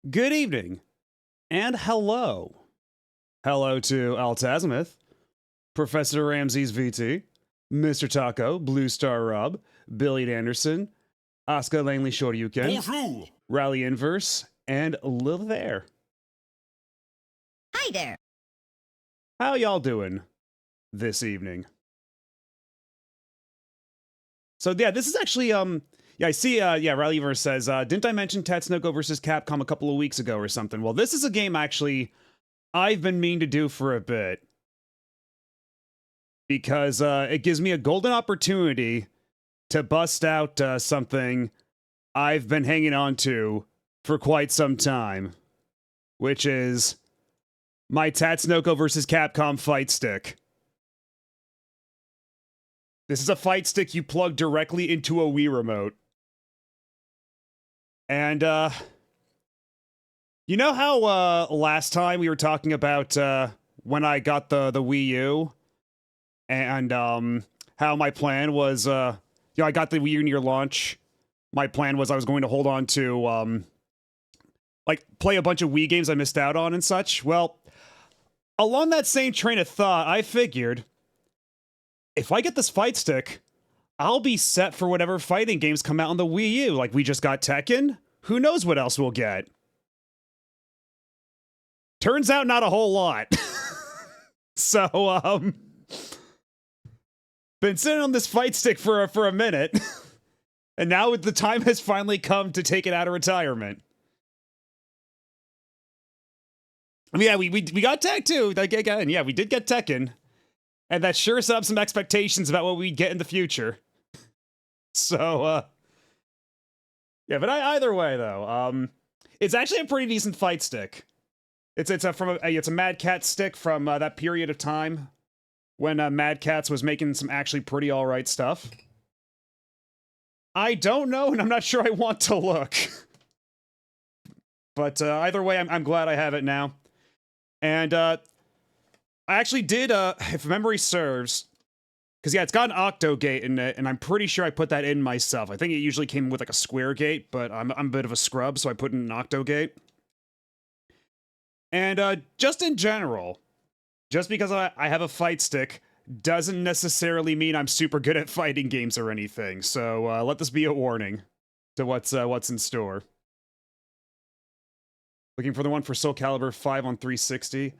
Good evening, and hello. Hello to Altazimuth, Professor Ramses VT, Mr. Taco, Blue Star Rob, Billy Anderson, Oscar Langley Shoryuken, Bonjour. Rally Inverse, and Lil there. Hi there. How y'all doing this evening? So yeah, this is actually I see Rally Inverse says, didn't I mention Tatsunoko versus Capcom a couple of weeks ago or something? Well, this is a game actually I've been meaning to do for a bit. Because it gives me a golden opportunity to bust out something I've been hanging on to for quite some time, which is my Tatsunoko vs. Capcom fight stick. This is a fight stick you plug directly into a Wii remote. And, you know how last time we were talking about when I got the Wii U? And how my plan was, I got the Wii U near launch. My plan was I was going to hold on to, play a bunch of Wii games I missed out on and such. Well, along that same train of thought, I figured, if I get this fight stick, I'll be set for whatever fighting games come out on the Wii U. Like, we just got Tekken. Who knows what else we'll get? Turns out not a whole lot. So, been sitting on this fight stick for a minute, and now the time has finally come to take it out of retirement. I mean, yeah, we got Tekken too. Like, again, yeah, we did get Tekken, and that sure set up some expectations about what we'd get in the future. So, yeah, but either way though, it's actually a pretty decent fight stick. It's a Mad Cat stick from that period of time when Mad Catz was making some actually pretty alright stuff. I don't know, and I'm not sure I want to look. But either way, I'm glad I have it now. And I actually did, if memory serves, because yeah, it's got an octo gate in it, and I'm pretty sure I put that in myself. I think it usually came with like a square gate, but I'm a bit of a scrub, so I put in an octo gate. And just in general, just because I have a fight stick doesn't necessarily mean I'm super good at fighting games or anything. So let this be a warning to what's in store. Looking for the one for Soul Calibur 5 on 360.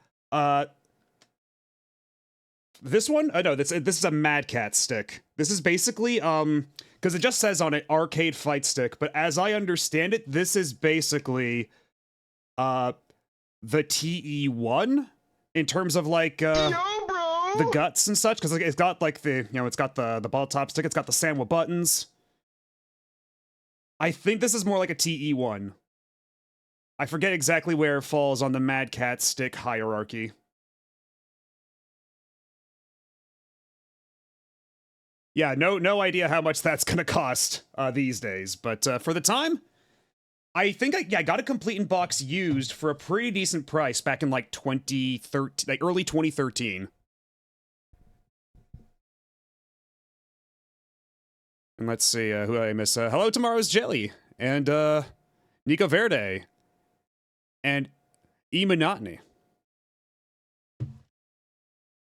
This one? No, this is a Mad Cat stick. This is basically because it just says on it arcade fight stick, but as I understand it, this is basically the TE1 in terms of like the guts and such, because it's got like it's got the ball top stick, it's got the Sanwa buttons. I think this is more like a TE1. I forget exactly where it falls on the Mad Cat stick hierarchy. Yeah, no idea how much that's gonna cost these days, but for the time, I think I got a complete in box used for a pretty decent price back in like 2013, like early 2013. And let's see, who did I miss? Hello, Tomorrow's Jelly, and Nico Verde, and E Monotony.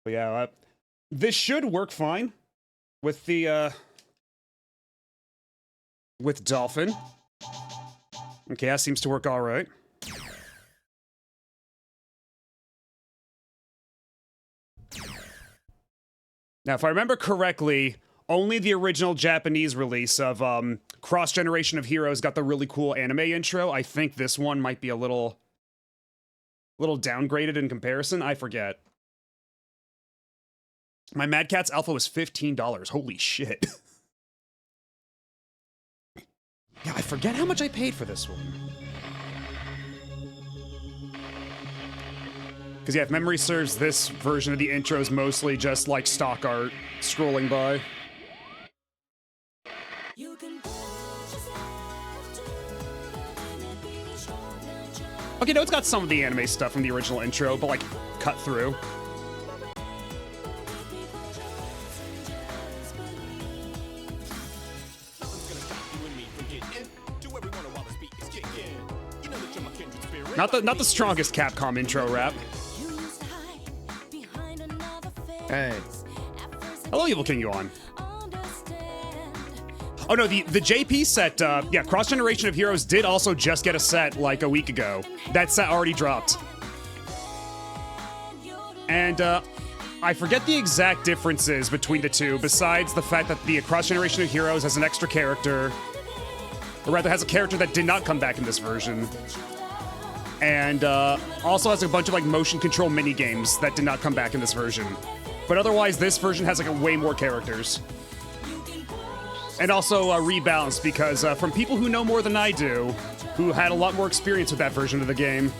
But yeah, this should work fine with the with Dolphin. Okay, that seems to work all right. Now, if I remember correctly, only the original Japanese release of Cross Generation of Heroes got the really cool anime intro. I think this one might be a little downgraded in comparison. I forget. My Mad Catz Alpha was $15. Holy shit. Yeah, I forget how much I paid for this one. Because yeah, if memory serves, this version of the intro is mostly just like stock art scrolling by. Okay, no, it's got some of the anime stuff from the original intro, but like cut through. Not the strongest Capcom intro rap. Hey. Hello, Evil King Yuan. Oh no, the JP set, yeah, Cross Generation of Heroes did also just get a set like a week ago. That set already dropped. And, I forget the exact differences between the two, besides the fact that the Cross Generation of Heroes has an extra character, or rather has a character that did not come back in this version. And, also has a bunch of, like, motion control mini-games that did not come back in this version. But otherwise, this version has, like, way more characters. And also rebalanced because from people who know more than I do, who had a lot more experience with that version of the game,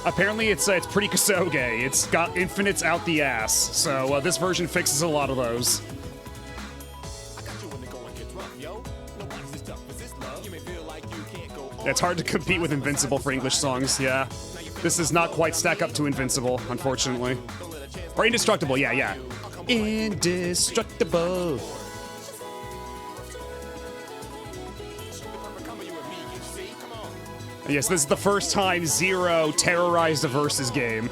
apparently it's pretty Kusoge. It's got infinites out the ass, so this version fixes a lot of those. It's hard to compete with Invincible for English songs, yeah. This does not quite stack up to Invincible, unfortunately. Or Indestructible, yeah. Indestructible. Yes, this is the first time Zero terrorized a Versus game.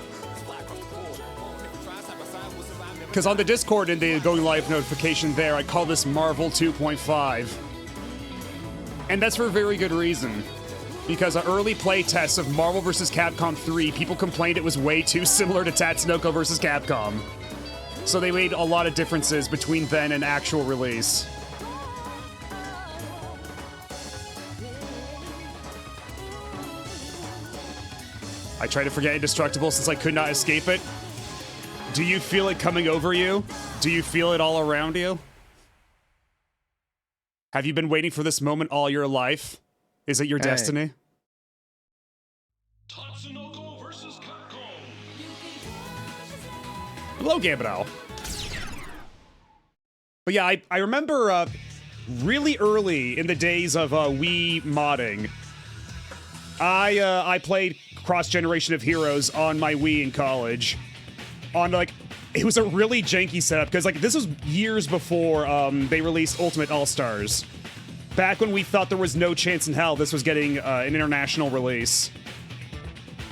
Because on the Discord in the going live notification there, I call this Marvel 2.5. And that's for a very good reason. Because early playtests of Marvel vs. Capcom 3, people complained it was way too similar to Tatsunoko vs. Capcom. So they made a lot of differences between then and actual release. I try to forget Indestructible since I could not escape it. Do you feel it coming over you? Do you feel it all around you? Have you been waiting for this moment all your life? Is it your destiny? Tatsunoko versus Capcom. Hello, Gabriel. But yeah, I remember really early in the days of Wii modding, I played Cross Generation of Heroes on my Wii in college. On, like, it was a really janky setup, because, like, this was years before they released Ultimate All-Stars. Back when we thought there was no chance in hell this was getting an international release.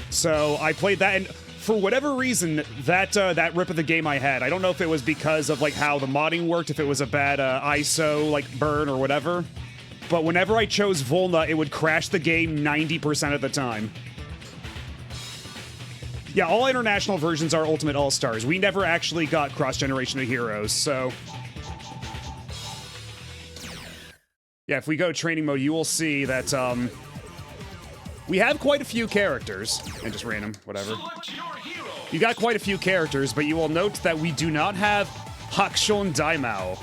So I played that, and for whatever reason, that rip of the game I had, I don't know if it was because of, like, how the modding worked, if it was a bad ISO, like, burn or whatever, but whenever I chose Volna, it would crash the game 90% of the time. Yeah, all international versions are Ultimate All-Stars. We never actually got Cross Generation of Heroes, so... Yeah, if we go training mode, you will see that, we have quite a few characters. And just random, whatever. You got quite a few characters, but you will note that we do not have Hakshon Daimao.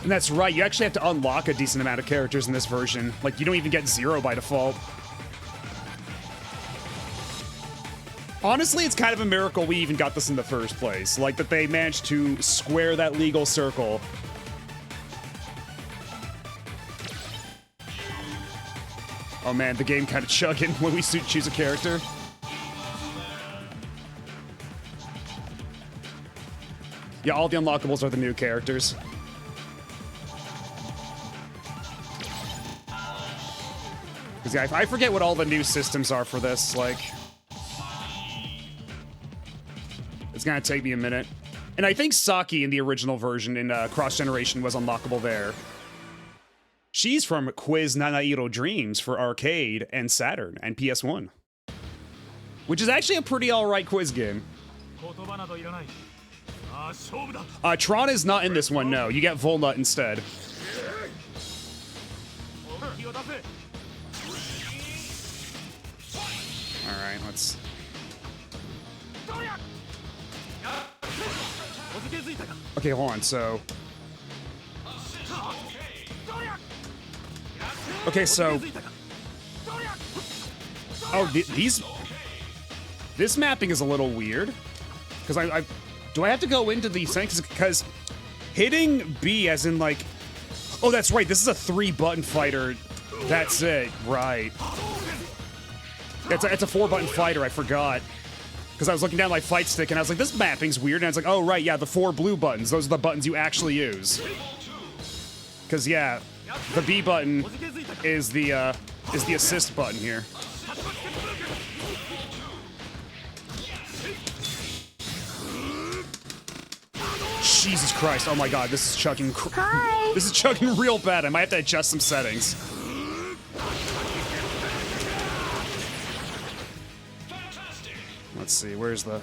And that's right, you actually have to unlock a decent amount of characters in this version. Like, you don't even get 0 by default. Honestly, it's kind of a miracle we even got this in the first place. Like, that they managed to square that legal circle. Oh man, the game kind of chugging when we choose a character. Yeah, all the unlockables are the new characters. Because yeah, I forget what all the new systems are for this, like... It's gonna take me a minute. And I think Saki in the original version in Cross Generation was unlockable there. She's from Quiz Nanairo Dreams for arcade and Saturn and PS1. Which is actually a pretty alright quiz game. Tron is not in this one, no. You get Volnut instead. Alright, let's... Okay, hold on, so... Okay, so... Oh, these... This mapping is a little weird. Because do I have to go into these things? Because hitting B as in, like... Oh, that's right, this is a 3-button fighter. That's it, right. It's a 4-button fighter, I forgot. Because I was looking down my fight stick and I was like, this mapping's weird. And I was like, oh, right, yeah, the 4 blue buttons. Those are the buttons you actually use. Because, yeah, the B button is the is the assist button here. Jesus Christ! Oh my God, this is chugging. Hi. This is chugging real bad. I might have to adjust some settings. Let's see. Where's the?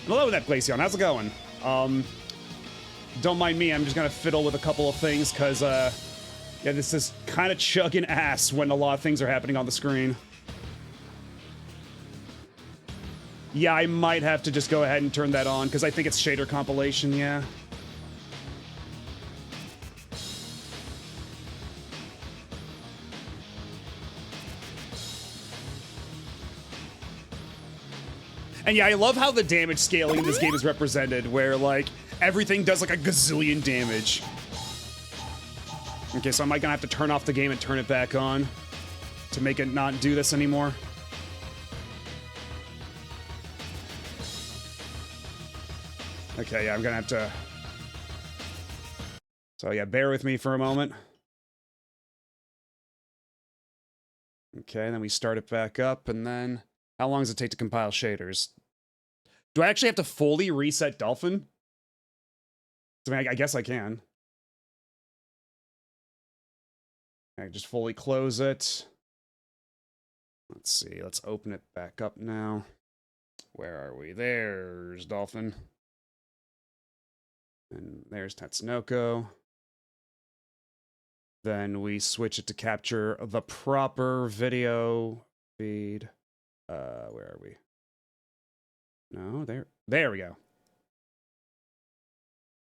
Hello, that Glaceon. How's it going? Don't mind me. I'm just gonna fiddle with a couple of things because, yeah, this is kind of chugging ass when a lot of things are happening on the screen. Yeah, I might have to just go ahead and turn that on because I think it's shader compilation. Yeah. And yeah, I love how the damage scaling in this game is represented, where, like, everything does, like, a gazillion damage. Okay, so am I gonna have to turn off the game and turn it back on to make it not do this anymore? Okay, yeah, I'm gonna have to... So yeah, bear with me for a moment. Okay, then we start it back up, and then... How long does it take to compile shaders? Do I actually have to fully reset Dolphin? I mean, I guess I can. I just fully close it. Let's see, let's open it back up now. Where are we? There's Dolphin. And there's Tatsunoko. Then we switch it to capture the proper video feed. Where are we? No, there we go.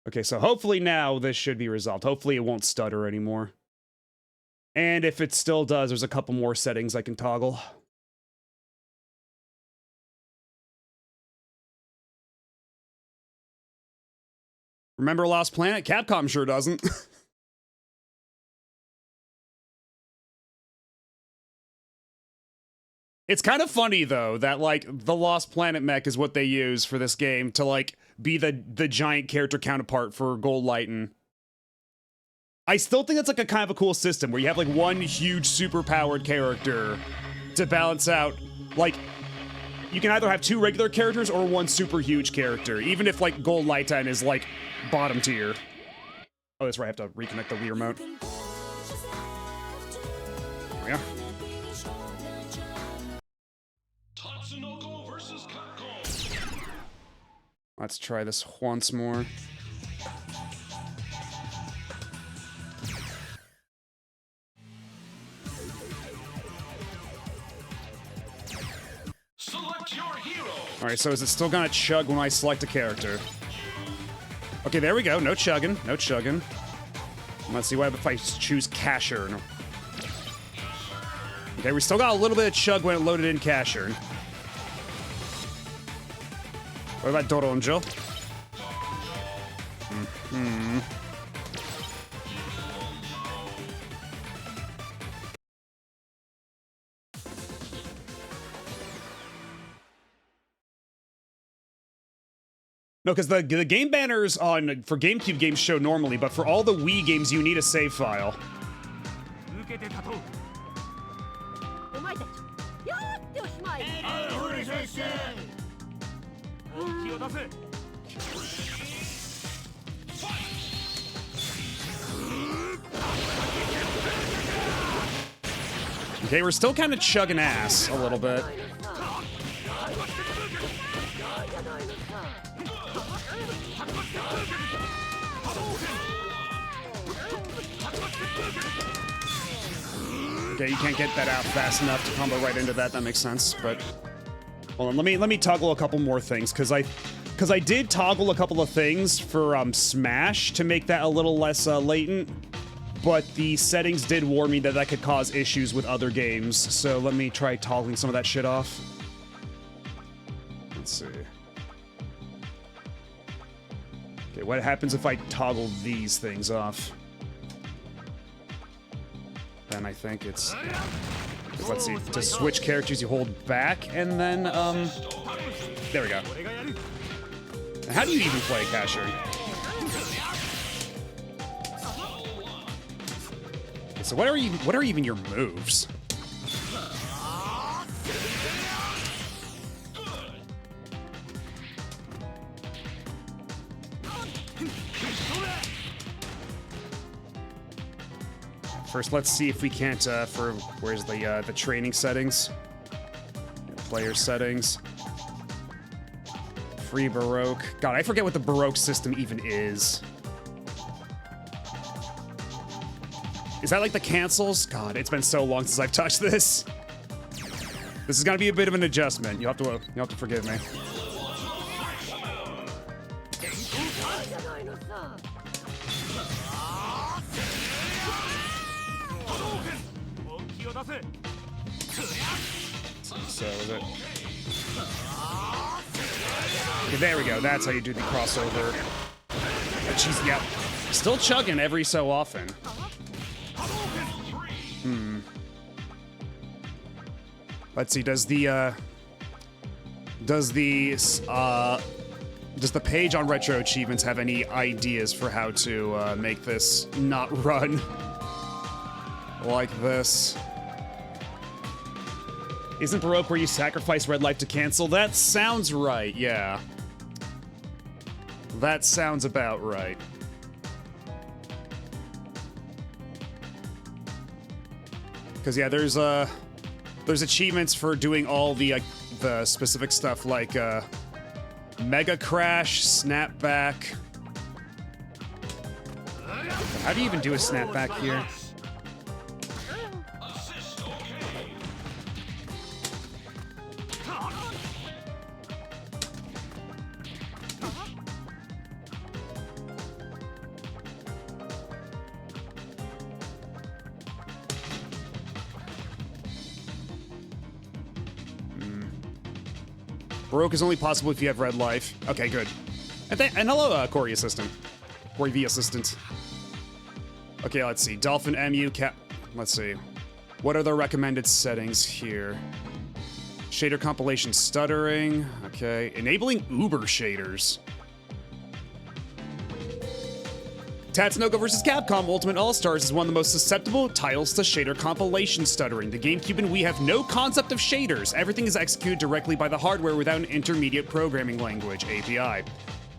Okay, so hopefully now this should be resolved. Hopefully it won't stutter anymore. And if it still does, there's a couple more settings I can toggle. Remember Lost Planet? Capcom sure doesn't. It's kind of funny, though, that, like, the Lost Planet mech is what they use for this game to, like, be the giant character counterpart for Gold Lighten. I still think that's, like, a kind of a cool system, where you have, like, one huge super-powered character to balance out, like, you can either have two regular characters or one super huge character, even if, like, Gold Lighten is, like, bottom tier. Oh, that's right, I have to reconnect the Wii remote. There we go. Tatsunoko versus Capcom. Let's try this once more. Select your hero. Alright, so is it still gonna chug when I select a character? Okay, there we go. No chugging. No chugging. Let's see what if I choose Casher. No. Okay, we still got a little bit of chug when it loaded in Casher. What about Doronjo? No, because the game banners on for GameCube games show normally, but for all the Wii games, you need a save file. Okay, we're still kind of chugging ass a little bit. Okay, you can't get that out fast enough to combo right into that. That makes sense, but hold on. Let me toggle a couple more things because I did toggle a couple of things for Smash to make that a little less latent, but the settings did warn me that that could cause issues with other games. So let me try toggling some of that shit off. Let's see. Okay, what happens if I toggle these things off? Then I think it's... Let's see, to switch characters you hold back, and then, there we go. How do you even play Casher? So what are even your moves? First, let's see if we can't, where's the training settings? Player settings. Free Baroque. God, I forget what the Baroque system even is. Is that like the cancels? God, it's been so long since I've touched this. This is gonna be a bit of an adjustment. You'll have to forgive me. So is it? Okay, there we go. That's how you do the crossover. Jeez, yeah. Still chugging every so often. Let's see. Does the page on Retro Achievements have any ideas for how to make this not run like this? Isn't Baroque where you sacrifice red life to cancel? That sounds right, yeah. That sounds about right. Because yeah, there's achievements for doing all the specific stuff like Mega Crash, Snapback. How do you even do a snapback here? Baroque is only possible if you have red life. Okay, good. And hello, Corey Assistant. Corey V Assistant. Okay, let's see. Dolphin MU Cap. Let's see. What are the recommended settings here? Shader compilation stuttering. Okay. Enabling Uber shaders. Tatsunoko vs. Capcom Ultimate All-Stars is one of the most susceptible titles to shader compilation stuttering. The GameCube and Wii have no concept of shaders. Everything is executed directly by the hardware without an intermediate programming language, API.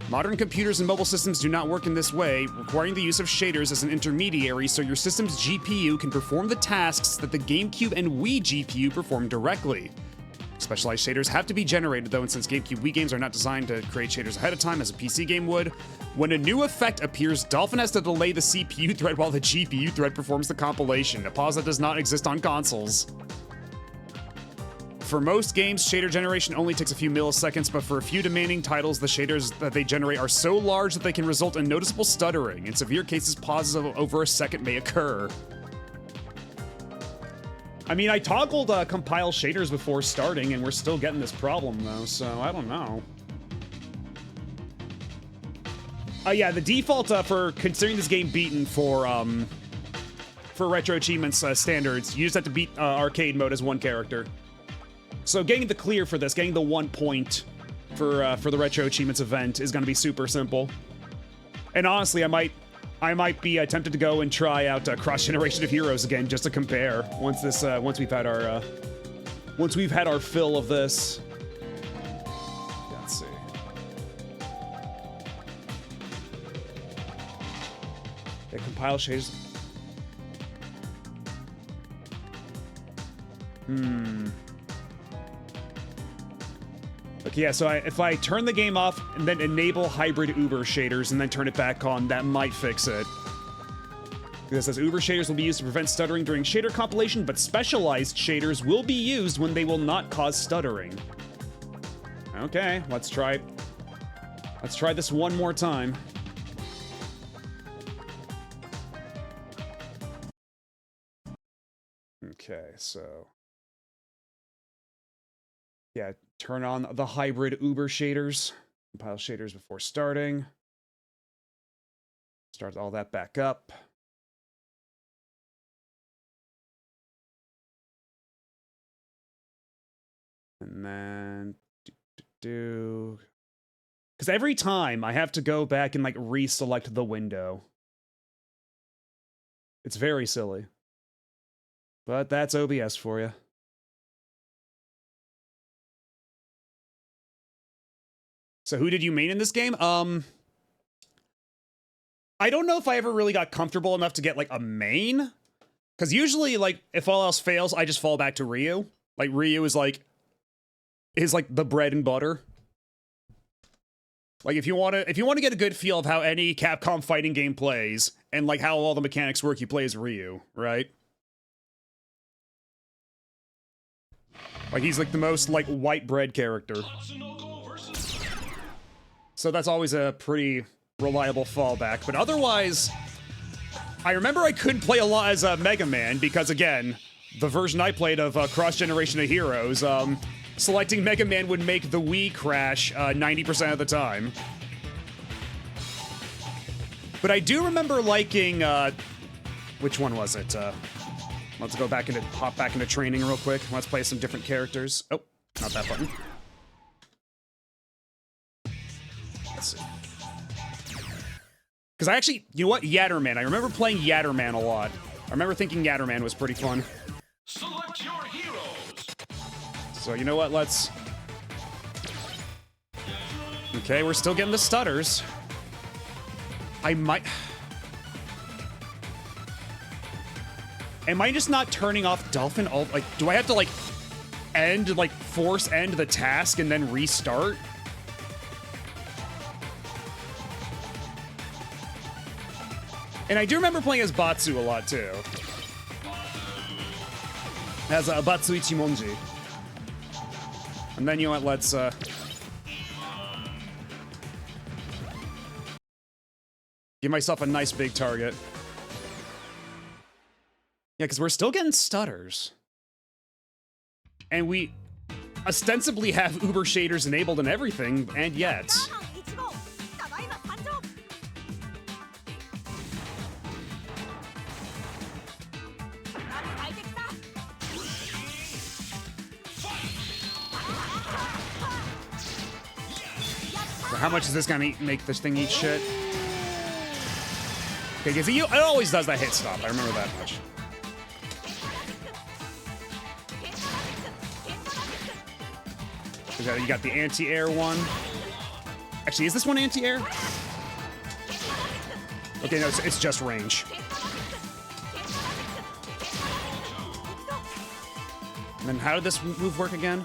Modern computers and mobile systems do not work in this way, requiring the use of shaders as an intermediary so your system's GPU can perform the tasks that the GameCube and Wii GPU perform directly. Specialized shaders have to be generated, though, and since GameCube Wii games are not designed to create shaders ahead of time as a PC game would, when a new effect appears, Dolphin has to delay the CPU thread while the GPU thread performs the compilation, a pause that does not exist on consoles. For most games, shader generation only takes a few milliseconds, but for a few demanding titles, the shaders that they generate are so large that they can result in noticeable stuttering. In severe cases, pauses of over a second may occur. I mean, I toggled compile shaders before starting, and we're still getting this problem, though, so I don't know. Yeah, the default for considering this game beaten for Retro Achievements standards, you just have to beat arcade mode as one character. So getting the clear for this, getting the 1 point for the Retro Achievements event is going to be super simple. And honestly, I might be tempted to go and try out Cross Generation of Heroes again just to compare once we've had our fill of this. Let's see. Yeah, compile shaders. Okay, yeah, so if I turn the game off and then enable hybrid Uber shaders and then turn it back on, that might fix it. It says Uber shaders will be used to prevent stuttering during shader compilation, but specialized shaders will be used when they will not cause stuttering. Okay, let's try this one more time. Okay, so yeah, turn on the hybrid Uber shaders. Compile shaders before starting. Start all that back up. And then because every time I have to go back and like reselect the window. It's very silly. But that's OBS for you. So who did you main in this game? I don't know if I ever really got comfortable enough to get, like, a main. Because usually, like, if all else fails, I just fall back to Ryu. Like, Ryu is, like, the bread and butter. Like, if you want to get a good feel of how any Capcom fighting game plays, and, like, how all the mechanics work, you play as Ryu, right? Like, he's, like, the most, like, white bread character. Tatsunoko versus So that's always a pretty reliable fallback. But otherwise, I remember I couldn't play a lot as Mega Man because, again, the version I played of Cross Generation of Heroes, selecting Mega Man would make the Wii crash 90% of the time. But I do remember liking, which one was it? Let's hop back into training real quick. Let's play some different characters. Oh, not that button. Let's see. Because I actually, you know what? Yatterman. I remember playing Yatterman a lot. I remember thinking Yatterman was pretty fun. select your heroes. So you know what? Let's... Okay, we're still getting the stutters. I might... Am I just not turning off Dolphin? Like, do I have to, like, force end the task and then restart? And I do remember playing as Batsu a lot, too. As Batsu Ichimonji. And then, you know what, let's, give myself a nice big target. Yeah, because we're still getting stutters. And we ostensibly have Uber shaders enabled and everything, and yet... So how much is this gonna make this thing eat shit? Okay, because it always does that hit stop, I remember that much. You got the anti-air one. Actually, is this one anti-air? Okay, no, it's just range. And then how did this move work again?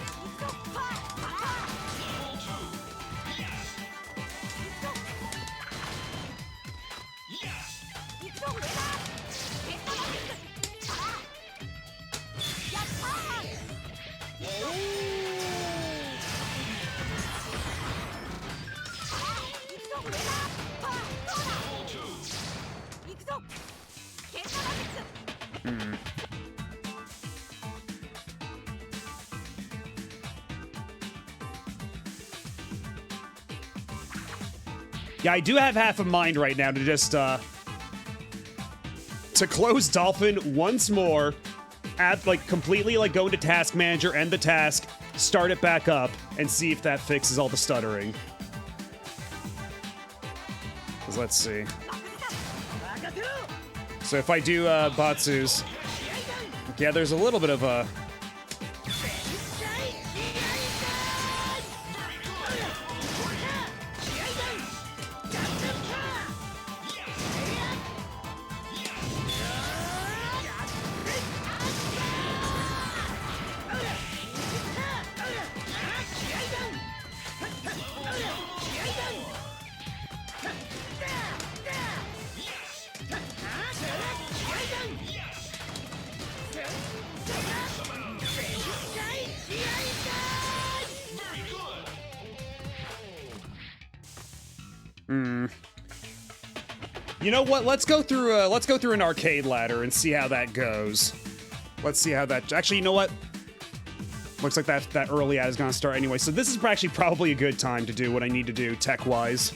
Yeah, I do have half a mind right now to just, to close Dolphin once more, completely, go into Task Manager, end the task, start it back up, and see if that fixes all the stuttering. 'Cause let's see. So if I do, Batsu's, yeah, there's a little bit of a... You know what? Let's go through an arcade ladder and see how that goes. Let's see how that... Actually, you know what? Looks like that early ad is gonna start anyway. So this is actually probably a good time to do what I need to do tech-wise.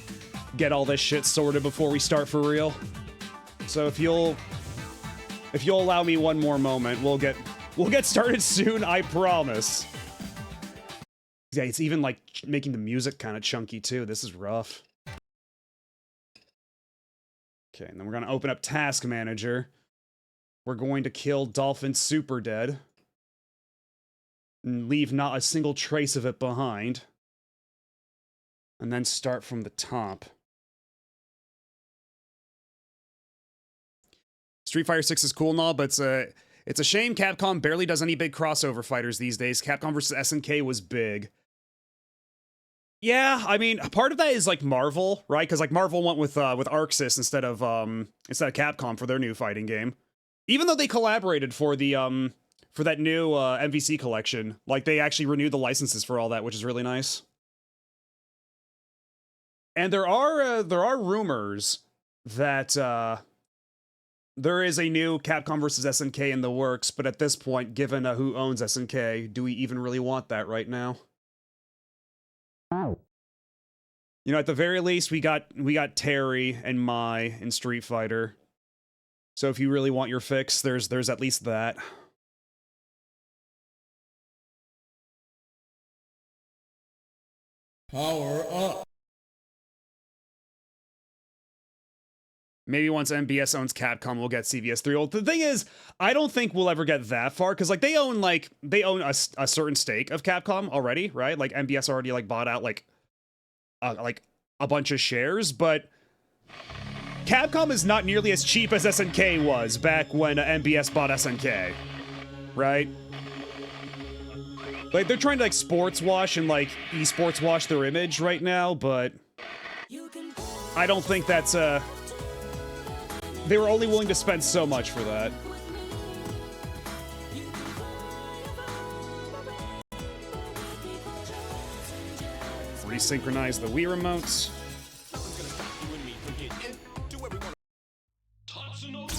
Get all this shit sorted before we start for real. So if you'll allow me one more moment, we'll get started soon, I promise. Yeah, it's even like making the music kind of chunky too. This is rough. Okay, and then we're gonna open up Task Manager. We're going to kill Dolphin Super Dead. And leave not a single trace of it behind. And then start from the top. Street Fighter 6 is cool and all, but it's a shame Capcom barely does any big crossover fighters these days. Capcom vs. SNK was big. Yeah, I mean, part of that is like Marvel, right? Because like Marvel went with Arxis instead of Capcom for their new fighting game. Even though they collaborated for the for that new MVC collection, like they actually renewed the licenses for all that, which is really nice. And there are rumors that there is a new Capcom vs. SNK in the works, but at this point, given who owns SNK, do we even really want that right now? You know, at the very least, we got Terry and Mai in Street Fighter. So if you really want your fix, there's at least that. Power up. Maybe once MBS owns Capcom, we'll get CVS3. Well, the thing is, I don't think we'll ever get that far, because like they own a certain stake of Capcom already, right? Like MBS already like bought out like a bunch of shares, but Capcom is not nearly as cheap as SNK was back when MBS bought SNK, right? Like they're trying to like sports wash and like esports wash their image right now, but I don't think that's they were only willing to spend so much for that. Resynchronize the Wii remotes. Tatsunoko.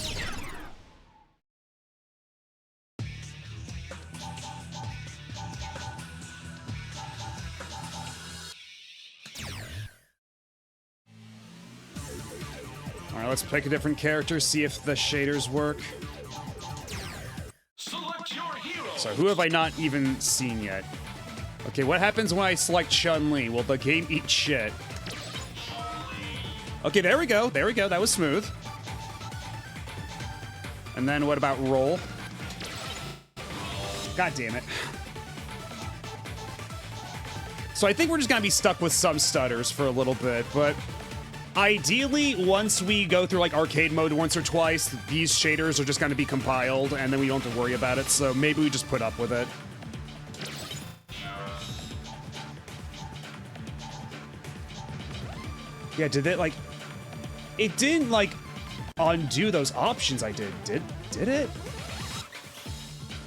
Alright, let's pick a different character, see if the shaders work. Select your hero. So who have I not even seen yet? Okay, what happens when I select Chun-Li? Will the game eat shit? Okay, there we go. There we go. That was smooth. And then what about roll? God damn it. So I think we're just gonna be stuck with some stutters for a little bit, but ideally, once we go through like arcade mode once or twice, these shaders are just gonna be compiled and then we don't have to worry about it, so maybe we just put up with it. Yeah, did it like... It didn't like undo those options I did it?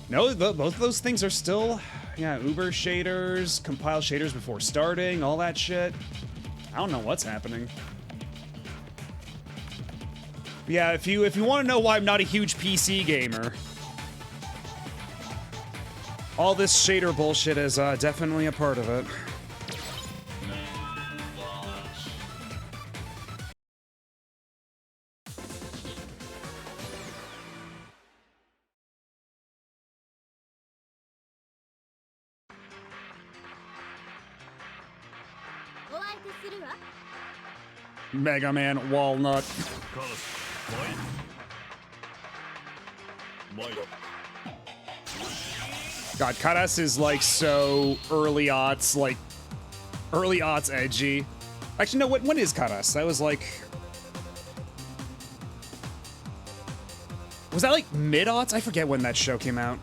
No, both of those things are still... Yeah, Uber shaders, compile shaders before starting, all that shit. I don't know what's happening. Yeah, if you want to know why I'm not a huge PC gamer, all this shader bullshit is definitely a part of it. Mega Man Walnut. God, Karas is like so early aughts, edgy. Actually, no, when is Karas? That was like... Was that like mid-aughts? I forget when that show came out.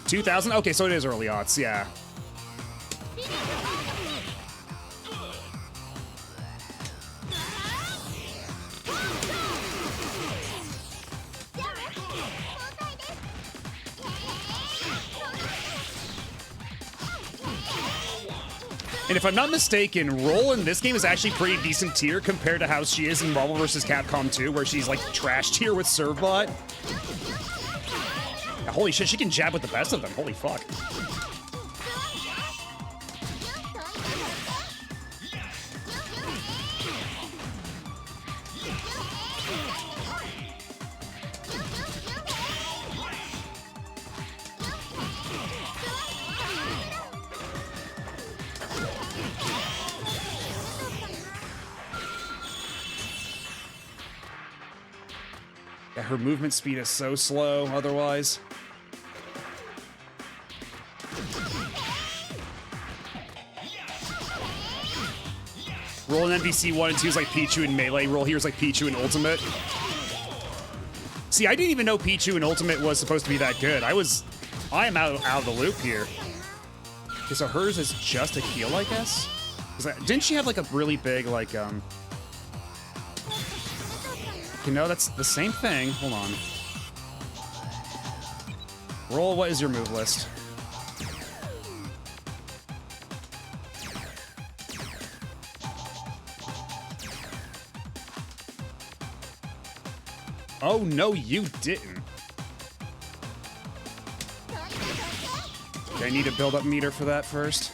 2000? Okay, so it is early aughts, yeah. And if I'm not mistaken, Roll in this game is actually pretty decent tier compared to how she is in Marvel vs. Capcom 2, where she's like trash tier with Servbot. Holy shit, she can jab with the best of them. Holy fuck. Yeah, her movement speed is so slow otherwise. Roll in NBC 1 and 2 is like Pichu in Melee. Roll here is like Pichu in Ultimate. See, I didn't even know Pichu in Ultimate was supposed to be that good. I am out of the loop here. Okay, so hers is just a heal, I guess? Didn't she have like a really big, like, Okay, no, that's the same thing. Hold on. Roll, what is your move list? Oh, no, you didn't. Okay, I need a build-up meter for that first.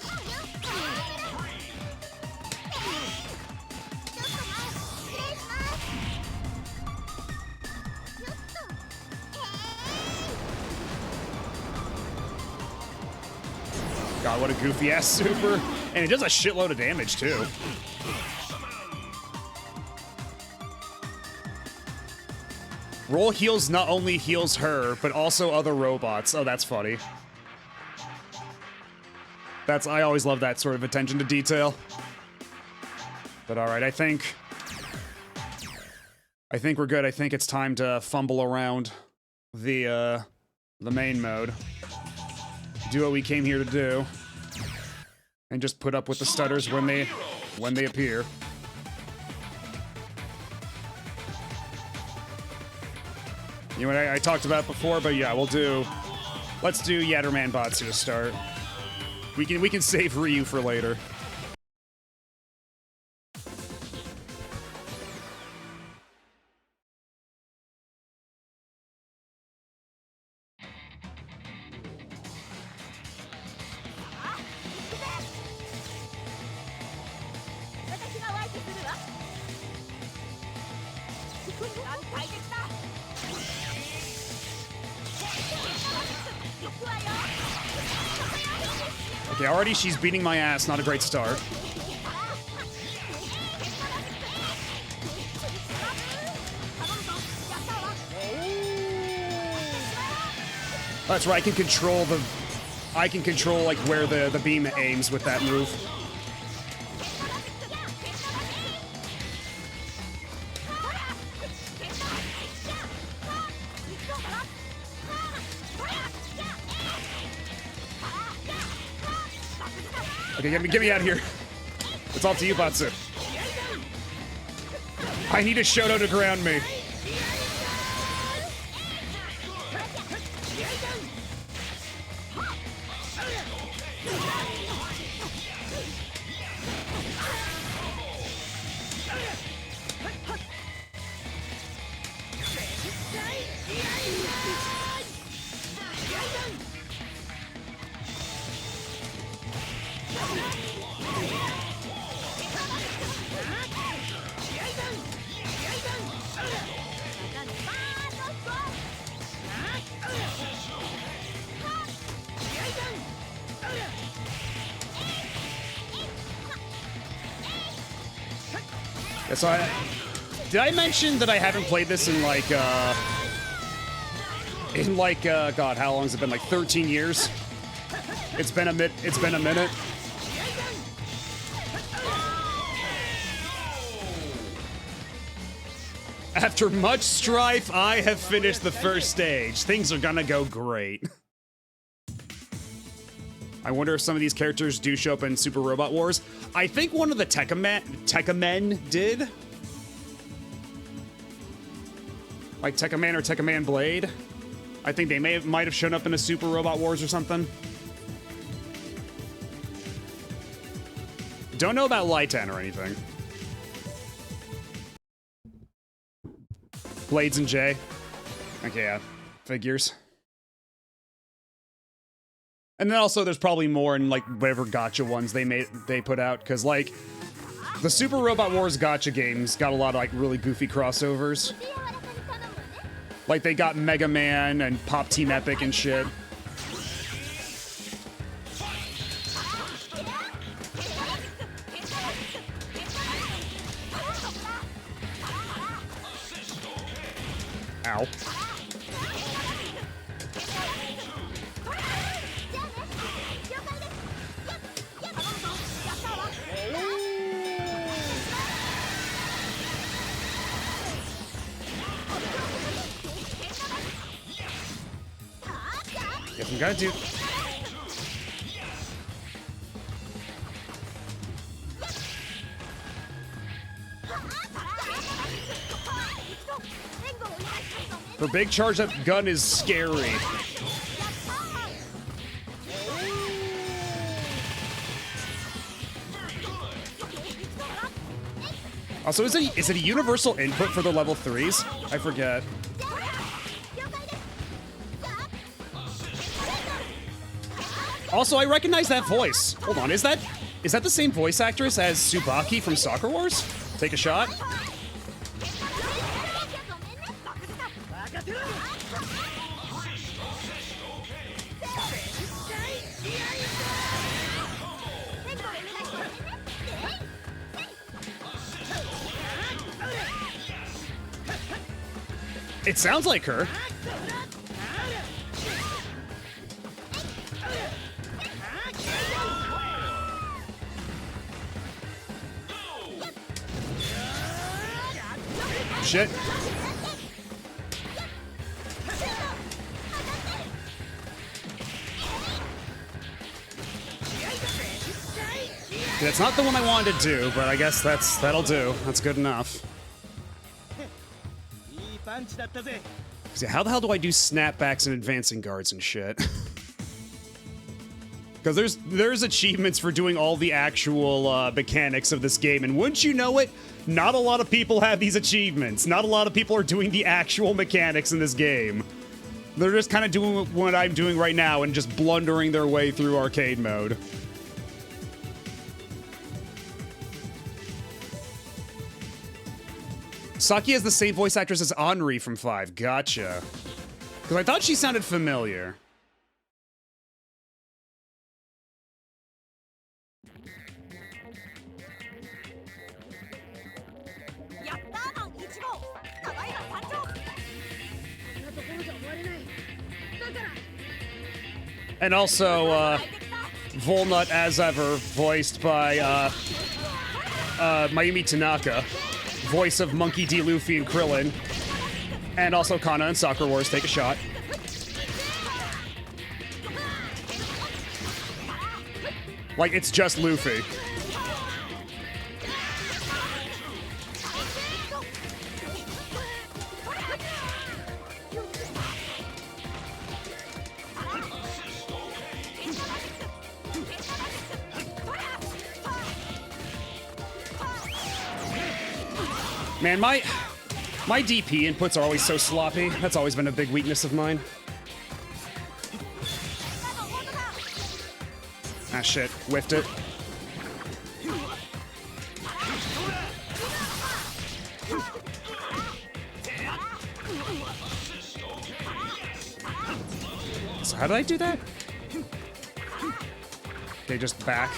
God, what a goofy-ass super. And it does a shitload of damage, too. Roll heals not only heals her, but also other robots. Oh, that's funny. I always love that sort of attention to detail. But alright, I think we're good. I think it's time to fumble around the main mode. Do what we came here to do. And just put up with the stutters when they appear. You know what I talked about before, but yeah, let's do Yatterman Batsu to start. We can save Ryu for later. Okay, already she's beating my ass, not a great start. That's right, I can control like where the beam aims with that move. Okay, get me out of here. It's all to you, Batsu. I need a Shoto to ground me. Yeah, so did I mention that I haven't played this in like, God, how long has it been? Like 13 years? It's been a minute. After much strife, I have finished the first stage. Things are gonna go great. I wonder if some of these characters do show up in Super Robot Wars. I think one of the Tekkamen did. Like Tekkaman or Tekkaman Blade. I think they might have shown up in a Super Robot Wars or something. Don't know about Lighten or anything. Blades and J. Okay, yeah. Figures. And then also there's probably more in like whatever gacha ones they put out, because like the Super Robot Wars gacha games got a lot of like really goofy crossovers. Like they got Mega Man and Pop Team Epic and shit. Ow. Guess we gotta do. Her big charged up gun is scary. Also, is it a universal input for the level 3s? I forget. Also, I recognize that voice. Hold on, is that the same voice actress as Tsubaki from Soccer Wars? Take a shot. It sounds like her. Shit. That's not the one I wanted to do, but I guess that'll do. That's good enough. See, how the hell do I do snapbacks and advancing guards and shit? Because there's achievements for doing all the actual mechanics of this game, and wouldn't you know it, not a lot of people have these achievements. Not a lot of people are doing the actual mechanics in this game. They're just kind of doing what I'm doing right now and just blundering their way through arcade mode. Saki is the same voice actress as Henri from 5. Gotcha. Because I thought she sounded familiar. And also, Volnut as ever, voiced by Mayumi Tanaka, voice of Monkey D. Luffy and Krillin, and also Kana in Soccer Wars. Take a shot. Like, it's just Luffy. Man, my DP inputs are always so sloppy. That's always been a big weakness of mine. Ah, shit. Whiffed it. So how did I do that? Okay, just back.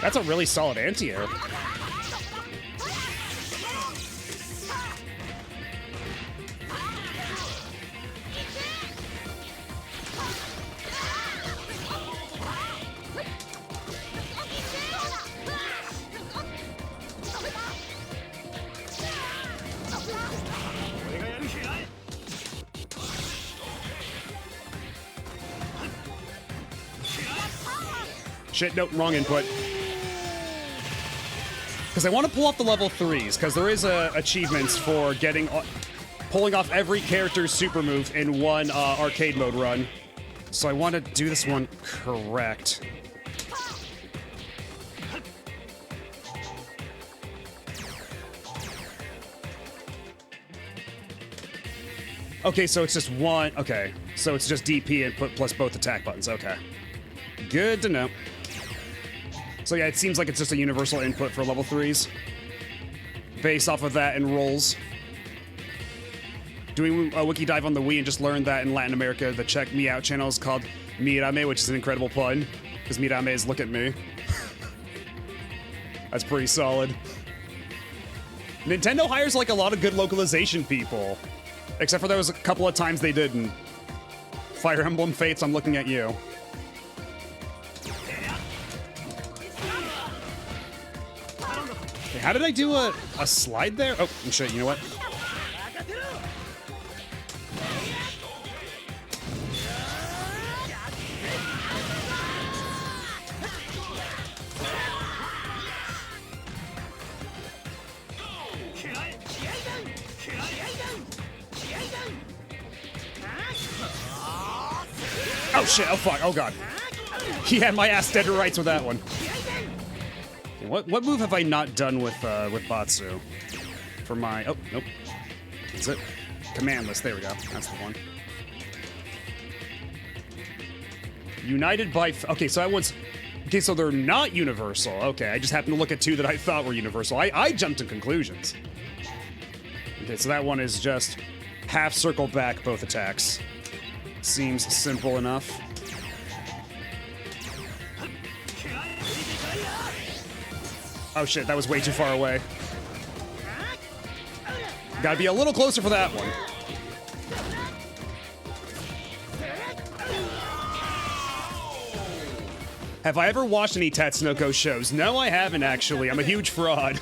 That's a really solid anti-air. Shit, nope, wrong input. Because I want to pull off the level 3s, because there is achievements for pulling off every character's super move in one arcade mode run. So I want to do this one correct. Okay, so it's just one. Okay, so it's just DP input plus both attack buttons. Okay. Good to know. So yeah, it seems like it's just a universal input for level 3s. Based off of that and rolls. Doing a wiki dive on the Wii and just learned that in Latin America, the Check Me Out channel is called Mirame, which is an incredible pun. Because Mirame is look at me. That's pretty solid. Nintendo hires like a lot of good localization people. Except for there was a couple of times they didn't. Fire Emblem Fates, I'm looking at you. Okay, how did I do a slide there? Oh, shit, you know what? Oh shit, oh fuck, oh god. He had my ass dead to rights with that one. Okay, what move have I not done with Batsu? For my, oh, nope. Is it? Command list, there we go, that's the one. United by, okay, so that one's, okay, so they're not universal. Okay, I just happened to look at two that I thought were universal. I jumped to conclusions. Okay, so that one is just half circle back both attacks. Seems simple enough. Oh shit, that was way too far away. Gotta be a little closer for that one. Have I ever watched any Tatsunoko shows? No, I haven't actually. I'm a huge fraud.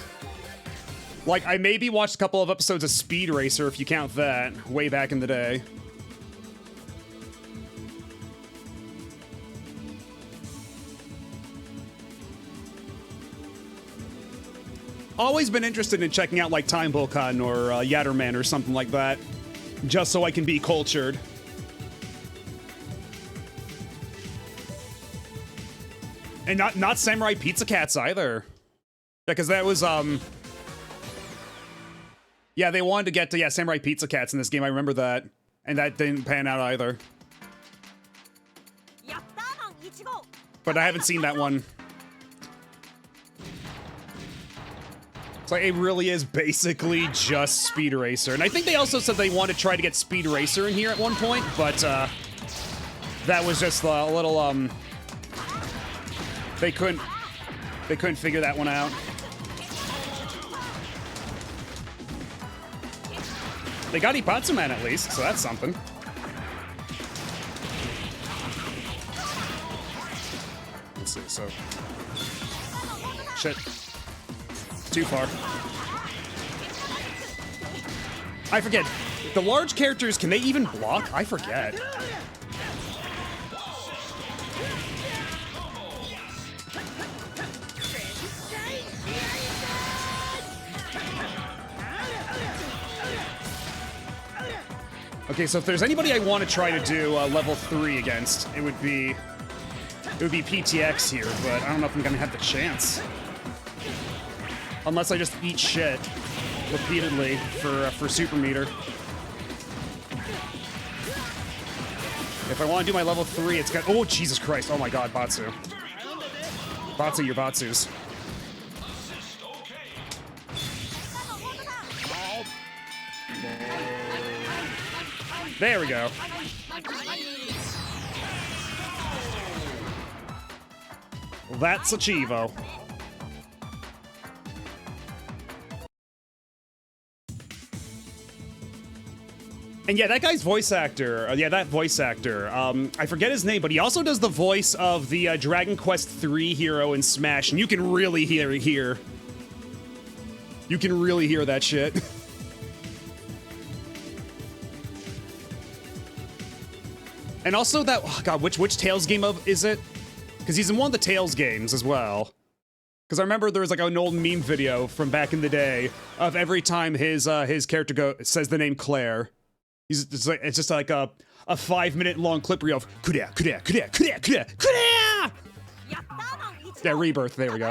Like, I maybe watched a couple of episodes of Speed Racer, if you count that, way back in the day. Always been interested in checking out like Time Volcan or Yatterman or something like that, just so I can be cultured. And not Samurai Pizza Cats either. Yeah, because that was yeah, they wanted to get to Samurai Pizza Cats in this game. I remember that, and that didn't pan out either. But I haven't seen that one. So it really is basically just Speed Racer. And I think they also said they want to try to get Speed Racer in here at one point, but that was just a little they couldn't figure that one out. They got Ipatsu Man at least, so that's something. Let's see, so shit. Too far. I forget. The large characters, can they even block? I forget. Okay, so if there's anybody I want to try to do level 3 against, it would be PTX here, but I don't know if I'm gonna have the chance. Unless I just eat shit repeatedly for Super Meter. If I want to do my level 3, it's got... Oh, Jesus Christ. Oh my god, Batsu. Batsu, your Batsus. There we go. That's a Chivo. And yeah, that guy's voice actor, that voice actor, I forget his name, but he also does the voice of the Dragon Quest III hero in Smash, and you can really hear. You can really hear that shit. And also that, oh god, which Tales game is it? Because he's in one of the Tales games as well. Because I remember there was like an old meme video from back in the day of every time his character says the name Claire. It's just like a 5-minute long clip reel of Kurea. Yeah, Rebirth, there we go.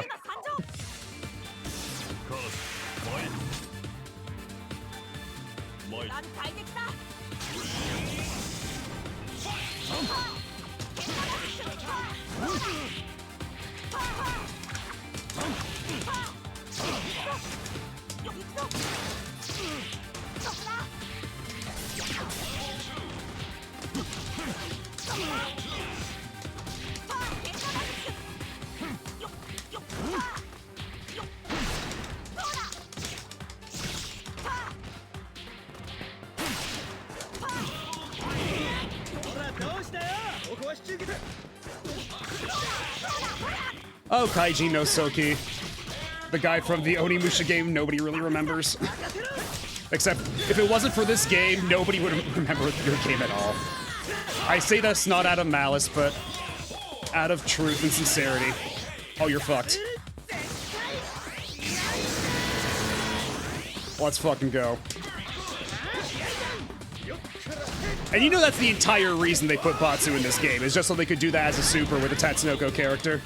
Oh, Kaiji no Soki. The guy from the Onimusha game nobody really remembers. Except, if it wasn't for this game, nobody would remember your game at all. I say this not out of malice, but out of truth and sincerity. Oh, you're fucked. Let's fucking go. And you know that's the entire reason they put Batsu in this game, is just so they could do that as a super with a Tatsunoko character.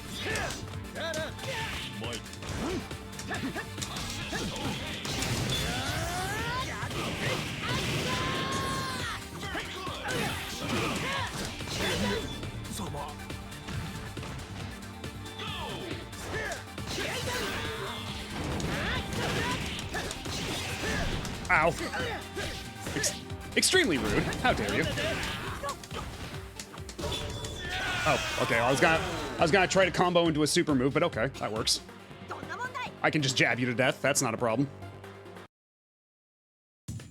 Ow. Extremely rude. How dare you? Oh, okay. I was gonna try to combo into a super move, but okay, that works. I can just jab you to death. That's not a problem.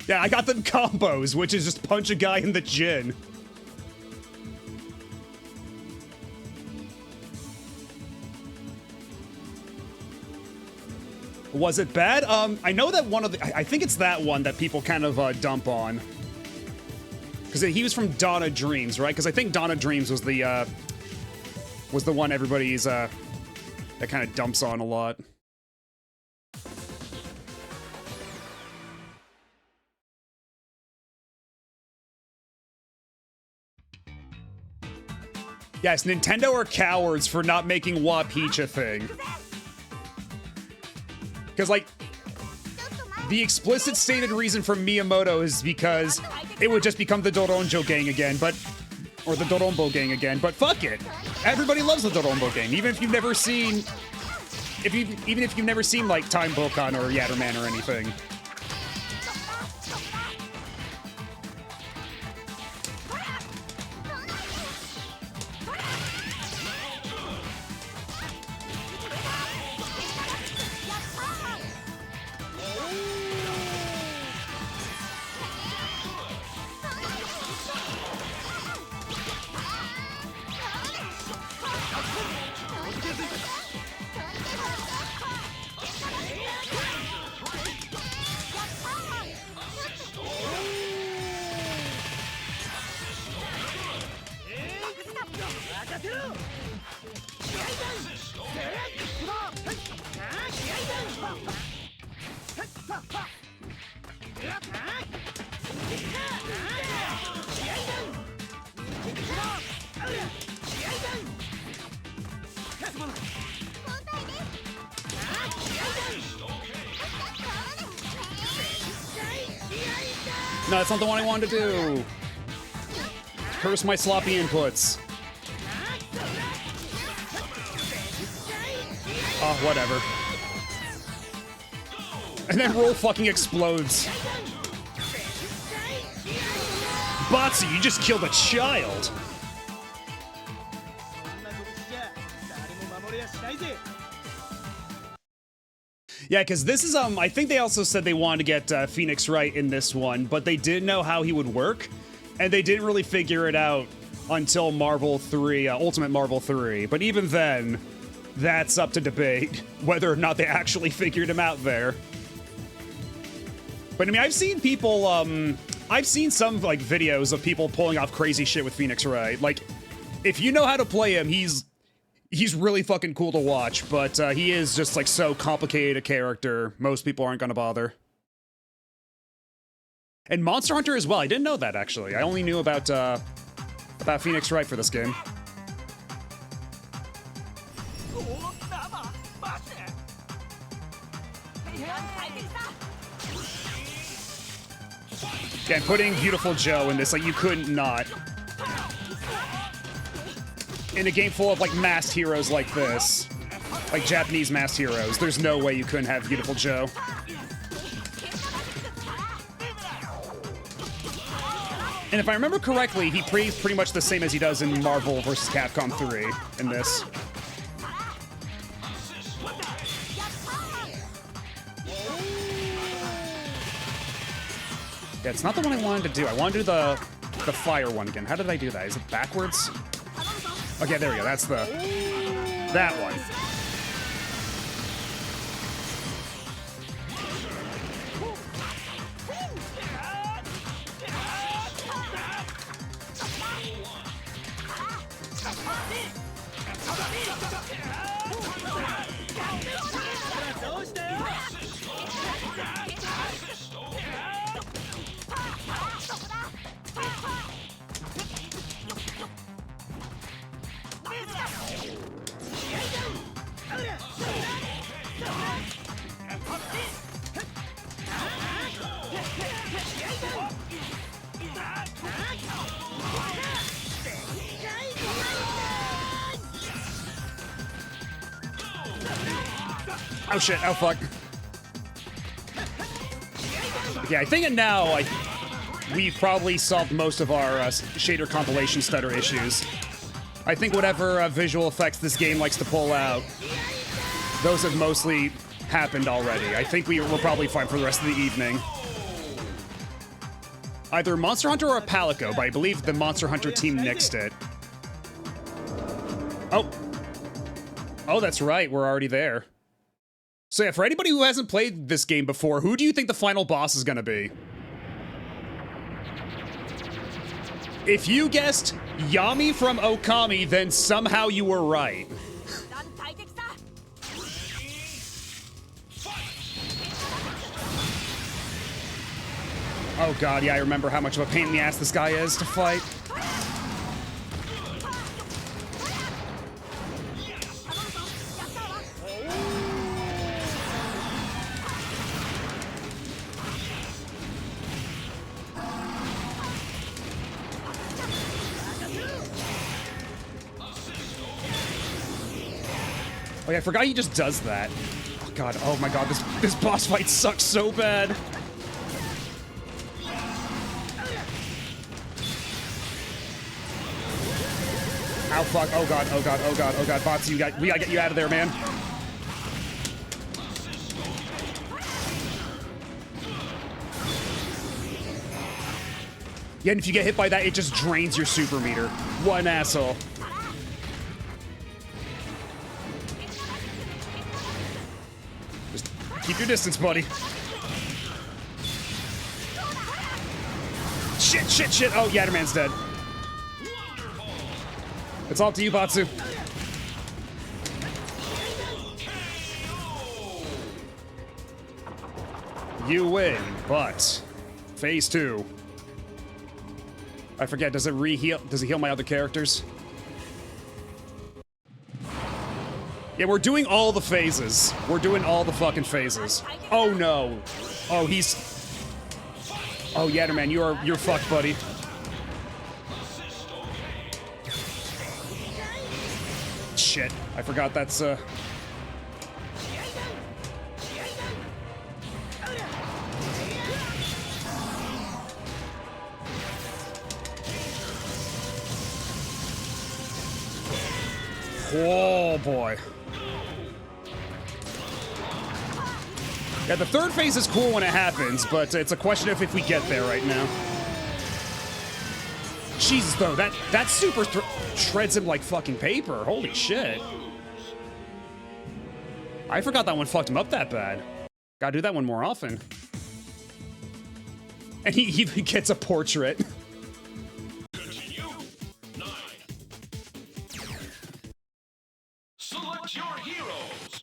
Yeah, I got them combos, which is just punch a guy in the chin. Was it bad? I know that one of the... I think it's that one that people kind of dump on. Because he was from Dawn of Dreams, right? Because I think Dawn of Dreams was the one everybody's, that kind of dumps on a lot. Yes, Nintendo are cowards for not making Wa Peach a thing. Because, like, the explicit stated reason for Miyamoto is because it would just become the Doronjo gang again, or the Dorombo gang again, but fuck it. Everybody loves the Dorombo gang, even if you've never seen, even if you've never seen, like, Time Bokan or Yatterman or anything. No, that's not the one I wanted to do. Curse my sloppy inputs. Oh, whatever. And then roll fucking explodes. Batsu, you just killed a child. Yeah, because this is, I think they also said they wanted to get Phoenix right in this one, but they didn't know how he would work, and they didn't really figure it out until Marvel 3, Ultimate Marvel 3. But even then, that's up to debate, whether or not they actually figured him out there. But I mean, I've seen people, I've seen some, like, videos of people pulling off crazy shit with Phoenix Wright. Like, if you know how to play him, he's really fucking cool to watch, but he is just, like, so complicated a character, most people aren't gonna bother. And Monster Hunter as well, I didn't know that, actually. I only knew about Phoenix Wright for this game. Yeah, and putting Beautiful Joe in this, like, you couldn't not. In a game full of, like, masked heroes like this, like Japanese masked heroes, there's no way you couldn't have Beautiful Joe. And if I remember correctly, he plays pretty much the same as he does in Marvel vs. Capcom 3 in this. Yeah, it's not the one I wanted to do. I wanted to do the fire one again. How did I do that? Is it backwards? Okay, there we go. That's that one. Oh shit, oh fuck. Yeah, I think now we've probably solved most of our shader compilation stutter issues. I think whatever visual effects this game likes to pull out, those have mostly happened already. I think we're probably fine for the rest of the evening. Either Monster Hunter or Palico, but I believe the Monster Hunter team nixed it. Oh. Oh, that's right, we're already there. So yeah, for anybody who hasn't played this game before, who do you think the final boss is gonna be? If you guessed Yami from Okami, then somehow you were right. Oh god, yeah, I remember how much of a pain in the ass this guy is to fight. Oh yeah, I forgot he just does that. Oh god, oh my god, this boss fight sucks so bad. Ow, fuck. Oh god, oh god, oh god, oh god. Botsy, we gotta get you out of there, man. Yeah, and if you get hit by that, it just drains your super meter. What an asshole. Just keep your distance, buddy. Shit, shit, shit. Oh, Yatterman's dead. It's all up to you, Batsu. You win, but phase 2. I forget, does it re-heal? Does it heal my other characters? Yeah, we're doing all the phases. We're doing all the fucking phases. Oh no. Oh, he's... Oh, Yatterman, you're fucked, buddy. Shit, I forgot that's, Oh, boy. Yeah, the third phase is cool when it happens, but it's a question of if we get there right now. Jesus, though, that super shreds him like fucking paper. Holy shit. I forgot that one fucked him up that bad. Gotta do that one more often. And he even gets a portrait. Continue. 9. Select your heroes.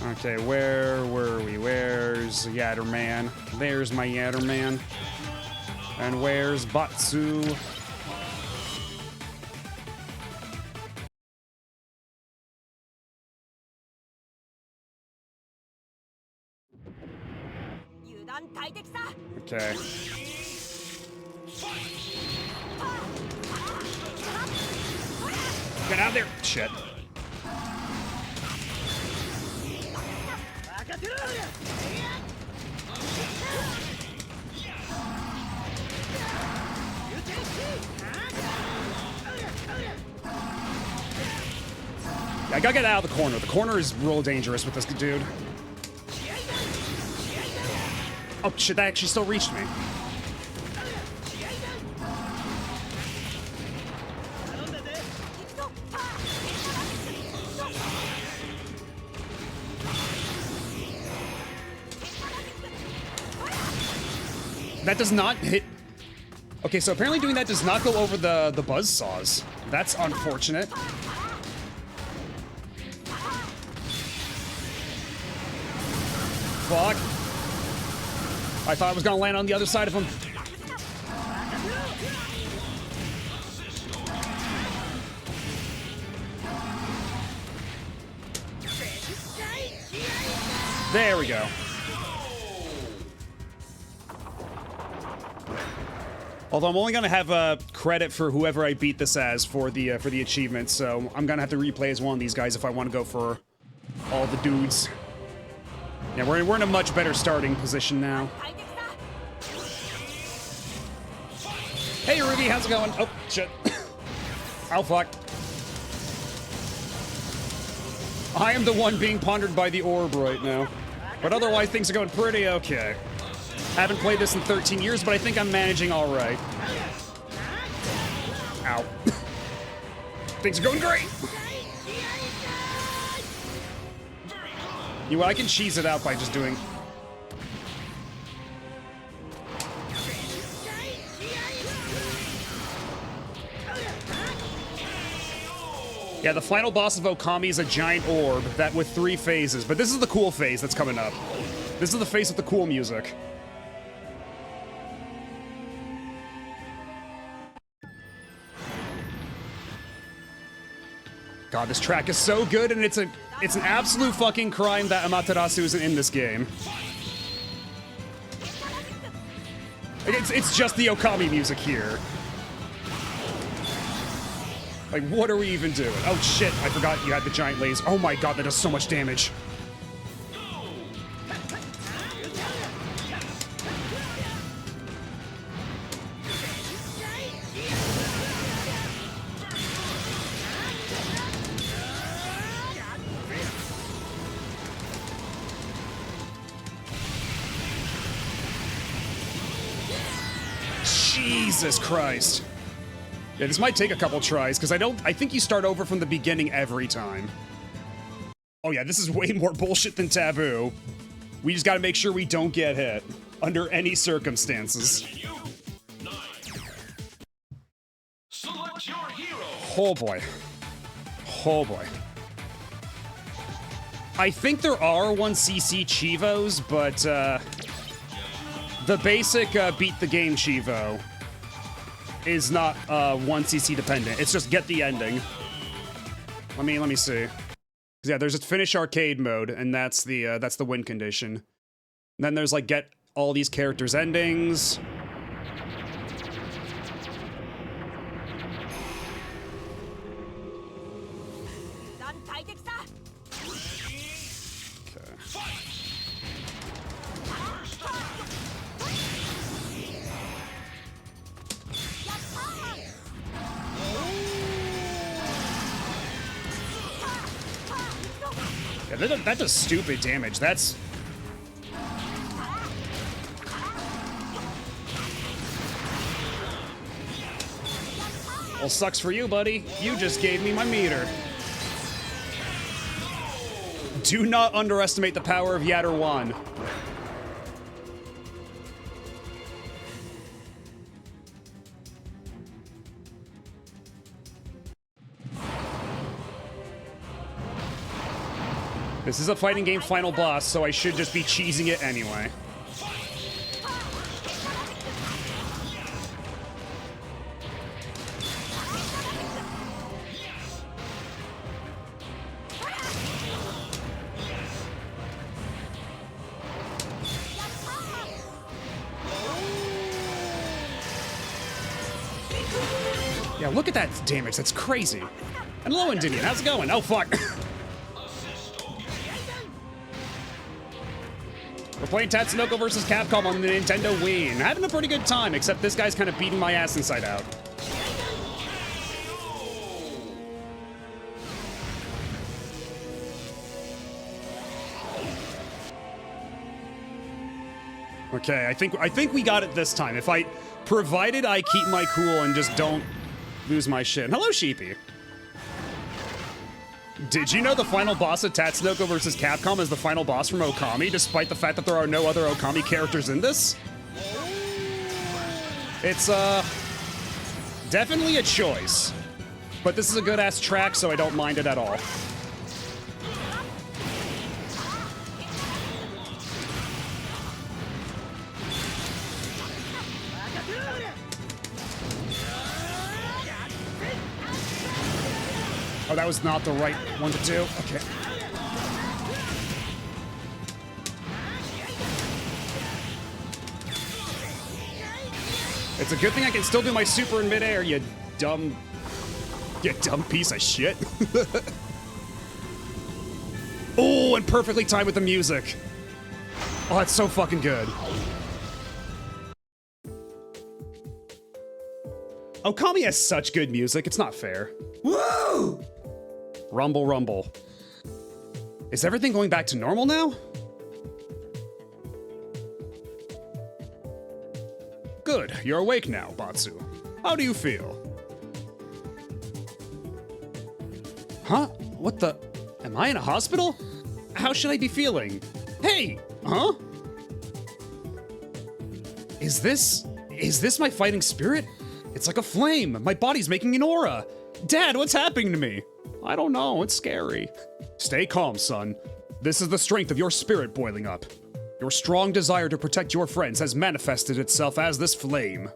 Okay, where were we? Where's Yatterman? There's my Yatterman. And where's Batsu? Okay. Get out of there! Shit. I gotta get out of the corner. The corner is real dangerous with this dude. Oh shit, that actually still reached me. That does not hit... Okay, so apparently doing that does not go over the buzzsaws. That's unfortunate. Fuck. I thought I was gonna land on the other side of him. There we go. Although I'm only gonna have credit for whoever I beat this as for the achievement, so I'm gonna have to replay as one of these guys if I want to go for all the dudes. Yeah, we're in a much better starting position now. Hey Ruby, how's it going? Oh shit! Oh fuck! I am the one being pondered by the orb right now, but otherwise things are going pretty okay. Haven't played this in 13 years, but I think I'm managing all right. Ow. Things are going great! You know what, I can cheese it out by just doing... Yeah, the final boss of Okami is a giant orb that with 3 phases, but this is the cool phase that's coming up. This is the phase with the cool music. God, this track is so good, and it's an absolute fucking crime that Amaterasu isn't in this game. It's just the Okami music here. Like, what are we even doing? Oh shit, I forgot you had the giant laser. Oh my god, that does so much damage. Jesus Christ. Yeah, this might take a couple tries, because I think you start over from the beginning every time. Oh yeah, this is way more bullshit than Taboo. We just gotta make sure we don't get hit, under any circumstances. Select your hero. Oh boy. Oh boy. I think there are 1cc Chivos, but, the basic, beat the game Chivo is not 1cc dependent. It's just get the ending. Let me see. Yeah, there's a finish arcade mode, and that's the win condition. And then there's like get all these characters' endings. Yeah, that does stupid damage. That's... Well, sucks for you, buddy. You just gave me my meter. Do not underestimate the power of Yatter 1. This is a fighting game final boss, so I should just be cheesing it anyway. Yeah, look at that damage. That's crazy. And hello, Indian. How's it going? Oh, fuck. We're playing Tatsunoko versus Capcom on the Nintendo Wii, and having a pretty good time, except this guy's kind of beating my ass inside out. Okay, I think we got it this time. Provided I keep my cool and just don't lose my shit. Hello, Sheepy. Did you know the final boss of Tatsunoko vs. Capcom is the final boss from Okami, despite the fact that there are no other Okami characters in this? It's, definitely a choice. But this is a good-ass track, so I don't mind it at all. Oh, that was not the right one to do. Okay. It's a good thing I can still do my super in midair, you dumb piece of shit. Oh, and perfectly timed with the music. Oh, that's so fucking good. Okami has such good music, it's not fair. Woo! Rumble, rumble. Is everything going back to normal now? Good, you're awake now, Batsu. How do you feel? Huh? What the? Am I in a hospital? How should I be feeling? Hey! Huh? Is this my fighting spirit? It's like a flame. My body's making an aura. Dad, what's happening to me? I don't know, it's scary. Stay calm, son. This is the strength of your spirit boiling up. Your strong desire to protect your friends has manifested itself as this flame.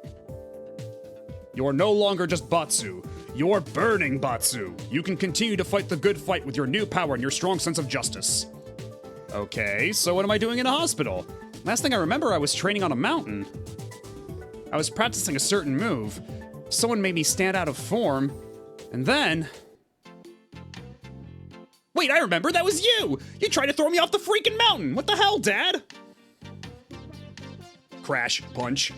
You're no longer just Batsu. You're burning Batsu. You can continue to fight the good fight with your new power and your strong sense of justice. Okay, so what am I doing in a hospital? Last thing I remember, I was training on a mountain. I was practicing a certain move. Someone made me stand out of form, and then... Wait, I remember, that was you! You tried to throw me off the freaking mountain! What the hell, Dad? Crash, punch.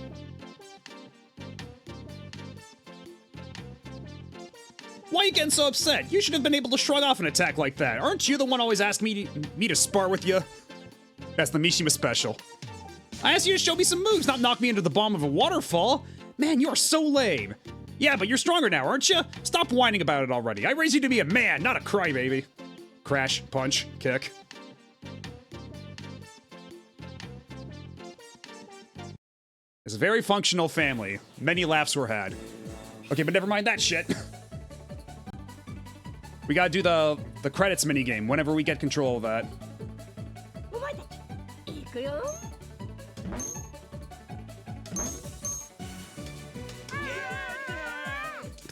Why are you getting so upset? You should have been able to shrug off an attack like that. Aren't you the one always asking me to spar with you? That's the Mishima special. I asked you to show me some moves, not knock me into the bottom of a waterfall. Man, you are so lame. Yeah, but you're stronger now, aren't you? Stop whining about it already. I raised you to be a man, not a crybaby. Crash, punch, kick. It's a very functional family. Many laughs were had. Okay, but never mind that shit. We gotta do the credits minigame whenever we get control of that.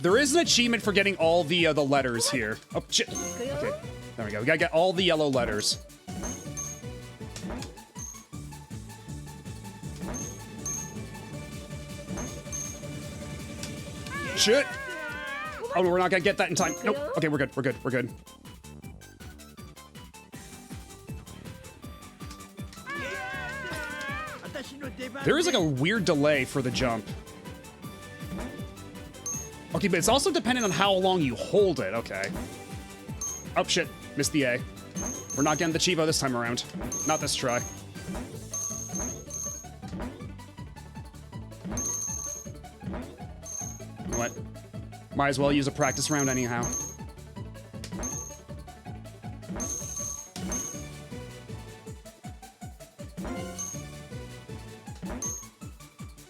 There is an achievement for getting all the letters here. Oh, shit. Okay, there we go. We gotta get all the yellow letters. Shit. Oh, we're not gonna get that in time. Nope. Okay, we're good. We're good. We're good. There is like a weird delay for the jump. Okay, but it's also dependent on how long you hold it. Okay. Oh, shit. Missed the A. We're not getting the Chivo this time around. Not this try. What? Might as well use a practice round anyhow.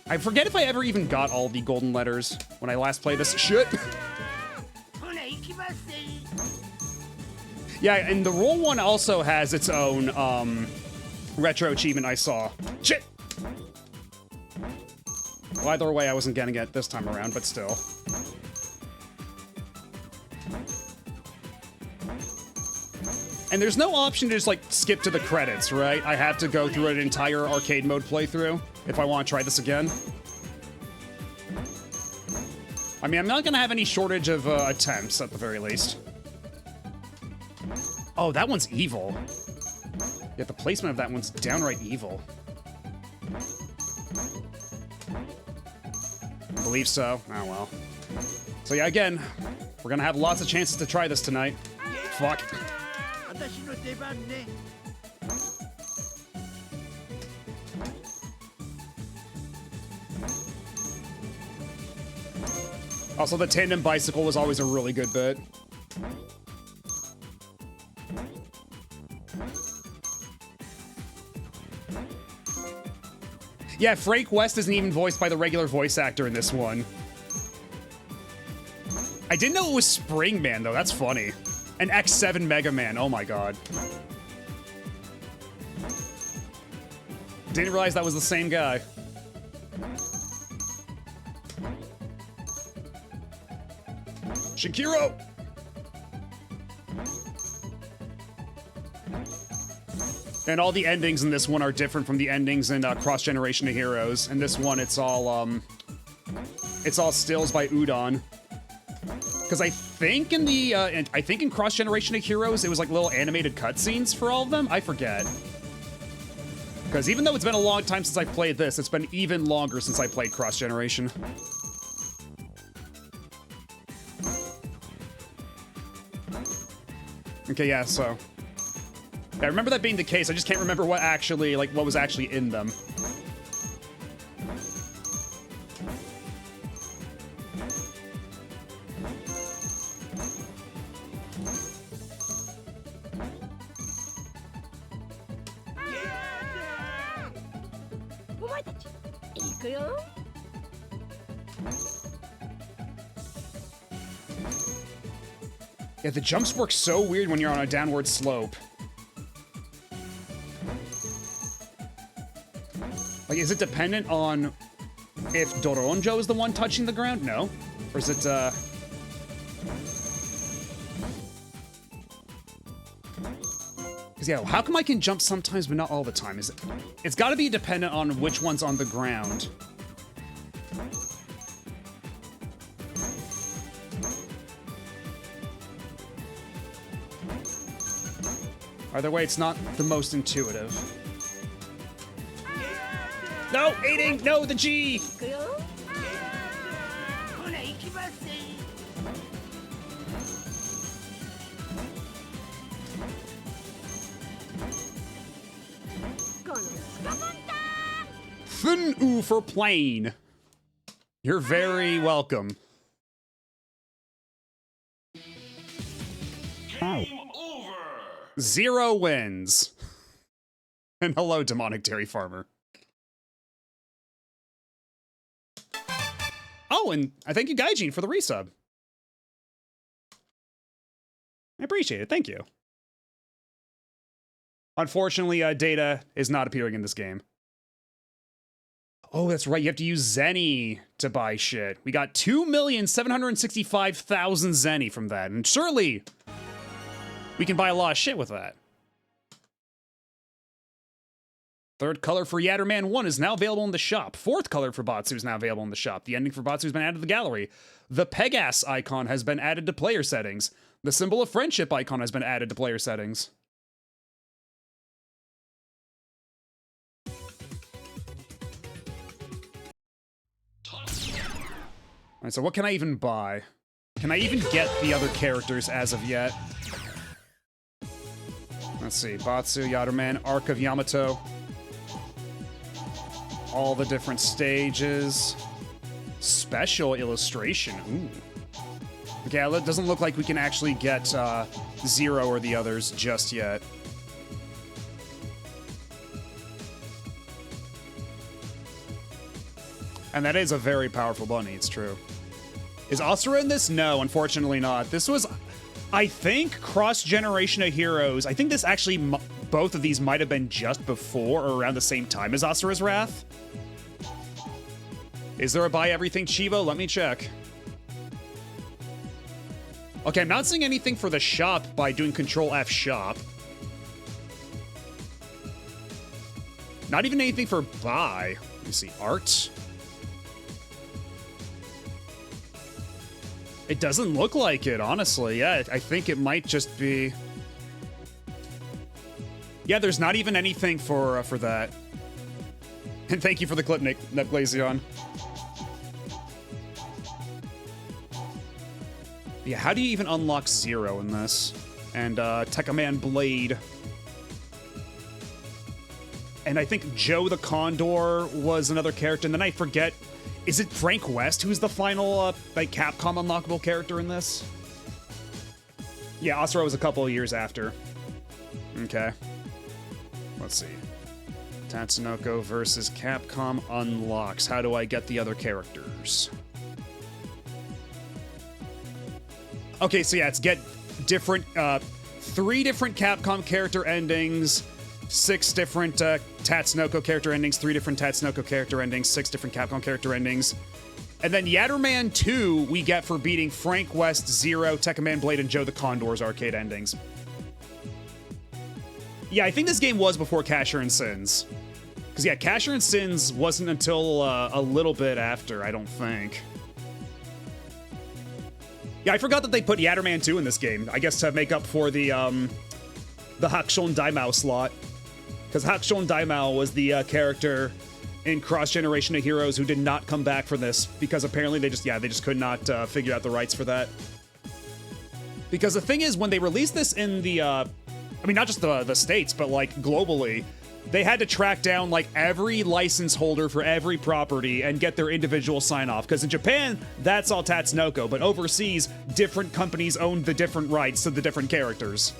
I forget if I ever even got all the golden letters when I last played this shit. Yeah, and the roll one also has its own retro achievement I saw. Shit! Well, either way, I wasn't getting it this time around, but still. And there's no option to just, like, skip to the credits, right? I have to go through an entire arcade mode playthrough if I want to try this again. I mean, I'm not gonna have any shortage of attempts, at the very least. Oh, that one's evil. Yeah, the placement of that one's downright evil. I believe so. Oh, well. So yeah, again, we're gonna have lots of chances to try this tonight. Fuck. Also, the tandem bicycle was always a really good bit. Yeah, Frank West isn't even voiced by the regular voice actor in this one. I didn't know it was Springman, though. That's funny. And X7 Mega Man. Oh my god. Didn't realize that was the same guy. Shakiro! And all the endings in this one are different from the endings in Cross Generation of Heroes. In this one, it's all, it's all stills by Udon. Because I think in the, in Cross Generation of Heroes, it was like little animated cutscenes for all of them. I forget. Because even though it's been a long time since I played this, it's been even longer since I played Cross Generation. Okay, yeah, so. I remember that being the case. I just can't remember what actually, like, what was actually in them. Yeah, the jumps work so weird when you're on a downward slope. Like, is it dependent on if Doronjo is the one touching the ground? No. Or is it, Because, yeah, how come I can jump sometimes but not all the time? Is it... It's got to be dependent on which one's on the ground. Either way, it's not the most intuitive. No, aiding! No, the G! Fun-oo for plane. You're very welcome. Game over. 0 wins. And hello, demonic dairy farmer. Oh, and I thank you, Gaijin, for the resub. I appreciate it. Thank you. Unfortunately, Data is not appearing in this game. Oh, that's right. You have to use Zenny to buy shit. We got 2,765,000 Zenny from that. And surely we can buy a lot of shit with that. Third color for Yatterman 1 is now available in the shop. Fourth color for Batsu is now available in the shop. The ending for Batsu has been added to the gallery. The Pegasus icon has been added to player settings. The symbol of friendship icon has been added to player settings. Alright, so what can I even buy? Can I even get the other characters as of yet? Let's see. Batsu, Yatterman, Arc of Yamato. All the different stages. Special illustration. Ooh. Okay, it doesn't look like we can actually get Zero or the others just yet. And that is a very powerful bunny, it's true. Is Asura in this? No, unfortunately not. This was, I think, cross-generation of heroes. I think this actually, both of these might have been just before or around the same time as Asura's Wrath. Is there a buy everything Chivo? Let me check. Okay, I'm not seeing anything for the shop by doing Control F shop. Not even anything for buy. Let me see, art. It doesn't look like it, honestly. Yeah, I think it might just be... Yeah, there's not even anything for that. And thank you for the clip, Nick Glazion. Yeah, how do you even unlock Zero in this? And Tekkaman Blade. And I think Joe the Condor was another character. And then I forget, is it Frank West who's the final like Capcom unlockable character in this? Yeah, Asura was a couple of years after. Okay. Let's see. Tatsunoko versus Capcom unlocks. How do I get the other characters? Okay, so yeah, it's get different, 3 different Capcom character endings, 6 different Tatsunoko character endings, 3 different Tatsunoko character endings, 6 different Capcom character endings. And then Yatterman 2 we get for beating Frank West, Zero, Tekkaman Blade, and Joe the Condor's arcade endings. Yeah, I think this game was before Casher and Sins. Because yeah, Casher and Sins wasn't until a little bit after, I don't think. Yeah, I forgot that they put Yatterman 2 in this game. I guess to make up for the Hakshon Daimao slot. Because Hakshon Daimao was the character in Cross Generation of Heroes who did not come back for this because apparently they just could not figure out the rights for that. Because the thing is, when they released this in the, I mean, not just the States, but like globally, they had to track down like every license holder for every property and get their individual sign off. Because in Japan, that's all Tatsunoko, but overseas, different companies owned the different rights to the different characters.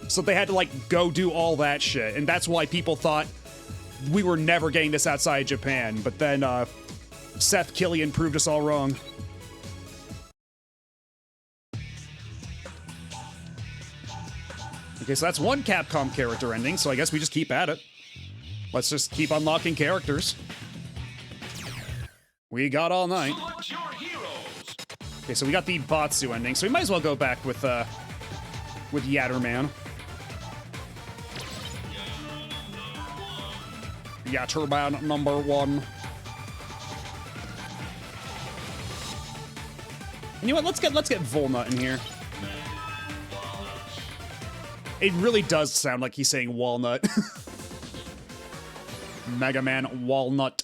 So they had to like go do all that shit, and that's why people thought we were never getting this outside Japan. But then Seth Killian proved us all wrong. Okay, so that's one Capcom character ending, so I guess we just keep at it. Let's just keep unlocking characters. We got all night. Select your heroes. Okay, so we got the Batsu ending, so we might as well go back with Yatterman. Yatterman number 1. You know what? Let's get Volnut in here. It really does sound like he's saying walnut. Mega Man Walnut.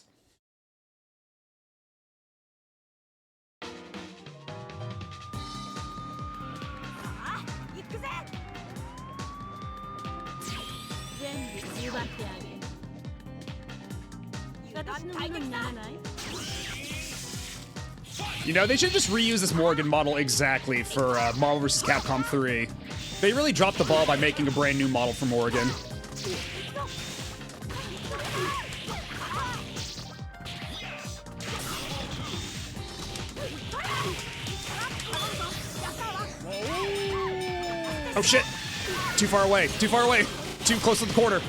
You know, they should just reuse this Morgan model exactly for Marvel vs. Capcom 3. They really dropped the ball by making a brand new model for Morgan. Oh shit! Too far away, too far away, too close to the corner.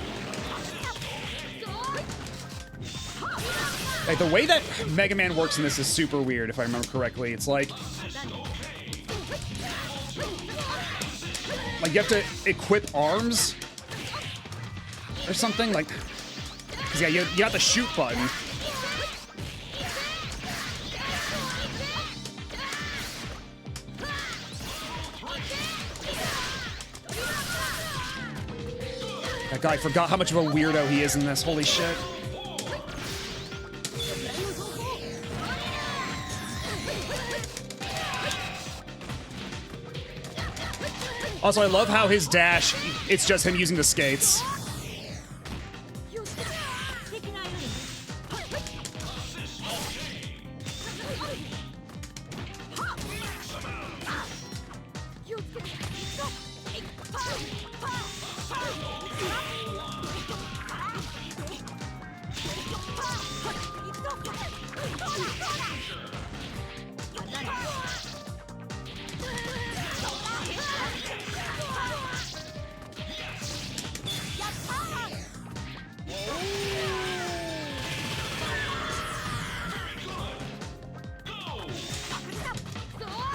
Like, the way that Mega Man works in this is super weird, if I remember correctly. It's like you have to equip arms or something, like, cause yeah, you got the shoot button. That guy forgot how much of a weirdo he is in this, holy shit. Also, I love how his dash, it's just him using the skates.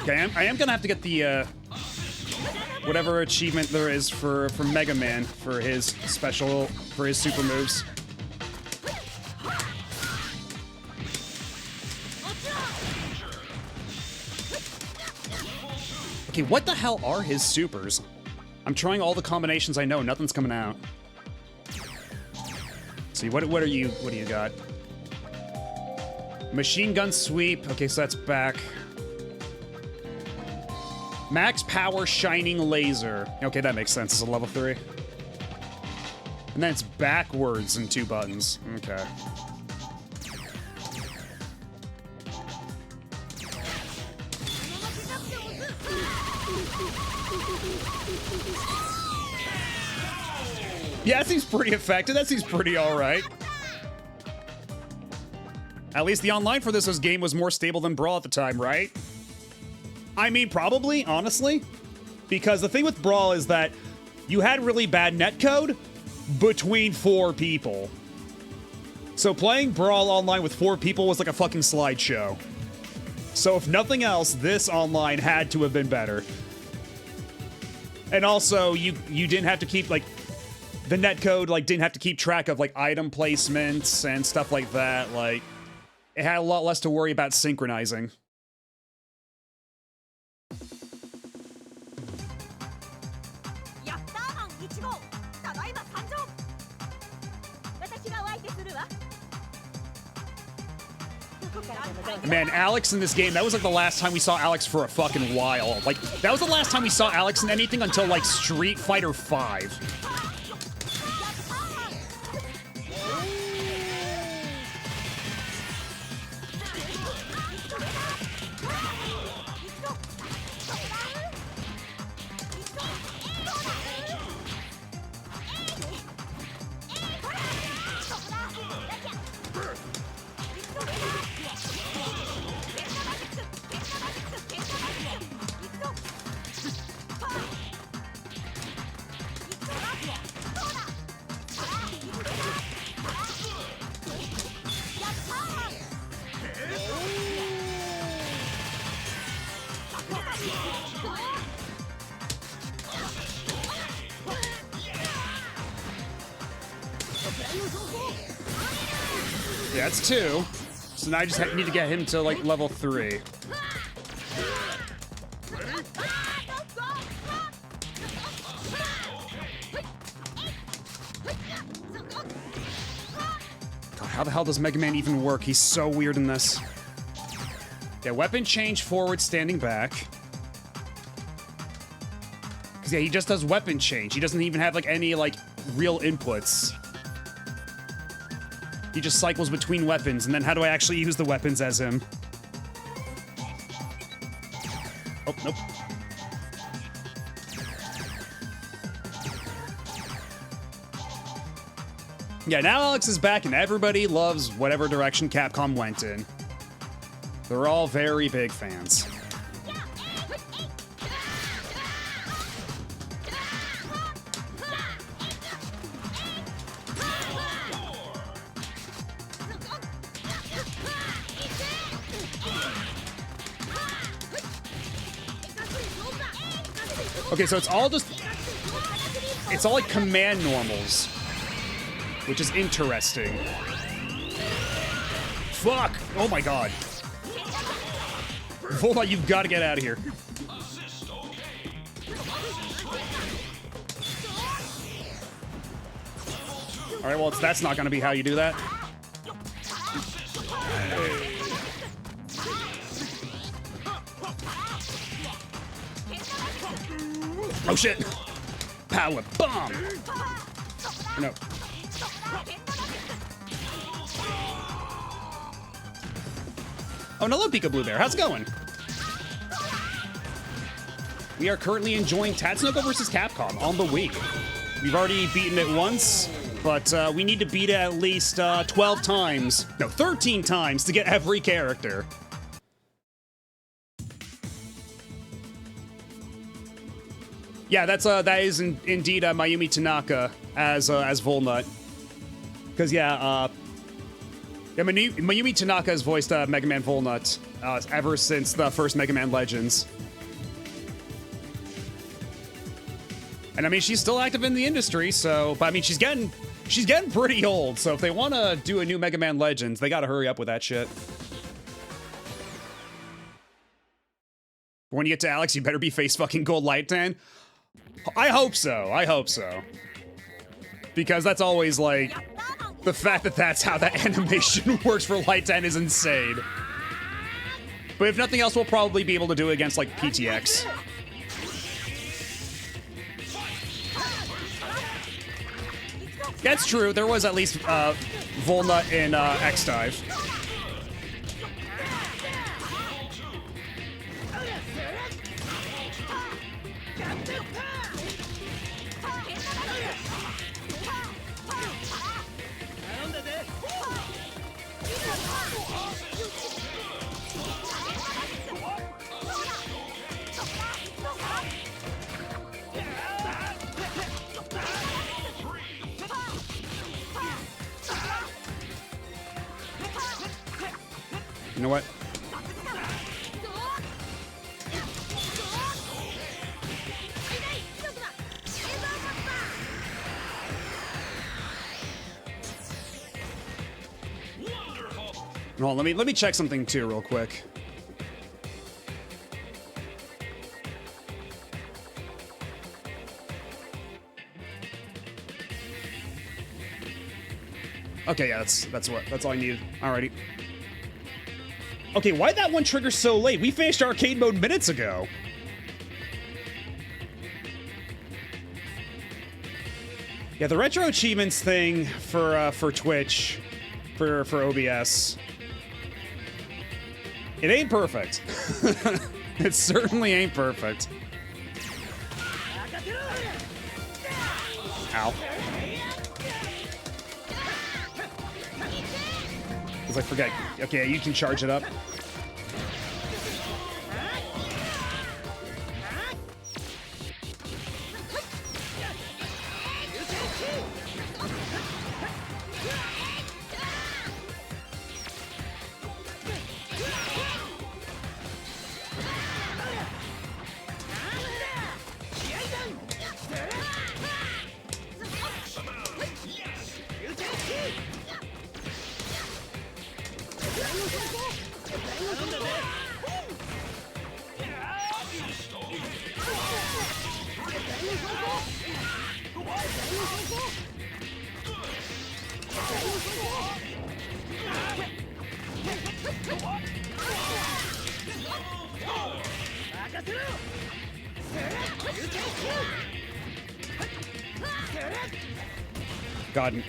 Okay, I am gonna have to get the, whatever achievement there is for Mega Man for his special, for his super moves. Okay, what the hell are his supers? I'm trying all the combinations I know, nothing's coming out. Let's see, what do you got? Machine gun sweep, okay, so that's back. Max power shining laser. Okay, that makes sense. It's a level 3. And then it's backwards in 2 buttons. Okay. Yeah, that seems pretty effective. That seems pretty alright. At least the online for this game was more stable than Brawl at the time, right? I mean, probably, honestly. Because the thing with Brawl is that you had really bad netcode between 4 people. So playing Brawl online with 4 people was like a fucking slideshow. So if nothing else, this online had to have been better. And also, you didn't have to keep, like, the netcode, like, didn't have to keep track of, like, item placements and stuff like that. Like, it had a lot less to worry about synchronizing. Man, Alex in this game, that was like the last time we saw Alex for a fucking while. Like, that was the last time we saw Alex in anything until like Street Fighter V. Yeah, it's 2. So now I just need to get him to like level 3. God, how the hell does Mega Man even work? He's so weird in this. Yeah, weapon change forward, standing back. Cause yeah, he just does weapon change. He doesn't even have like any like real inputs. He just cycles between weapons, and then how do I actually use the weapons as him? Oh, nope. Yeah, now Alex is back, and everybody loves whatever direction Capcom went in. They're all very big fans. Okay, so it's all like command normals, which is interesting. Fuck! Oh my god. Hold on, you've got to get out of here. Alright, well, that's not going to be how you do that. Oh shit! Power bomb! No. Oh, hello, Pika Blue Bear. How's it going? We are currently enjoying Tatsunoko vs. Capcom on the Wii. We've already beaten it once, but we need to beat it at least 12 times. No, 13 times to get every character. Yeah, that is indeed Mayumi Tanaka as Volnut. Because Mayumi Tanaka has voiced Mega Man Volnut ever since the first Mega Man Legends. And I mean, she's still active in the industry, so but I mean, she's getting pretty old. So if they want to do a new Mega Man Legends, they got to hurry up with that shit. When you get to Alex, you better be face fucking Gold Light Tan. I hope so. I hope so. Because that's always, like, the fact that that's how that animation works for Light Tan is insane. But if nothing else, we'll probably be able to do it against, like, PTX. That's true. There was at least, Volnut in, X-Dive. You know what? Hold on, let me check something too real quick. Okay, yeah, that's all I needed. Alrighty. Okay, why'd that one trigger so late? We finished arcade mode minutes ago. Yeah, the retro achievements thing for Twitch, for OBS, it ain't perfect. It certainly ain't perfect. Ow. Because I forget. Okay, you can charge it up. God.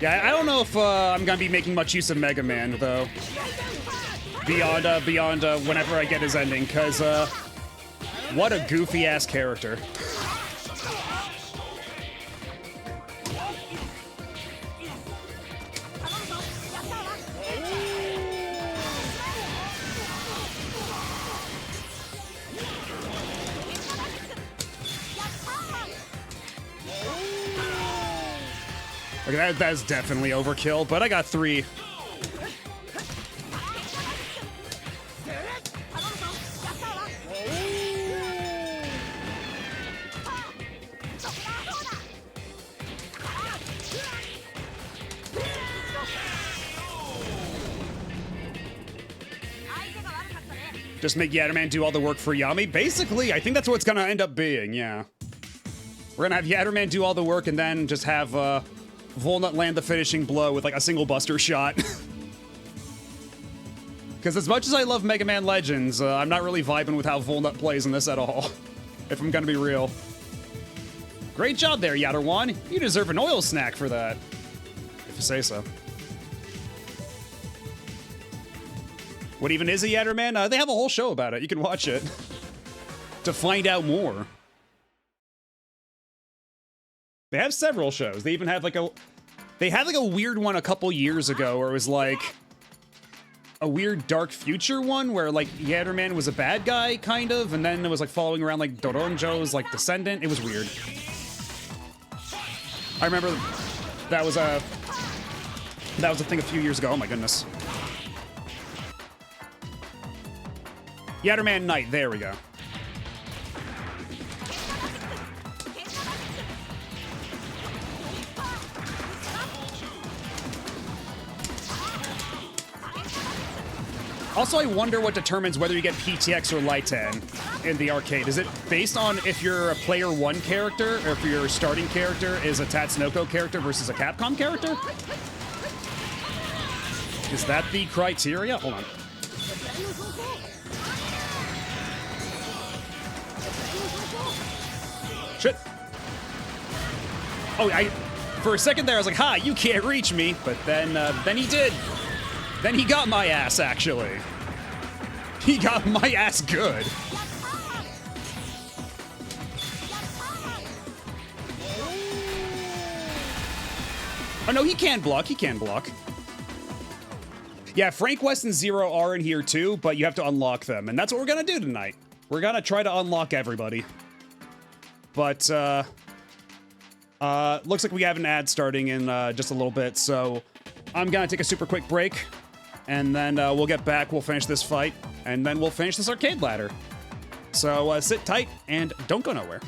Yeah, I don't know if I'm gonna be making much use of Mega Man though. Beyond whenever I get his ending, because what a goofy ass character. Okay, that's definitely overkill, but I got 3. Just make Yatterman do all the work for Yami? Basically, I think that's what it's gonna end up being, yeah. We're gonna have Yatterman do all the work and then just have, Volnut land the finishing blow with, like, a single buster shot. Because as much as I love Mega Man Legends, I'm not really vibing with how Volnut plays in this at all. If I'm gonna be real. Great job there, Yatterwan. You deserve an oil snack for that. If you say so. What even is a Yatterman? They have a whole show about it. You can watch it to find out more. They have several shows. They even have like they had like a weird one a couple years ago where it was like a weird dark future one where like Yatterman was a bad guy kind of, and then it was like following around like Doronjo's like descendant. It was weird. I remember that was a thing a few years ago. Oh my goodness. Yatterman Knight, there we go. Also, I wonder what determines whether you get PTX or Lighten in the arcade. Is it based on if you're a player 1 character, or if your starting character is a Tatsunoko character versus a Capcom character? Is that the criteria? Hold on. Shit. Oh, for a second there, I was like, ha, you can't reach me. But then he did. Then he got my ass, actually. He got my ass good. Oh, no, he can block. He can block. Yeah, Frank West and Zero are in here, too, but you have to unlock them. And that's what we're going to do tonight. We're going to try to unlock everybody. But, looks like we have an ad starting in just a little bit, so I'm going to take a super quick break. And then we'll get back, we'll finish this fight, and then we'll finish this arcade ladder. So sit tight and don't go nowhere.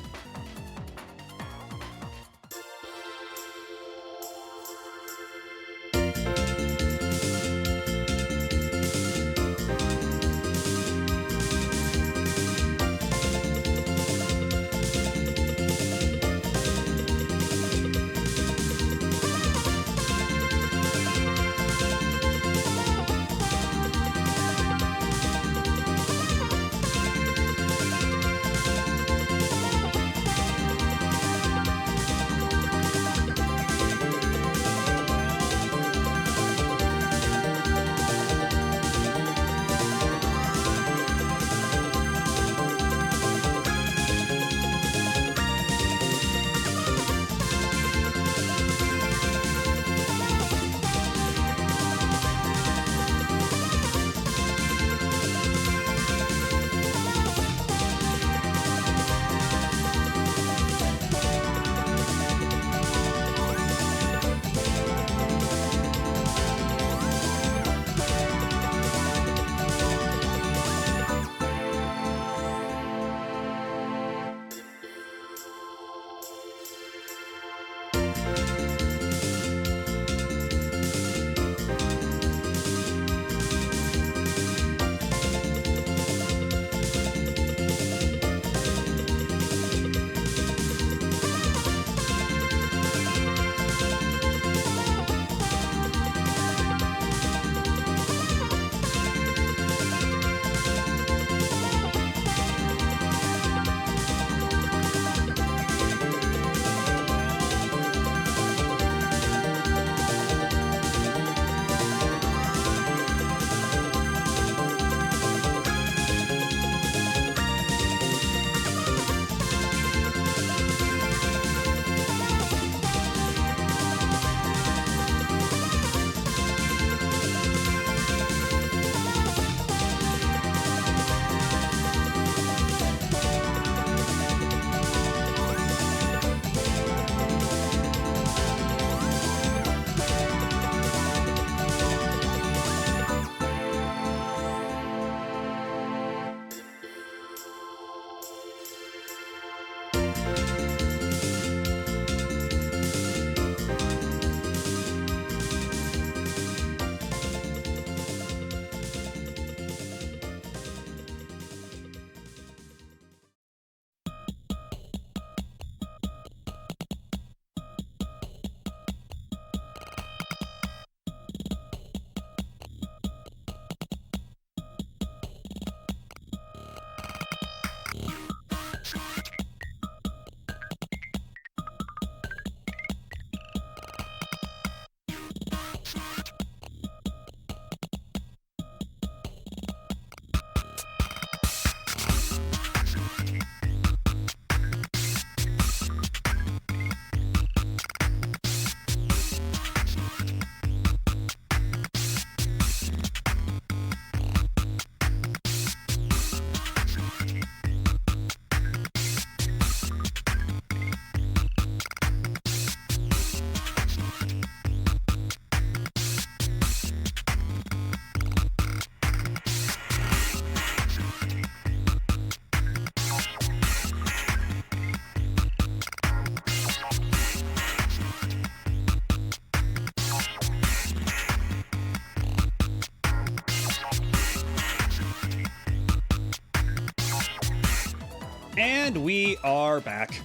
And we are back.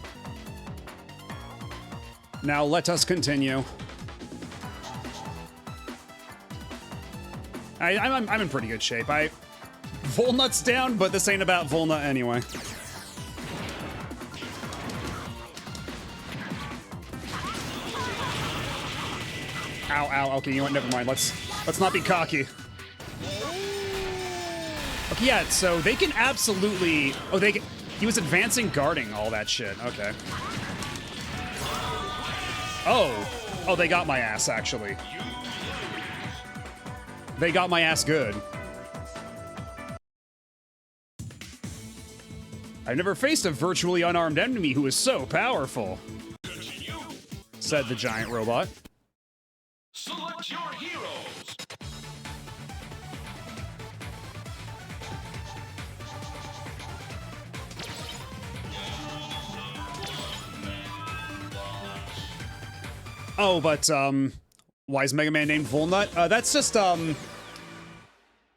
Now let us continue. I'm in pretty good shape. Volnut's down, but this ain't about Volnut anyway. Ow, ow, okay, you know what, never mind. Let's not be cocky. Okay, yeah, so they can absolutely... Oh, he was advancing guarding all that shit. Okay. Oh, they got my ass, actually. They got my ass good. I've never faced a virtually unarmed enemy who is so powerful, said the giant robot. Select your heroes. Oh, but, why is Mega Man named Volnut? That's just, God,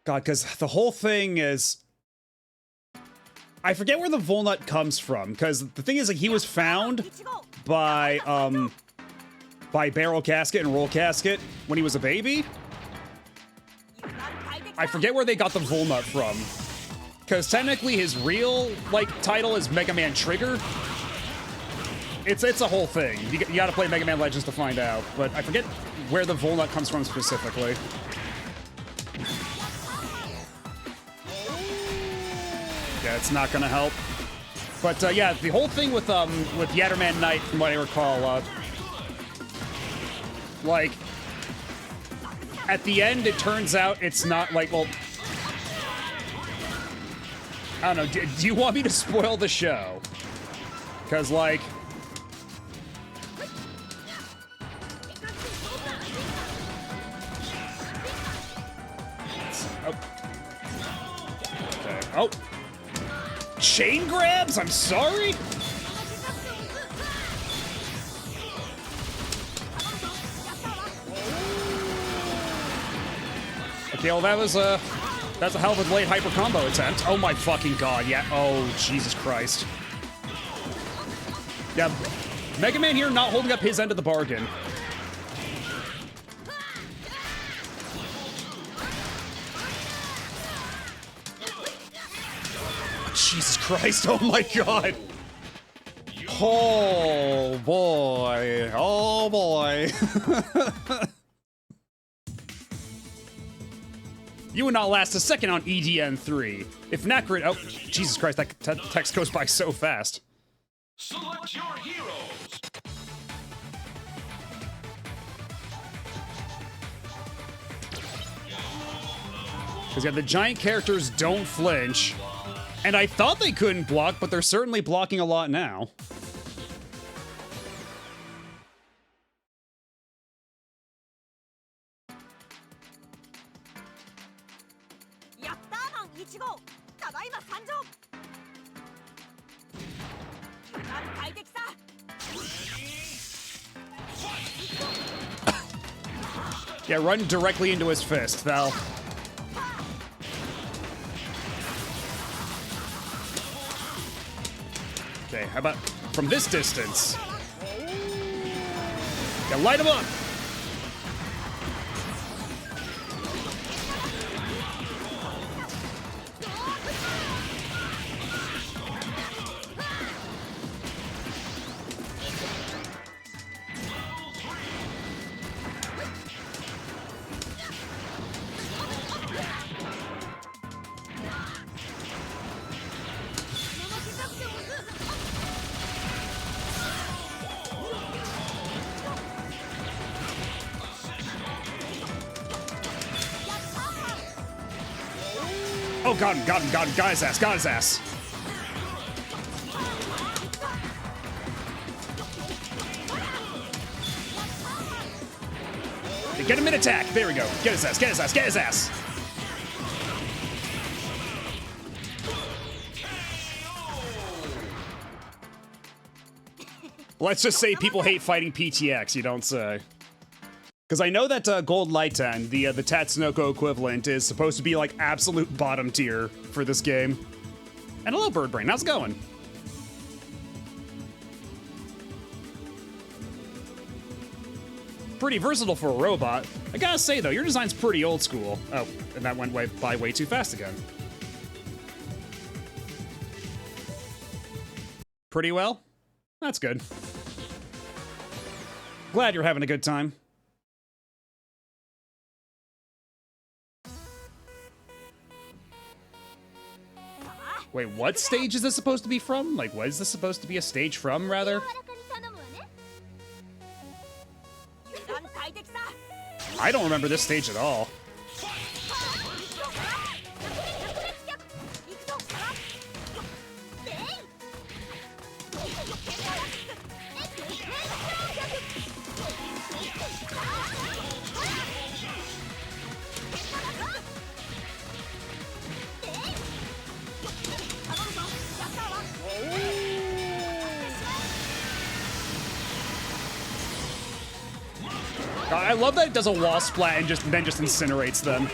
because the whole thing is... I forget where the Volnut comes from, because the thing is, like, he was found by Barrel Casket and Roll Casket when he was a baby. I forget where they got the Volnut from, because technically his real, like, title is Mega Man Trigger. It's a whole thing. You gotta play Mega Man Legends to find out, but I forget where the Volnut comes from specifically. Yeah, it's not gonna help. But yeah, the whole thing with Yatterman Knight, from what I recall, like, at the end it turns out it's not like, well, I don't know, do you want me to spoil the show? Because, like, oh. Chain grabs? I'm sorry? Okay, well that's a hell of a late hyper combo attempt. Oh my fucking god, yeah. Oh, Jesus Christ. Yeah, Mega Man here not holding up his end of the bargain. Jesus Christ, oh my god. Oh boy, oh boy. You would not last a second on EDN3. If Nacrid, oh, Jesus Christ, that text goes by so fast. Select your heroes. Because yeah, the giant characters don't flinch. And I thought they couldn't block, but they're certainly blocking a lot now. Yeah, run directly into his fist, Val. Okay, how about from this distance? Yeah, light him up! Oh, got him, got his ass. Okay, get him in attack. There we go. Get his ass. Let's just say people hate fighting PTX, you don't say. Because I know that Gold Lighten, the Tatsunoko equivalent, is supposed to be like absolute bottom tier for this game. And hello, Birdbrain, how's it going? pretty versatile for a robot. I gotta say, though, your design's pretty old school. Oh, and that went by way too fast again. Pretty well? That's good. Glad you're having a good time. Wait, what stage is this supposed to be from? Like, what is this supposed to be a stage from, rather? I don't remember this stage at all. I love that it does a wall splat and then just incinerates them.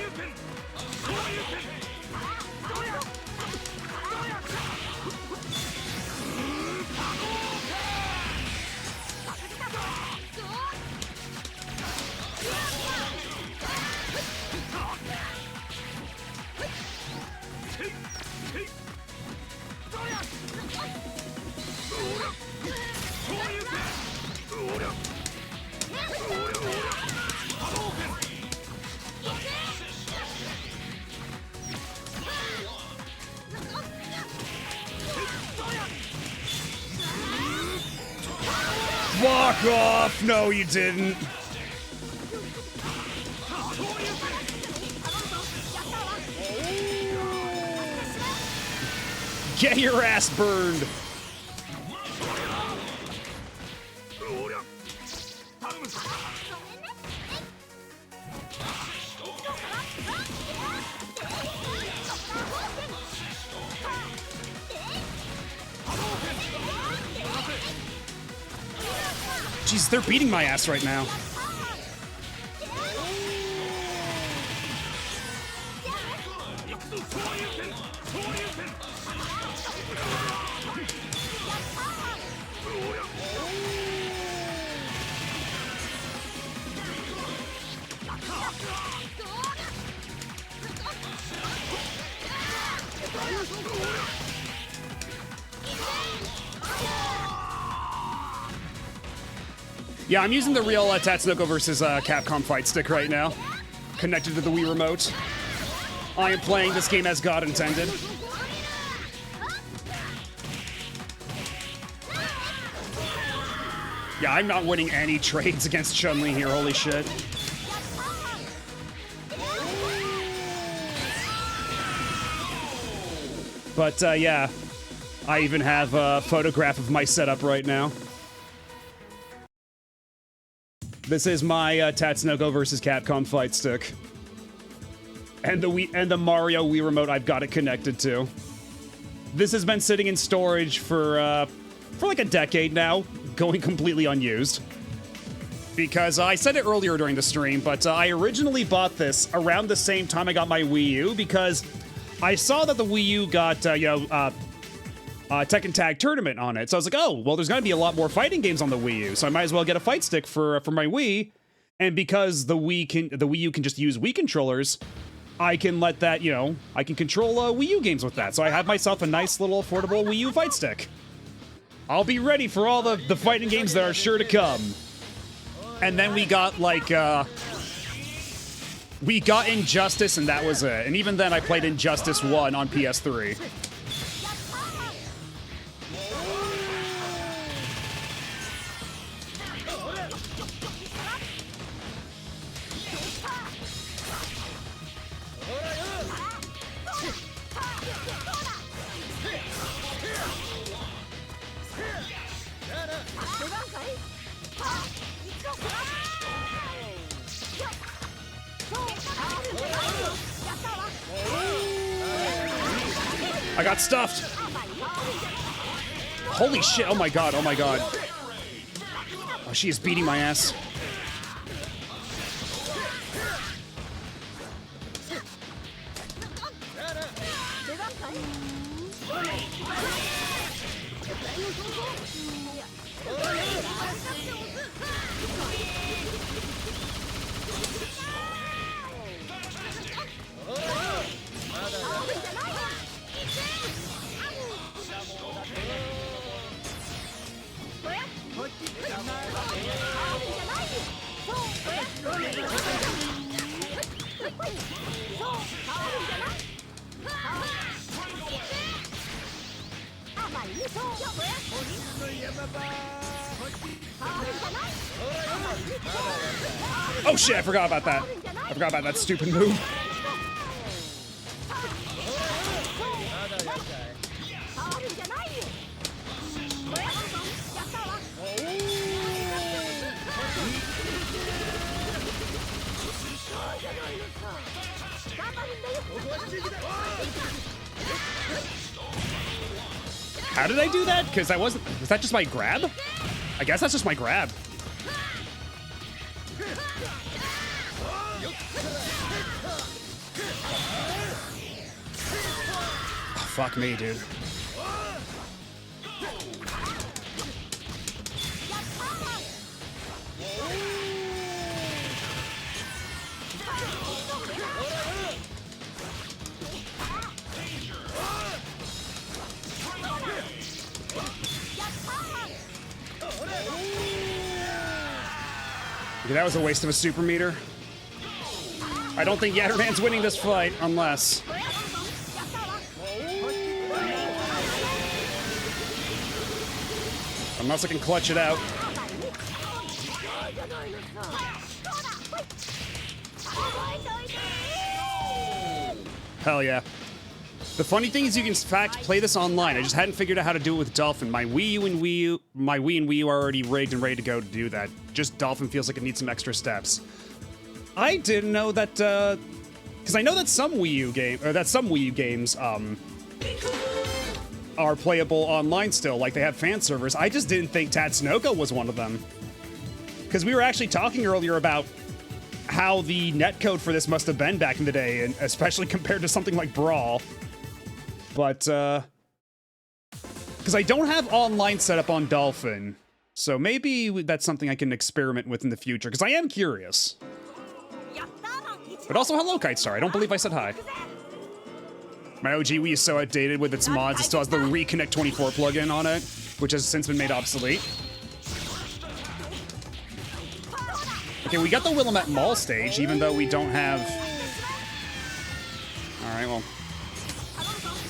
Fuck off! No, you didn't. Get your ass burned. Jeez, they're beating my ass right now. Yeah, I'm using the real Tatsunoko versus Capcom fight stick right now, connected to the Wii remote. I am playing this game as God intended. Yeah, I'm not winning any trades against Chun-Li here, holy shit. But yeah, I even have a photograph of my setup right now. This is my Tatsunoko versus Capcom fight stick, and the Mario Wii remote I've got it connected to. This has been sitting in storage for like a decade now, going completely unused. Because I said it earlier during the stream, but I originally bought this around the same time I got my Wii U because I saw that the Wii U got Tekken Tag Tournament on it. So I was like, oh, well, there's going to be a lot more fighting games on the Wii U, so I might as well get a fight stick for my Wii. And because the Wii U can just use Wii controllers, I can let that, I can control Wii U games with that. So I have myself a nice little affordable Wii U fight stick. I'll be ready for all the fighting games that are sure to come. And then we got, we got Injustice, and that was it. And even then, I played Injustice 1 on PS3. I got stuffed. Holy shit, oh my god, oh my god. Oh, she is beating my ass. Oh shit, I forgot about that. I forgot about that stupid move. How did I do that? Because I wasn't... Was that just my grab? I guess that's just my grab. Oh, fuck me, dude. Okay, that was a waste of a super meter. I don't think Yatterman's winning this fight, unless... Unless I can clutch it out. Hell yeah. The funny thing is you can, in fact, play this online. I just hadn't figured out how to do it with Dolphin. My Wii and Wii U are already rigged and ready to go to do that. Just Dolphin feels like it needs some extra steps. I didn't know that, because I know that some Wii U games, are playable online still, like they have fan servers. I just didn't think Tatsunoko was one of them. Because we were actually talking earlier about how the netcode for this must have been back in the day, and especially compared to something like Brawl. But, because I don't have online set up on Dolphin, so maybe that's something I can experiment with in the future, because I am curious. But also, hello, Kite Star. I don't believe I said hi. My OG Wii is so outdated with its mods, it still has the Reconnect 24 plugin on it, which has since been made obsolete. Okay, we got the Willamette Mall stage, even though we don't have... Alright, well...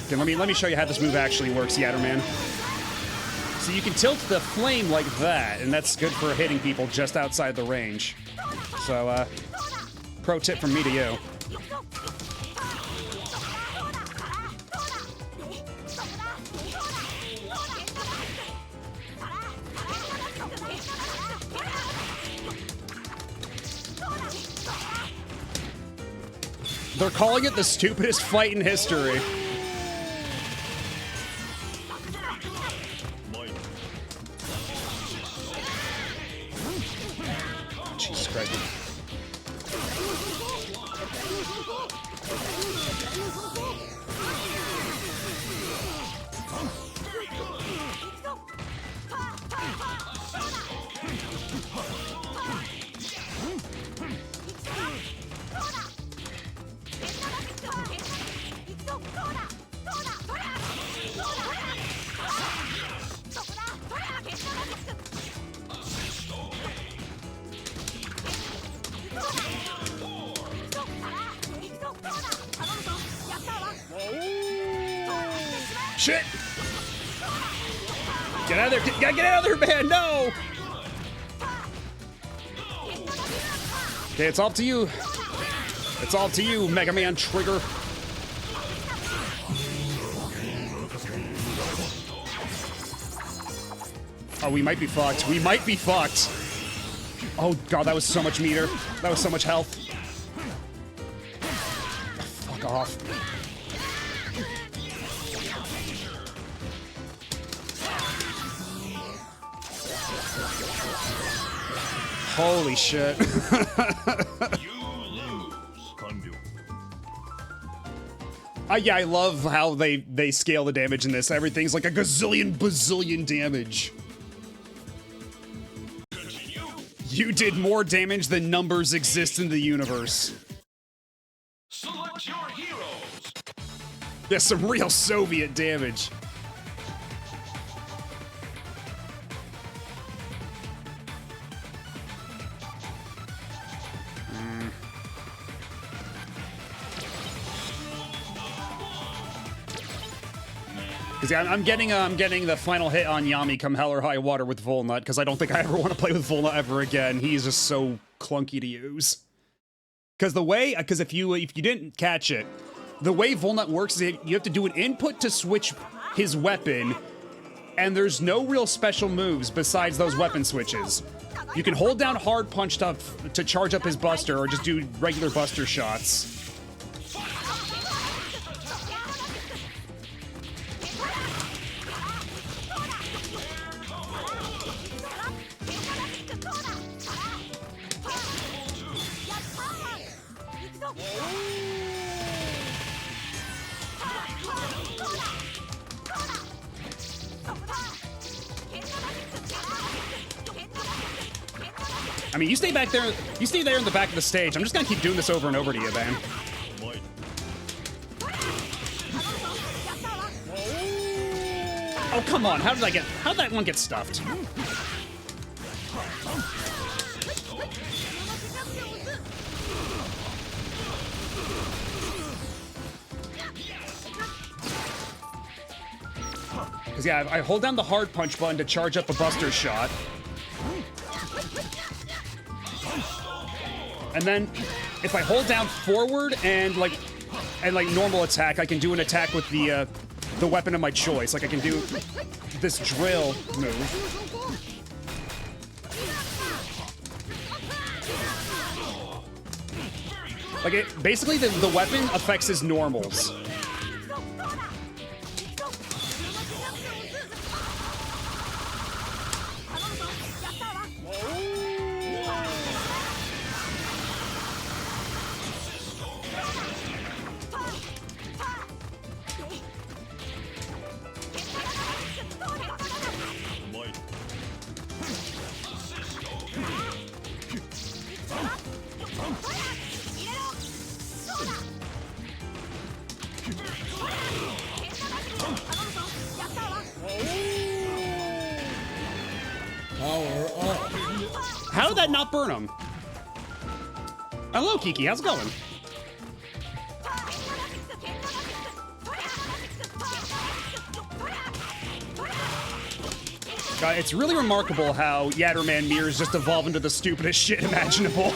Okay, let me show you how this move actually works, Yatterman. So you can tilt the flame like that, and that's good for hitting people just outside the range. So, pro tip from me to you. They're calling it the stupidest fight in history. Jesus Christ. Shit! Get out of there! Get out of there, man! No! Okay, it's all up to you. It's all up to you, Mega Man Trigger. Oh, we might be fucked. We might be fucked. Oh god, that was so much meter. That was so much health. Fuck off. Holy shit. Yeah, I love how they scale the damage in this. Everything's like a gazillion bazillion damage. You did more damage than numbers exist in the universe. Select your heroes. Yeah, some real Soviet damage. yeah, I'm getting the final hit on Yami come hell or high water with Volnut, because I don't think I ever want to play with Volnut ever again. He's just so clunky to use. Because if you didn't catch it, the way Volnut works is you have to do an input to switch his weapon, and there's no real special moves besides those weapon switches. You can hold down hard punch to charge up his buster, or just do regular buster shots. I mean, you stay back there. You stay there in the back of the stage. I'm just gonna keep doing this over and over to you, man. Oh, come on. How did that one get stuffed? Because, yeah, I hold down the hard punch button to charge up a buster shot. And then, if I hold down forward and normal attack, I can do an attack with the weapon of my choice. Like, I can do this drill move. Like, basically, the weapon affects his normals. How did that not burn him? Hello, Kiki. How's it going? It's really remarkable how Yatterman mirrors just evolve into the stupidest shit imaginable.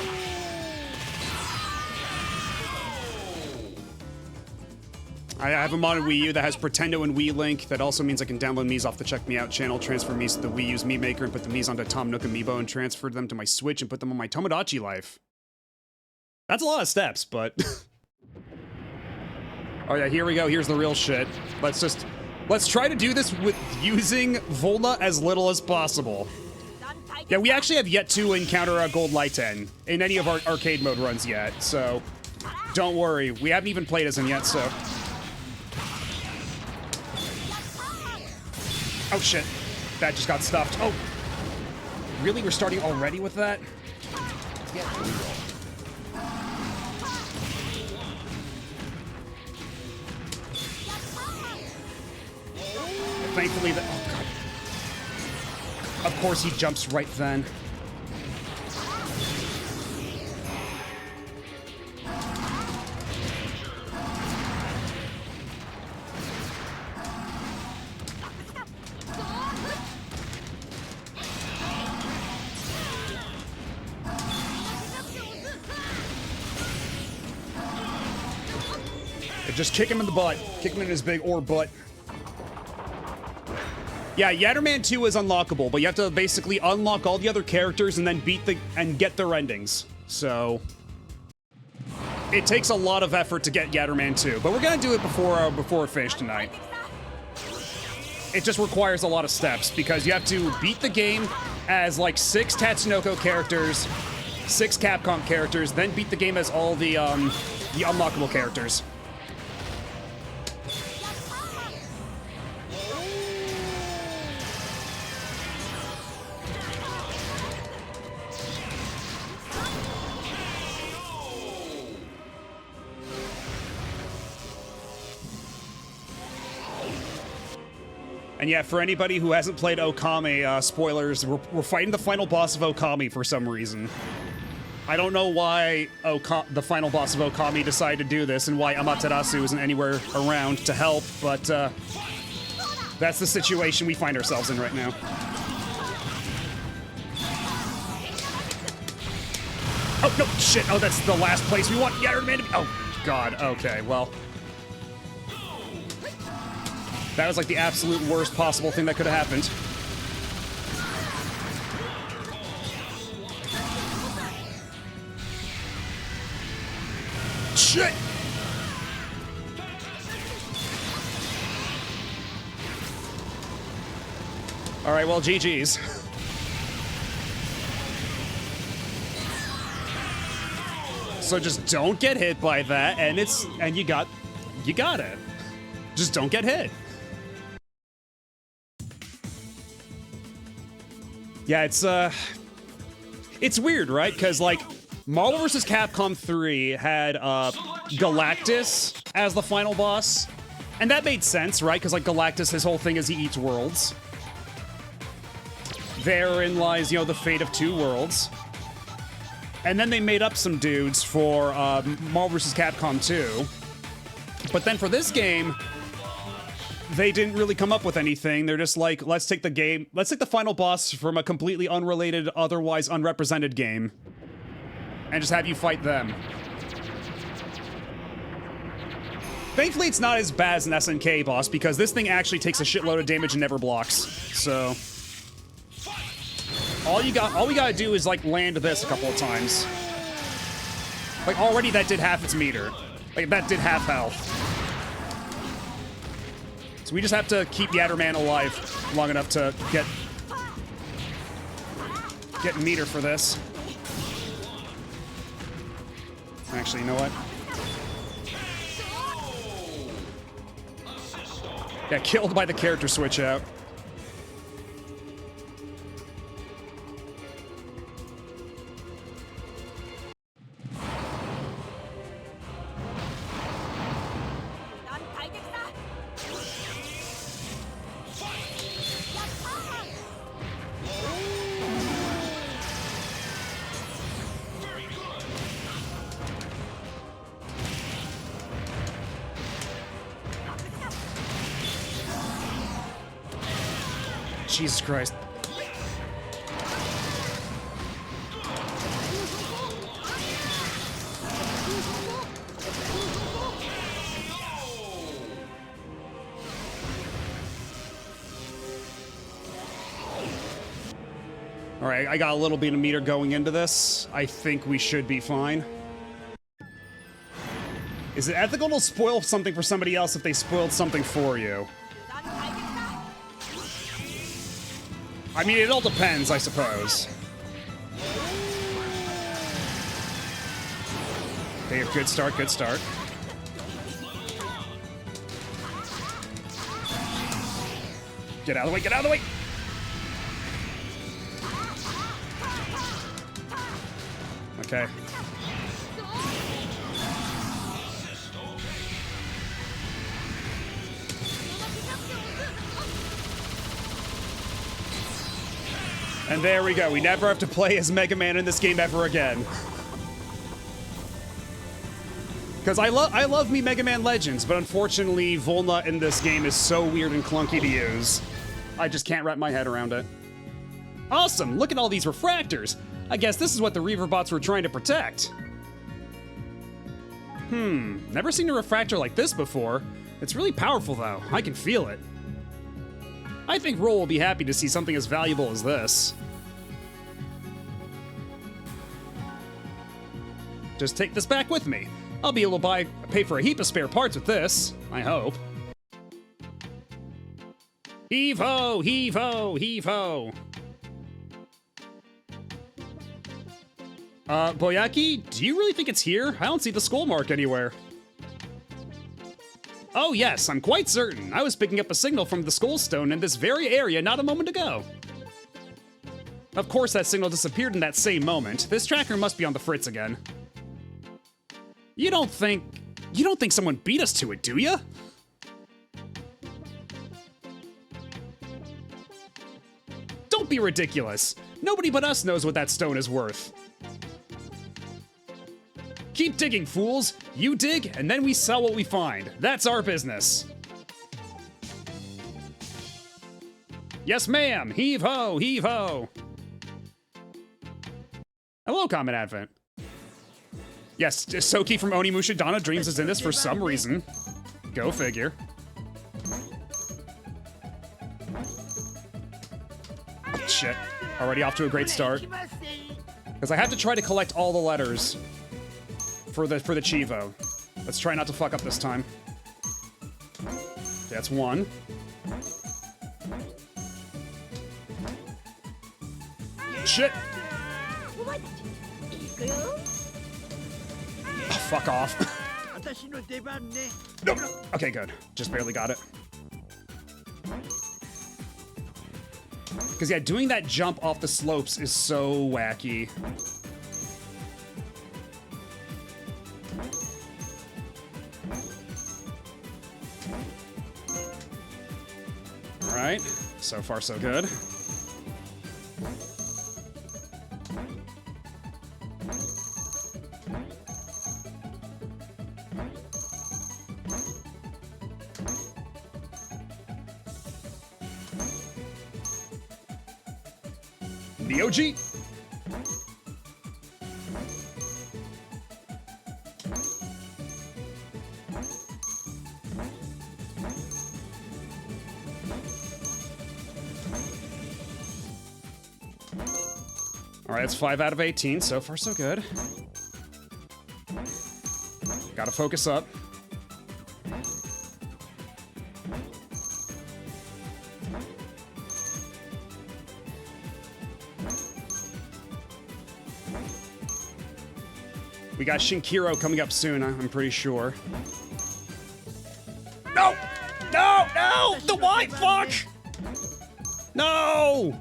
I have a modded Wii U that has Pretendo and Wii Link. That also means I can download Mii's off the Check Me Out channel, transfer Mii's to the Wii U's Mii Maker, and put the Mii's onto Tom Nook Amiibo, and transfer them to my Switch and put them on my Tomodachi Life. That's a lot of steps, but... Oh yeah, here we go. Here's the real shit. Let's try to do this with using Volna as little as possible. Yeah, we actually have yet to encounter a Gold Lighten in any of our arcade mode runs yet, so... Don't worry. We haven't even played as him yet, so... Oh shit, that just got stuffed. Oh, really? We're starting already with that? Yeah. Thankfully, oh god. Of course he jumps right then. Just kick him in the butt. Kick him in his big ore butt. Yeah, Yatterman 2 is unlockable, but you have to basically unlock all the other characters and then get their endings. So it takes a lot of effort to get Yatterman 2, but we're gonna do it before we finish tonight. It just requires a lot of steps because you have to beat the game as like 6 Tatsunoko characters, 6 Capcom characters, then beat the game as all the unlockable characters. And yeah, for anybody who hasn't played Okami, spoilers, we're fighting the final boss of Okami for some reason. I don't know why the final boss of Okami decided to do this and why Amaterasu isn't anywhere around to help, but That's the situation we find ourselves in right now. Oh, no, shit. Oh, that's the last place we want Yatterman to be. Oh, God. Okay, well. That was like the absolute worst possible thing that could have happened. Shit! All right, well, GG's. So just don't get hit by that, and you got it. Just don't get hit. Yeah, it's weird, right? Because like Marvel vs. Capcom 3 had Galactus as the final boss, and that made sense, right? Because like Galactus, his whole thing is he eats worlds. Therein lies, you know, the fate of two worlds. And then they made up some dudes for Marvel vs. Capcom 2. But then for this game, they didn't really come up with anything. They're just like, let's take the final boss from a completely unrelated, otherwise unrepresented game, and just have you fight them. Thankfully, it's not as bad as an SNK boss, because this thing actually takes a shitload of damage and never blocks. So all we gotta do is like land this a couple of times. Like already that did half its meter. Like that did half health. So we just have to keep Yatterman alive long enough to get meter for this. Actually, you know what? Yeah, killed by the character switch out. Jesus Christ. All right, I got a little bit of meter going into this. I think we should be fine. Is it ethical to spoil something for somebody else if they spoiled something for you? I mean, it all depends, I suppose. Okay, good start, good start. Get out of the way, get out of the way! Okay. And there we go. We never have to play as Mega Man in this game ever again. Because I love me Mega Man Legends, but unfortunately Volna in this game is so weird and clunky to use. I just can't wrap my head around it. Awesome! Look at all these refractors! I guess this is what the Reaverbots were trying to protect. Never seen a refractor like this before. It's really powerful though. I can feel it. I think Roll will be happy to see something as valuable as this. Just take this back with me. I'll be able to pay for a heap of spare parts with this, I hope. Heave-ho! Heave-ho! Heave-ho! Boyaki, do you really think it's here? I don't see the skull mark anywhere. Oh yes, I'm quite certain. I was picking up a signal from the skull stone in this very area not a moment ago. Of course that signal disappeared in that same moment. This tracker must be on the fritz again. You don't think someone beat us to it, do ya? Don't be ridiculous. Nobody but us knows what that stone is worth. Keep digging, fools. You dig, and then we sell what we find. That's our business. Yes, ma'am. Heave ho, heave ho. Hello, Common Advent. Yes, Soki from Onimusha Donna Dreams is in this for some reason. Go figure. Shit. Already off to a great start. Because I have to try to collect all the letters for the Chivo. Let's try not to fuck up this time. That's one. Shit. Oh, fuck off. Nope. Okay, good. Just barely got it. Because, yeah, doing that jump off the slopes is so wacky. Alright. So far, so good. Neo-G! Alright, it's 5 out of 18. So far, so good. Gotta focus up. We got Shinkiro coming up soon, I'm pretty sure. No! No! No! The white fuck! No!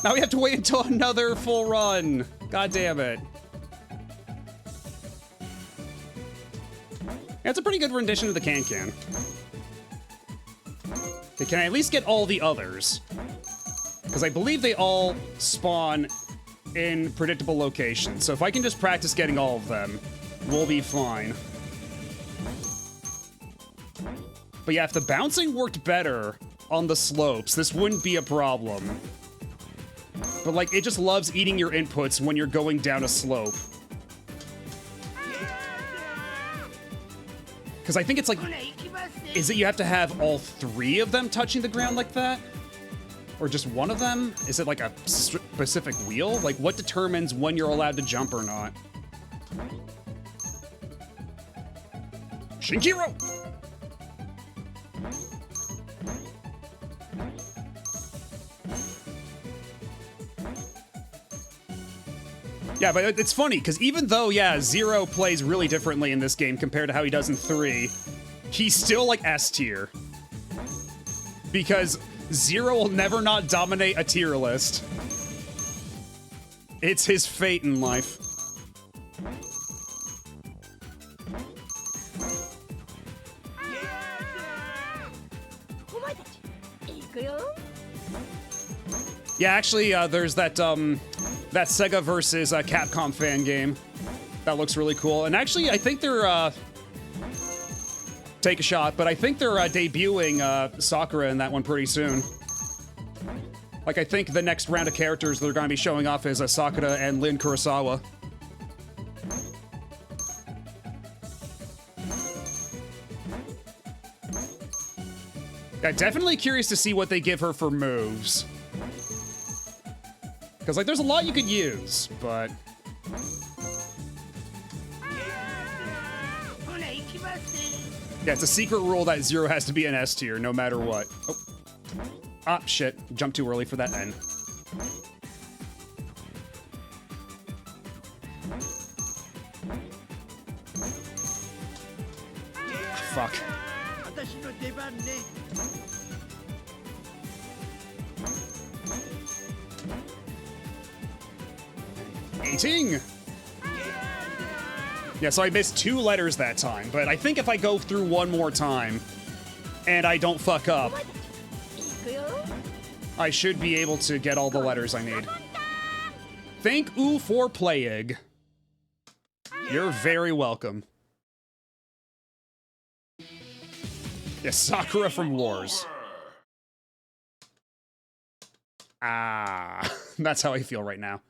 Now we have to wait until another full run. God damn it. That's a pretty good rendition of the Can-Can. Okay, can I at least get all the others? Because I believe they all spawn in predictable locations. So if I can just practice getting all of them, we'll be fine. But yeah, if the bouncing worked better on the slopes, this wouldn't be a problem. But like, it just loves eating your inputs when you're going down a slope. Because I think it's like, is it you have to have all 3 of them touching the ground like that? Or just one of them? Is it like a specific wheel? Like, what determines when you're allowed to jump or not? Shinkiro! Yeah, but it's funny, because even though, yeah, Zero plays really differently in this game compared to how he does in 3, he's still, like, S tier. Because Zero will never not dominate a tier list. It's his fate in life. Yeah, actually, there's that Sega versus Capcom fan game. That looks really cool. And actually, I think they're, take a shot, but I think they're debuting Sakura in that one pretty soon. Like, I think the next round of characters they're going to be showing off is Sakura and Lin Kurosawa. Yeah, definitely curious to see what they give her for moves. Because, like, there's a lot you could use, but... Yeah, it's a secret rule that Zero has to be an S tier, no matter what. Oh. Ah, shit. Jumped too early for that N. Fuck. 18! Yeah, so I missed 2 letters that time, but I think if I go through one more time and I don't fuck up, I should be able to get all the letters I need. Thank you for playing. You're very welcome. Yes, Sakura from Wars. Ah, that's how I feel right now.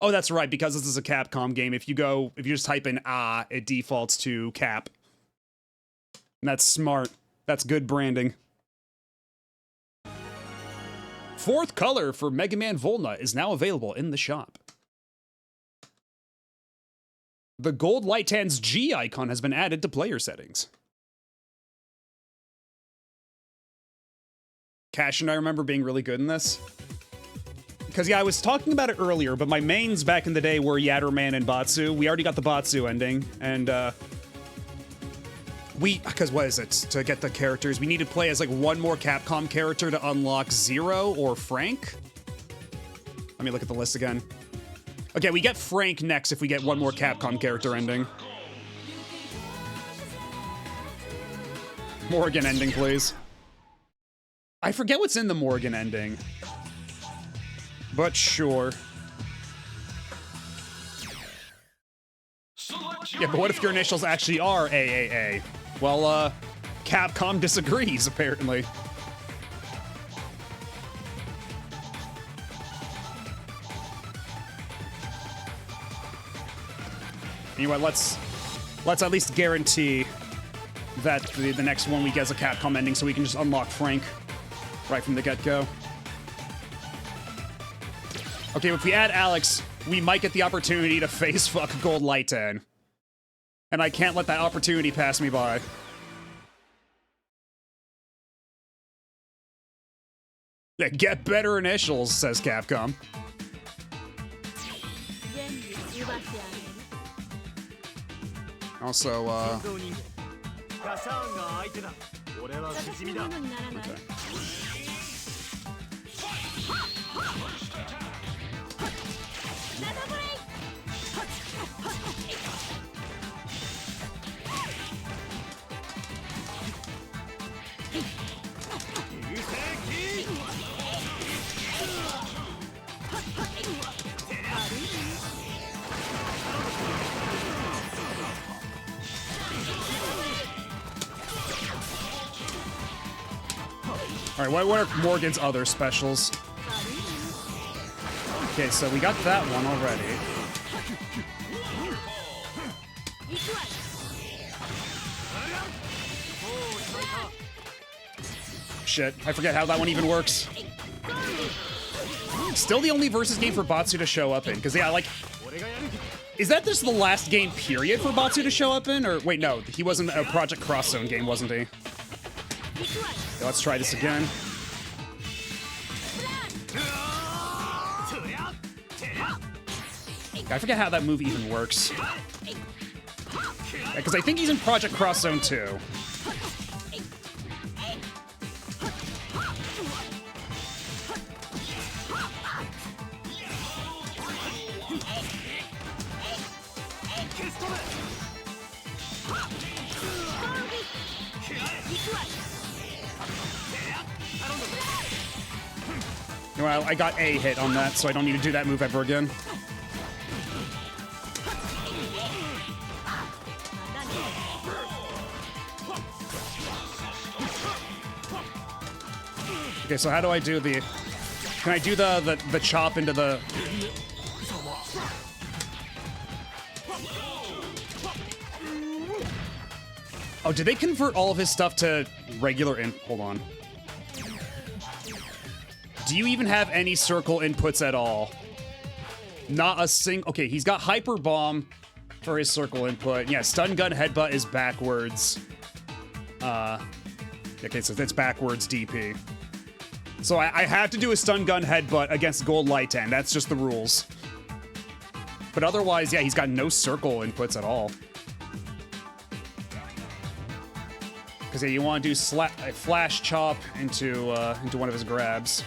Oh, that's right, because this is a Capcom game, if you just type in it defaults to Cap. And that's smart. That's good branding. Fourth color for Mega Man Volna is now available in the shop. The gold Lightan's G icon has been added to player settings. Cash and I remember being really good in this. Because, yeah, I was talking about it earlier, but my mains back in the day were Yatterman and Batsu. We already got the Batsu ending, and, because what is it? To get the characters, we need to play as, like, one more Capcom character to unlock Zero or Frank. Let me look at the list again. Okay, we get Frank next if we get one more Capcom character ending. Morgan ending, please. I forget what's in the Morgan ending. But sure. Yeah, but what if your initials actually are AAA? Well, Capcom disagrees, apparently. Anyway, let's at least guarantee that the next one we get is a Capcom ending so we can just unlock Frank right from the get-go. Okay, if we add Alex, we might get the opportunity to face fuck Gold Lightan. And I can't let that opportunity pass me by. Yeah, get better initials, says Capcom. Also, okay. Alright, what are Morgan's other specials? Okay, so we got that one already. Shit, I forget how that one even works. Still the only versus game for Batsu to show up in, because yeah, like... Is that just the last game, period, for Batsu to show up in? Or, wait, no, he wasn't a Project Cross Zone game, wasn't he? Okay, let's try this again. I forget how that move even works. Because I think he's in Project Cross Zone 2. Well, I got a hit on that, so I don't need to do that move ever again. Okay, so how do I do the... Can I do the chop into the... Oh, did they convert all of his stuff to regular hold on. Do you even have any circle inputs at all? Not a single... Okay, he's got Hyper Bomb for his circle input. Yeah, Stun Gun Headbutt is backwards. Okay, so that's backwards DP. So I have to do a Stun Gun Headbutt against Gold Lightan. That's just the rules. But otherwise, yeah, he's got no circle inputs at all. Because yeah, you want to do a Flash Chop into one of his grabs.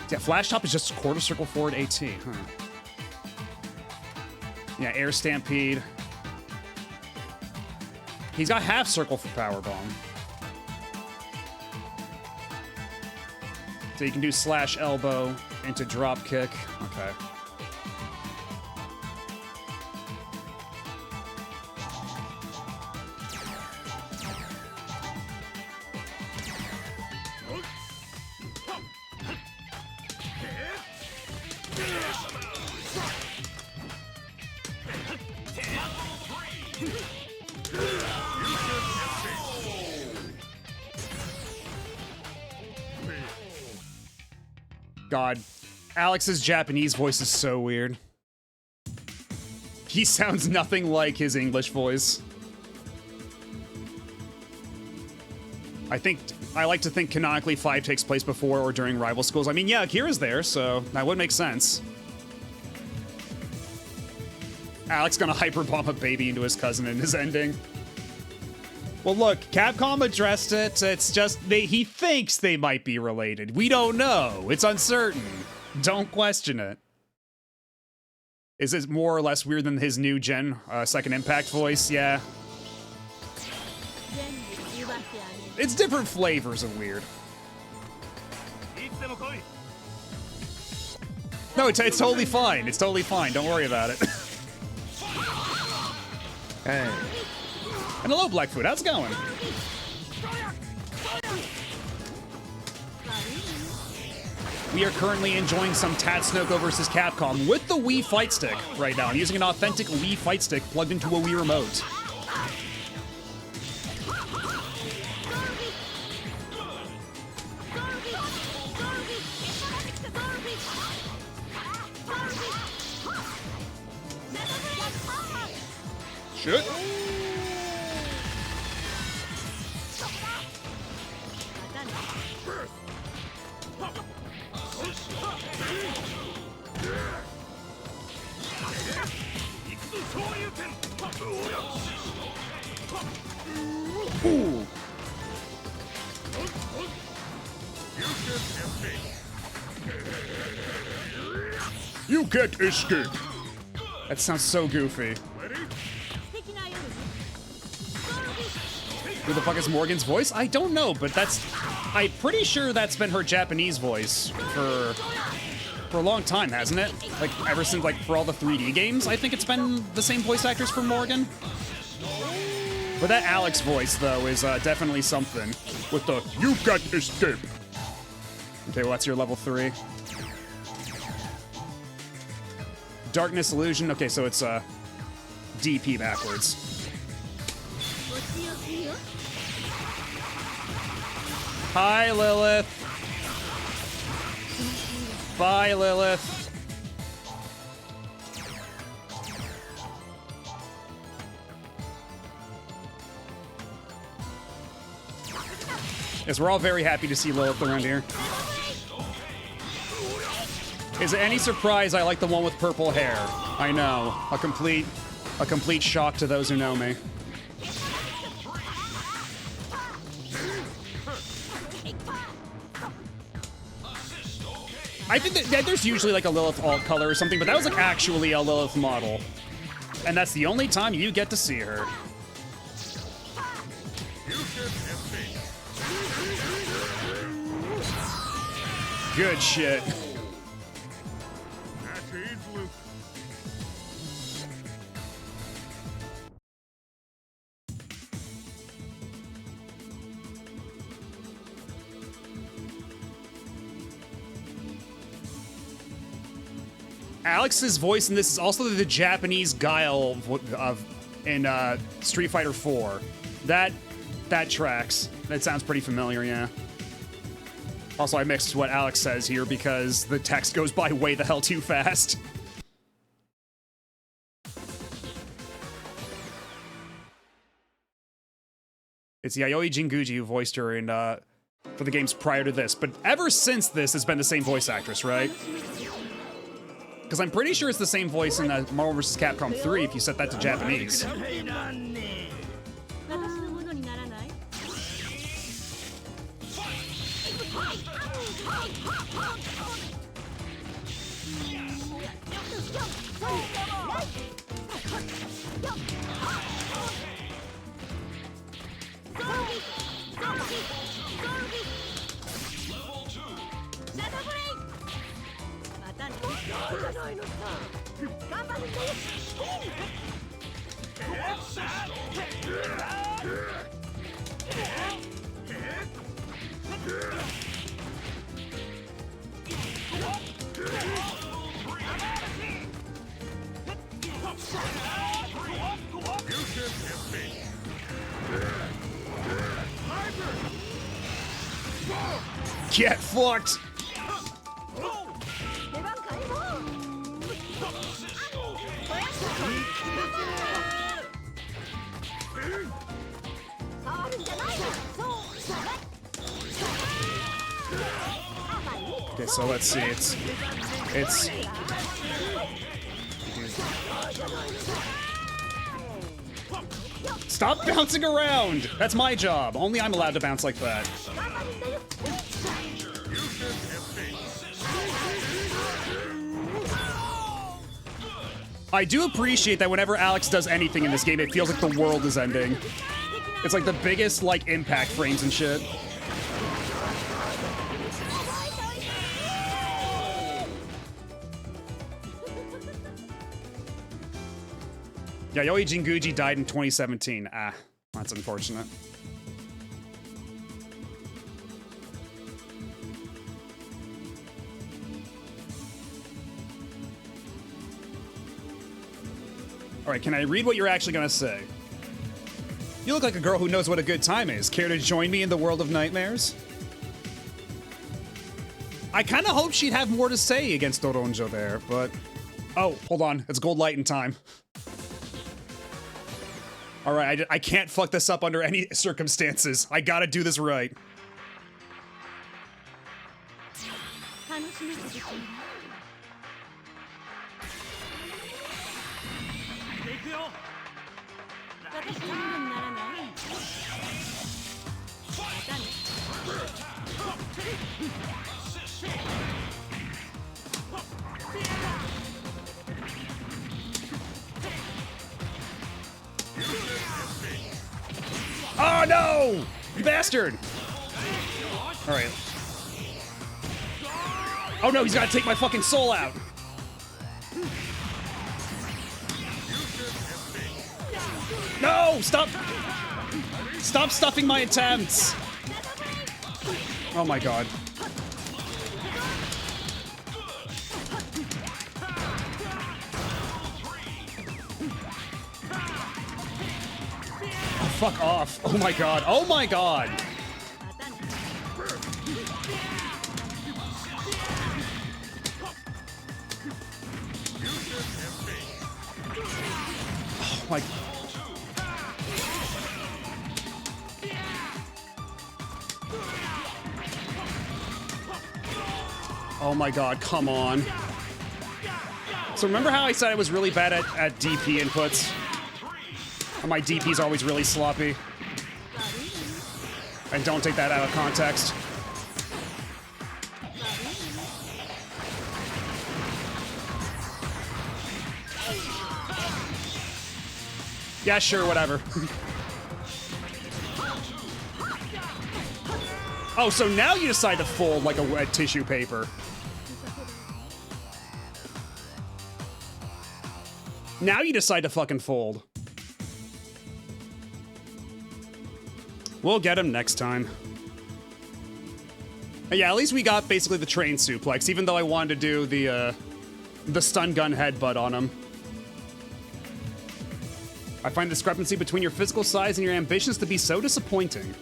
Yeah, Flash Chop is just quarter circle forward AT. Huh. Yeah, Air Stampede. He's got half circle for Power Bomb. So you can do Slash Elbow into Drop Kick. Okay. God, Alex's Japanese voice is so weird. He sounds nothing like his English voice. I like to think canonically 5 takes place before or during rival schools. I mean, yeah, Akira's there, so that would make sense. Alex gonna hyperbomb a baby into his cousin in his ending. Well, look, Capcom addressed it. It's just he thinks they might be related. We don't know. It's uncertain. Don't question it. Is it more or less weird than his new gen Second Impact voice? Yeah. It's different flavors of weird. No, it's totally fine. It's totally fine. Don't worry about it. Hey. And hello, Blackfoot. How's it going? We are currently enjoying some Tatsunoko versus Capcom with the Wii Fight Stick right now. I'm using an authentic Wii Fight Stick plugged into a Wii Remote. Shit. Ooh. You can't escape. That sounds so goofy. Who the fuck is Morgan's voice? I don't know, but I'm pretty sure that's been her Japanese voice for a long time, hasn't it? Like, ever since, like, for all the 3D games, I think it's been the same voice actors for Morgan. But that Alex voice, though, is definitely something. With the, you can't escape. Okay, well, that's your level 3. Darkness Illusion. Okay, so it's DP backwards. Hi, Lilith. Bye, Lilith. Yes, we're all very happy to see Lilith around here. Is it any surprise I like the one with purple hair? I know. A complete shock to those who know me. I think that there's usually like a Lilith alt color or something, but that was like actually a Lilith model. And that's the only time you get to see her. Good shit. Alex's voice in this is also the Japanese Guile in Street Fighter 4. That tracks. That sounds pretty familiar, yeah. Also, I mixed what Alex says here because the text goes by way the hell too fast. It's Yayoi Jinguji who voiced her in for the games prior to this, but ever since this, it's been the same voice actress, right? Because I'm pretty sure it's the same voice in Marvel vs. Capcom 3 if you set that to Japanese. Get fucked! Okay, so let's see. It's. Stop bouncing around! That's my job. Only I'm allowed to bounce like that. I do appreciate that whenever Alex does anything in this game, it feels like the world is ending. It's like the biggest, like, impact frames and shit. Yayoi Jinguji died in 2017. Ah, that's unfortunate. Alright, can I read what you're actually gonna say? You look like a girl who knows what a good time is. Care to join me in the world of nightmares? I kinda hoped she'd have more to say against Doronjo there, but... Oh, hold on. It's gold light in time. Alright, I can't fuck this up under any circumstances. I gotta do this right. Oh no! You bastard! Alright. Oh no, he's gotta take my fucking soul out! No! Stop! Stop stuffing my attempts! Oh my god. Fuck off. Oh my god. Oh my god. Oh my... Oh my god, come on. So remember how I said I was really bad at DP inputs? My DP's always really sloppy. And don't take that out of context. Yeah, sure, whatever. Oh, so now you decide to fold like a wet tissue paper. Now you decide to fucking fold. We'll get him next time. Yeah, at least we got basically the train suplex, even though I wanted to do the stun gun headbutt on him. I find the discrepancy between your physical size and your ambitions to be so disappointing.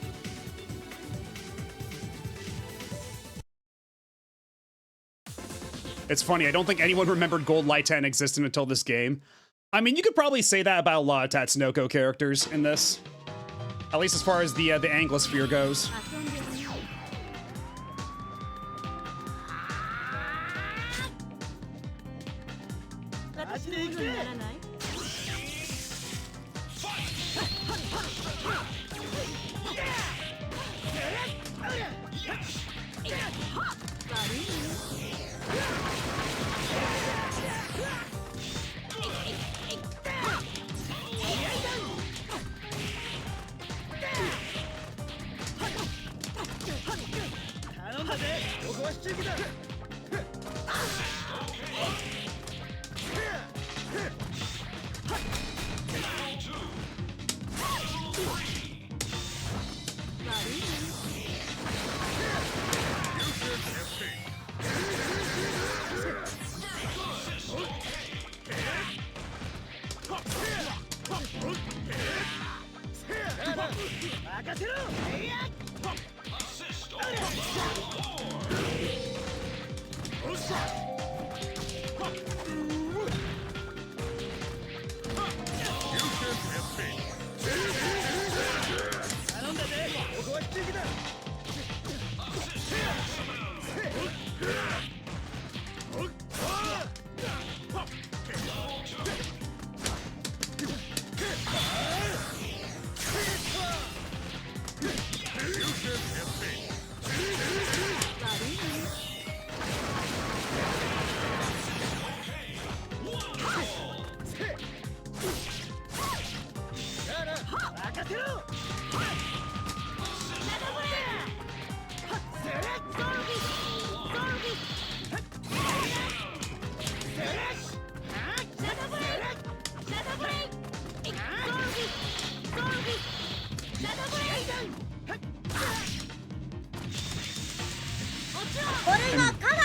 It's funny, I don't think anyone remembered Gold Light 10 existed until this game. I mean, you could probably say that about a lot of Tatsunoko characters in this. At least as far as the Anglosphere goes.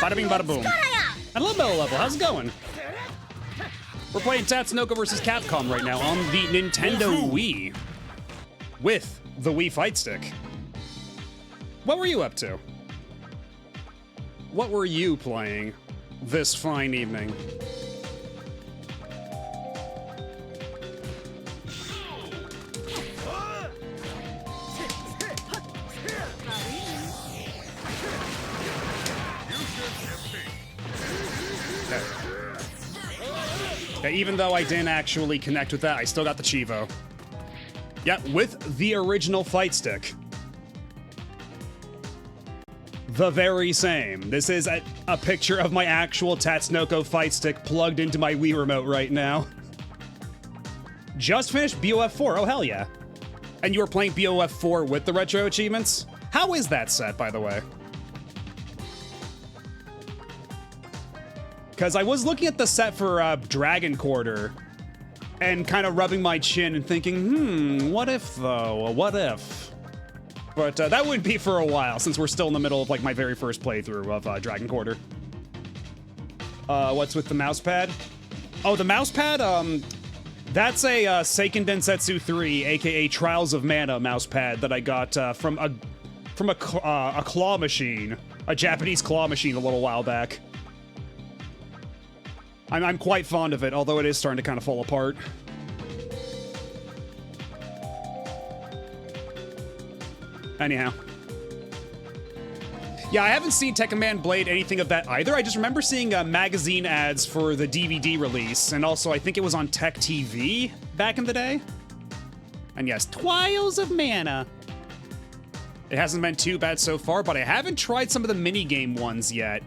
Bada bing, bada boom. And a little level. How's it going? We're playing Tatsunoko versus Capcom right now on the Nintendo Wii with the Wii Fight Stick. What were you up to? What were you playing this fine evening? Yeah, even though I didn't actually connect with that, I still got the Chivo. Yeah, with the original fight stick. The very same. This is a picture of my actual Tatsunoko fight stick plugged into my Wii remote right now. Just finished BOF 4, oh hell yeah. And you were playing BOF 4 with the Retro Achievements? How is that set, by the way? Because I was looking at the set for Dragon Quarter and kind of rubbing my chin and thinking, what if though? What if? But that wouldn't be for a while since we're still in the middle of like my very first playthrough of Dragon Quarter. What's with the mouse pad? Oh, the mouse pad? That's a Seiken Densetsu 3, aka Trials of Mana mouse pad that I got from a claw machine, a Japanese claw machine a little while back. I'm quite fond of it, although it is starting to kind of fall apart. Anyhow. Yeah, I haven't seen Tekken Man Blade anything of that either. I just remember seeing magazine ads for the DVD release, and also I think it was on Tech TV back in the day. And yes, Trials of Mana. It hasn't been too bad so far, but I haven't tried some of the minigame ones yet.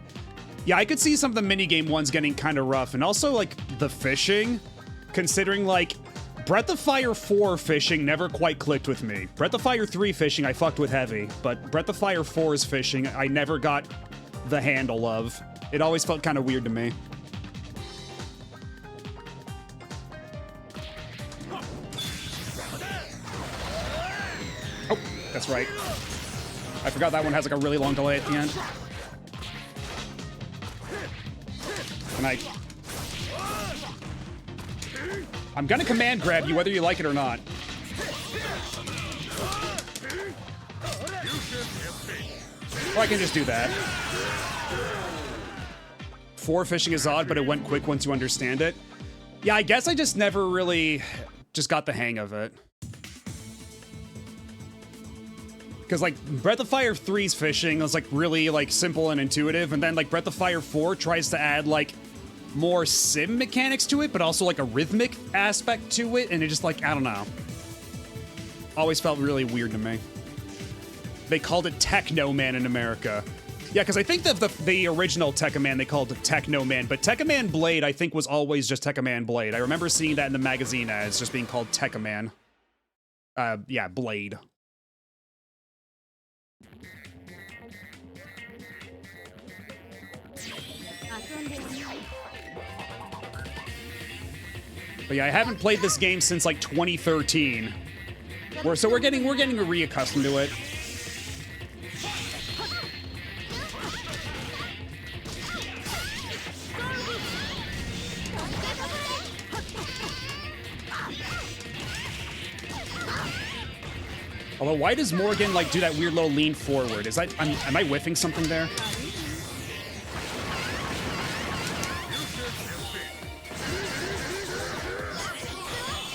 Yeah, I could see some of the minigame ones getting kind of rough, and also, like, the fishing, considering, like, Breath of Fire 4 fishing never quite clicked with me. Breath of Fire 3 fishing I fucked with heavy, but Breath of Fire 4's fishing I never got the handle of. It always felt kind of weird to me. Oh, that's right. I forgot that one has, like, a really long delay at the end. And I'm gonna command grab you whether you like it or not. Or I can just do that. 4 fishing is odd, but it went quick once you understand it. Yeah, I guess I just never really just got the hang of it. Because, like, Breath of Fire 3's fishing was, like, really, like, simple and intuitive, and then, like, Breath of Fire 4 tries to add, like, more sim mechanics to it, but also, like, a rhythmic aspect to it, and it just, like, I don't know. Always felt really weird to me. They called it Techno Man in America. Yeah, because I think that the original Tekken Man they called it Techno Man, but Tekken Man Blade, I think, was always just Tekken Man Blade. I remember seeing that in the magazine as just being called Tekken Man. Yeah, Blade. But yeah, I haven't played this game since like 2013. So we're getting reaccustomed to it. Although, why does Morgan like do that weird little lean forward? Is that am I whiffing something there?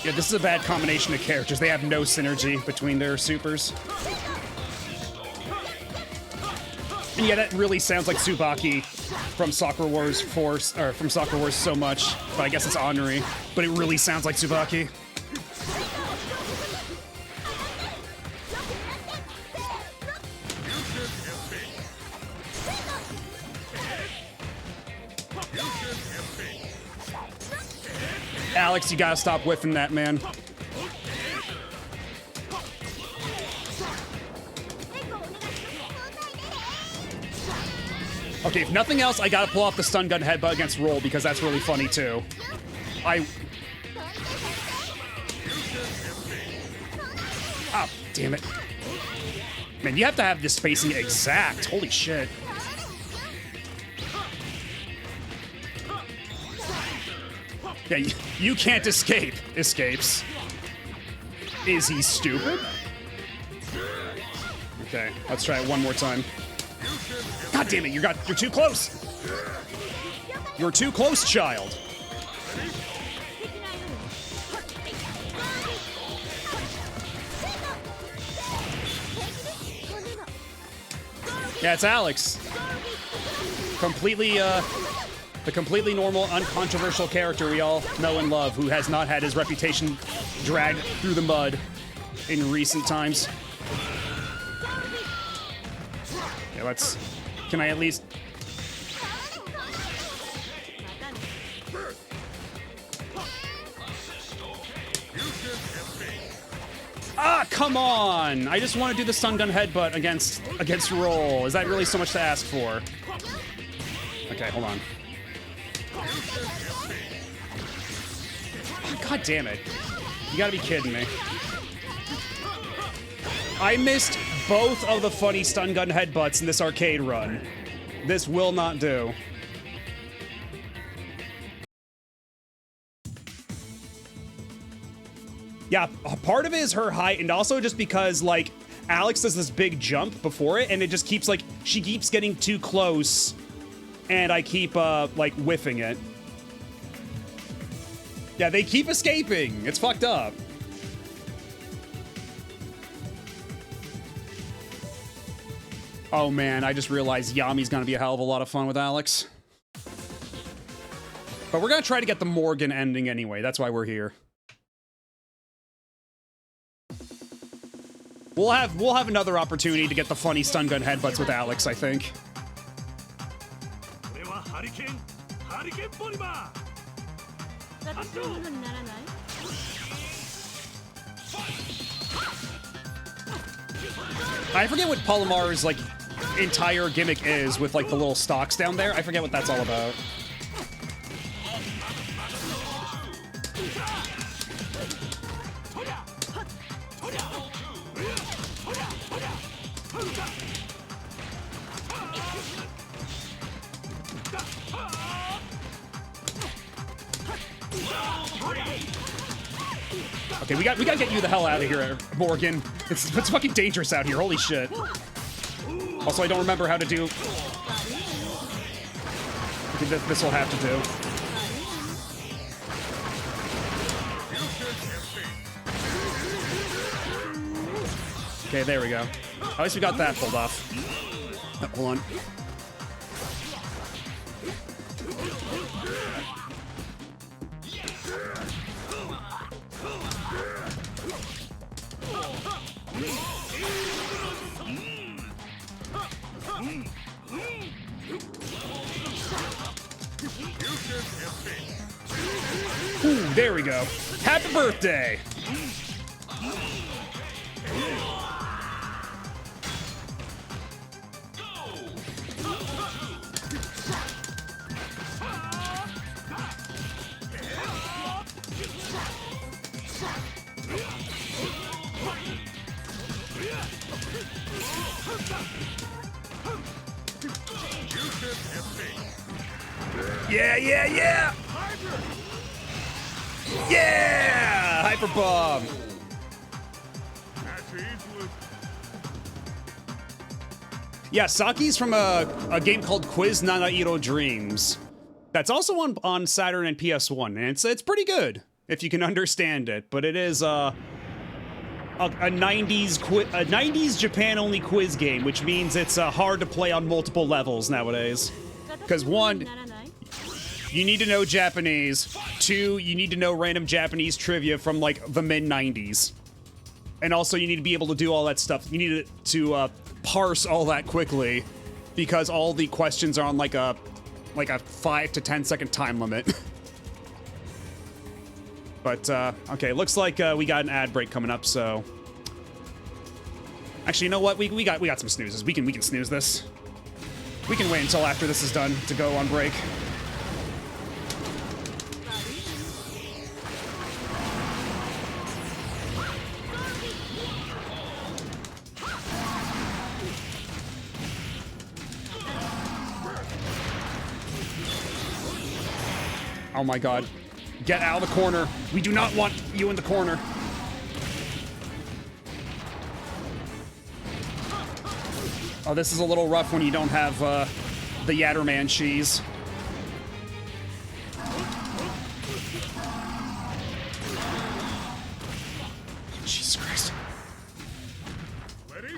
Yeah, this is a bad combination of characters. They have no synergy between their supers. And yeah, that really sounds like Tsubaki from Sakura Wars 4, or from Sakura Wars so much, but I guess it's Honorary. But it really sounds like Tsubaki. Alex, you gotta stop whiffing that, man. Okay, if nothing else, I gotta pull off the stun gun headbutt against Roll because that's really funny too. Oh, damn it. Man, you have to have this spacing exact. Holy shit. Yeah, you can't escape. Escapes. Is he stupid? Okay, let's try it one more time. God damn it, you're too close. You're too close, child. Yeah, it's Alex. Completely, the completely normal, uncontroversial character we all know and love, who has not had his reputation dragged through the mud in recent times. Yeah, let's... Can I at least... Ah, come on! I just want to do the stun gun headbutt against roll. Is that really so much to ask for? Okay, hold on. Oh, God damn it. You gotta be kidding me. I missed both of the funny stun gun headbutts in this arcade run. This will not do. Yeah, part of it is her height, and also just because, like, Alex does this big jump before it, and it just keeps, like, she keeps getting too close, and I keep, like, whiffing it. Yeah, they keep escaping. It's fucked up. Oh, man, I just realized Yami's gonna be a hell of a lot of fun with Alex. But we're gonna try to get the Morgan ending anyway. That's why we're here. We'll have another opportunity to get the funny stun gun headbutts with Alex, I think. I forget what Palomar's, like, entire gimmick is with, like, the little stalks down there. I forget what that's all about. Okay, we gotta get you the hell out of here, Morgan. It's fucking dangerous out here. Holy shit. Also, I don't remember how to do. Okay, this will have to do. Okay, there we go. At least we got that pulled off. Oh, hold on. Ooh, there we go. Happy birthday! Yeah, yeah, yeah! Yeah! Hyper Bomb! Yeah, Saki's from a game called Quiz Nanairo Dreams. That's also on Saturn and PS1, and it's pretty good if you can understand it. But it is a 90s Japan only quiz game, which means it's hard to play on multiple levels nowadays. Because one, you need to know Japanese. Two, you need to know random Japanese trivia from, like, the mid-90s. And also, you need to be able to do all that stuff. You need to parse all that quickly, because all the questions are on, like a 5 to 10 second time limit. But, okay, looks like we got an ad break coming up, so... Actually, you know what? We got some snoozes. We can snooze this. We can wait until after this is done to go on break. Oh my god. Get out of the corner. We do not want you in the corner. Oh, this is a little rough when you don't have the Yatterman cheese. Jesus Christ. Ready?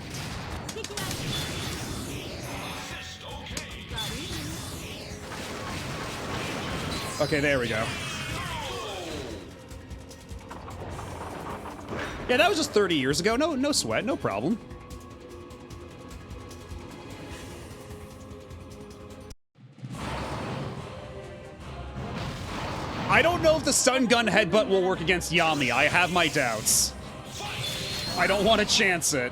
Okay, there we go. Yeah, that was just 30 years ago. No sweat, no problem. I don't know if the stun gun headbutt will work against Yami. I have my doubts. I don't want to chance it.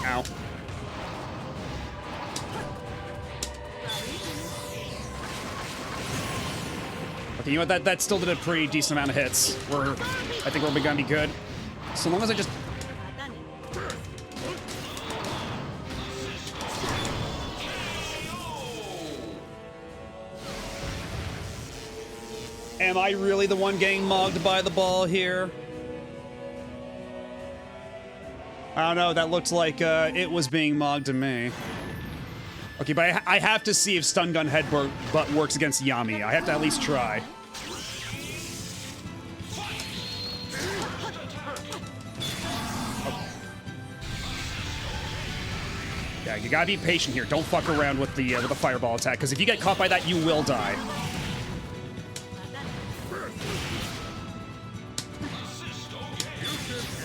Ow. Okay, you know what? That still did a pretty decent amount of hits. I think we're gonna be good. So long as I just... Am I really the one getting mogged by the ball here? I don't know, that looked like it was being mogged to me. Okay, but I have to see if stun gun headbutt works against Yami. I have to at least try. Yeah, you gotta be patient here. Don't fuck around with the fireball attack, because if you get caught by that, you will die.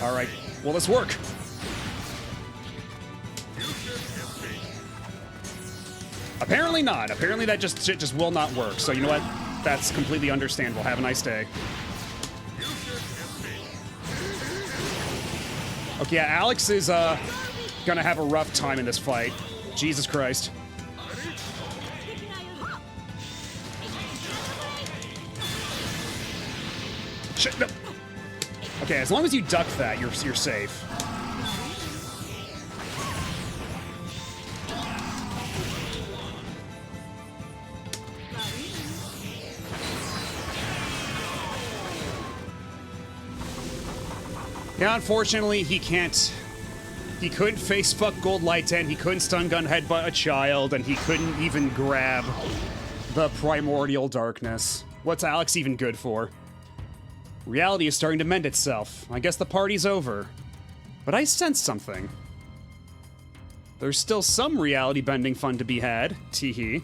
All right, will this work? Apparently not. Apparently that shit just will not work. So you know what? That's completely understandable. Have a nice day. Okay, yeah, Alex is gonna have a rough time in this fight. Jesus Christ. Shit, no. Okay, as long as you duck that, you're safe. Yeah, unfortunately, he couldn't face fuck Gold Light 10, he couldn't stun gun headbutt a child, and he couldn't even grab the primordial darkness. What's Alex even good for? Reality is starting to mend itself. I guess the party's over. But I sense something. There's still some reality bending fun to be had, teehee.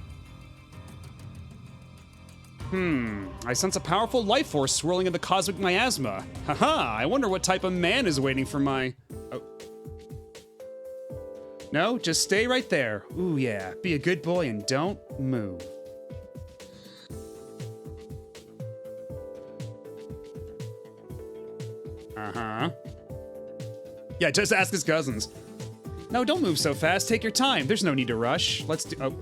I sense a powerful life force swirling in the cosmic miasma. Haha, I wonder what type of man is waiting for my... Oh. No, just stay right there. Ooh yeah, be a good boy and don't move. Uh-huh. Yeah, just ask his cousins. No, don't move so fast, take your time. There's no need to rush. Let's do... Oh.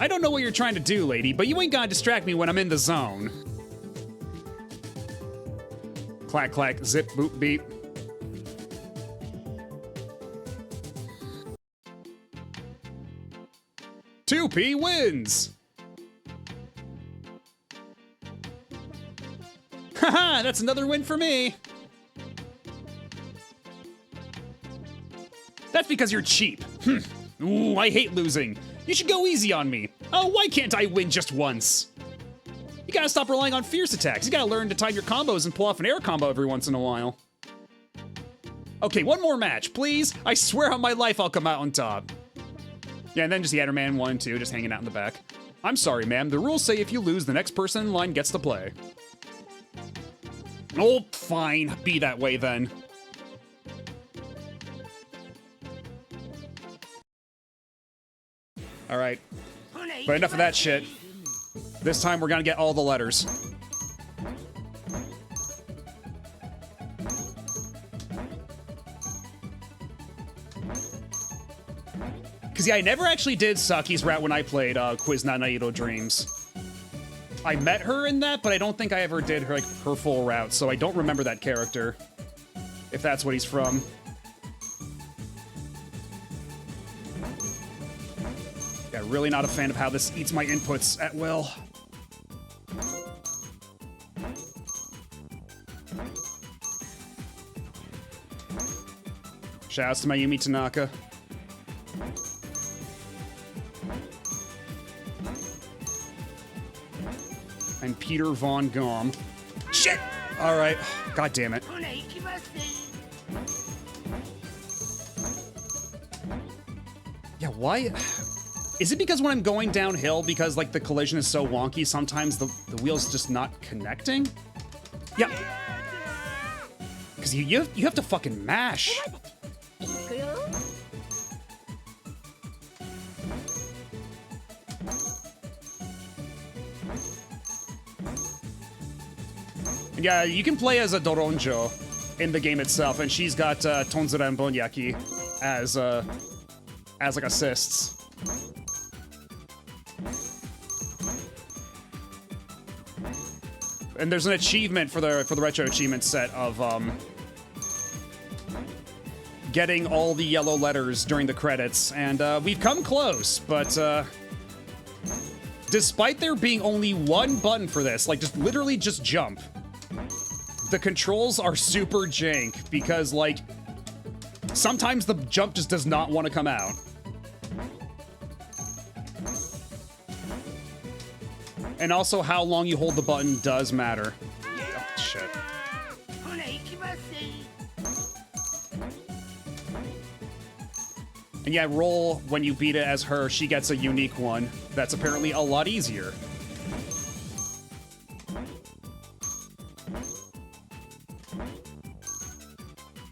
I don't know what you're trying to do, lady, but you ain't gonna distract me when I'm in the zone. Clack, clack, zip, boop, beep. P wins! Haha, that's another win for me! That's because you're cheap. Ooh, I hate losing. You should go easy on me. Oh, why can't I win just once? You gotta stop relying on fierce attacks. You gotta learn to time your combos and pull off an air combo every once in a while. Okay, one more match, please. I swear on my life I'll come out on top. Yeah, and then just the Yatterman 1 and 2, just hanging out in the back. I'm sorry, ma'am. The rules say if you lose, the next person in line gets to play. Oh, fine. Be that way, then. Alright. But enough of that shit. This time we're gonna get all the letters. Because, yeah, I never actually did Saki's route when I played Quiz Nanairo Dreams. I met her in that, but I don't think I ever did her, like, her full route, so I don't remember that character. if that's what he's from. Yeah, really not a fan of how this eats my inputs at will. Shouts to Mayumi Tanaka. And Peter Von Gom. Shit! Alright. God damn it. Yeah, why? Is it because when I'm going downhill, because like the collision is so wonky, sometimes the wheel's just not connecting? Yeah. Because you have to fucking mash. Yeah, you can play as a Doronjo in the game itself, and she's got Tonzura and Bonyaki as like assists. And there's an achievement for the Retro Achievements set of getting all the yellow letters during the credits, and we've come close, but despite there being only one button for this, like just literally just jump, the controls are super jank because like sometimes the jump just does not want to come out. And also how long you hold the button does matter. Oh, shit. And yeah, roll when you beat it as her, she gets a unique one that's apparently a lot easier.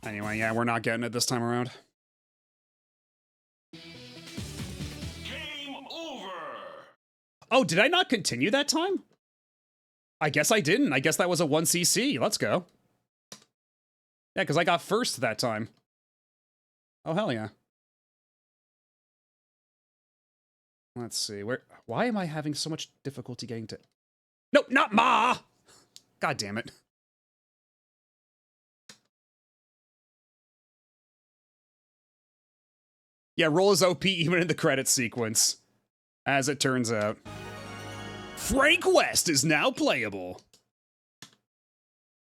Anyway, yeah, we're not getting it this time around. Game over. Oh, did I not continue that time? I guess I didn't. I guess that was a 1cc. Let's go. Yeah, because I got first that time. Oh, hell yeah. Let's see. Why am I having so much difficulty getting to... Nope, not Ma! God damn it. Yeah, roll is OP even in the credits sequence, as it turns out. Frank West is now playable.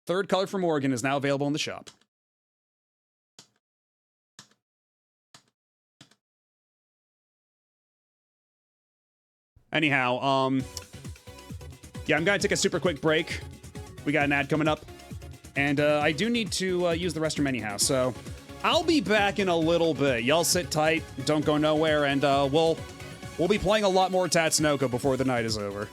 Third color from Oregon is now available in the shop. Anyhow, yeah, I'm gonna take a super quick break. We got an ad coming up, and I do need to use the restroom anyhow, so I'll be back in a little bit. Y'all sit tight, don't go nowhere, and we'll be playing a lot more Tatsunoko before the night is over.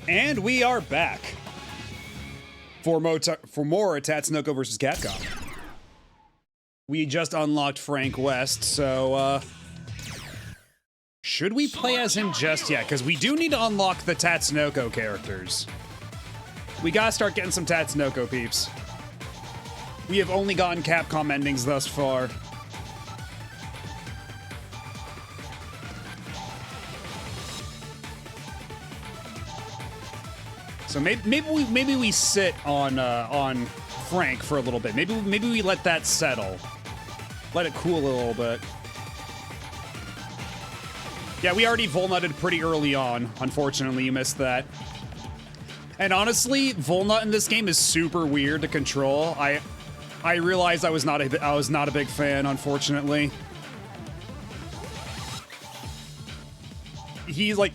And we are back for more Tatsunoko versus Capcom. We just unlocked Frank West, so should we play as him just yet? Because we do need to unlock the Tatsunoko characters. We gotta start getting some Tatsunoko peeps. We have only gotten Capcom endings thus far. So maybe we sit on Frank for a little bit. Maybe we let that settle. Let it cool a little bit. Yeah, we already Volnutted pretty early on. Unfortunately, you missed that. And honestly, Volnut in this game is super weird to control. I realized I was not a big fan, unfortunately. He's like,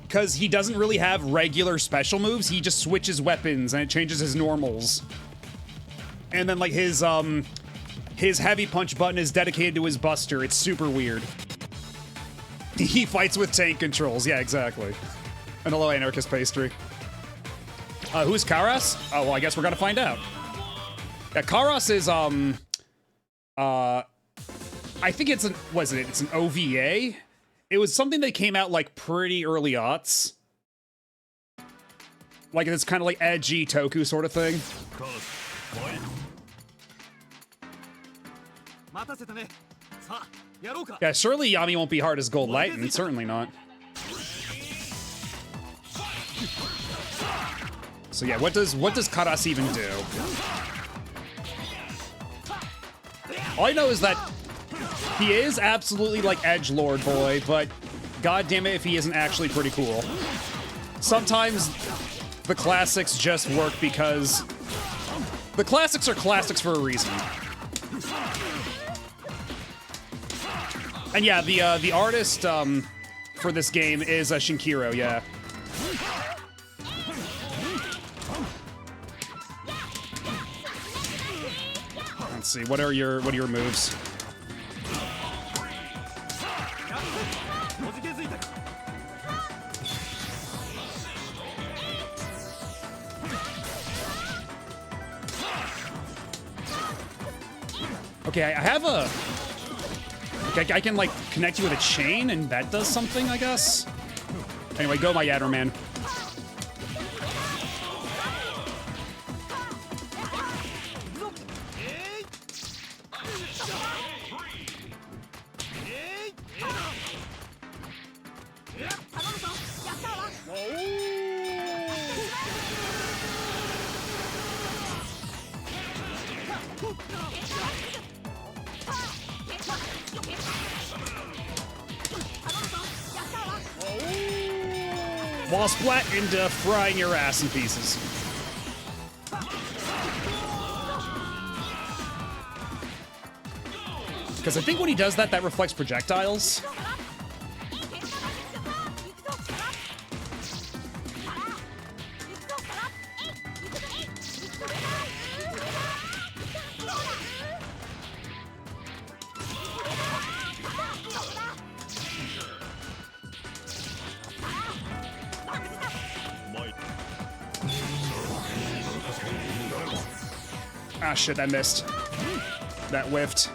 because he doesn't really have regular special moves, he just switches weapons and it changes his normals. And then like his heavy punch button is dedicated to his buster. It's super weird. He fights with tank controls. Yeah, exactly. And hello, Anarchist Pastry. Who's Karas? Oh, well, I guess we're gonna find out. Yeah, Karas is, I think it's it's an OVA? It was something that came out, like, pretty early aughts. Like, this kind of, like, edgy Toku sort of thing. Yeah, surely Yami won't be hard as Gold Lightning. Certainly not. So yeah, what does Karas even do? All I know is that he is absolutely like edgelord boy, but god damn it if he isn't actually pretty cool. Sometimes the classics just work because the classics are classics for a reason. And yeah, the artist for this game is Shinkiro, yeah. Let's see, what are your moves? Okay, I have a... I can, like, connect you with a chain, and that does something, I guess? Anyway, go, my Yadder man. Wall splat into frying your ass in pieces. Because I think when he does that, that reflects projectiles. Ah, shit, I missed. That whiffed.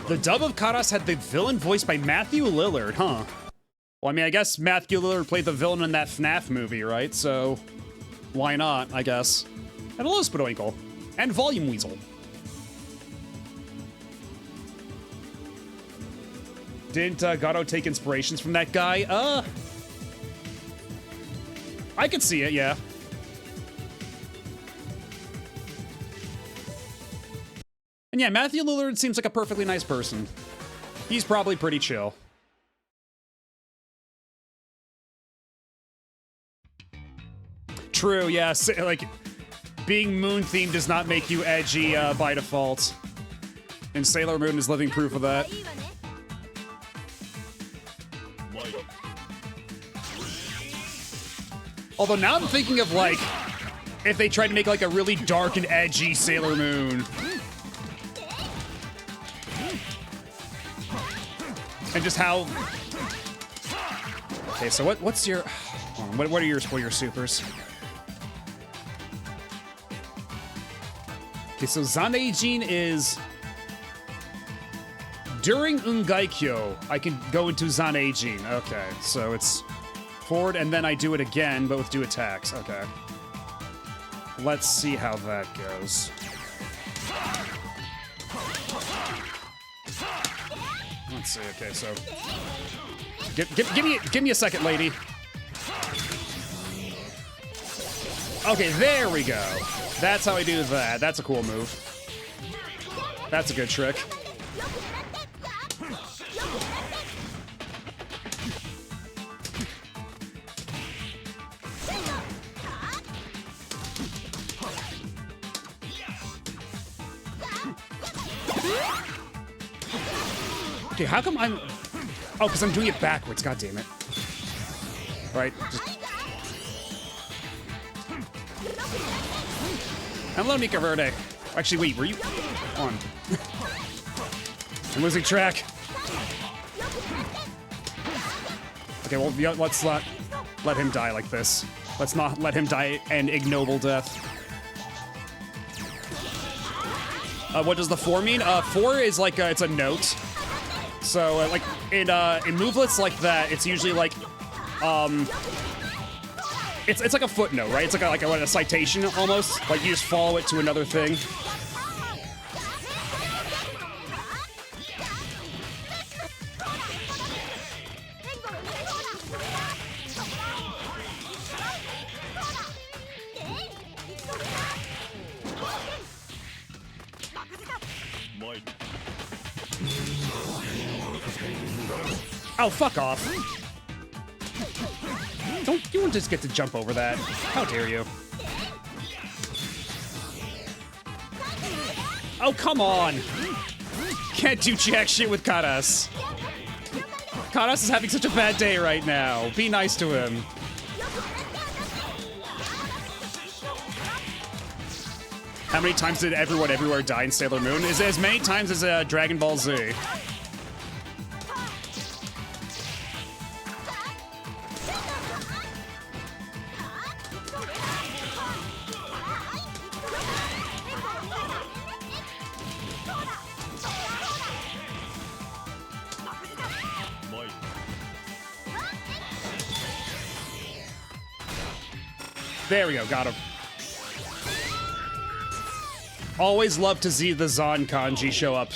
The dub of Karas had the villain voiced by Matthew Lillard, huh? Well, I mean, I guess Matthew Lillard played the villain in that FNAF movie, right? So, why not, I guess. And hello, Spadoinkle. And Volume Weasel. Didn't Gato take inspirations from that guy? I could see it, yeah. And yeah, Matthew Lillard seems like a perfectly nice person. He's probably pretty chill. True, yeah, like, being moon-themed does not make you edgy by default. And Sailor Moon is living proof of that. Although now I'm thinking of, like, if they tried to make, like, a really dark and edgy Sailor Moon. And just how... Okay, so what's your... What are your supers? Okay, so Zaneijin is... During Ungaikyo, I can go into Zaneijin. Okay, so it's forward, and then I do it again, but with 2 attacks. Okay. Let's see how that goes. Let's see. Okay, so give me a second, lady. Okay, there we go. That's how I do that. That's a cool move. That's a good trick. Okay, how come I'm... Oh, because I'm doing it backwards, god damn it. Right, just... Hello, Mika Verde. Actually, wait, were you... on? I'm losing track. Okay, well, yeah, let's not let him die like this. Let's not let him die an ignoble death. What does the 4 mean? 4 is like, it's a note. So, like, in movelets like that, it's usually like, it's like a footnote, right? It's like a citation, almost. Like, you just follow it to another thing. Oh, fuck off. You won't just get to jump over that. How dare you? Oh, come on. Can't do jack shit with Karas. Karas is having such a bad day right now. Be nice to him. How many times did everyone everywhere die in Sailor Moon? Is it as many times as Dragon Ball Z? There we go, got him. Always love to see the Zon kanji show up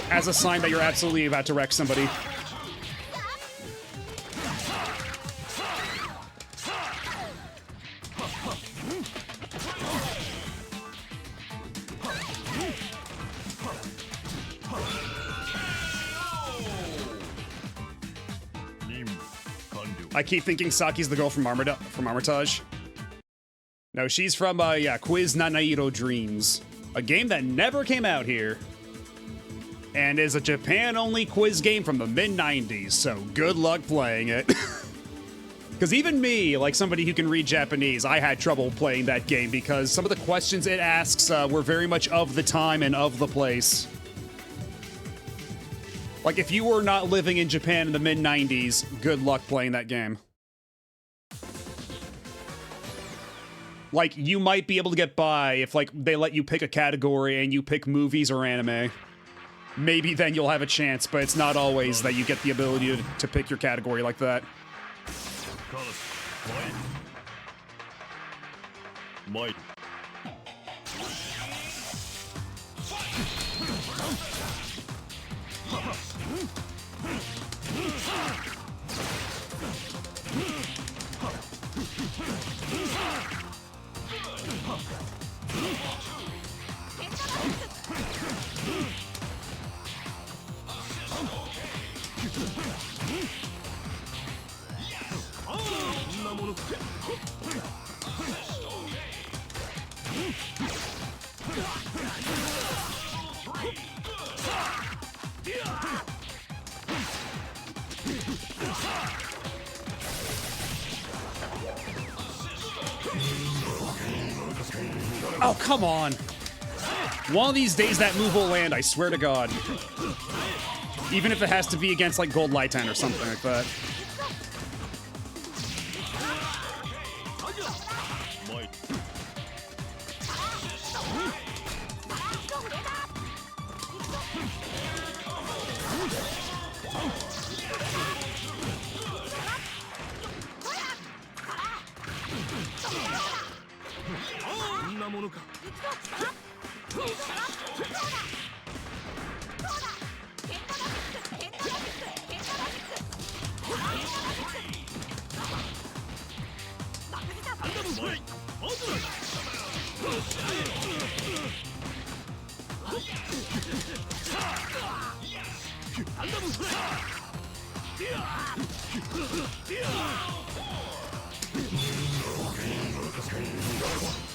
as a sign that you're absolutely about to wreck somebody. I keep thinking Saki's the girl from Armitage. No, she's from, yeah, Quiz Nanairo Dreams. A game that never came out here. And is a Japan-only quiz game from the mid-90s, so good luck playing it. Because even me, like somebody who can read Japanese, I had trouble playing that game because some of the questions it asks were very much of the time and of the place. Like, if you were not living in Japan in the mid-90s, good luck playing that game. Like, you might be able to get by if, like, they let you pick a category and you pick movies or anime. Maybe then you'll have a chance, but it's not always that you get the ability to pick your category like that. Oh, come on. One of these days that move will land, I swear to God. Even if it has to be against, like, Gold Lighten or something like that.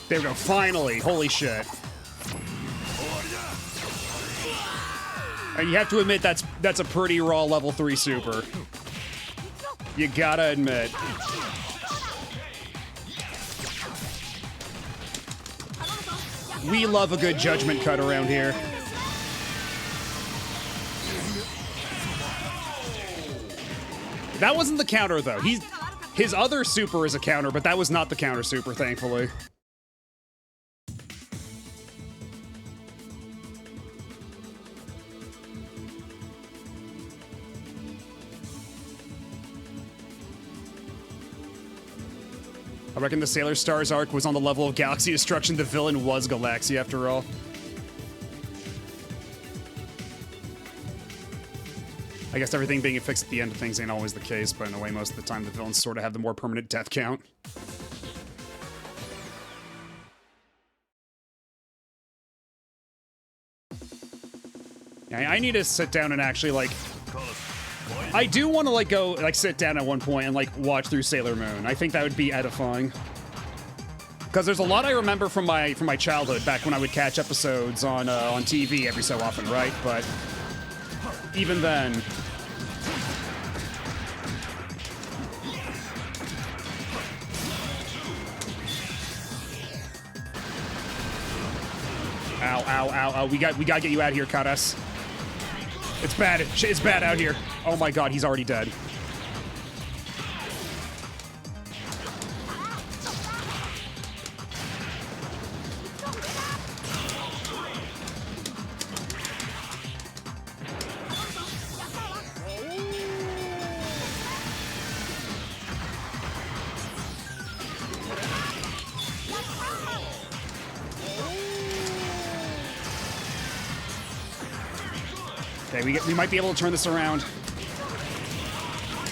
There we go, finally. Holy shit. And you have to admit that's a pretty raw level 3 super. You gotta admit. We love a good judgment cut around here. That wasn't the counter though. His other super is a counter, but that was not the counter super, thankfully. I reckon the Sailor Stars arc was on the level of Galaxy Destruction. The villain was Galaxy, after all. I guess everything being fixed at the end of things ain't always the case, but in a way, most of the time, the villains sort of have the more permanent death count. Yeah, I need to sit down and actually, like... I do want to, like, go, like, sit down at one point and, like, watch through Sailor Moon. I think that would be edifying. Because there's a lot I remember from my childhood, back when I would catch episodes on TV every so often, right? But even then... Ow, ow, ow, ow. We gotta get you out of here, Karas. It's bad. It's bad out here. Oh my god, he's already dead. Okay, we might be able to turn this around.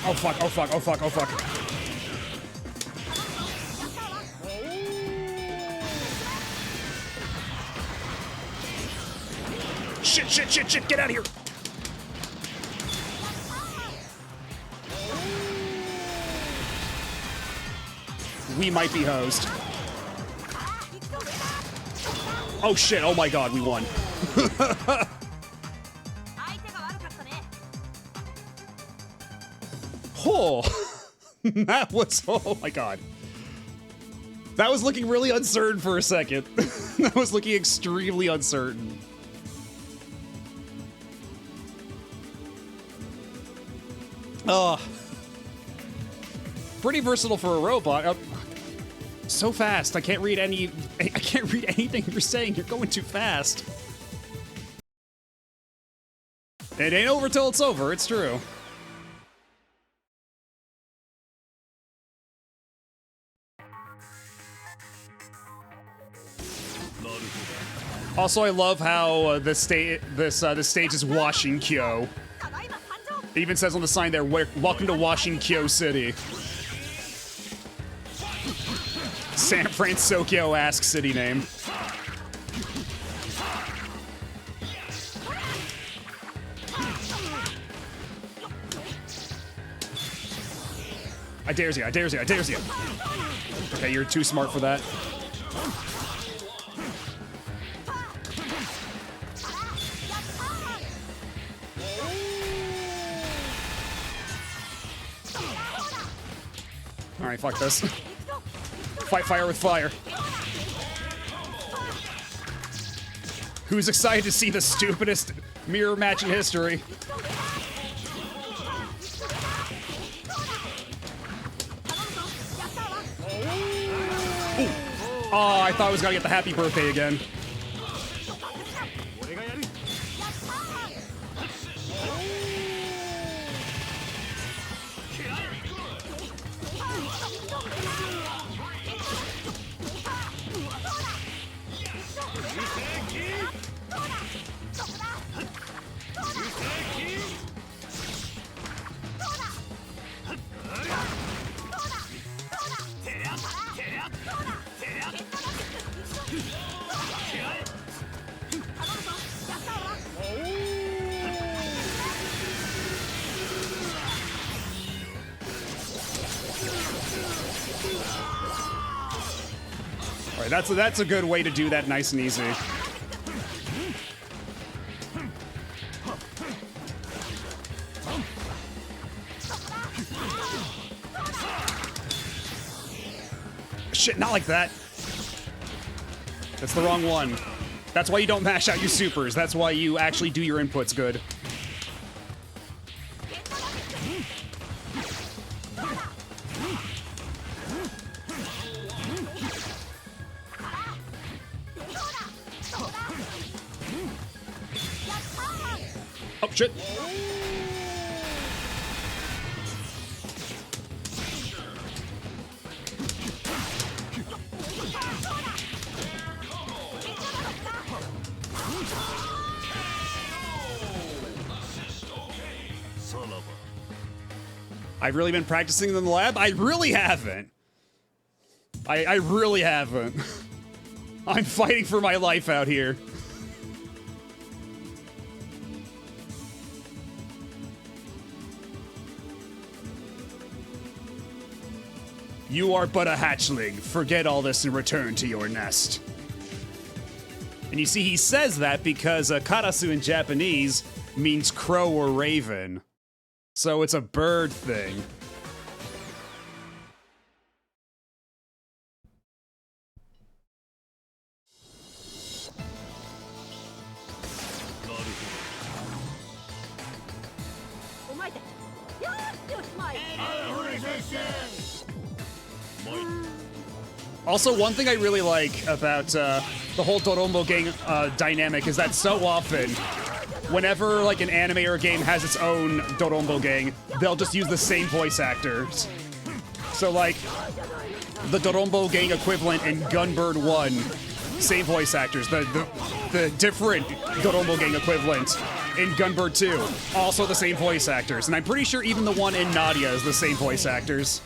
Oh fuck, oh fuck, oh fuck, oh fuck. Shit, shit, shit, shit, get out of here! We might be hosed. Oh shit, oh my god, we won. Oh, that was, oh my god. That was looking really uncertain for a second. That was looking extremely uncertain. Oh. Pretty versatile for a robot. So fast, I can't read anything you're saying. You're going too fast. It ain't over till it's over, it's true. Also, I love how the stage is Washinkyo. It even says on the sign there, "Welcome to Washinkyo City." San Francisco-esque city name. I dares you, I dares you, I dares you. Okay, you're too smart for that. Alright, fuck this. Fight fire with fire. Who's excited to see the stupidest mirror match in history? Ooh. Oh, I thought I was gonna get the happy birthday again. All right, that's a good way to do that, nice and easy. Shit, not like that. That's the wrong one. That's why you don't mash out your supers. That's why you actually do your inputs good. Oh, shit. I've really been practicing in the lab? I really haven't. I really haven't. I'm fighting for my life out here. You are but a hatchling. Forget all this and return to your nest. And you see, he says that because karasu in Japanese means crow or raven. So it's a bird thing. Also, one thing I really like about the whole Dorombo gang dynamic is that so often, whenever like an anime or a game has its own Dorombo gang, they'll just use the same voice actors. So like, the Dorombo gang equivalent in Gunbird 1, same voice actors. The different Dorombo gang equivalent in Gunbird 2, also the same voice actors. And I'm pretty sure even the one in Nadia is the same voice actors.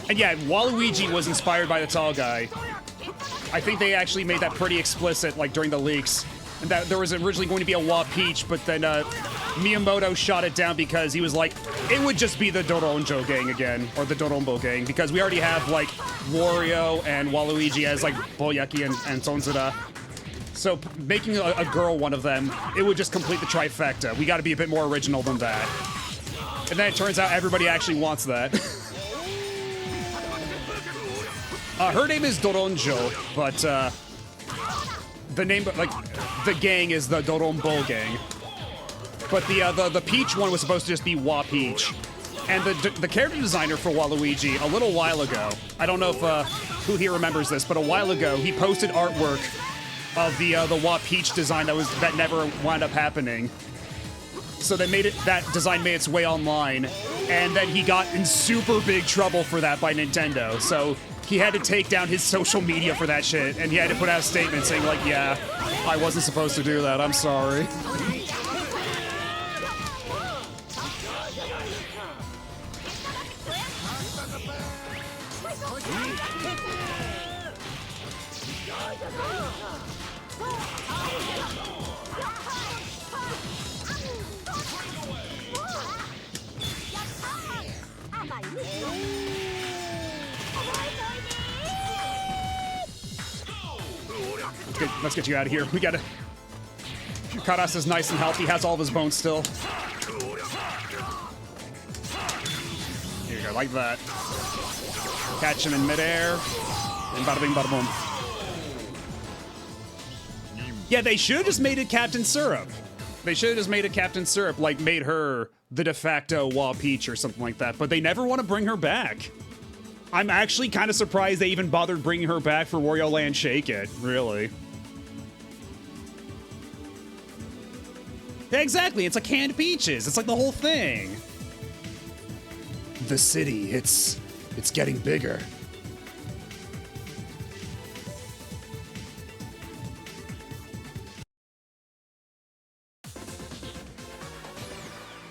And yeah, Waluigi was inspired by the tall guy. I think they actually made that pretty explicit, like, during the leaks. And that there was originally going to be a Wa Peach, but then Miyamoto shot it down because he was like, it would just be the Doronjo gang again, or the Dorombo gang, because we already have, like, Wario and Waluigi as, like, Boyaki and Sonzura. So making a girl one of them, it would just complete the trifecta. We gotta be a bit more original than that. And then it turns out everybody actually wants that. Her name is Doronjo, but the name, like, the gang is the Dorombo gang. But the Peach one was supposed to just be Wa Peach. And the character designer for Waluigi, a little while ago, I don't know if who here remembers this, but a while ago, he posted artwork of the Wa Peach design that never wound up happening. So that design made its way online, and then he got in super big trouble for that by Nintendo. So he had to take down his social media for that shit, and he had to put out a statement saying, like, yeah, I wasn't supposed to do that, I'm sorry. Let's get you out of here. We gotta... Karasa's nice and healthy, has all of his bones still. there, like that. Catch him in midair, and bada bing, bada boom. Yeah, they should have just made it Captain Syrup. They should have just made it Captain Syrup, like made her the de facto Wah Peach or something like that, but they never want to bring her back. I'm actually kind of surprised they even bothered bringing her back for Wario Land Shake It, really. Yeah, exactly, it's like canned peaches. It's like the whole thing. The city, it's getting bigger.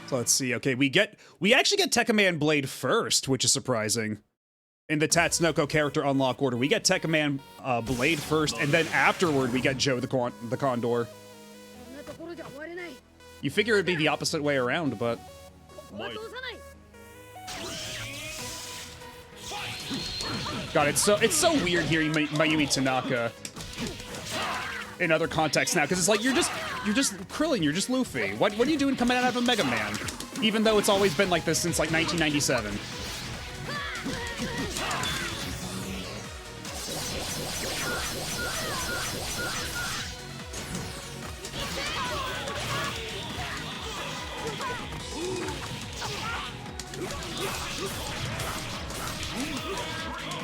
So let's see. Okay, we actually get Tekka Man Blade first, which is surprising. In the Tatsunoko character unlock order, we get Tekka Man Blade first, and then afterward we get Joe the Condor. You figure it'd be the opposite way around, but God, it's so weird hearing Mayumi Tanaka in other contexts now, because it's like you're just Krillin, you're just Luffy. What are you doing coming out of a Mega Man? Even though it's always been like this since like 1997.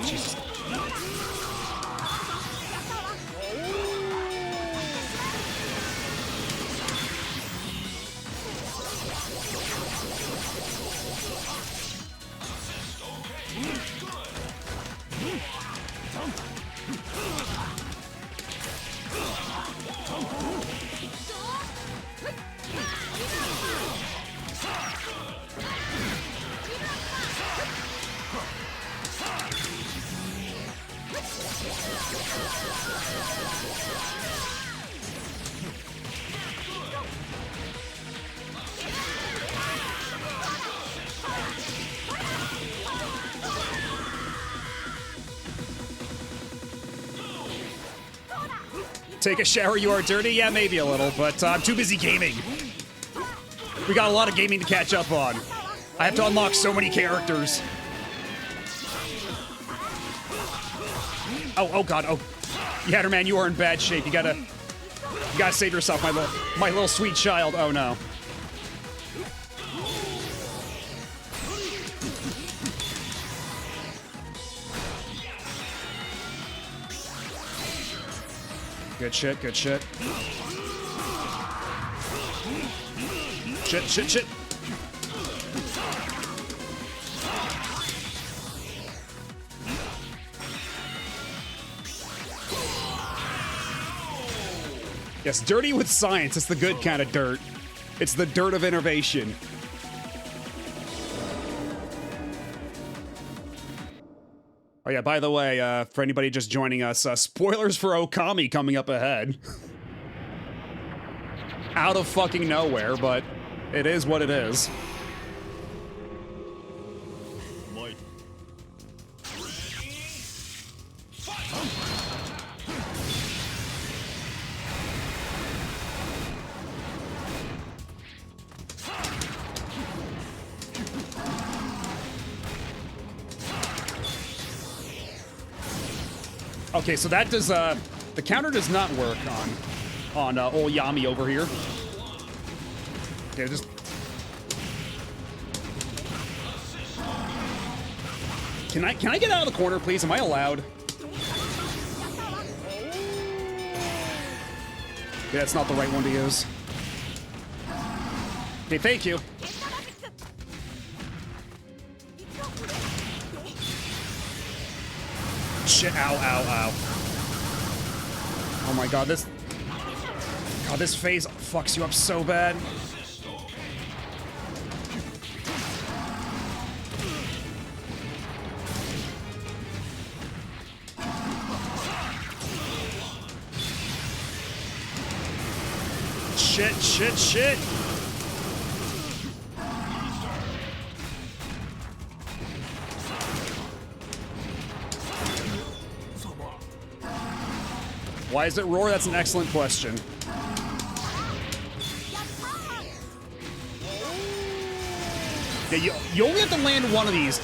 Jesus. Take a shower, you are dirty? Yeah, maybe a little, but I'm too busy gaming. We got a lot of gaming to catch up on. I have to unlock so many characters. Oh God, oh. Yatterman, you are in bad shape. You gotta save yourself, my little sweet child. Oh no. Good shit, good shit. Shit. Yes, dirty with science. It's the good kind of dirt. It's the dirt of innovation. Oh yeah, by the way, for anybody just joining us, spoilers for Okami coming up ahead. Out of fucking nowhere, but it is what it is. Okay, so that does, the counter does not work on old Yami over here. Okay, just... Can I get out of the corner, please? Am I allowed? Okay, that's not the right one to use. Okay, thank you. Shit, ow. Oh my god, this phase fucks you up so bad. Shit. Why is it roar? That's an excellent question. Yeah, you only have to land one of these.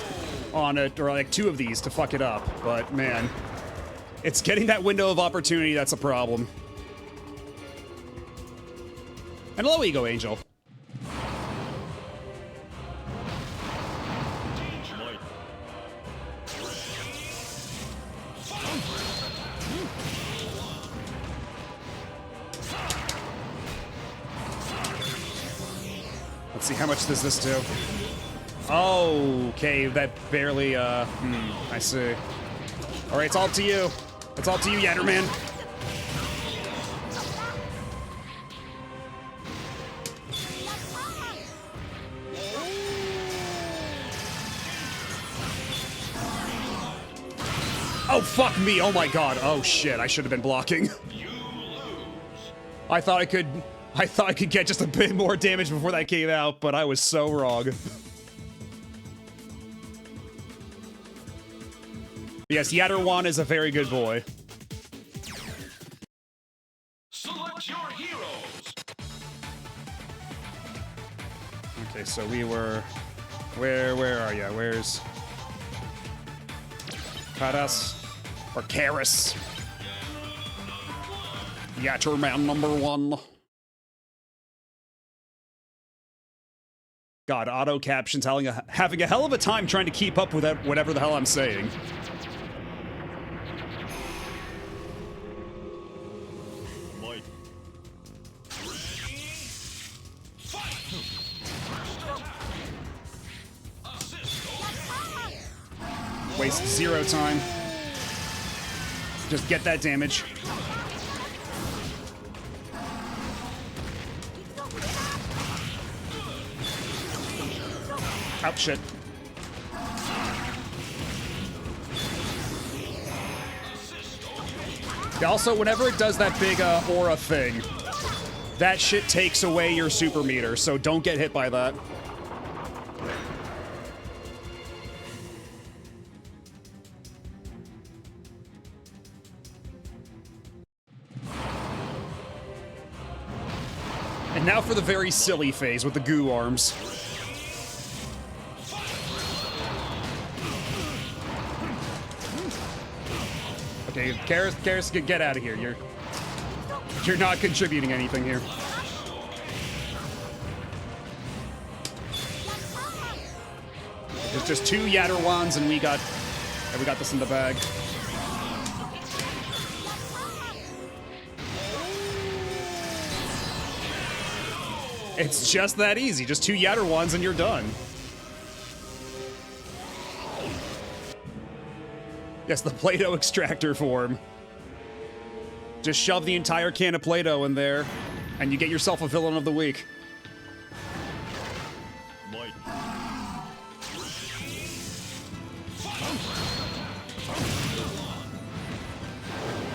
on it, or like 2 of these to fuck it up, but man, it's getting that window of opportunity that's a problem. And hello, Ego Angel. Let's see, how much does this do? Oh, okay, that barely, I see. All right, it's all to you. It's all to you, Yatterman. Oh, fuck me. Oh, my God. Oh, shit. I should have been blocking. I thought I could get just a bit more damage before that came out, but I was so wrong. Yes, Yatterwan is a very good boy. Select your heroes. Okay, so we were... Where are ya? Where's... Karas? Or Karis? Yatterman #1. God, auto captions having a hell of a time trying to keep up with that, whatever the hell I'm saying. Waste 0 time. Just get that damage. Oh, shit. Also, whenever it does that big aura thing, that shit takes away your super meter, so don't get hit by that. And now for the very silly phase with the goo arms. Okay, Karis, get out of here. You're not contributing anything here. There's just 2 Yatterwans and we got this in the bag. It's just that easy. Just 2 Yatterwans and you're done. Yes, the Play-Doh extractor form. Just shove the entire can of Play-Doh in there, and you get yourself a villain of the week.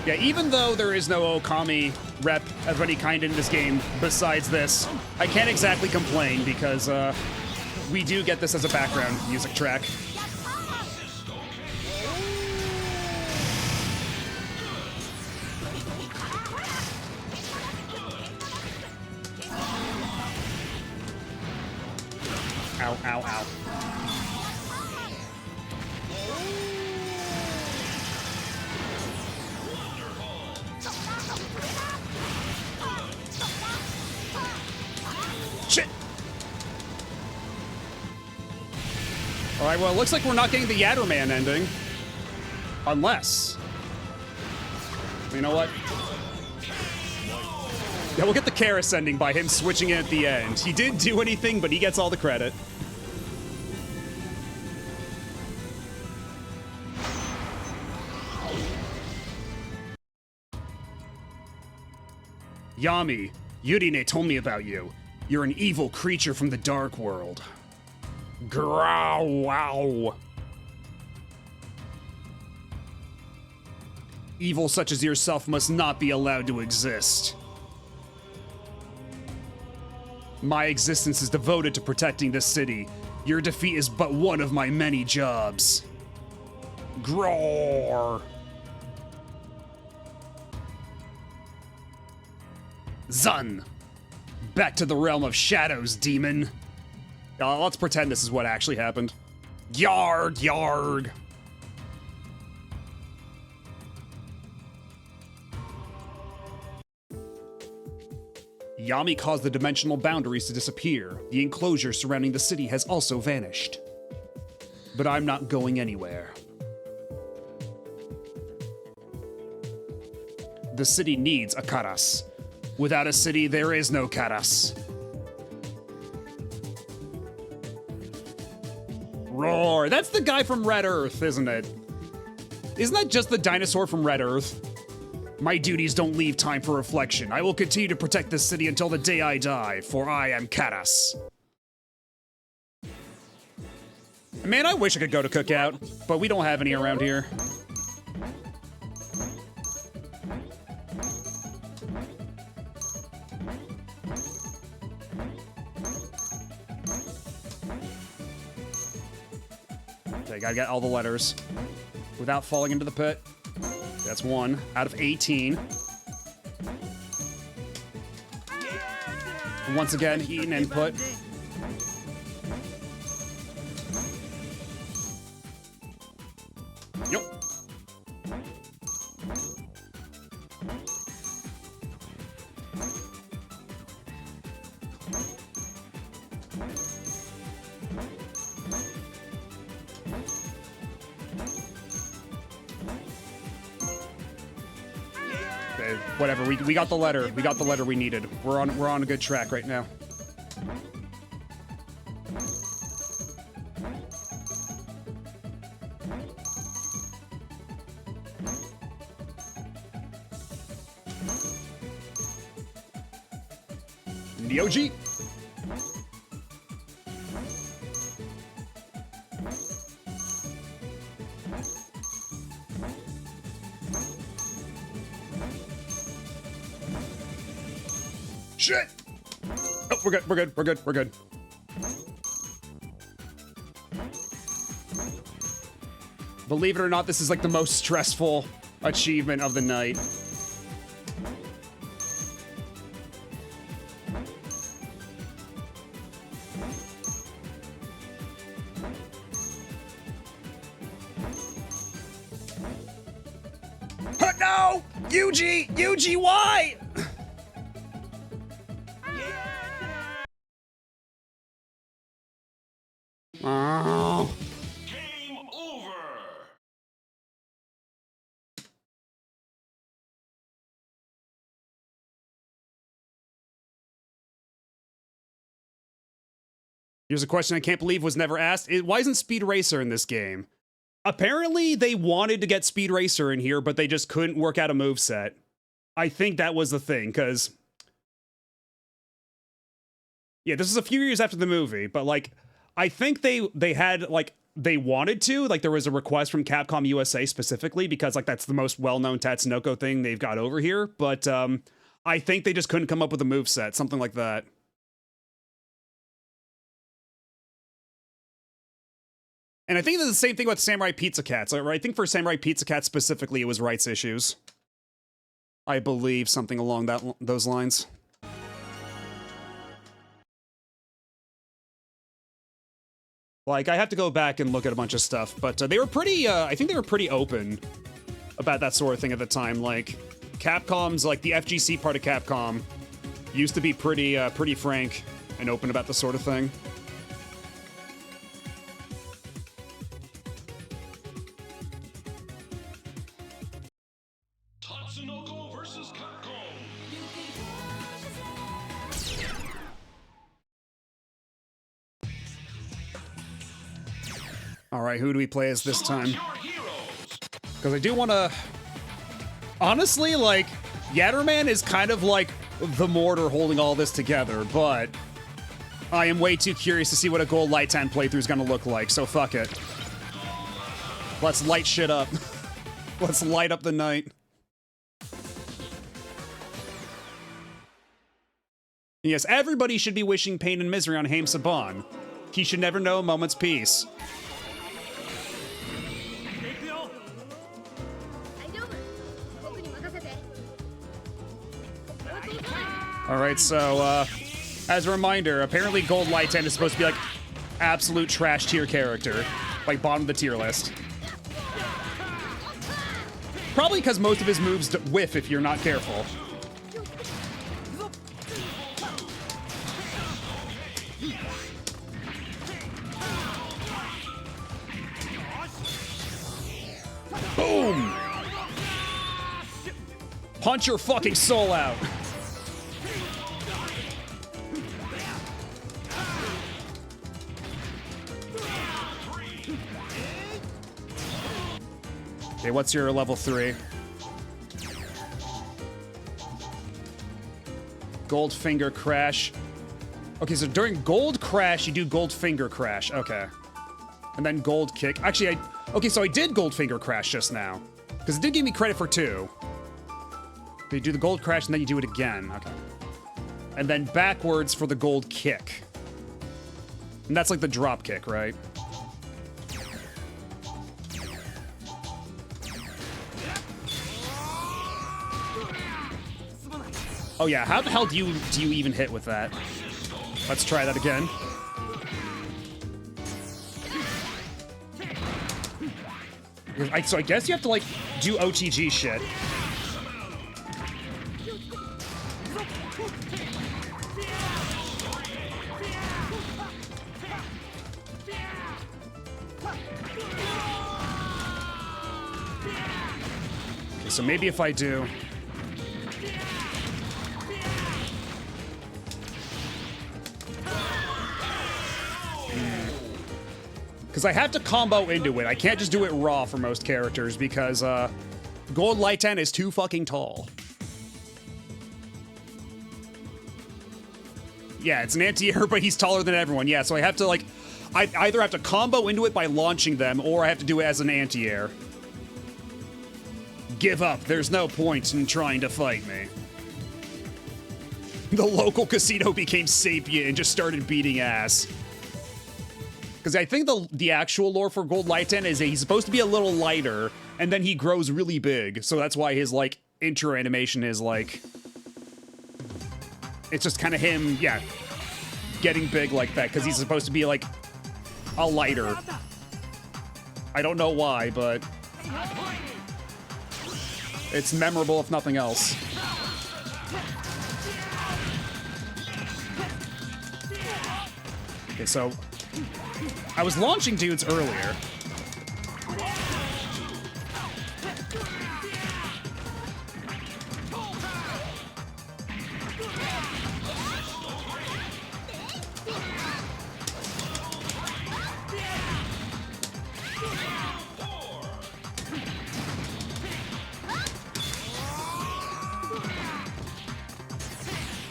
Yeah, even though there is no Okami rep of any kind in this game besides this, I can't exactly complain because we do get this as a background music track. Ow, ow, ow. Shit! Alright, well, it looks like we're not getting the Yatterman ending. Unless... You know what? Yeah, we'll get the Karis ending by him switching it at the end. He didn't do anything, but he gets all the credit. Yami, Yurine told me about you. You're an evil creature from the dark world. Growl, wow. Evil such as yourself must not be allowed to exist. My existence is devoted to protecting this city. Your defeat is but one of my many jobs. Groar. Zun! Back to the realm of shadows, demon. Let's pretend this is what actually happened. Yarg, yarg. Yami caused the dimensional boundaries to disappear. The enclosure surrounding the city has also vanished. But I'm not going anywhere. The city needs a Karas. Without a city, there is no Karas. Roar! That's the guy from Red Earth, isn't it? Isn't that just the dinosaur from Red Earth? My duties don't leave time for reflection. I will continue to protect this city until the day I die, for I am Karas. Man, I wish I could go to Cookout, but we don't have any around here. Okay, gotta get all the letters without falling into the pit. That's 1 out of 18. Once again, eat an input. Yep. Whatever, we got the letter. We got the letter we needed. We're on a good track right now. Nyoji. Shit! Oh, we're good, we're good, we're good, we're good. Believe it or not, this is like the most stressful achievement of the night. No! Yuji! Yuji, why? Oh. Game over. Here's a question I can't believe was never asked. Why isn't Speed Racer in this game? Apparently, they wanted to get Speed Racer in here, but they just couldn't work out a moveset. I think that was the thing, because... Yeah, this is a few years after the movie, but, like, I think they had, like, they wanted to. Like, there was a request from Capcom USA specifically, because, like, that's the most well-known Tatsunoko thing they've got over here, but, I think they just couldn't come up with a moveset, something like that. And I think it's the same thing with Samurai Pizza Cats. I think for Samurai Pizza Cats specifically, it was rights issues. I believe something along those lines. Like, I have to go back and look at a bunch of stuff, but they were pretty, I think they were pretty open about that sort of thing at the time. Like, Capcom's, like, the FGC part of Capcom used to be pretty frank and open about this sort of thing. Tatsunoko versus Capcom. All right, who do we play as this time? Select your heroes. Because I do want to... Honestly, like, Yatterman is kind of like the mortar holding all this together, but I am way too curious to see what a Gold Light 10 playthrough is going to look like, so fuck it. Let's light shit up. Let's light up the night. Yes, everybody should be wishing pain and misery on Haim Saban. He should never know a moment's peace. Alright, so, as a reminder, apparently Gold Light 10 is supposed to be like absolute trash tier character. Like, bottom of the tier list. Probably because most of his moves whiff if you're not careful. Boom! Punch your fucking soul out. Okay, what's your level 3? Gold Finger Crash. Okay, so during Gold Crash, you do Gold Finger Crash. Okay. And then Gold Kick. Actually, okay, so I did Gold Finger Crash just now. Because it did give me credit for 2. You do the Gold Crash, and then you do it again. Okay. And then backwards for the Gold Kick. And that's like the drop kick, right? Oh yeah, how the hell do you even hit with that? Let's try that again. So I guess you have to like do OTG shit. Okay, so maybe if I do... Because I have to combo into it. I can't just do it raw for most characters because Gold Lighten is too fucking tall. Yeah, it's an anti-air, but he's taller than everyone. Yeah, so I have to like... I either have to combo into it by launching them, or I have to do it as an anti-air. Give up. There's no point in trying to fight me. The local casino became sapient and just started beating ass. Because I think the actual lore for Gold Lighten is that he's supposed to be a little lighter, and then he grows really big. So that's why his, like, intro animation is, like... It's just kind of him, yeah, getting big like that, because he's supposed to be, like, a lighter. I don't know why, but... It's memorable if nothing else. Okay, so... I was launching dudes earlier.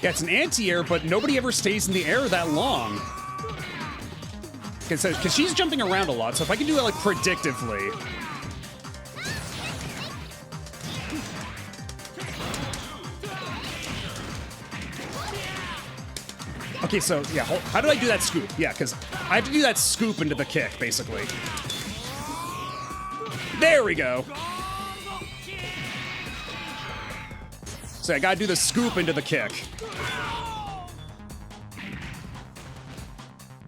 Yeah, it's an anti-air, but nobody ever stays in the air that long. Because she's jumping around a lot, so if I can do it, like, predictively... Okay, so, yeah, how do I do that scoop? Yeah, because I have to do that scoop into the kick, basically. There we go! So I gotta do the scoop into the kick.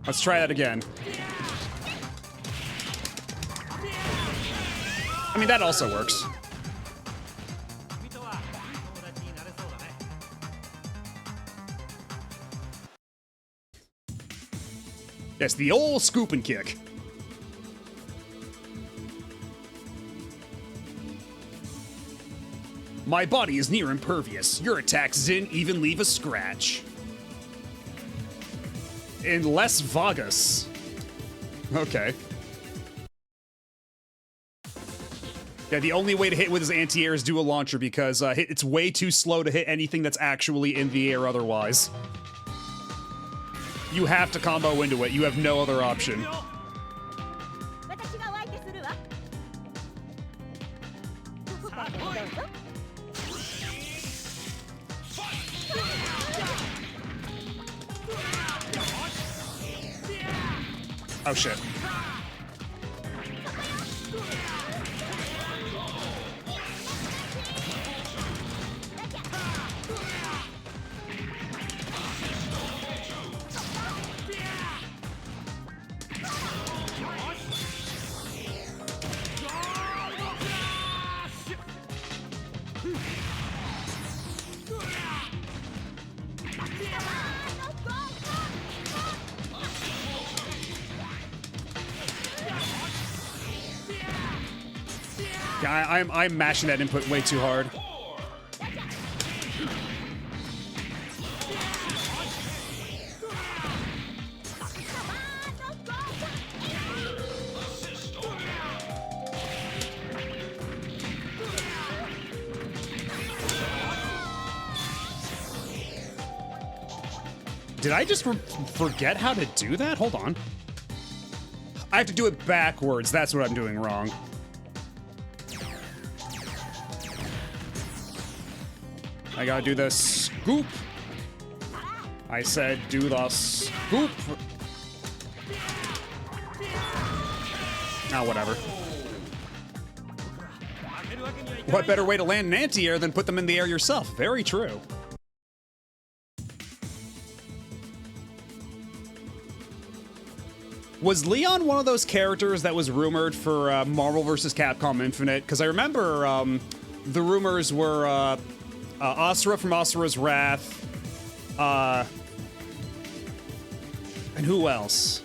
Let's try that again. I mean, that also works. Yes, the old scoop and kick. My body is near impervious. Your attacks didn't even leave a scratch. Unless Vagus. Okay. Yeah, the only way to hit with his anti-air is do a launcher because it's way too slow to hit anything that's actually in the air otherwise. You have to combo into it. You have no other option. Oh shit. Yeah, I'm mashing that input way too hard. Did I just forget how to do that? Hold on. I have to do it backwards. That's what I'm doing wrong. I gotta do the scoop. I said do the scoop. Ah, whatever. What better way to land an anti-air than put them in the air yourself? Very true. Was Leon one of those characters that was rumored for Marvel vs. Capcom Infinite? Because I remember the rumors were Asura from Asura's Wrath, and who else?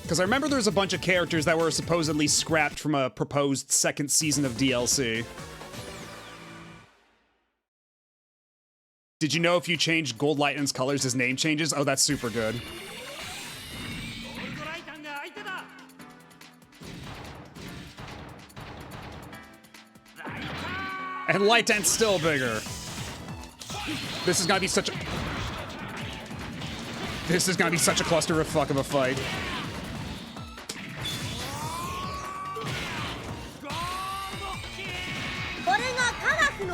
Because I remember there was a bunch of characters that were supposedly scrapped from a proposed second season of DLC. Did you know if you change Gold Lightning's colors, his name changes? Oh, that's super good. And Lighten's still bigger. This is gonna be such a... This is gonna be such a cluster of fuck of a fight.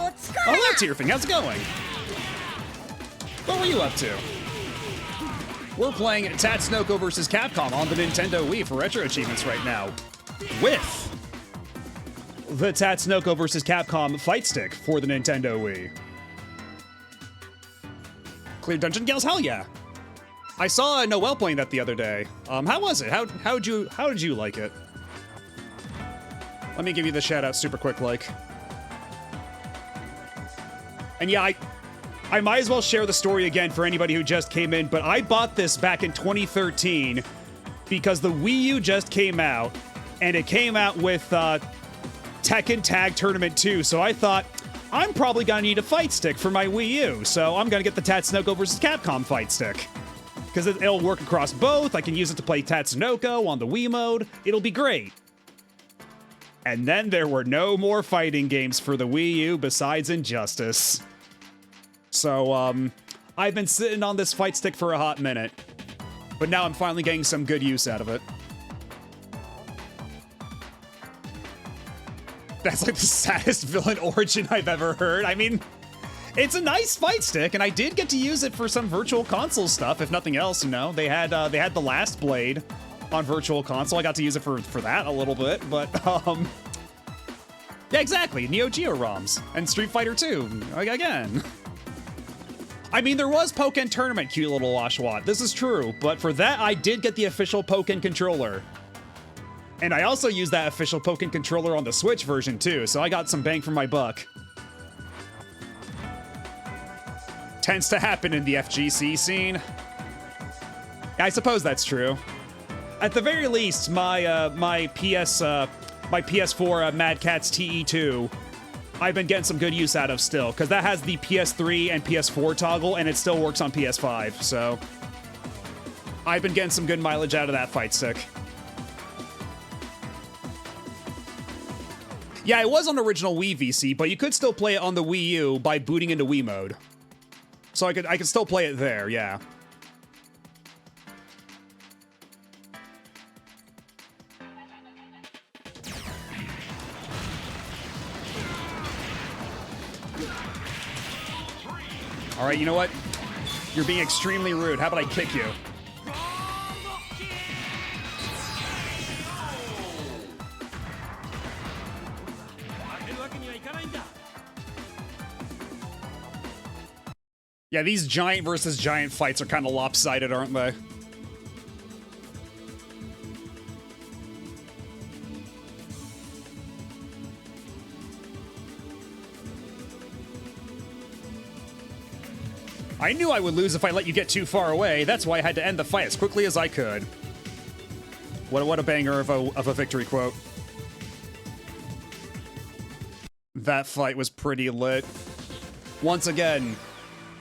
Oh, hello, Tearfing. How's it going? What were you up to? We're playing Tatsunoko vs. Capcom on the Nintendo Wii for RetroAchievements right now. With the Tatsunoko vs. Capcom fight stick for the Nintendo Wii. Clear Dungeon Gals? Hell yeah. I saw Noelle playing that the other day. How was it? How did you like it? Let me give you the shout out super quick like. And yeah, I might as well share the story again for anybody who just came in, but I bought this back in 2013 because the Wii U just came out, and it came out with Tekken Tag Tournament 2, so I thought, I'm probably gonna need a fight stick for my Wii U, so I'm gonna get the Tatsunoko vs. Capcom fight stick. Because it'll work across both, I can use it to play Tatsunoko on the Wii mode, it'll be great. And then there were no more fighting games for the Wii U besides Injustice. So, I've been sitting on this fight stick for a hot minute. But now I'm finally getting some good use out of it. That's like the saddest villain origin I've ever heard. I mean, it's a nice fight stick, and I did get to use it for some Virtual Console stuff, if nothing else, you know. They had the Last Blade on Virtual Console. I got to use it for that a little bit, but, yeah, exactly. Neo Geo ROMs. And Street Fighter 2, again. I mean, there was Pokken Tournament, cute little Washwat. This is true, but for that, I did get the official Pokken controller. And I also used that official Pokken controller on the Switch version, too, so I got some bang for my buck. Tends to happen in the FGC scene. I suppose that's true. At the very least, my PS4 Mad Catz TE2, I've been getting some good use out of still, because that has the PS3 and PS4 toggle, and it still works on PS5, so I've been getting some good mileage out of that fight stick. Yeah, it was on original Wii VC, but you could still play it on the Wii U by booting into Wii mode. So I could still play it there, yeah. All right, you know what? You're being extremely rude. How about I kick you? Yeah, these giant versus giant fights are kind of lopsided, aren't they? I knew I would lose if I let you get too far away. That's why I had to end the fight as quickly as I could. What a banger of a victory quote. That fight was pretty lit. Once again,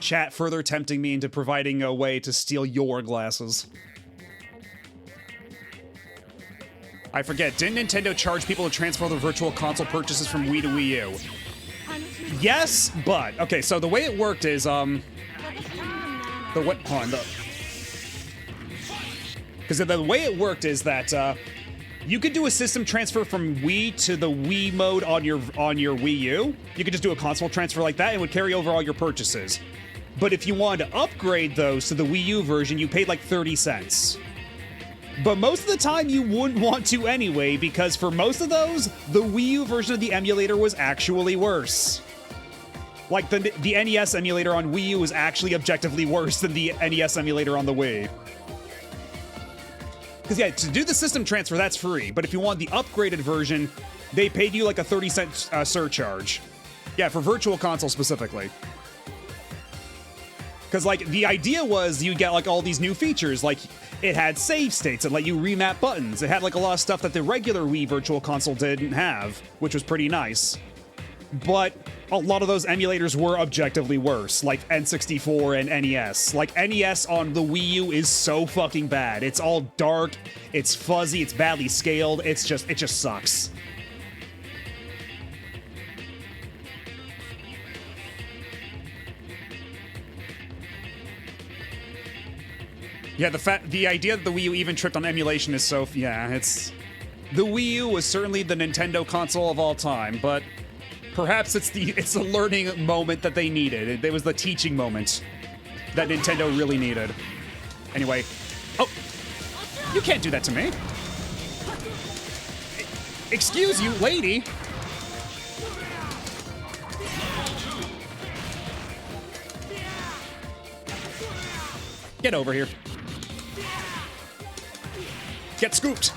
chat further tempting me into providing a way to steal your glasses. I forget, didn't Nintendo charge people to transfer their virtual console purchases from Wii to Wii U? Yes, but okay, so the way it worked is because the way it worked is that you could do a system transfer from Wii to the Wii mode on your Wii U. You could just do a console transfer like that and it would carry over all your purchases. But if you wanted to upgrade those to the Wii U version, you paid like 30 cents. But most of the time you wouldn't want to anyway, because for most of those, the Wii U version of the emulator was actually worse. Like, the NES emulator on Wii U was actually objectively worse than the NES emulator on the Wii. Because yeah, to do the system transfer, that's free. But if you want the upgraded version, they paid you like a 30-cent surcharge. Yeah, for Virtual Console specifically. Because, like, the idea was you'd get, like, all these new features. Like, it had save states and let you remap buttons. It had, like, a lot of stuff that the regular Wii Virtual Console didn't have, which was pretty nice. But a lot of those emulators were objectively worse, like N64 and NES. Like, NES on the Wii U is so fucking bad. It's all dark, it's fuzzy, it's badly scaled, it just sucks. Yeah, the idea that the Wii U even tripped on emulation is so, yeah, it's... The Wii U was certainly the Nintendo console of all time, but perhaps it's the learning moment that they needed. It was the teaching moment that Nintendo really needed. Anyway. Oh! You can't do that to me! Excuse you, lady! Get over here. Get scooped!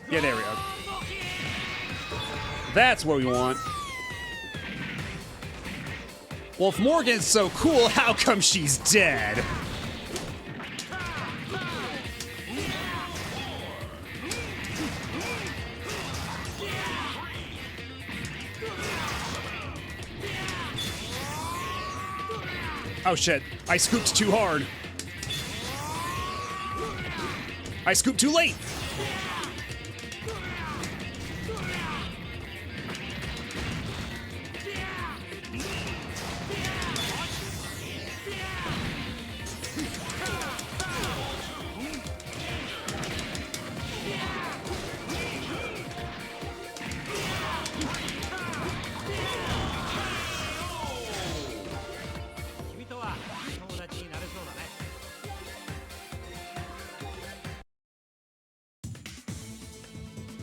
Yeah, there we go. That's what we want. Well, if Morgan's so cool, how come she's dead? Oh shit, I scooped too hard. I scooped too late.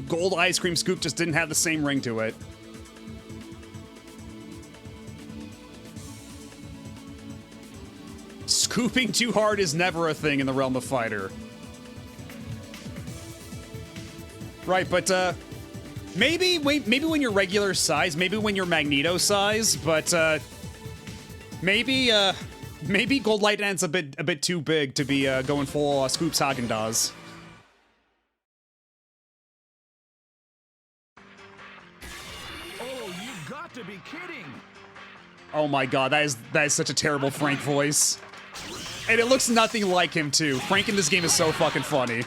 Gold ice cream scoop just didn't have the same ring to it. Scooping too hard is never a thing in the realm of fighter. Right, but maybe when you're regular size, maybe when you're Magneto size, but maybe Gold Light End's a bit too big to be going full Scoops Häagen-Dazs. To be kidding. Oh my god, that is such a terrible Frank voice. And it looks nothing like him too. Frank in this game is so fucking funny.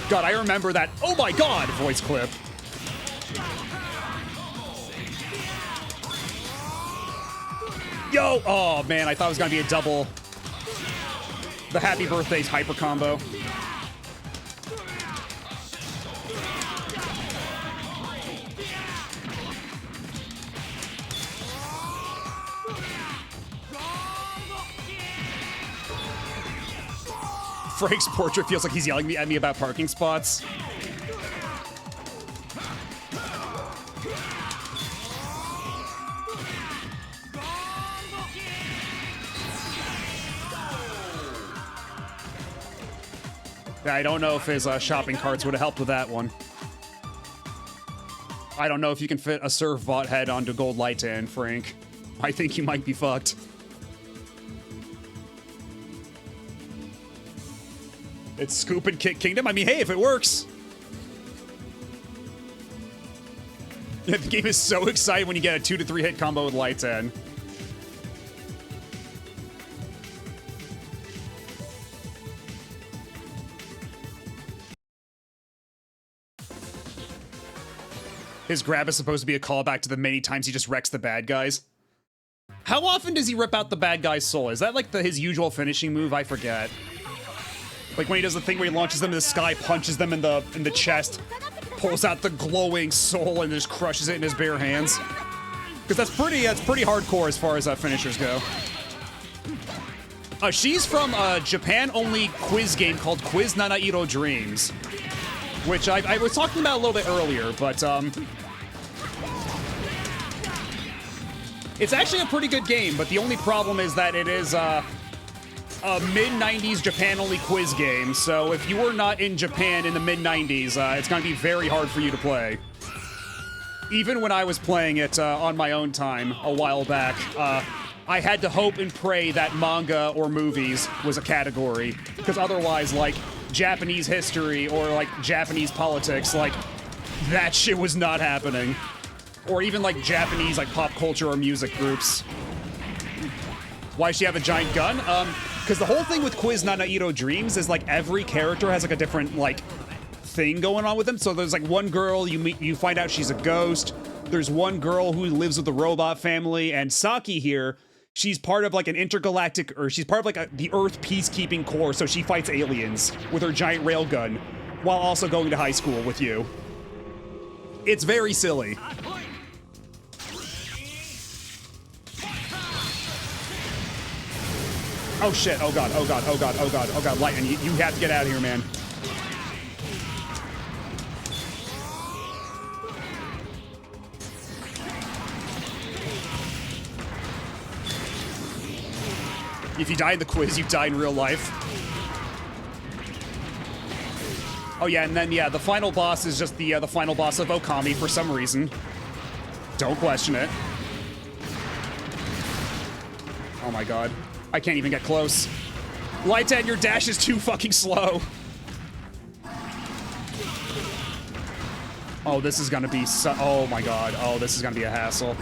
God, I remember that "oh my god" voice clip. Yo! Oh, man, I thought it was gonna be a double. The Happy Birthdays hyper combo. Frank's portrait feels like he's yelling at me about parking spots. I don't know if his shopping carts would have helped with that one. I don't know if you can fit a surf bot head onto Gold Lightan, Frank. I think you might be fucked. It's Scoop and Kick Kingdom? I mean, hey, if it works. The game is so excited when you get a 2 to 3 hit combo with Lightan. His grab is supposed to be a callback to the many times he just wrecks the bad guys. How often does he rip out the bad guy's soul? Is that like his usual finishing move? I forget. Like when he does the thing where he launches them to the sky, punches them in the chest, pulls out the glowing soul and just crushes it in his bare hands. Because that's pretty hardcore as far as finishers go. She's from a Japan-only quiz game called Quiz Nanairo Dreams, which I was talking about a little bit earlier, but it's actually a pretty good game, but the only problem is that it is a mid-90s Japan-only quiz game, so if you were not in Japan in the mid-90s, it's going to be very hard for you to play. Even when I was playing it on my own time a while back, I had to hope and pray that manga or movies was a category, because otherwise, like, Japanese history or, like, Japanese politics, like, that shit was not happening. Or even, like, Japanese, like, pop culture or music groups. Why does she have a giant gun? Because the whole thing with Quiz Nanairo Dreams is, like, every character has, like, a different, like, thing going on with them. So there's, like, one girl, you find out she's a ghost. There's one girl who lives with the robot family, and Saki here, she's part of, like, an intergalactic, or she's part of, like, the Earth Peacekeeping Corps, so she fights aliens with her giant railgun, while also going to high school with you. It's very silly. Oh shit, oh god, oh god, oh god, oh god, oh god, Lightning, you have to get out of here, man. If you die in the quiz, you die in real life. Oh yeah, and then yeah, the final boss is just the final boss of Okami for some reason. Don't question it. Oh my god. I can't even get close. Lightan, your dash is too fucking slow. Oh, this is gonna be so— oh my god. Oh, this is gonna be a hassle.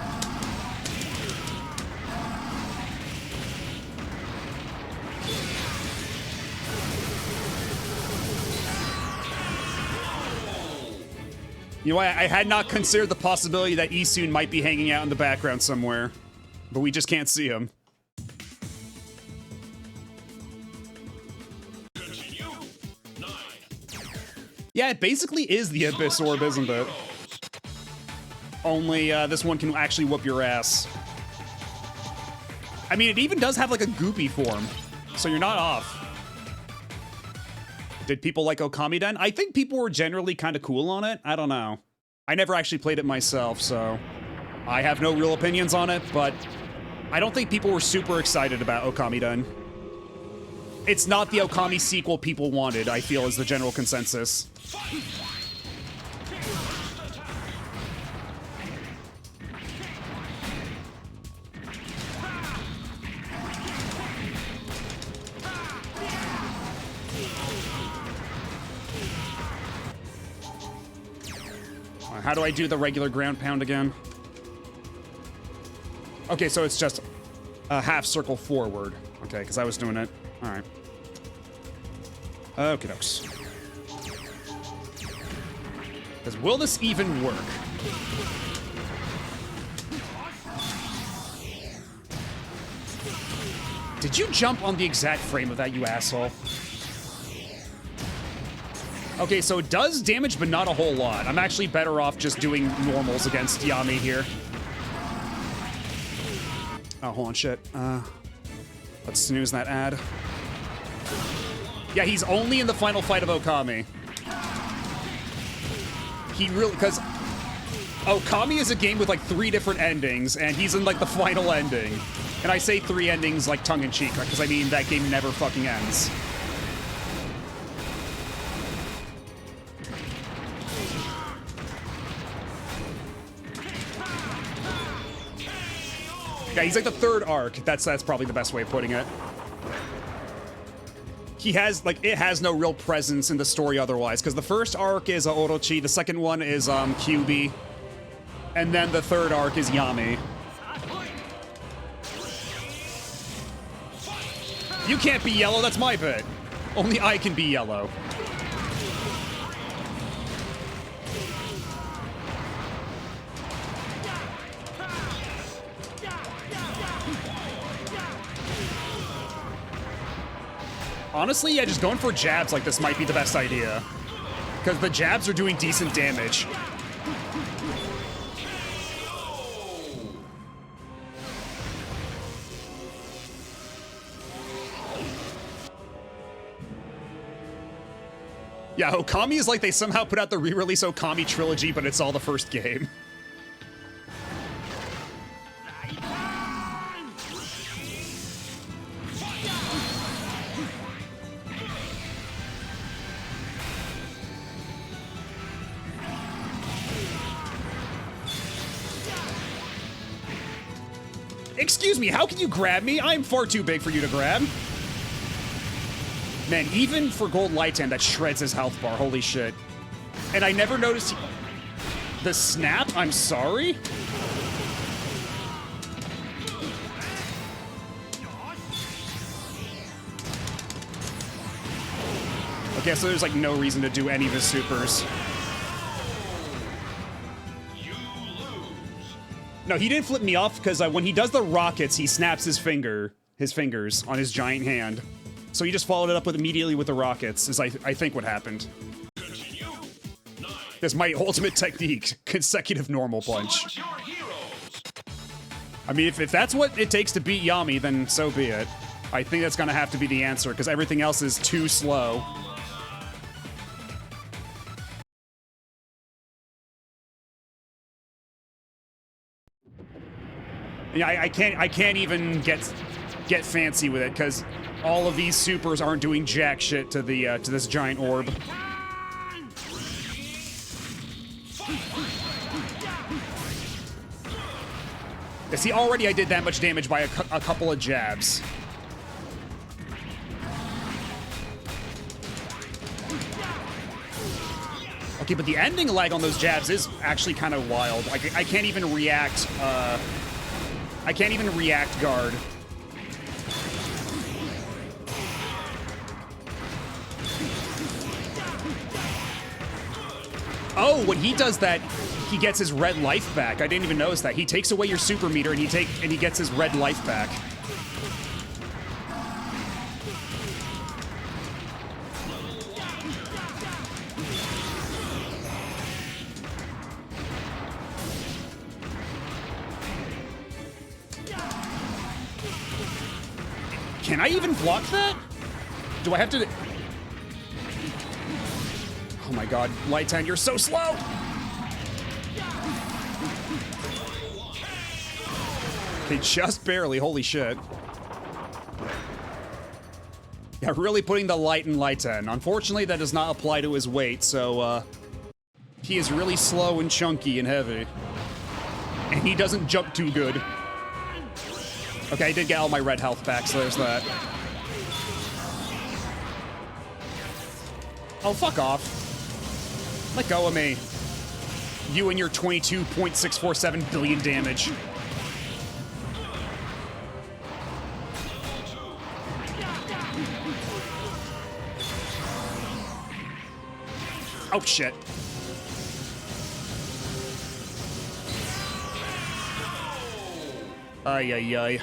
You know, I had not considered the possibility that Isun might be hanging out in the background somewhere, but we just can't see him. Yeah, it basically is the Abyss Orb, isn't it? Only this one can actually whoop your ass. I mean, it even does have like a goopy form, so you're not off. Did people like Okamiden? I think people were generally kind of cool on it. I don't know. I never actually played it myself, so I have no real opinions on it, but I don't think people were super excited about Okamiden. It's not the Okami sequel people wanted, I feel, is the general consensus. How do I do the regular ground pound again? Okay, so it's just a half circle forward. Okay, because I was doing it. All right. Okie dokes. Because will this even work? Did you jump on the exact frame of that, you asshole? Okay, so it does damage, but not a whole lot. I'm actually better off just doing normals against Yami here. Oh, hold on, shit. Let's snooze that ad. Yeah, he's only in the final fight of Okami. He really, because Oh, Kami is a game with like 3 different endings, and he's in like the final ending. And I say 3 endings like tongue-in-cheek, because I mean that game never fucking ends. Yeah, he's like the 3rd arc. That's probably the best way of putting it. He has, like, it has no real presence in the story otherwise, because the 1st arc is Orochi, the 2nd one is Kyuubi, and then the 3rd arc is Yami. You can't be yellow, that's my bit. Only I can be yellow. Honestly, yeah, just going for jabs like this might be the best idea. Because the jabs are doing decent damage. Yeah, Okami is like they somehow put out the re-release Okami trilogy, but it's all the first game. Excuse me, how can you grab me? I'm far too big for you to grab. Man, even for Gold Lighten, that shreds his health bar. Holy shit. And I never noticed the snap? I'm sorry? Okay, so there's like no reason to do any of his supers. No, he didn't flip me off because when he does the rockets, he snaps his fingers on his giant hand. So he just followed it up with immediately with the rockets, is I think what happened. This is my ultimate technique, consecutive normal punch. I mean, if that's what it takes to beat Yami, then so be it. I think that's gonna have to be the answer, because everything else is too slow. Yeah, I can't even get fancy with it because all of these supers aren't doing jack shit to the to this giant orb. Yeah, see, already I did that much damage by a couple of jabs. Okay, but the ending lag on those jabs is actually kind of wild. I can't even react. I can't even react guard. Oh, when he does that, he gets his red life back. I didn't even notice that. He takes away your super meter and he gets his red life back. Can I even block that? Do I have to... Oh my god, Lighten, you're so slow! Okay, just barely, holy shit. Yeah, really putting the light in Lighten. Unfortunately, that does not apply to his weight, so, he is really slow and chunky and heavy. And he doesn't jump too good. Okay, I did get all my red health back, so there's that. Oh, fuck off. Let go of me. You and your 22.647 billion damage. Oh, shit. Ay, ay, ay.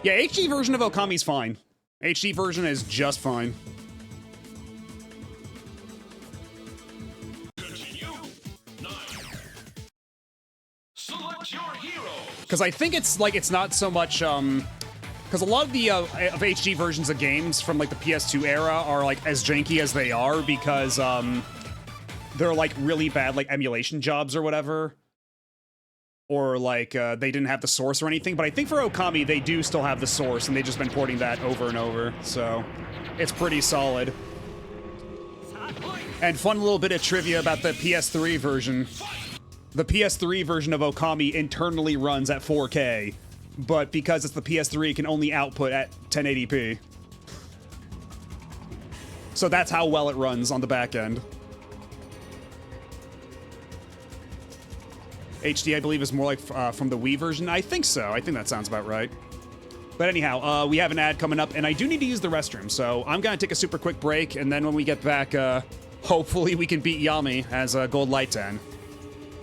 Yeah, HD version of Okami's fine. HD version is just fine. Because I think it's like, it's not so much, because a lot of the of HD versions of games from like the PS2 era are like as janky as they are because they're like really bad like emulation jobs or whatever. Or like they didn't have the source or anything, but I think for Okami they do still have the source and they've just been porting that over and over, so it's pretty solid. And fun little bit of trivia about the PS3 version. The PS3 version of Okami internally runs at 4K, but because it's the PS3 it can only output at 1080p. So that's how well it runs on the back end. HD, I believe, is more like from the Wii version. I think so. I think that sounds about right. But anyhow, we have an ad coming up, and I do need to use the restroom, so I'm going to take a super quick break, and then when we get back, hopefully we can beat Yami as Gold Light 10.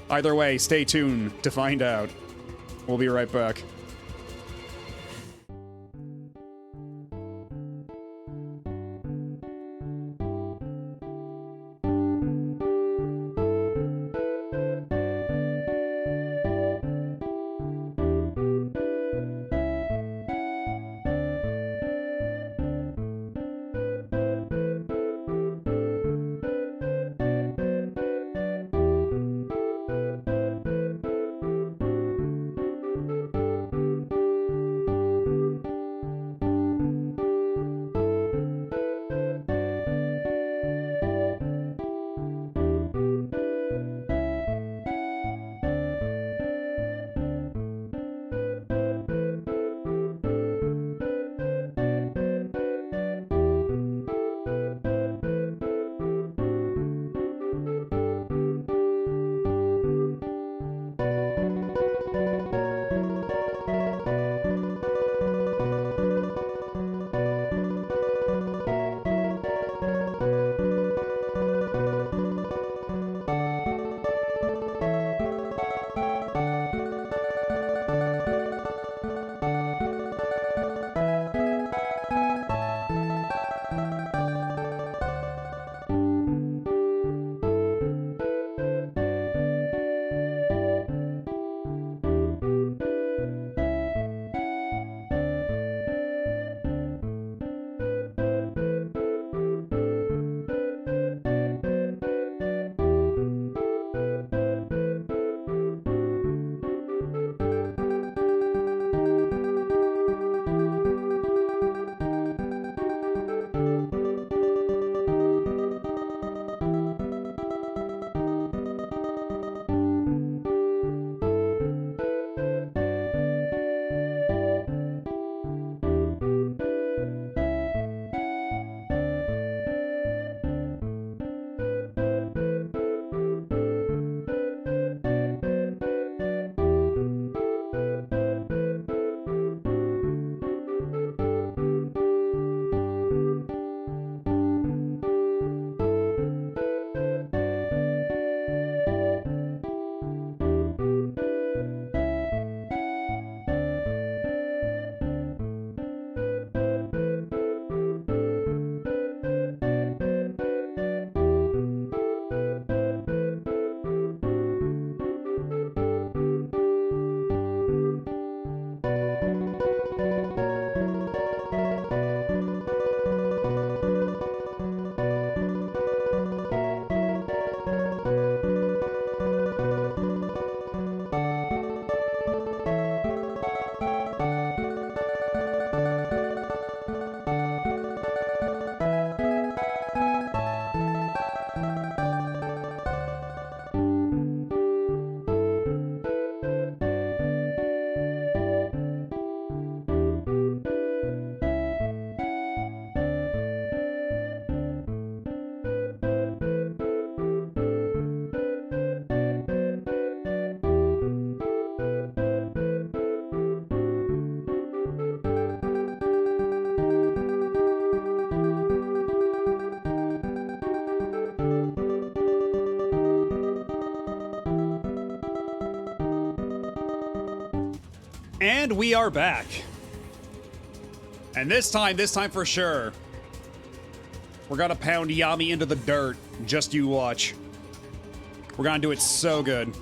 Either way, stay tuned to find out. We'll be right back. And we are back. And this time for sure, we're gonna pound Yami into the dirt. Just you watch. We're gonna do it so good.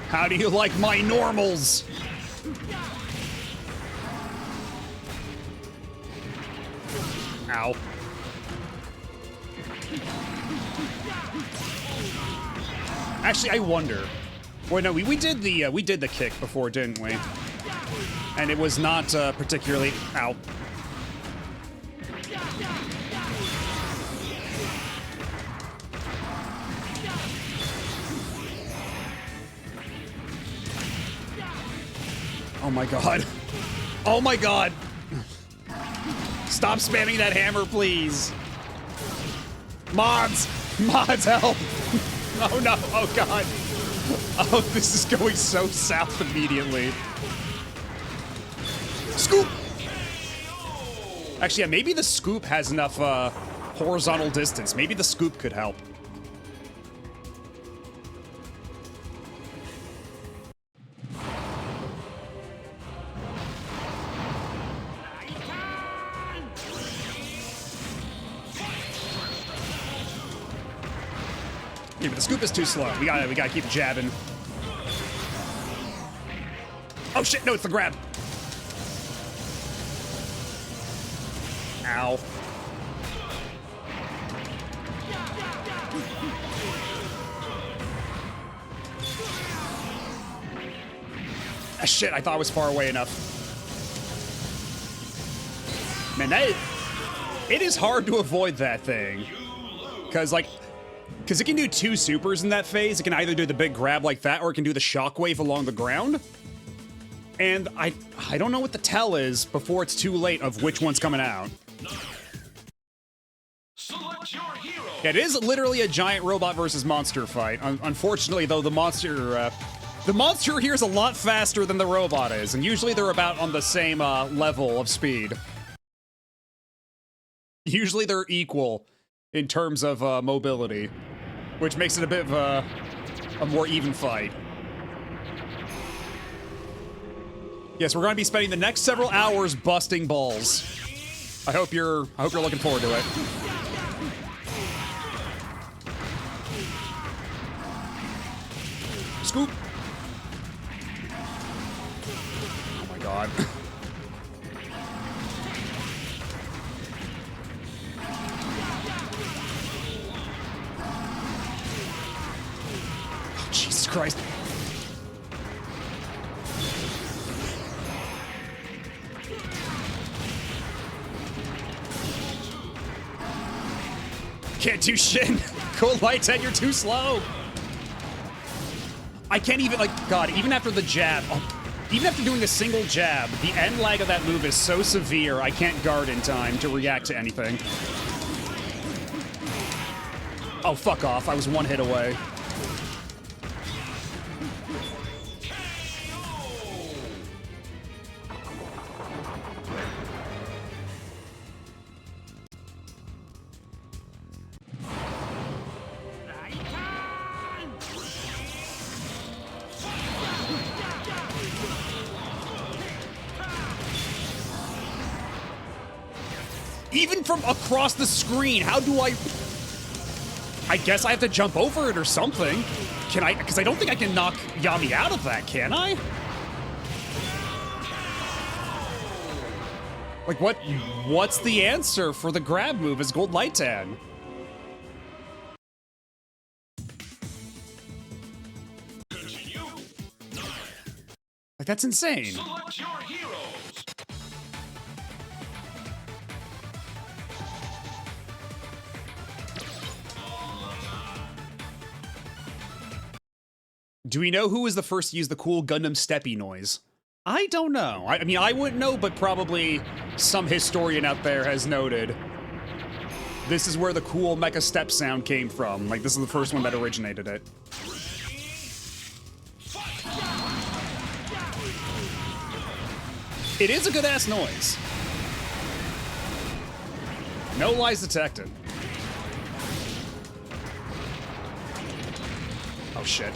How do you like my normals? Ow. Actually, I wonder. Well, no, we did the kick before, didn't we? And it was not particularly. Ow. Oh my god. Oh my god. Stop spamming that hammer, please. Mods! Mods, help! Oh no, oh god. Oh, this is going so south immediately. Scoop! Actually, yeah, maybe the scoop has enough horizontal distance. Maybe the scoop could help. Yeah, but the scoop is too slow. We gotta keep jabbing. Oh shit, no, it's the grab. Ow. Ah, shit, I thought I was far away enough. Man, it is hard to avoid that thing. Because it can do two supers in that phase. It can either do the big grab like that, or it can do the shockwave along the ground. And I don't know what the tell is before it's too late of which one's coming out. Select your hero. It is literally a giant robot versus monster fight. Unfortunately, though, the monster here is a lot faster than the robot is, and usually they're about on the same level of speed. Usually they're equal in terms of mobility, which makes it a bit of a more even fight. Yes, we're going to be spending the next several hours busting balls. I hope you're looking forward to it. Scoop. Oh my god. Oh, Jesus Christ. Can't do shit. Cool lights, and you're too slow. I can't even, God, even after the jab, even after doing a single jab, the end lag of that move is so severe, I can't guard in time to react to anything. Oh, fuck off. I was one hit away. Even from across the screen, how do I guess I have to jump over it or something. Can I? Because I don't think I can knock Yami out of that, can I? Like, what's the answer for the grab move as Gold Lightan? Continue. Like, that's insane. Select your heroes. Do we know who was the first to use the cool Gundam steppy noise? I don't know. I mean, I wouldn't know, but probably some historian out there has noted. This is where the cool mecha step sound came from. Like, this is the first one that originated it. It is a good-ass noise. No lies detected. Oh, shit.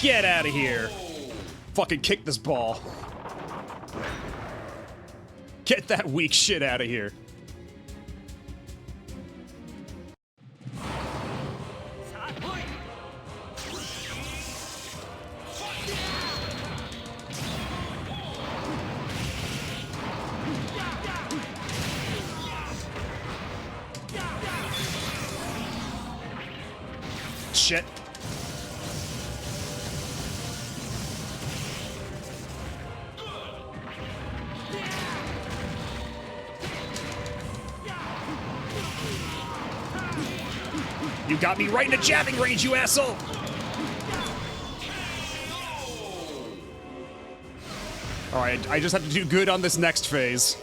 Get out of here. Fucking kick this ball. Get that weak shit out of here. Shit. You got me right in the jabbing range, you asshole! Alright, I just have to do good on this next phase.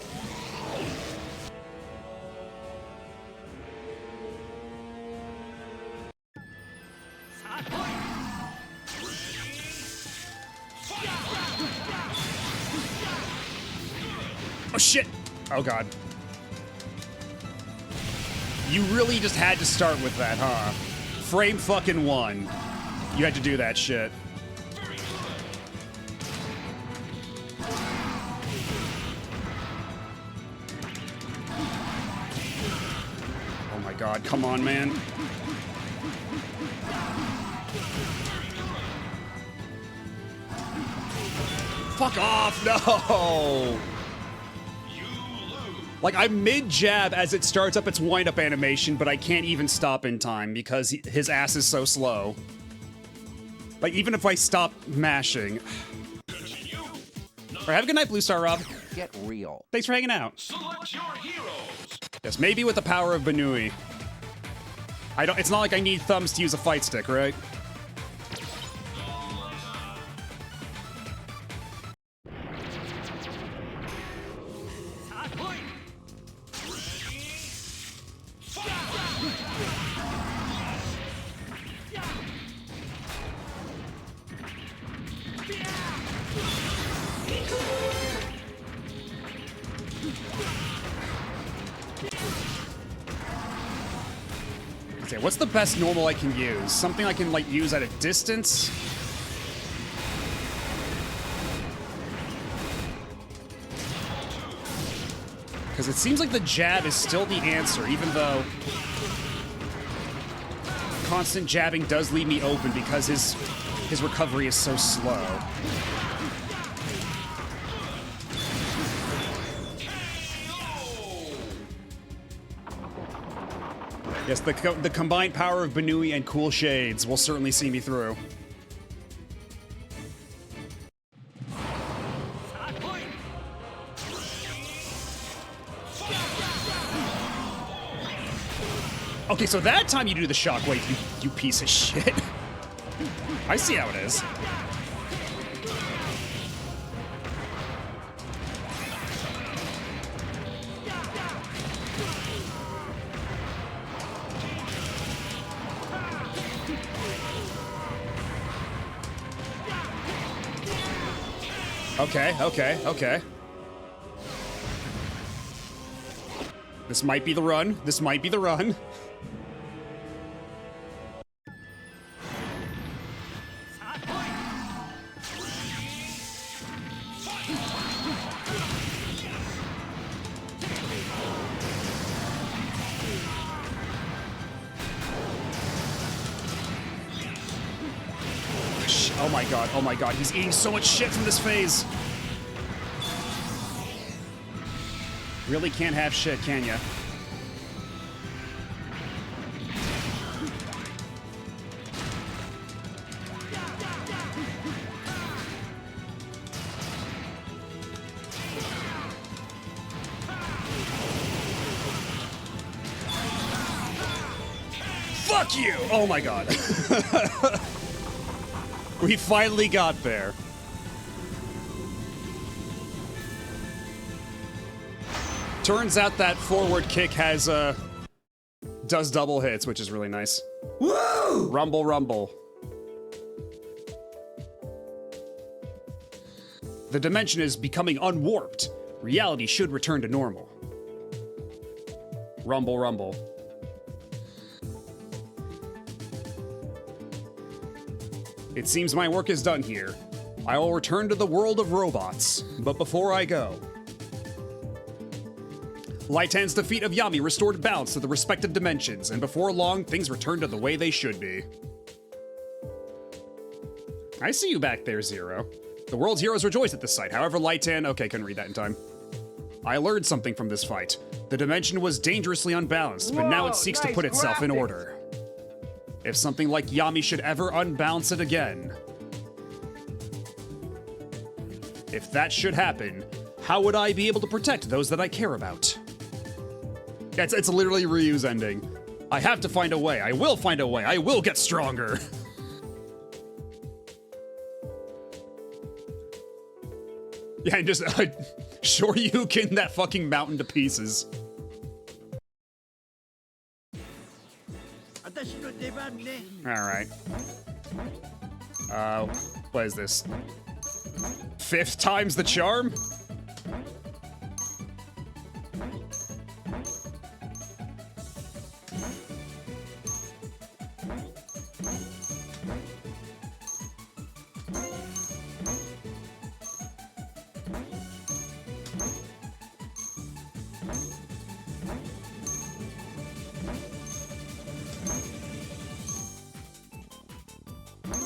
Oh shit! Oh god. You really just had to start with that, huh? Frame fucking 1. You had to do that shit. Oh my god, come on, man. Fuck off, no! Like, I'm mid-jab as it starts up its wind-up animation, but I can't even stop in time because his ass is so slow. Like, even if I stop mashing... Alright, have a good night, Blue Star Rob. Get real. Thanks for hanging out. Select your heroes. Yes, maybe with the power of Banui. It's not like I need thumbs to use a fight stick, right? Okay, what's the best normal I can use? Something I can, like, use at a distance? Because it seems like the jab is still the answer, even though constant jabbing does leave me open because his recovery is so slow. Yes, the combined power of Banui and Cool Shades will certainly see me through. Okay, so that time you do the shockwave, you piece of shit. I see how it is. Okay. This might be the run. This might be the run. Oh my god, he's eating so much shit from this phase. Really can't have shit, can ya? Fuck you! Oh my god. We finally got there. Turns out that forward kick does double hits, which is really nice. Woo! Rumble, rumble. The dimension is becoming unwarped. Reality should return to normal. Rumble, rumble. It seems my work is done here. I will return to the world of robots, but before I go, Laitan's defeat of Yami restored balance to the respective dimensions, and before long, things returned to the way they should be. I see you back there, Zero. The world's heroes rejoice at this sight. However, Laitan... Okay, couldn't read that in time. I learned something from this fight. The dimension was dangerously unbalanced, but now it seeks to put itself in order. If something like Yami should ever unbalance it again... If that should happen, how would I be able to protect those that I care about? Yeah, it's literally Ryu's ending. I have to find a way. I will find a way. I will get stronger. Yeah, and just Shoryuken that fucking mountain to pieces. Alright. What is this? 5th time's the charm?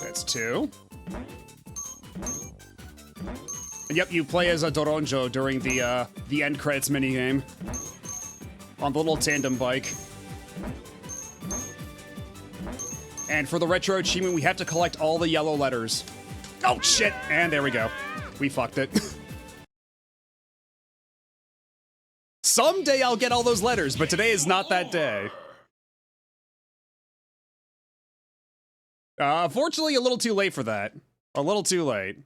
That's 2. Yep, you play as a Doronjo during the end credits minigame. On the little tandem bike. And for the retro achievement, we have to collect all the yellow letters. Oh, shit! And there we go. We fucked it. Someday I'll get all those letters, but today is not that day. Fortunately, a little too late for that. A little too late.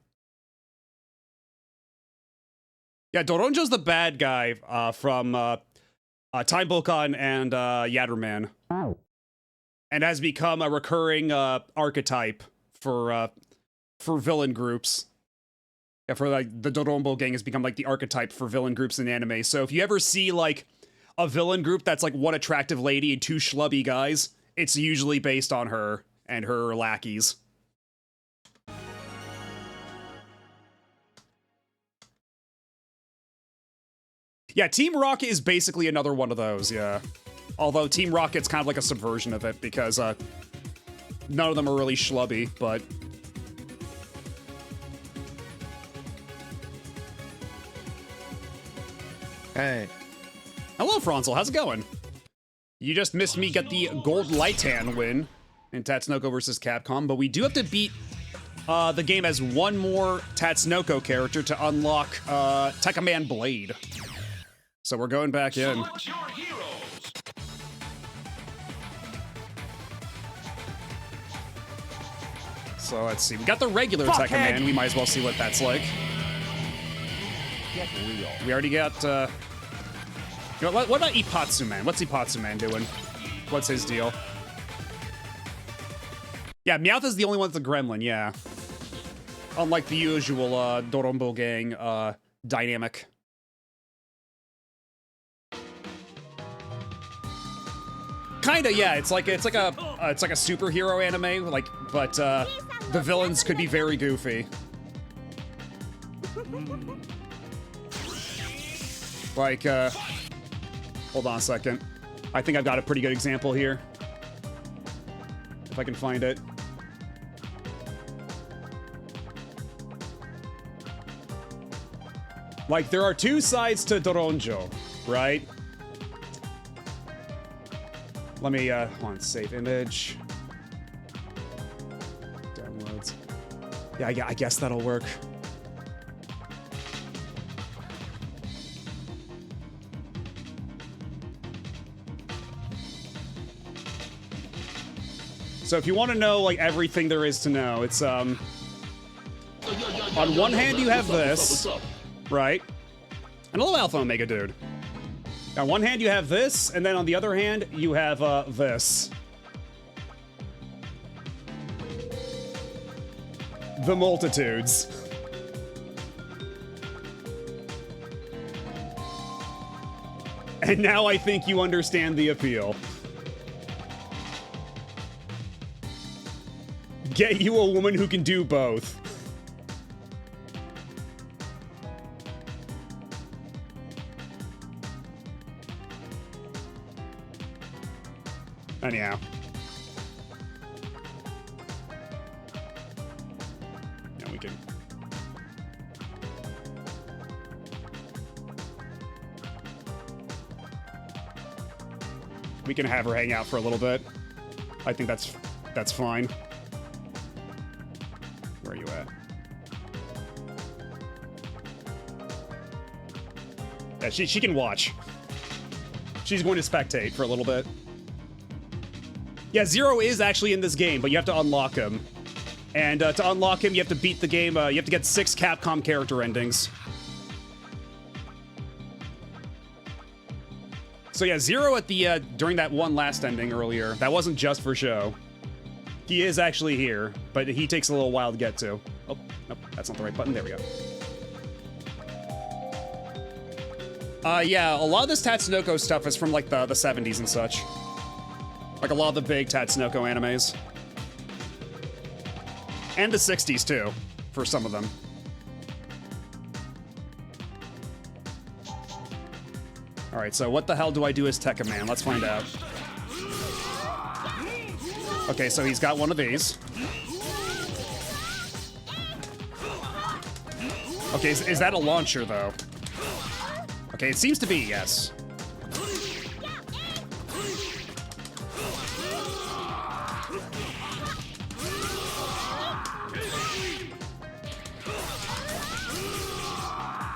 Yeah, Doronjo's the bad guy from Time Bokan and Yatterman. And has become a recurring archetype for villain groups. Yeah, for like the Dorombo gang has become like the archetype for villain groups in anime. So if you ever see like a villain group that's like one attractive lady and 2 schlubby guys, it's usually based on her and her lackeys. Yeah, Team Rocket is basically another one of those, yeah. Although Team Rocket's kind of like a subversion of it, because none of them are really schlubby, but... Hey. Hello, Franzel, how's it going? You just missed me get the Gold Laitan win in Tatsunoko versus Capcom, but we do have to beat the game as one more Tatsunoko character to unlock Tekka Man Blade. So we're going back in. Select your heroes. So let's see. We got the regular Tekka Man. We might as well see what that's like. Get real. We already got. You know, what about Ipatsu Man? What's Ipatsu Man doing? What's his deal? Yeah, Meowth is the only one that's a gremlin. Yeah. Unlike the usual Dorombo gang dynamic. Kinda, yeah. It's like a superhero anime, like, but the villains could be very goofy. Like, hold on a second. I think I've got a pretty good example here. If I can find it. Like, there are 2 sides to Doronjo, right? Let me, hold on, save image. Downloads. Yeah, I guess that'll work. So if you want to know, like, everything there is to know, it's, on one hand you have this, right? And a little Alpha Omega dude. On one hand, you have this, and then on the other hand, you have this. The multitudes. And now I think you understand the appeal. Get you a woman who can do both. Anyhow. Yeah, we can... We can have her hang out for a little bit. I think that's fine. Where are you at? Yeah, she can watch. She's going to spectate for a little bit. Yeah, Zero is actually in this game, but you have to unlock him. And to unlock him, you have to beat the game. You have to get 6 Capcom character endings. So yeah, Zero at the during that one last ending earlier, that wasn't just for show. He is actually here, but he takes a little while to get to. Oh, nope, that's not the right button. There we go. Yeah, a lot of this Tatsunoko stuff is from like the 70s and such. Like a lot of the big Tatsunoko animes. And the 60s too, for some of them. Alright, so what the hell do I do as Tekka Man? Let's find out. Okay, so he's got one of these. Okay, is that a launcher, though? Okay, it seems to be, yes.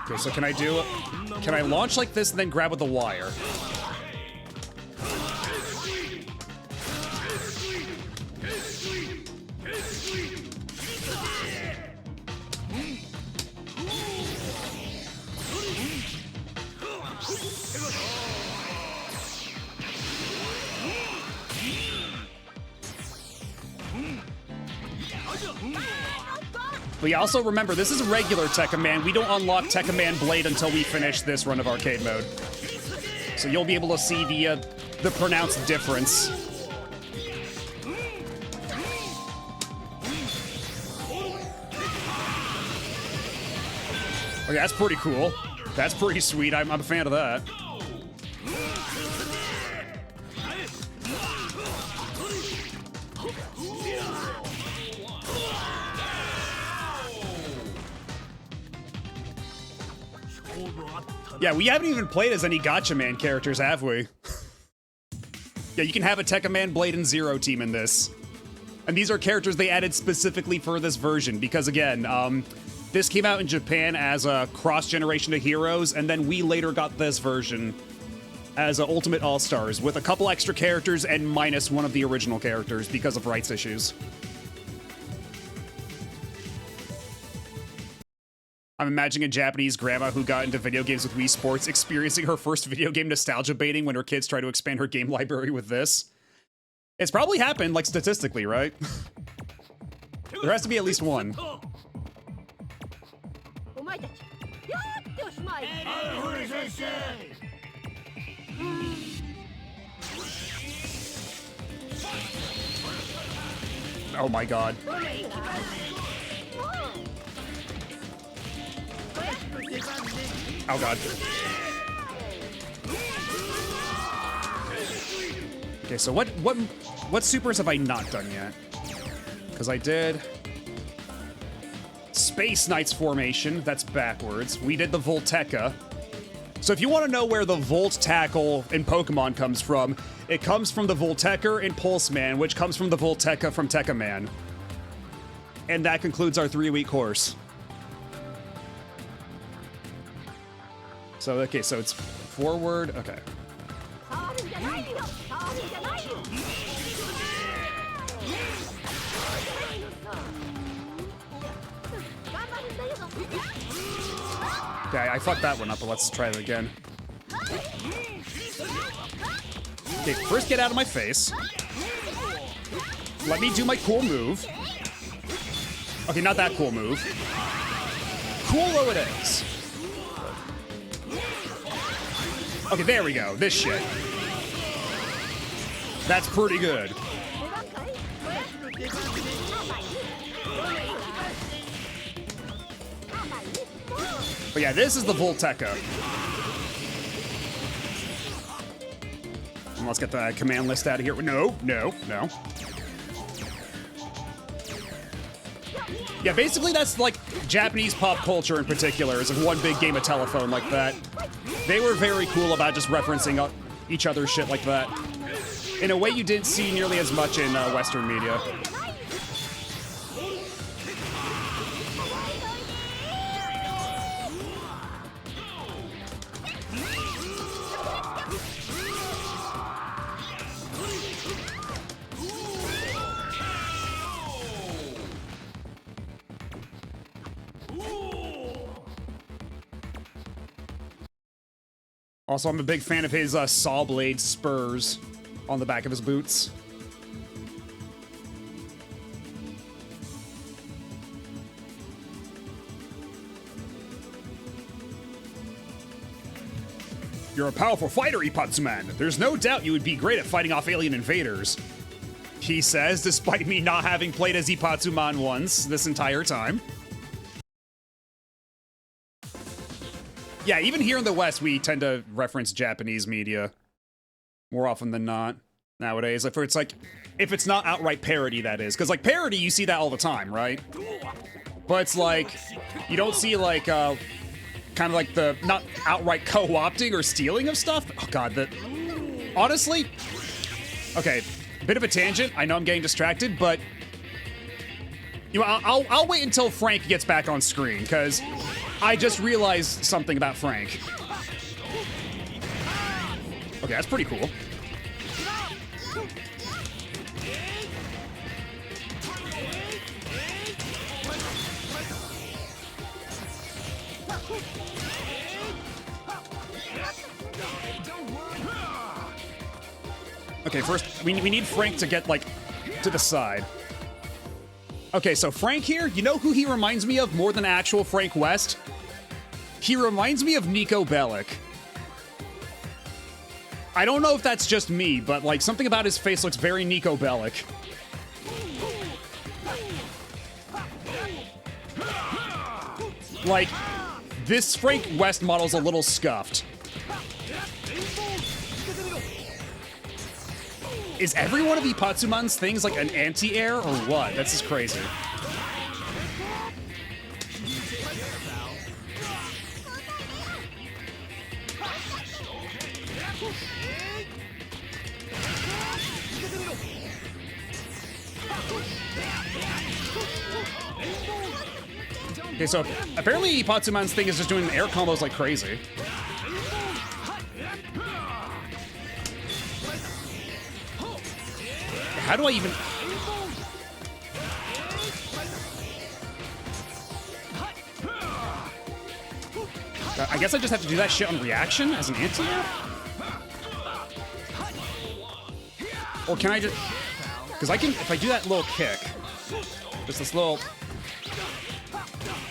Okay, so can I launch like this and then grab with the wire? But yeah, also remember, this is regular Tekka Man. We don't unlock Tekka Man Blade until we finish this run of arcade mode. So you'll be able to see the pronounced difference. Okay, that's pretty cool. That's pretty sweet. I'm a fan of that. Yeah, we haven't even played as any Gotcha Man characters, have we? Yeah, you can have a Tekka Man, Blade, and Zero team in this. And these are characters they added specifically for this version, because again, this came out in Japan as a cross-generation of heroes, and then we later got this version as Ultimate All-Stars, with a couple extra characters and minus one of the original characters because of rights issues. I'm imagining a Japanese grandma who got into video games with Wii Sports experiencing her first video game nostalgia baiting when her kids try to expand her game library with this. It's probably happened, like, statistically, right? There has to be at least one. Oh my god. Oh god. Okay, so what supers have I not done yet? Because I did Space Knight's formation, that's backwards. We did the Volteca. So if you want to know where the Volt Tackle in Pokemon comes from, it comes from the Voltecker in Pulse Man, which comes from the Volteca from Tekka Man. And that concludes our 3-week course. So, okay, so it's forward, okay. Okay, I fucked that one up, but let's try it again. Okay, first get out of my face. Let me do my cool move. Okay, not that cool move. Cool though it is. Okay, there we go. This shit. That's pretty good. But yeah, this is the Volteca. Let's get the command list out of here. No, no, no. Yeah, basically that's like Japanese pop culture in particular is one big game of telephone like that. They were very cool about just referencing each other's shit like that. In a way you didn't see nearly as much in Western media. Also, I'm a big fan of his saw blade spurs on the back of his boots. You're a powerful fighter, Ippatsuman. There's no doubt you would be great at fighting off alien invaders. He says, despite me not having played as Ippatsuman once this entire time. Yeah, even here in the West, we tend to reference Japanese media more often than not nowadays. If it's not outright parody, that is. Because, like, parody, you see that all the time, right? But it's like, you don't see, like, kind of like the, not outright co-opting or stealing of stuff. Oh, God, honestly, okay, bit of a tangent. I know I'm getting distracted, but, you know, I'll wait until Frank gets back on screen, because I just realized something about Frank. Okay, that's pretty cool. Okay, first, we need Frank to get, like, to the side. Okay, so Frank here, you know who he reminds me of more than actual Frank West? He reminds me of Nico Bellic. I don't know if that's just me, but, like, something about his face looks very Nico Bellic. Like, this Frank West model's a little scuffed. Is every one of Ippatsuman's things like an anti-air or what? That's just crazy. Okay, so apparently Ippatsuman's thing is just doing air combos like crazy. How do I even... I guess I just have to do that shit on reaction as an anti-air? Or can I just... Because I can... If I do that little kick... Just this little...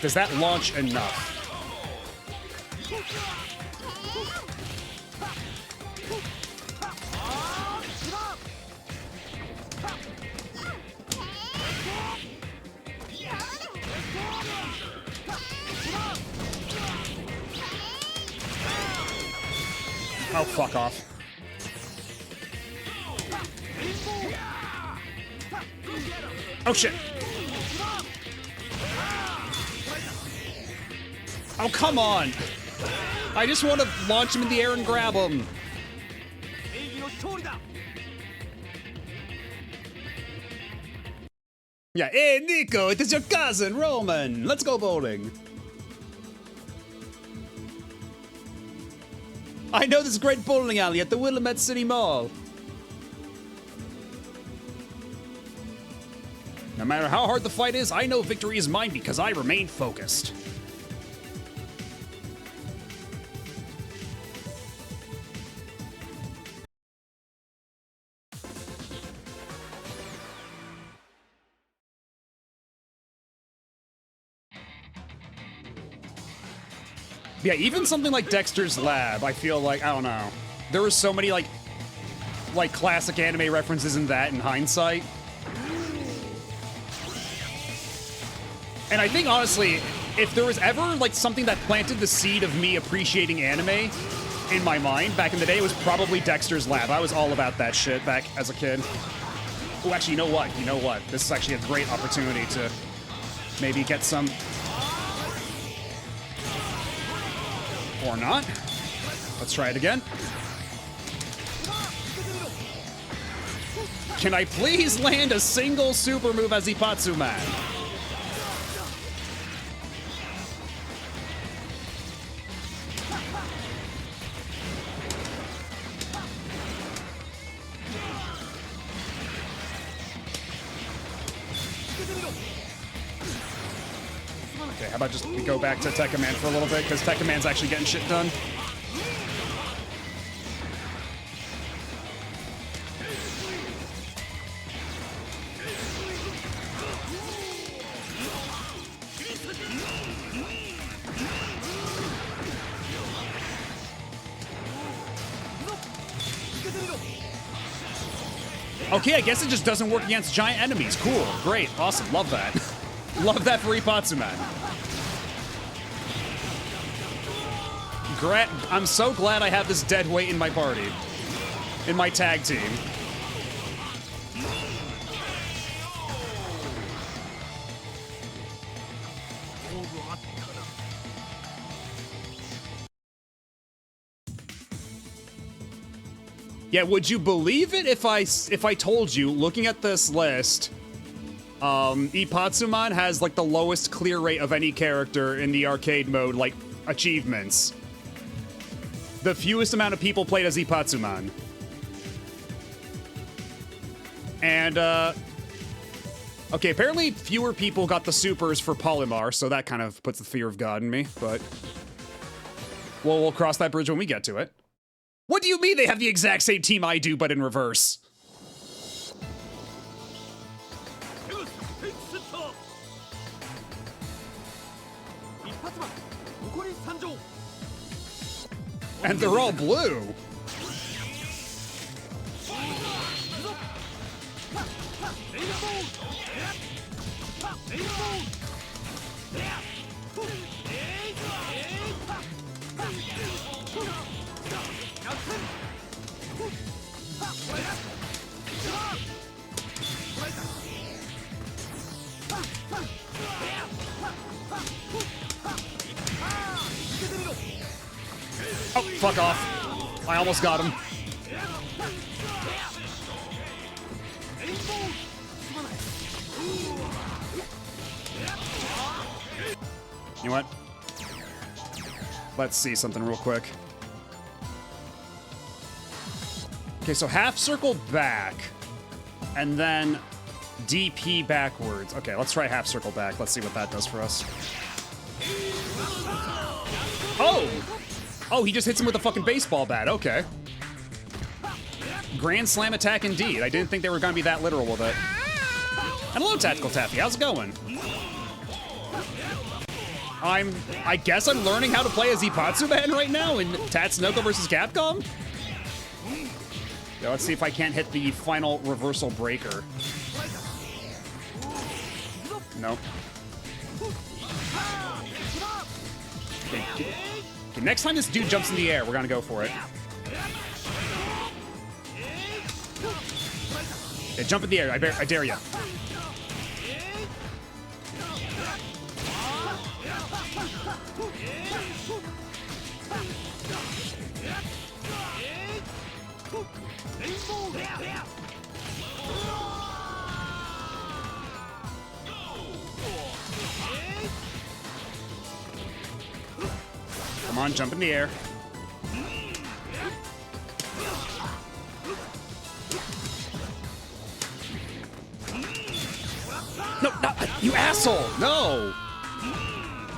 Does that launch enough? Oh, fuck off. Oh, shit. Oh, come on. I just want to launch him in the air and grab him. Yeah, hey, Nico, it is your cousin, Roman. Let's go bowling. I know this great bowling alley at the Willamette City Mall. No matter how hard the fight is, I know victory is mine because I remain focused. Yeah, even something like Dexter's Lab, I feel like, I don't know. There were so many, like classic anime references in that in hindsight. And I think, honestly, if there was ever, like, something that planted the seed of me appreciating anime, in my mind. Back in the day, it was probably Dexter's Lab. I was all about that shit back as a kid. Oh, actually, you know what? You know what? This is actually a great opportunity to maybe get some... Or not. Let's try it again. Can I please land a single super move as Ipatsu Man? Okay, how about just we go back to Tekka Man for a little bit, because Tekka Man's actually getting shit done. Okay, I guess it just doesn't work against giant enemies. Cool, great, awesome, love that. Love that for Ipatsu Man. I'm so glad I have this dead weight in my party. In my tag team. Yeah, would you believe it if I told you, looking at this list, Ipatsuman has like the lowest clear rate of any character in the arcade mode, like achievements. The fewest amount of people played as Ipatsuman. And okay, apparently fewer people got the supers for Polymar, so that kind of puts the fear of God in me, but we'll cross that bridge when we get to it. What do you mean they have the exact same team I do, but in reverse? And they're all blue. Oh, fuck off. I almost got him. You know what? Let's see something real quick. Okay, so half circle back, and then DP backwards. Okay, let's try half circle back. Let's see what that does for us. Oh! Oh, he just hits him with a fucking baseball bat. Okay. Grand slam attack indeed. I didn't think they were gonna be that literal with it. And hello, Tactical Taffy. How's it going? I guess I'm learning how to play as Ipatsu Man right now in Tatsunoko versus Capcom? Yeah, let's see if I can't hit the final reversal breaker. Nope. Okay, next time this dude jumps in the air, we're gonna go for it. Yeah, jump in the air, I dare ya. Come on, jump in the air. No, you asshole! No!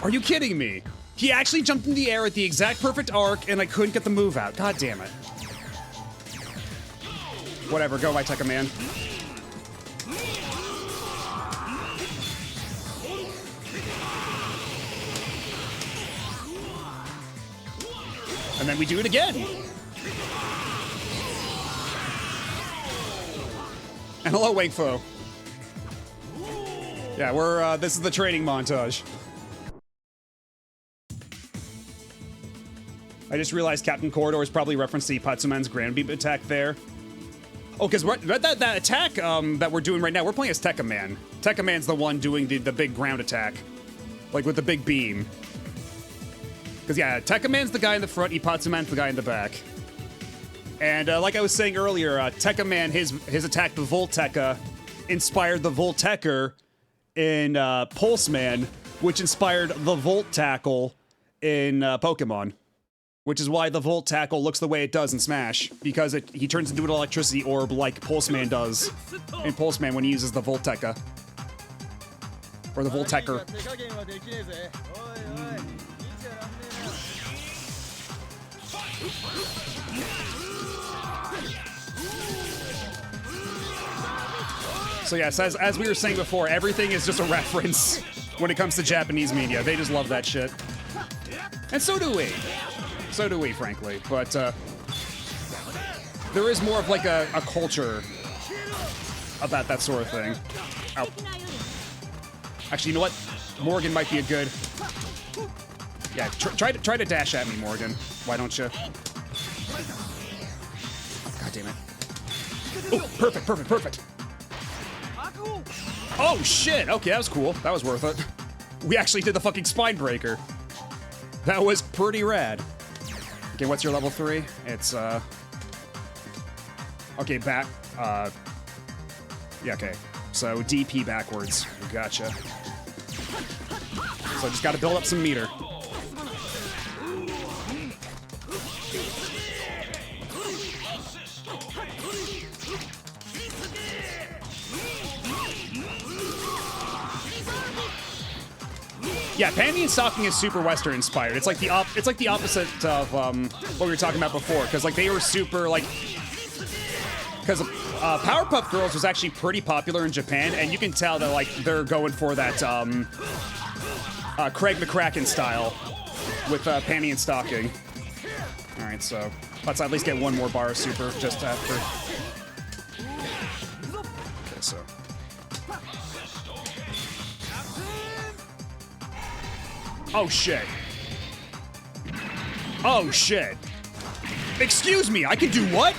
Are you kidding me? He actually jumped in the air at the exact perfect arc, and I couldn't get the move out. God damn it. Whatever, go by Tekka Man. And then we do it again. And hello, Wangfo. Yeah, this is the training montage. I just realized Captain Corridor is probably referenced to Ipatsuman's Grand Beam attack there. Oh, because that attack that we're doing right now, we're playing as Tekka Man. Tekka Man's the one doing the big ground attack. Like with the big beam. Because, yeah, Tekka Man's the guy in the front, Ipatsuman's the guy in the back. And like I was saying earlier, Tekka Man, his attack, the Volt Tekka, inspired the Volt Tekker in Pulse Man, which inspired the Volt Tackle in Pokemon. Which is why the Volt Tackle looks the way it does in Smash, because he turns into an electricity orb like Pulse Man does in Pulse Man when he uses the Volt Tekka. Or the Volt Tekker. So yes, as we were saying before, everything is just a reference when it comes to Japanese media. They just love that shit. And so do we. So do we, frankly. But there is more of like a culture about that sort of thing. Ow. Actually, you know what? Morgan might be a good... Yeah, try to dash at me, Morgan. Why don't you? God damn it. Oh, perfect. Oh, shit. Okay, that was cool. That was worth it. We actually did the fucking spine breaker. That was pretty rad. Okay, what's your level 3? It's, okay, back, yeah, okay. So, DP backwards. Gotcha. So, just gotta build up some meter. Yeah, panty and stocking is super Western inspired. It's like the opposite of what we were talking about before, because like they were super like, because Powerpuff Girls was actually pretty popular in Japan, and you can tell that like they're going for that Craig McCracken style with panty and stocking. All right, so let's at least get one more bar of super just after. Okay, so. Oh, shit. Oh, shit. Excuse me, I can do what?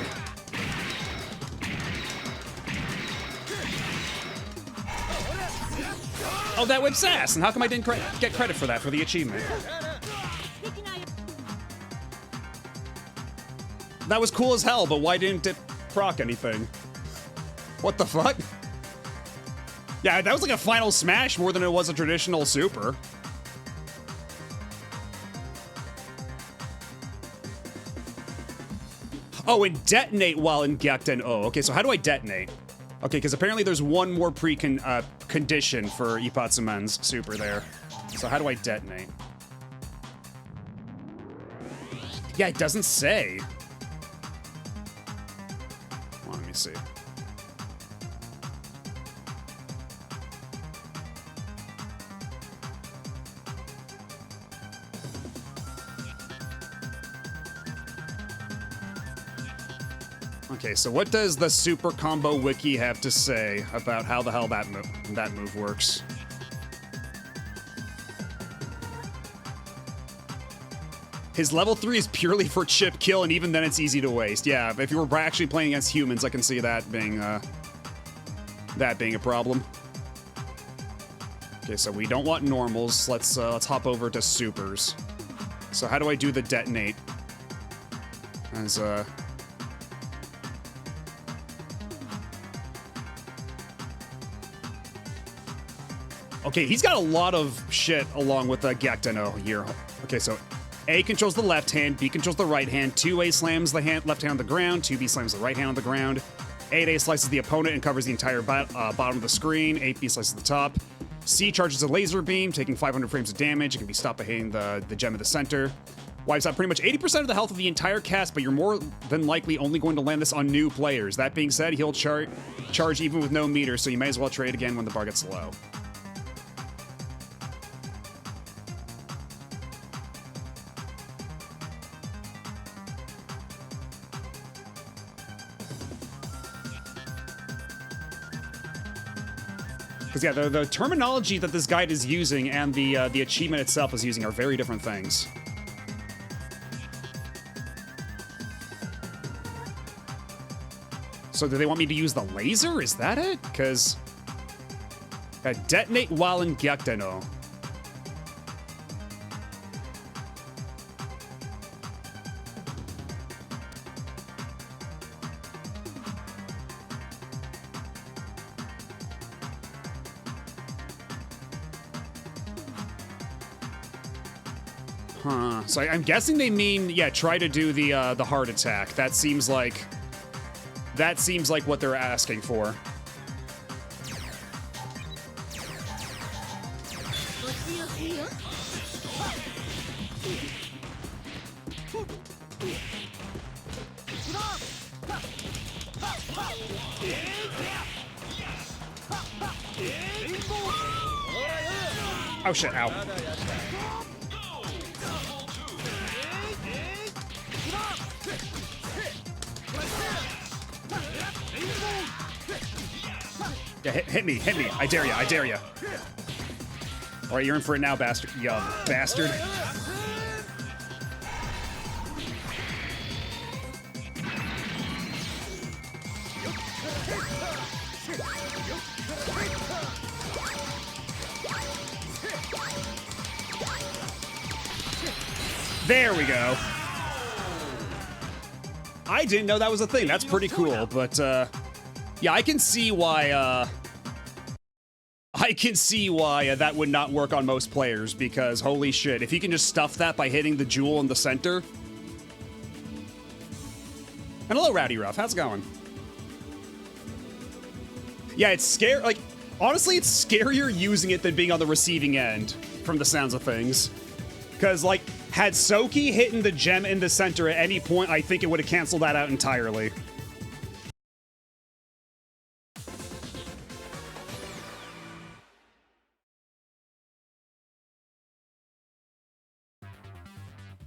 Oh, that whips ass. And how come I didn't get credit for that, for the achievement? That was cool as hell, but why didn't it proc anything? What the fuck? Yeah, that was like a final smash more than it was a traditional super. Oh, and detonate while in Gyakuten. Oh, okay, so how do I detonate? Okay, because apparently there's one more condition for Ipatsuman's super there. So how do I detonate? Yeah, it doesn't say. Well, let me see. Okay, so what does the Super Combo Wiki have to say about how the hell that move works? His level 3 is purely for chip kill, and even then it's easy to waste. Yeah, if you were actually playing against humans, I can see that being a problem. Okay, so we don't want normals. Let's hop over to supers. So how do I do the detonate? As okay, he's got a lot of shit along with Gyakuten here. Okay, so A controls the left hand, B controls the right hand, 2A slams the left hand on the ground, 2B slams the right hand on the ground, 8A slices the opponent and covers the entire bottom of the screen, 8B slices the top, C charges a laser beam, taking 500 frames of damage. It can be stopped by hitting the gem of the center. Wipes out pretty much 80% of the health of the entire cast, but you're more than likely only going to land this on new players. That being said, he'll charge even with no meter, so you may as well trade again when the bar gets low. Because yeah, the terminology that this guide is using and the achievement itself is using are very different things. So do they want me to use the laser? Is that it? Because... detonate while in Gyakdeno. Huh. So I'm guessing they mean, yeah, try to do the heart attack. That seems like what they're asking for. Oh shit, ow. Yeah, hit me, I dare ya, I dare ya. Alright, you're in for it now, bastard. You bastard. There we go. I didn't know that was a thing. That's pretty cool, but yeah, I can see why that would not work on most players, because holy shit, if you can just stuff that by hitting the jewel in the center. And hello, Rowdy Ruff, how's it going? Yeah, it's scary. Like, honestly, it's scarier using it than being on the receiving end, from the sounds of things. Because, like, had Soki hitting the gem in the center at any point, I think it would have canceled that out entirely.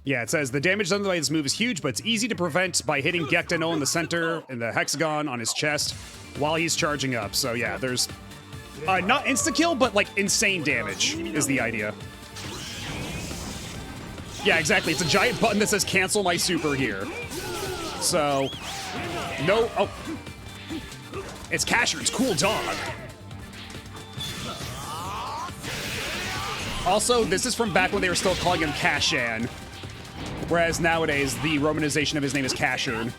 Yeah, it says, the damage done by this move is huge, but it's easy to prevent by hitting Gyakdeno in the center and the hexagon on his chest while he's charging up. So yeah, there's not insta-kill, but like insane damage is the idea. Yeah, exactly. It's a giant button that says cancel my super here. So, no, oh. It's Cashern's cool dog. Also, this is from back when they were still calling him Kashan. Whereas nowadays, the romanization of his name is Cashern.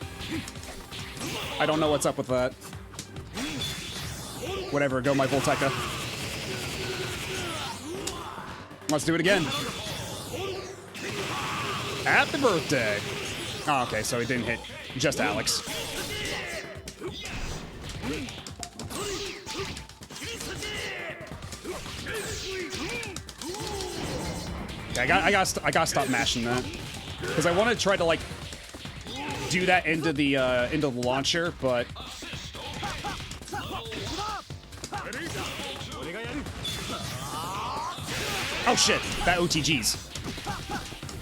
I don't know what's up with that. Whatever, go my Volteca. Let's do it again. Happy birthday. Oh, okay, so he didn't hit just Alex. Yeah, I gotta stop mashing that. Because I want to try to, like, do that into the launcher, but... Oh shit, that OTG's.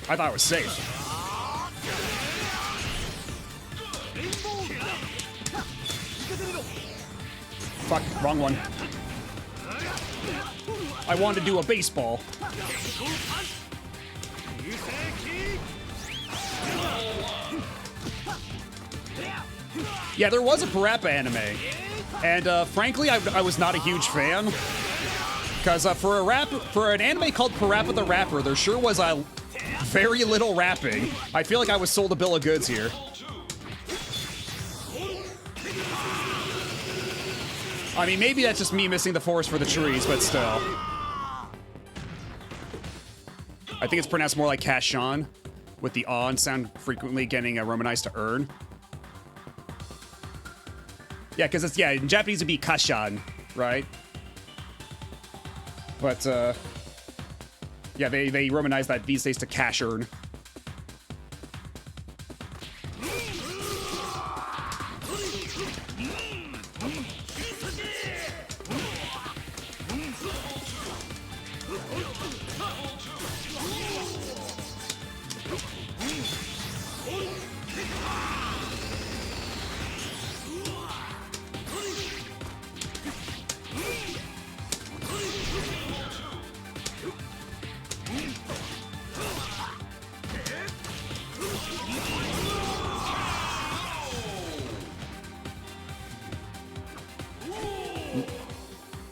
I thought it was safe. Fuck, wrong one. I wanted to do a baseball. Yeah, there was a Parappa anime, and frankly, I was not a huge fan. Because for an anime called Parappa the Rapper, there sure was a very little rapping. I feel like I was sold a bill of goods here. I mean, maybe that's just me missing the forest for the trees, but still. I think it's pronounced more like Kashan, with the on sound frequently getting romanized to earn. Yeah, because it's, yeah, in Japanese it'd be Kashan, right? But, yeah, they romanize that these days to Cashern.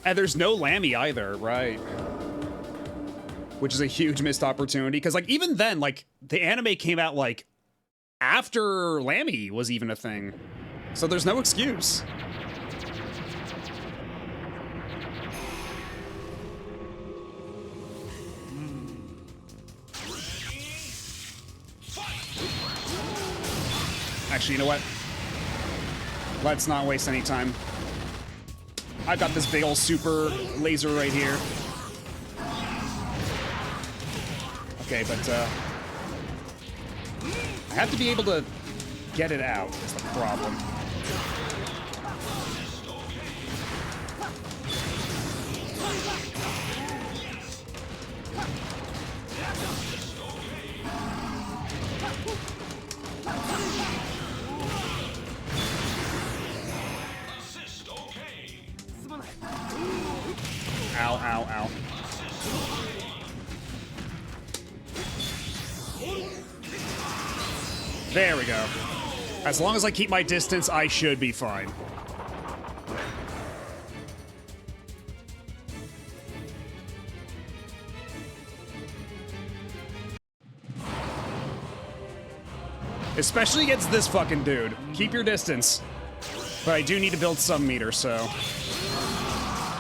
And there's no Lammy either, right? Which is a huge missed opportunity, because, like, even then, like, the anime came out, like, after Lammy was even a thing. So there's no excuse. Actually, you know what? Let's not waste any time. I've got this big old super laser right here. Okay, but I have to be able to get it out, is the problem. Ow, ow, ow. There we go. As long as I keep my distance, I should be fine. Especially against this fucking dude. Keep your distance. But I do need to build some meter, so...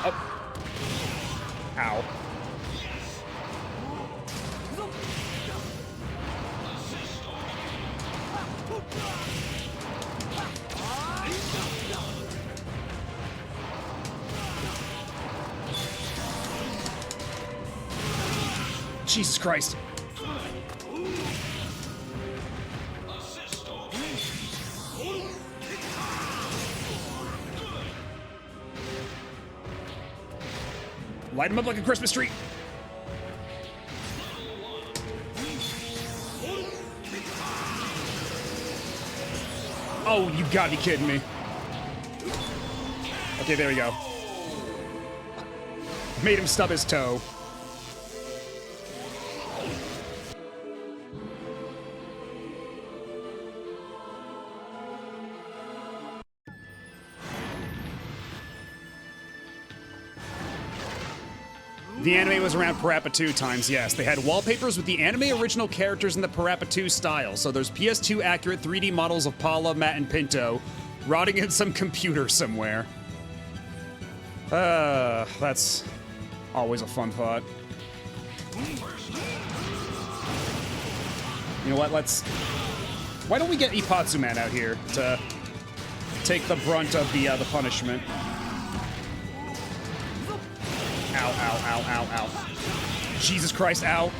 Oh. Ow. Jesus Christ. Light him up like a Christmas tree. Oh, you gotta be kidding me. Okay, there we go. Made him stub his toe. The anime was around Parappa 2 times, yes. They had wallpapers with the anime original characters in the Parappa 2 style, so there's PS2 accurate 3D models of Paula, Matt, and Pinto rotting in some computer somewhere. That's always a fun thought. You know what, why don't we get Ipatsu Man out here to take the brunt of the punishment. Ow, ow, ow, ow, ow. Jesus Christ, ow.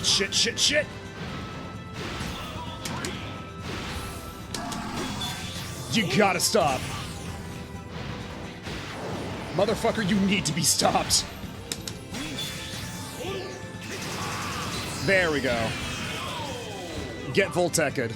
Shit, shit, shit. You gotta stop. Motherfucker, you need to be stopped. There we go. Get Volteked.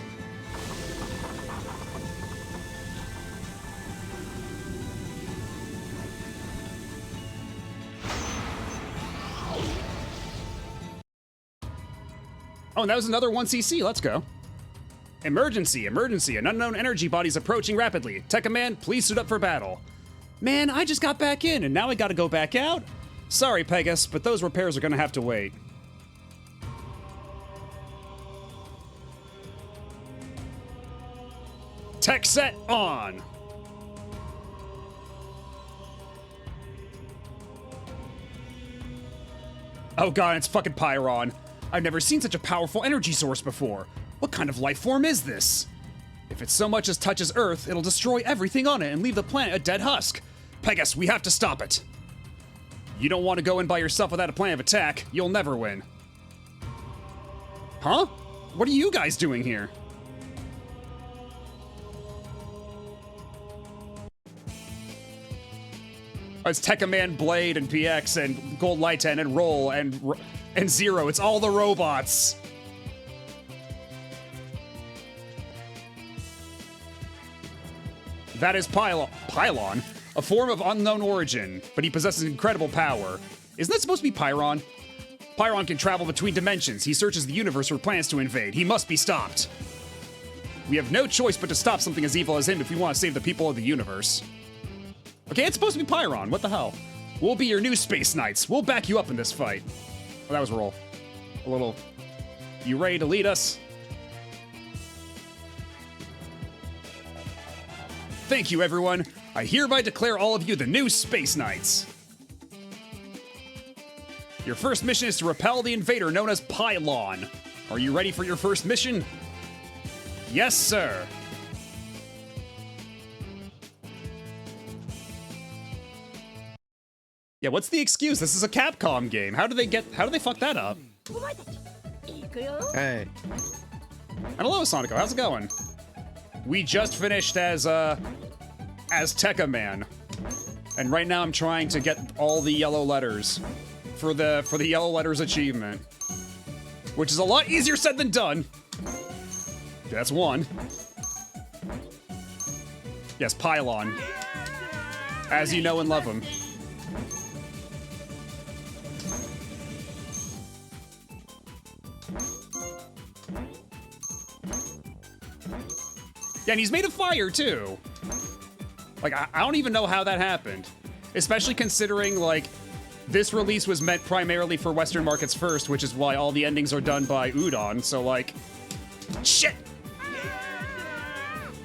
Oh, and that was another 1cc. Let's go. Emergency, emergency. An unknown energy body's approaching rapidly. Tech Command, please suit up for battle. Man, I just got back in, and now I gotta go back out? Sorry, Pegasus, but those repairs are gonna have to wait. Tech set on! Oh god, it's fucking Pyron. I've never seen such a powerful energy source before. What kind of life form is this? If it so much as touches Earth, it'll destroy everything on it and leave the planet a dead husk. Pegasus, we have to stop it. You don't want to go in by yourself without a plan of attack. You'll never win. Huh? What are you guys doing here? Oh, it's Tekka Man, Blade, and PX, and Gold Lighten, and Roll, and Zero. It's all the robots. That is Pylon. A form of unknown origin, but he possesses incredible power. Isn't that supposed to be Pyron? Pyron can travel between dimensions. He searches the universe for plans to invade. He must be stopped. We have no choice but to stop something as evil as him if we want to save the people of the universe. Okay, it's supposed to be Pyron. What the hell? We'll be your new Space Knights. We'll back you up in this fight. Oh, that was a roll. A little... You ready to lead us? Thank you, everyone. I hereby declare all of you the new Space Knights. Your first mission is to repel the invader known as Pylon. Are you ready for your first mission? Yes, sir. Yeah, what's the excuse? This is a Capcom game. How do they fuck that up? Hey. And hello, Sonico. How's it going? We just finished as Tekka Man. And right now I'm trying to get all the yellow letters for the yellow letters achievement. Which is a lot easier said than done. That's one. Yes, Pylon. As you know and love him. Yeah, and he's made of fire, too. Like, I don't even know how that happened. Especially considering, like, this release was meant primarily for Western markets first, which is why all the endings are done by Udon, so, like... Shit!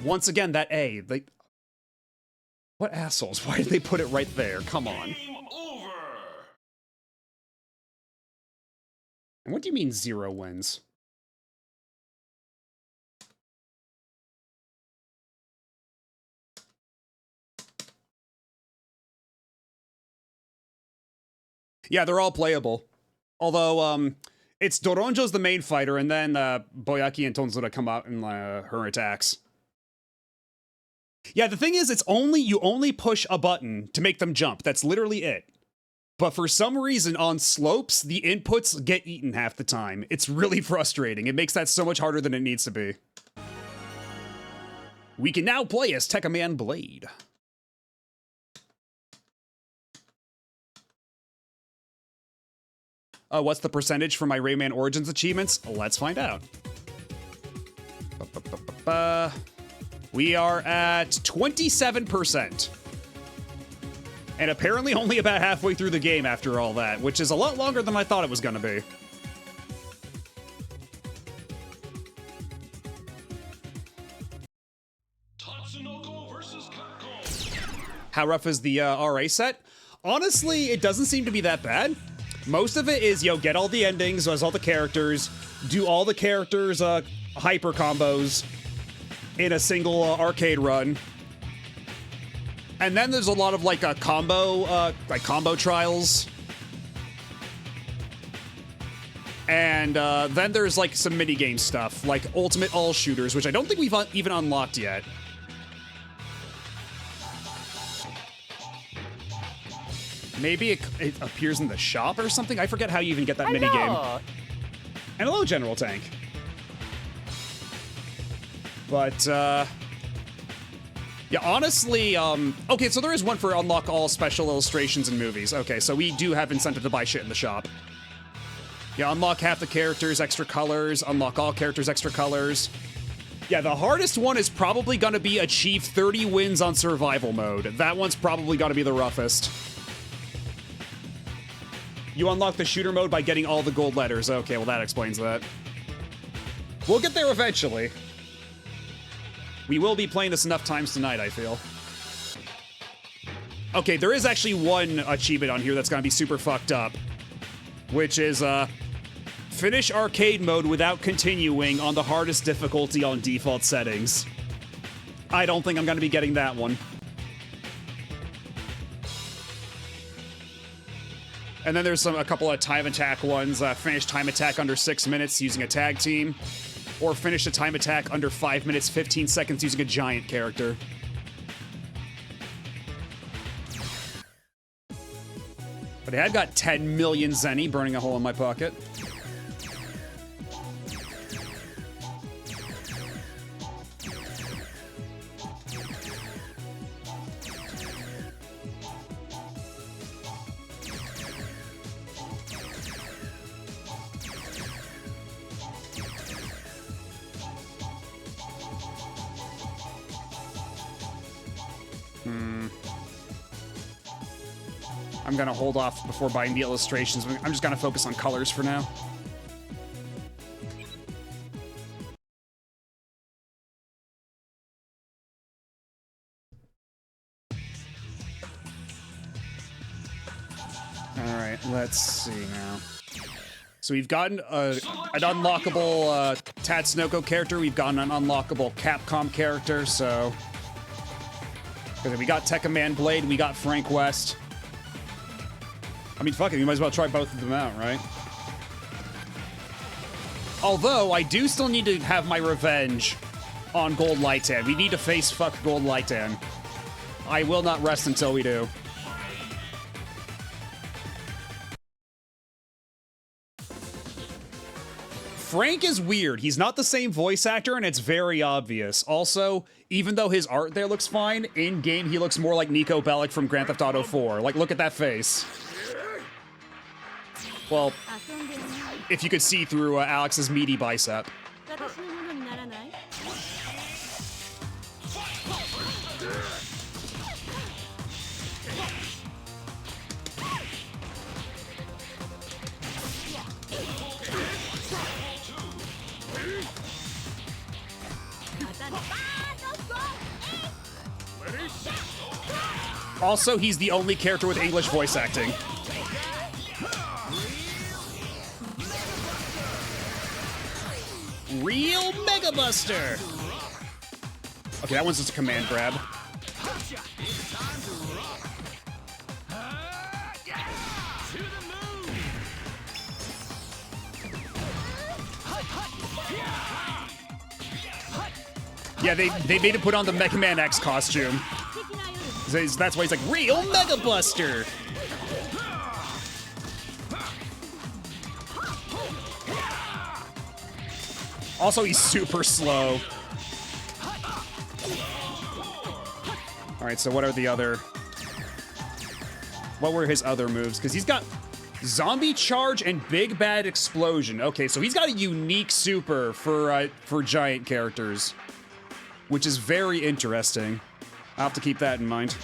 Once again, that A, like... What assholes? Why did they put it right there? Come on. Game over. And what do you mean 0 wins? Yeah, they're all playable. Although, it's Doronjo's the main fighter, and then Boyaki and Tonzura come out in her attacks. Yeah, the thing is, you only push a button to make them jump. That's literally it. But for some reason, on slopes, the inputs get eaten half the time. It's really frustrating. It makes that so much harder than it needs to be. We can now play as Tekka Man Blade. What's the percentage for my Rayman Origins achievements? Let's find out. We are at 27%. And apparently only about halfway through the game after all that, which is a lot longer than I thought it was gonna be. Tatsunoko versus Capcom. How rough is the RA set? Honestly, it doesn't seem to be that bad. Most of it is, get all the endings as all the characters, do all the characters' hyper combos in a single arcade run. And then there's a lot of combo trials. And then there's like some minigame stuff, like Ultimate All Shooters, which I don't think we've even unlocked yet. Maybe it appears in the shop or something? I forget how you even get that minigame. And hello, General Tank. But, yeah, honestly, okay, so there is one for unlock all special illustrations and movies. Okay, so we do have incentive to buy shit in the shop. Yeah, unlock half the characters, extra colors, unlock all characters, extra colors. Yeah, the hardest one is probably gonna be achieve 30 wins on survival mode. That one's probably gonna be the roughest. You unlock the shooter mode by getting all the gold letters. Okay, well that explains that. We'll get there eventually. We will be playing this enough times tonight, I feel. Okay, there is actually one achievement on here that's gonna be super fucked up. Which is, finish arcade mode without continuing on the hardest difficulty on default settings. I don't think I'm gonna be getting that one. And then there's a couple of time attack ones. Finish time attack under 6 minutes using a tag team. Or finish a time attack under 5 minutes, 15 seconds using a giant character. But I've got 10 million zenny burning a hole in my pocket. I'm gonna hold off before buying the illustrations. I'm just gonna focus on colors for now. Alright, let's see now. So we've gotten an unlockable Tatsunoko character. We've gotten an unlockable Capcom character, so... we got Tekka Man Blade, we got Frank West. I mean, fuck it, we might as well try both of them out, right? Although, I do still need to have my revenge on Gold Lightan. We need to face fuck Gold Lightan. I will not rest until we do. Frank is weird. He's not the same voice actor, and it's very obvious. Also, even though his art there looks fine, in-game he looks more like Nico Bellic from Grand Theft Auto 4. Like, look at that face. Well, if you could see through Alex's meaty bicep. Also, he's the only character with English voice acting. Real Mega Buster! Okay, that one's just a command grab. Yeah, they made him put on the Mega Man X costume. That's why he's like, Real Mega Buster! Also, he's super slow. Alright, so what are the other... What were his other moves? Because he's got Zombie Charge and Big Bad Explosion. Okay, so he's got a unique super for giant characters, which is very interesting. I'll have to keep that in mind.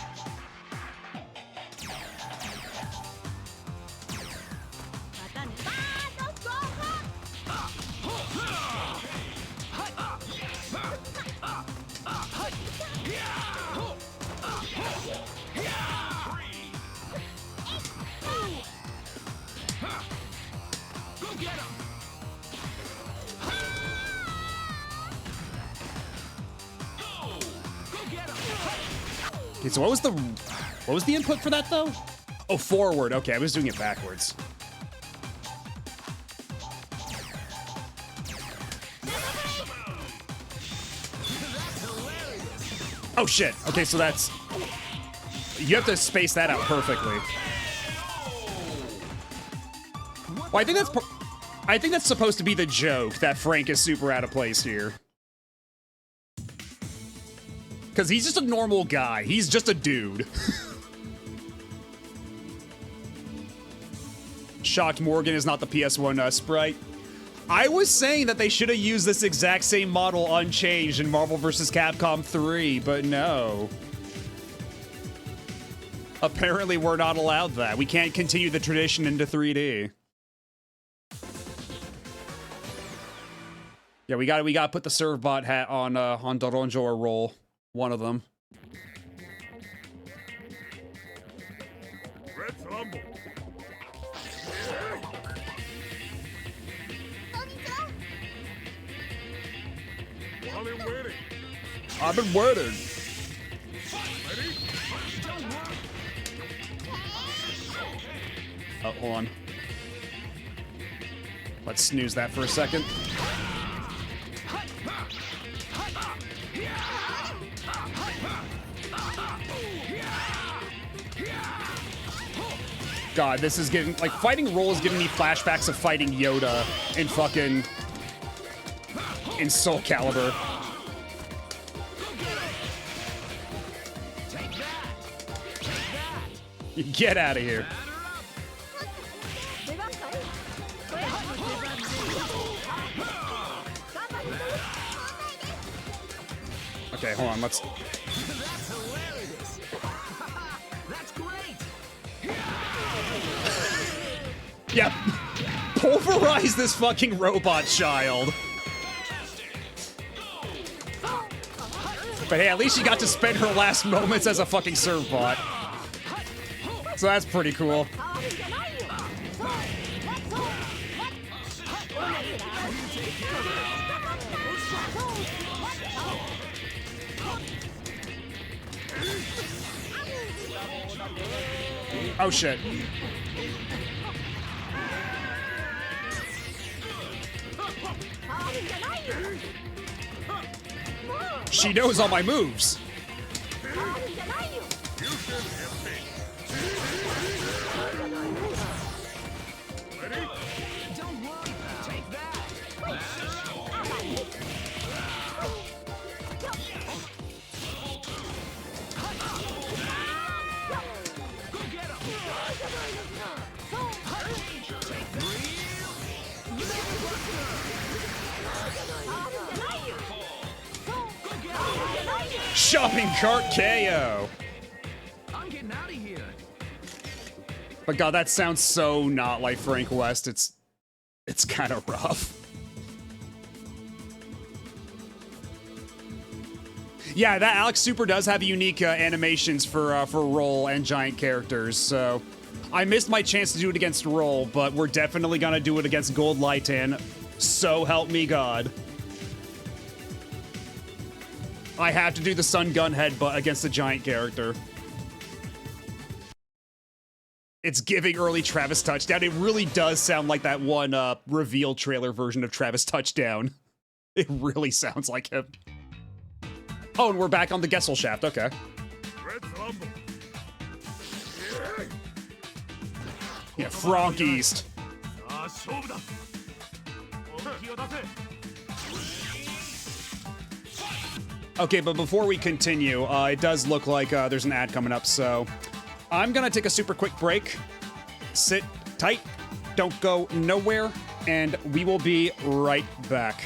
Okay, so what was the input for that though? Oh, forward. Okay, I was doing it backwards. Oh shit. Okay, so that's... You have to space that out perfectly. Well, I think that's supposed to be the joke that Frank is super out of place here. Because he's just a normal guy. He's just a dude. Shocked Morgan is not the PS1 sprite. I was saying that they should have used this exact same model unchanged in Marvel vs. Capcom 3, but no. Apparently we're not allowed that. We can't continue the tradition into 3D. Yeah, we gotta put the Servbot hat on Doronjo or Roll. One of them. I've been waiting. Oh, hold on. Let's snooze that for a second. God, this is giving, like, fighting Roll is giving me flashbacks of fighting Yoda in fucking, in Soul Calibur. Get out of here. Okay, hold on, let's... Yep. Pulverize this fucking robot child. But hey, at least she got to spend her last moments as a fucking serve bot. So that's pretty cool. Oh shit. She knows all my moves. Shopping cart KO. I'm getting out of here. But God, that sounds so not like Frank West. It's kind of rough. Yeah, that Alex Super does have unique animations for Roll and giant characters. So I missed my chance to do it against Roll, but we're definitely gonna do it against Gold Lightan. So help me God. I have to do the Sun Gun headbutt against the giant character. It's giving early Travis Touchdown. It really does sound like that one reveal trailer version of Travis Touchdown. It really sounds like him. Oh, and we're back on the Gessel shaft. Okay. Yeah, Frank East. Okay, but before we continue, it does look like there's an ad coming up, so I'm gonna take a super quick break. Sit tight, don't go nowhere, and we will be right back.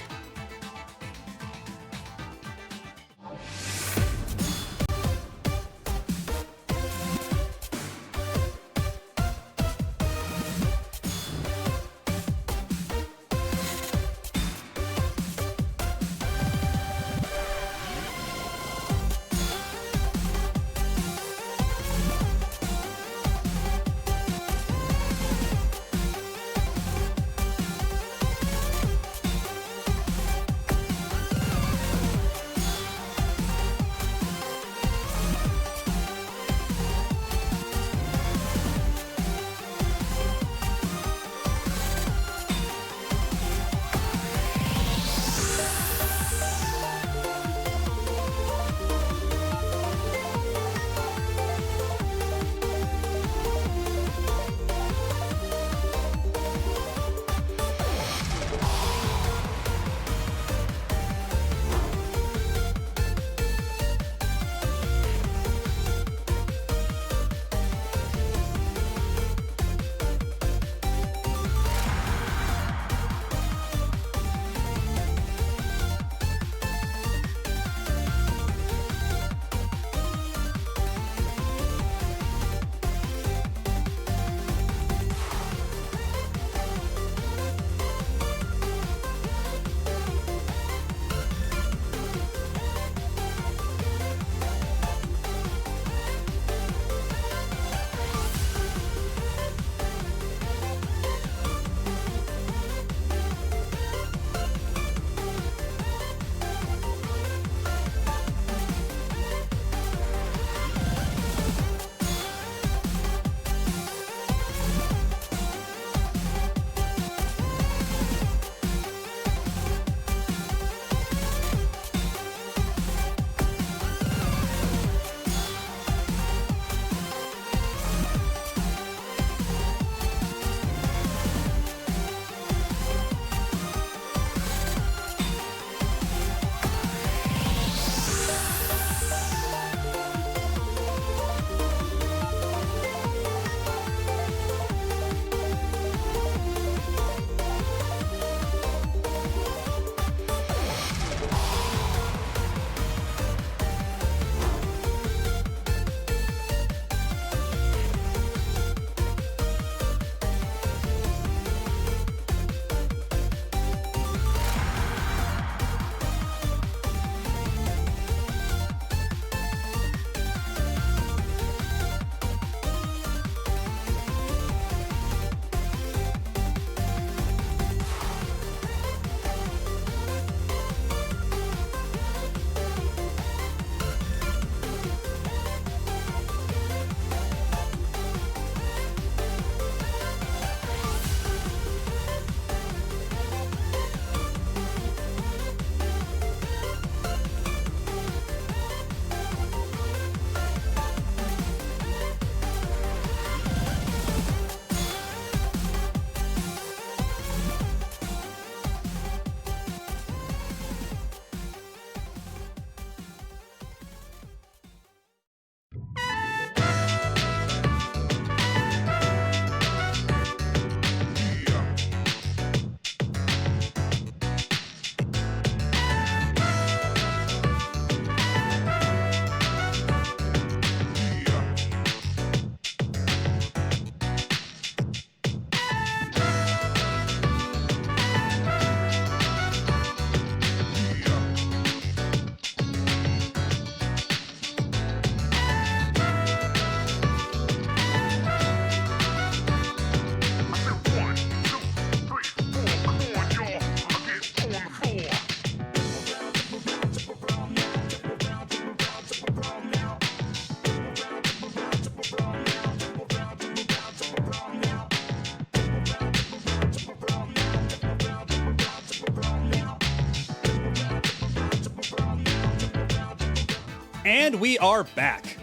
And we are back.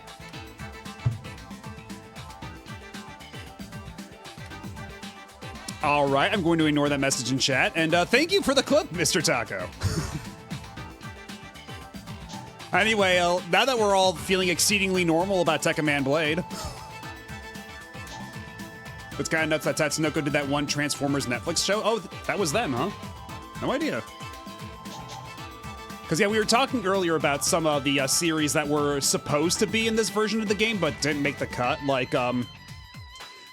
All right, I'm going to ignore that message in chat, and thank you for the clip, Mr. Taco. Anyway, now that we're all feeling exceedingly normal about Tekken Man Blade, it's kind of nuts that Tatsunoko did that one Transformers Netflix show. Oh, that was them, huh? No idea. Because, yeah, we were talking earlier about some of the series that were supposed to be in this version of the game, but didn't make the cut. Like,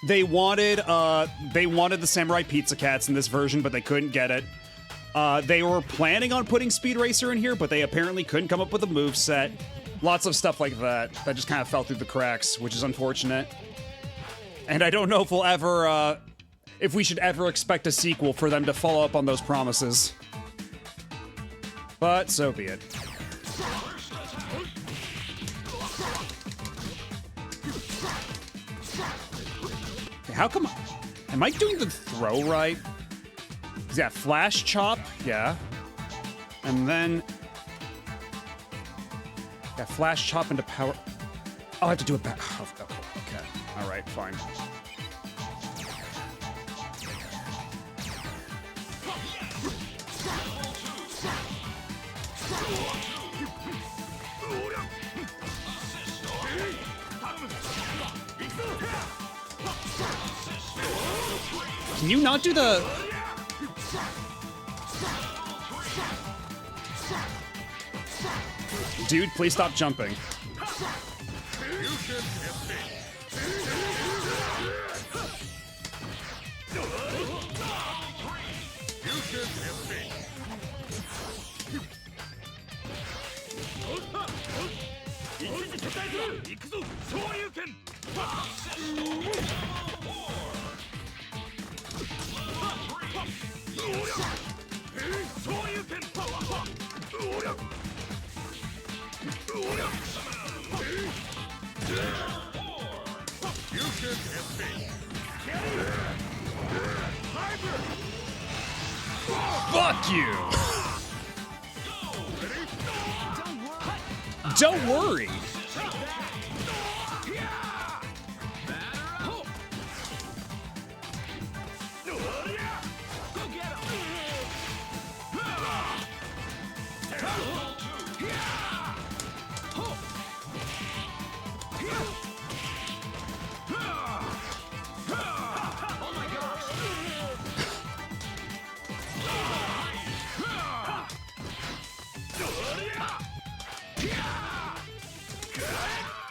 they wanted the Samurai Pizza Cats in this version, but they couldn't get it. They were planning on putting Speed Racer in here, but they apparently couldn't come up with a moveset. Lots of stuff like that just kind of fell through the cracks, which is unfortunate. And I don't know if we'll ever, if we should ever expect a sequel for them to follow up on those promises. But so be it. How come... Am I doing the throw right? Yeah, flash chop, yeah. And then... Yeah, flash chop into power... Oh, I have to do it back. Oh, okay. Alright, fine. Can you not do the... Dude, please stop jumping. Fuck you! Don't worry.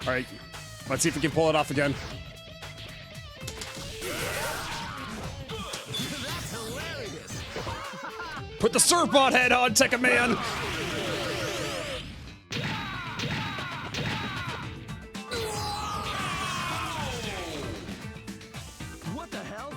All right, let's see if we can pull it off again. Put the surfboard head on, Tekken Man! What the hell?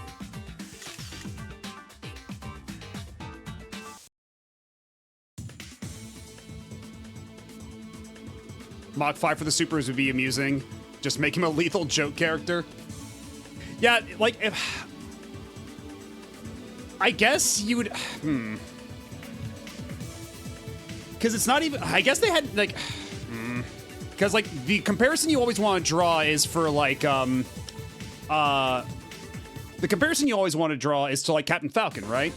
Mach 5 for the supers would be amusing. Just make him a lethal joke character. Yeah, like, if... I guess you would... Because it's not even... I guess they had, like... Because, like, the comparison you always want to draw is for, like, The comparison you always want to draw is to, like, Captain Falcon, right?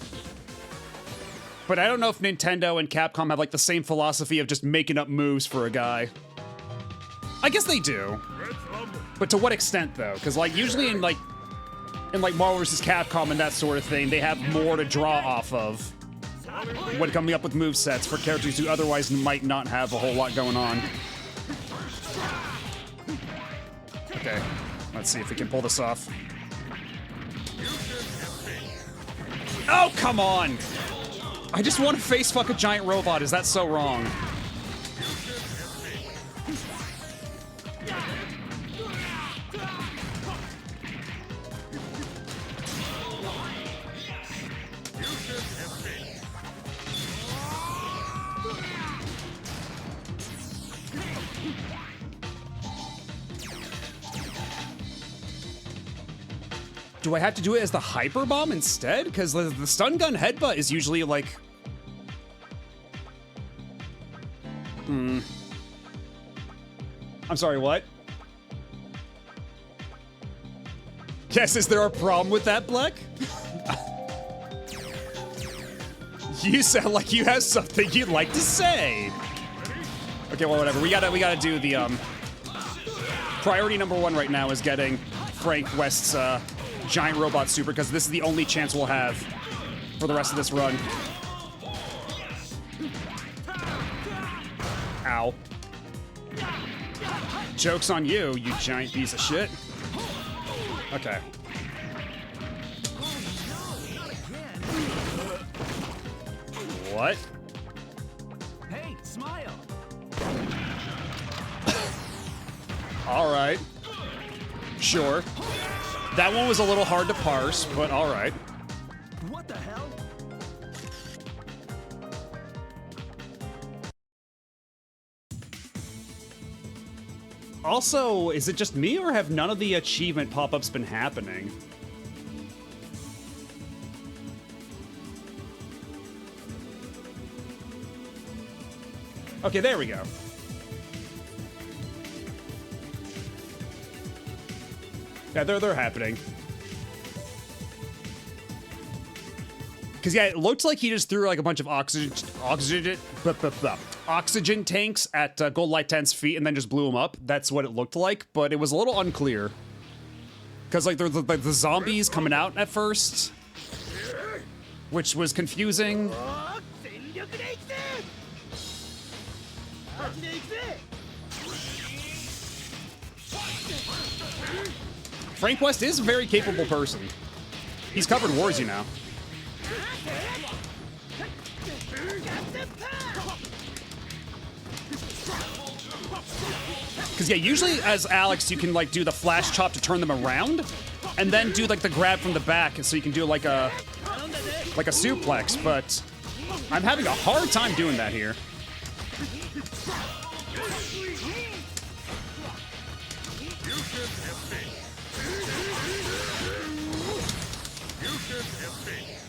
But I don't know if Nintendo and Capcom have, like, the same philosophy of just making up moves for a guy. I guess they do. But to what extent, though? Because, like, usually in Marvel vs. Capcom and that sort of thing, they have more to draw off of when coming up with movesets for characters who otherwise might not have a whole lot going on. Okay, let's see if we can pull this off. Oh, come on! I just want to face fuck a giant robot. Is that so wrong? Do I have to do it as the hyper bomb instead? Because the stun gun headbutt is usually like... I'm sorry, what? Yes, is there a problem with that, Bleck? You sound like you have something you'd like to say. Okay, well, whatever. We gotta do the, priority number 1 right now is getting Frank West's, giant robot super, because this is the only chance we'll have for the rest of this run. Ow. Joke's on you, you giant piece of shit. Okay. What? Hey, smile. All right. Sure. That one was a little hard to parse, but all right. What the hell? Also, is it just me, or have none of the achievement pop-ups been happening? Okay, there we go. Yeah, they're happening. Because, yeah, it looked like he just threw, like, a bunch of oxygen tanks at Gold Light 10's feet and then just blew them up. That's what it looked like, but it was a little unclear. Because, like, there's the zombies coming out at first, which was confusing. Frank West is a very capable person. He's covered wars, you know. Because, yeah, usually as Alex, you can, like, do the flash chop to turn them around, and then do, like, the grab from the back, so you can do, like a suplex, but I'm having a hard time doing that here.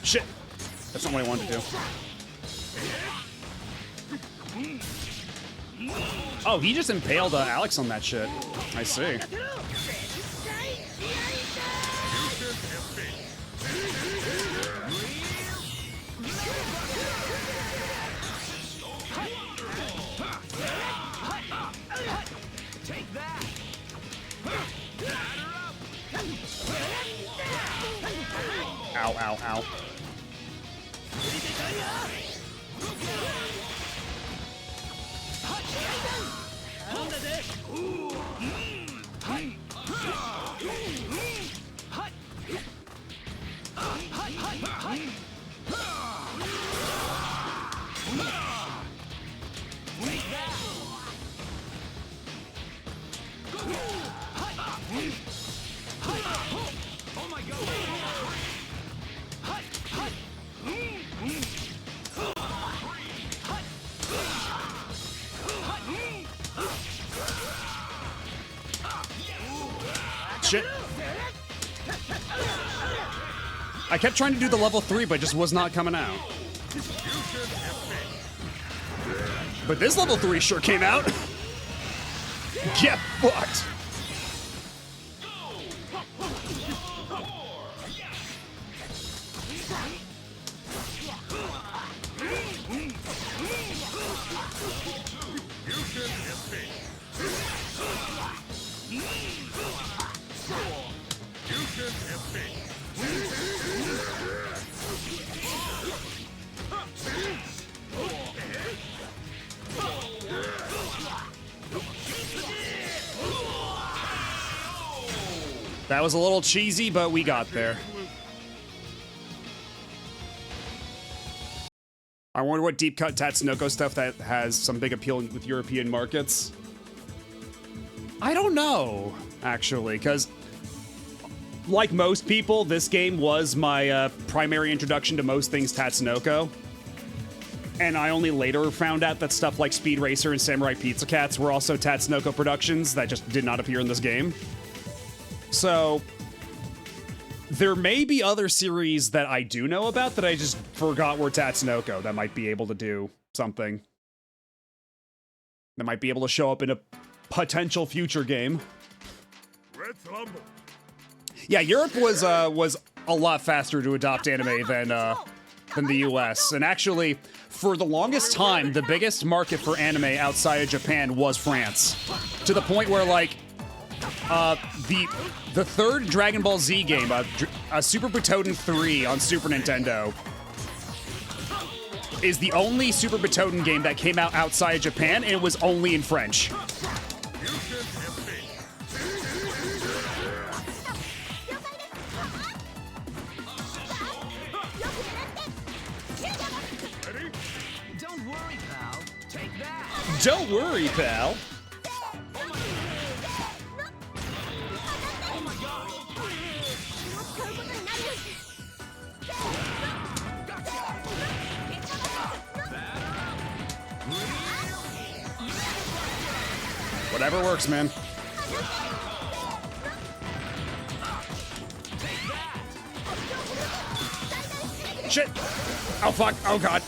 Shit. That's not what I wanted to do. Oh, he just impaled Alex on that shit. I see. Take that. Ow, ow, ow. Oh my god. Shit. I kept trying to do the level 3, but it just was not coming out. But this level 3 sure came out. Get fucked. That was a little cheesy, but we got there. I wonder what deep cut Tatsunoko stuff that has some big appeal with European markets. I don't know, actually, because like most people, this game was my primary introduction to most things Tatsunoko. And I only later found out that stuff like Speed Racer and Samurai Pizza Cats were also Tatsunoko productions that just did not appear in this game. So, there may be other series that I do know about that I just forgot were Tatsunoko that might be able to do something. That might be able to show up in a potential future game. Let's rumble. Yeah, Europe was a lot faster to adopt anime than the U.S. And actually, for the longest time, the biggest market for anime outside of Japan was France, to the point where like the third Dragon Ball Z game, Super Butoden 3 on Super Nintendo, is the only Super Butoden game that came out outside of Japan, and it was only in French. Don't worry, pal. Take that. Don't worry, pal. Oh my gosh. Whatever works, man. Shit! Oh fuck! Oh god!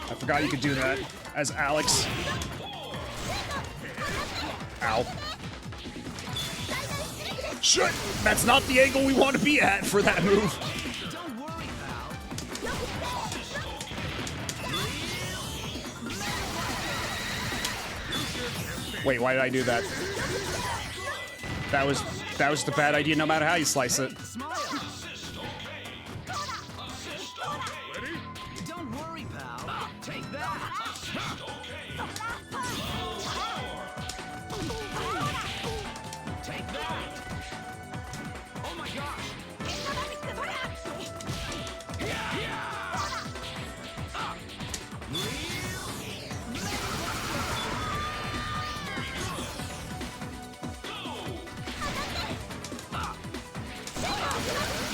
I forgot you could do that as Alex. Ow. Shit! That's not the angle we want to be at for that move. Don't worry, pal. Wait, why did I do that? That was the bad idea no matter how you slice it. Smile. Don't worry, pal. Take that. Take that. Oh my gosh.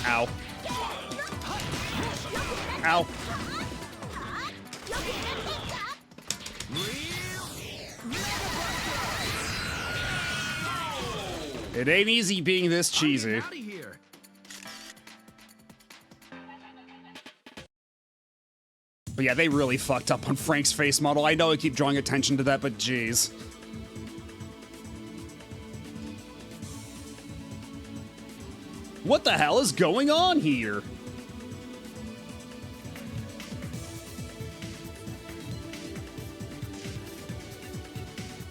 Ow. Ow. It ain't easy being this cheesy. Out of here. But yeah, they really fucked up on Frank's face model. I know I keep drawing attention to that, but jeez. What the hell is going on here?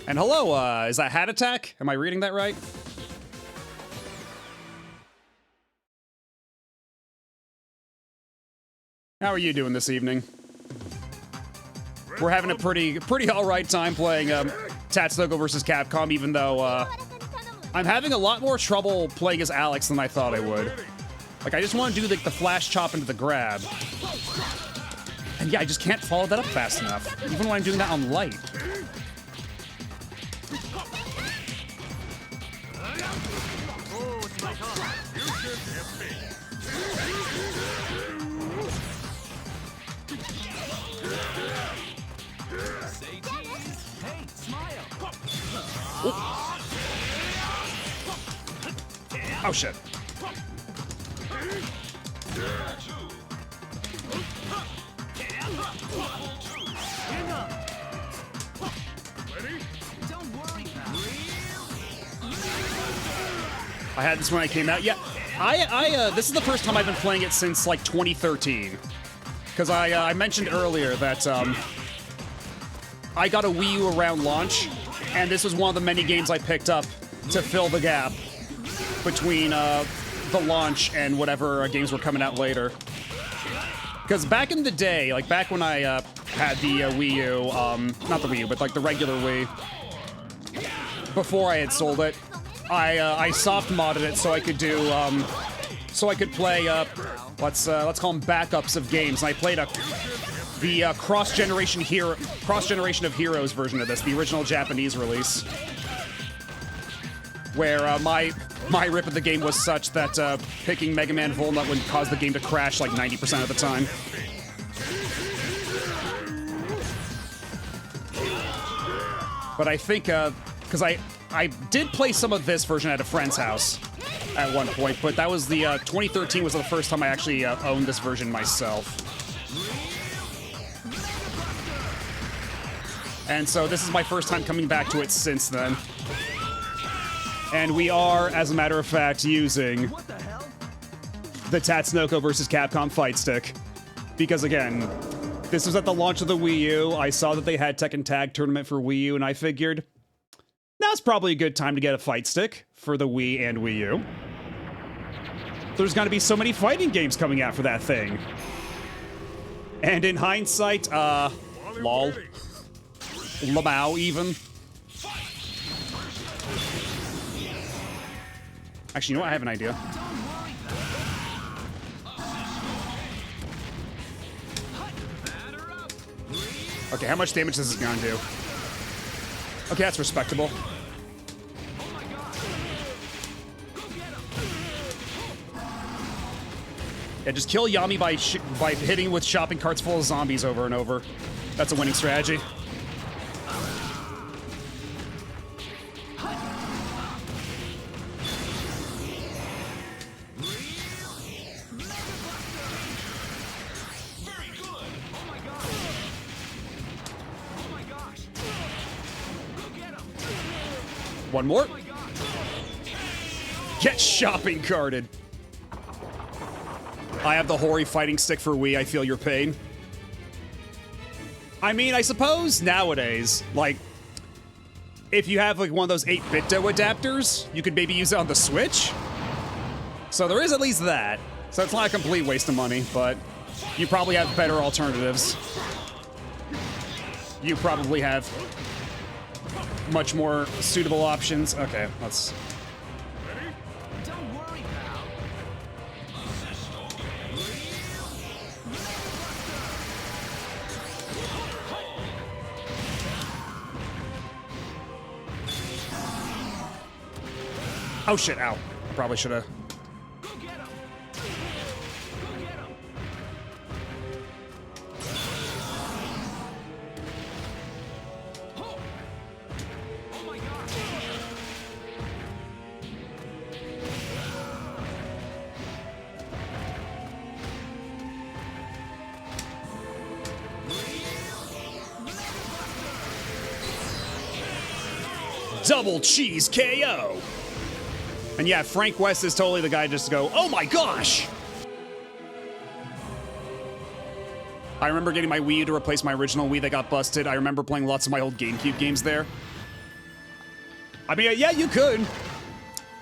And hello, is that Hat Attack? Am I reading that right? How are you doing this evening? We're having a pretty all right time playing Tatsunoko versus Capcom, even though I'm having a lot more trouble playing as Alex than I thought I would. Like, I just want to do like the flash chop into the grab. And yeah, I just can't follow that up fast enough, even when I'm doing that on light. Say cheese. Hey, smile. Oh shit. Don't worry, pal. I had this when I came out. Yeah, this is the first time I've been playing it since like 2013. Because I mentioned earlier that I got a Wii U around launch, and this was one of the many games I picked up to fill the gap between the launch and whatever games were coming out later. Because back in the day, like back when I had the Wii U, not the Wii U, but like the regular Wii, before I had sold it, I soft modded it so I could do, so I could play, let's call them backups of games. And I played the cross-generation of Heroes version of this, the original Japanese release. where my rip of the game was such that picking Mega Man Volnut would cause the game to crash like 90% of the time. But I think, because I did play some of this version at a friend's house at one point, but that was the 2013 was the first time I actually owned this version myself. And so this is my first time coming back to it since then. And we are, as a matter of fact, using the Tatsunoko versus Capcom fight stick. Because again, this was at the launch of the Wii U. I saw that they had Tekken Tag Tournament for Wii U, and I figured, now's probably a good time to get a fight stick for the Wii and Wii U. There's gonna be so many fighting games coming out for that thing. And in hindsight, lol. Lamau, even. Actually, you know what? I have an idea. Okay, how much damage is this gonna do? Okay, that's respectable. Yeah, just kill Yami by hitting with shopping carts full of zombies over and over. That's a winning strategy. One more. Get shopping carted. I have the Hori fighting stick for Wii. I feel your pain. I mean, I suppose nowadays, like, if you have like one of those 8-bit-do adapters, you could maybe use it on the Switch. So there is at least that. So it's not a complete waste of money, but you probably have better alternatives. You probably have much more suitable options. Okay, let's... Don't worry, pal. Oh shit, ow. Probably should have... Go get him. Go get him. Oh my god. Double cheese KO! And yeah, Frank West is totally the guy just to go, oh my gosh! I remember getting my Wii U to replace my original Wii that got busted. I remember playing lots of my old GameCube games there. I mean, yeah, you could.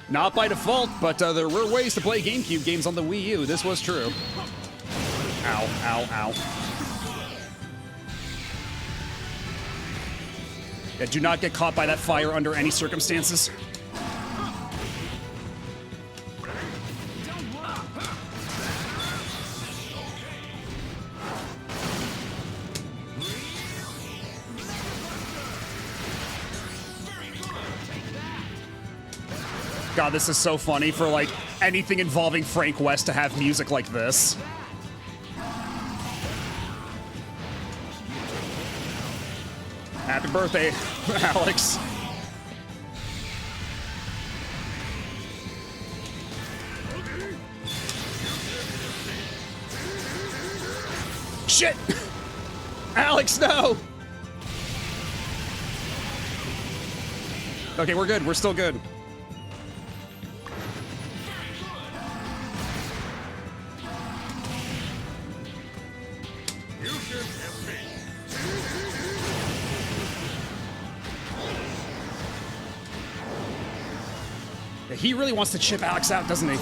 Not by default, but there were ways to play GameCube games on the Wii U. This was true. Ow, ow, ow. Yeah, do not get caught by that fire under any circumstances. God, this is so funny for, like, anything involving Frank West to have music like this. Happy birthday, Alex. Shit! Alex, no! Okay, we're good. We're still good. He really wants to chip Alex out, doesn't he?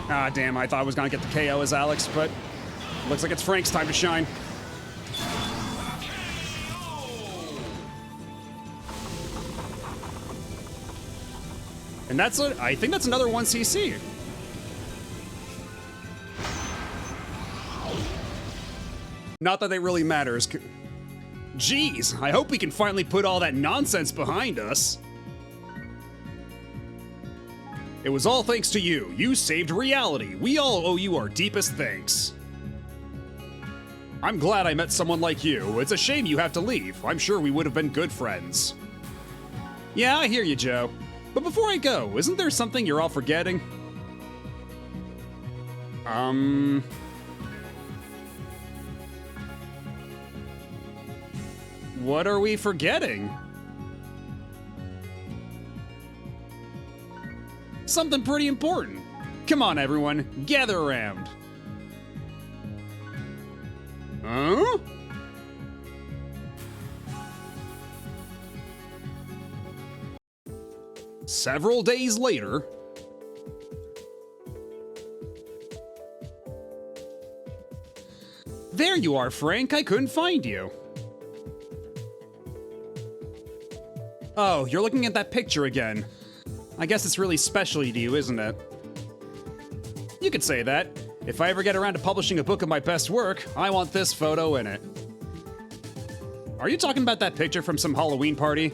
Ah, damn, I thought I was gonna get the KO as Alex, but looks like it's Frank's time to shine. And that's I think that's another 1cc. Not that it really matters. Jeez, I hope we can finally put all that nonsense behind us. It was all thanks to you. You saved reality. We all owe you our deepest thanks. I'm glad I met someone like you. It's a shame you have to leave. I'm sure we would have been good friends. Yeah, I hear you, Joe. But before I go, isn't there something you're all forgetting? What are we forgetting? Something pretty important. Come on, everyone, gather around. Huh? Several days later. There you are, Frank. I couldn't find you. Oh, you're looking at that picture again. I guess it's really special to you, isn't it? You could say that. If I ever get around to publishing a book of my best work, I want this photo in it. Are you talking about that picture from some Halloween party?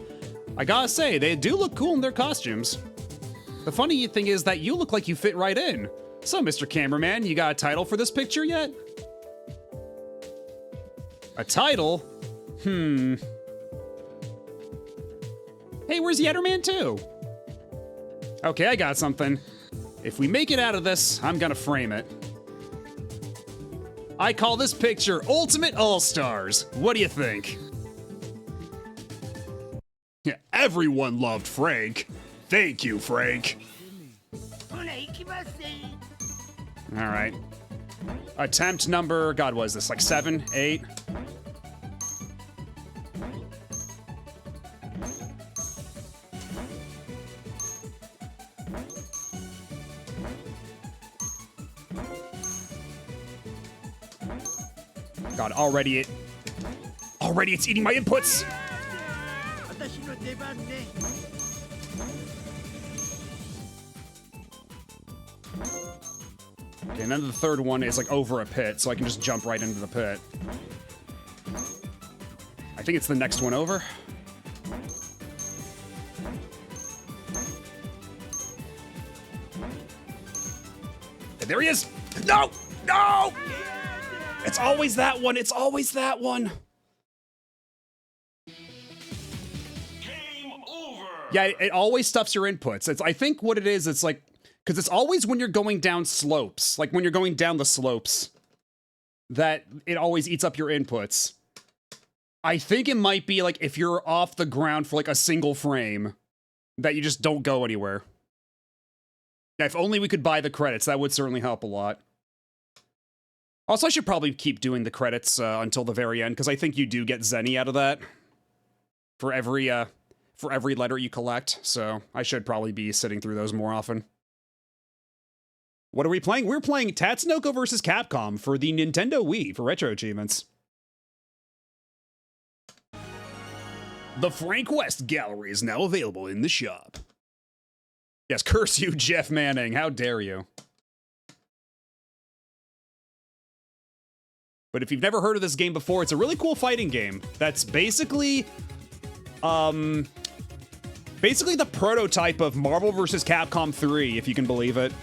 I gotta say, they do look cool in their costumes. The funny thing is that you look like you fit right in. So, Mr. Cameraman, you got a title for this picture yet? A title? Hey, where's Yetterman 2? Okay, I got something. If we make it out of this, I'm gonna frame it. I call this picture Ultimate All-Stars. What do you think? Yeah, everyone loved Frank. Thank you, Frank. All right. Attempt number, God, what is this, like 7, 8? God, already it's eating my inputs. Okay, and then the third one is like over a pit, so I can just jump right into the pit. I think it's the next one over. And there he is. No! No! It's always that one. It's always that one. Game over. Yeah, it always stuffs your inputs. I think what it is, it's like, because it's always when you're going down slopes, like when you're going down the slopes, that it always eats up your inputs. I think it might be like if you're off the ground for like a single frame, that you just don't go anywhere. Yeah, if only we could buy the credits, that would certainly help a lot. Also, I should probably keep doing the credits until the very end, because I think you do get Zenny out of that for every letter you collect, so I should probably be sitting through those more often. What are we playing? We're playing Tatsunoko vs. Capcom for the Nintendo Wii for RetroAchievements. The Frank West Gallery is now available in the shop. Yes, curse you, Jeff Manning. How dare you? But if you've never heard of this game before, it's a really cool fighting game that's basically the prototype of Marvel vs. Capcom 3, if you can believe it.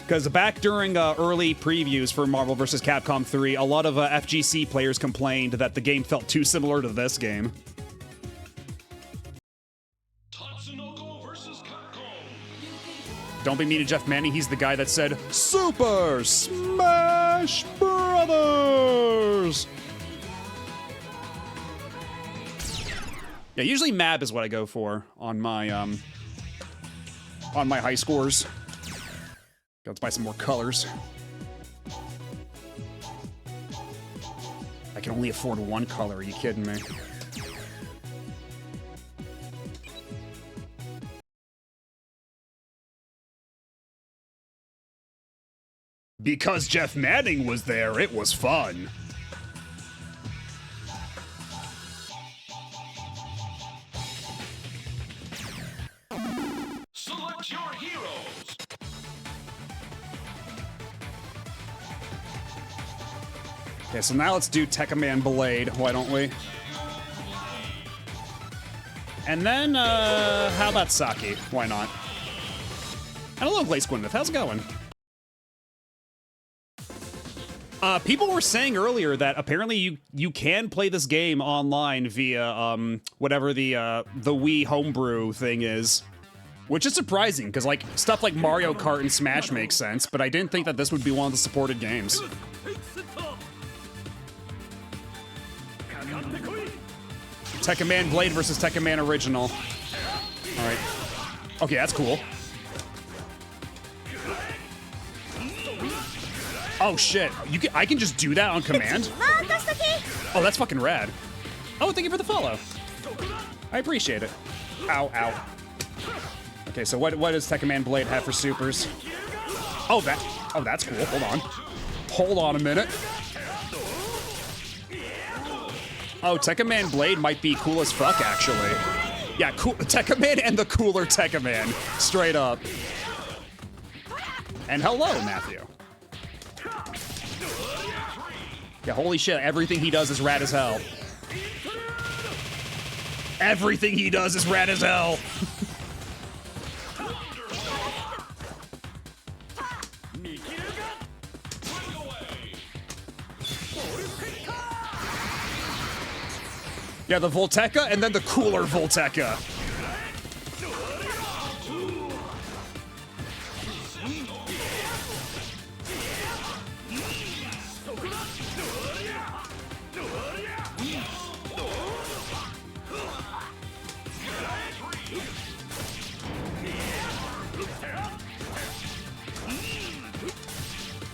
Because back during early previews for Marvel vs. Capcom 3, a lot of FGC players complained that the game felt too similar to this game. Tatsunoko versus Capcom. Don't be mean to Jeff Manning, he's the guy that said, Super Smash Brothers! Yeah, usually Mab is what I go for on my high scores. Let's buy some more colors. I can only afford one color, are you kidding me? Because Jeff Manning was there, it was fun. Select your heroes. Okay, so now let's do Tekkaman Blade, why don't we? And then, how about Saki? Why not? Hello, Glaze Gwyneth. How's it going? People were saying earlier that apparently you can play this game online via whatever the Wii homebrew thing is, which is surprising because like stuff like Mario Kart and Smash makes sense, but I didn't think that this would be one of the supported games. Tekken Man Blade versus Tekken Man Original. All right. Okay, that's cool. Oh shit! I can just do that on command? Oh, that's fucking rad. Oh, thank you for the follow. I appreciate it. Ow, ow. Okay, so what does Tekken Man Blade have for supers? Oh, that's cool. Hold on. Hold on a minute. Oh, Tekken Man Blade might be cool as fuck, actually. Yeah, cool. Tekken Man and the cooler Tekken Man. Straight up. And hello, Matthew. Yeah, holy shit, everything he does is rad as hell. Everything he does is rad as hell. Yeah, the Volteca and then the cooler Volteca.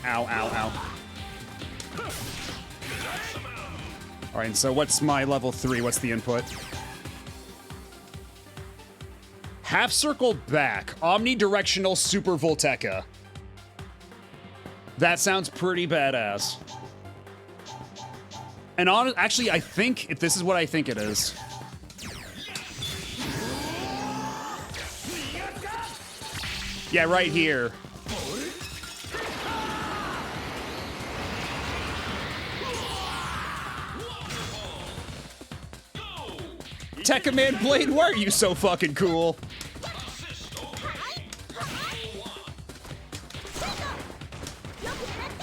Ow, ow, ow. All right, so what's my level 3? What's the input? Half circle back, omnidirectional super Volteca. That sounds pretty badass. And actually, I think if this is what I think it is. Yeah, right here. Tekken Man Blade, why are you so fucking cool?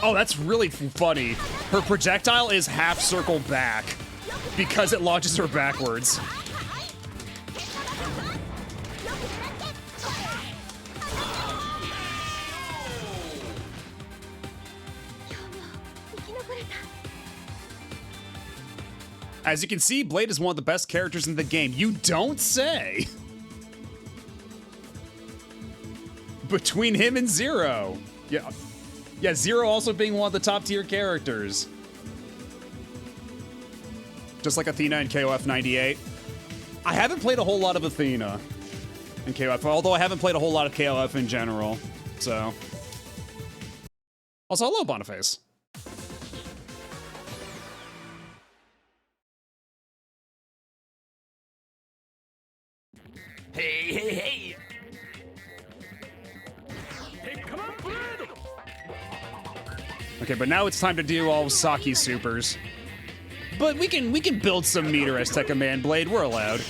Oh, that's really funny. Her projectile is half circle back because it launches her backwards. As you can see, Blade is one of the best characters in the game. You don't say! Between him and Zero. Yeah, Zero also being one of the top tier characters. Just like Athena in KOF 98. I haven't played a whole lot of Athena in KOF, although I haven't played a whole lot of KOF in general, so. Also, hello, Boniface. Hey, hey, hey! Okay, but now it's time to do all Saki's supers. But we can build some meter as Tekken Man Blade. We're allowed.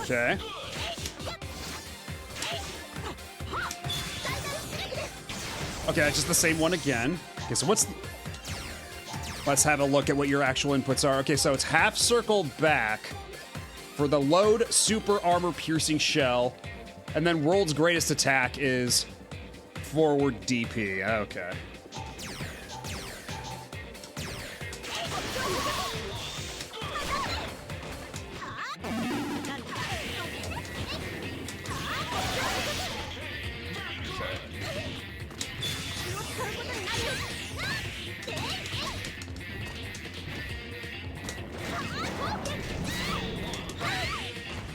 Okay. Okay, that's just the same one again. Okay, so let's have a look at what your actual inputs are. Okay, so it's half circle back for the load super armor piercing shell, and then world's greatest attack is forward DP. Okay.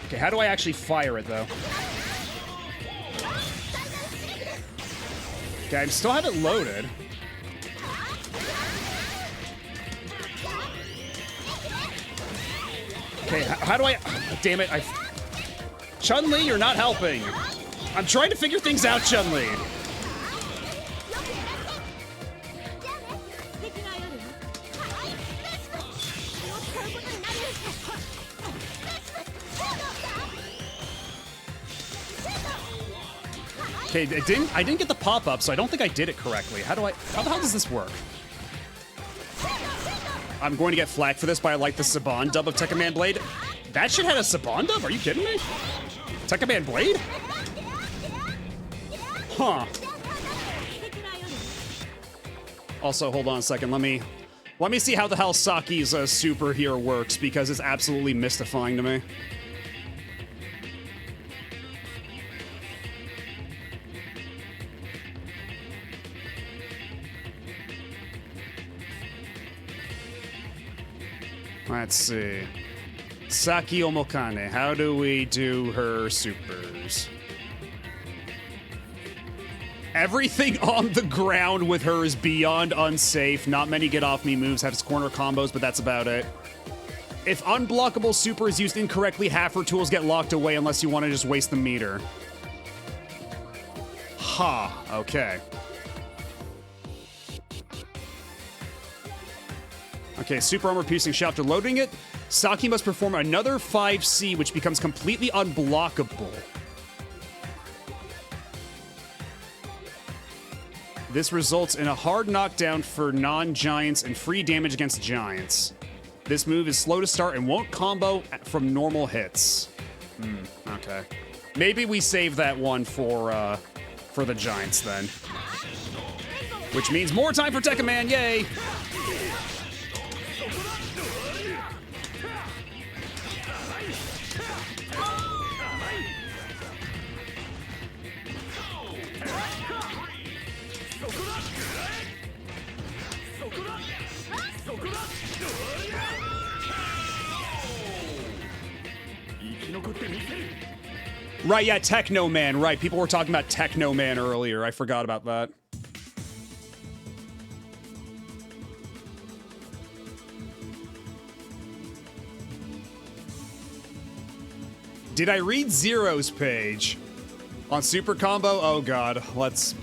Okay, how do I actually fire it, though? Okay, I still have it loaded. Okay, how do I... Damn it, Chun-Li, you're not helping. I'm trying to figure things out, Chun-Li. Okay, I didn't get the pop-up, so I don't think I did it correctly. How the hell does this work? I'm going to get flagged for this, but I like the Saban dub of Tekken Man Blade. That shit had a Saban dub? Are you kidding me? Tekken Man Blade? Huh. Also, hold on a second. Let me see how the hell Saki's super here works, because it's absolutely mystifying to me. Let's see. Saki Omokane, how do we do her supers? Everything on the ground with her is beyond unsafe. Not many get-off-me moves, have corner combos, but that's about it. If unblockable super is used incorrectly, half her tools get locked away unless you want to just waste the meter. Ha, okay. Okay, super armor piercing shot. After loading it, Saki must perform another 5C, which becomes completely unblockable. This results in a hard knockdown for non-giants and free damage against giants. This move is slow to start and won't combo from normal hits. Okay. Maybe we save that one for the giants then. Which means more time for Tekken Man, yay! Right, yeah, Techno Man, right. People were talking about Techno Man earlier. I forgot about that. Did I read Zero's page? On Super Combo? Oh god, let's...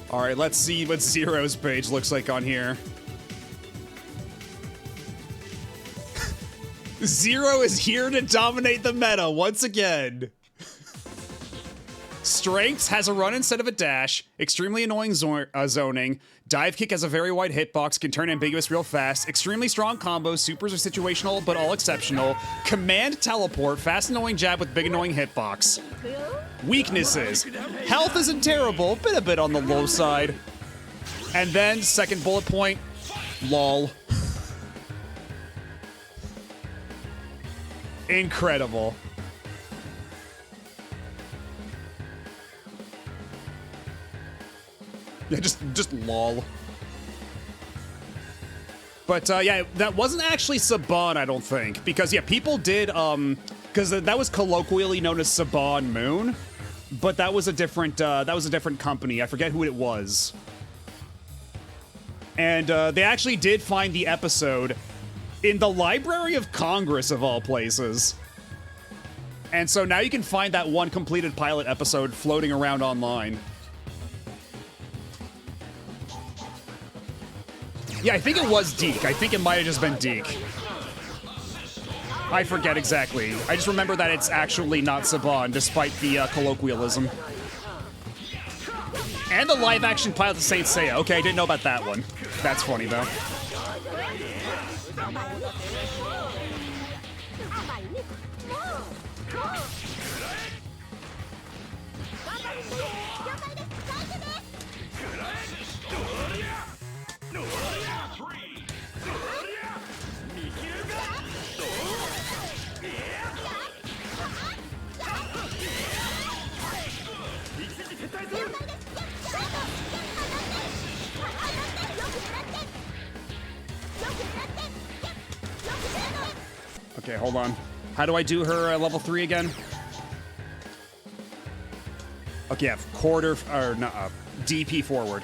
Alright, let's see what Zero's page looks like on here. Zero is here to dominate the meta once again. Strengths has a run instead of a dash. Extremely annoying zoning. Dive kick has a very wide hitbox. Can turn ambiguous real fast. Extremely strong combos. Supers are situational, but all exceptional. Command teleport. Fast annoying jab with big annoying hitbox. Weaknesses. Health isn't terrible, but a bit on the low side. And then, second bullet point, lol. Incredible. Yeah, just lol. But, yeah, that wasn't actually Saban, I don't think. Because, yeah, people did, because that was colloquially known as Saban Moon. But that was a different company. I forget who it was. And, they actually did find the episode in the Library of Congress, of all places. And so now you can find that one completed pilot episode floating around online. Yeah, I think it was Deke. I think it might have just been Deke. I forget exactly. I just remember that it's actually not Saban, despite the colloquialism. And the live-action pilot of Saint Seiya. Okay, I didn't know about that one. That's funny, though. Okay, hold on. How do I do her level 3 again? Okay, yeah, quarter, or no, DP forward.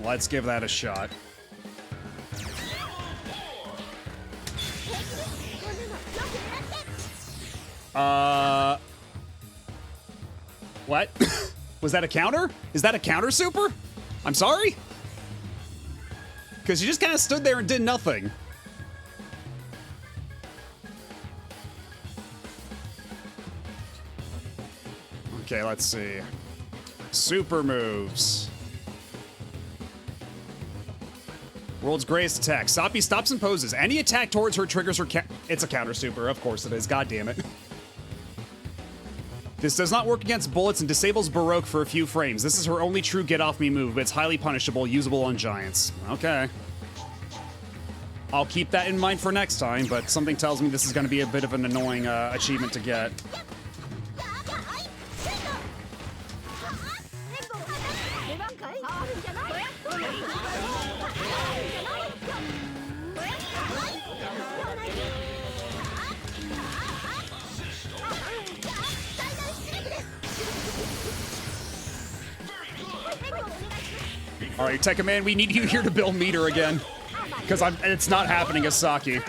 Let's give that a shot. What? Was that a counter? Is that a counter super? I'm sorry? Because she just kind of stood there and did nothing. Okay, let's see. Super moves. World's greatest attack. Sapi stops and poses. Any attack towards her triggers her it's a counter super. Of course it is. God damn it. This does not work against bullets and disables Baroque for a few frames. This is her only true get-off-me move, but it's highly punishable, usable on giants. Okay. I'll keep that in mind for next time, but something tells me this is going to be a bit of an annoying achievement to get. All right, Tekka Man, we need you here to build meter again, because it's not happening as Saki.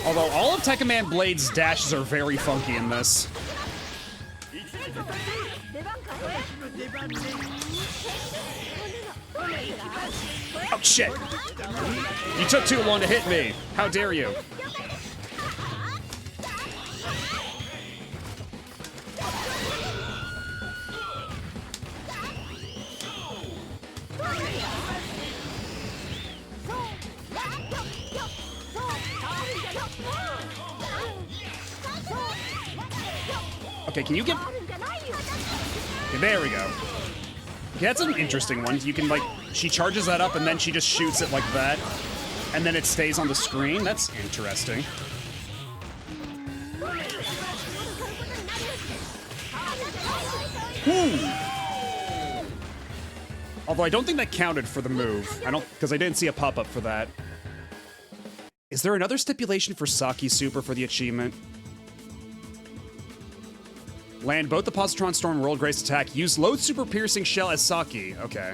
Although all of Tekka Man Blade's dashes are very funky in this. Oh, shit. You took too long to hit me. How dare you? Okay, can you get... Okay, there we go. Okay, that's an interesting one. You can, like, she charges that up and then she just shoots it like that. And then it stays on the screen. That's interesting. Although I don't think that counted for the move. Because I didn't see a pop-up for that. Is there another stipulation for Saki Super for the achievement? Land both the Positron Storm World Grace attack. Use load Super Piercing Shell as Saki. Okay.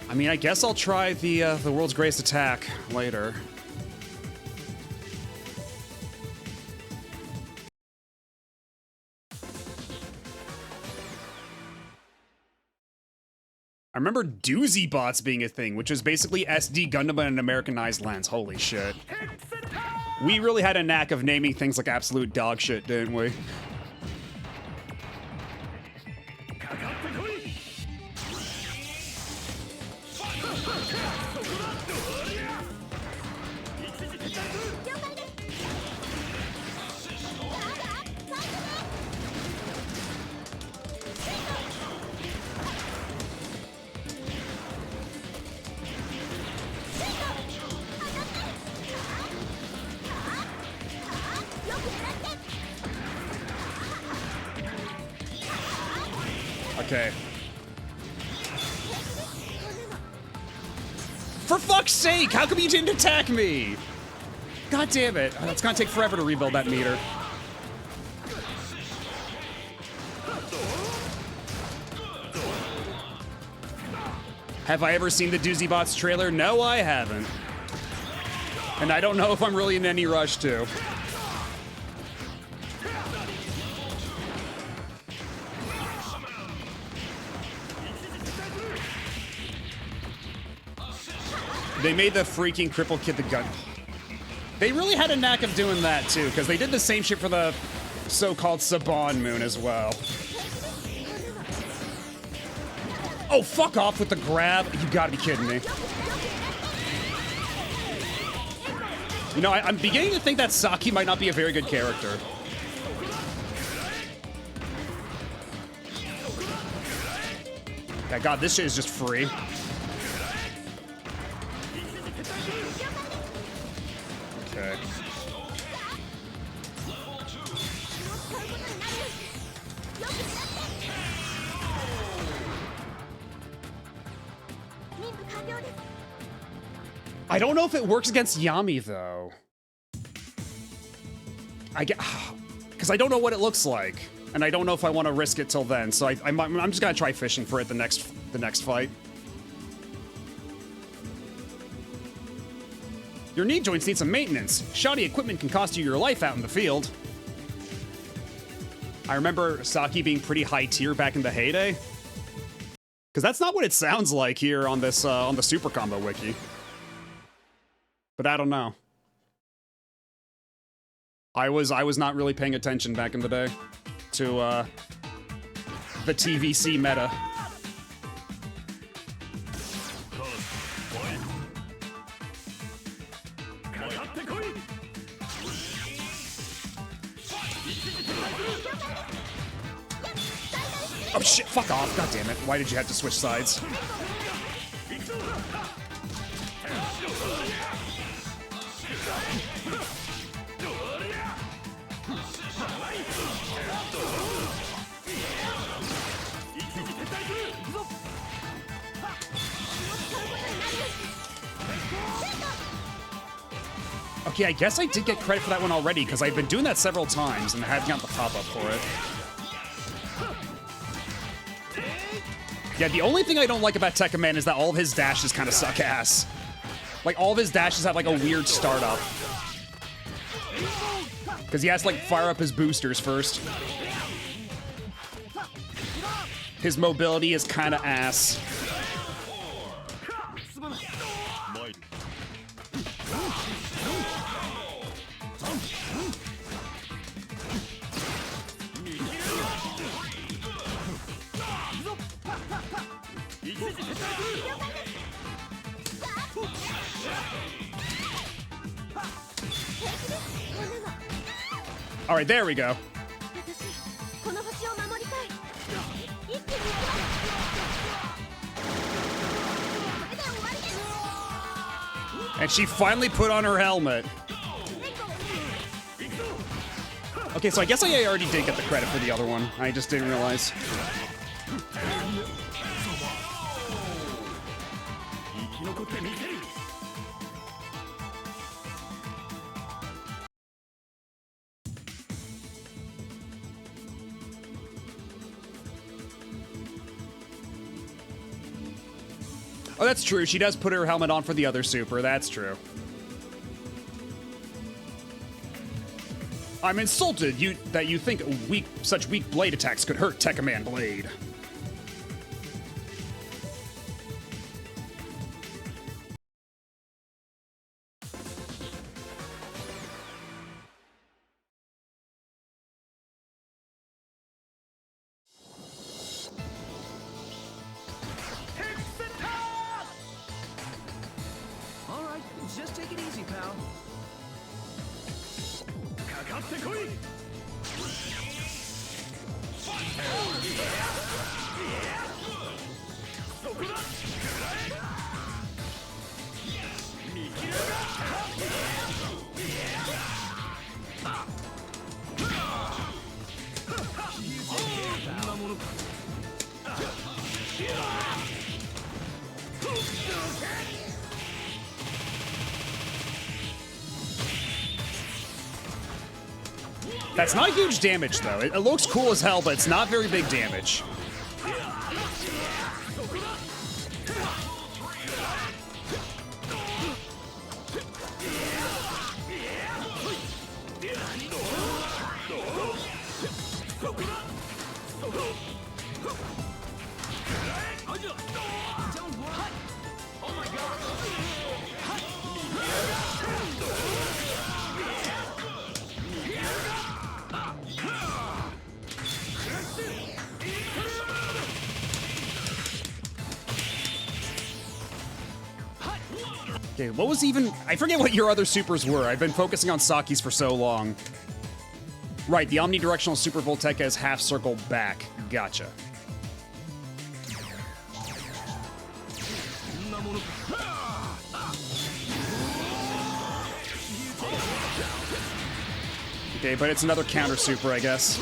I mean, I guess I'll try the World's Grace attack later. I remember doozy bots being a thing, which was basically SD Gundam in an Americanized lens. Holy shit. We really had a knack of naming things like absolute dog shit, didn't we? Okay. For fuck's sake, how come you didn't attack me? God damn it. It's gonna take forever to rebuild that meter. Have I ever seen the Doozy Bots trailer? No, I haven't. And I don't know if I'm really in any rush to. They made the freaking cripple kid the gun. They really had a knack of doing that too, because they did the same shit for the so-called Saban moon as well. Oh, fuck off with the grab. You gotta be kidding me. You know, I'm beginning to think that Saki might not be a very good character. Yeah, God, this shit is just free. Okay. I don't know if it works against Yami, though. I get... Because I don't know what it looks like. And I don't know if I want to risk it till then, so I'm just gonna try fishing for it the next fight. Your knee joints need some maintenance. Shoddy equipment can cost you your life out in the field. I remember Saki being pretty high tier back in the heyday. Because that's not what it sounds like here on this on the Super Combo Wiki. But I don't know. I was not really paying attention back in the day to the TVC meta. Oh shit, fuck off, god damn it. Why did you have to switch sides? Okay, I guess I did get credit for that one already, because I've been doing that several times and I haven't gotten the pop-up for it. Yeah, the only thing I don't like about Tekka Man is that all of his dashes kind of suck ass. Like, all of his dashes have, like, a weird startup. Because he has to, like, fire up his boosters first. His mobility is kind of ass. All right, there we go. And she finally put on her helmet. Okay, so I guess I already did get the credit for the other one. I just didn't realize. Oh, that's true. She does put her helmet on for the other super. That's true. I'm insulted that you think such weak blade attacks could hurt Tekka Man Blade. All right, just take it easy, pal. That's not huge damage, though. It looks cool as hell, but it's not very big damage. Okay, what was even... I forget what your other supers were. I've been focusing on Saki's for so long. Right, the omnidirectional Super Volteka is half circle back. Gotcha. Okay, but it's another counter super, I guess.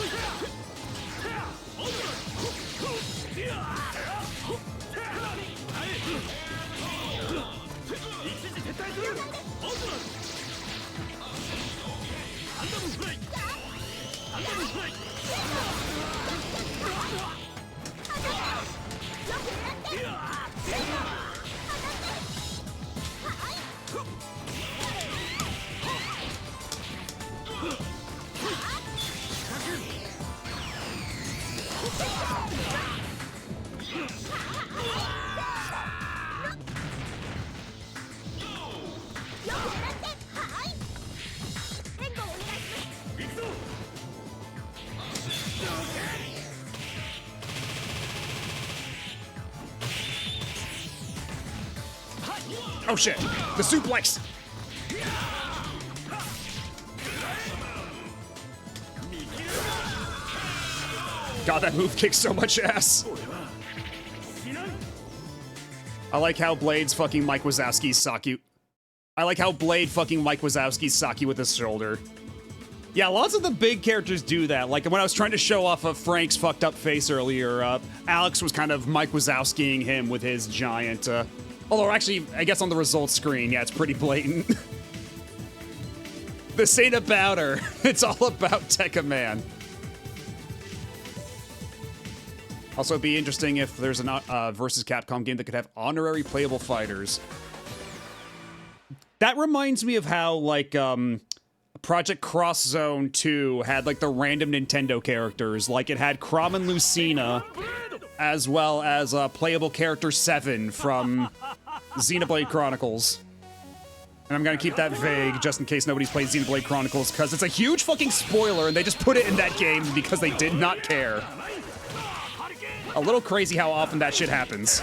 Oh shit, the suplex! God, that move kicks so much ass. I like how Blade's fucking Mike Wazowski's Saki. I like how Blade fucking Mike Wazowski's Saki with his shoulder. Yeah, lots of the big characters do that. Like when I was trying to show off of Frank's fucked up face earlier, Alex was kind of Mike Wazowskiing him with his giant, although actually, I guess on the results screen, yeah, it's pretty blatant. This ain't about her. It's all about Tekka Man. Also, it'd be interesting if there's a versus Capcom game that could have honorary playable fighters. That reminds me of how, like, Project Cross Zone 2 had, like, the random Nintendo characters. Like, it had Chrom and Lucina, as well as playable character 7 from Xenoblade Chronicles. And I'm gonna keep that vague, just in case nobody's played Xenoblade Chronicles, because it's a huge fucking spoiler, and they just put it in that game because they did not care. A little crazy how often that shit happens.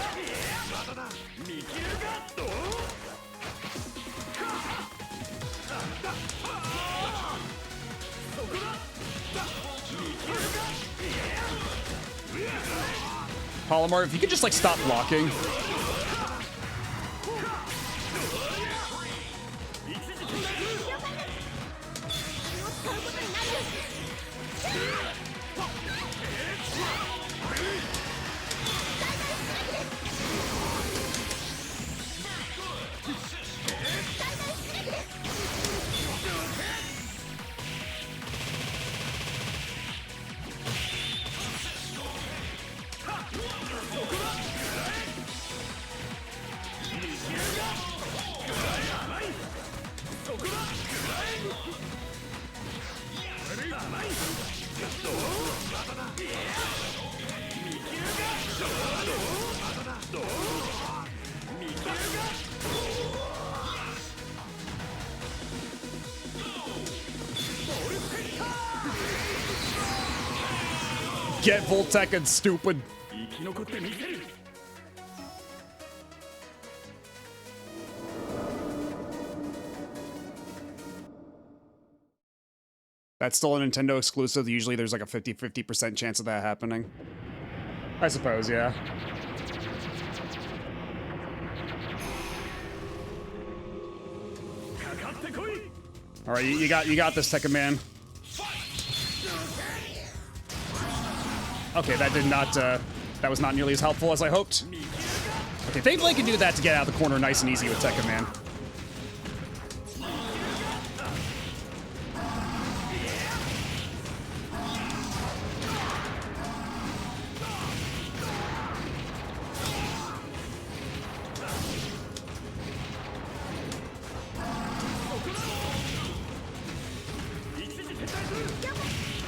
Palomar, if you could just, like, stop blocking. Get Voltec, stupid. That's still a Nintendo exclusive. Usually there's like a 50% chance of that happening. I suppose, yeah. All right, you got this, Tekka Man. Okay, that did not, that was not nearly as helpful as I hoped. Okay, Beyblade can do that to get out of the corner nice and easy with Tekka Man.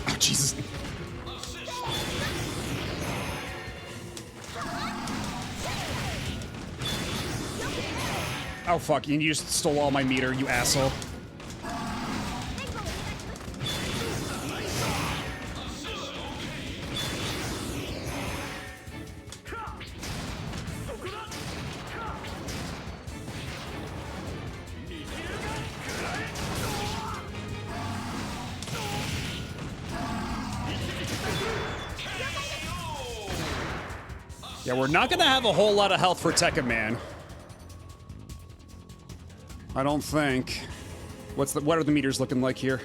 Oh, Jesus. Oh, fuck, you just stole all my meter, you asshole. Yeah, we're not gonna have a whole lot of health for Tekka Man. I don't think. What are the meters looking like here?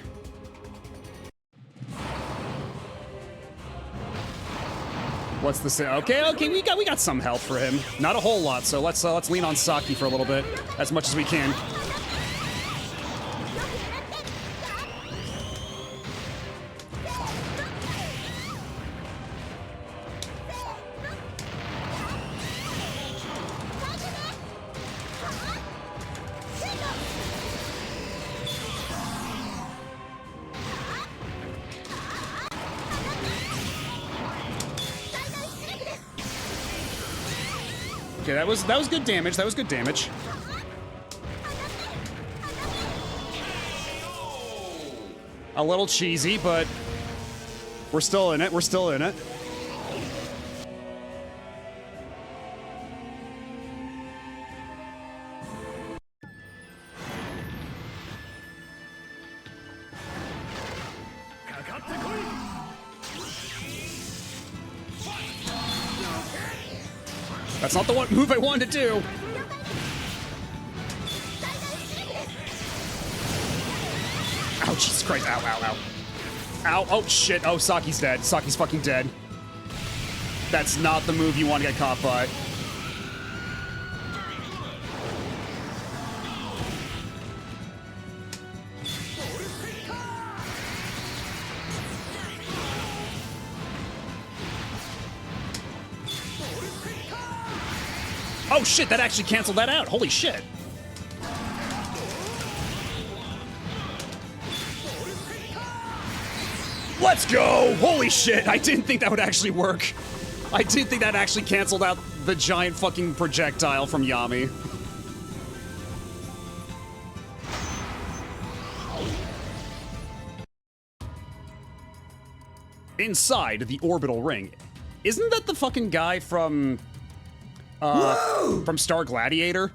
What's the say? Okay, we got some health for him. Not a whole lot, so let's lean on Saki for a little bit, as much as we can. Okay, that was good damage. That was good damage. A little cheesy, but we're still in it. We're still in it. That's not the one move I wanted to do. Ow, Jesus Christ. Ow, ow, ow. Ow, oh shit. Oh, Saki's dead. Saki's fucking dead. That's not the move you want to get caught by. Oh shit, that actually canceled that out. Holy shit. Let's go! Holy shit, I didn't think that would actually work. I didn't think that actually canceled out the giant fucking projectile from Yami. Inside the orbital ring. Isn't that the fucking guy from Star Gladiator?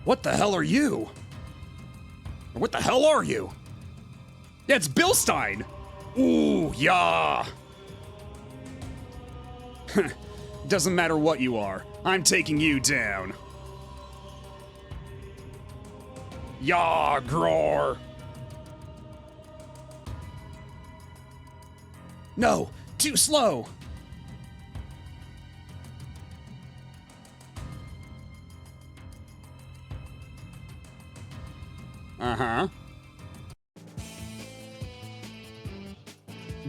What the hell are you? Or what the hell are you? Yeah, it's Bilstein! Ooh, yeah! Doesn't matter what you are, I'm taking you down. Yeah, Gror! No, too slow! Uh-huh.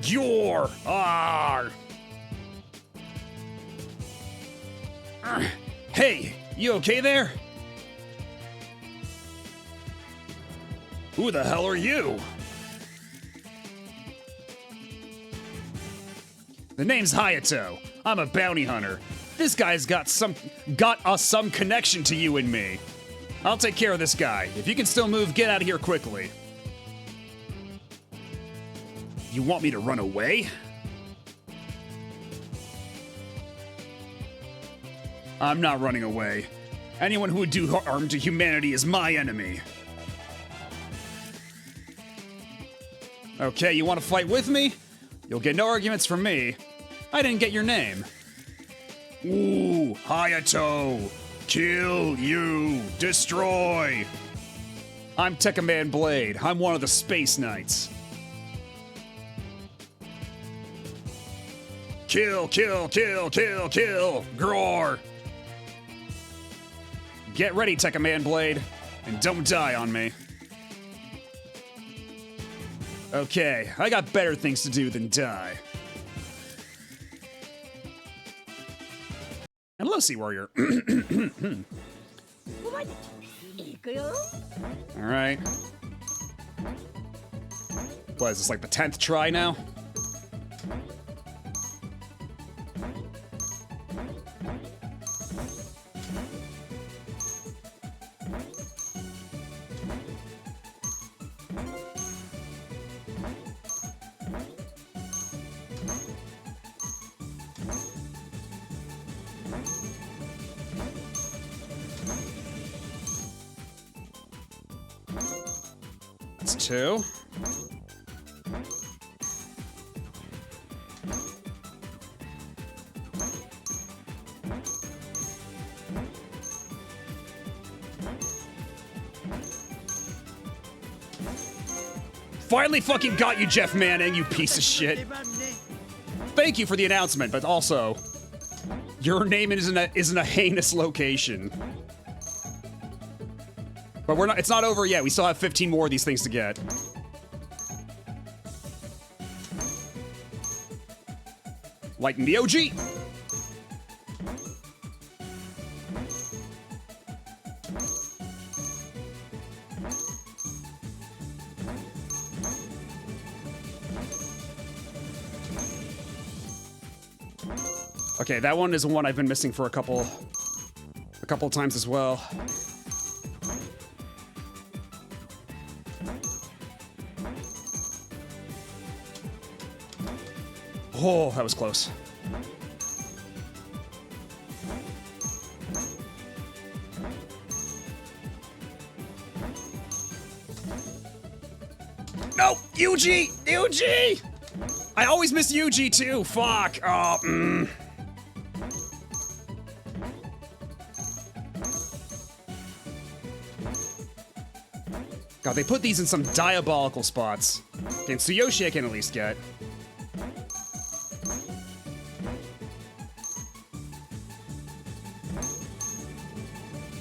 Your are. Hey, you okay there? Who the hell are you? The name's Hayato. I'm a bounty hunter. This guy's got us some connection to you and me. I'll take care of this guy. If you can still move, get out of here quickly. You want me to run away? I'm not running away. Anyone who would do harm to humanity is my enemy. Okay, you want to fight with me? You'll get no arguments from me. I didn't get your name. Ooh, Hayato. Kill you. Destroy. I'm Tekkaman Blade. I'm one of the Space Knights. Kill, kill, kill, kill, kill. Gror. Get ready, Tekkaman Blade. And don't die on me. Okay, I got better things to do than die. And hello, Sea Warrior. Alright. What, is this like the 10th try now? That's 2. Finally fucking got you, Jeff Manning, you piece of shit. thank you for the announcement, but also, your name is in a heinous location. But it's not over yet. We still have 15 more of these things to get. Lighten the OG. Okay, that one is one I've been missing for a couple times as well. Oh, that was close. No! Yuji! Yuji! I always miss Yuji too! Fuck! Oh, God, they put these in some diabolical spots. Okay, Tsuyoshi I can at least get.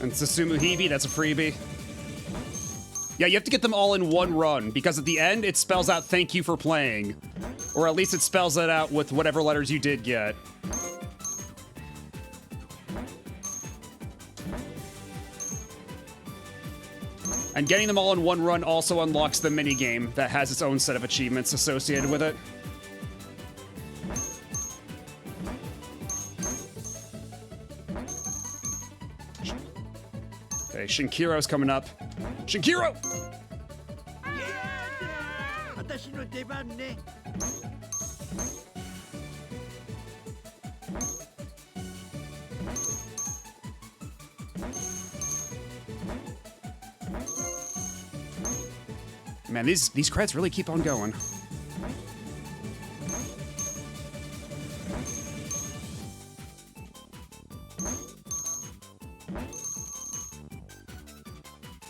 And Susumu Hibi, that's a freebie. Yeah, you have to get them all in one run, because at the end, it spells out thank you for playing. Or at least it spells it out with whatever letters you did get. And getting them all in one run also unlocks the minigame that has its own set of achievements associated with it. Okay, Shinkiro's coming up. Shinkiro! Man, these creds really keep on going.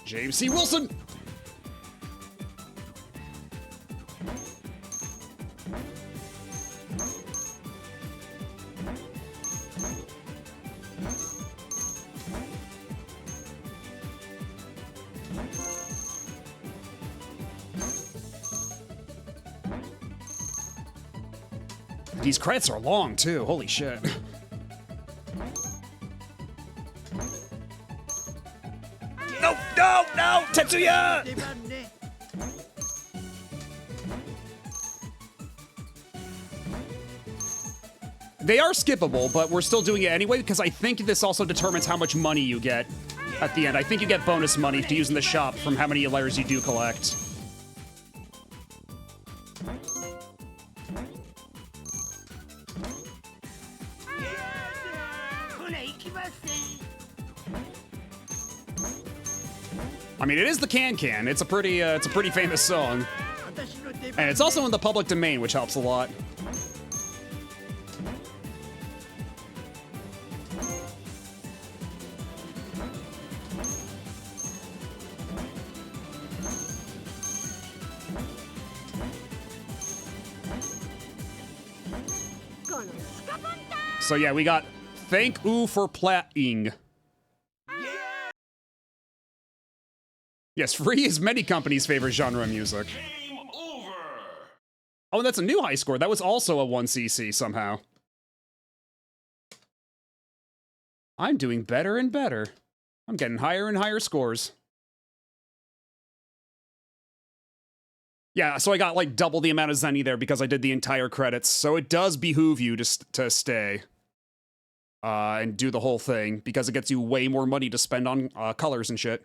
James C. Wilson! These credits are long, too. Holy shit. No, no, no! Tetsuya! They are skippable, but we're still doing it anyway because I think this also determines how much money you get at the end. I think you get bonus money to use in the shop from how many letters you do collect. I mean, it is the Can. It's a pretty famous song. And it's also in the public domain, which helps a lot. So yeah, we got thank you for playing. Yes, free is many companies' favorite genre of music. Game over. Oh, that's a new high score. That was also a 1cc somehow. I'm doing better and better. I'm getting higher and higher scores. Yeah, so I got like double the amount of Zenny there because I did the entire credits. So it does behoove you to stay. And do the whole thing because it gets you way more money to spend on colors and shit.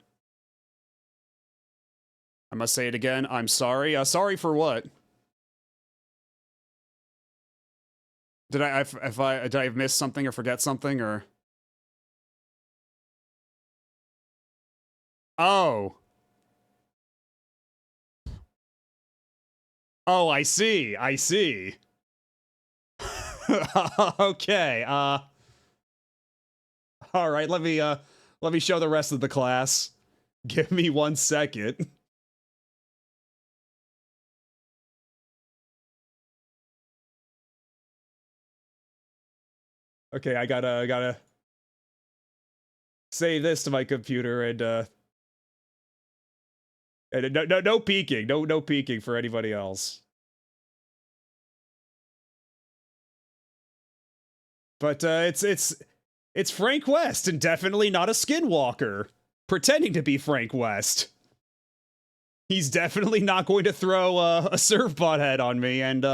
I must say it again. I'm sorry. Sorry for what? Did I have missed something or forget something or? Oh. Oh, I see. I see. Okay. All right. Let me show the rest of the class. Give me 1 second. Okay, I gotta save this to my computer and no peeking, no peeking for anybody else. But it's Frank West, and definitely not a skinwalker pretending to be Frank West. He's definitely not going to throw a surfbot head on me and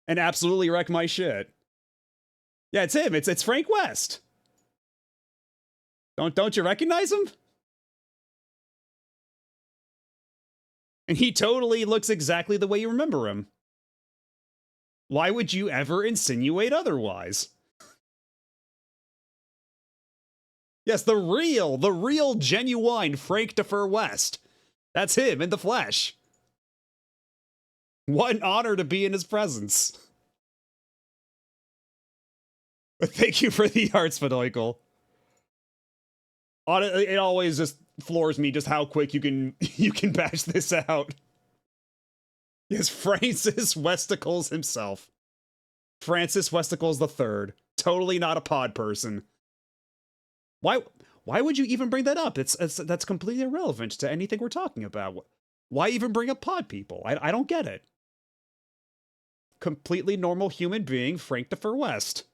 absolutely wreck my shit. Yeah, it's him. It's Frank West. Don't you recognize him? And he totally looks exactly the way you remember him. Why would you ever insinuate otherwise? Yes, the real genuine Frank Defer West. That's him in the flesh. What an honor to be in his presence. Thank you for the hearts, Finoikel. It always just floors me just how quick you can bash this out. Yes, Francis Westicles himself. Francis Westicles III. Totally not a pod person. Why would you even bring that up? That's completely irrelevant to anything we're talking about. Why even bring up pod people? I don't get it. Completely normal human being, Frank Defer West.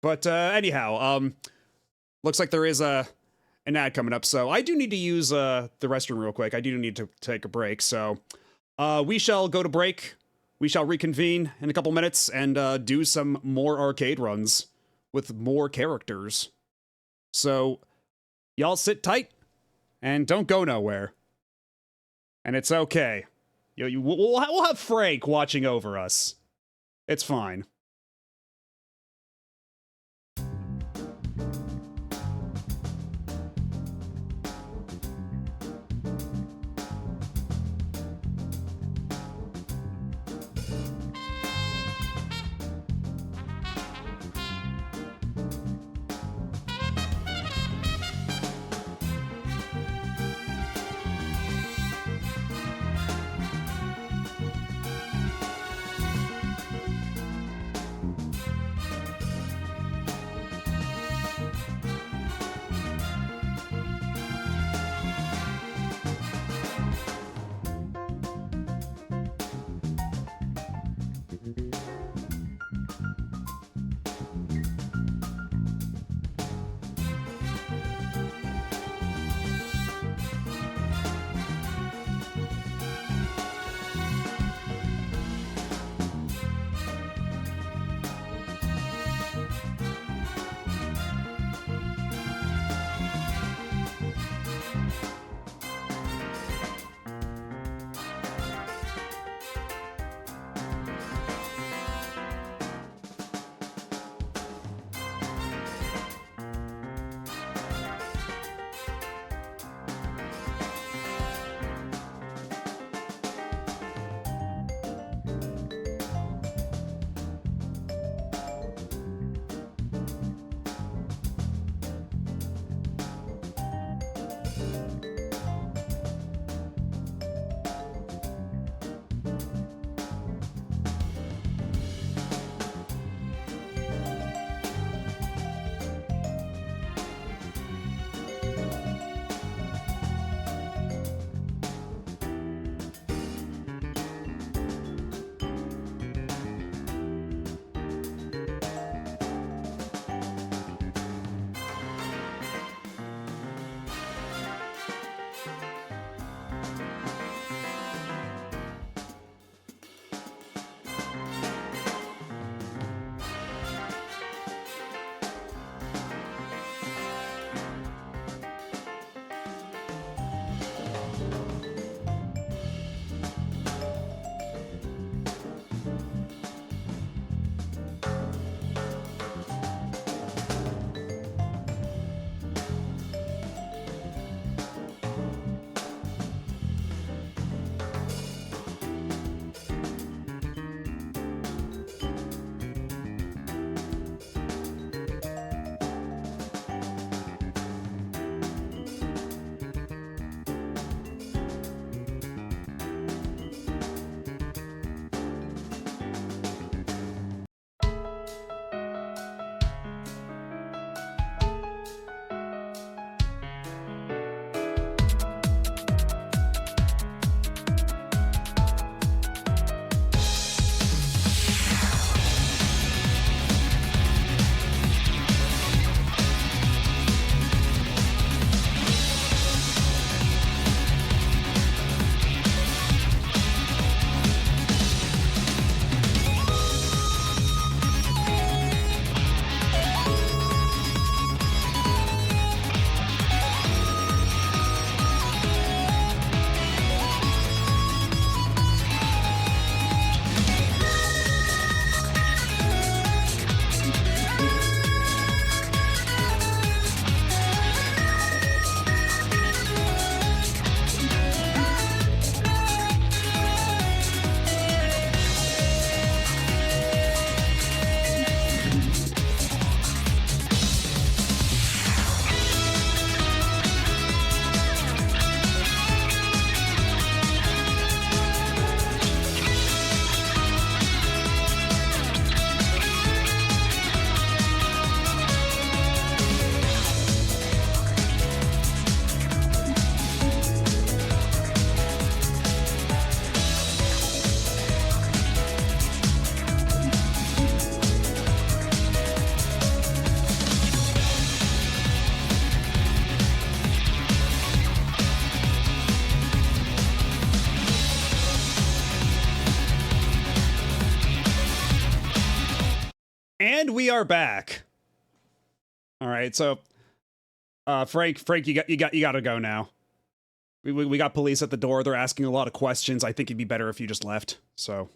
But anyhow, looks like there is an ad coming up, so I do need to use the restroom real quick. I do need to take a break, so we shall go to break. We shall reconvene in a couple minutes and do some more arcade runs with more characters. So y'all sit tight and don't go nowhere. And it's okay. We'll have Frank watching over us. It's fine. And we are back. All right, so Frank, you got to go now. We got police at the door. They're asking a lot of questions. I think it'd be better if you just left. So,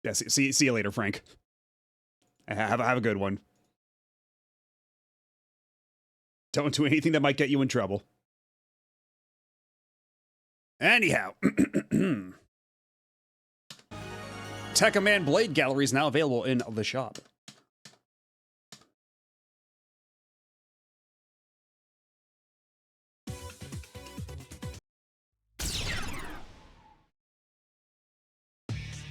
yeah, see you later, Frank. Have a good one. Don't do anything that might get you in trouble. Anyhow. Tekkaman Blade Gallery is now available in the shop.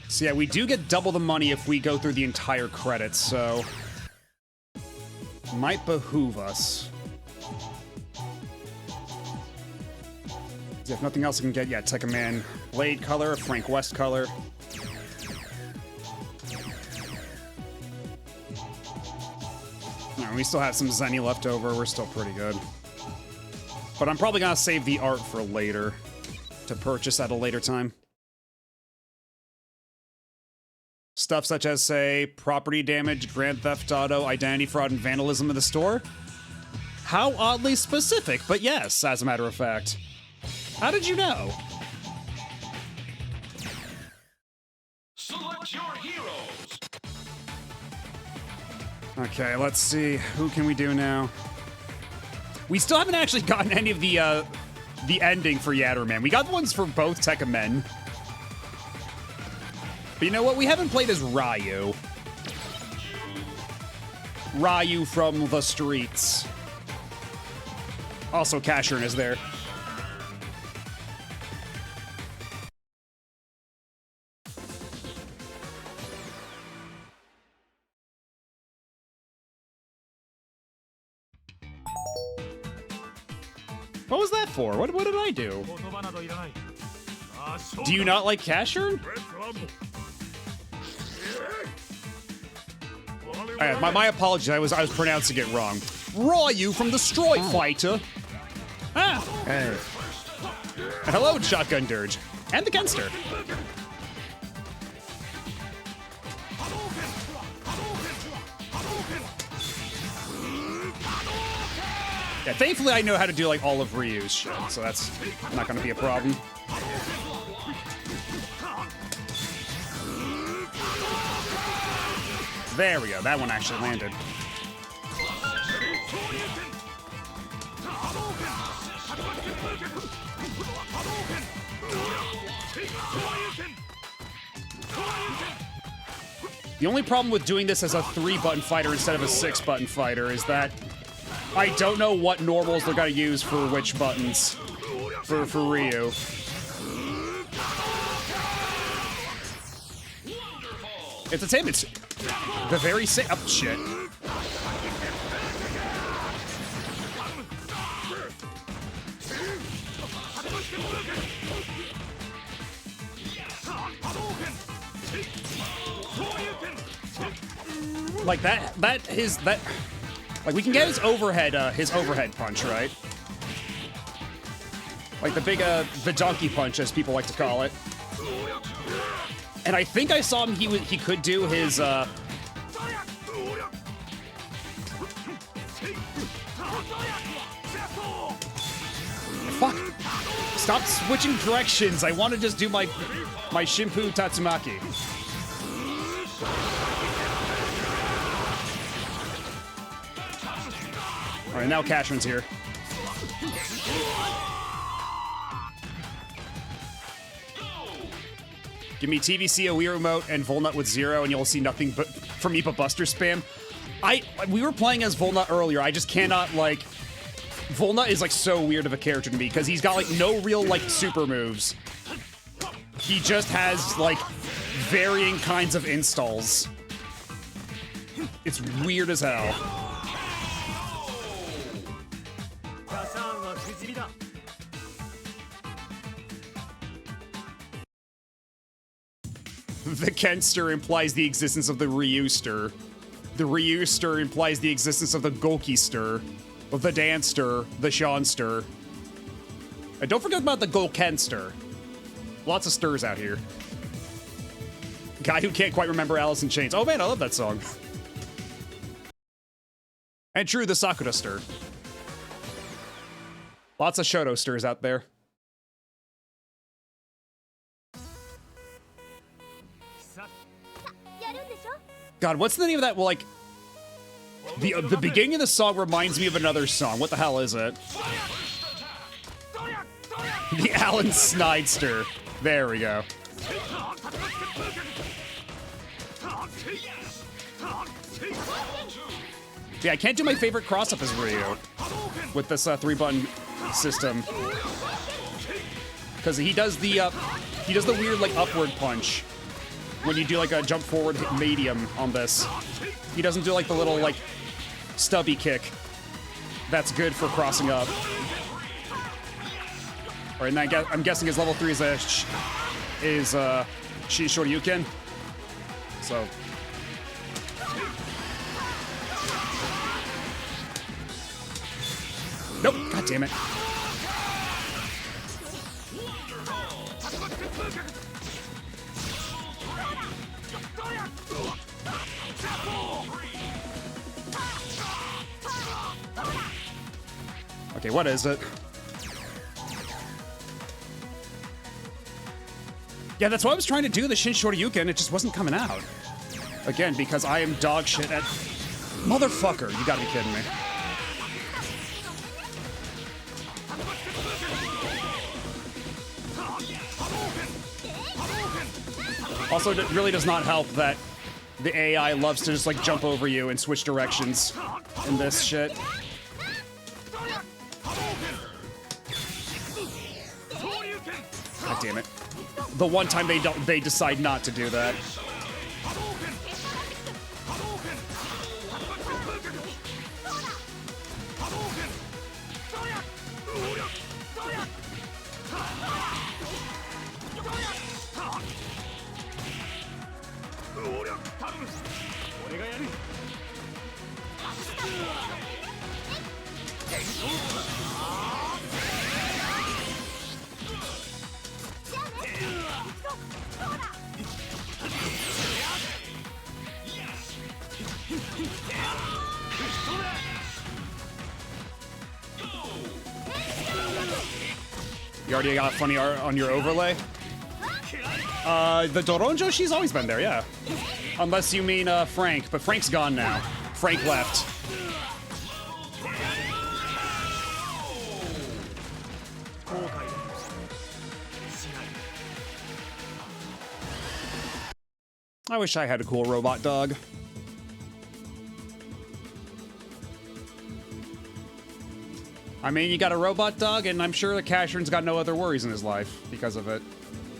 So yeah, we do get double the money if we go through the entire credits, so might behoove us. If nothing else I can get, yeah, Tekkaman Blade color, Frank West color. No, we still have some Zenny left over. We're still pretty good. But I'm probably gonna save the art for later to purchase at a later time. Stuff such as, say, property damage, Grand Theft Auto, identity fraud, and vandalism in the store. How oddly specific, but yes, as a matter of fact. How did you know? Select your heroes. Okay, let's see. Who can we do now? We still haven't actually gotten any of the ending for Yatterman. We got the ones for both Tekkamen. But you know what? We haven't played as Ryu. Ryu from the streets. Also, Casherin is there. What was that for? What did I do? Do you not like Casherin? My apologies. I was pronouncing it wrong. Ryu from the Stroy Fighter. Ah. Hey. Hello, Shotgun Dirge. And the Kenster. Yeah, thankfully I know how to do like all of Ryu's shit, so that's not gonna be a problem. There we go, that one actually landed. The only problem with doing this as a 3-button fighter instead of a 6-button fighter is that I don't know what normals they're gonna use for which buttons for Ryu. It's the same. It's the very same. Oh, shit. Like that like we can get his overhead punch, right? Like the big the donkey punch, as people like to call it. And I think I saw him, he could do his fuck. Stop switching directions. I want to just do my Shimpu Tatsumaki. All right, now Cashman's here. Give me TVC, a Wii Remote, and Volnut with 0, and you'll see nothing but from me but Buster spam. We were playing as Volnut earlier. I just cannot, like... Volnut is, like, so weird of a character to me, because he's got, like, no real, like, super moves. He just has, like, varying kinds of installs. It's weird as hell. The Kenster implies the existence of the Ryuster. The Ryuster implies the existence of the Golkister, of the Danster, the Seanster. And don't forget about the Golkenster. Lots of stirs out here. Guy who can't quite remember Alice in Chains. Oh man, I love that song. And true, the Sakura stir. Lots of Shoto stirs out there. God, what's the name of that? Well, like, the beginning of the song reminds me of another song. What the hell is it? The Alan Snidester. There we go. Yeah, I can't do my favorite cross-up as Ryu with this 3-button system. Because he does the weird, like, upward punch when you do, like, a jump forward medium on this. He doesn't do, like, the little, like, stubby kick that's good for crossing up. All right, and I'm guessing his level 3 is Shoryuken. So. Nope, god damn it. Okay, what is it? Yeah, that's what I was trying to do, the Shin Shoryuken, it just wasn't coming out. Again, because I am dog shit at... Motherfucker, you gotta be kidding me. Also, it really does not help that the AI loves to just, like, jump over you and switch directions in this shit. God damn it. The one time they decide not to do that. You already got funny art on your overlay? The Doronjo, she's always been there, yeah. Unless you mean Frank, but Frank's gone now. Frank left. I wish I had a cool robot dog. I mean, you got a robot dog, and I'm sure that Cashern's got no other worries in his life because of it.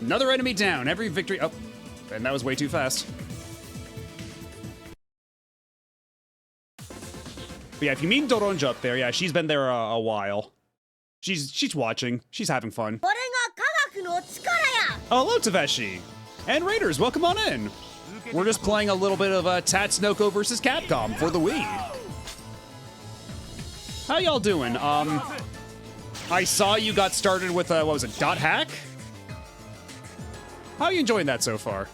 Another enemy down. Every victory... Oh, and that was way too fast. But yeah, if you mean Doronja up there, yeah, she's been there a while. She's watching. She's having fun. Oh, hello, Taveshi. And Raiders, welcome on in. We're just playing a little bit of Tatsunoko versus Capcom for the Wii. How y'all doing? I saw you got started with, what was it, Dot Hack? How are you enjoying that so far?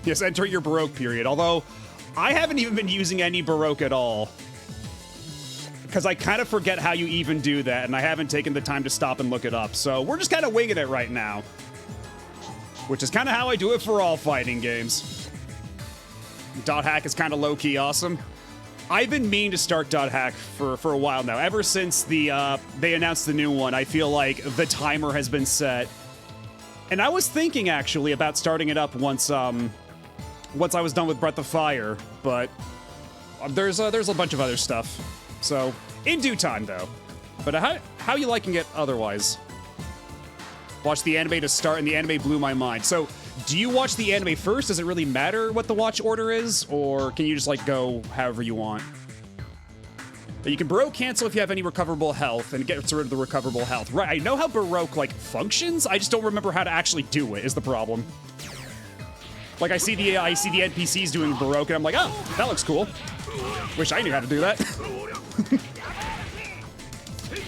Yes, enter your Baroque period, although I haven't even been using any Baroque at all. Because I kind of forget how you even do that, and I haven't taken the time to stop and look it up, so we're just kind of winging it right now. Which is kind of how I do it for all fighting games. Dot Hack is kind of low-key awesome. I've been meaning to start Dot Hack for a while now. Ever since they announced the new one, I feel like the timer has been set. And I was thinking, actually, about starting it up once I was done with Breath of Fire, but there's a bunch of other stuff. So, in due time, though. But how are you liking it otherwise? Watched the anime to start, and the anime blew my mind. So, do you watch the anime first? Does it really matter what the watch order is? Or can you just, like, go however you want? But you can Baroque cancel if you have any recoverable health, and get rid of the recoverable health. Right, I know how Baroque, like, functions. I just don't remember how to actually do it, is the problem. Like, I see the NPCs doing Baroque, and I'm like, oh, that looks cool. Wish I knew how to do that.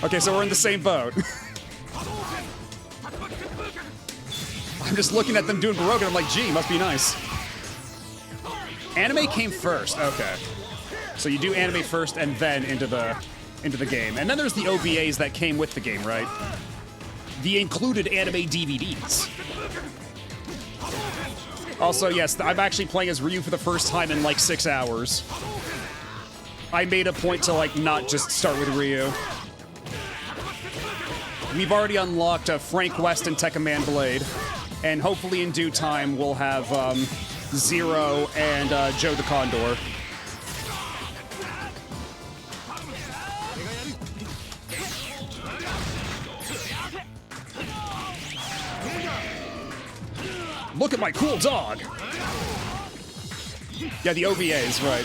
Okay, so we're in the same boat. I'm just looking at them doing Baroque, and I'm like, gee, must be nice. Anime came first. Okay. So you do anime first and then into the game. And then there's the OVAs that came with the game, right? The included anime DVDs. Also, yes, I'm actually playing as Ryu for the first time in like 6 hours. I made a point to like not just start with Ryu. We've already unlocked Frank West and Tekkaman Blade, and hopefully in due time we'll have Zero and Joe the Condor. Look at my cool dog! Yeah, the OVAs, right.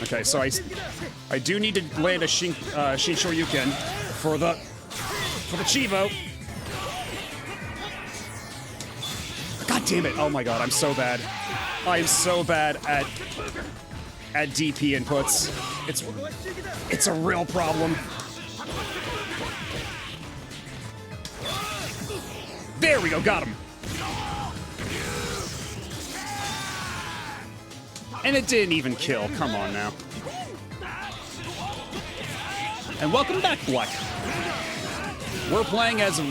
Okay, so I do need to land a Shin Shoryuken for the Chivo. God damn it! Oh my god, I'm so bad. I'm so bad at DP inputs. It's a real problem. There we go, got him. And it didn't even kill. Come on now. And welcome back, Black. We're playing as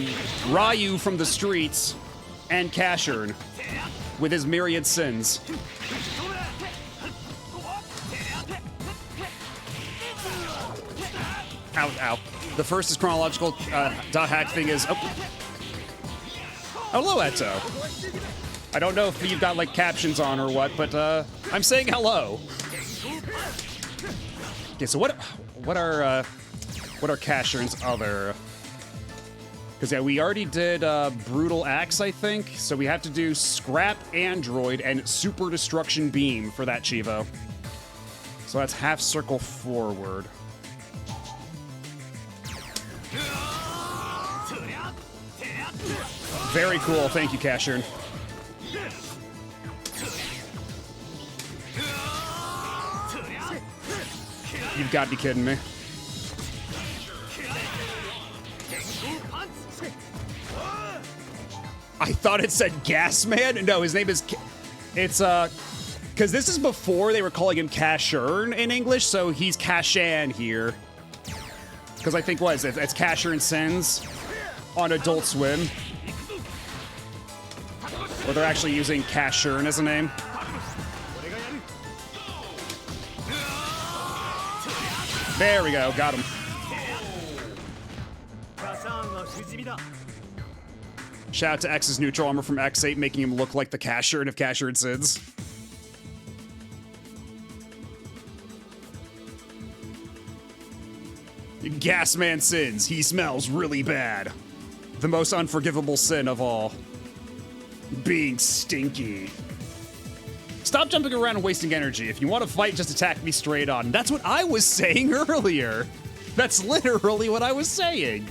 Ryu from the streets and Cashern with his myriad sins. Ow, ow. The first is chronological. Dot hack thing is... Oh. Hello, Eto. I don't know if you've got, like, captions on or what, but, I'm saying hello. Okay, so what are Cashern's other... Because, yeah, we already did, Brutal Axe, I think, so we have to do Scrap Android and Super Destruction Beam for that Chivo. So that's half circle forward. Very cool, thank you, Cashern. You've got to be kidding me. I thought it said Gas Man. No, his name is... It's, because this is before they were calling him Cashern in English, so he's Cashan here. Because I think, what is it? It's Cashern Sins on Adult Swim. Or they're actually using Cashern as a name. There we go, got him. Shout out to X's neutral armor from X8, making him look like the Cashern of Cashern Sins. Gasman Sins, he smells really bad. The most unforgivable sin of all. Being stinky. Stop jumping around and wasting energy. If you want to fight, just attack me straight on. That's what I was saying earlier. That's literally what I was saying.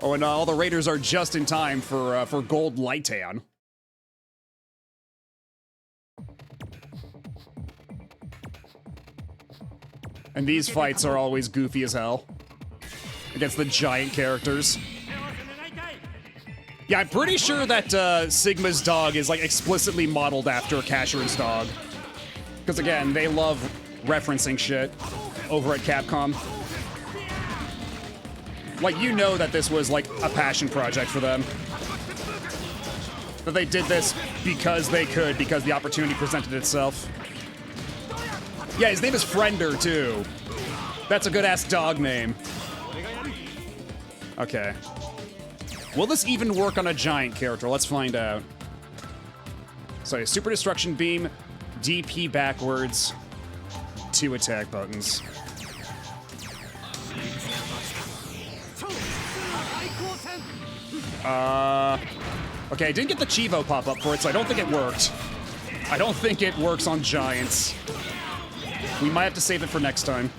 Oh, and all the raiders are just in time for Gold Lightan. And these fights are always goofy as hell. Against the giant characters. Yeah, I'm pretty sure that Sigma's dog is like explicitly modeled after Cashern's dog. Because again, they love referencing shit over at Capcom. Like, you know that this was like a passion project for them. That they did this because they could, because the opportunity presented itself. Yeah, his name is Friender, too. That's a good-ass dog name. Okay. Will this even work on a giant character? Let's find out. So, Super Destruction Beam, DP backwards, 2 attack buttons. Okay, I didn't get the Chivo pop up for it, so I don't think it worked. I don't think it works on giants. We might have to save it for next time.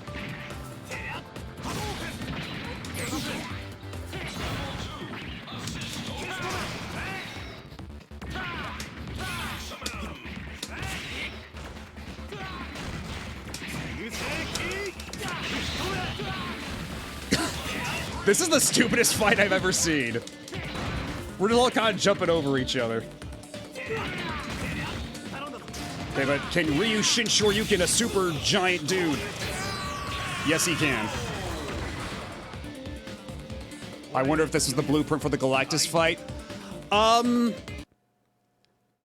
This is the stupidest fight I've ever seen. We're just all kind of jumping over each other. Okay, but can Ryu Shin Shoryuken a super giant dude? Yes, he can. I wonder if this is the blueprint for the Galactus fight.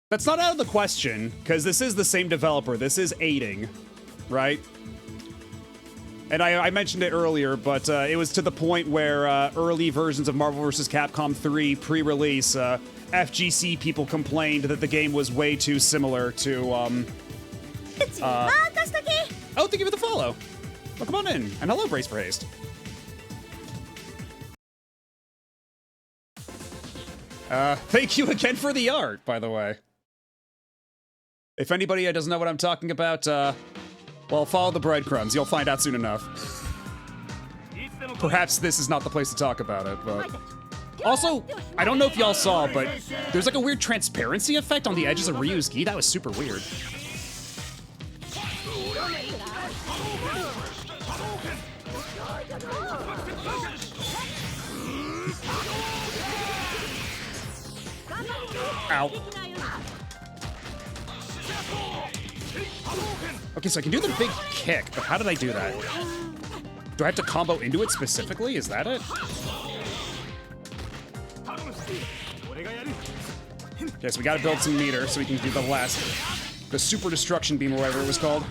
That's not out of the question, because this is the same developer. This is aiding, right? And I mentioned it earlier, but it was to the point where early versions of Marvel vs. Capcom 3 pre-release, FGC people complained that the game was way too similar to, oh, thank you for the follow. Well, come on in. And hello, Brace for Haste. Thank you again for the art, by the way. If anybody doesn't know what I'm talking about, well, follow the breadcrumbs. You'll find out soon enough. Perhaps this is not the place to talk about it, but... Also, I don't know if y'all saw, but there's like a weird transparency effect on the edges of Ryu's gi. That was super weird. Ow. Okay, so I can do the big kick, but how did I do that? Do I have to combo into it specifically? Is that it? Okay, so we gotta build some meter so we can do the super destruction beam or whatever it was called.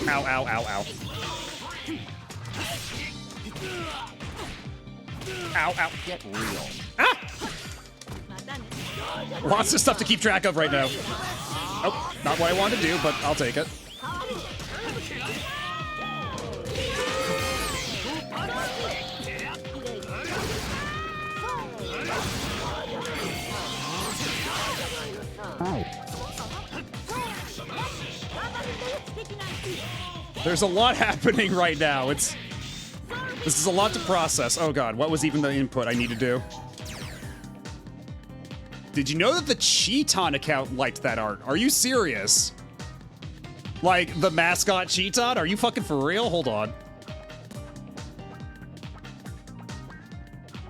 Ow, ow, ow, ow. Ow, ow. Get real. Ah! Lots of stuff to keep track of right now. Oh, not what I wanted to do, but I'll take it. There's a lot happening right now. This is a lot to process. Oh god, what was even the input I need to do? Did you know that the Cheeton account liked that art? Are you serious? Like, the mascot Cheeton? Are you fucking for real? Hold on.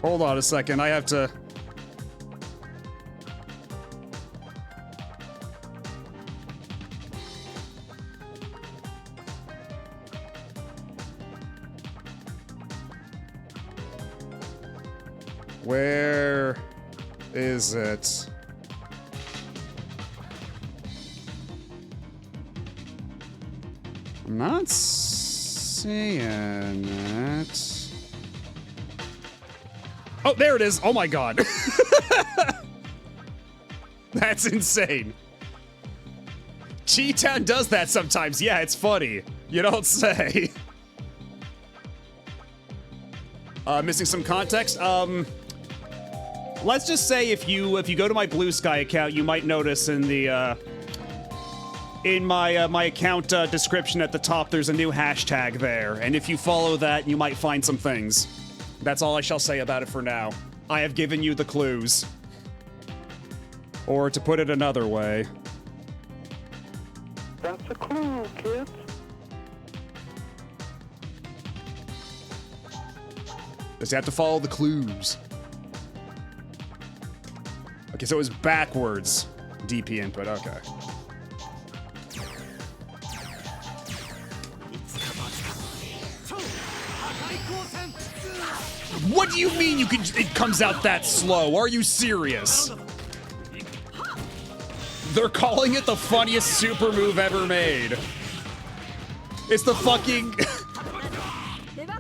Hold on a second, I have to... Where is it? I'm not seeing it. Oh, there it is. Oh my god. That's insane. Cheetan does that sometimes. Yeah, it's funny. You don't say. Missing some context. Let's just say if you go to my Blue Sky account, you might notice in the in my account description at the top, there's a new hashtag there, and if you follow that, you might find some things. That's all I shall say about it for now. I have given you the clues. Or to put it another way. That's a clue, kids. Just have to follow the clues. Okay, so it was backwards DP input, okay. What do you mean it comes out that slow? Are you serious? They're calling it the funniest super move ever made. It's the fucking...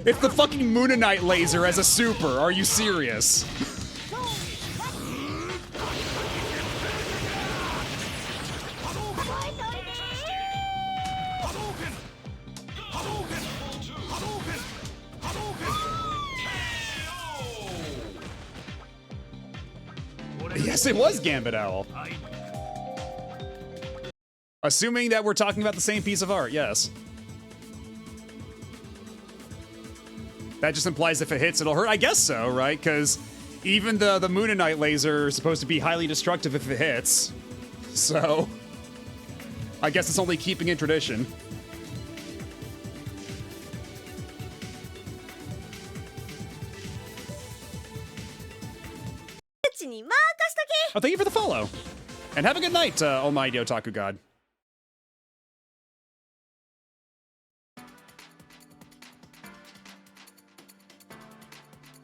It's the fucking Moonanite laser as a super. Are you serious? Yes, it was Gambit Owl. Assuming that we're talking about the same piece of art, yes. That just implies if it hits, it'll hurt. I guess so, right? Because even the Moonanite laser is supposed to be highly destructive if it hits. So, I guess it's only keeping in tradition. Oh, thank you for the follow. And have a good night, Almighty Otaku God.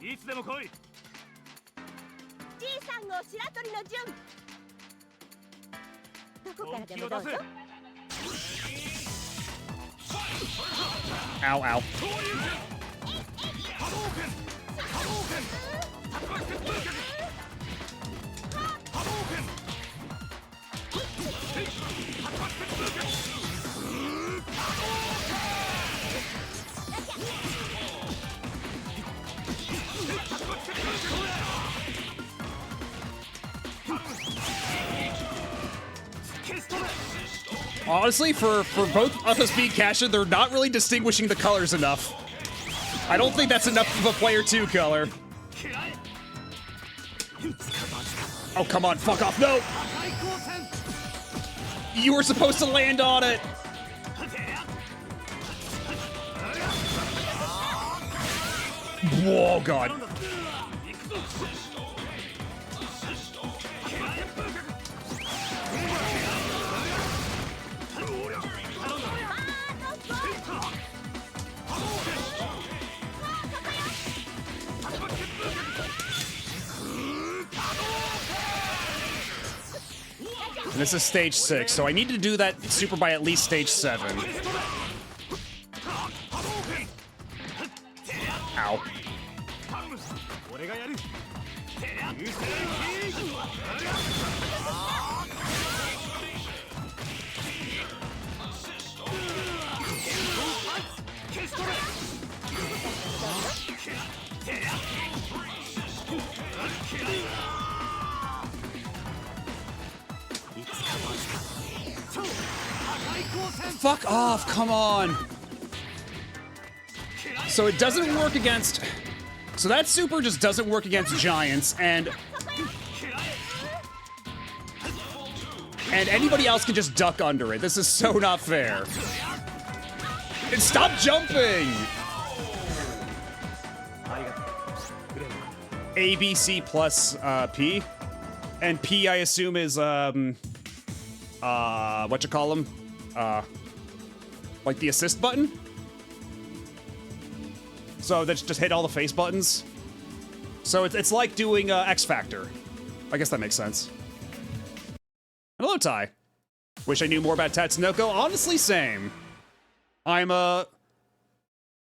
いつでも来い。じいさんの白鳥の順。どこからでもどうぞ。 Ow, ow. Honestly, for both of us being Kasha, they're not really distinguishing the colors enough. I don't think that's enough of a player 2 color. Oh, come on, fuck off, no! You were supposed to land on it! Whoa, God. And this is stage 6, so I need to do that super by at least stage 7. Ow. Fuck off, come on. So it doesn't work against... So that super just doesn't work against giants, and anybody else can just duck under it. This is so not fair. And stop jumping! A, B, C plus P. And P, I assume, is, what you call them? Like the assist button? So that's just hit all the face buttons. So it's like doing X Factor. I guess that makes sense. Hello, Ty. Wish I knew more about Tatsunoko. Honestly, same. I'm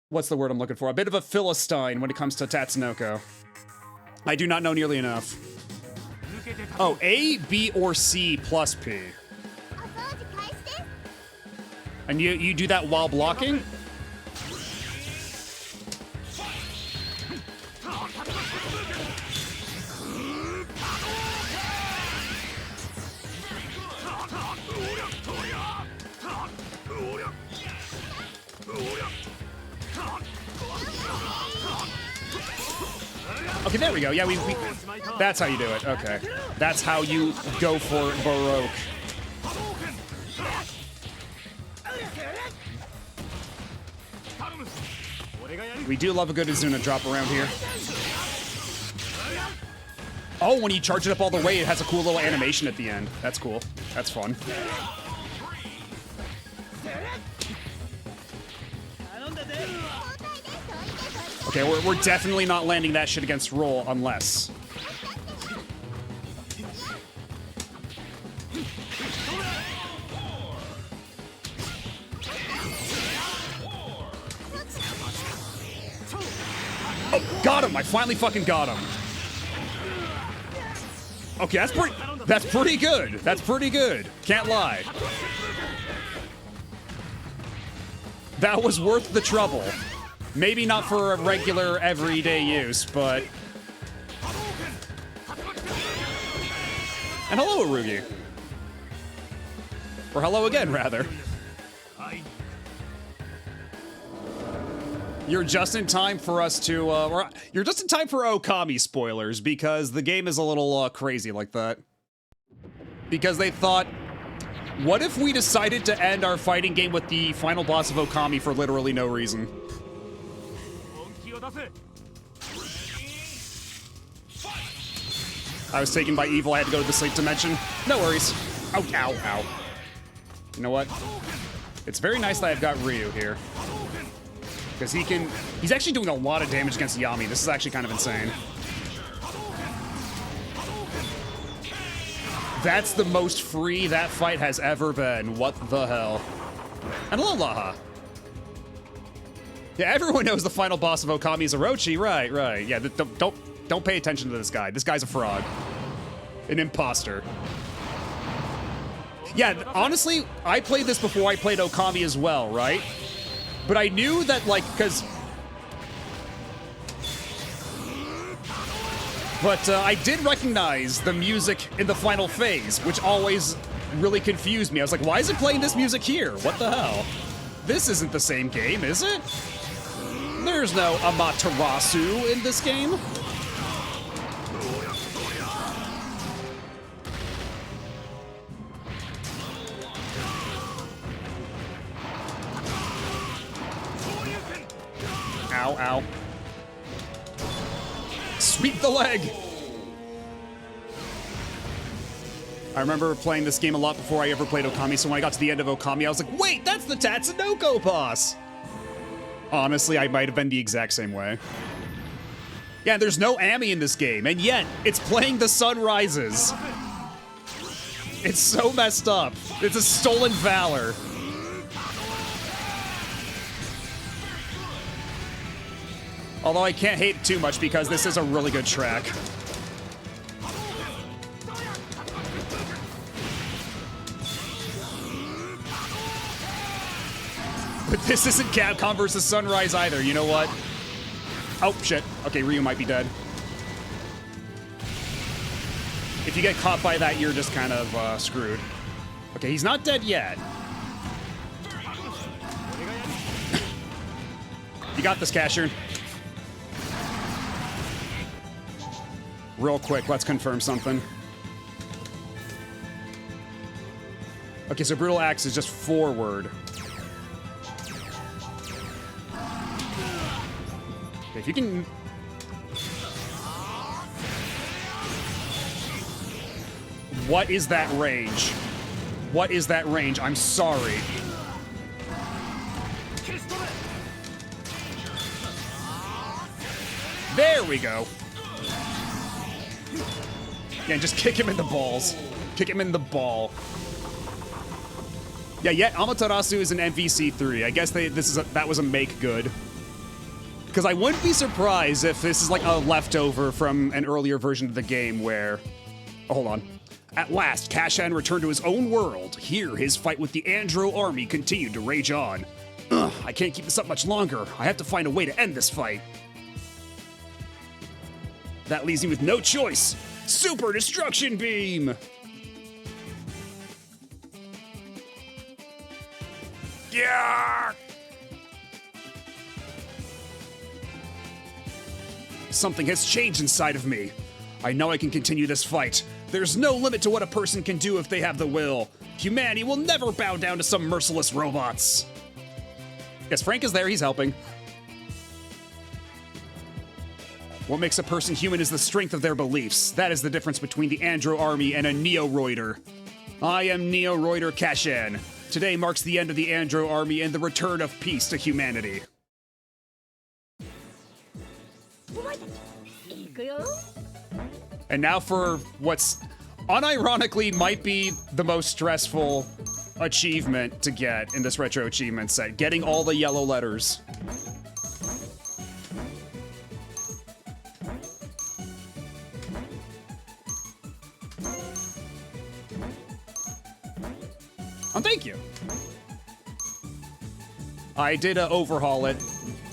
what's the word I'm looking for? A bit of a Philistine when it comes to Tatsunoko. I do not know nearly enough. Oh, A, B, or C plus P. And you do that while blocking? Okay, there we go. Yeah, we that's how you do it. Okay. That's how you go for Baroque. We do love a good Izuna drop around here. Oh, when you charge it up all the way, it has a cool little animation at the end. That's cool. That's fun. Okay, we're definitely not landing that shit against roll unless... Oh, got him! I finally fucking got him. Okay, that's pretty good. That's pretty good. Can't lie. That was worth the trouble. Maybe not for a regular, everyday use, but... And hello, Arugi. Or hello again, rather. You're just in time for us to, you're just in time for Okami spoilers, because the game is a little, crazy like that. Because they thought, what if we decided to end our fighting game with the final boss of Okami for literally no reason? I was taken by evil. I had to go to the sleep dimension. No worries. Ow, ow, ow. You know what? It's very nice that I've got Ryu here. Because he's actually doing a lot of damage against Yami. This is actually kind of insane. That's the most free that fight has ever been. What the hell? And hello, Laha. Yeah, everyone knows the final boss of Okami is Orochi. Right, right. Yeah, don't pay attention to this guy. This guy's a fraud. An imposter. Yeah, honestly, I played this before I played Okami as well, right? But I knew that, like, because... But I did recognize the music in the final phase, which always really confused me. I was like, why is it playing this music here? What the hell? This isn't the same game, is it? There's no Amaterasu in this game. Ow, ow. Sweep the leg! I remember playing this game a lot before I ever played Okami, so when I got to the end of Okami, I was like, wait, that's the Tatsunoko boss! Honestly, I might have been the exact same way. Yeah, there's no Ami in this game, and yet, it's playing The Sun Rises. It's so messed up. It's a stolen valor. Although I can't hate it too much because this is a really good track. But this isn't Capcom versus Sunrise either, you know what? Oh, shit. Okay, Ryu might be dead. If you get caught by that, you're just kind of screwed. Okay, he's not dead yet. You got this, Cashier. Real quick, let's confirm something. Okay, so Brutal Axe is just forward. Okay, if you can... What is that range? What is that range? I'm sorry. There we go. Yeah, just kick him in the balls. Kick him in the ball. Yeah, yet Amaterasu is an MVC3. I guess that was a make good. Because I wouldn't be surprised if this is like a leftover from an earlier version of the game where... Oh, hold on. At last, Kashan returned to his own world. Here, his fight with the Andro army continued to rage on. Ugh, I can't keep this up much longer. I have to find a way to end this fight. That leaves me with no choice. Super Destruction Beam! Yeah! Something has changed inside of me. I know I can continue this fight. There's no limit to what a person can do if they have the will. Humanity will never bow down to some merciless robots. Yes, Frank is there, he's helping. What makes a person human is the strength of their beliefs. That is the difference between the Andro army and a Neo-Roider. I am Neo-Roider Kashan. Today marks the end of the Andro army and the return of peace to humanity. And now for what's unironically might be the most stressful achievement to get in this Retro Achievement set. Getting all the yellow letters. Thank you. I did overhaul it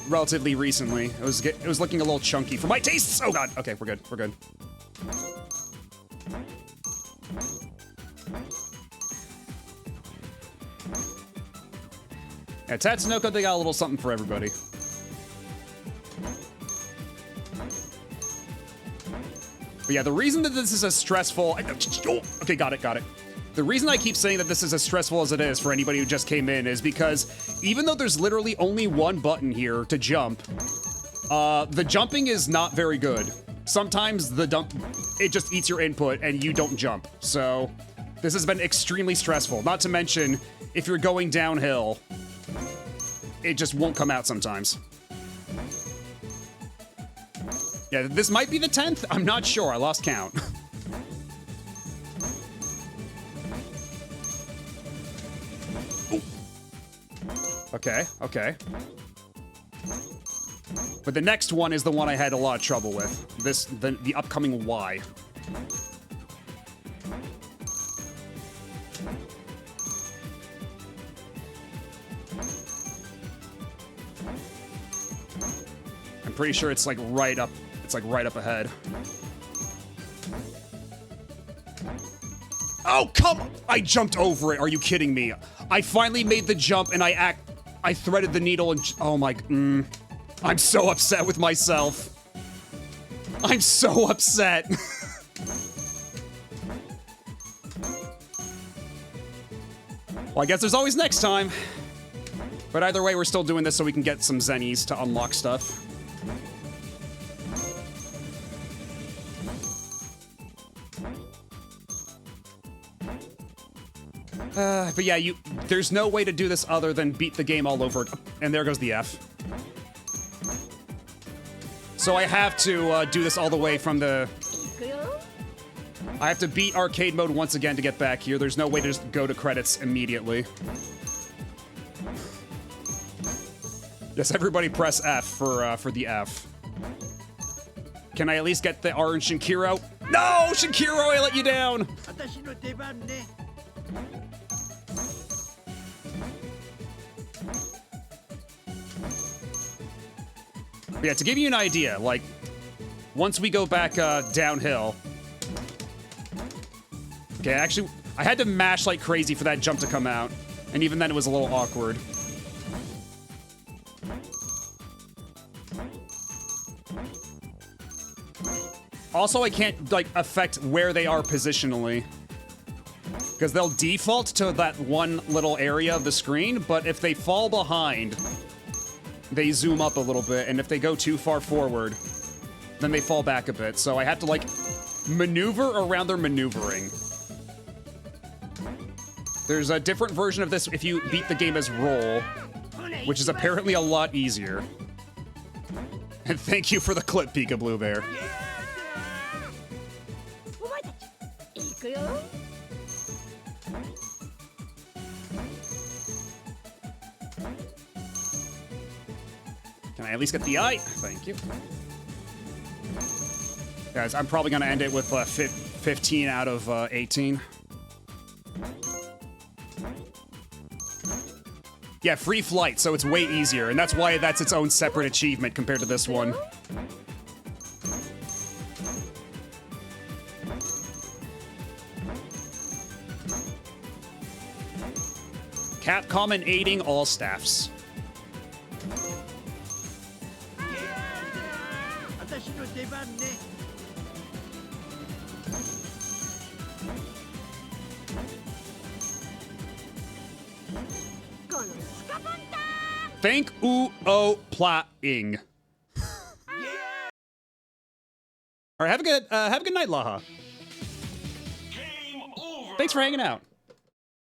relatively recently. It was looking a little chunky for my tastes. Oh god. Okay, we're good. We're good. Yeah, Tatsunoko, they got a little something for everybody. But yeah, the reason that this is a stressful... Okay, got it, got it. The reason I keep saying that this is as stressful as it is for anybody who just came in is because even though there's literally only one button here to jump, the jumping is not very good. sometimes the dump, it just eats your input and you don't jump. So this has been extremely stressful. Not to mention, if you're going downhill, it just won't come out sometimes. Yeah, this might be the 10th. I'm not sure. I lost count. Okay, okay. But the next one is the one I had a lot of trouble with. The upcoming Y. I'm pretty sure it's like right up. It's like right up ahead. Oh, come on! I jumped over it. Are you kidding me? I finally made the jump and I threaded the needle and oh my, I'm so upset with myself. I'm so upset. Well, I guess there's always next time. But either way, we're still doing this so we can get some zennies to unlock stuff. But yeah, there's no way to do this other than beat the game all over. And there goes the F. So I have to do this all the way from the... I have to beat arcade mode once again to get back here. There's no way to just go to credits immediately. Yes, everybody press F for the F. Can I at least get the orange Shinkiro? No, Shinkiro, I let you down! But yeah, to give you an idea, like, once we go back downhill... Okay, actually, I had to mash like crazy for that jump to come out. And even then, it was a little awkward. Also, I can't, like, affect where they are positionally. Because they'll default to that one little area of the screen, but if they fall behind... they zoom up a little bit, and if they go too far forward, then they fall back a bit. So I have to, like, maneuver around their maneuvering. There's a different version of this if you beat the game as roll, which is apparently a lot easier. And thank you for the clip, Pika Blue Bear. Can I at least get the eye? Thank you. Guys, I'm probably going to end it with 15 out of 18. Yeah, free flight, so it's way easier, and that's why that's its own separate achievement compared to this one. Capcom and aiding all staffs. Thank oo pla-ing. All right, have a good night, Laha. Game over. Thanks for hanging out.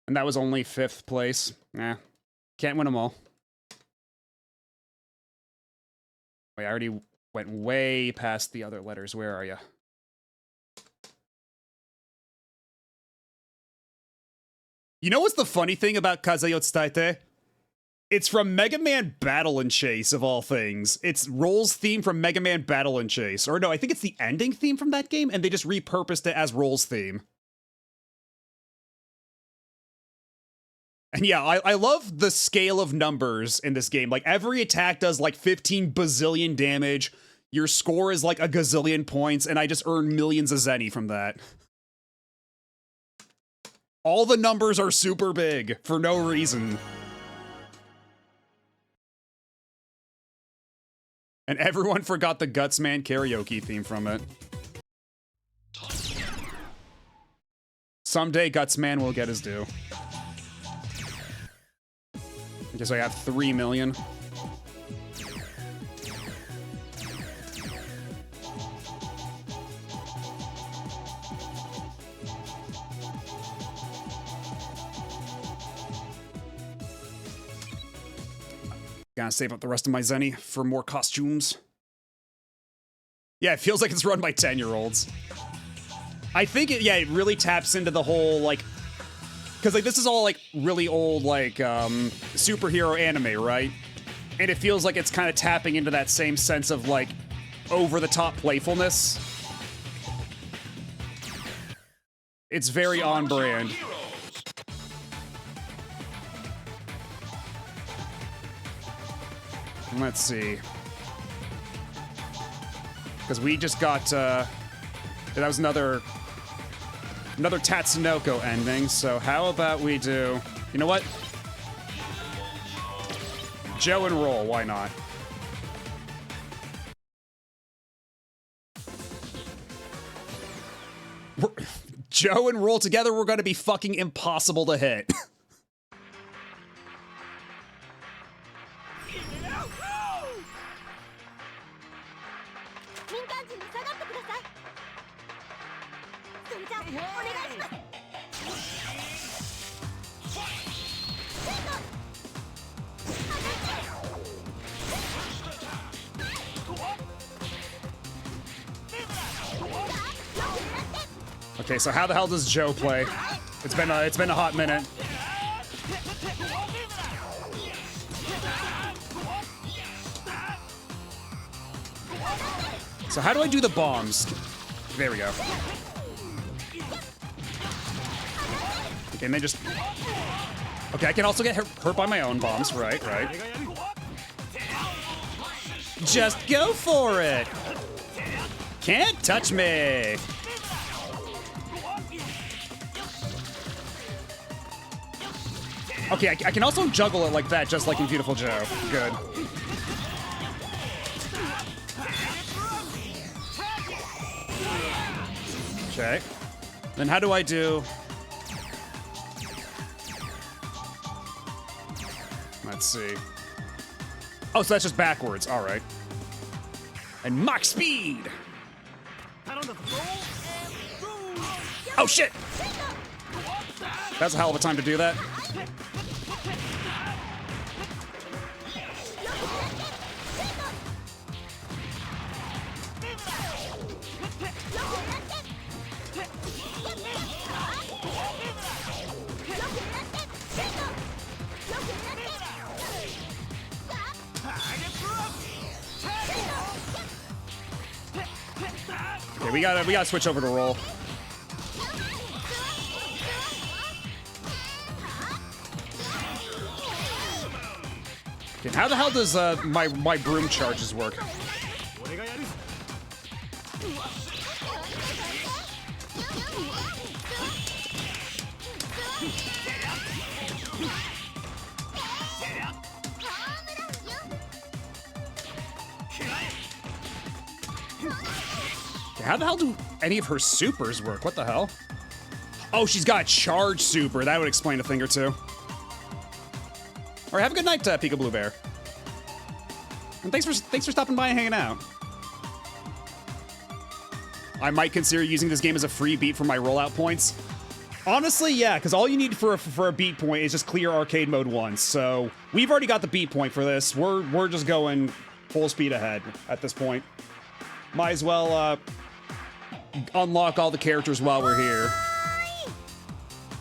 And that was only 5th place. Can't win them all. Wait, I already went way past the other letters. Where are you? You know what's the funny thing about Kazayotsutate? It's from Mega Man Battle and Chase, of all things. It's Roll's theme from Mega Man Battle and Chase. Or no, I think it's the ending theme from that game, and they just repurposed it as Roll's theme. And yeah, I love the scale of numbers in this game. Like, every attack does like 15 bazillion damage. Your score is like a gazillion points, and I just earn millions of zenny from that. All the numbers are super big, for no reason. And everyone forgot the Gutsman karaoke theme from it. Someday Gutsman will get his due. I guess I have 3 million. Gotta save up the rest of my zenny for more costumes. Yeah, it feels like it's run by 10-year-olds. I think it really taps into the whole, like, because, like, this is all, like, really old, like, superhero anime, right? And it feels like it's kind of tapping into that same sense of, like, over-the-top playfulness. It's very on brand. Let's see. Because we just got, that was another Tatsunoko ending, so how about we do, you know what? Joe and roll, why not? Joe and roll together, we're gonna be fucking impossible to hit. 民間人に下がってください。それじゃあお願いします。Okay, so how the hell does Joe play? It's been a hot minute. So how do I do the bombs? There we go. Okay, and they just... Okay, I can also get hurt by my own bombs. Right. Just go for it! Can't touch me! Okay, I can also juggle it like that, just like in Beautiful Joe. Good. Okay. Then how do I do... Let's see. Oh, so that's just backwards. All right. And Mach speed! Oh, shit! That's a hell of a time to do that. Okay, we gotta switch over to roll. Okay, how the hell does my broom charges work? How the hell do any of her supers work? What the hell? Oh, she's got a charge super. That would explain a thing or two. All right, have a good night, Peekaboo Bear. And thanks for stopping by and hanging out. I might consider using this game as a free beat for my rollout points. Honestly, yeah, because all you need for a beat point is just clear arcade mode once. So we've already got the beat point for this. We're just going full speed ahead at this point. Might as well unlock all the characters while we're here.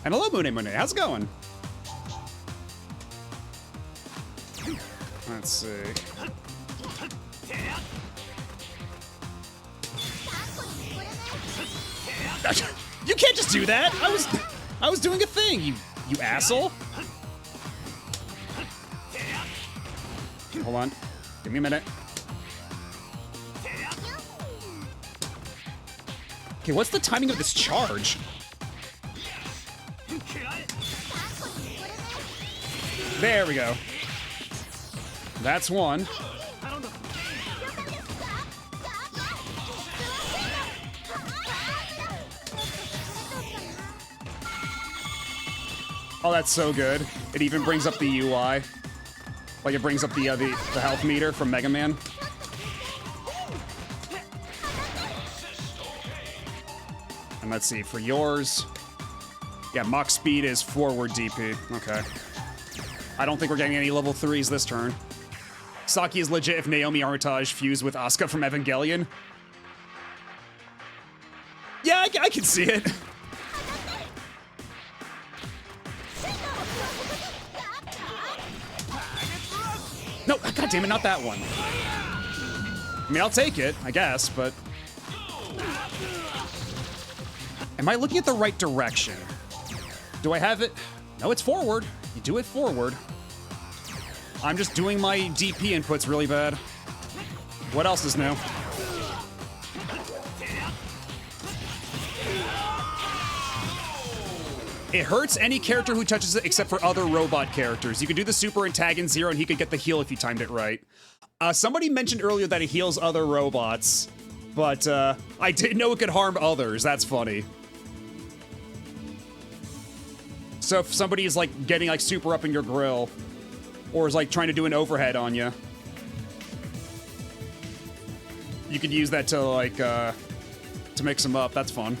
And hello, Mune. How's it going? Let's see. You can't just do that. I was doing a thing. You asshole. Hold on. Give me a minute. Okay, what's the timing of this charge? There we go. That's one. Oh, that's so good. It even brings up the UI. Like, it brings up the health meter from Mega Man. And let's see, for yours... Yeah, Mach speed is forward DP. Okay. I don't think we're getting any level 3s this turn. Saki is legit if Naomi Armitage fused with Asuka from Evangelion. Yeah, I can see it. No, god damn it, not that one. I mean, I'll take it, I guess, but... Am I looking at the right direction? Do I have it? No, it's forward. You do it forward. I'm just doing my DP inputs really bad. What else is new? It hurts any character who touches it except for other robot characters. You could do the super and tag in zero and he could get the heal if you timed it right. Somebody mentioned earlier that it heals other robots, but I didn't know it could harm others. That's funny. So if somebody is like getting like super up in your grill, or is like trying to do an overhead on you, you could use that to like to mix them up. That's fun.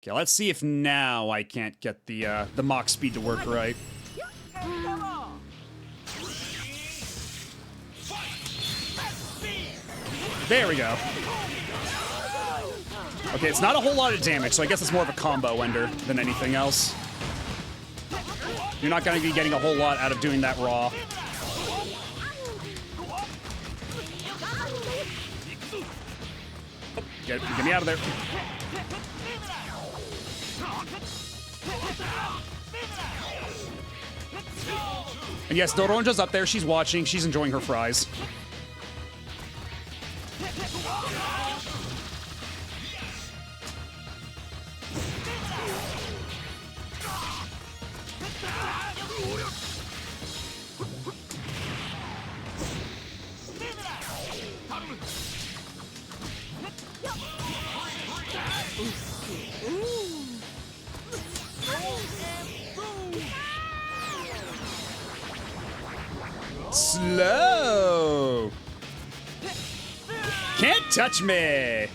Okay, let's see if now I can't get the Mach speed to work right. There we go. Okay, it's not a whole lot of damage, so I guess it's more of a combo ender than anything else. You're not going to be getting a whole lot out of doing that raw. Get me out of there. And yes, Doronja's up there. She's watching. She's enjoying her fries. Slow. Can't touch me.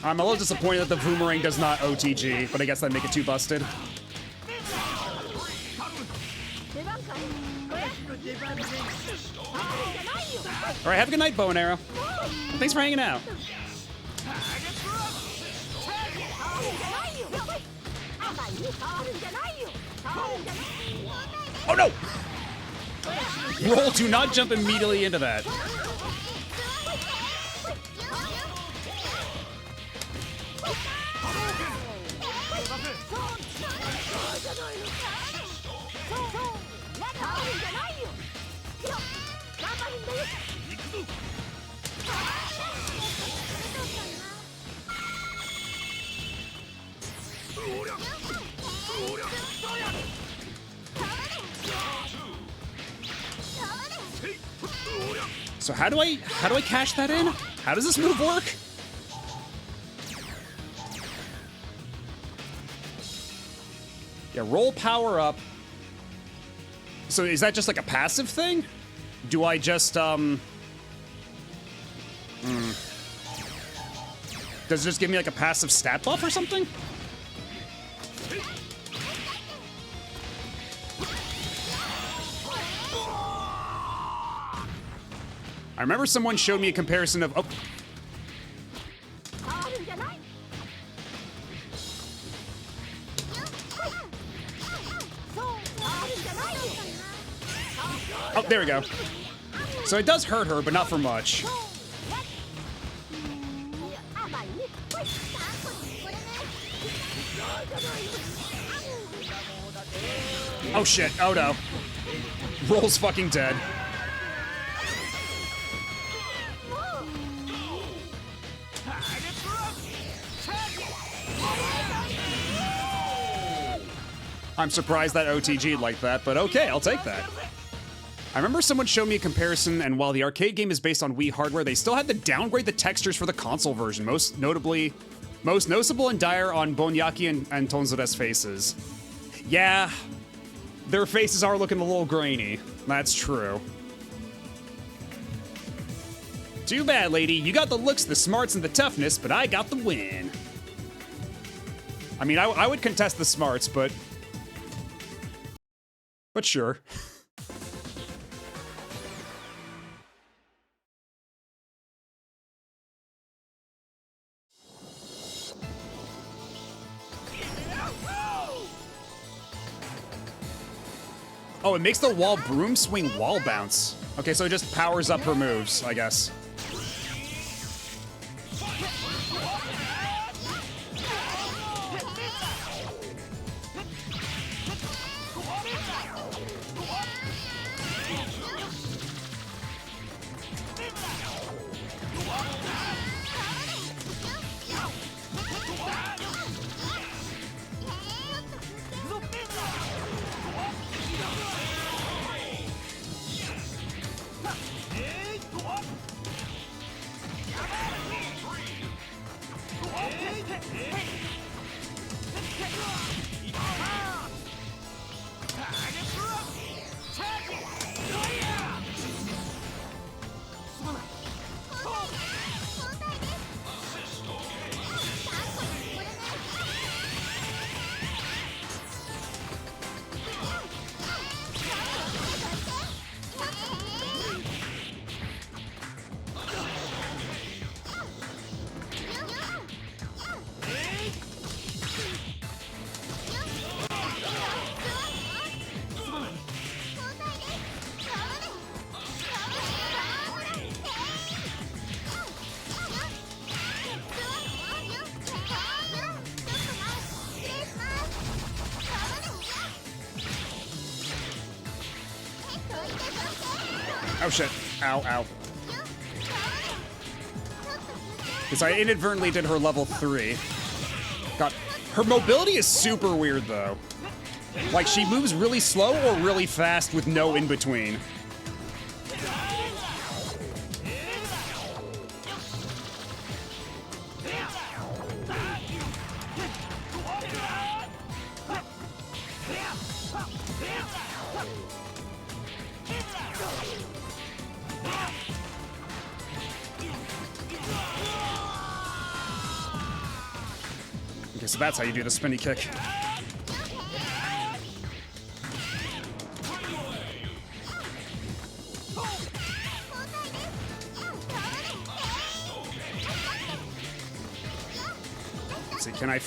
I'm a little disappointed that the boomerang does not OTG, but I guess that'd make it too busted. All right, have a good night, bow and arrow. Thanks for hanging out. Oh no! Roll, do not jump immediately into that. So how do I cash that in? How does this move work? Yeah, roll power up. So is that just like a passive thing? Do I just Does it just give me like a passive stat buff or something? I remember someone showed me a comparison of... Oh. Oh, there we go. So it does hurt her, but not for much. Oh shit, oh no. Roll's fucking dead. I'm surprised that OTG'd like that, but okay, I'll take that. I remember someone showed me a comparison, and while the arcade game is based on Wii hardware, they still had to downgrade the textures for the console version, most noticeable and dire on Bonyaki and Tonzure's faces. Yeah, their faces are looking a little grainy. That's true. Too bad, lady. You got the looks, the smarts, and the toughness, but I got the win. I mean, I would contest the smarts, but sure. Oh, it makes the wall broom swing wall bounce. Okay, so it just powers up her moves, I guess. Oh shit. Ow, ow. Because I inadvertently did her level 3. God, her mobility is super weird though. Like, she moves really slow or really fast with no in-between. Okay, so that's how you do the spinny kick. Let's see, can I...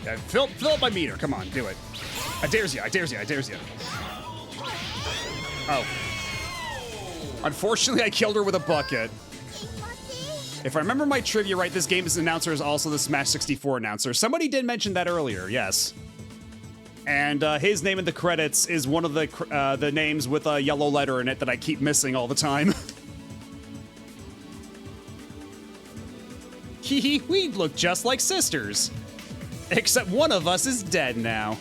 Yeah, fill up my meter, come on, do it. I dares you, I dares you, I dares you. Oh. Unfortunately, I killed her with a bucket. If I remember my trivia right, this game's announcer is also the Smash 64 announcer. Somebody did mention that earlier, yes. And his name in the credits is one of the names with a yellow letter in it that I keep missing all the time. Hee, we look just like sisters. Except one of us is dead now.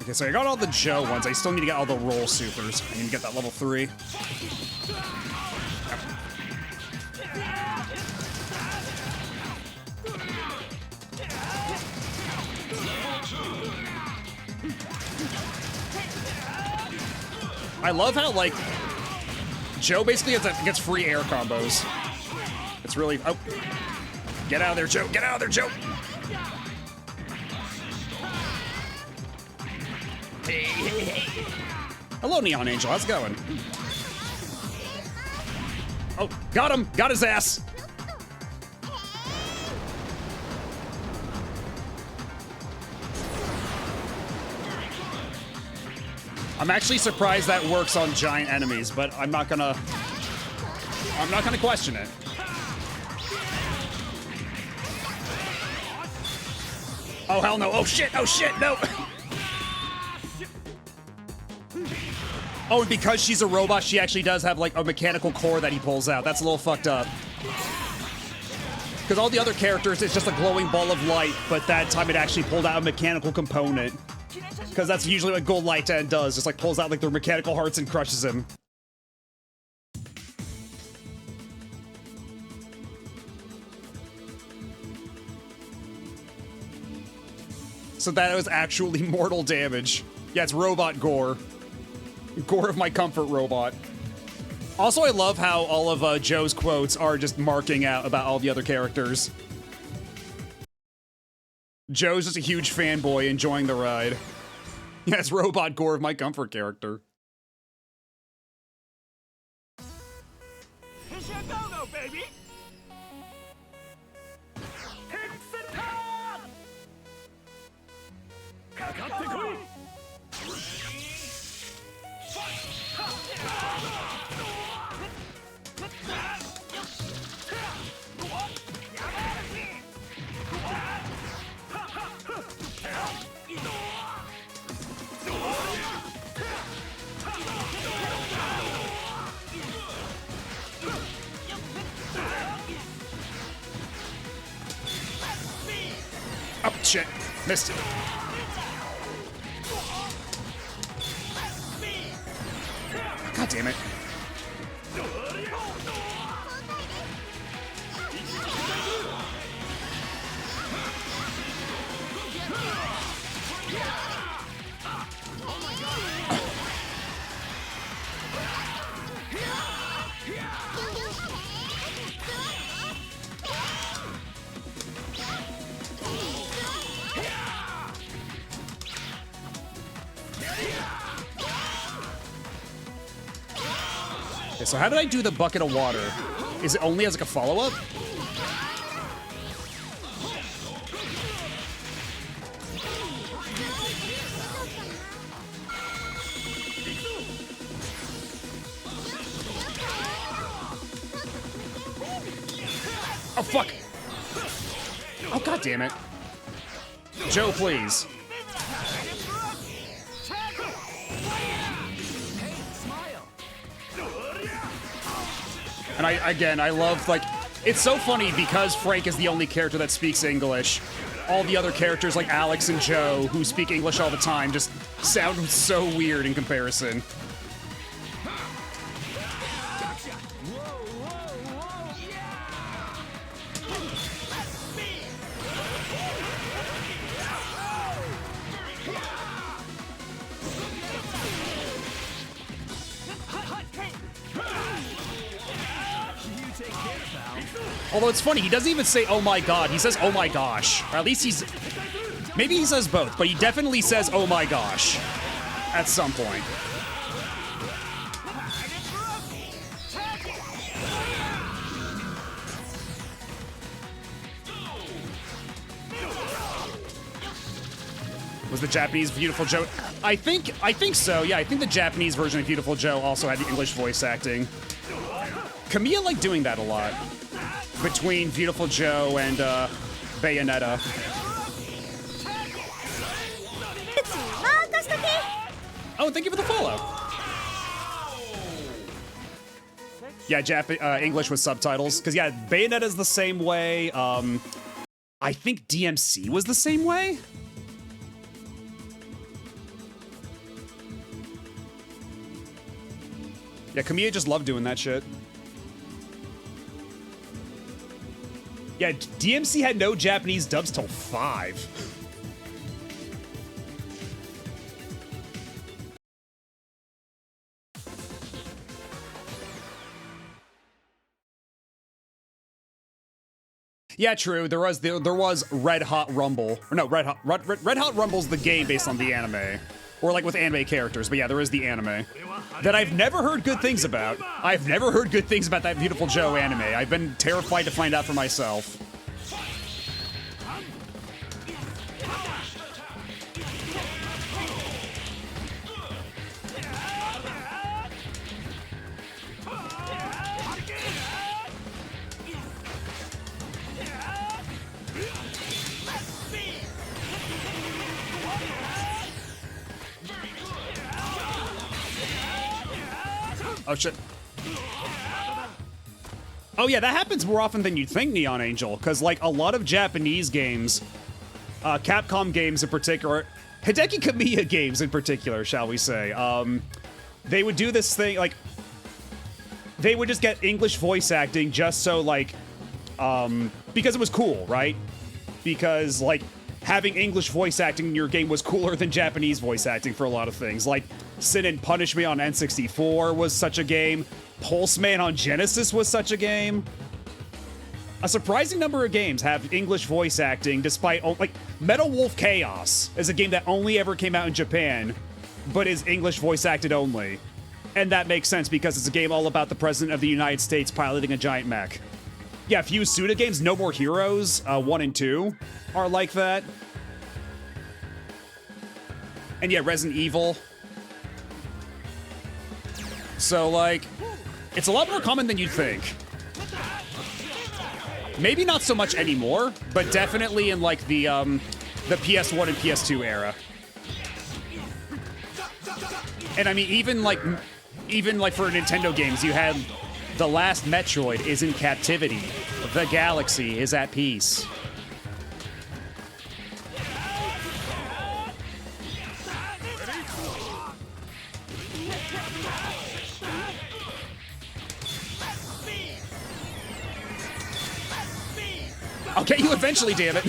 Okay, so I got all the Joe ones. I still need to get all the roll supers. I need to get that level 3. I love how, like, Joe basically gets free air combos. It's really... Oh. Get out of there, Joe. Get out of there, Joe. Hey, hey, hey. Hello, Neon Angel. How's it going? Oh, got him. Got his ass. I'm actually surprised that works on giant enemies, but I'm not gonna question it. Oh, hell no. Oh, shit. Oh, shit. No. Oh, and because she's a robot, she actually does have, like, a mechanical core that he pulls out. That's a little fucked up. Because all the other characters, it's just a glowing ball of light, but that time it actually pulled out a mechanical component. Because that's usually what Gold Lightan does, just, like, pulls out, like, their mechanical hearts and crushes him. So that was actually mortal damage. Yeah, it's robot gore. Gore of my comfort robot. Also, I love how all of Joe's quotes are just marking out about all the other characters. Joe's just a huge fanboy enjoying the ride. Yeah, it's robot gore of my comfort character. Here's your go-go, baby. Oh, shit. Missed it. God damn it. Okay, so how did I do the bucket of water? Is it only as like a follow-up? Oh, fuck! Oh, god damn it. Joe, please. And I love, like, it's so funny because Frank is the only character that speaks English. All the other characters, like Alex and Joe, who speak English all the time, just sound so weird in comparison. Although it's funny, he doesn't even say, oh my god, he says, oh my gosh. Or at least he's... Maybe he says both, but he definitely says, oh my gosh. At some point. Was the Japanese Beautiful Joe... I think so, yeah. I think the Japanese version of Beautiful Joe also had the English voice acting. Kamiya liked doing that a lot. Between Beautiful Joe and Bayonetta. Oh, thank you for the follow. Yeah, English with subtitles. Because, yeah, Bayonetta's the same way. I think DMC was the same way. Yeah, Kamiya just loved doing that shit. Yeah, DMC had no Japanese dubs till 5. Yeah, true. There was Red Hot Rumble. Or no, Red Hot Rumble's the game based on the anime. Or like with anime characters, but yeah, there is the anime. That I've never heard good things about. I've never heard good things about that Beautiful Joe anime. I've been terrified to find out for myself. Oh, shit. Oh, yeah, that happens more often than you'd think, Neon Angel, because, like, a lot of Japanese games, Capcom games in particular, Hideki Kamiya games in particular, shall we say, they would do this thing, like, they would just get English voice acting just so, like, because it was cool, right? Because, like, having English voice acting in your game was cooler than Japanese voice acting for a lot of things. Like, Sin and Punish Me on N64 was such a game. Pulseman on Genesis was such a game. A surprising number of games have English voice acting despite, like, Metal Wolf Chaos is a game that only ever came out in Japan, but is English voice acted only. And that makes sense because it's a game all about the President of the United States piloting a giant mech. Yeah, a few Suda games, No More Heroes, 1 and 2, are like that. And yeah, Resident Evil. So, like, it's a lot more common than you'd think. Maybe not so much anymore, but definitely in, like, the PS1 and PS2 era. And I mean, even like for Nintendo games, you had the last Metroid is in captivity. The galaxy is at peace. I'll get you eventually, damn it.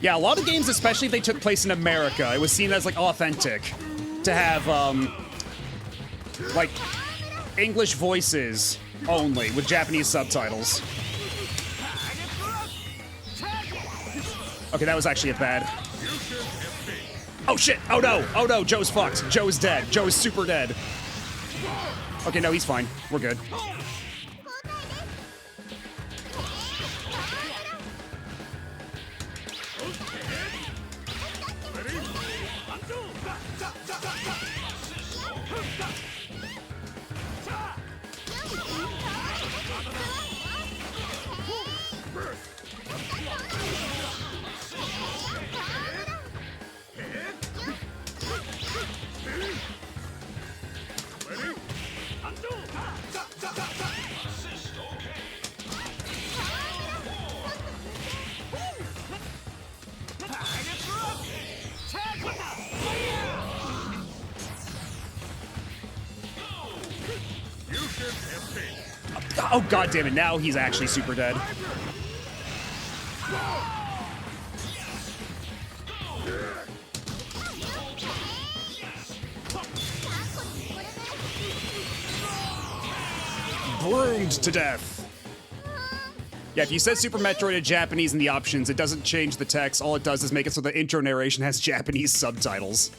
Yeah, a lot of games, especially if they took place in America, it was seen as, like, authentic to have, like, English voices only with Japanese subtitles. Okay, that was actually a bad. Oh, shit! Oh, no! Oh, no! Joe's fucked. Joe's dead. Joe is super dead. Okay, no, he's fine. We're good. Oh, god damn it, now he's actually super dead. Broomed to death. Yeah, if you said Super Metroid in Japanese in the options, it doesn't change the text. All it does is make it so the intro narration has Japanese subtitles.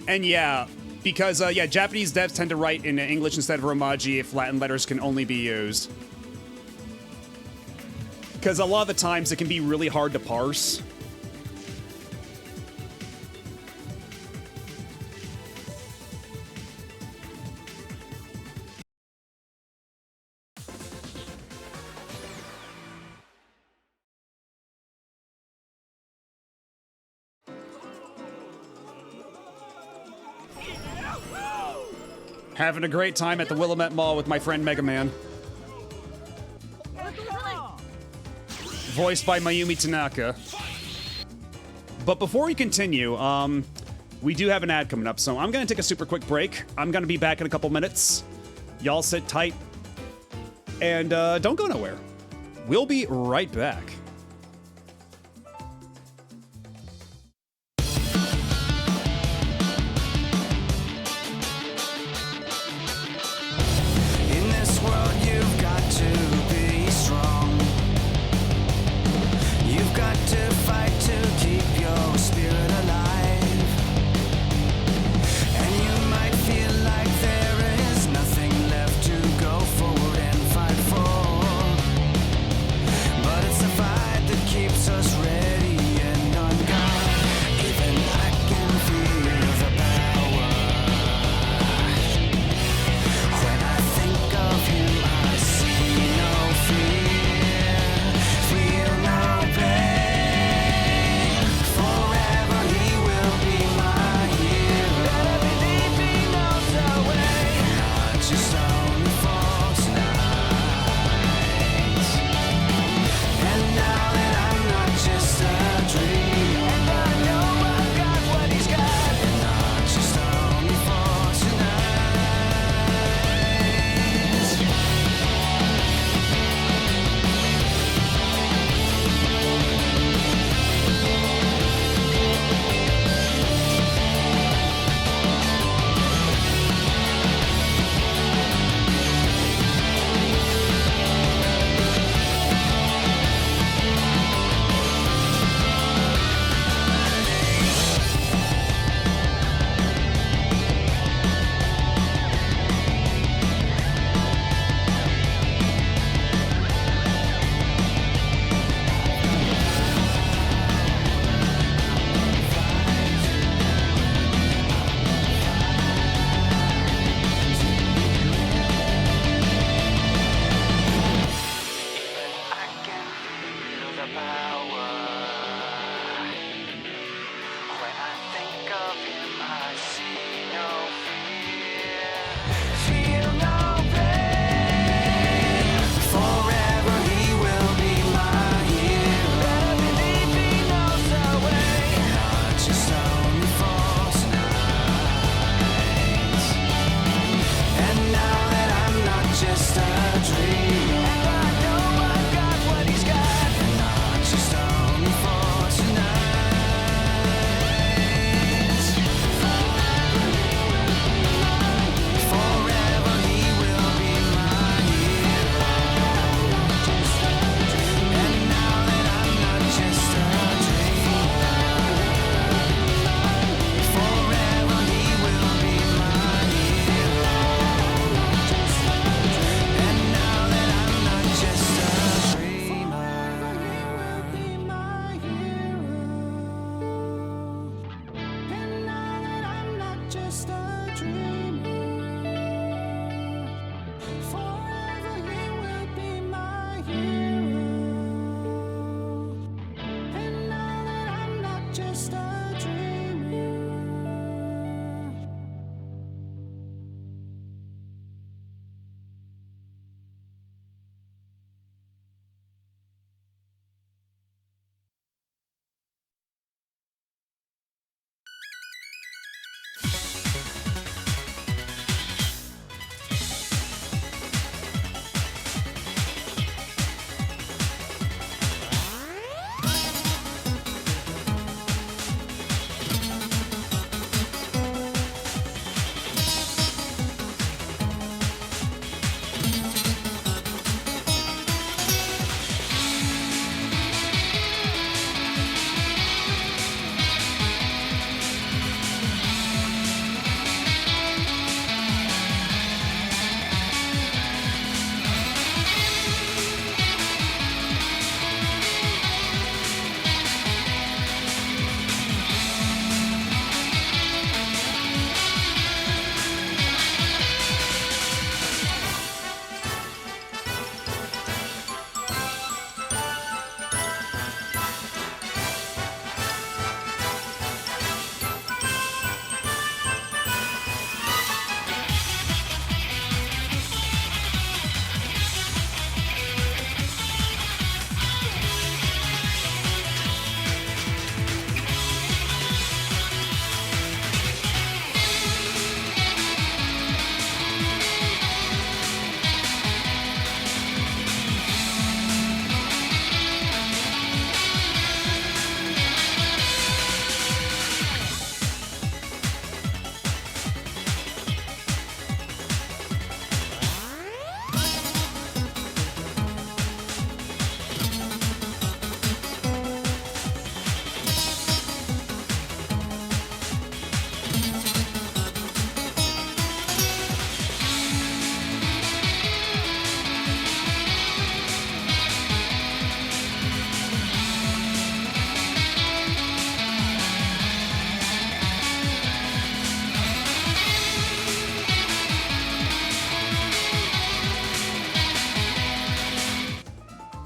And yeah, because, yeah, Japanese devs tend to write in English instead of Romaji if Latin letters can only be used. Because a lot of the times it can be really hard to parse. Having a great time at the Willamette Mall with my friend Mega Man. Voiced by Mayumi Tanaka. But before we continue, we do have an ad coming up, so I'm gonna take a super quick break. I'm gonna be back in a couple minutes. Y'all sit tight. And don't go nowhere. We'll be right back. But it's a fight. power. When I think of him, I see no fear. Feel no pain. Forever he will be my hero. Believe he knows the way. Not just only for tonight. And now that I'm not just a dream, and I know I've got what he's got. And not just only for tonight. Forever he will be my hero. And now that I'm not just a dream, forever he will be my hero. And now that I'm not just a dreamer, forever he will be my hero. And now that I'm not just a dreamer, forever he will be my hero. And now that I'm not just a dreamer.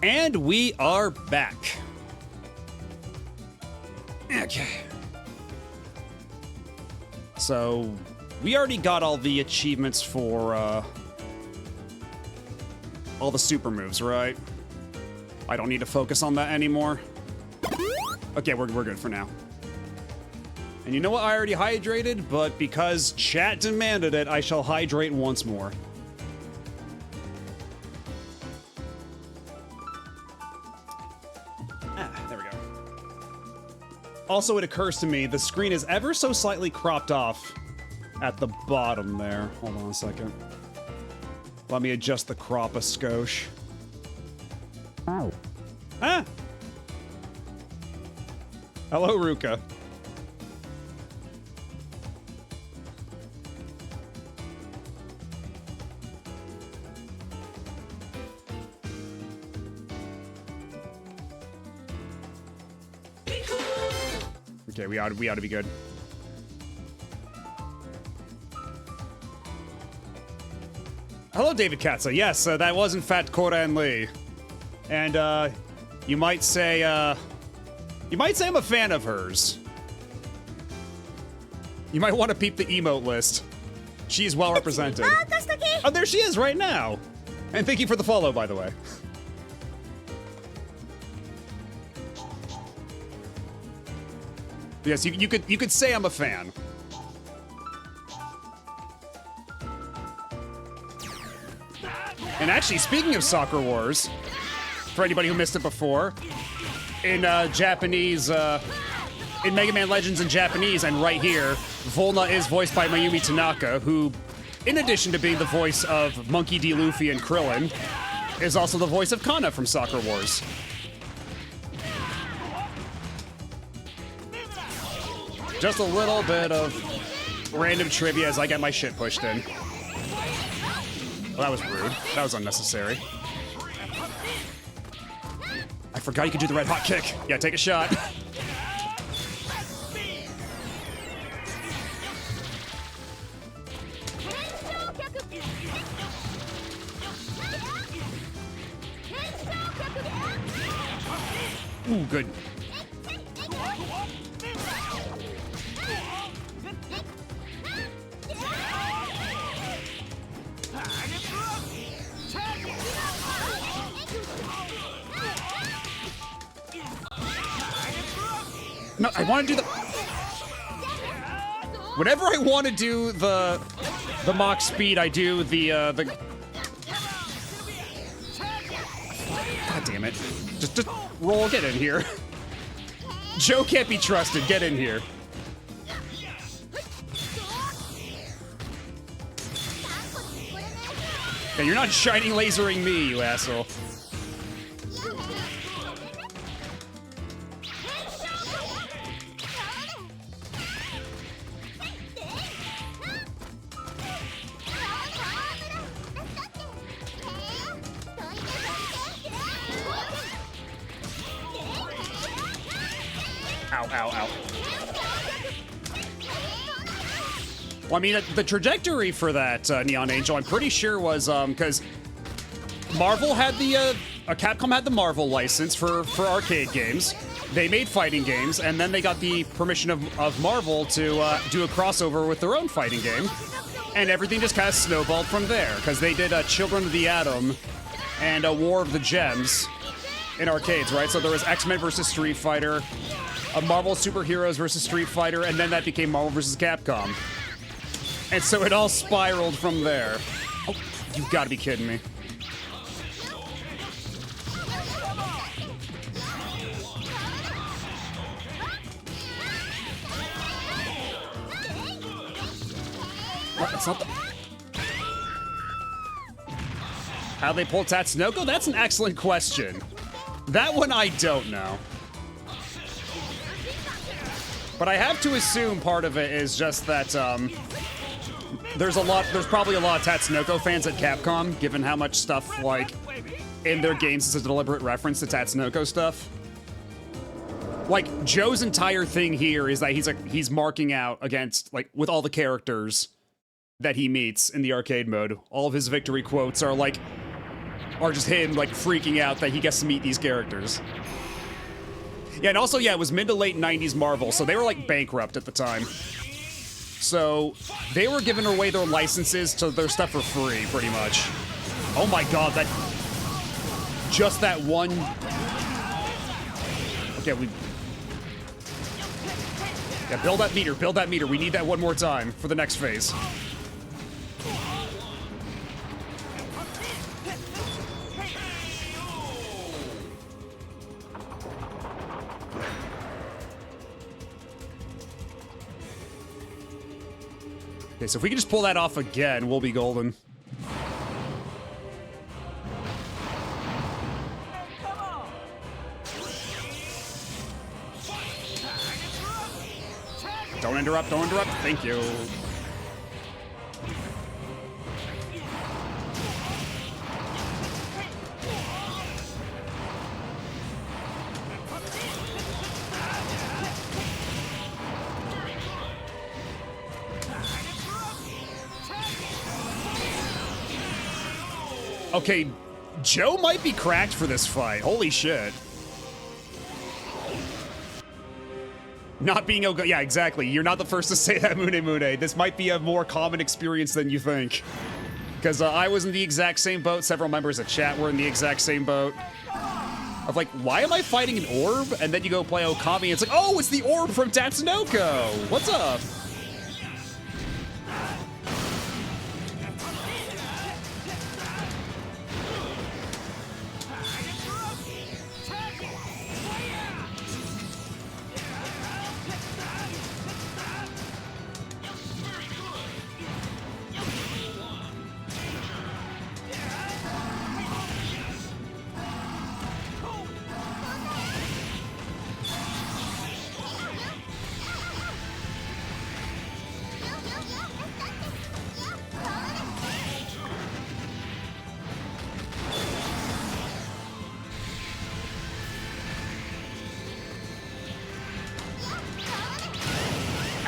And we are back. Okay. So, we already got all the achievements for, all the super moves, right? I don't need to focus on that anymore. Okay, we're good for now. And you know what? I already hydrated, but because chat demanded it, I shall hydrate once more. There we go. Also, it occurs to me, the screen is ever so slightly cropped off at the bottom there. Hold on a second. Let me adjust the crop a skosh. Ow. Ah! Hello, Ruka. Okay, we ought to be good. Hello, David Katza. Yes, that was in fact Cora and Lee. And, You might say I'm a fan of hers. You might want to peep the emote list. She's well represented. Oh, there she is right now. And thank you for the follow, by the way. Yes, you could say I'm a fan. And actually, speaking of Soccer Wars, for anybody who missed it before, in Japanese, in Mega Man Legends in Japanese, and right here, Volna is voiced by Mayumi Tanaka, who, in addition to being the voice of Monkey D. Luffy and Krillin, is also the voice of Kana from Soccer Wars. Just a little bit of random trivia as I get my shit pushed in. Well, that was rude. That was unnecessary. I forgot you could do the red hot kick. Yeah, take a shot. Ooh, good. No, I want to do the... Whenever I want to do the mock speed, I do the... God damn it. Just roll, get in here. Joe can't be trusted, get in here. Yeah, you're not shining lasering me, you asshole. Ow, ow, ow. Well, I mean, the trajectory for that Neon Angel, I'm pretty sure was, because Marvel had the, Capcom had the Marvel license for arcade games. They made fighting games, and then they got the permission of Marvel to do a crossover with their own fighting game. And everything just kind of snowballed from there, because they did Children of the Atom and War of the Gems in arcades, right? So there was X-Men versus Street Fighter, Marvel Superheroes versus Street Fighter, and then that became Marvel versus Capcom. And so it all spiraled from there. Oh, you've got to be kidding me. What? That's not the... How they pull Tatsunoko? That's an excellent question. That one I don't know. But I have to assume part of it is just that there's probably a lot of Tatsunoko fans at Capcom, given how much stuff, like, in their games is a deliberate reference to Tatsunoko stuff. Like, Joe's entire thing here is that he's marking out against, like, with all the characters that he meets in the arcade mode. All of his victory quotes are just him, like, freaking out that he gets to meet these characters. Yeah, and also, yeah, it was mid to late 90s Marvel, so they were, like, bankrupt at the time. So, they were giving away their licenses to their stuff for free, pretty much. Oh my god, just that one... Okay, yeah, build that meter, we need that one more time for the next phase. Okay, so if we can just pull that off again, we'll be golden. Don't interrupt, thank you. Okay, Joe might be cracked for this fight. Holy shit. Not being yeah, exactly. You're not the first to say that, Mune Mune. This might be a more common experience than you think. Because I was in the exact same boat. Several members of chat were in the exact same boat. Of like, why am I fighting an orb? And then you go play Okami, and it's like, oh, it's the orb from Tatsunoko. What's up?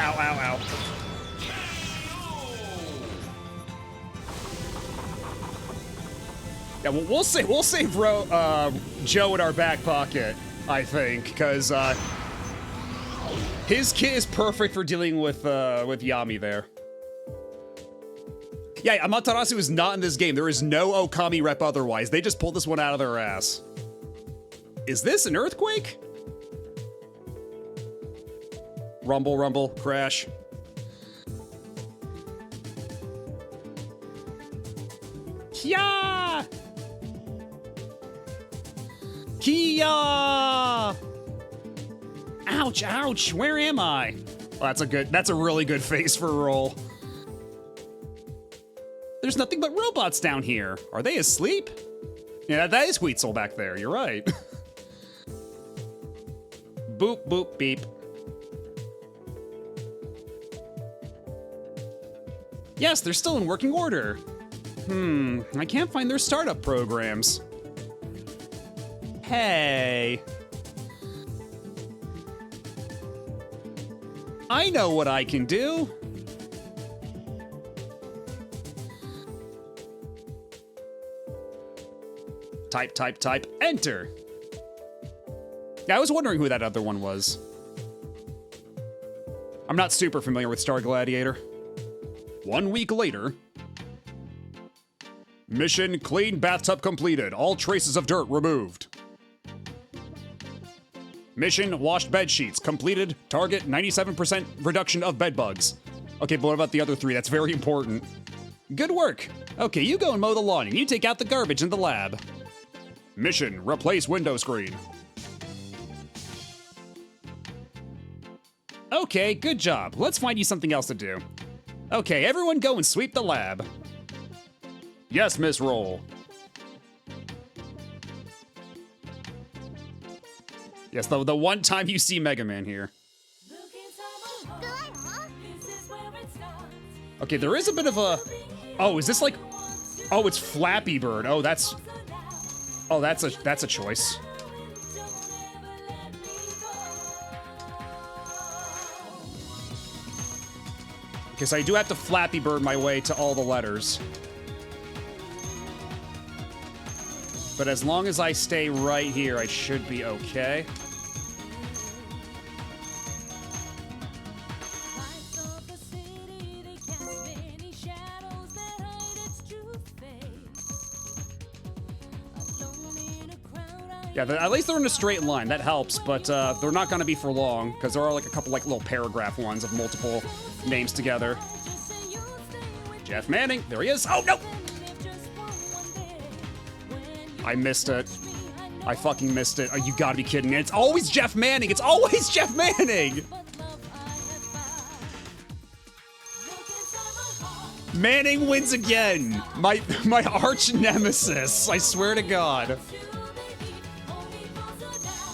Ow, ow, ow. Yeah, well, we'll save Joe in our back pocket, I think, because his kit is perfect for dealing with Yami there. Yeah, Amaterasu is not in this game. There is no Okami rep otherwise. They just pulled this one out of their ass. Is this an earthquake? Rumble, rumble, crash. Kia! Kia! Ouch, ouch, where am I? Well, that's a really good face for a roll. There's nothing but robots down here. Are they asleep? Yeah, that is Huitzel back there, you're right. Boop, boop, beep. Yes, they're still in working order. I can't find their startup programs. Hey. I know what I can do. Type, type, type, enter. Yeah, I was wondering who that other one was. I'm not super familiar with Star Gladiator. 1 week later. Mission clean bathtub completed. All traces of dirt removed. Mission washed bed sheets completed. Target 97% reduction of bed bugs. Okay, but what about the other 3? That's very important. Good work. Okay, you go and mow the lawn and you take out the garbage in the lab. Mission replace window screen. Okay, good job. Let's find you something else to do. Okay, everyone go and sweep the lab. Yes, Miss Roll. Yes, the one time you see Mega Man here. Okay, there is a bit of a... Oh, is this like... Oh, it's Flappy Bird. Oh, that's... Oh, that's a choice. Okay, so I do have to Flappy Bird my way to all the letters. But as long as I stay right here, I should be okay. Yeah, at least they're in a straight line. That helps, but they're not going to be for long, because there are like a couple like little paragraph ones of multiple names together. Jeff Manning, there he is. Oh, no! I missed it. I fucking missed it. Oh, you gotta be kidding me. It's always Jeff Manning. It's always Jeff Manning! Manning wins again. My arch nemesis. I swear to God.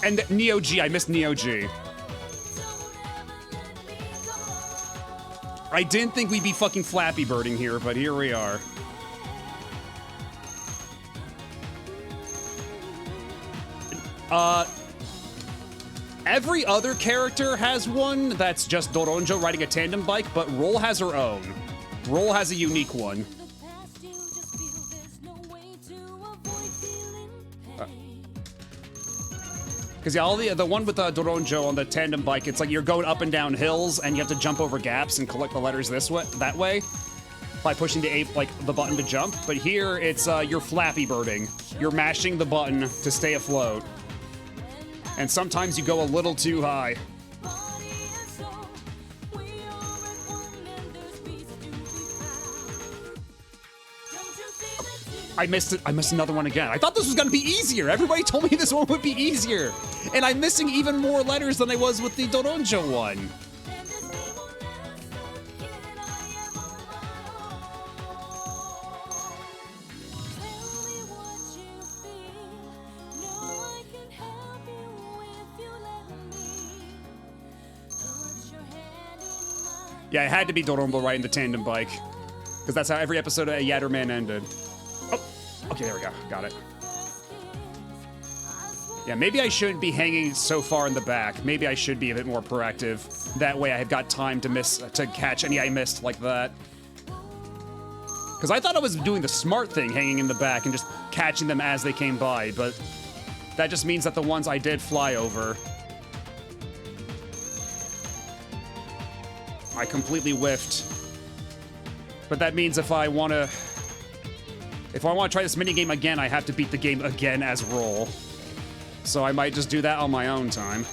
And Neo G. I missed Neo G. I didn't think we'd be fucking Flappy Birding here, but here we are. Every other character has one that's just Doronjo riding a tandem bike, but Roll has her own. Roll has a unique one. Because yeah, all the one with Doronjo on the tandem bike, it's like you're going up and down hills, and you have to jump over gaps and collect the letters that way, by pushing the button to jump. But here, it's you're Flappy Birding. You're mashing the button to stay afloat, and sometimes you go a little too high. I missed it. I missed another one again. I thought this was gonna be easier. Everybody told me this one would be easier. And I'm missing even more letters than I was with the Doronjo one. Yeah, it had to be Dorombo riding the tandem bike. Because that's how every episode of Yatterman ended. Oh, okay, there we go. Got it. Yeah, maybe I shouldn't be hanging so far in the back. Maybe I should be a bit more proactive. That way I have got time to catch any I missed like that. Because I thought I was doing the smart thing, hanging in the back and just catching them as they came by, but that just means that the ones I did fly over, I completely whiffed. But that means if I want to try this minigame again, I have to beat the game again as Roll. So I might just do that on my own time.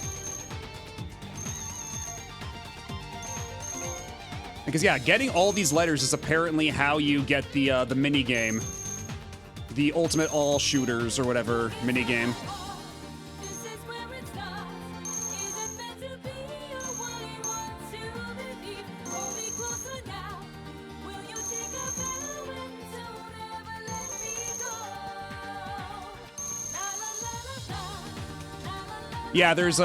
Because yeah, getting all these letters is apparently how you get the minigame. The Ultimate All Shooters or whatever minigame. Yeah, there's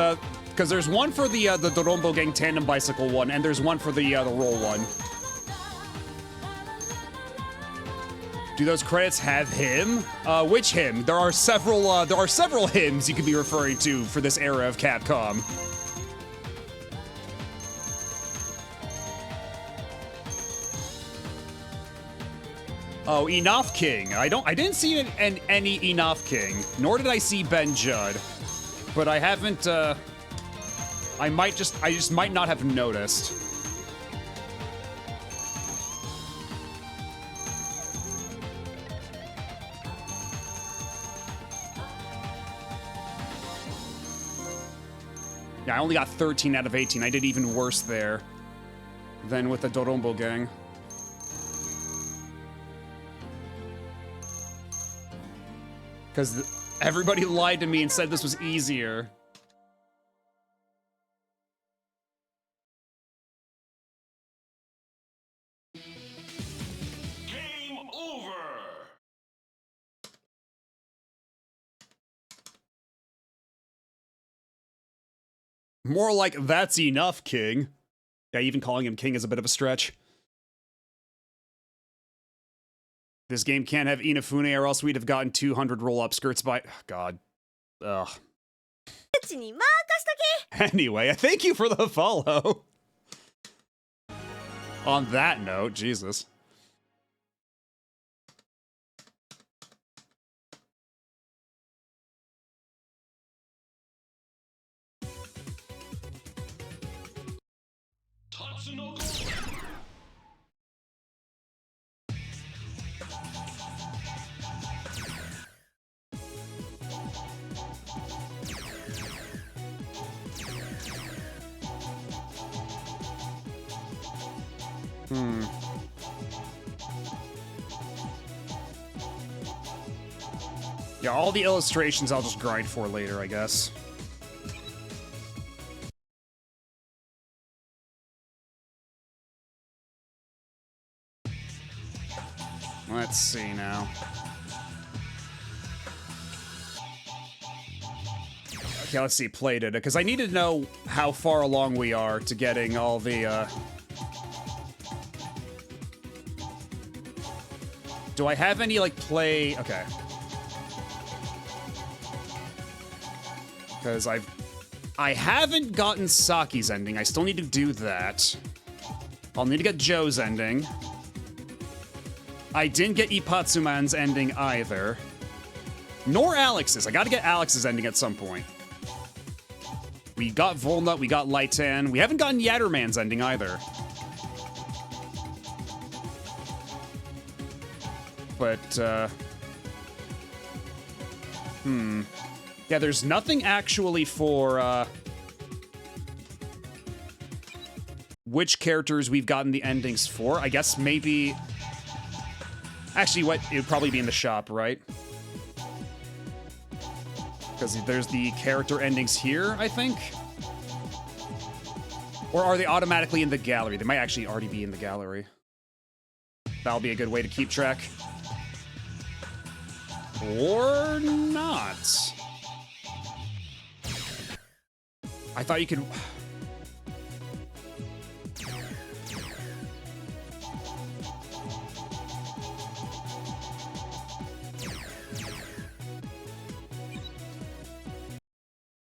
because there's one for the Dorombo Gang Tandem Bicycle one, and there's one for the Roll one. Do those credits have him? Which him? There are several hymns you could be referring to for this era of Capcom. Oh, Enough King. I didn't see any Enough King, nor did I see Ben Judd. But I haven't, I just might not have noticed. Yeah, I only got 13 out of 18. I did even worse there than with the Dorombo Gang. Because everybody lied to me and said this was easier. Game over. More like, that's enough, King. Yeah, even calling him King is a bit of a stretch. This game can't have Inafune or else we'd have gotten 200 roll-up skirts by... God. Ugh. Anyway, thank you for the follow. On that note, Jesus. Tatsunoko. Yeah, all the illustrations I'll just grind for later, I guess. Let's see now. Okay, let's see, plated, because I need to know how far along we are to getting all the, Do I have any, like, play... Okay. Because I haven't gotten Saki's ending. I still need to do that. I'll need to get Joe's ending. I didn't get Ipatsuman's ending either. Nor Alex's. I gotta get Alex's ending at some point. We got Volnut, we got Lightan. We haven't gotten Yatterman's ending either. But, yeah, there's nothing actually for, which characters we've gotten the endings for. I guess maybe... Actually, what? It would probably be in the shop, right? Because there's the character endings here, I think? Or are they automatically in the gallery? They might actually already be in the gallery. That'll be a good way to keep track. Or not. I thought you could...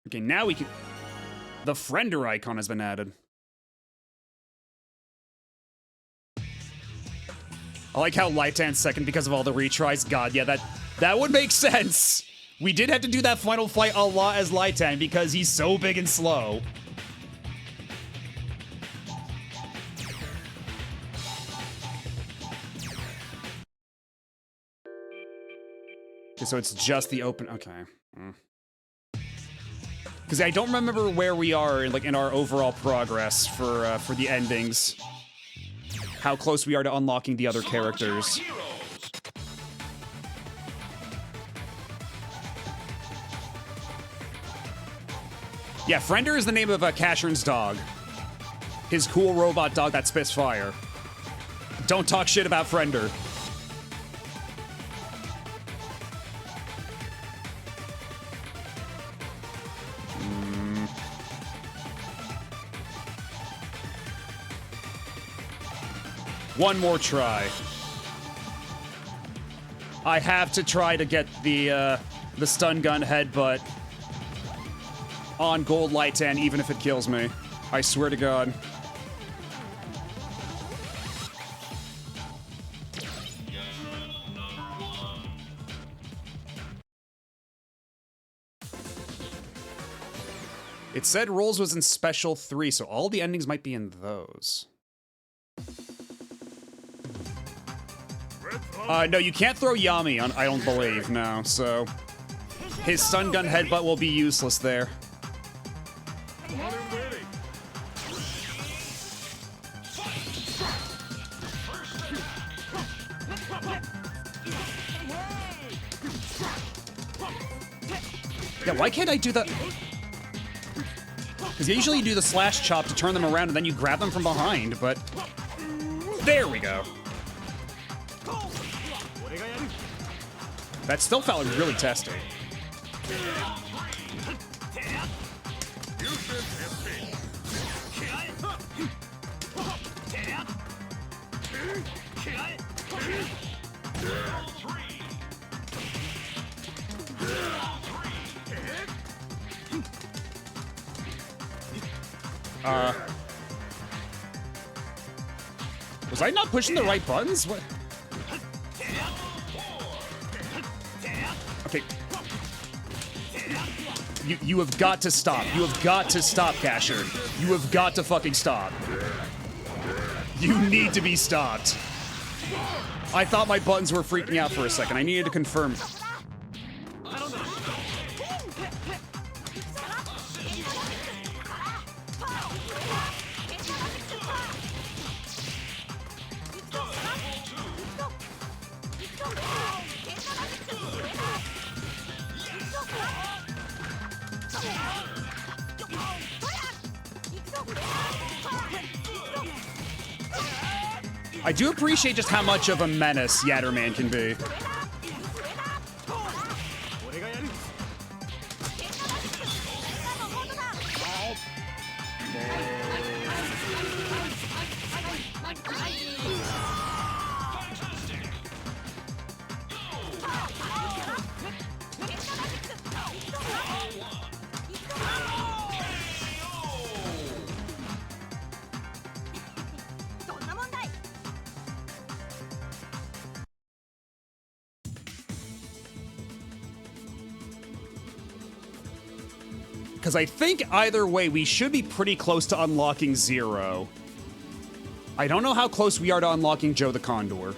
Okay, now we can... The Friender icon has been added. I like how Lightan's second because of all the retries. God, yeah, that would make sense. We did have to do that final fight a lot as Lightan because he's so big and slow. Okay, so it's just the open... Okay. Because I don't remember where we are, like, in our overall progress for the endings. How close we are to unlocking the other characters. Yeah, Friender is the name of Cashern's dog. His cool robot dog that spits fire. Don't talk shit about Friender. One more try. I have to try to get the stun gun headbutt on Gold Lightan, even if it kills me. I swear to God. It said Rolls was in Special 3, so all the endings might be in those. No, you can't throw Yami on, I don't believe, no, so... His stun gun headbutt will be useless there. Yeah, why can't I do that? Because usually you do the slash chop to turn them around and then you grab them from behind, but... There we go. That still felt really testy. Was I not pushing the right buttons? What? Okay. You have got to stop. You have got to stop, Casher. You have got to fucking stop. You need to be stopped. I thought my buttons were freaking out for a second. I needed to confirm. I do appreciate just how much of a menace Yatterman can be. Because I think either way, we should be pretty close to unlocking Zero. I don't know how close we are to unlocking Joe the Condor.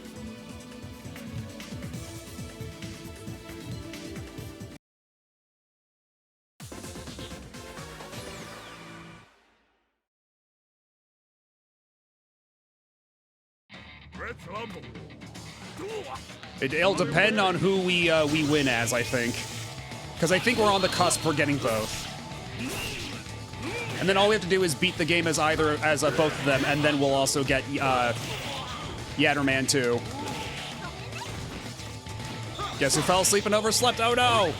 Let's rumble. It'll depend on who we win as, I think. Because I think we're on the cusp for getting both. And then all we have to do is beat the game as both of them, and then we'll also get Yatterman 2. Guess who fell asleep and overslept? Oh no!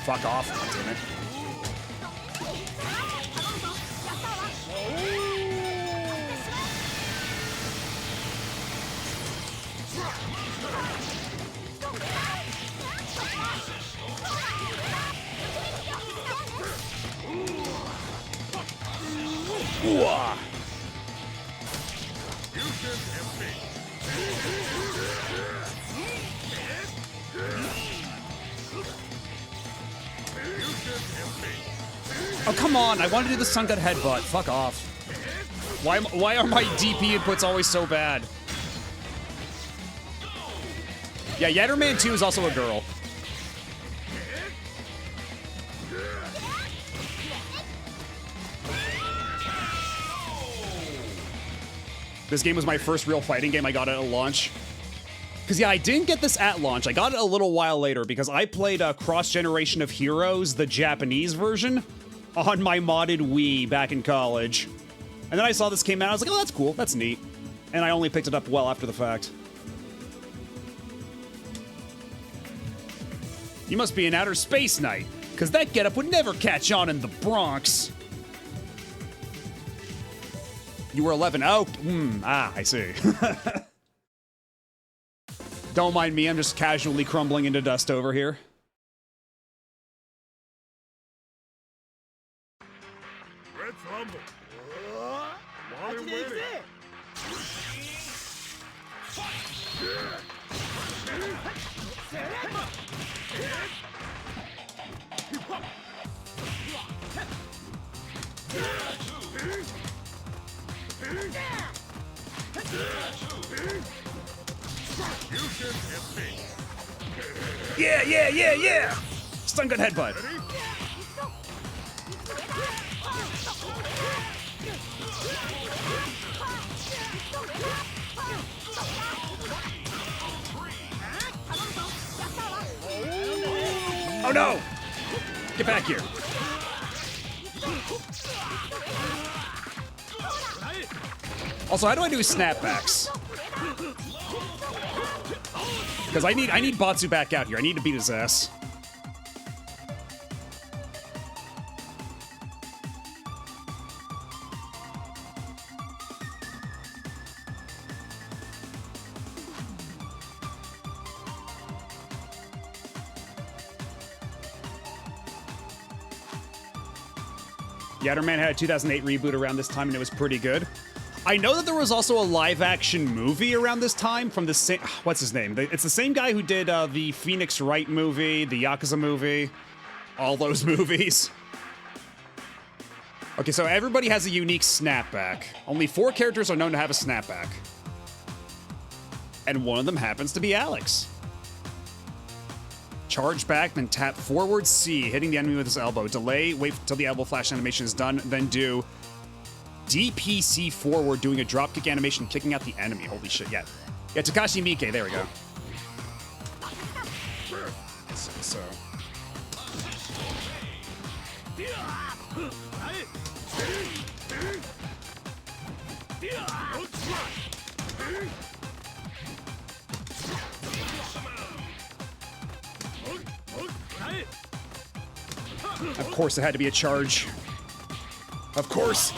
Fuck off, damn it. Ooh-ah. Oh, come on. I want to do the Suncut Headbutt. Fuck off. Why are my DP inputs always so bad? Yeah, Yatterman 2 is also a girl. This game was my first real fighting game I got at launch. Because, yeah, I didn't get this at launch. I got it a little while later because I played Cross Generation of Heroes, the Japanese version, on my modded Wii back in college. And then I saw this came out. I was like, oh, that's cool. That's neat. And I only picked it up well after the fact. You must be an outer space knight, because that getup would never catch on in the Bronx. You were 11. Oh, I see. Don't mind me, I'm just casually crumbling into dust over here. Let's rumble. While you're waiting. Yeah! Stun gun headbutt. Oh no! Get back here. Also, how do I do snapbacks? Because I need Batsu back out here. I need to beat his ass. Yatterman had a 2008 reboot around this time, and it was pretty good. I know that there was also a live-action movie around this time from the same... What's his name? It's the same guy who did the Phoenix Wright movie, the Yakuza movie, all those movies. Okay, so everybody has a unique snapback. Only 4 characters are known to have a snapback. And one of them happens to be Alex. Charge back, then tap forward C, hitting the enemy with his elbow. Delay, wait till the elbow flash animation is done, then do... DPC forward, doing a dropkick animation, kicking out the enemy. Holy shit, yeah. Yeah, Takashi Miike, there we go. So. Of course it had to be a charge. Of course.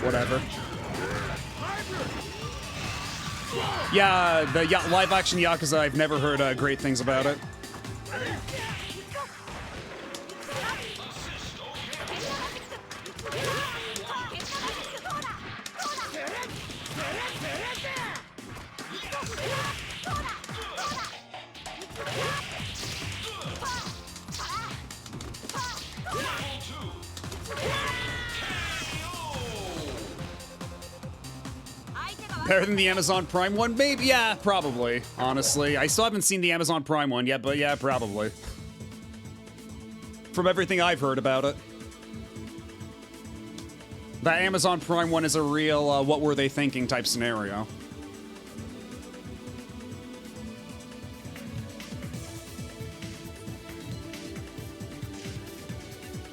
Whatever. Yeah, the live-action Yakuza, I've never heard great things about it. Better than the Amazon Prime one? Maybe, yeah, probably, honestly. I still haven't seen the Amazon Prime one yet, but yeah, probably. From everything I've heard about it. That Amazon Prime one is a real, what were they thinking type scenario.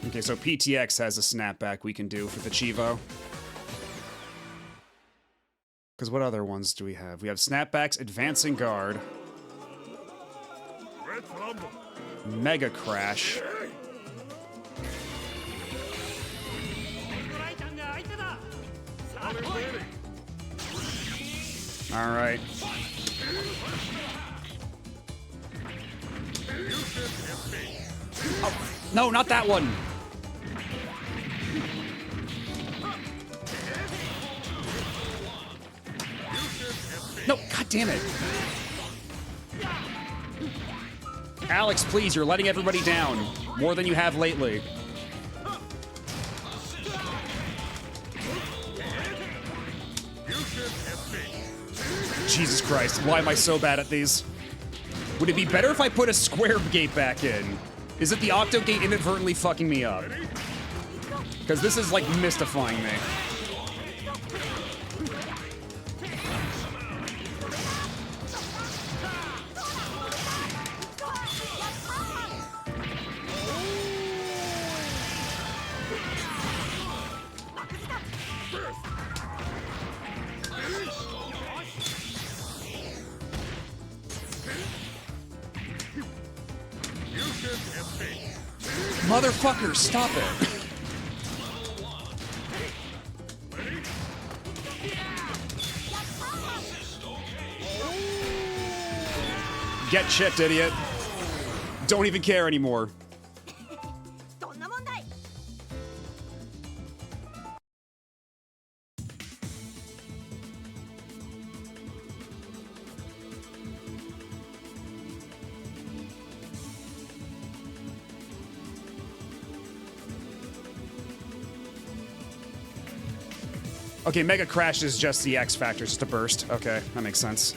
Okay, so PTX has a snapback we can do for the Chivo. Because what other ones do we have? We have snapbacks, advancing guard, mega crash, all right. Oh, no, not that one. No, god damn it. Alex, please, you're letting everybody down. More than you have lately. Jesus Christ, why am I so bad at these? Would it be better if I put a square gate back in? Is it the octo gate inadvertently fucking me up? Because this is, like, mystifying me. Motherfucker, stop it. Get chipped, idiot. Don't even care anymore. Okay, Mega Crash is just the X Factor, just a burst. Okay, that makes sense.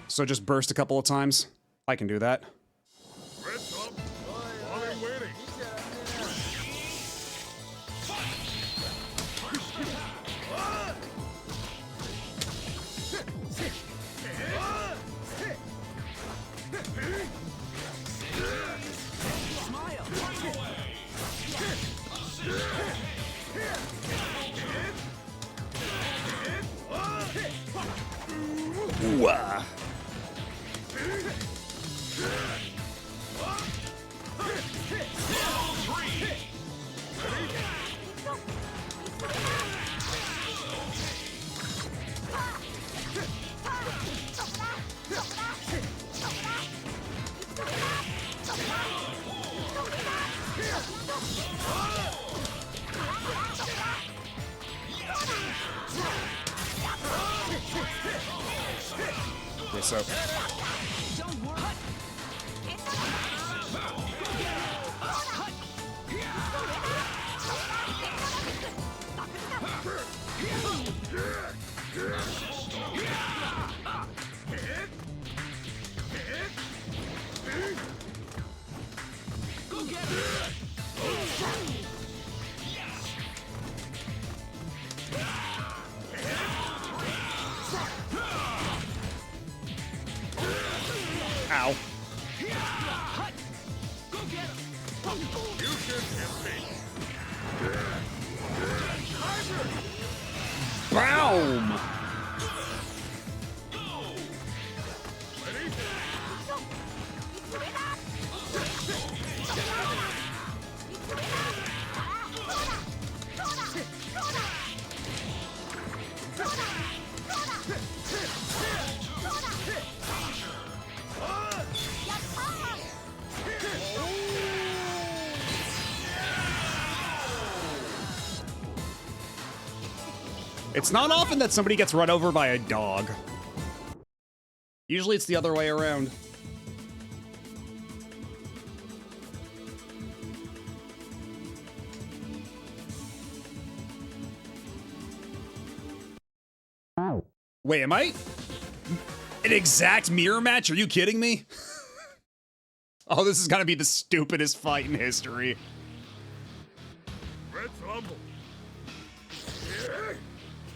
So just burst a couple of times? I can do that. Ooh-ah. Okay, so Boom! It's not often that somebody gets run over by a dog. Usually it's the other way around. Wait, am I an exact mirror match? Are you kidding me? Oh, this is gonna be the stupidest fight in history. Red Rumble.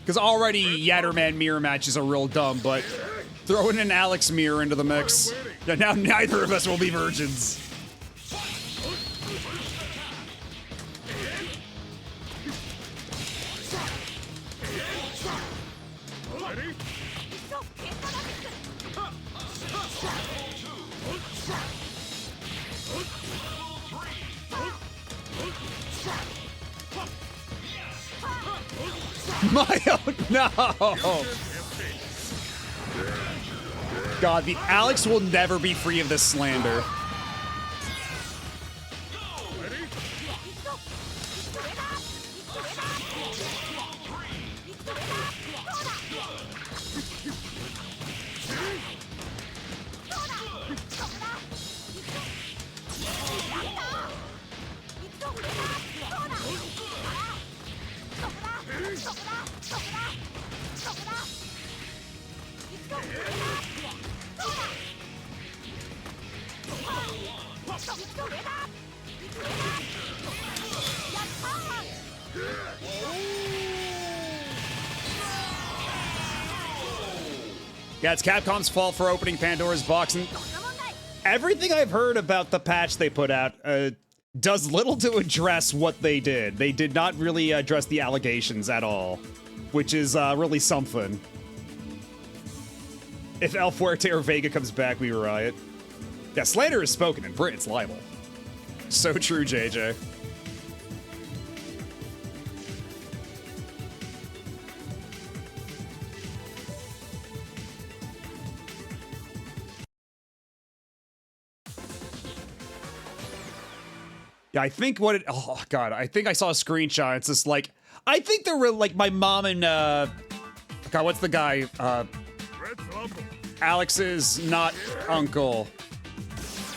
Because already Yatterman mirror matches are real dumb, but throwing an Alex mirror into the mix. Yeah, now neither of us will be virgins. My own, no! God, the Alex will never be free of this slander. Yeah, it's Capcom's fault for opening Pandora's box, and everything I've heard about the patch they put out does little to address what they did. They did not really address the allegations at all, which is really something. If El Fuerte or Vega comes back, we riot. Yeah, slander is spoken, and Brit's libel. So true, JJ. Yeah, I think what it, oh God, I think I saw a screenshot. It's just like, I think they're like my mom and, God, what's the guy? Alex's not uncle.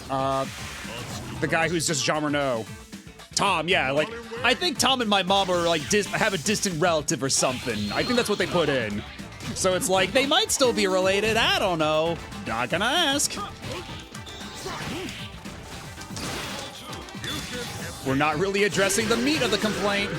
The guy who's just Jean Renault. Tom, yeah, like, I think Tom and my mom are like, have a distant relative or something. I think that's what they put in. So it's like, they might still be related, I don't know. Not gonna ask. We're not really addressing the meat of the complaint.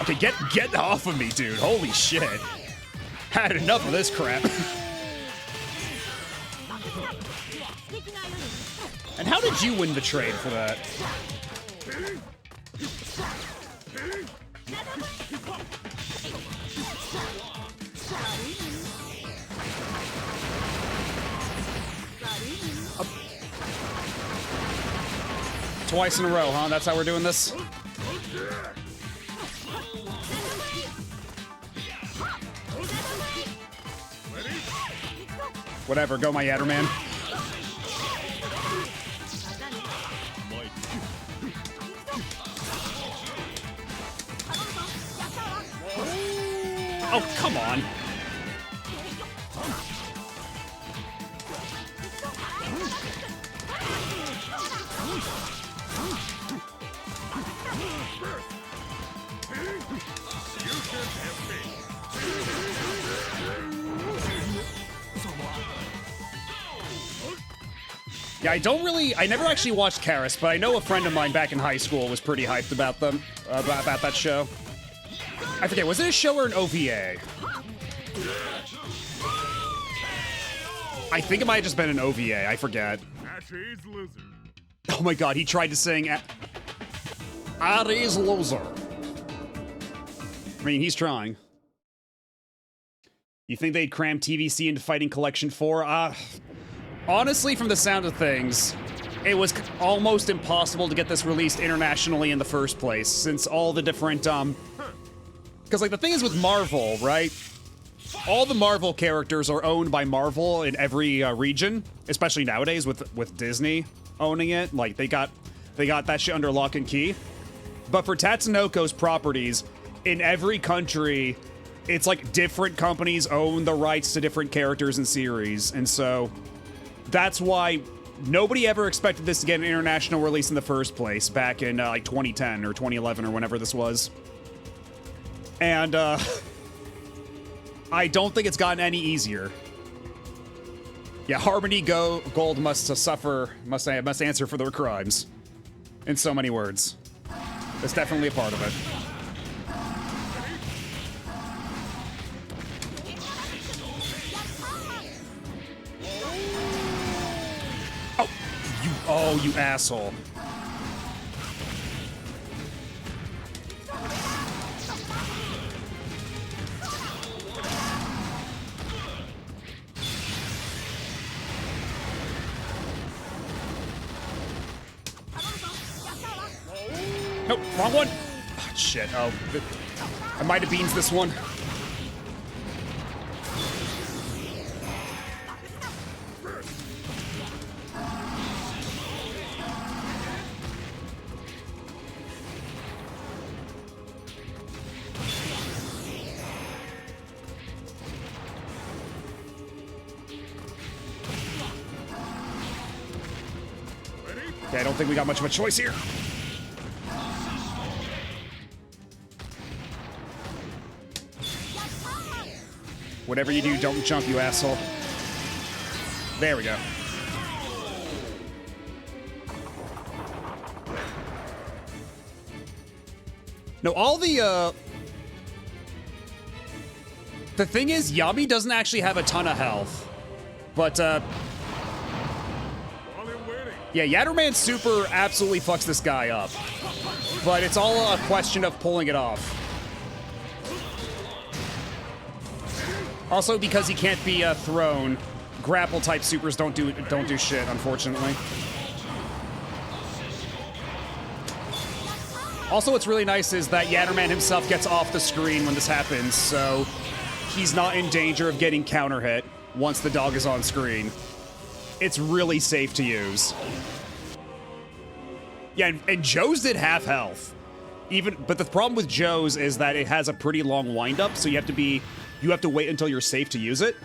Okay, get off of me, dude. Holy shit. Had enough of this crap. And how did you win the trade for that? Twice in a row, huh? That's how we're doing this? Whatever, go my Yatterman. Oh, come on. Yeah, I never actually watched Karis, but I know a friend of mine back in high school was pretty hyped about them, about that show. I forget, was it a show or an OVA? I think it might have just been an OVA, I forget. Ashi's loser. Oh my god, he tried to sing Ari's loser. I mean, he's trying. You think they'd cram TVC into Fighting Collection 4? Honestly, from the sound of things, it was almost impossible to get this released internationally in the first place, since all the different, because, like, the thing is with Marvel, right? All the Marvel characters are owned by Marvel in every region, especially nowadays with Disney owning it. Like, they got that shit under lock and key. But for Tatsunoko's properties, in every country, it's like different companies own the rights to different characters and series, and so that's why nobody ever expected this to get an international release in the first place back in like 2010 or 2011 or whenever this was. And I don't think it's gotten any easier. Yeah, Harmony Gold must answer for their crimes. In so many words. That's definitely a part of it. Oh, you asshole. Nope, wrong one. Oh, shit. Oh, I might have beans this one. Okay, I don't think we got much of a choice here. Whatever you do, don't jump, you asshole. There we go. No, all the thing is, Yami doesn't actually have a ton of health. But, yeah, Yatterman's super absolutely fucks this guy up. But it's all a question of pulling it off. Also, because he can't be thrown, grapple-type supers don't do shit, unfortunately. Also, what's really nice is that Yatterman himself gets off the screen when this happens, so he's not in danger of getting counter-hit once the dog is on screen. It's really safe to use. Yeah, and Joe's did half health. But the problem with Joe's is that it has a pretty long wind-up, so you have to wait until you're safe to use it.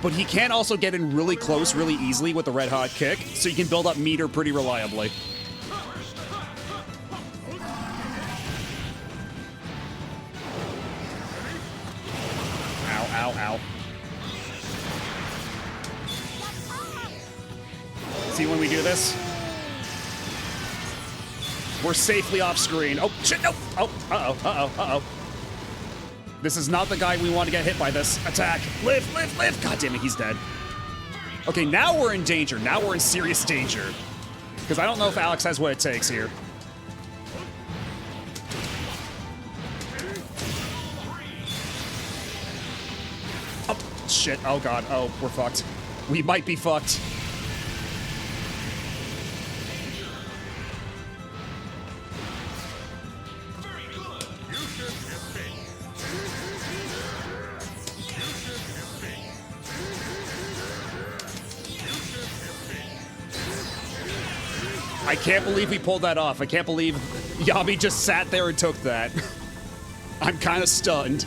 But he can also get in really close really easily with the red hot kick, so you can build up meter pretty reliably. Ow, ow, ow. See when we do this? We're safely off screen. Oh, shit, no! Oh, uh-oh, uh-oh, uh-oh. This is not the guy we want to get hit by this attack. Live, live, live! God damn it, he's dead. Okay, now we're in danger. Now we're in serious danger. Because I don't know if Alex has what it takes here. Oh, shit. Oh, God. Oh, we're fucked. We might be fucked. I can't believe we pulled that off. I can't believe Yami just sat there and took that. I'm kind of stunned.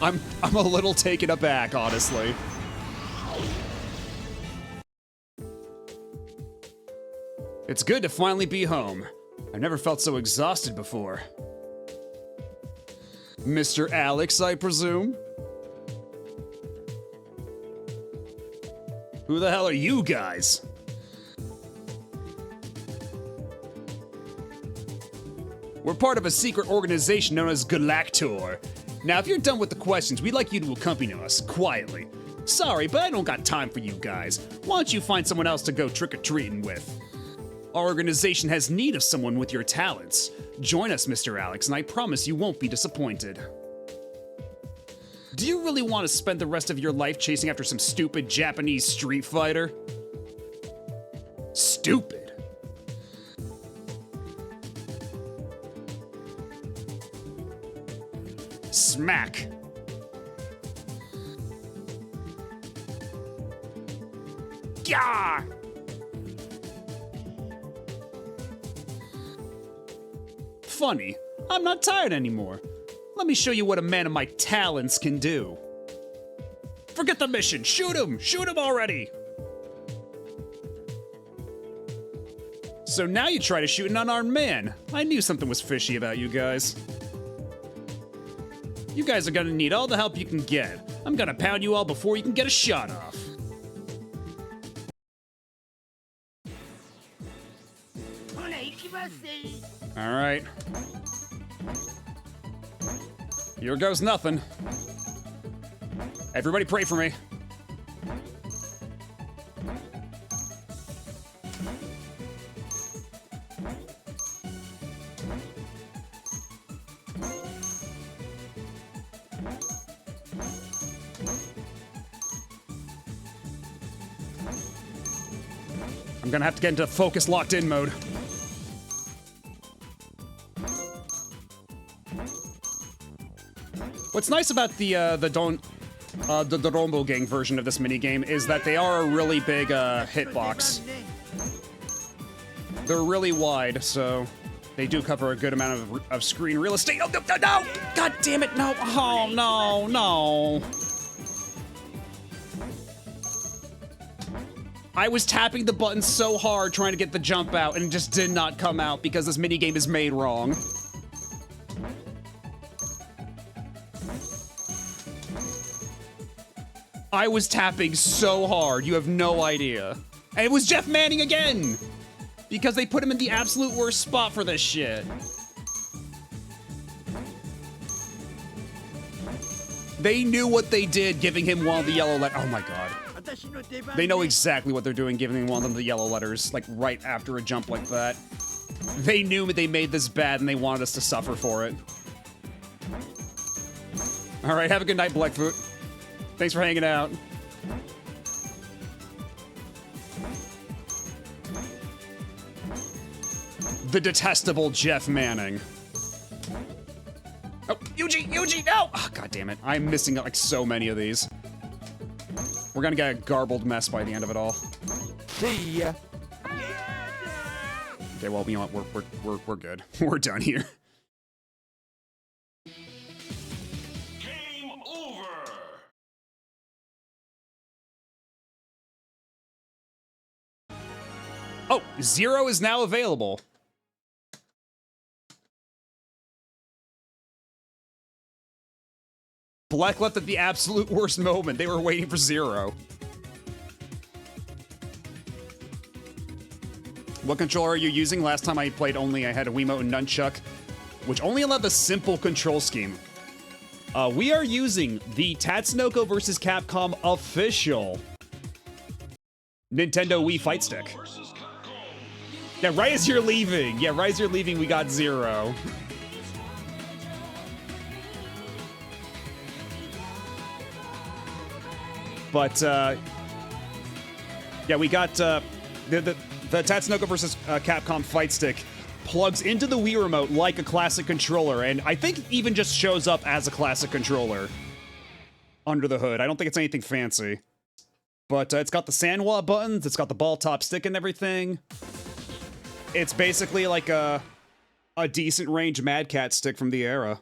I'm a little taken aback, honestly. It's good to finally be home. I've never felt so exhausted before. Mr. Alex, I presume? Who the hell are you guys? We're part of a secret organization known as Galactor. Now, if you're done with the questions, we'd like you to accompany us, quietly. Sorry, but I don't got time for you guys. Why don't you find someone else to go trick-or-treating with? Our organization has need of someone with your talents. Join us, Mr. Alex, and I promise you won't be disappointed. Do you really want to spend the rest of your life chasing after some stupid Japanese street fighter? Stupid. Smack. Gah! Funny, I'm not tired anymore. Let me show you what a man of my talents can do. Forget the mission, shoot him! Shoot him already! So now you try to shoot an unarmed man. I knew something was fishy about you guys. You guys are gonna need all the help you can get. I'm gonna pound you all before you can get a shot off. Alright. Here goes nothing. Everybody pray for me. I'm gonna have to get into focus locked in mode. What's nice about the Rombo Gang version of this minigame is that they are a really big hitbox. They're really wide, so they do cover a good amount of screen real estate. Oh, no, no, no! God damn it, no! Oh, no, no! I was tapping the button so hard trying to get the jump out, and it just did not come out because this minigame is made wrong. I was tapping so hard, you have no idea. And it was Jeff Manning again! Because they put him in the absolute worst spot for this shit. They knew what they did giving him one of the yellow letters. Oh my god. They know exactly what they're doing giving him one of the yellow letters, like right after a jump like that. They knew they made this bad and they wanted us to suffer for it. Alright, have a good night, Blackfoot. Thanks for hanging out. The detestable Jeff Manning. Oh, Yuji, no! Oh, god damn it. I'm missing like so many of these. We're gonna get a garbled mess by the end of it all. See ya. Okay, well, you know what? We're good. We're done here. Game over. Oh, Zero is now available. Black left at the absolute worst moment. They were waiting for Zero. What controller are you using? Last time I played only I had a Wiimote and Nunchuck, which only allowed the simple control scheme. We are using the Tatsunoko vs. Capcom official Nintendo Wii Fight Stick. Versus Capcom. Yeah, right as you're leaving. Yeah, right as you're leaving, we got Zero. But, yeah, we got, the Tatsunoko vs. Capcom Fight Stick plugs into the Wii Remote like a classic controller, and I think it even just shows up as a classic controller under the hood. I don't think it's anything fancy. But it's got the Sanwa buttons, it's got the ball top stick and everything. It's basically like a decent range Mad Cat stick from the era.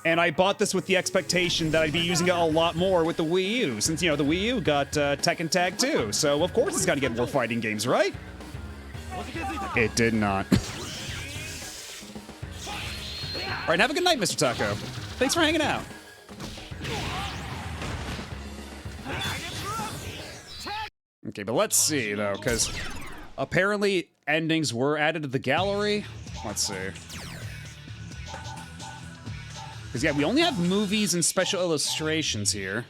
And I bought this with the expectation that I'd be using it a lot more with the Wii U, since, you know, the Wii U got Tekken Tag 2, so of course it's gotta get more fighting games, right? It did not. Alright, have a good night, Mr. Taco. Thanks for hanging out. Okay, but let's see, though, because apparently endings were added to the gallery. Let's see. Because, yeah, we only have movies and special illustrations here.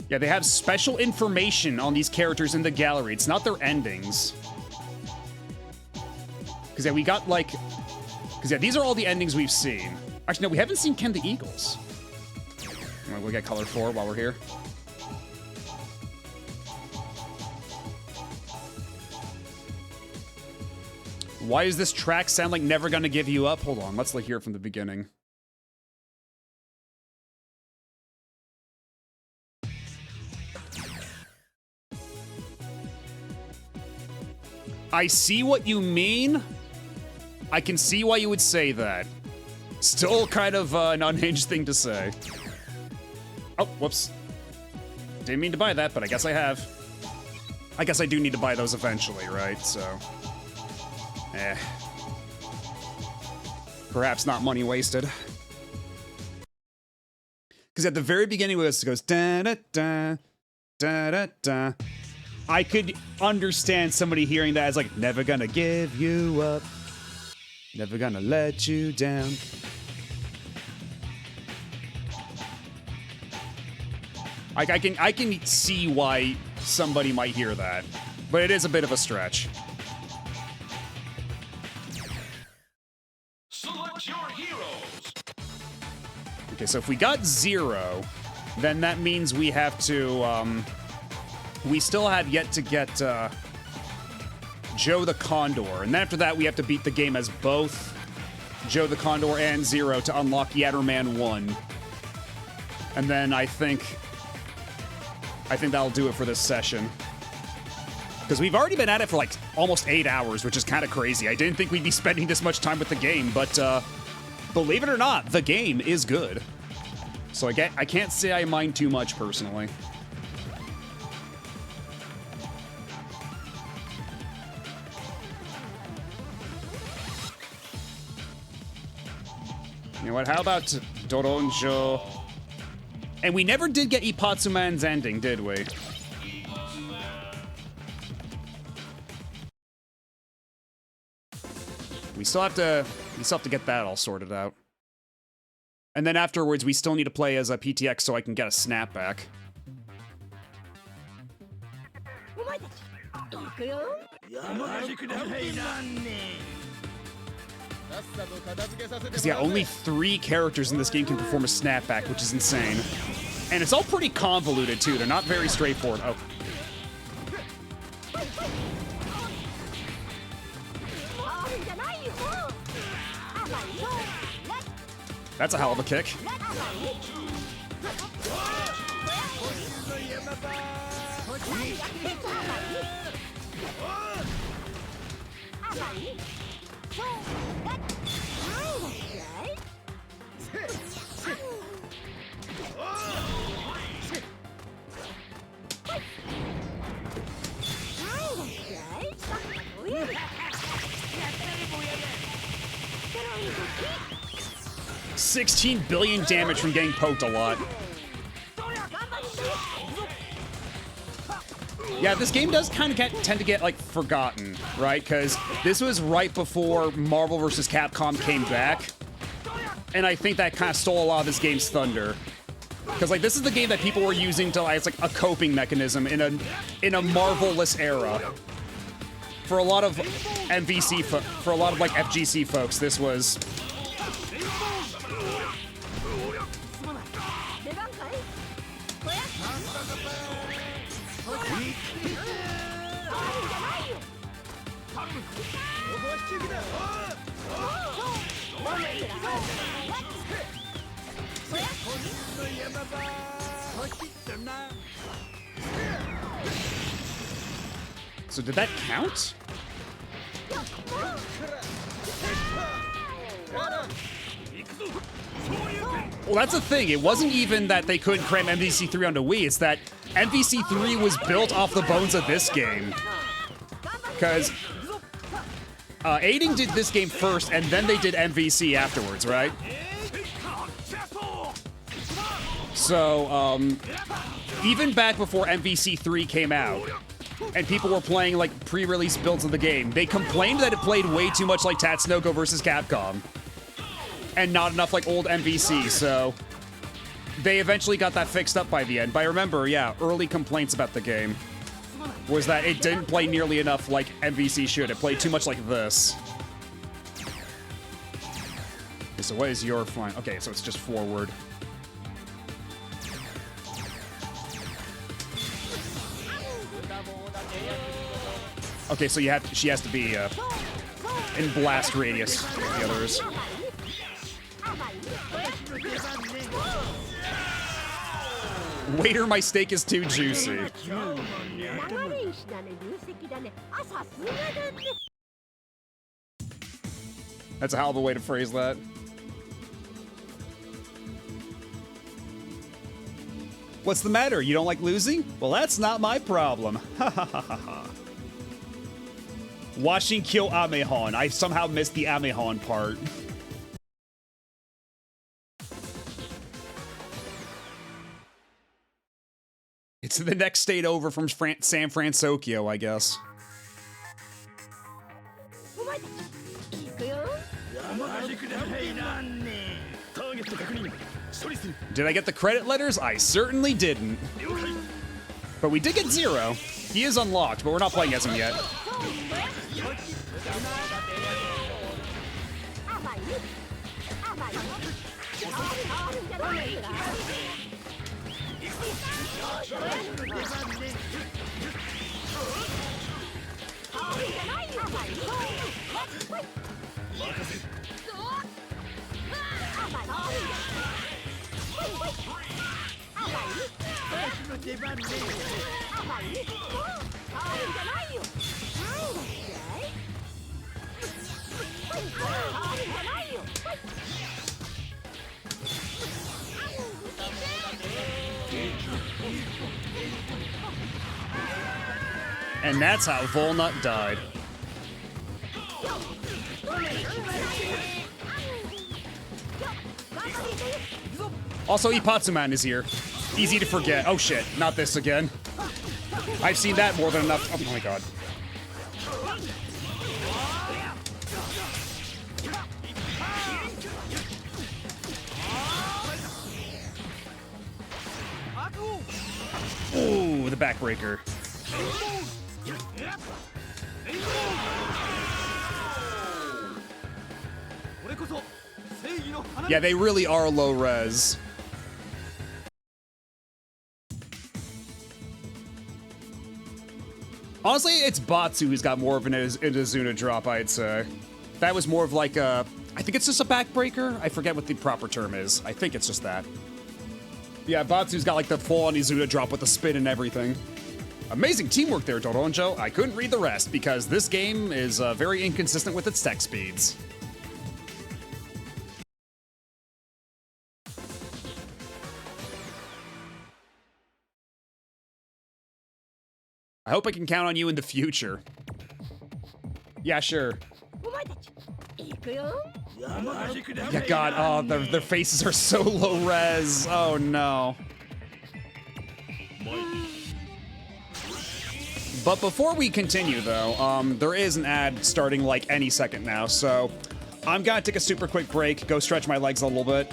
Yeah, they have special information on these characters in the gallery. It's not their endings. Because, yeah, we got, like... Because, yeah, these are all the endings we've seen. Actually, no, we haven't seen Ken the Eagles. We'll get color 4 while we're here. Why does this track sound like Never Gonna Give You Up? Hold on, let's hear it from the beginning. I see what you mean. I can see why you would say that. Still kind of an unhinged thing to say. Oh, whoops. Didn't mean to buy that, but I guess I have. I guess I do need to buy those eventually, right? So... Perhaps not money wasted. Because at the very beginning it goes da-da-da, da-da-da. I could understand somebody hearing that as like, never gonna give you up. Never gonna let you down. I can see why somebody might hear that, but it is a bit of a stretch. Select your heroes. Okay, so if we got 0, then that means we have to, we still have yet to get, Joe the Condor. And then after that, we have to beat the game as both Joe the Condor and 0 to unlock Yatterman 1. And then I think that'll do it for this session. Because we've already been at it for like almost 8 hours, which is kind of crazy. I didn't think we'd be spending this much time with the game, but believe it or not, the game is good. So I can't say I mind too much personally. You know what, how about Doronjo? And we never did get Ipatsuman's ending, did we? We still have to get that all sorted out. And then afterwards, we still need to play as a PTX so I can get a snapback. お前たち行くよ。 Because, yeah, only 3 characters in this game can perform a snapback, which is insane. And it's all pretty convoluted, too. They're not very straightforward. Oh. That's a hell of a kick. $16 billion damage from getting poked a lot. Yeah, this game does kind of tend to get, like, forgotten, right? Because this was right before Marvel vs. Capcom came back. And I think that kind of stole a lot of this game's thunder. Because, like, this is the game that people were using to, like, it's like a coping mechanism in a Marvel-less era. For a lot of MVC, for a lot of, like, FGC folks, this was... So did that count? Well, that's the thing. It wasn't even that they couldn't cram MVC3 onto Wii. It's that MVC3 was built off the bones of this game. Because Aiding did this game first, and then they did MVC afterwards, right? So, even back before MVC3 came out, and people were playing like pre-release builds of the game, they complained that it played way too much like Tatsunoko versus Capcom, and not enough like old MVC, so they eventually got that fixed up by the end. But I remember, yeah, early complaints about the game was that it didn't play nearly enough like MVC should. It played too much like this. Okay, so what is your flying? Okay, so it's just forward. Okay, so she has to be in blast radius with the others. Waiter, my steak is too juicy. That's a hell of a way to phrase that. What's the matter? You don't like losing? Well, that's not my problem. Ha ha ha ha ha. Watching kill Amehon. I somehow missed the Amehon part. It's the next state over from San Francisco, I guess. Did I get the credit letters? I certainly didn't. But we did get 0. He is unlocked, but we're not playing as him yet. And that's how Volnut died. Also, Ipatsuman is here. Easy to forget. Oh shit, not this again. I've seen that more than enough. Oh my god. Ooh, the backbreaker. Yeah, they really are low res. Honestly, it's Batsu who's got more of an Inazuna drop, I'd say. That was more of like a... I think it's just a backbreaker? I forget what the proper term is. I think it's just that. Yeah, Batsu's got like the full-on Izuna drop with the spin and everything. Amazing teamwork there, Toronjo. I couldn't read the rest because this game is very inconsistent with its text speeds. I hope I can count on you in the future. Yeah, sure. Yeah, God, oh, their faces are so low res. Oh, no. But before we continue, though, there is an ad starting like any second now, so I'm gonna take a super quick break, go stretch my legs a little bit.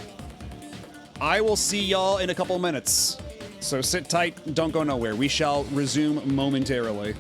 I will see y'all in a couple minutes. So sit tight, don't go nowhere. We shall resume momentarily.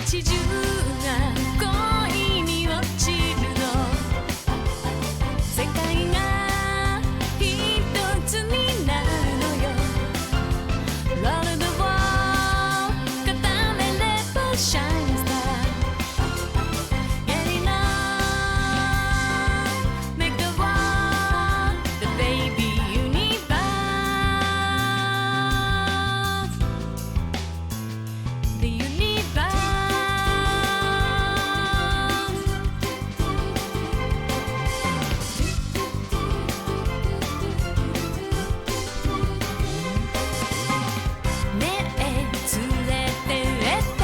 街中が恋に落ちるの世界が一つになるのよ Roll the wall 固めれば Shine star Getting on Make the world the baby universe The universe ねえ連れてって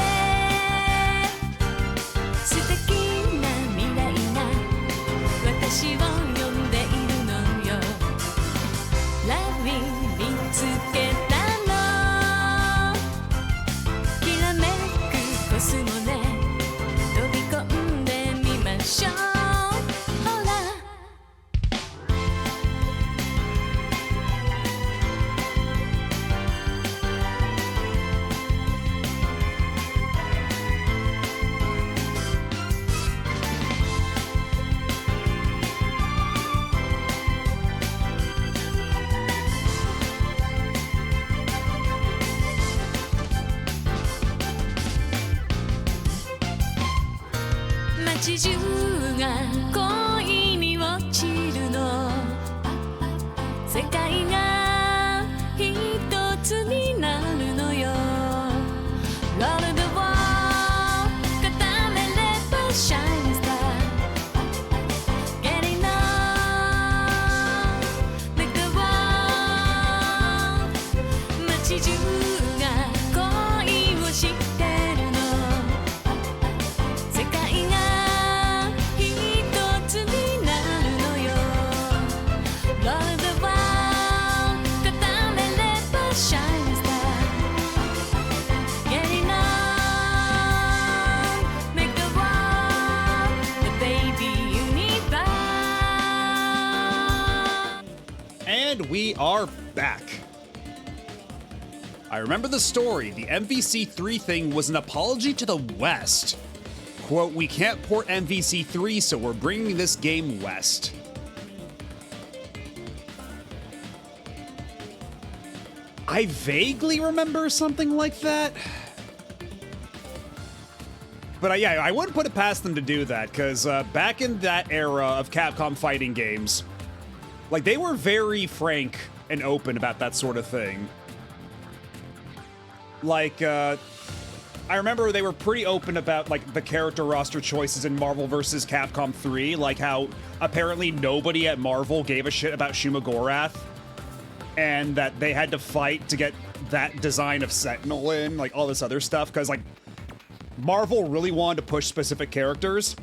素敵な未来が私を呼んでいるのよ Love me 見つけたのきらめくコスモね飛び込んでみましょうほら街中が恋に落ちるの世界が一つになるのよ Roll the wall 固めれば Shine star Getting on Make the world 街中が恋をしてるの世界が一つになるのよ Roll the wall 固めれば Shine star Getting on Make the world the baby universe And we are back. I remember the story. The MVC3 thing was an apology to the West. Quote, we can't port MVC3, so we're bringing this game west. I vaguely remember something like that. But yeah, I wouldn't put it past them to do that, because back in that era of Capcom fighting games, like, they were very frank and open about that sort of thing. Like, I remember they were pretty open about, like, the character roster choices in Marvel vs. Capcom 3, like how apparently nobody at Marvel gave a shit about Shumagorath, and that they had to fight to get that design of Sentinel in, like, all this other stuff, because, like, Marvel really wanted to push specific characters,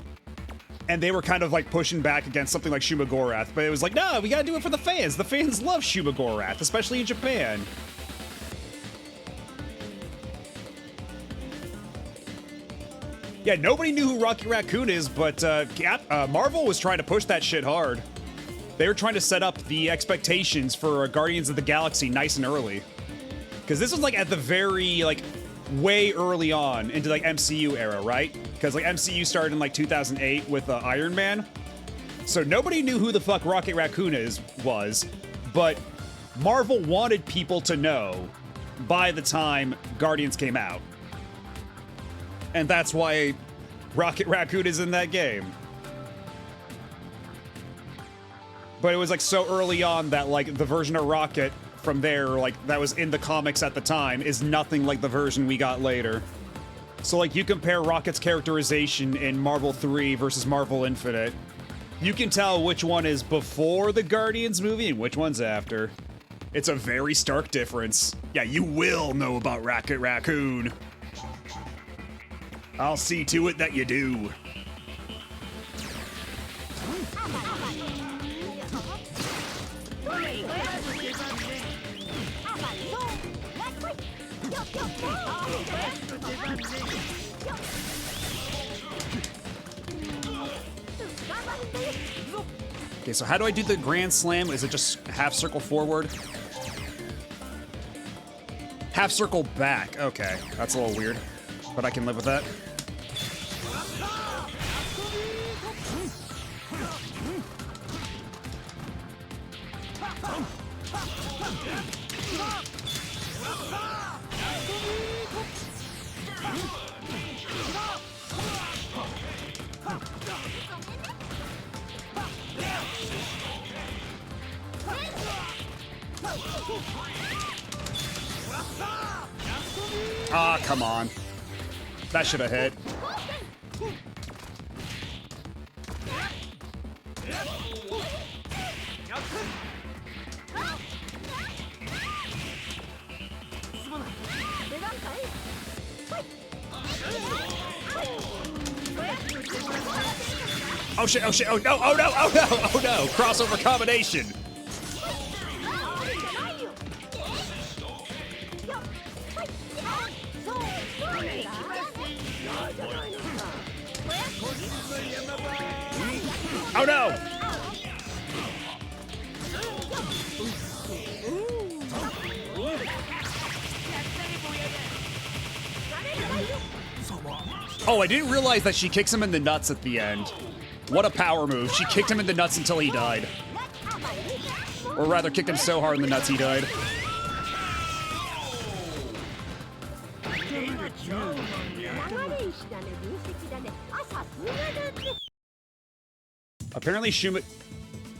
and they were kind of, like, pushing back against something like Shumagorath, but it was like, no, we gotta do it for the fans. The fans love Shumagorath, especially in Japan. Yeah, nobody knew who Rocket Raccoon is, but Marvel was trying to push that shit hard. They were trying to set up the expectations for Guardians of the Galaxy nice and early. Because this was, like, at the very, like, way early on into, like, MCU era, right? Because, like, MCU started in, like, 2008 with Iron Man. So nobody knew who the fuck Rocket Raccoon was, but Marvel wanted people to know by the time Guardians came out. And that's why Rocket Raccoon is in that game. But it was, like, so early on that, like, the version of Rocket from there, like, that was in the comics at the time is nothing like the version we got later. So, like, you compare Rocket's characterization in Marvel 3 versus Marvel Infinite, you can tell which one is before the Guardians movie and which one's after. It's a very stark difference. Yeah, you will know about Rocket Raccoon. I'll see to it that you do. Okay, so how do I do the Grand Slam? Is it just half circle forward? Half circle back. Okay, that's a little weird, but I can live with that. Ah, come on. That should have hit. Oh shit, oh shit, oh no, oh no, oh no, oh no! Crossover combination! Oh no! Oh, I didn't realize that she kicks him in the nuts at the end. What a power move. She kicked him in the nuts until he died. Or rather, kicked him so hard in the nuts he died. Apparently Shuma...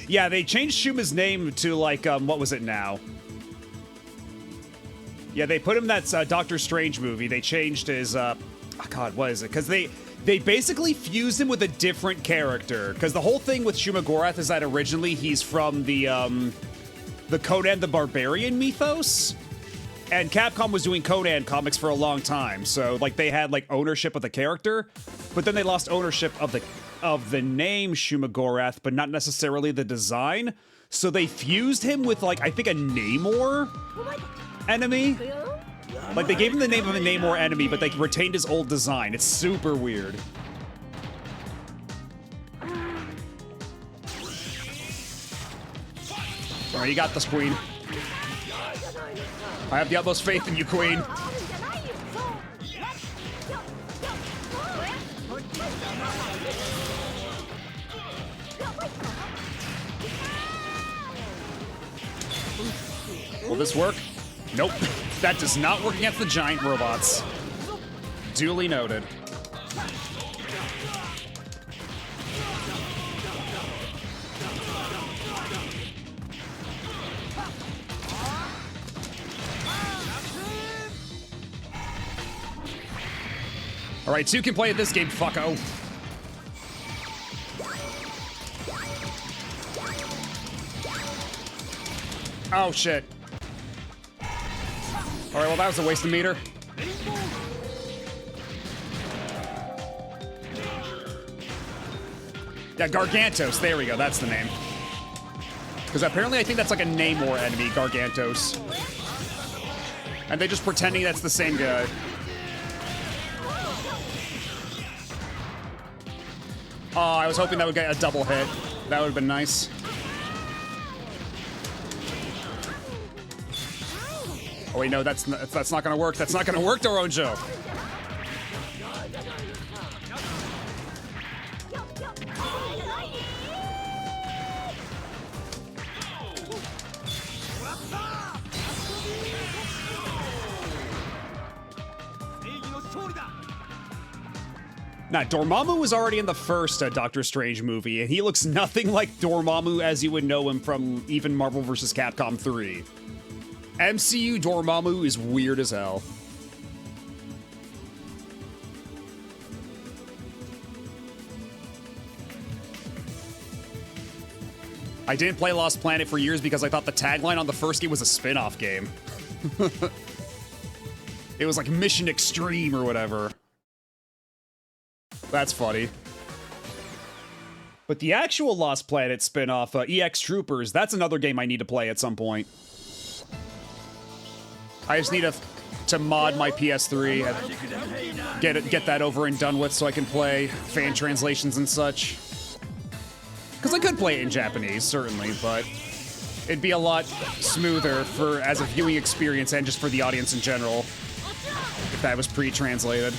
Yeah, they changed Shuma's name to, like, what was it now? Yeah, they put him in that Doctor Strange movie. They changed his, oh God, what is it? Because they basically fused him with a different character. Because the whole thing with Shuma Gorath is that originally he's from the Conan the Barbarian mythos. And Capcom was doing Conan comics for a long time. So, like, they had, like, ownership of the character. But then they lost ownership of the name Shuma Gorath, but not necessarily the design. So they fused him with, like, I think a Namor enemy. Like, they gave him the name of a Namor enemy, but they retained his old design. It's super weird. Alright, you got this, Queen. I have the utmost faith in you, Queen. Will this work? Nope. That does not work against the giant robots. Duly noted. Alright, two can play at this game, fucko. Oh, shit. Alright, well, that was a waste of meter. Yeah, Gargantos. There we go. That's the name. Because apparently I think that's like a Namor enemy, Gargantos. And they're just pretending that's the same guy. Oh, I was hoping that would get a double hit. That would have been nice. Oh wait, no, that's not gonna work. That's not gonna work, Doronjo. Nah, Dormammu was already in the first Doctor Strange movie, and he looks nothing like Dormammu as you would know him from even Marvel vs. Capcom 3. MCU Dormammu is weird as hell. I didn't play Lost Planet for years because I thought the tagline on the first game was a spin-off game. It was like Mission Extreme or whatever. That's funny. But the actual Lost Planet spin-off, EX Troopers, that's another game I need to play at some point. I just need to mod my PS3 and get that over and done with so I can play fan translations and such. Because I could play it in Japanese, certainly, but it'd be a lot smoother as a viewing experience and just for the audience in general if that was pre-translated.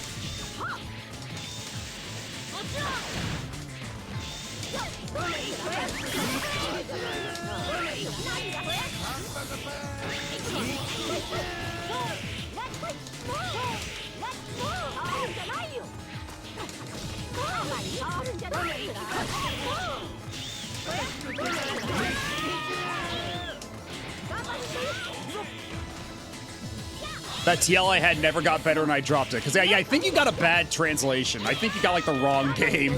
That TL I had never got better and I dropped it. Because yeah, I think you got a bad translation. I think you got like the wrong game.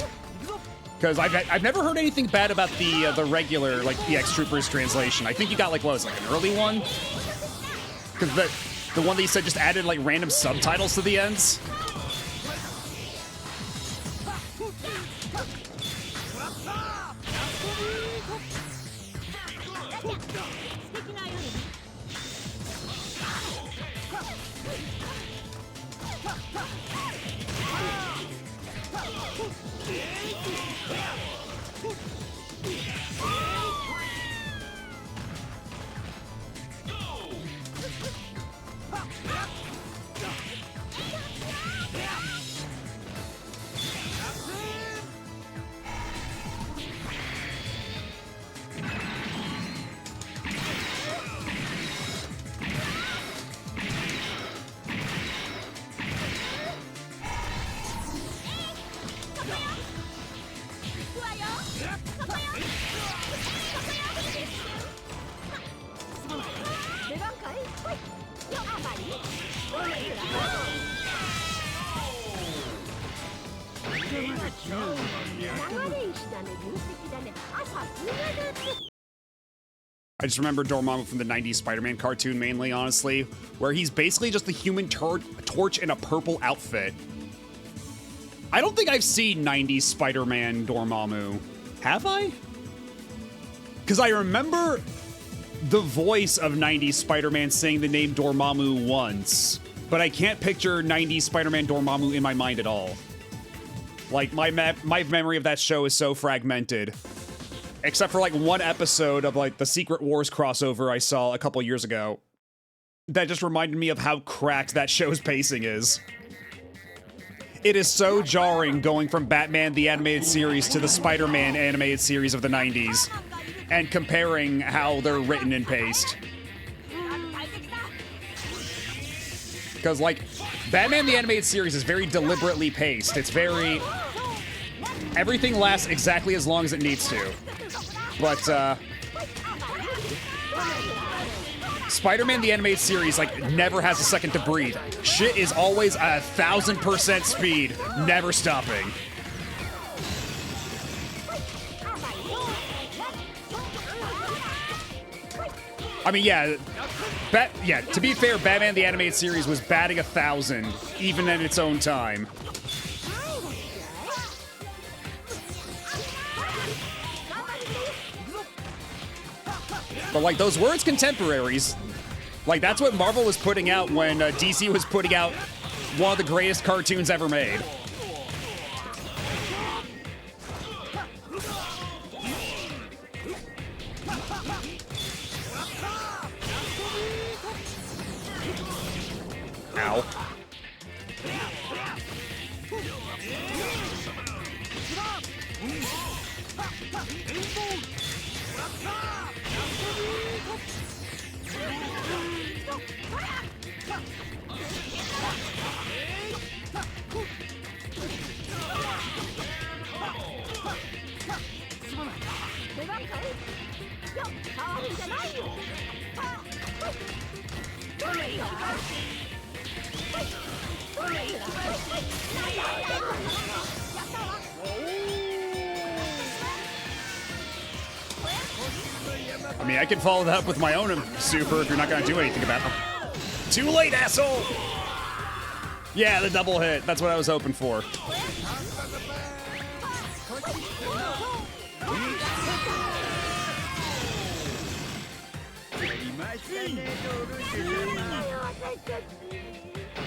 Because I've never heard anything bad about the regular like EX Troopers translation. I think you got like, what was it, like an early one? Because the one that you said just added like random subtitles to the ends. I just remember Dormammu from the 90s Spider-Man cartoon mainly, honestly, where he's basically just the Human Torch in a purple outfit. I don't think I've seen 90s Spider-Man Dormammu. Have I? Because I remember the voice of 90s Spider-Man saying the name Dormammu once, but I can't picture 90s Spider-Man Dormammu in my mind at all. Like, my memory of that show is so fragmented. Except for, like, one episode of, like, the Secret Wars crossover I saw a couple years ago. That just reminded me of how cracked that show's pacing is. It is so jarring going from Batman the Animated Series to the Spider-Man animated series of the 90s. And comparing how they're written and paced. Because, like, Batman the Animated Series is very deliberately paced. It's very... everything lasts exactly as long as it needs to. But, Spider-Man the Animated Series, like, never has a second to breathe. Shit is always 1,000% speed, never stopping. I mean, yeah, to be fair, Batman the Animated Series was batting 1,000, even at its own time. But, like, those words contemporaries, like, that's what Marvel was putting out when DC was putting out one of the greatest cartoons ever made. Ow. I mean, I can follow that up with my own super if you're not going to do anything about it. Too late, asshole! Yeah, the double hit. That's what I was hoping for.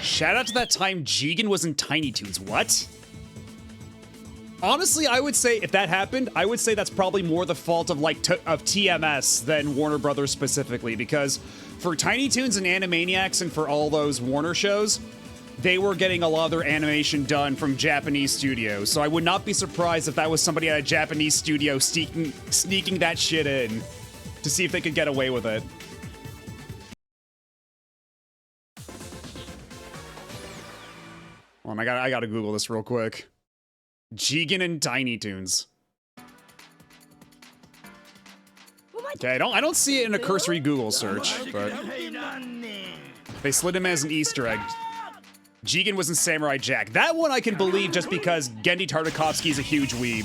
Shout out to that time Jigen was in Tiny Toons. What? Honestly, I would say if that happened, I would say that's probably more the fault of like of TMS than Warner Brothers specifically, because for Tiny Toons and Animaniacs and for all those Warner shows, they were getting a lot of their animation done from Japanese studios, so I would not be surprised if that was somebody at a Japanese studio sneaking that shit in to see if they could get away with it. Hold on, I gotta Google this real quick. Jigen and Tiny Toons. Okay, I don't see it in a cursory Google search, but they slid him as an Easter egg. Jigen was in Samurai Jack. That one I can believe just because Gendy Tartakovsky's a huge weeb.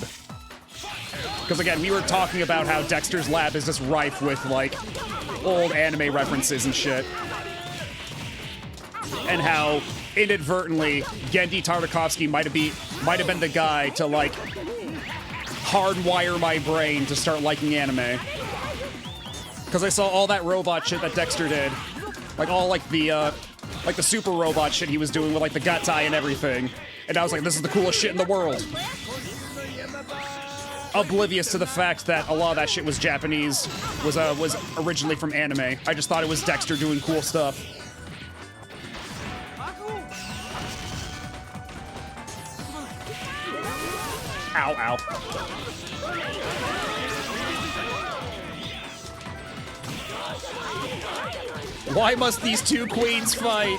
Because again, we were talking about how Dexter's Lab is just rife with like old anime references and shit. And how inadvertently Gendy Tartakovsky might have been the guy to like hardwire my brain to start liking anime. Because I saw all that robot shit that Dexter did. Like all like the super robot shit he was doing with like the Gatai and everything. And I was like, this is the coolest shit in the world. Oblivious to the fact that a lot of that shit was Japanese, was originally from anime. I just thought it was Dexter doing cool stuff. Ow, ow. Why must these two queens fight?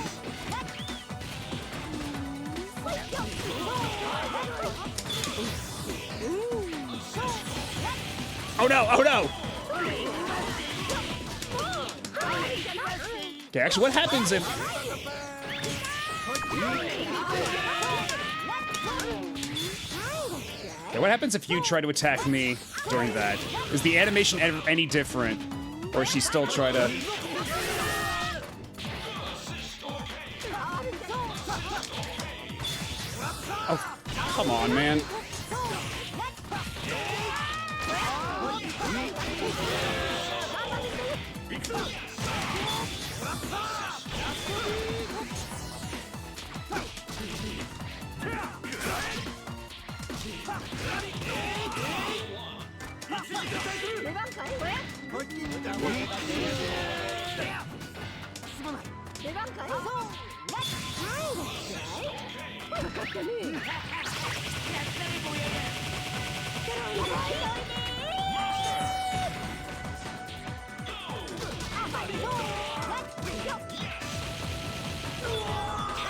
Oh no, oh no! Okay, actually, what happens if... Okay, what happens if you try to attack me during that? Is the animation any different? Or is she still try to... Oh, come on, man.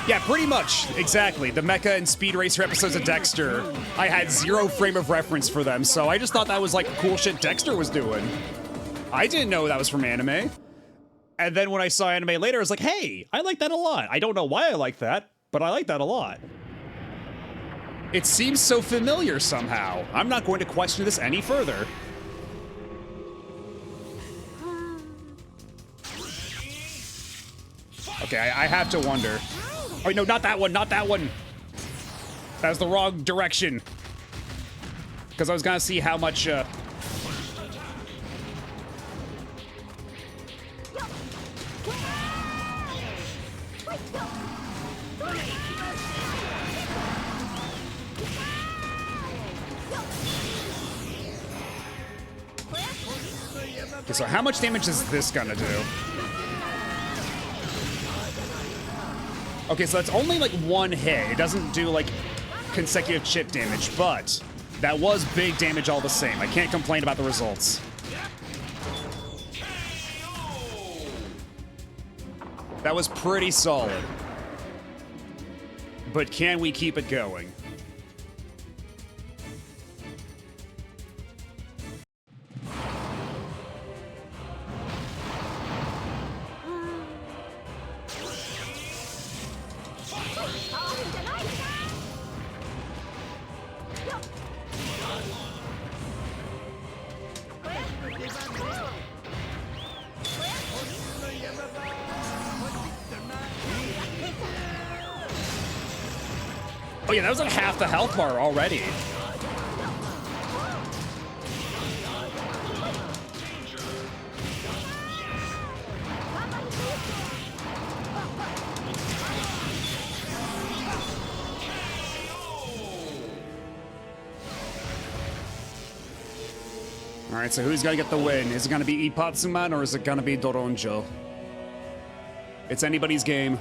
Yeah, pretty much. Exactly. The Mecha and Speed Racer episodes of Dexter, I had zero frame of reference for them, so I just thought that was like cool shit Dexter was doing. I didn't know that was from anime. And then when I saw anime later, I was like, hey, I like that a lot. I don't know why I like that, but I like that a lot. It seems so familiar somehow. I'm not going to question this any further. Okay, I have to wonder. Oh, no, not that one, not that one. That was the wrong direction. Because I was gonna see how much, Okay, so how much damage is this gonna do? Okay, so that's only like one hit. It doesn't do like consecutive chip damage, but that was big damage all the same. I can't complain about the results. That was pretty solid. But can we keep it going? Oh yeah, that was like half the health bar already. Alright, so who's gonna get the win? Is it gonna be Ippatsuman or is it gonna be Doronjo? It's anybody's game.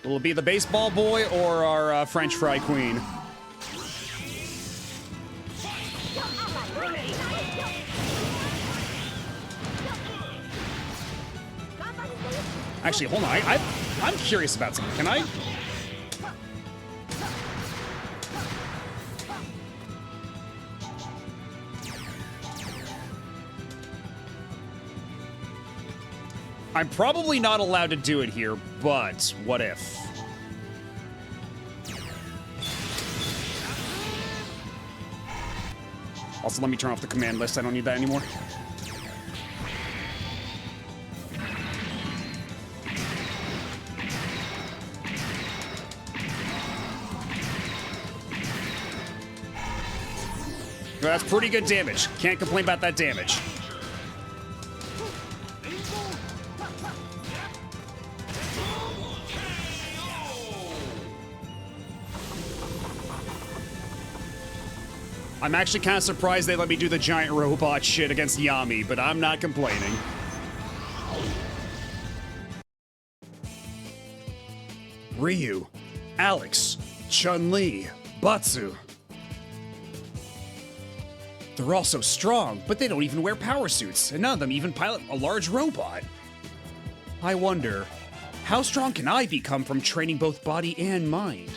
Will it be the baseball boy or our French fry queen? Actually, hold on. I'm curious about something. Can I? I'm probably not allowed to do it here, but what if? Also, let me turn off the command list. I don't need that anymore. That's pretty good damage. Can't complain about that damage. I'm actually kind of surprised they let me do the giant robot shit against Yami, but I'm not complaining. Ryu, Alex, Chun-Li, Batsu. They're all so strong, but they don't even wear power suits, and none of them even pilot a large robot. I wonder, how strong can I become from training both body and mind?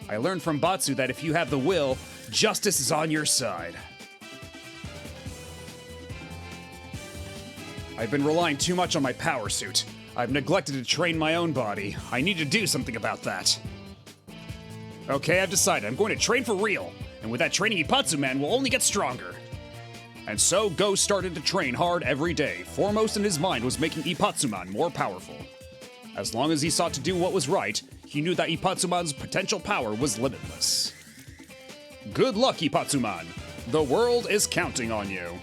I learned from Batsu that if you have the will, justice is on your side. I've been relying too much on my power suit. I've neglected to train my own body. I need to do something about that. Okay, I've decided. I'm going to train for real. And with that training, Ipatsu-man will only get stronger. And so, Go started to train hard every day. Foremost in his mind was making Ipatsu-man more powerful. As long as he sought to do what was right, he knew that Ipatsu-man's potential power was limitless. Good luck, Ipatsu-man. The world is counting on you.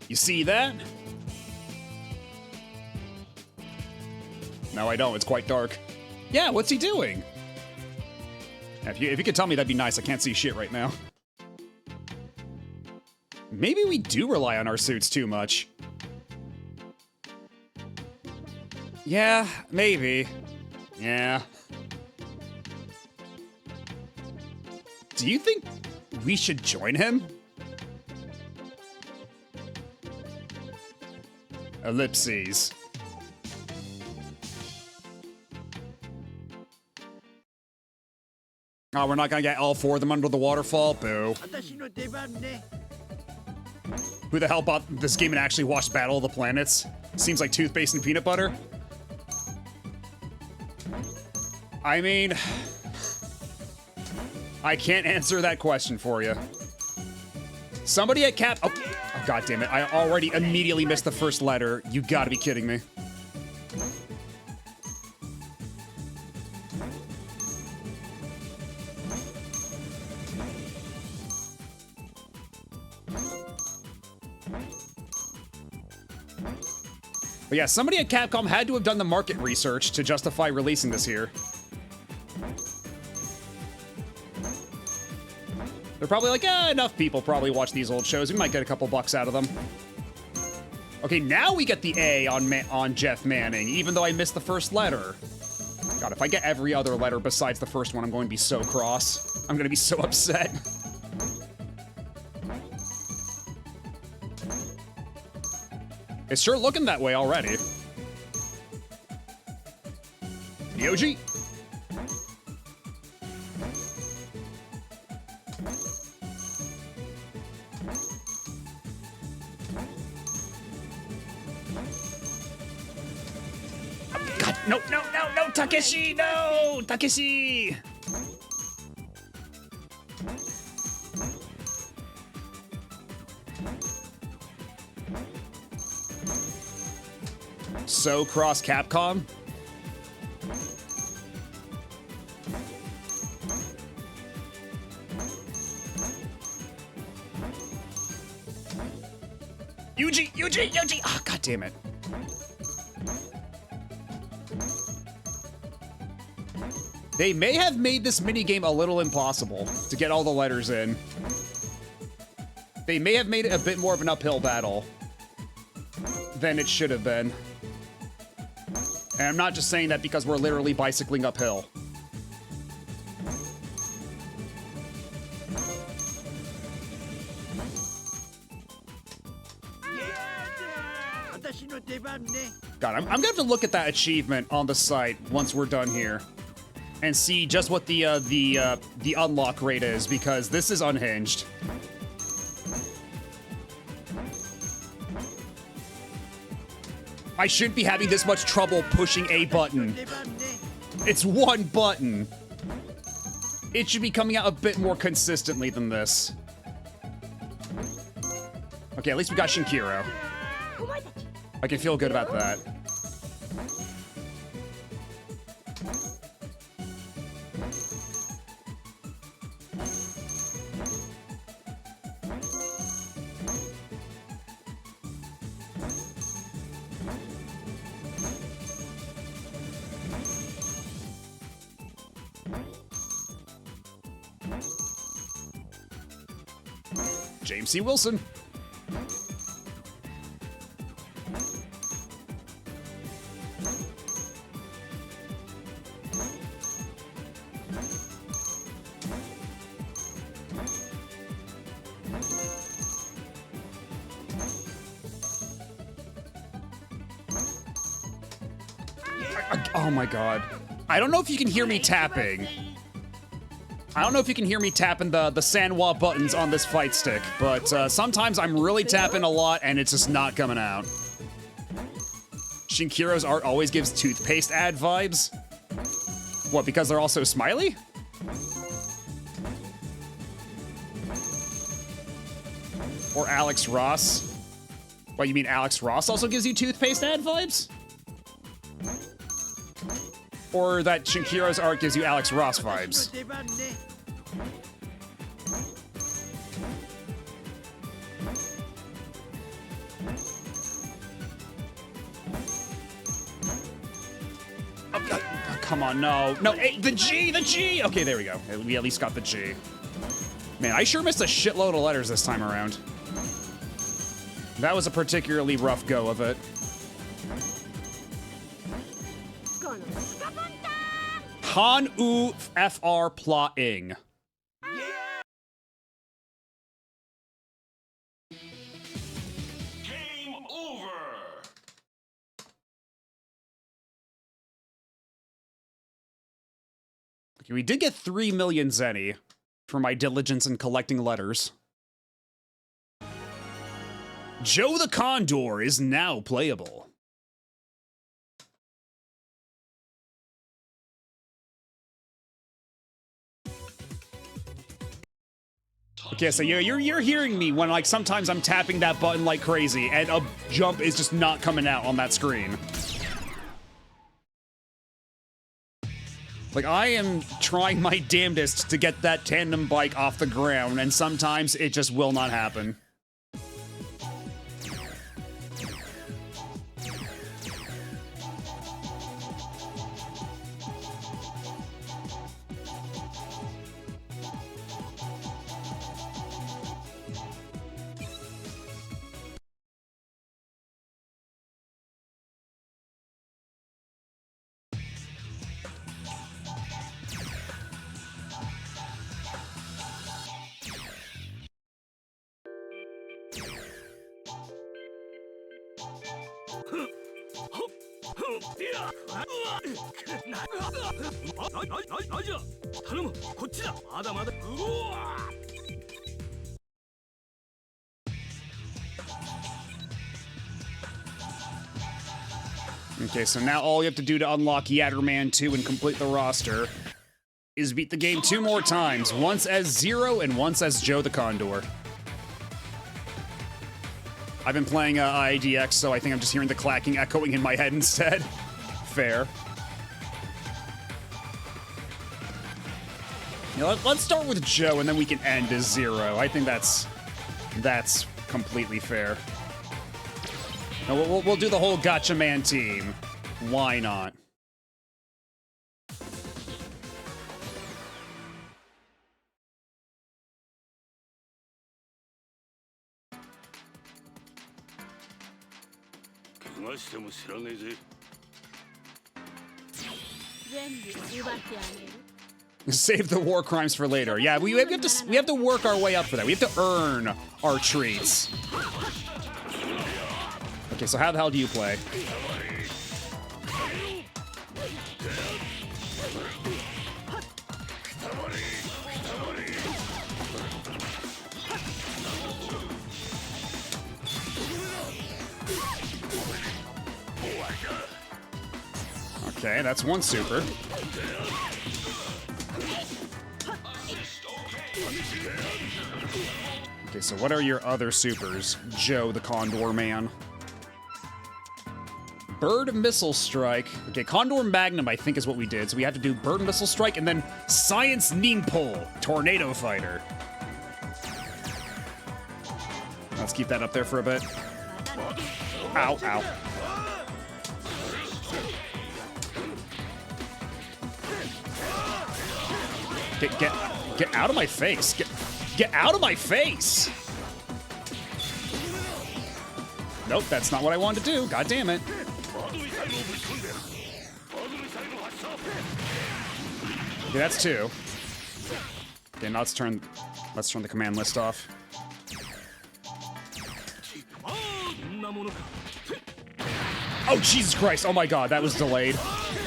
You see that? No, I don't. It's quite dark. Yeah, what's he doing? If you could tell me, that'd be nice. I can't see shit right now. Maybe we do rely on our suits too much. Yeah, maybe. Yeah. Do you think we should join him? Ellipses. Oh, we're not gonna get all four of them under the waterfall? Boo. Who the hell bought this game and actually watched Battle of the Planets? Seems like toothpaste and peanut butter. I mean, I can't answer that question for you. Somebody at oh, god damn it. I already immediately missed the first letter. You gotta be kidding me. But yeah, somebody at Capcom had to have done the market research to justify releasing this here. They're probably like, enough people probably watch these old shows. We might get a couple bucks out of them. Okay, now we get the A on Jeff Manning, even though I missed the first letter. God, if I get every other letter besides the first one, I'm going to be so cross. I'm going to be so upset. It's sure looking that way already. Yoji? God, no, no, no, no, Takeshi, no! Takeshi! So cross Capcom? Yuji! Ah, god damn it. They may have made this minigame a little impossible to get all the letters in. They may have made it a bit more of an uphill battle. than it should have been. And I'm not just saying that because we're literally bicycling uphill. God, I'm gonna have to look at that achievement on the site once we're done here, and see just what the unlock rate is, because this is unhinged. I shouldn't be having this much trouble pushing a button. It's one button. It should be coming out a bit more consistently than this. Okay, at least we got Shinkiro. I can feel good about that. James C. Wilson. Oh my god. I don't know if you can hear me tapping. I don't know if you can hear me tapping the Sanwa buttons on this fight stick, but sometimes I'm really tapping a lot and it's just not coming out. Shinkiro's art always gives toothpaste ad vibes? What, because they're also smiley? Or Alex Ross? What, you mean Alex Ross also gives you toothpaste ad vibes? Or that Shinkiro's art gives you Alex Ross vibes? Come on, no. No, hey, the G! Okay, there we go. We at least got the G. Man, I sure missed a shitload of letters this time around. That was a particularly rough go of it. Han U FR plotting. Game over. Okay, we did get 3 million zenny for my diligence in collecting letters. Joe the Condor is now playable. Okay, so you're hearing me when, like, sometimes I'm tapping that button like crazy and a jump is just not coming out on that screen. Like, I am trying my damnedest to get that tandem bike off the ground, and sometimes it just will not happen. Okay, so now all you have to do to unlock Yatterman 2 and complete the roster is beat the game 2 more times, once as Zero and once as Joe the Condor. I've been playing IDX, so I think I'm just hearing the clacking echoing in my head instead. Fair. You know, let's start with Joe, and then we can end as Zero. I think that's completely fair. No, we'll do the whole Gotcha Man team. Why not? 逃しても知らねえぜ。全部奪ってあげる Save the war crimes for later. Yeah, we have to work our way up for that. We have to earn our treats. Okay, so how the hell do you play? Okay, that's one super. Okay, so what are your other supers, Joe the Condor Man? Bird Missile Strike. Okay, Condor Magnum, I think, is what we did. So we have to do Bird Missile Strike and then Science Ninpole, Tornado Fighter. Let's keep that up there for a bit. Ow, ow. Get out of my face. Get out of my face. Nope, that's not what I wanted to do. God damn it. Okay, that's two. Okay, now let's turn the command list off. Oh, Jesus Christ. Oh my god, that was delayed.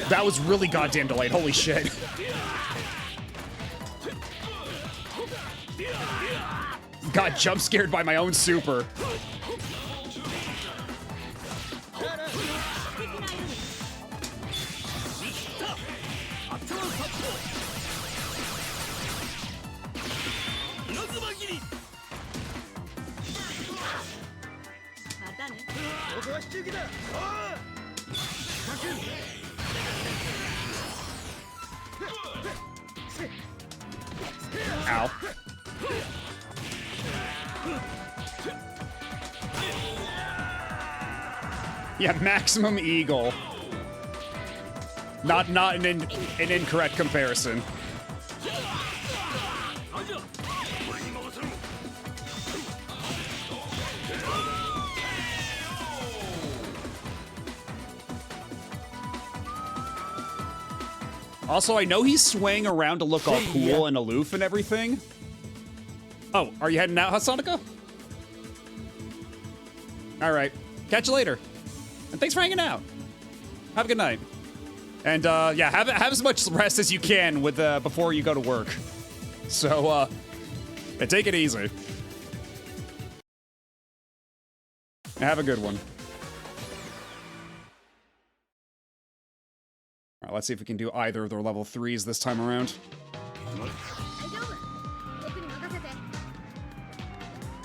That was really goddamn delayed. Holy shit. Got jump scared by my own super. Ow. Yeah, Maximum Eagle. Not an incorrect comparison. Also, I know he's swaying around to look all cool and aloof and everything. Oh, are you heading out, Tatsunoko? All right. Catch you later. And thanks for hanging out. Have a good night. And yeah, have as much rest as you can with before you go to work. So yeah, take it easy. Have a good one. All right, let's see if we can do either of their level 3s this time around. 大丈夫僕に任せて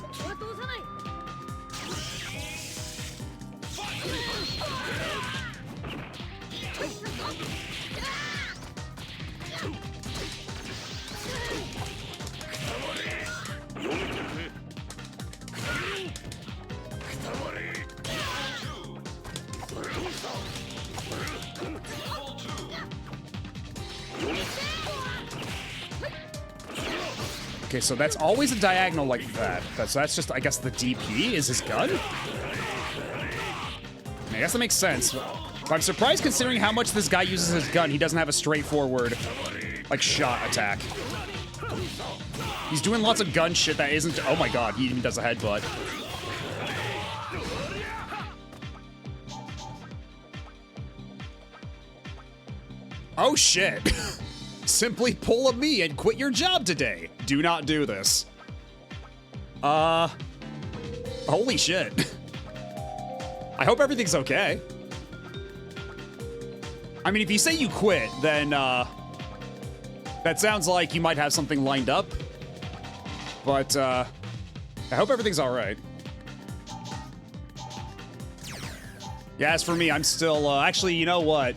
ここは通さない Okay, so that's always a diagonal like that. That's just, I guess, the DP is his gun? I guess that makes sense. But I'm surprised considering how much this guy uses his gun, he doesn't have a straightforward, like, shot attack. He's doing lots of gun shit that isn't... Oh my god, he even does a headbutt. Oh shit. Simply pull a me and quit your job today. Do not do this. Holy shit. I hope everything's okay. I mean, if you say you quit, then, that sounds like you might have something lined up. But, I hope everything's alright. Yeah, as for me, I'm still, actually, you know what?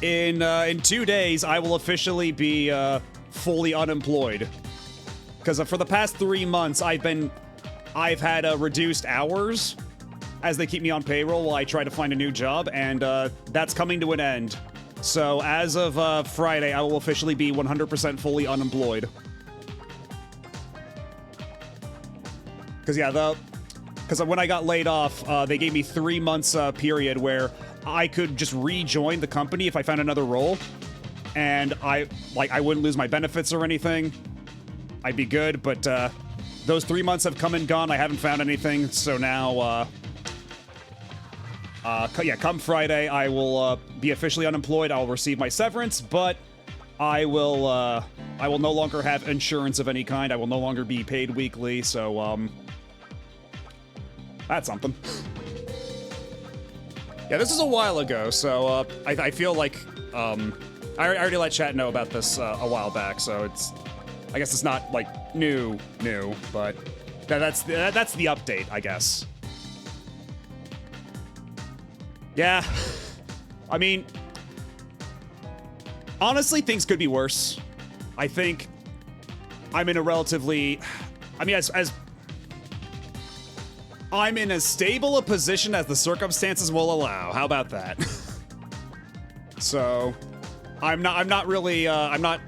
In 2 days, I will officially be, fully unemployed. Because for the past 3 months, I've had reduced hours as they keep me on payroll while I try to find a new job, and that's coming to an end. So as of Friday, I will officially be 100% fully unemployed. Because yeah, because when I got laid off, they gave me 3 months period where I could just rejoin the company if I found another role, and I wouldn't lose my benefits or anything. I'd be good, but those 3 months have come and gone. I haven't found anything, so now, yeah, come Friday, I will be officially unemployed. I'll receive my severance, but I will no longer have insurance of any kind. I will no longer be paid weekly, so that's something. Yeah, this is a while ago, so I feel like I already let chat know about this a while back, so I guess it's not like new, but that's the update, I guess. Yeah, I mean, honestly, things could be worse. I think I'm in a relatively, I mean, as I'm in as stable a position as the circumstances will allow. How about that? So, I'm not really, the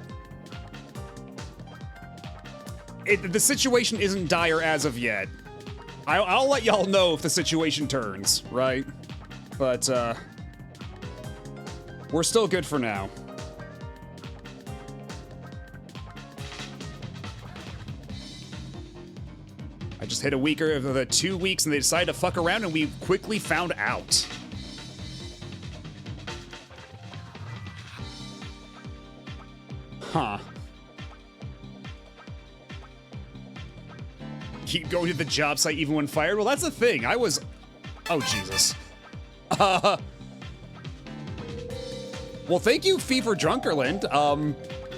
situation isn't dire as of yet. I'll let y'all know if the situation turns, right? But, we're still good for now. I just hit a week or the 2 weeks and they decided to fuck around and we quickly found out. Huh. Keep going to the job site even when fired? Well, that's the thing. I was... Oh, Jesus. Well, thank you, Fever Drunkerland.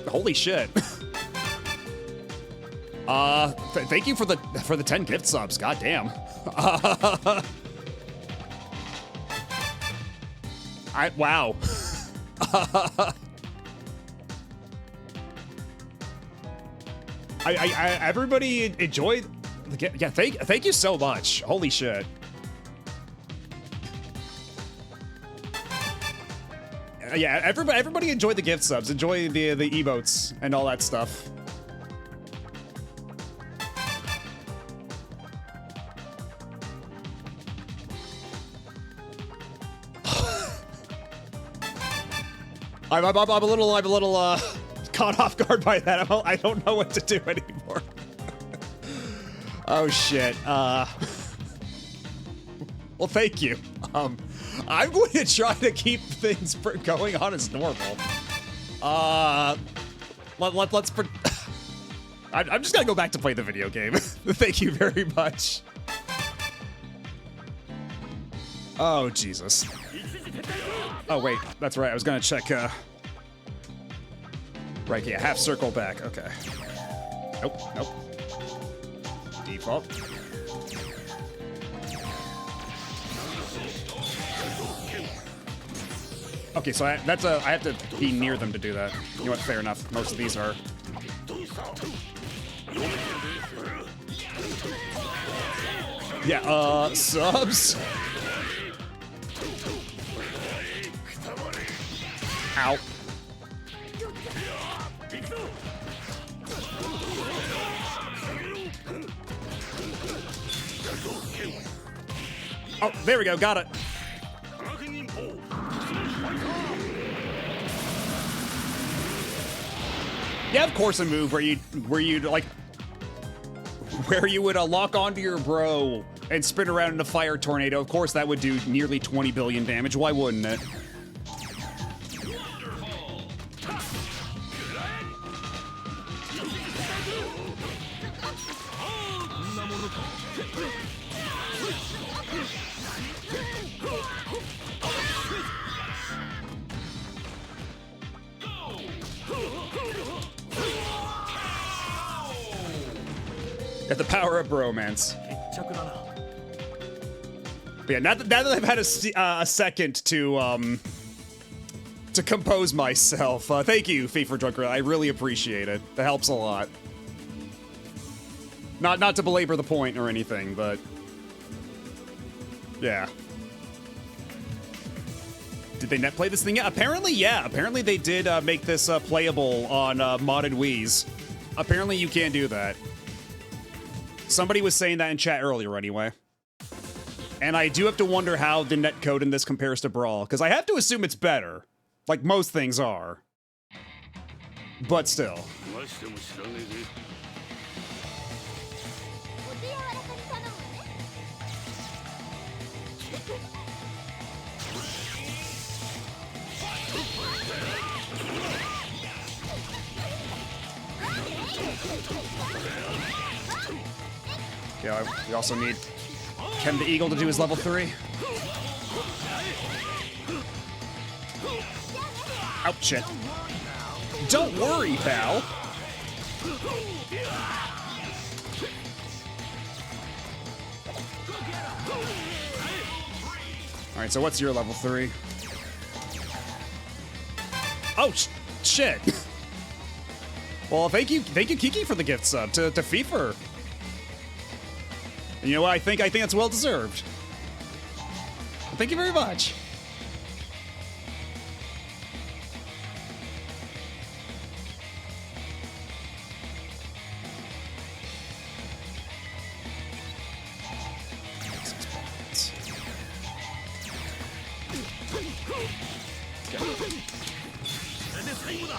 Holy shit. Thank you for the 10 gift subs. God damn. Wow. Everybody enjoyed. Yeah, thank you so much. Holy shit. Yeah, everybody enjoyed the gift subs. Enjoy the emotes and all that stuff. I'm a little caught off guard by that. I don't know what to do anymore. Oh shit. Well, thank you. I'm going to try to keep things going on as normal. Let's. I'm just gonna go back to play the video game. Thank you very much. Oh Jesus. Oh wait, that's right. I was gonna check. Right, yeah, half circle back. Okay. Nope. Default. Okay, so I have to be near them to do that. You know what? Fair enough. Most of these are. Yeah. Subs. Ow. Oh, there we go. Got it. Yeah, of course, a move where you would lock onto your bro and spin around in a fire tornado. Of course, that would do nearly 20 billion damage. Why wouldn't it? At the power of bromance. But yeah, now that I've had a second to compose myself, thank you, Fee for Drunker. I really appreciate it. That helps a lot. Not to belabor the point or anything, but yeah. Did they net play this thing yet? Apparently, yeah. Apparently they did make this playable on modded Wiis. Apparently you can do that. Somebody was saying that in chat earlier, anyway. And I do have to wonder how the netcode in this compares to Brawl, because I have to assume it's better. Like most things are. But still. ましても知らねえぜ。お手柔らかに頼むわね。 Yeah, we also need Ken the Eagle to do his level 3. Oh, shit. Don't worry, pal. Alright, so what's your level 3? Oh, shit. Well, thank you, Kiki, for the gift sub to FIFA. And you know what? I think that's well deserved. Thank you very much.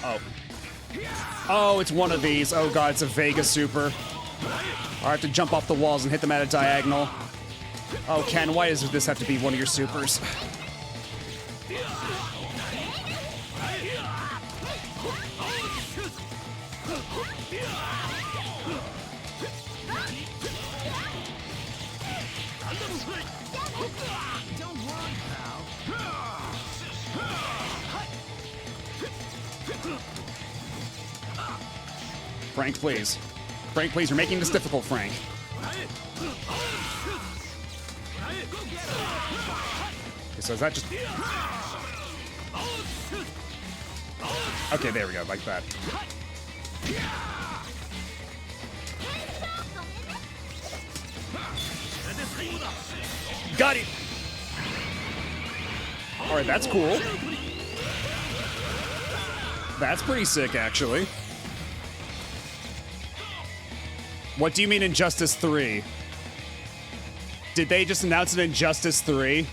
Oh. Oh, it's one of these. Oh god, it's a Vega Super. I have to jump off the walls and hit them at a diagonal. Oh, Ken, why does this have to be one of your supers? Don't worry, pal. Frank, please. Frank, please, you're making this difficult, Frank. Okay, so is that just... Okay, there we go, like that. Got it! Alright, that's cool. That's pretty sick, actually. What do you mean Injustice 3? Did they just announce an Injustice 3?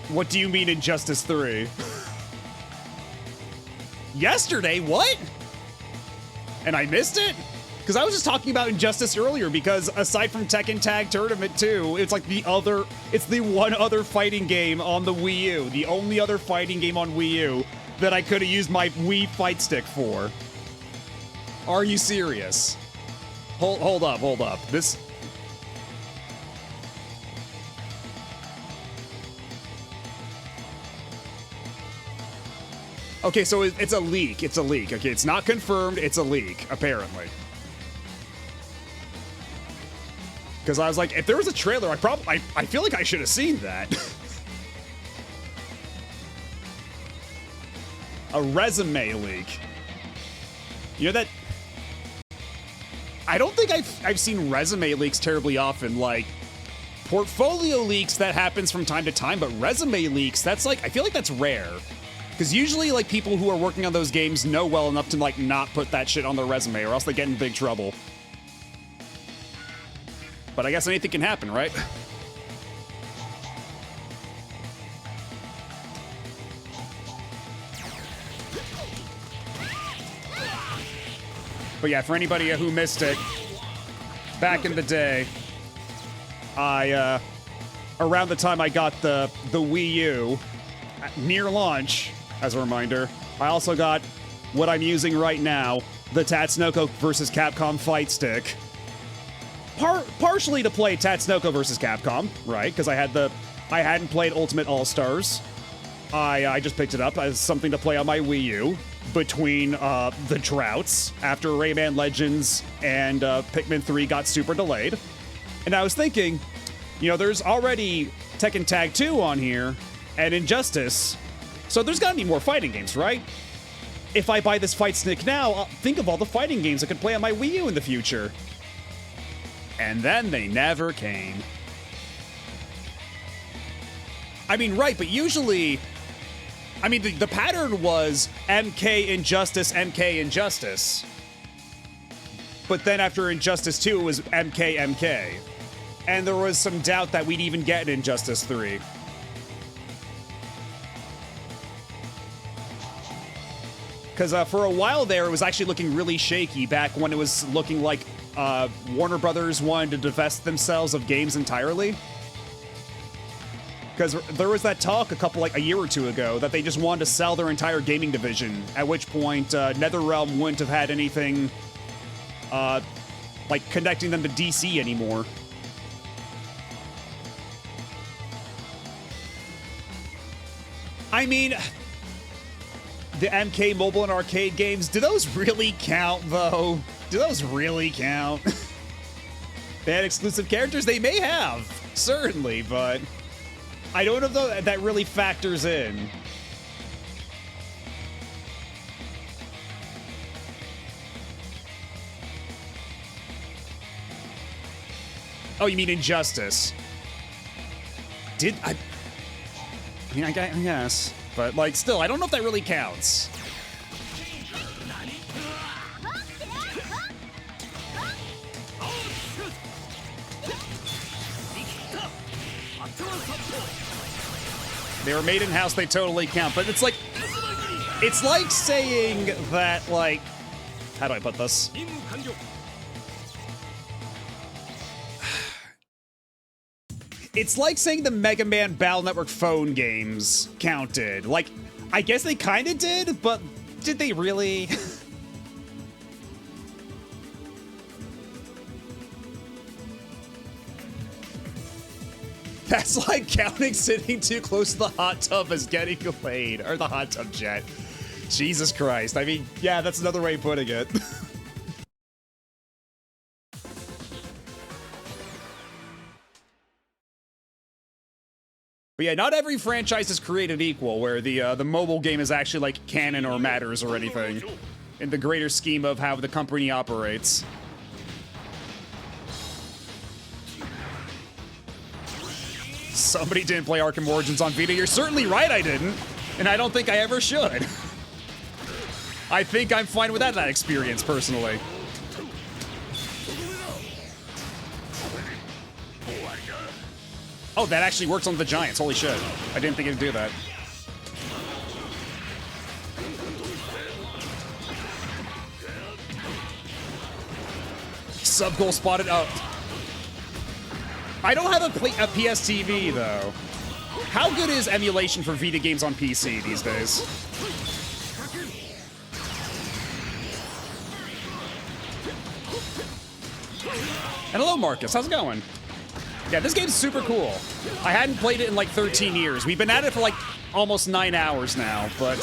What do you mean Injustice 3? Yesterday? What? And I missed it? Because I was just talking about Injustice earlier, because aside from Tekken Tag Tournament 2, it's like it's the one other fighting game on the Wii U. The only other fighting game on Wii U that I could have used my Wii Fight Stick for. Are you serious? Hold up. This... Okay, so it's a leak. It's a leak. Okay, it's not confirmed. It's a leak, apparently. Because I was like, if there was a trailer, I feel like I should have seen that. A resume leak. You know that... I don't think I've seen resume leaks terribly often. Like, portfolio leaks, that happens from time to time, but resume leaks, that's like... I feel like that's rare. Because usually, like, people who are working on those games know well enough to, like, not put that shit on their resume, or else they get in big trouble. But I guess anything can happen, right? But yeah, for anybody who missed it, back in the day, around the time I got the Wii U, near launch, as a reminder, I also got what I'm using right now, the Tatsunoko vs. Capcom Fight Stick. Partially to play Tatsunoko vs. Capcom, right? Because I hadn't played Ultimate All-Stars. I just picked it up as something to play on my Wii U between the droughts after Rayman Legends and Pikmin 3 got super delayed. And I was thinking, you know, there's already Tekken Tag 2 on here and Injustice, so there's gotta be more fighting games, right? If I buy this Fight Stick now, I'll think of all the fighting games I could play on my Wii U in the future. And then they never came. I mean, right, but usually... I mean, the pattern was MK Injustice, MK Injustice. but then after Injustice 2, it was MK. And there was some doubt that we'd even get an Injustice 3. Because for a while there, it was actually looking really shaky back when it was looking like Warner Brothers wanted to divest themselves of games entirely. Because there was that talk a year or two ago that they just wanted to sell their entire gaming division, at which point NetherRealm wouldn't have had anything like connecting them to DC anymore. I mean, the MK mobile and arcade games, do those really count, though? Do those really count? They had exclusive characters? They may have, certainly, but I don't know if that really factors in. Oh, you mean Injustice? I mean, I guess. But, like, still, I don't know if that really counts. They were made in-house, they totally count. But it's like saying that, like, how do I put this? It's like saying the Mega Man Battle Network phone games counted. Like, I guess they kind of did, but did they really? That's like counting sitting too close to the hot tub as getting laid, or the hot tub jet. Jesus Christ. I mean, yeah, that's another way of putting it. But yeah, not every franchise is created equal, where the mobile game is actually like canon or matters or anything in the greater scheme of how the company operates. Somebody didn't play Arkham Origins on Vita. You're certainly right I didn't, and I don't think I ever should. I think I'm fine with that experience, personally. Oh, that actually works on the Giants. Holy shit. I didn't think it'd do that. Sub-goal spotted. Oh. I don't have a PS TV, though. How good is emulation for Vita games on PC these days? And hello, Marcus. How's it going? Yeah, this game's super cool. I hadn't played it in like 13 years. We've been at it for like almost 9 hours now, but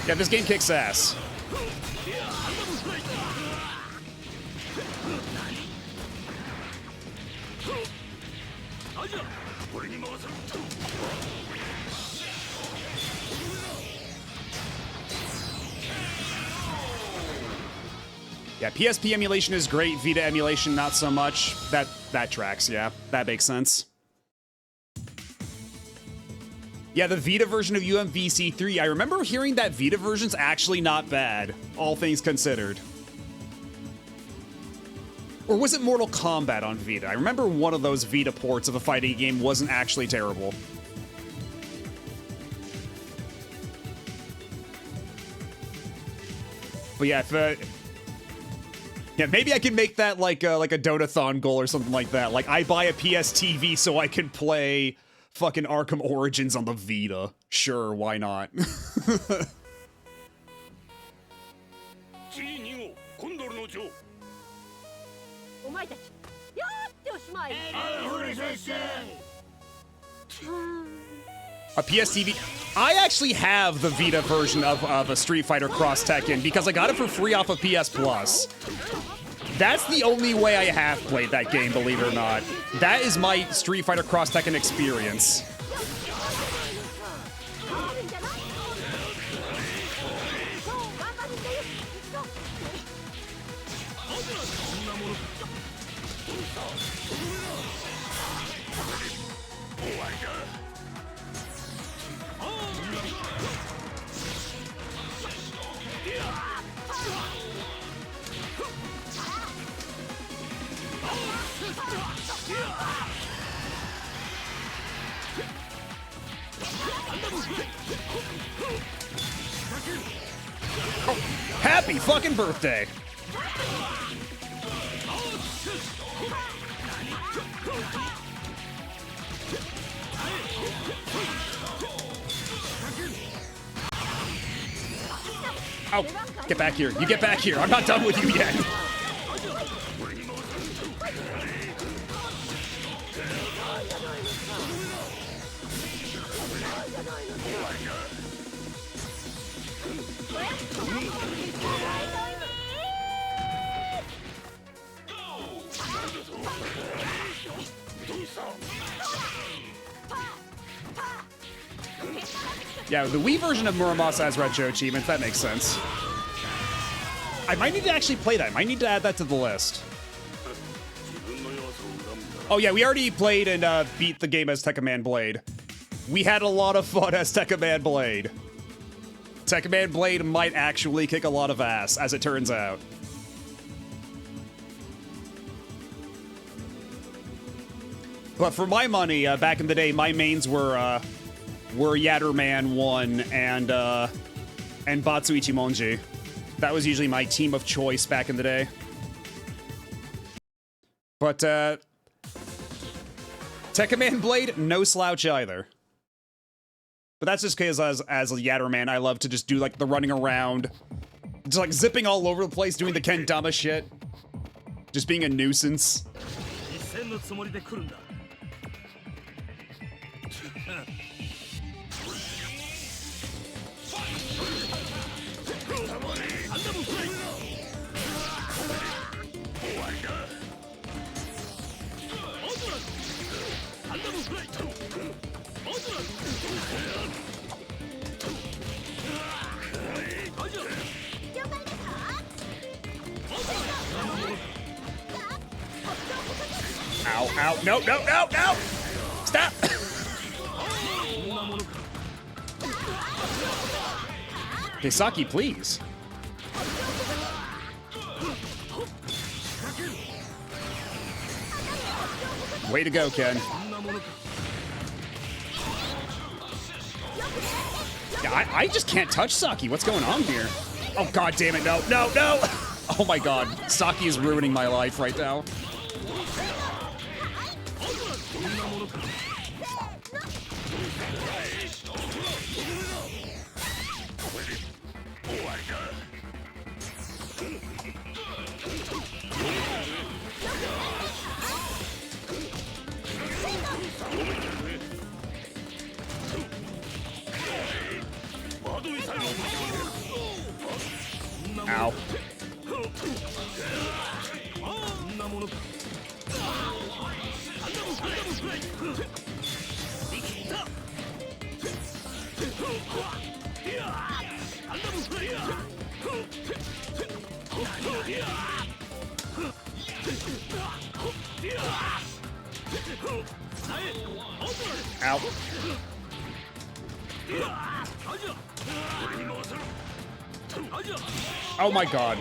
yeah, this game kicks ass. Yeah, PSP emulation is great. Vita emulation, not so much. That tracks, yeah. That makes sense. Yeah, the Vita version of UMVC3. I remember hearing that Vita version's actually not bad, all things considered. Or was it Mortal Kombat on Vita? I remember one of those Vita ports of a fighting game wasn't actually terrible. But yeah, yeah, maybe I can make that like a Dotathon goal or something like that. Like, I buy a PS TV so I can play fucking Arkham Origins on the Vita. Sure, why not? A PS TV. I actually have the Vita version of a Street Fighter Cross Tekken because I got it for free off of PS Plus. That's the only way I have played that game, believe it or not. That is my Street Fighter Cross Tekken experience. Happy fucking birthday. Oh, get back here. You get back here. I'm not done with you yet. Yeah, the Wii version of Muramasa has retro achievements. That makes sense. I might need to actually play that. I might need to add that to the list. Oh yeah, we already played and beat the game as Tekkaman Blade. We had a lot of fun as Tekkaman Blade. Tekkaman Blade might actually kick a lot of ass, as it turns out. But for my money, back in the day, my mains were Yatterman 1 and Batsu Ichimonji. That was usually my team of choice back in the day. But Tekkaman Blade, no slouch either. But that's just because as a Yatterman, I love to just do like the running around, just like zipping all over the place, doing the Kendama shit. Just being a nuisance. Ow, ow, no, no, no, no! Stop! Hisaki, please. Way to go, Ken. Yeah, I just can't touch Saki. What's going on here? Oh, god damn it, no, no, no! Oh my god, Saki is ruining my life right now. Ow. Ow. Oh my god.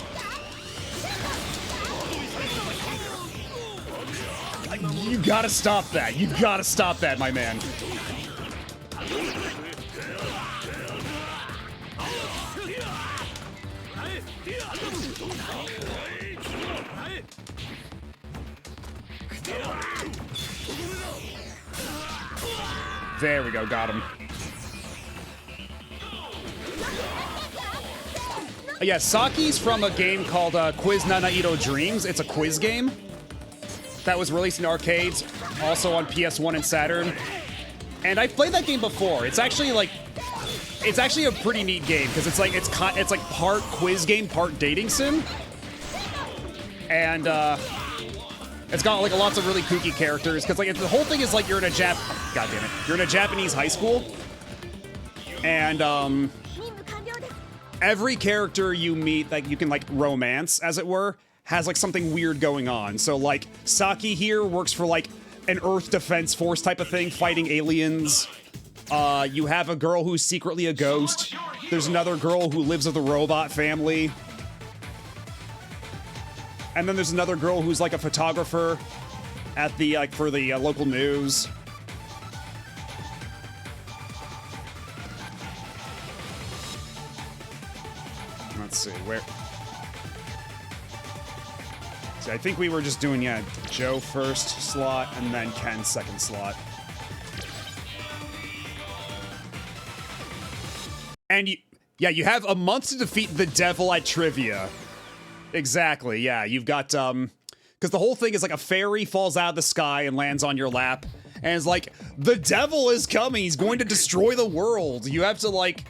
You gotta stop that. You gotta stop that, my man. There we go, got him. Yeah, Saki's from a game called Quiz Nanaito Dreams. It's a quiz game that was released in arcades, also on PS1 and Saturn. And I've played that game before. It's actually a pretty neat game because it's like part quiz game, part dating sim, and it's got like lots of really kooky characters. Because like the whole thing is like you're in a God damn it, you're in a Japanese high school, and every character you meet that you can like romance, as it were, has like something weird going on. So like Saki here works for like an Earth Defense Force type of thing, fighting aliens. You have a girl who's secretly a ghost. There's another girl who lives with a robot family. And then there's another girl who's like a photographer at the for the local news. Let's see, where... I think we were just doing, yeah, Joe first slot and then Ken second slot. And you have a month to defeat the devil at trivia. Exactly, yeah. You've got, because the whole thing is like a fairy falls out of the sky and lands on your lap. And it's like, the devil is coming, he's going to destroy the world. You have to, like,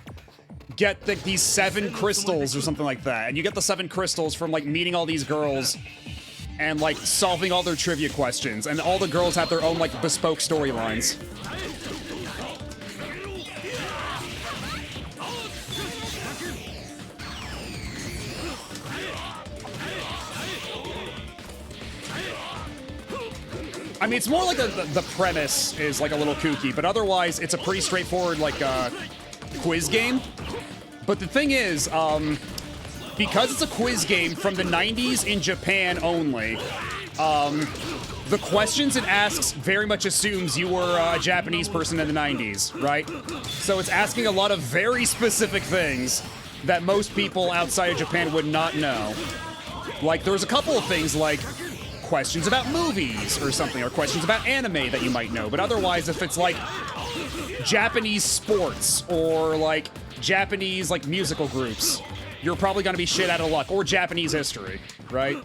get these 7 crystals or something like that. And you get the 7 crystals from, like, meeting all these girls and, like, solving all their trivia questions. And all the girls have their own, like, bespoke storylines. I mean, it's more like the premise is like a little kooky, but otherwise it's a pretty straightforward like quiz game. But the thing is, because it's a quiz game from the 90s in Japan only, the questions it asks very much assumes you were a Japanese person in the 90s, right? So it's asking a lot of very specific things that most people outside of Japan would not know. Like, there's a couple of things like questions about movies or something, or questions about anime that you might know, but otherwise if it's like Japanese sports or like Japanese like musical groups, you're probably gonna be shit out of luck, or Japanese history, right?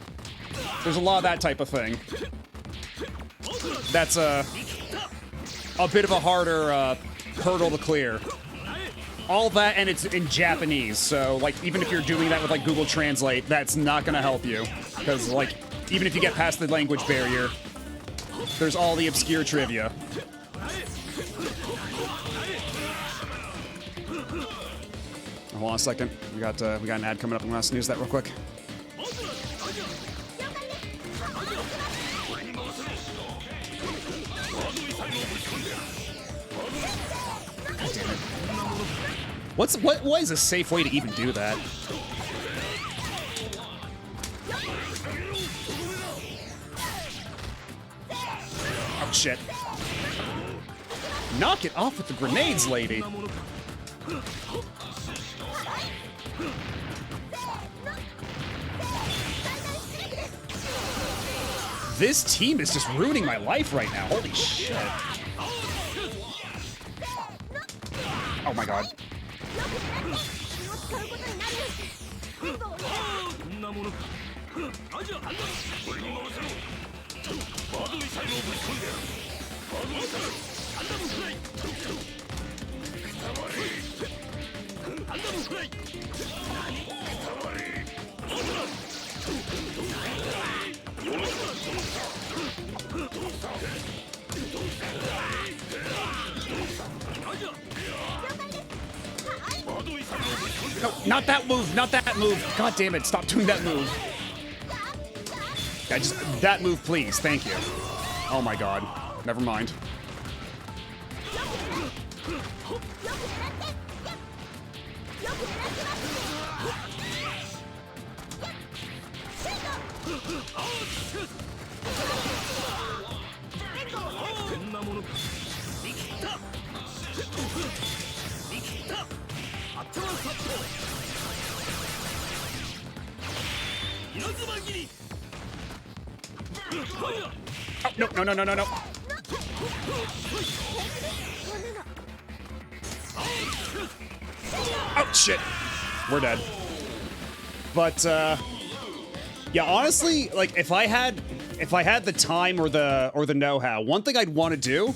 There's a lot of that type of thing. That's a bit of a harder hurdle to clear. All that, and it's in Japanese, so like even if you're doing that with like Google Translate, that's not gonna help you, because like even if you get past the language barrier, there's all the obscure trivia. Hold on a second. We got an ad coming up. I'm gonna snooze that real quick. God damn it. What is a safe way to even do that? Oh, shit. Knock it off with the grenades, lady. This team is just ruining my life right now. Holy shit. Oh my god. No, not that move, not that move. God damn it, stop doing that move. That move, please, thank you. Oh my god, never mind. Oh, no, no, no, no, no, no. Oh, shit. We're dead. But, yeah, honestly, like, if I had the time or the know-how, one thing I'd want to do,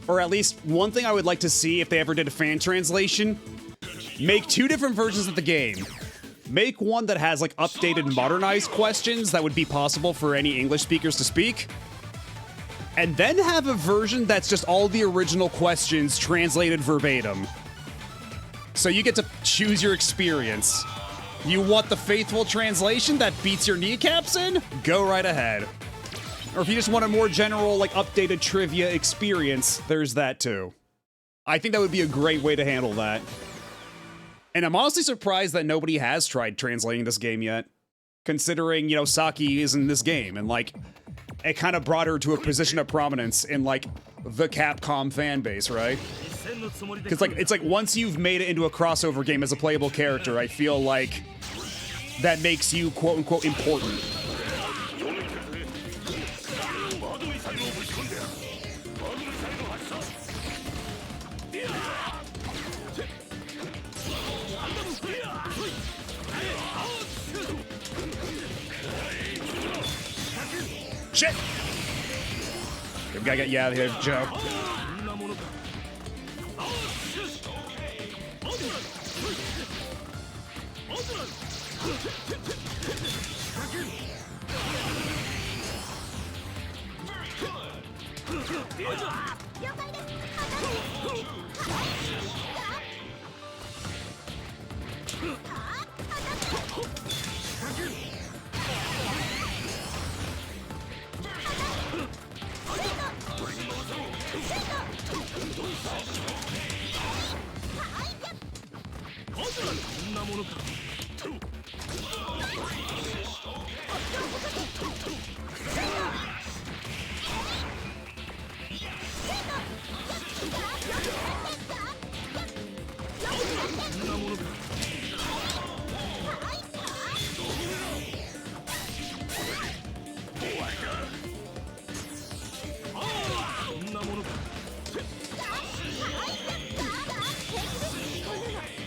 or at least one thing I would like to see if they ever did a fan translation, make 2 different versions of the game. Make one that has, like, updated, modernized questions that would be possible for any English speakers to speak. And then have a version that's just all the original questions translated verbatim. So you get to choose your experience. You want the faithful translation that beats your kneecaps in? Go right ahead. Or if you just want a more general, like, updated trivia experience, there's that too. I think that would be a great way to handle that. And I'm honestly surprised that nobody has tried translating this game yet. Considering, you know, Saki is in this game, and, like, it kind of brought her to a position of prominence in, like, the Capcom fan base, right? Because, like, it's like once you've made it into a crossover game as a playable character, I feel like that makes you, quote-unquote, important. Shit! We gotta get you out of here, Joe.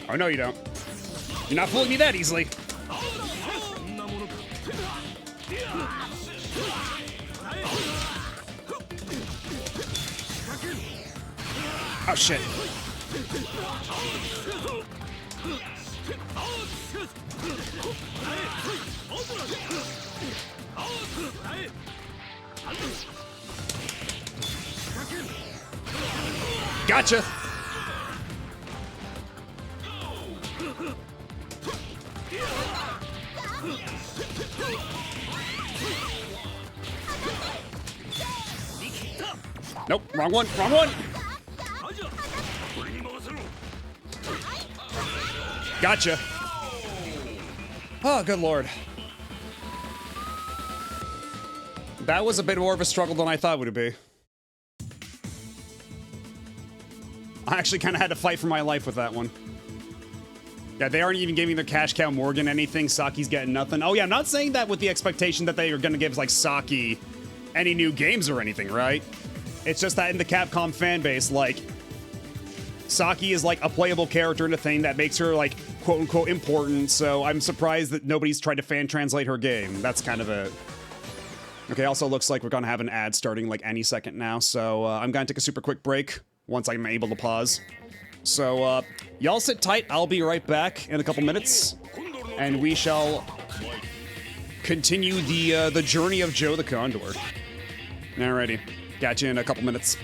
Oh, no, you don't. You're not fooling me that easily. Oh, shit. Gotcha. Nope, wrong one, wrong one. Gotcha. Oh, good lord. That was a bit more of a struggle than I thought it would be. I actually kind of had to fight for my life with that one. Yeah, they aren't even giving their cash cow Morgan anything. Saki's getting nothing. Oh yeah, I'm not saying that with the expectation that they are going to give like Saki any new games or anything, right? It's just that in the Capcom fan base, like, Saki is like a playable character and a thing that makes her like quote-unquote important, so I'm surprised that nobody's tried to fan translate her game. That's kind of a... Okay, also looks like we're gonna have an ad starting like any second now, so I'm gonna take a super quick break once I'm able to pause. So, y'all sit tight, I'll be right back in a couple minutes, and we shall continue the journey of Joe the Condor. Alrighty, got you in a couple minutes.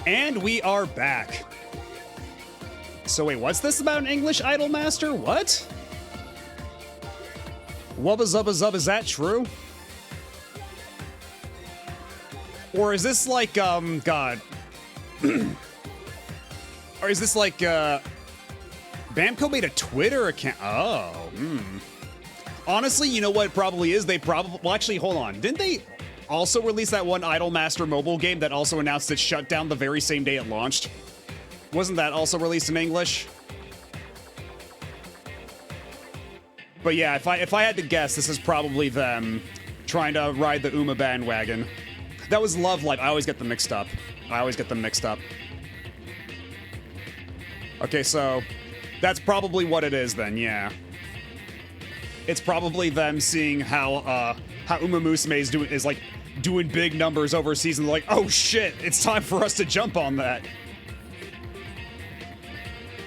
And we are back. So wait, what's this about an English Idol Master? What? Wubba zubba zub, is that true? Or is this like, God. Or is this like, Bamco made a Twitter account? Oh, Honestly, you know what it probably is? They probably, well actually, hold on. Didn't they also release that one Idol Master mobile game that also announced its shutdown the very same day it launched? Wasn't that also released in English? But yeah, if I had to guess, this is probably them trying to ride the Uma bandwagon. That was Love Life. I always get them mixed up. Okay, so that's probably what it is then, yeah. It's probably them seeing how Uma Musume is like doing big numbers overseas and like, oh shit, it's time for us to jump on that.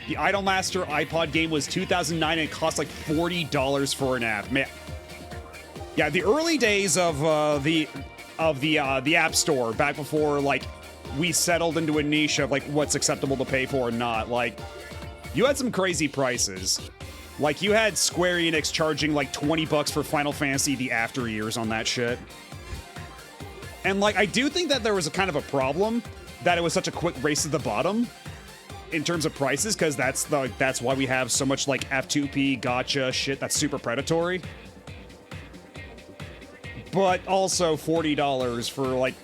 The Idolmaster iPod game was 2009 and it cost like $40 for an app. Man, yeah, the early days of the App Store, back before like we settled into a niche of like what's acceptable to pay for and not. Like, you had some crazy prices. Like, you had Square Enix charging like $20 for Final Fantasy the After Years on that shit. And like, I do think that there was a kind of a problem that it was such a quick race to the bottom in terms of prices, because that's why we have so much like F2P gotcha shit that's super predatory. But also $40 for like,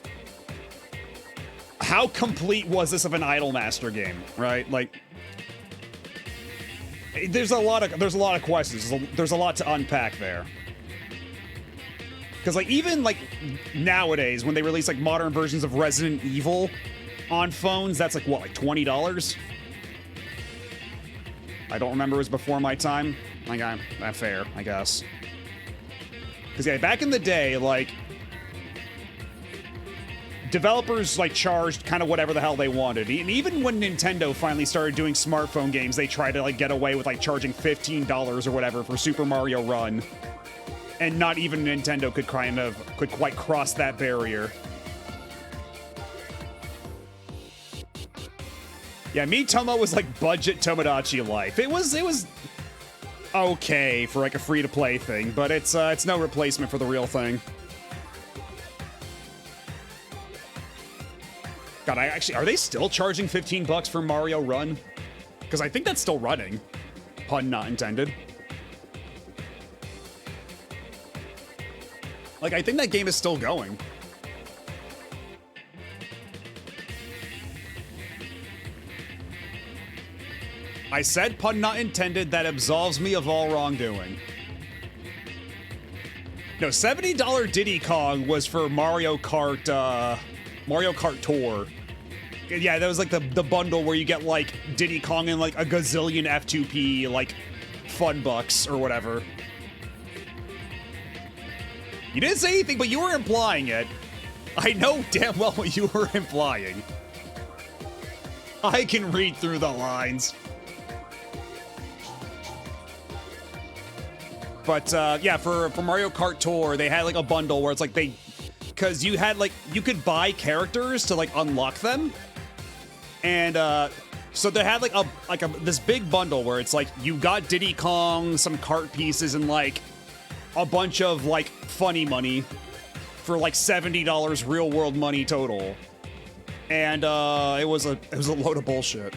how complete was this of an Idolmaster game, right? Like, there's a lot of questions. There's a lot to unpack there. Because like, even like nowadays when they release like modern versions of Resident Evil on phones, that's like what, like $20? I don't remember, it was before my time. Like, that's fair, I guess. Because yeah, back in the day, like, developers like charged kind of whatever the hell they wanted. And even when Nintendo finally started doing smartphone games, they tried to like get away with like charging $15 or whatever for Super Mario Run. And not even Nintendo could quite cross that barrier. Yeah, Miitomo was like budget Tomodachi life. It was okay for like a free-to-play thing, but it's no replacement for the real thing. God, are they still charging $15 for Mario Run? Because I think that's still running. Pun not intended. Like, I think that game is still going. I said pun not intended, that absolves me of all wrongdoing. No, $70 Diddy Kong was for Mario Kart Tour. Yeah, that was like the bundle where you get like Diddy Kong and like a gazillion F2P like fun bucks or whatever. You didn't say anything, but you were implying it. I know damn well what you were implying. I can read through the lines. But yeah, for Mario Kart Tour, they had like a bundle where it's like because you had like, you could buy characters to like unlock them. And so they had like this big bundle where it's like you got Diddy Kong, some kart pieces, and like a bunch of like funny money for like $70 real world money total. And it was a load of bullshit.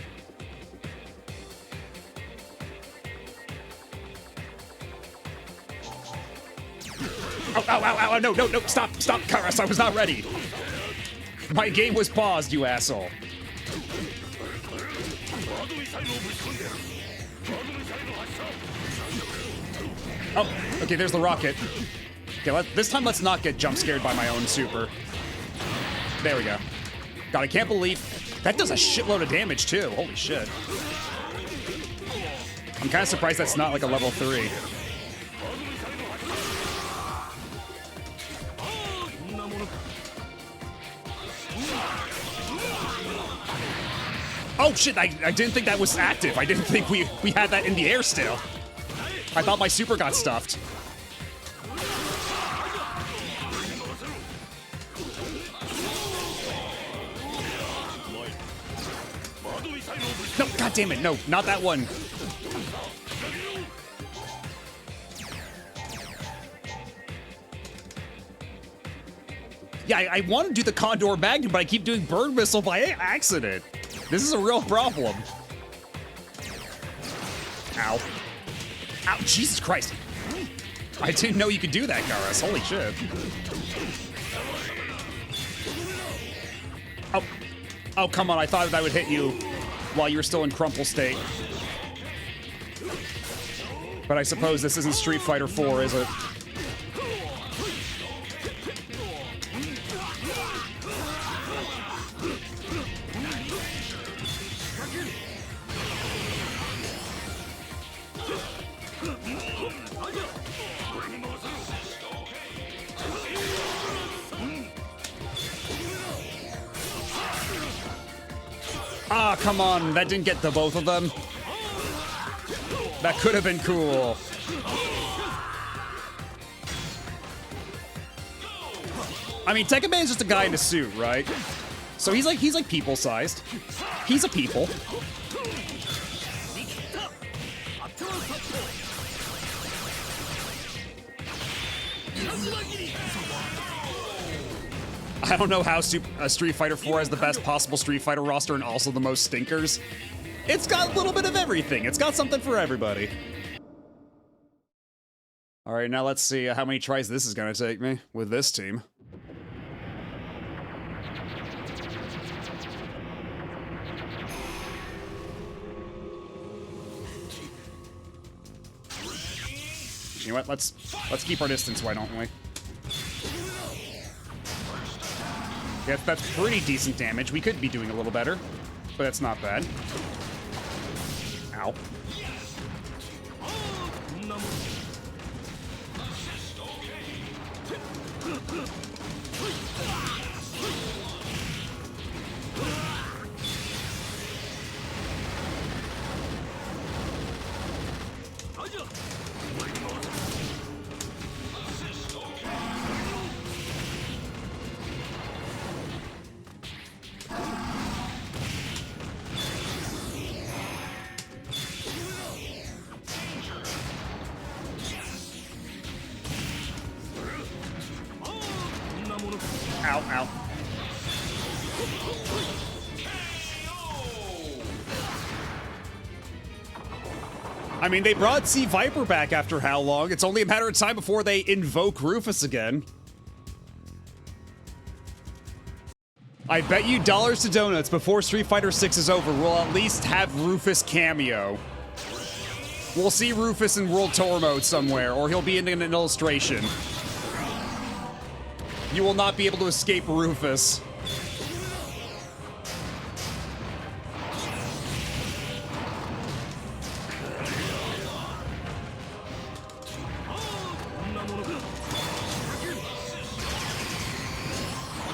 Oh, no, stop, Karas, I was not ready. My game was paused, you asshole. Oh, okay, there's the rocket. Okay, this time let's not get jump scared by my own super. There we go. God, I can't believe that does a shitload of damage too. Holy shit. I'm kind of surprised that's not like a level 3. Oh shit, I didn't think that was active. I didn't think we had that in the air still. I thought my super got stuffed. God damn it, no, not that one. Yeah, I want to do the Condor Magnum, but I keep doing Bird Missile by accident. This is a real problem. Ow. Ow, Jesus Christ. I didn't know you could do that, Garas. Holy shit. Oh. Oh, come on. I thought that would hit you while you were still in crumple state. But I suppose this isn't Street Fighter 4, is it? Ah, come on. That didn't get the both of them. That could have been cool. I mean, Tekken Man's just a guy in a suit, right? So he's like people-sized. He's a people. I don't know how Street Fighter 4 has the best possible Street Fighter roster and also the most stinkers. It's got a little bit of everything. It's got something for everybody. All right, now let's see how many tries this is gonna take me with this team. You know what? Let's keep our distance, why don't we? Yeah, that's pretty decent damage. We could be doing a little better, but that's not bad. Ow. Ow, ow. I mean, they brought Sea Viper back after how long? It's only a matter of time before they invoke Rufus again. I bet you dollars to donuts before Street Fighter 6 is over, we'll at least have Rufus cameo. We'll see Rufus in World Tour mode somewhere, or he'll be in an illustration. You will not be able to escape Rufus.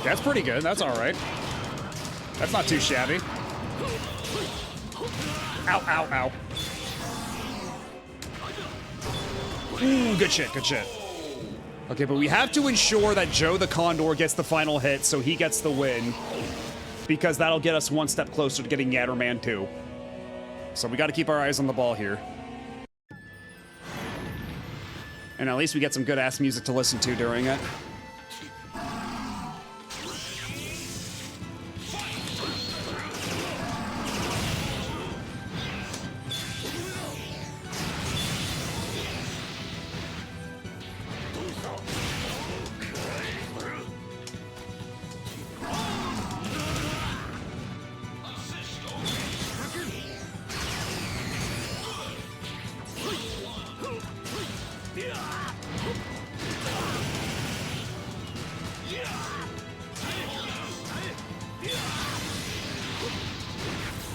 That's pretty good. That's all right. That's not too shabby. Ow, ow, ow. Ooh, good shit, good shit. Okay, but we have to ensure that Joe the Condor gets the final hit so he gets the win. Because that'll get us one step closer to getting Yatterman 2. So we gotta keep our eyes on the ball here. And at least we get some good-ass music to listen to during it.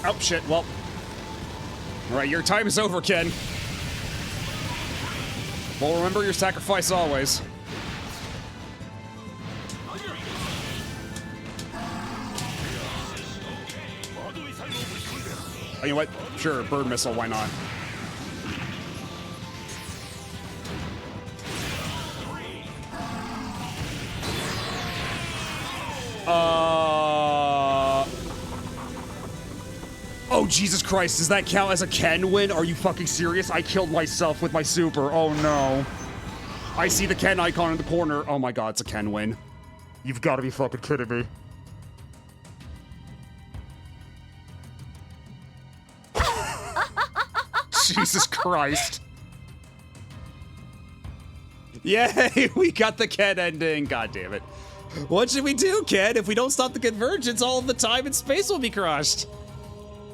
Oh, shit, well. Alright, your time is over, Ken. Well, remember your sacrifice always. Oh, you know what? Sure, bird missile, why not? Oh, Oh, Jesus Christ, does that count as a Ken win? Are you fucking serious? I killed myself with my super. Oh no. I see the Ken icon in the corner. Oh my god, it's a Ken win. You've got to be fucking kidding me. Jesus Christ. Yay, we got the Ken ending. God damn it. What should we do, Ken? If we don't stop the convergence, all of the time and space will be crushed.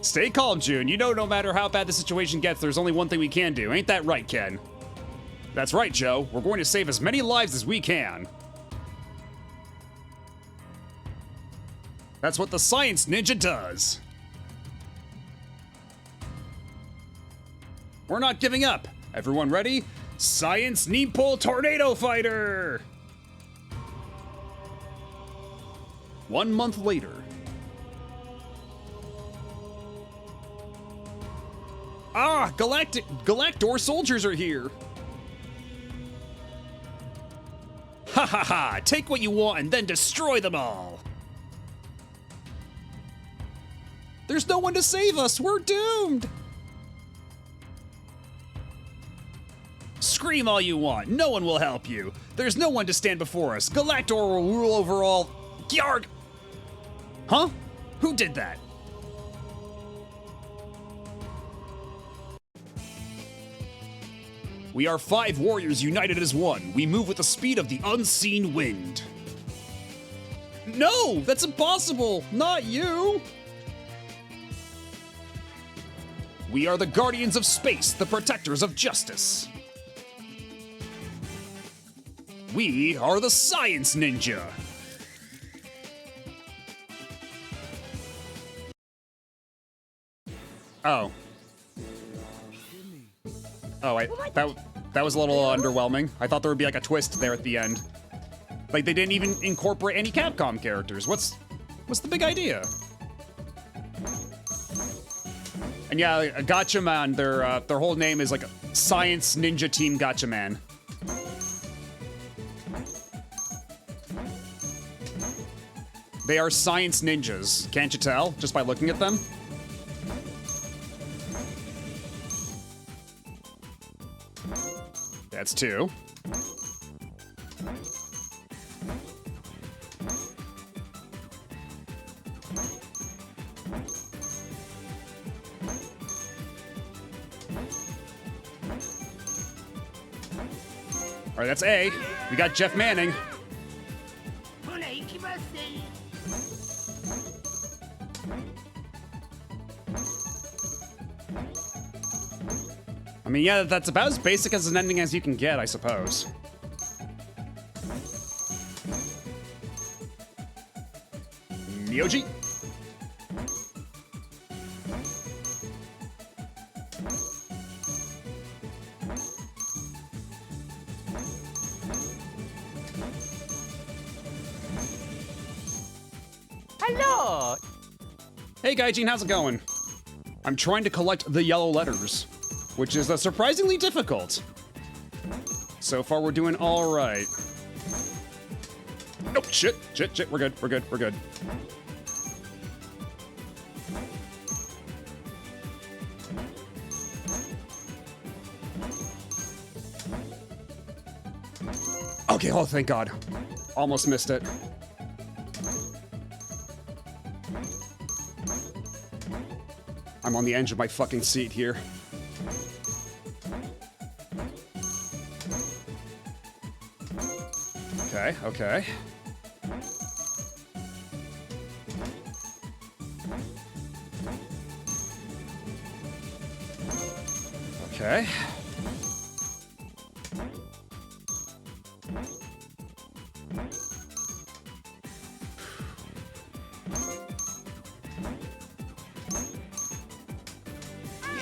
Stay calm, June. You know no matter how bad the situation gets, there's only one thing we can do. Ain't that right, Ken? That's right, Joe. We're going to save as many lives as we can. That's what the Science Ninja does. We're not giving up. Everyone ready? Science Needpole Tornado Fighter! 1 month later. Ah, Galactor soldiers are here. Ha ha ha, take what you want and then destroy them all. There's no one to save us, we're doomed. Scream all you want, no one will help you. There's no one to stand before us. Galactor will rule over all. Yarg! Huh? Who did that? We are 5 warriors united as one. We move with the speed of the unseen wind. No, that's impossible. Not you. We are the guardians of space, the protectors of justice. We are the Science Ninja. Oh. Oh, that was a little underwhelming. I thought there would be like a twist there at the end. Like they didn't even incorporate any Capcom characters. What's the big idea? And yeah, Gotcha Man, their whole name is like Science Ninja Team Gotcha Man. They are science ninjas. Can't you tell just by looking at them? That's 2. All right, that's A. We got Jeff Manning. I mean, yeah, that's about as basic as an ending as you can get, I suppose. Myoji. Hello. Hey, Gaijin, how's it going? I'm trying to collect the yellow letters, which is surprisingly difficult. So far, we're doing all right. Nope, shit, we're good. Okay, oh, thank God. Almost missed it. I'm on the edge of my fucking seat here. Okay. Okay.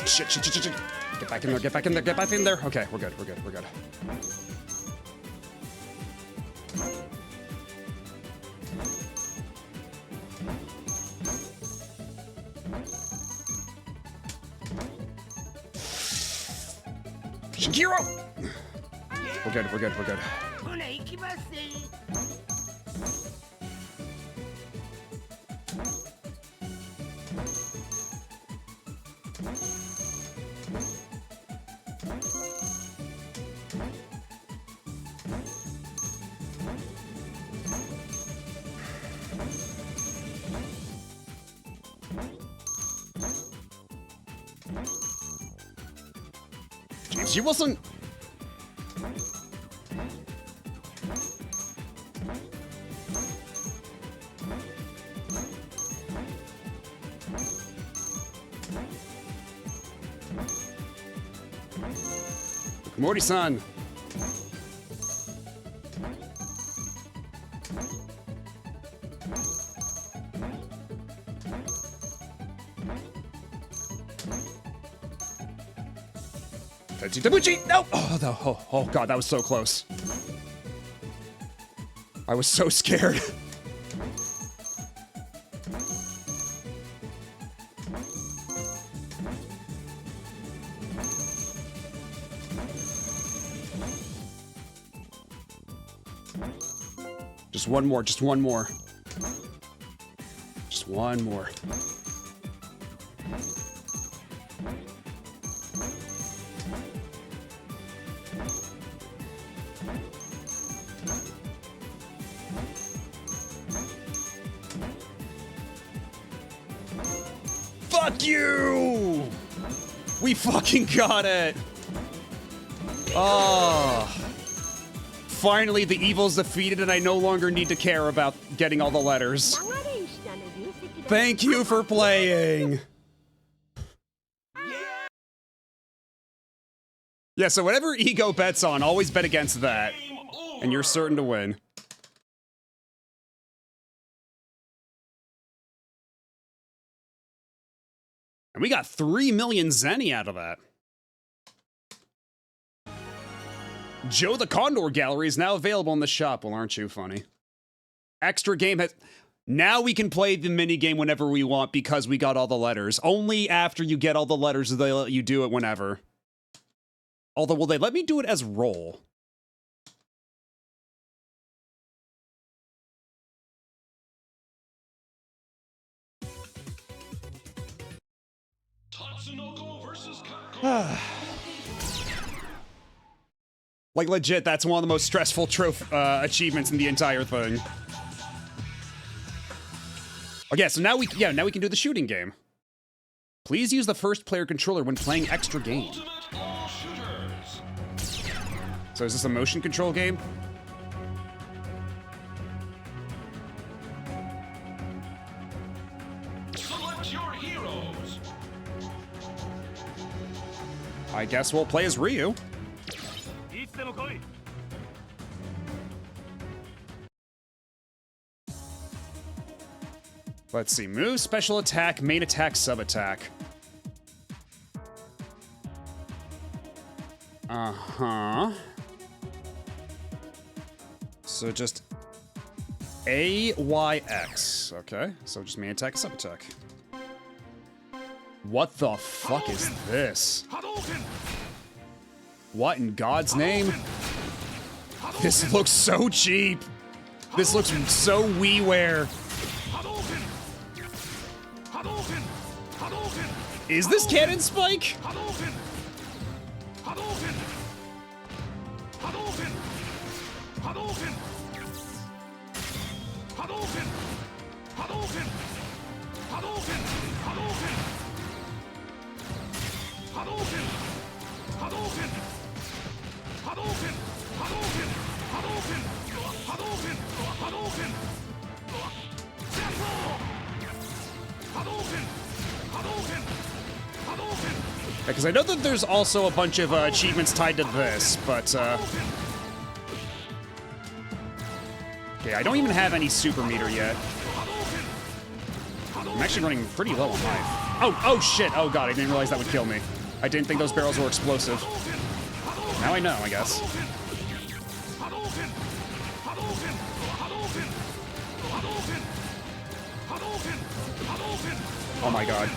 Shit. Get back in there. Okay, we're good. Shigiro! We're good. James G. Wilson. Morty-san. Tabuchi! No! Oh god, that was so close. I was so scared. Just one more, just one more. Just one more. Fuck you! We fucking got it! Oh. Finally, the evil's defeated and I no longer need to care about getting all the letters. Thank you for playing! Yeah, so whatever ego bets on, always bet against that. And you're certain to win. And we got 3 million zenny out of that. Joe the Condor Gallery is now available in the shop. Well, aren't you funny? Extra game has... Now we can play the minigame whenever we want because we got all the letters. Only after you get all the letters do they let you do it whenever. Although, will they let me do it as roll? Tatsunoko versus Capcom. Like, legit, that's one of the most stressful achievements in the entire thing. Okay, so now we can do the shooting game. Please use the first player controller when playing extra game. Ultimate all shooters. So is this a motion control game? Select your heroes. I guess we'll play as Ryu. Let's see, move, special attack, main attack, sub attack. Uh-huh. So just A, Y, X. Okay, so just main attack, sub attack. What the fuck is this? What in God's name? This looks so cheap. This looks so WiiWare. Is this Cannon Spike? Because I know that there's also a bunch of achievements tied to this, but okay, I don't even have any super meter yet. I'm actually running pretty low on life. Oh shit, oh god, I didn't realize that would kill me. I didn't think those barrels were explosive. Now I know, I guess. Oh my god.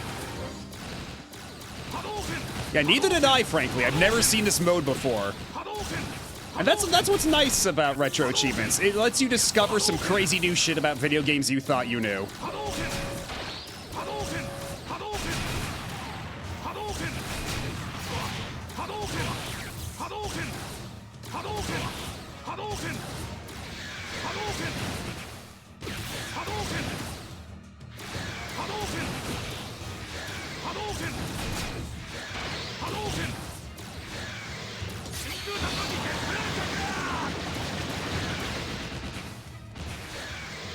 Yeah, neither did I, frankly. I've never seen this mode before. And that's what's nice about Retro Achievements. It lets you discover some crazy new shit about video games you thought you knew.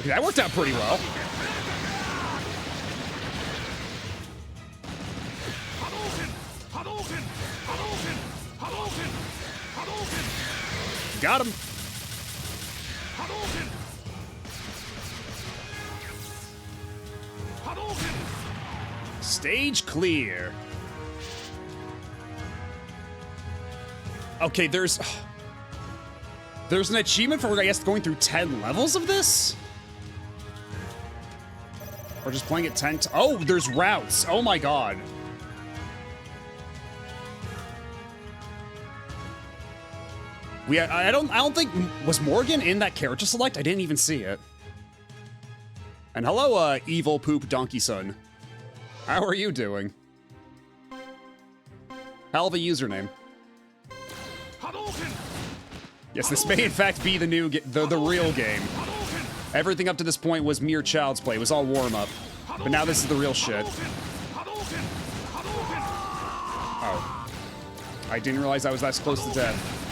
That worked out pretty well. Got him. Stage clear. Okay, there's an achievement for, I guess, going through 10 levels of this? Or just playing it 10 oh, there's routes. Oh my god. I don't think, was Morgan in that character select? I didn't even see it. And hello, evil poop donkey son. How are you doing? Hell of a username. Yes, this may in fact be the new, the real game. Everything up to this point was mere child's play. It was all warm-up. But now this is the real shit. Oh. I didn't realize I was that close to death.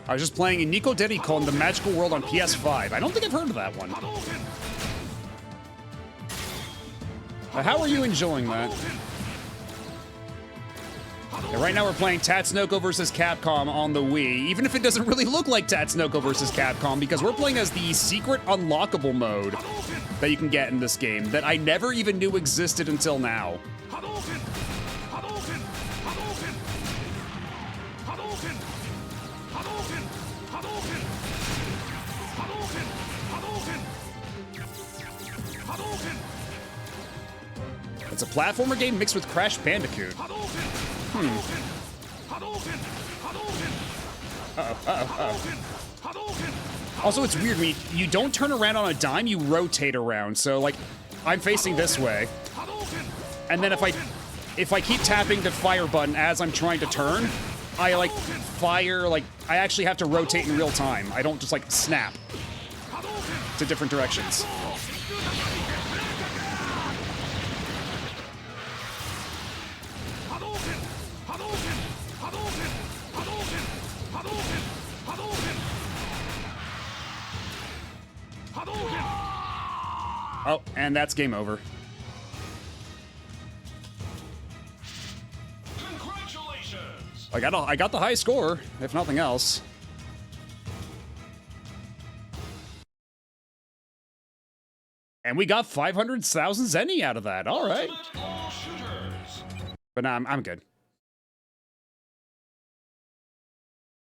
I was just playing a Nico Dedico in the Magical World on PS5. I don't think I've heard of that one. How are you enjoying that? And right now we're playing Tatsunoko versus Capcom on the Wii, even if it doesn't really look like Tatsunoko versus Capcom, because we're playing as the secret unlockable mode that you can get in this game that I never even knew existed until now. It's a platformer game mixed with Crash Bandicoot. Also, it's weird, you don't turn around on a dime, you rotate around. So, like, I'm facing this way. And then if I keep tapping the fire button as I'm trying to turn, I, like, fire, like, I actually have to rotate in real time. I don't just, like, snap to different directions. Oh, and that's game over. Congratulations! I got the high score, if nothing else. And we got 500,000 zenny out of that. All right. All shooters. But nah, I'm good.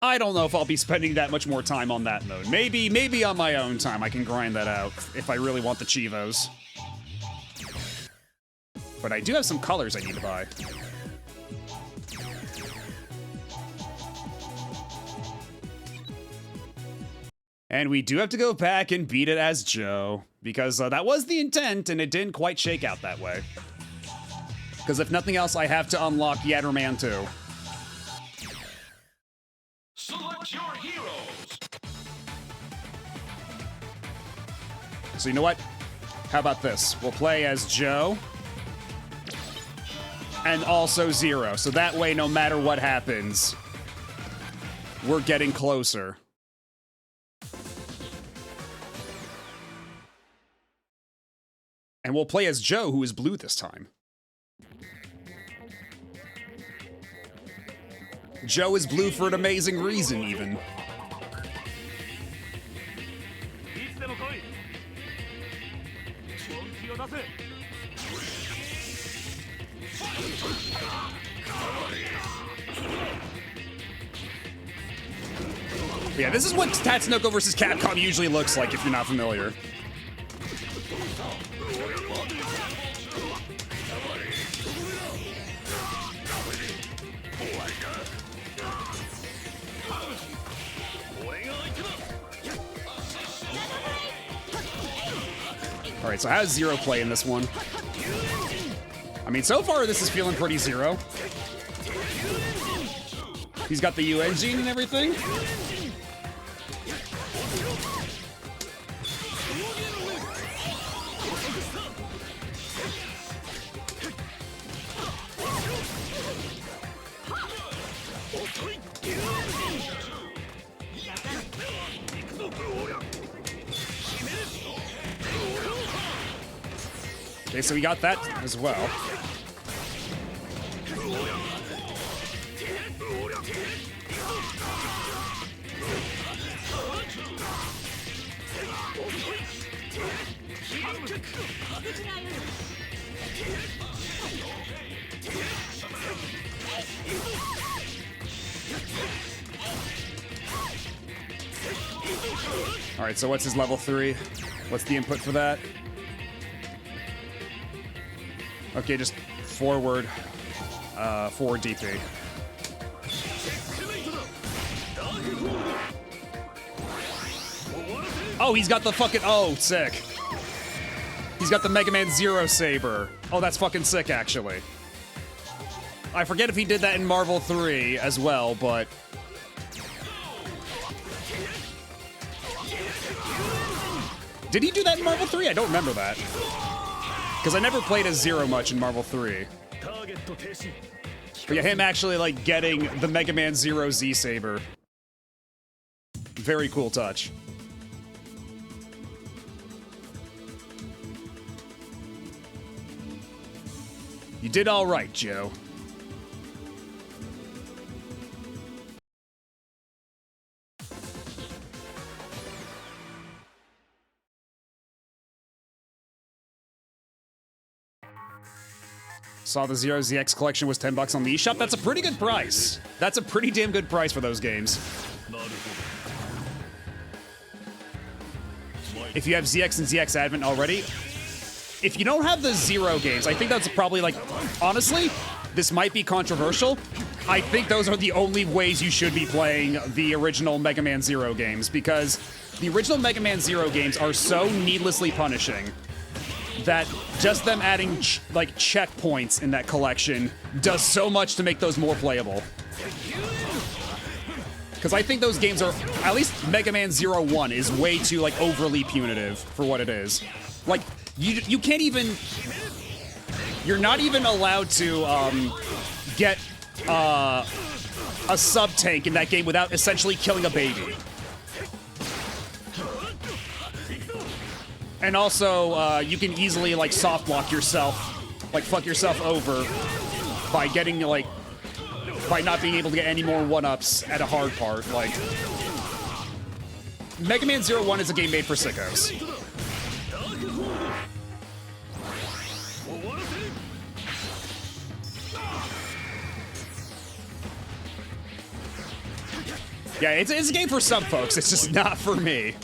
I don't know if I'll be spending that much more time on that mode. Maybe on my own time I can grind that out if I really want the Chivos. But I do have some colors I need to buy. And we do have to go back and beat it as Joe, because that was the intent, and it didn't quite shake out that way. Because if nothing else, I have to unlock Yatterman 2. Select your heroes. So you know what? How about this? We'll play as Joe. And also Zero. So that way, no matter what happens, we're getting closer. And we'll play as Joe, who is blue this time. Joe is blue for an amazing reason, even. Yeah, this is what Tatsunoko vs. Capcom usually looks like if you're not familiar. Alright, so how does Zero play in this one? I mean, so far this is feeling pretty Zero. He's got the UN gene and everything. Okay, so we got that as well. All right, so what's his level 3? What's the input for that? Okay, just forward, forward DP. Oh, he's got the fucking, oh, sick. He's got the Mega Man Zero Saber. Oh, that's fucking sick, actually. I forget if he did that in Marvel 3 as well, but... Did he do that in Marvel 3? I don't remember that. Because I never played as Zero much in Marvel 3. But yeah, him actually, like, getting the Mega Man Zero Z-Saber. Very cool touch. You did all right, Joe. Saw the Zero ZX collection was $10 on the eShop. That's a pretty good price. That's a pretty damn good price for those games. If you have ZX and ZX Advent already, if you don't have the Zero games, I think that's probably like, honestly, this might be controversial. I think those are the only ways you should be playing the original Mega Man Zero games, because the original Mega Man Zero games are so needlessly punishing that just them adding like checkpoints in that collection does so much to make those more playable. Because I think those games are, at least Mega Man Zero 1 is way too like overly punitive for what it is. Like, you can't even, you're not even allowed to get a sub-tank in that game without essentially killing a baby. And also, you can easily, like, soft lock yourself, like, fuck yourself over by getting, like, by not being able to get any more one-ups at a hard part. Like, Mega Man Zero 1 is a game made for sickos. Yeah, it's a game for some folks, it's just not for me.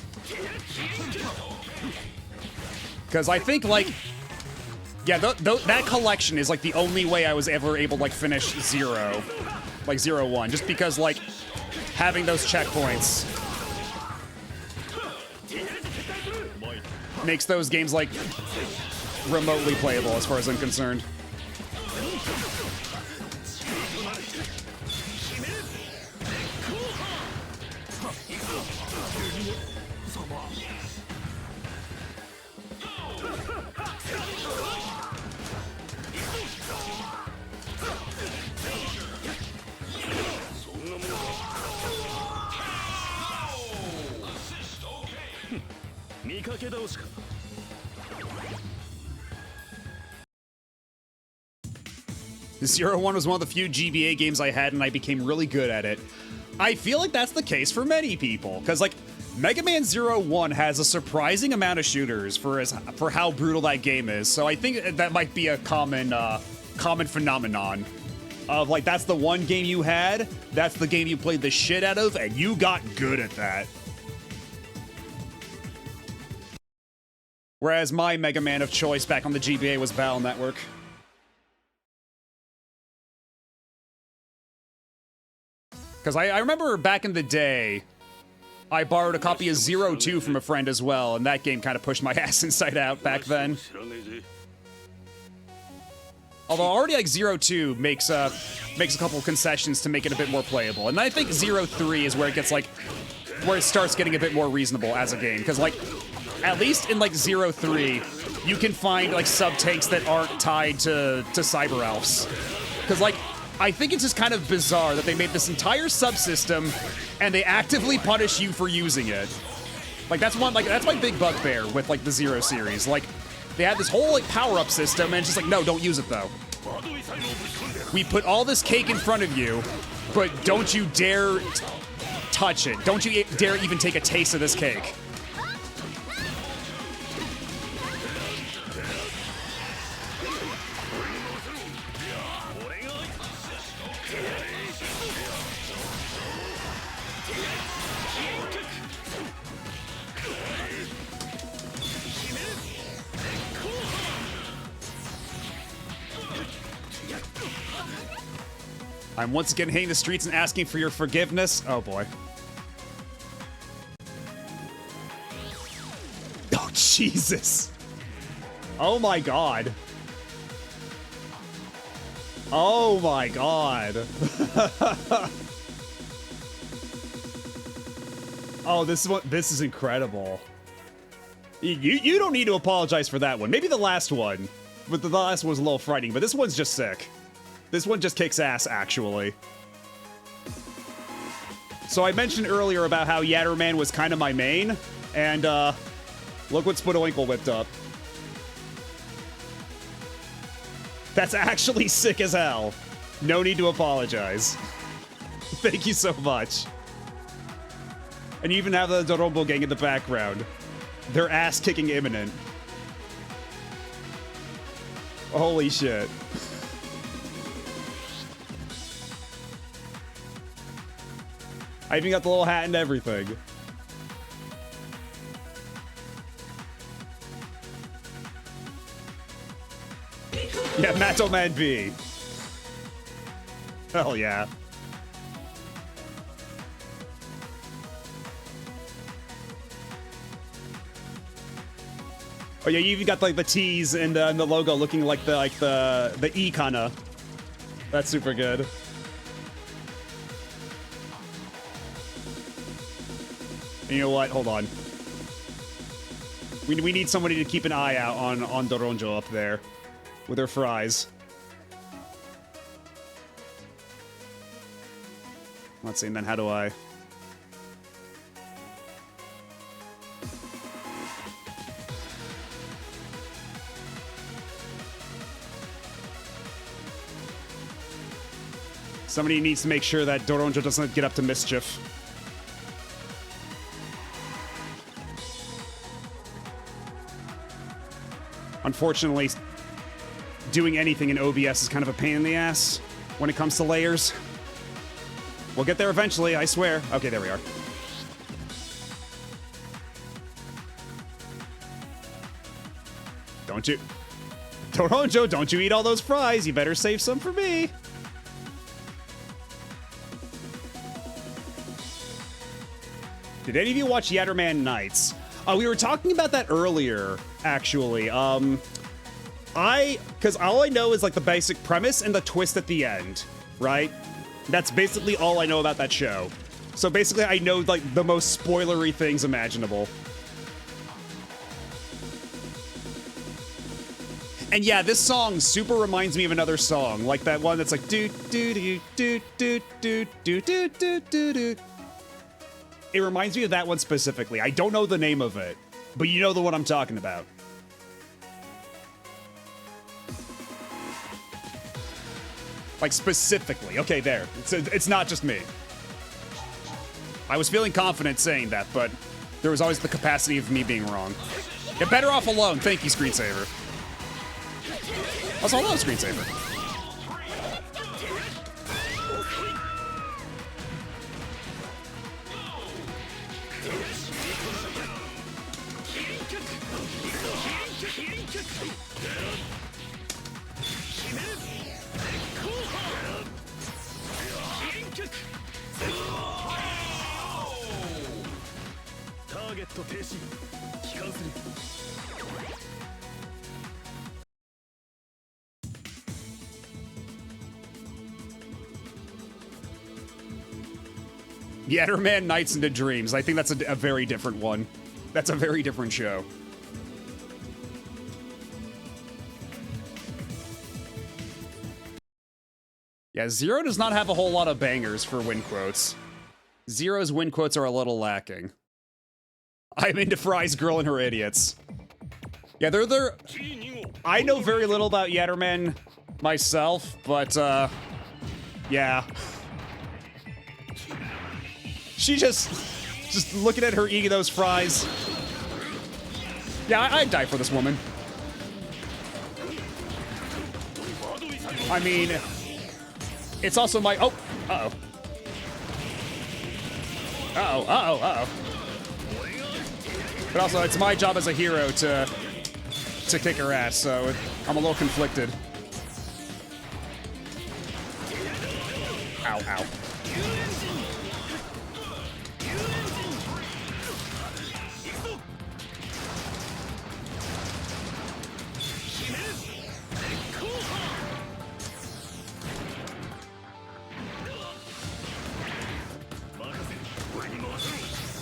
Because I think, like, yeah, that collection is, like, the only way I was ever able to, like, finish Zero. Like, Zero 1. Just because, like, having those checkpoints makes those games, like, remotely playable as far as I'm concerned. Zero 1 was one of the few GBA games I had, and I became really good at it. I feel like that's the case for many people, because, like, Mega Man Zero 1 has a surprising amount of shooters for how brutal that game is, so I think that might be a common phenomenon of, like, that's the one game you had, that's the game you played the shit out of, and you got good at that. Whereas my Mega Man of choice back on the GBA was Battle Network. Because I remember back in the day, I borrowed a copy of Zero 2 from a friend as well, and that game kind of pushed my ass inside out back then. Although already, like, Zero 2 makes a couple concessions to make it a bit more playable. And I think Zero 3 is where it gets, like, where it starts getting a bit more reasonable as a game. Because, like, at least in, like, Zero 3, you can find, like, sub-tanks that aren't tied to Cyber Elves. Because, like, I think it's just kind of bizarre that they made this entire subsystem and they actively punish you for using it. Like, that's my big bugbear with, like, the Zero series. Like, They had this whole like power-up system, and it's just like, no, don't use it though. We put all this cake in front of you, but don't you dare touch it. Don't you dare even take a taste of this cake. I'm once again hitting the streets and asking for your forgiveness. Oh boy. Oh, Jesus. Oh my god. Oh my god. Oh, this is incredible. You don't need to apologize for that one. Maybe the last one. But the last one was a little frightening, but this one's just sick. This one just kicks ass, actually. So I mentioned earlier about how Yatterman was kind of my main, and look what Spidoinkle whipped up. That's actually sick as hell. No need to apologize. Thank you so much. And you even have the Dorombo gang in the background. Their ass kicking imminent. Holy shit. I even got the little hat and everything. Yeah, Matto Man B. Hell yeah. Oh yeah, you even got like the T's and the logo looking like the E kinda. That's super good. And you know what? Hold on. We need somebody to keep an eye out on Doronjo up there with her fries. Let's see, and then how do I... Somebody needs to make sure that Doronjo doesn't get up to mischief. Unfortunately, doing anything in OBS is kind of a pain in the ass when it comes to layers. We'll get there eventually, I swear. Okay, there we are. Don't you... Doronjo, don't you eat all those fries. You better save some for me. Did any of you watch Yatterman Nights? We were talking about that earlier, actually. Because all I know is like the basic premise and the twist at the end, right? That's basically all I know about that show. So basically I know like the most spoilery things imaginable. And yeah, this song super reminds me of another song, like that one that's like do do do do do do do do do do do. It reminds me of that one specifically. I don't know the name of it, but you know the one I'm talking about. Like, specifically. Okay, there. It's not just me. I was feeling confident saying that, but there was always the capacity of me being wrong. Get better off alone. Thank you, Screensaver. Also, hello, Screensaver. Yatterman Nights into Dreams. I think that's a very different one. That's a very different show. Yeah, Zero does not have a whole lot of bangers for win quotes. Zero's win quotes are a little lacking. I'm into Fry's girl and her idiots. Yeah, they're... I know very little about Yattermen myself, but, yeah. She just looking at her eating those fries. Yeah, I'd die for this woman. I mean, it's also my... Oh, uh-oh. Uh-oh, uh-oh, uh-oh. But also, it's my job as a hero to kick her ass, so I'm a little conflicted. Ow, ow.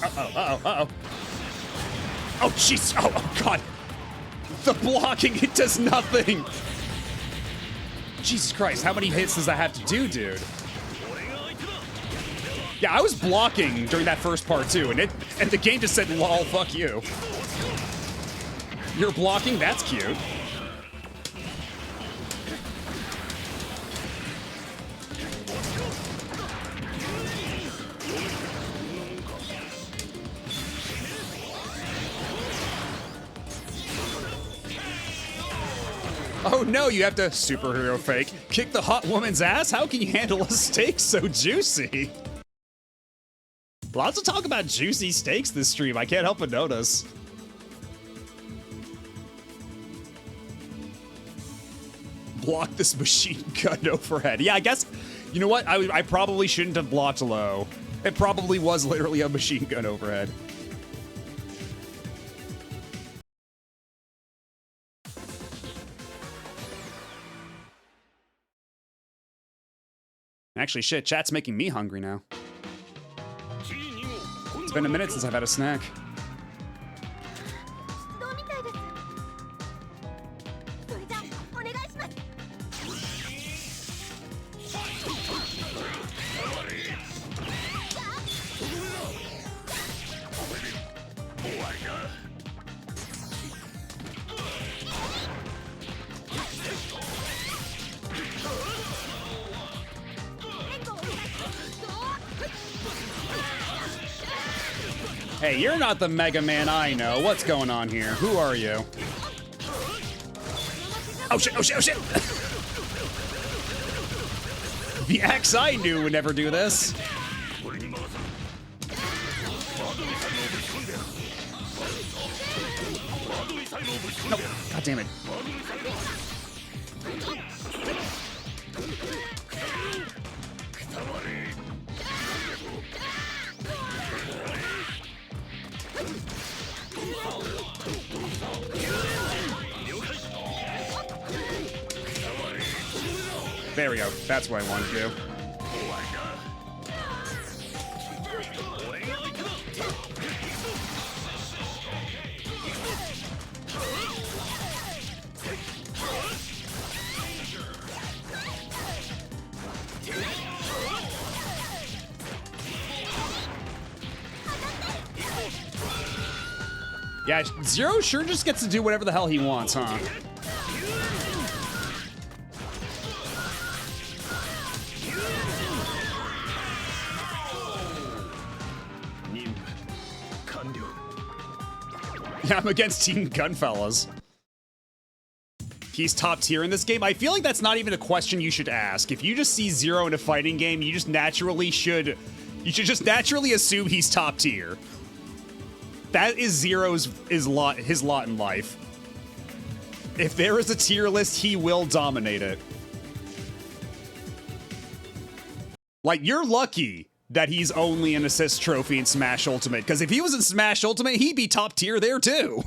Uh-oh, uh-oh, uh-oh. Oh, jeez. Oh, oh, God. The blocking, it does nothing. Jesus Christ, how many hits does that have to do, dude? Yeah, I was blocking during that first part, too, and the game just said, lol, fuck you. You're blocking? That's cute. Oh no, you have to superhero fake. Kick the hot woman's ass? How can you handle a steak so juicy? Lots of talk about juicy steaks this stream. I can't help but notice. Block this machine gun overhead. Yeah, I guess, you know what? I probably shouldn't have blocked low. It probably was literally a machine gun overhead. Actually, shit, chat's making me hungry now. It's been a minute since I've had a snack. どうみたいです。それじゃお願いします。Hey, you're not the Mega Man I know. What's going on here? Who are you? Oh shit, oh shit, oh shit! The axe I knew would never do this. No, god damn it. There we go. That's what I wanted to do. Yeah, Zero sure just gets to do whatever the hell he wants, huh? Yeah, I'm against Team Gunfellas. He's top tier in this game. I feel like that's not even a question you should ask. If you just see Zero in a fighting game, you just naturally should... You should just naturally assume he's top tier. That is Zero's his lot in life. If there is a tier list, he will dominate it. Like, you're lucky that he's only an assist trophy in Smash Ultimate, because if he was in Smash Ultimate, he'd be top tier there too.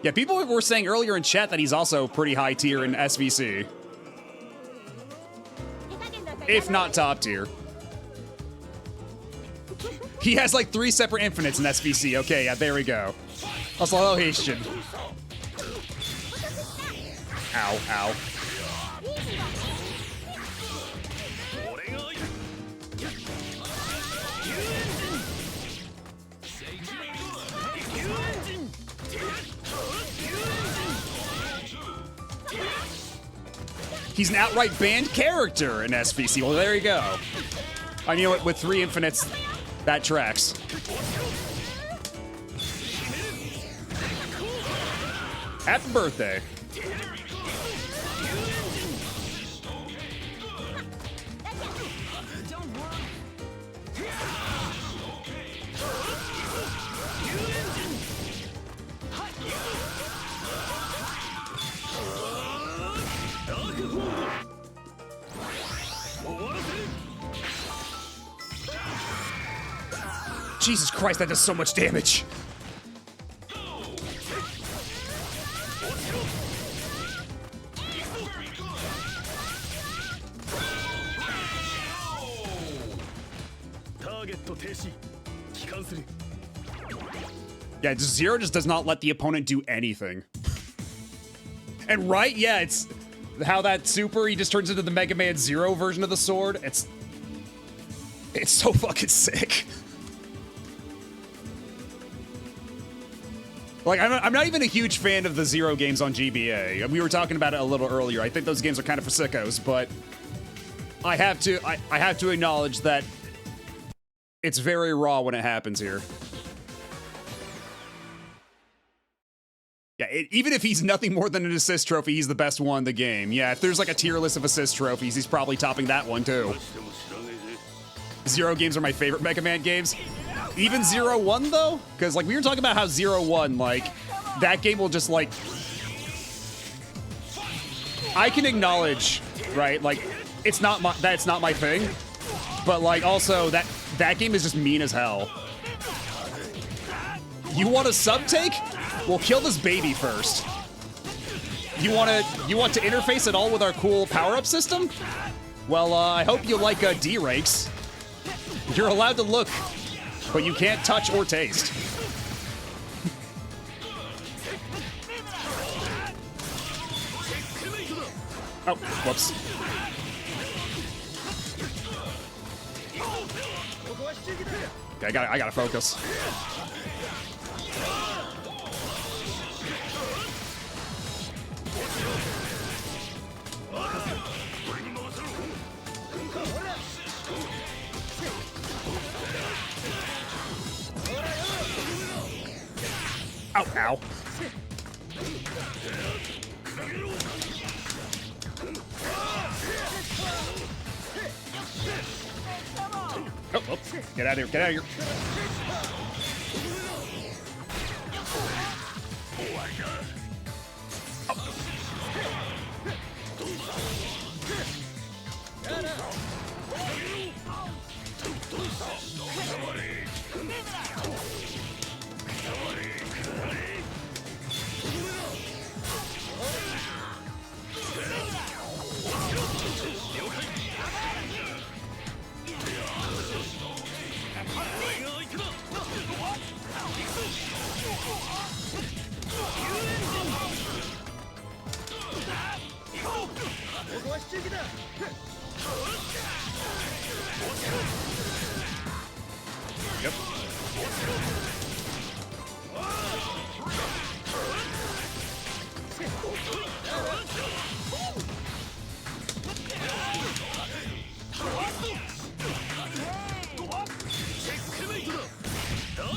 Yeah, people were saying earlier in chat that he's also pretty high tier in SVC. If not top tier. He has like 3 separate infinites in SVC. Okay, yeah, there we go. Also, hello, Haitian. Ow, ow. He's an outright banned character in SVC. Well, there you go. I mean, you know what? With 3 infinites, that tracks. Happy birthday. Jesus Christ, that does so much damage. Yeah, Zero just does not let the opponent do anything. And right, yeah, it's how that super, he just turns into the Mega Man Zero version of the sword. It's so fucking sick. Like, I'm not even a huge fan of the Zero games on GBA. We were talking about it a little earlier. I think those games are kind of for sickos, but I have to acknowledge that it's very raw when it happens here. Yeah, even if he's nothing more than an assist trophy, he's the best one in the game. Yeah, if there's like a tier list of assist trophies, he's probably topping that one too. Zero games are my favorite Mega Man games. Even 0-1 though? Because like we were talking about how 0-1, like, that game will just like... I can acknowledge, right, like, that's not my thing. But like also, that game is just mean as hell. You want a sub take? Well, kill this baby first. You want to interface at all with our cool power-up system? Well, I hope you like D-Rakes. You're allowed to look, but you can't touch or taste. Oh, whoops. Okay, I gotta focus. Ow, ow. Oh, oh, get out of here, get out of here. Yep.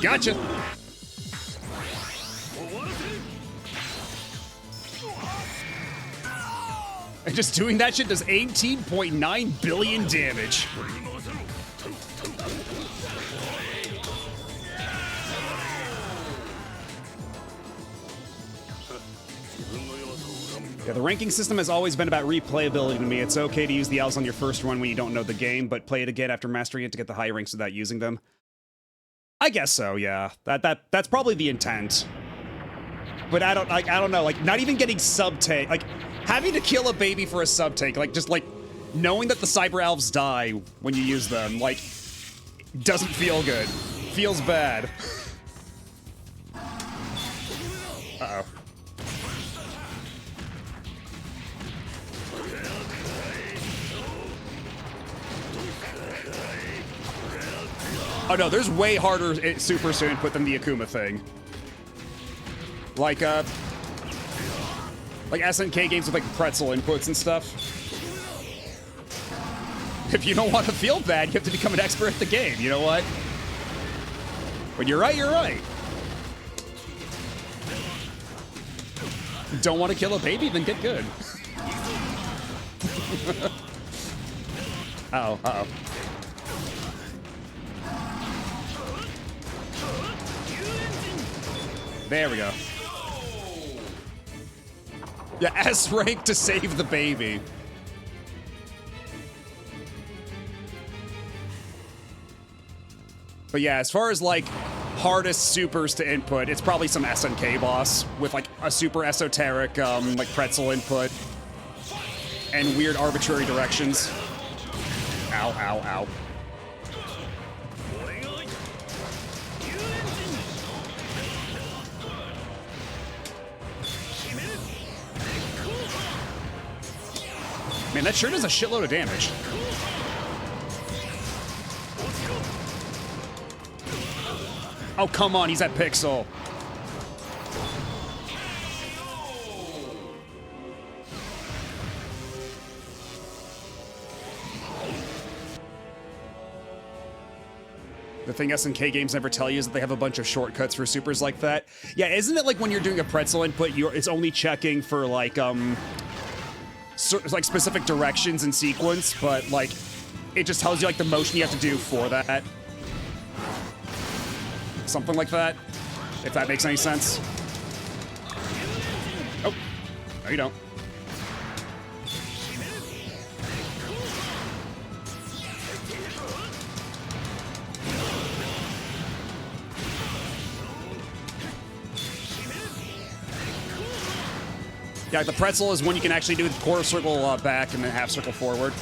Gotcha. And just doing that shit does 18.9 billion damage. Yeah, the ranking system has always been about replayability to me. It's okay to use the L's on your first run when you don't know the game, but play it again after mastering it to get the high ranks without using them. I guess so, yeah. That's probably the intent. But I don't know, like, not even getting sub-take, like, having to kill a baby for a sub-take, like, just, like, knowing that the Cyber Elves die when you use them, like, doesn't feel good. Feels bad. Uh-oh. Oh no, there's way harder supers to input than the Akuma thing. Like SNK games with like pretzel inputs and stuff. If you don't want to feel bad, you have to become an expert at the game. You know what? When you're right, you're right. Don't want to kill a baby? Then get good. Uh-oh, uh-oh. There we go. Yeah, S rank to save the baby. But yeah, as far as like hardest supers to input, it's probably some SNK boss with like a super esoteric like pretzel input and weird arbitrary directions. Ow, ow, ow. Man, that sure does a shitload of damage. Oh, come on, he's at Pixel. The thing SNK games never tell you is that they have a bunch of shortcuts for supers like that. Yeah, isn't it like when you're doing a pretzel input, it's only checking for like like specific directions and sequence, but like it just tells you like the motion you have to do for that. Something like that, if that makes any sense. Oh, no you don't. Yeah, the pretzel is when you can actually do the quarter circle back and then half circle forward.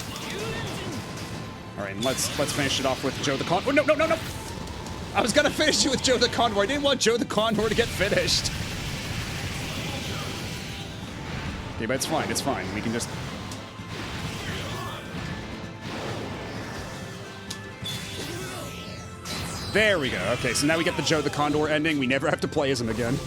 All right, and let's finish it off with Joe the Condor. Oh, no, no, no, no! I was gonna finish it with Joe the Condor. I didn't want Joe the Condor to get finished. Okay, but it's fine. It's fine. We can just. There we go. Okay, so now we get the Joe the Condor ending. We never have to play as him again.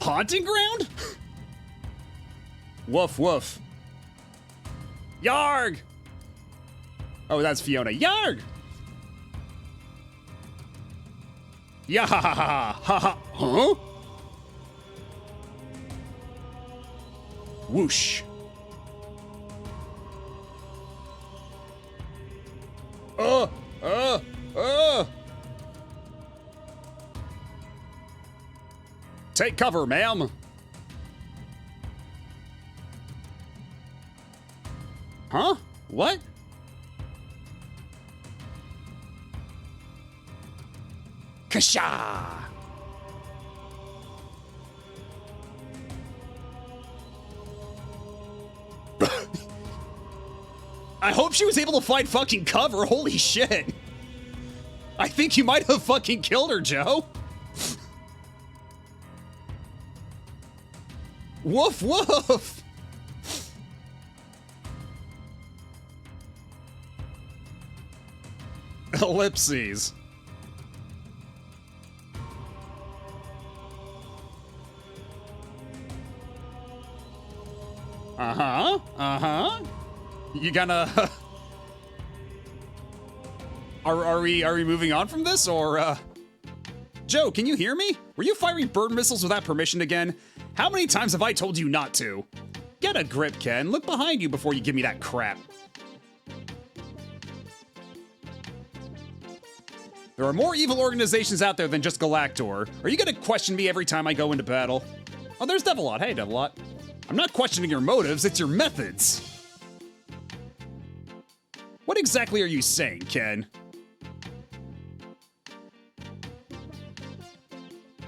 Haunting ground? Woof, woof. Yarg! Oh, that's Fiona. Yarg! Yeah, ha ha ha ha ha. Huh? Whoosh. Take cover, ma'am. Huh? What? Kasha! I hope she was able to find fucking cover. Holy shit. I think you might have fucking killed her, Joe. Woof, woof. Ellipses. Uh-huh. Uh-huh. You gonna... Are we moving on from this, or, Joe, can you hear me? Were you firing bird missiles without permission again? How many times have I told you not to? Get a grip, Ken. Look behind you before you give me that crap. There are more evil organizations out there than just Galactor. Are you gonna question me every time I go into battle? Oh, there's Devilot. Hey, Devilot. I'm not questioning your motives, it's your methods. What exactly are you saying, Ken?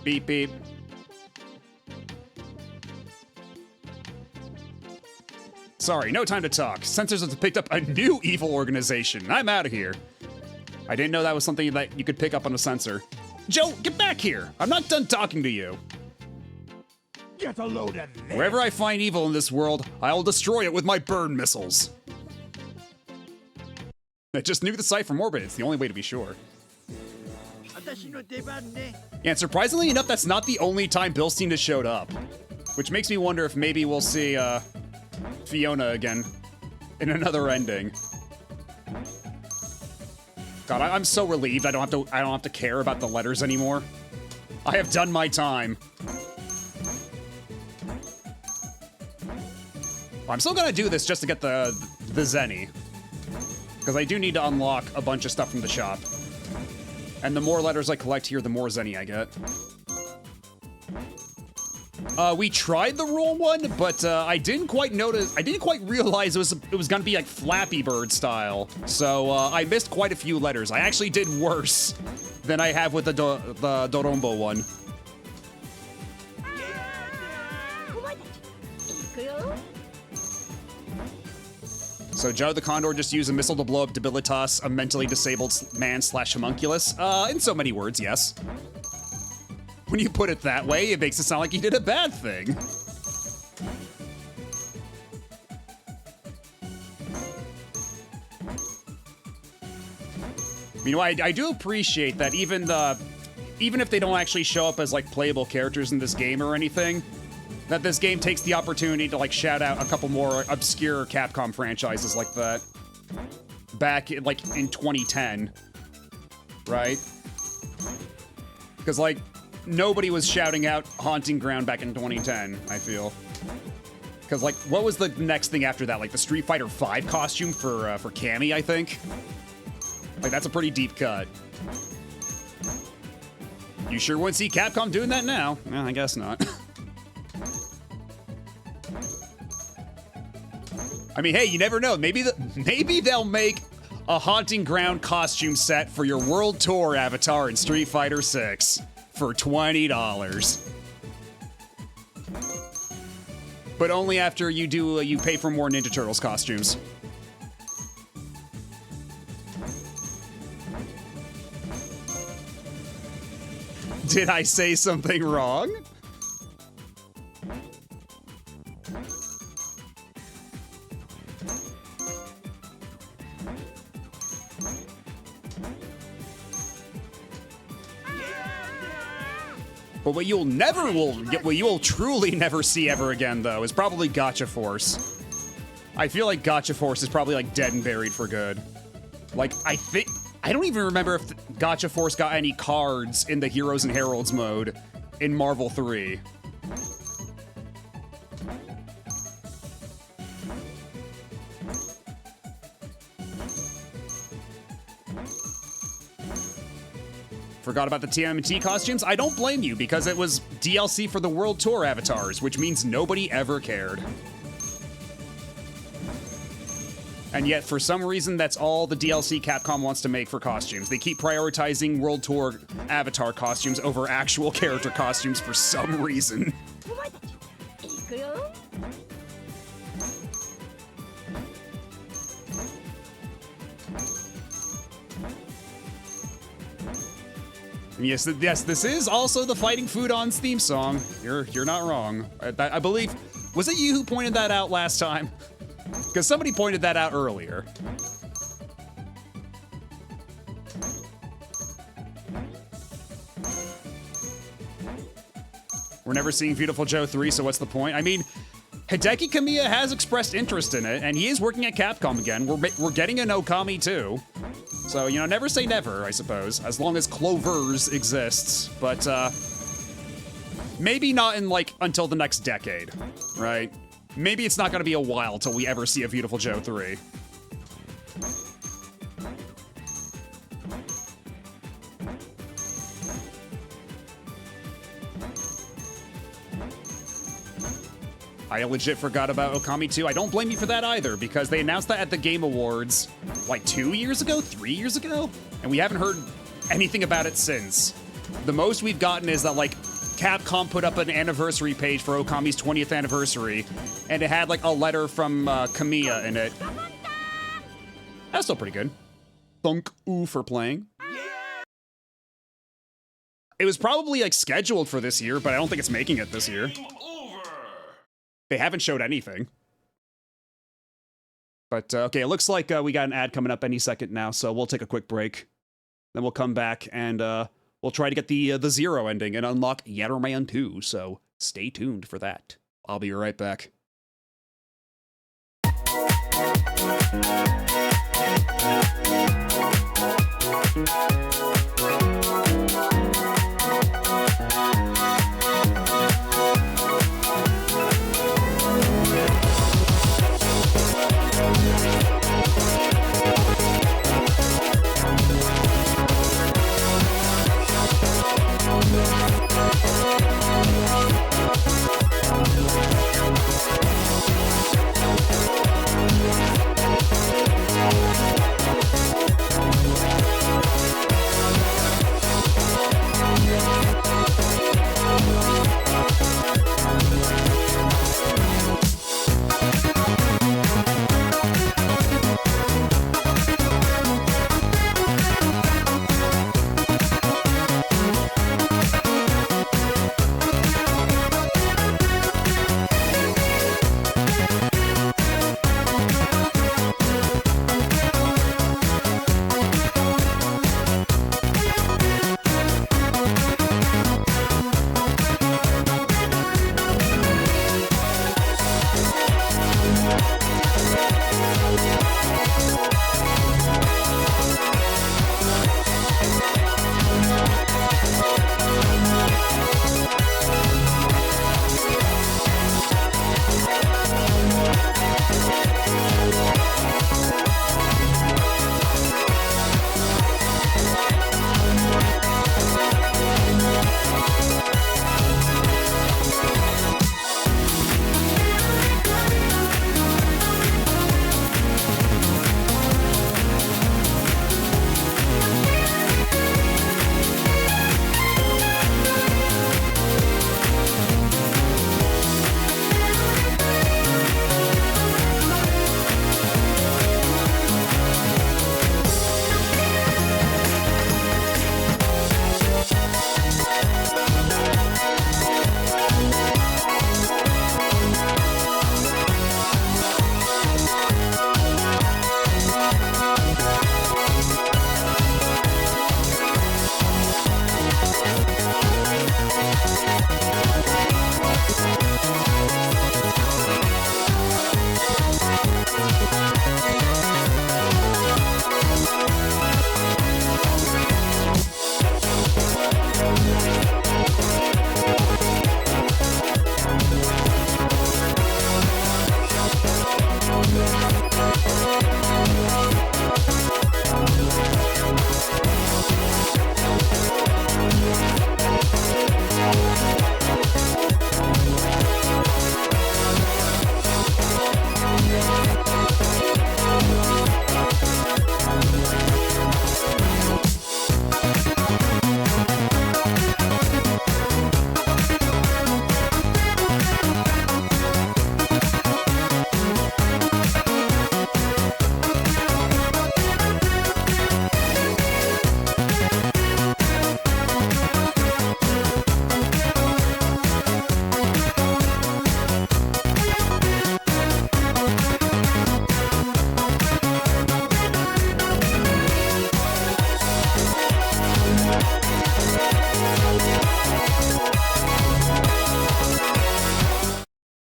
Beep, beep. Sorry, no time to talk. Sensors have picked up a new evil organization. I'm out of here. I didn't know that was something that you could pick up on a sensor. Joe, get back here! I'm not done talking to you. Get a load of this. Wherever I find evil in this world, I will destroy it with my burn missiles. I just nuke the site from orbit. It's the only way to be sure. 私の出番ね Yeah, and surprisingly enough, that's not the only time Bilstein has showed up. Which makes me wonder if maybe we'll see Fiona again in another ending. God, I'm so relieved I don't have to care about the letters anymore. I have done my time. I'm still gonna do this just to get the Zenny. Because I do need to unlock a bunch of stuff from the shop. And the more letters I collect here, the more Zenny I get. We tried the roll one, but I didn't quite realize it was gonna be like Flappy Bird style. So I missed quite a few letters. I actually did worse than I have with the Dorombo one. お前たち行くよ So Joe the Condor just used a missile to blow up Debilitas, a mentally disabled man / homunculus. In so many words, yes. When you put it that way, it makes it sound like he did a bad thing. You know, I do appreciate that even if they don't actually show up as like playable characters in this game or anything, that this game takes the opportunity to like shout out a couple more obscure Capcom franchises like that. Back in 2010, right? Because like nobody was shouting out Haunting Ground back in 2010, I feel. Because like what was the next thing after that? Like the Street Fighter V costume for Cammy, I think. Like that's a pretty deep cut. You sure wouldn't see Capcom doing that now? Well, I guess not. I mean, hey, you never know. Maybe they'll make a Haunting Ground costume set for your World Tour avatar in Street Fighter 6 for $20. But only after you pay for more Ninja Turtles costumes. Did I say something wrong? But what you'll truly never see ever again, though, is probably Gotcha Force. I feel like Gotcha Force is probably like dead and buried for good. Like, I don't even remember if Gotcha Force got any cards in the Heroes and Heralds mode in Marvel 3. Forgot about the TMNT costumes? I don't blame you, because it was DLC for the World Tour avatars, which means nobody ever cared. And yet, for some reason, that's all the DLC Capcom wants to make for costumes. They keep prioritizing World Tour avatar costumes over actual character costumes for some reason. お前たち行くよ Yes, this is also the Fighting Foodon's theme song. You're not wrong. I believe, was it you who pointed that out last time? Because somebody pointed that out earlier. We're never seeing Beautiful Joe 3, so what's the point? I mean, Hideki Kamiya has expressed interest in it, and he is working at Capcom again. We're getting an Okami too. So, you know, never say never, I suppose, as long as Clovers exists. But, maybe not in, like, until the next decade, right? Maybe it's not gonna be a while till we ever see a Beautiful Joe 3. I legit forgot about Okami 2. I don't blame you for that either, because they announced that at the Game Awards, like 2 years ago, 3 years ago? And we haven't heard anything about it since. The most we've gotten is that, like, Capcom put up an anniversary page for Okami's 20th anniversary, and it had, like, a letter from Kamiya in it. That's still pretty good. Thunk oo for playing. It was probably, like, scheduled for this year, but I don't think it's making it this year. Game over. They haven't showed anything. But okay, it looks like we got an ad coming up any second now, so we'll take a quick break. Then we'll come back and we'll try to get the Zero ending and unlock Yatterman 2, so stay tuned for that. I'll be right back.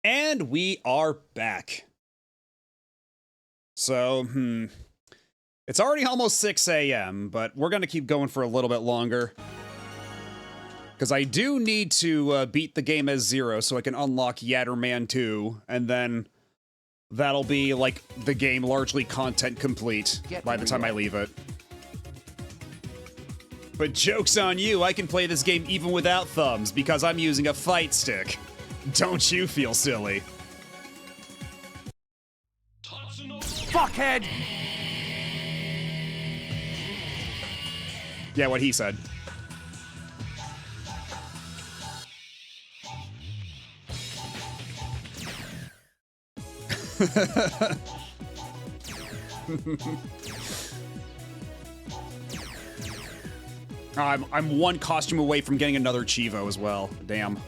And we are back. So, it's already almost 6 a.m., but we're going to keep going for a little bit longer. Because I do need to beat the game as Zero so I can unlock Yatterman 2, and then that'll be, like, the game largely content complete by the time I leave it. But joke's on you, I can play this game even without thumbs because I'm using a fight stick. Don't you feel silly? Tatsunoko. Fuckhead! Yeah, what he said. I'm one costume away from getting another Chivo as well. Damn.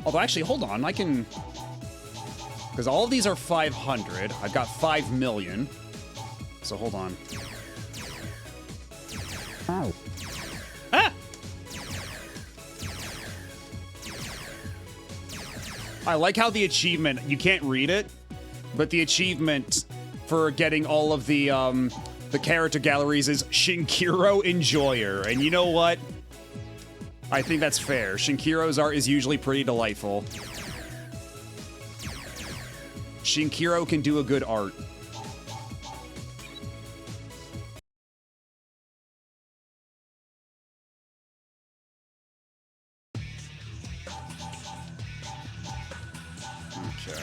Although, actually, hold on. I can... Because all of these are 500. I've got 5 million. So hold on. Oh. Ah! I like how the achievement, you can't read it, but the achievement for getting all of the character galleries is Shinkiro Enjoyer. And you know what? I think that's fair. Shinkiro's art is usually pretty delightful. Shinkiro can do a good art. Okay.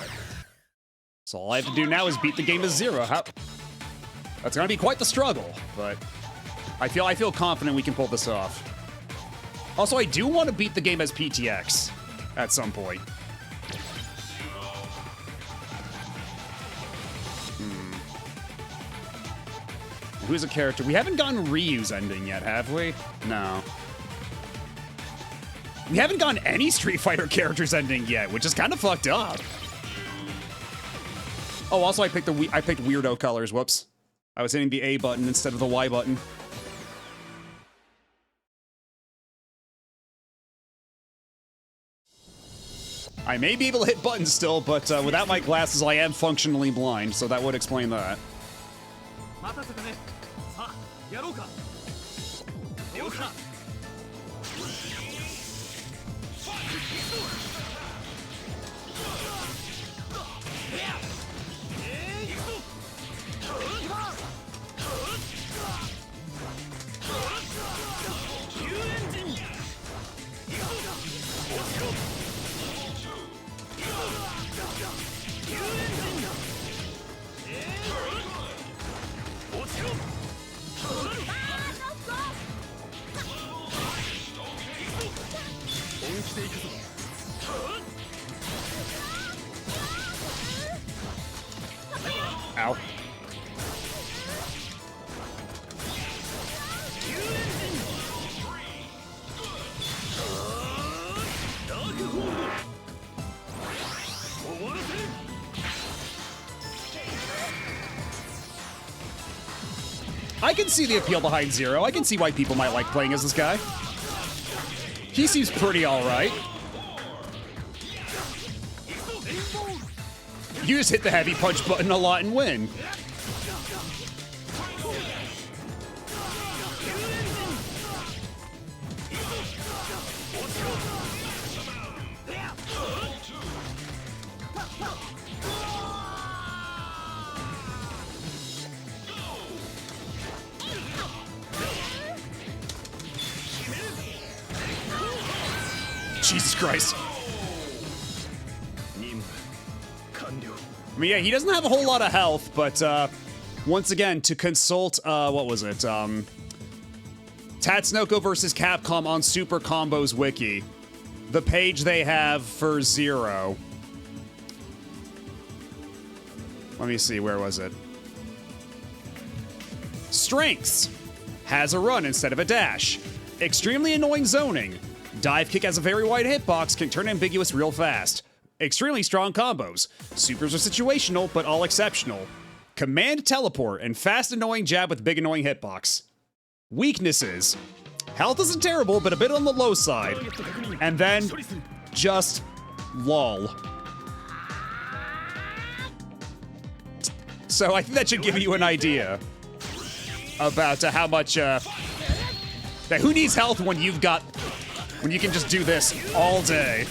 So all I have to do now is beat the game to 0. That's gonna be quite the struggle, but I feel confident we can pull this off. Also, I do want to beat the game as PTX at some point. Who's a character? We haven't gotten Ryu's ending yet, have we? No. We haven't gotten any Street Fighter characters ending yet, which is kind of fucked up. Oh, also I picked weirdo colors. Whoops. I was hitting the A button instead of the Y button. I may be able to hit buttons still, but without my glasses, I am functionally blind, so that would explain that. Ow. I can see the appeal behind Zero. I can see why people might like playing as this guy. He seems pretty alright. You just hit the heavy punch button a lot and win. Jesus Christ. I mean, yeah, he doesn't have a whole lot of health, but once again, to consult, what was it? Tatsunoko versus Capcom on Super Combos Wiki. The page they have for Zero. Let me see, where was it? Strengths. Has a run instead of a dash. Extremely annoying zoning. Dive kick has a very wide hitbox, can turn ambiguous real fast. Extremely strong combos. Supers are situational, but all exceptional. Command teleport and fast annoying jab with big annoying hitbox. Weaknesses. Health isn't terrible, but a bit on the low side. And then, just lol. So I think that should give you an idea about how much, who needs health when you can just do this all day?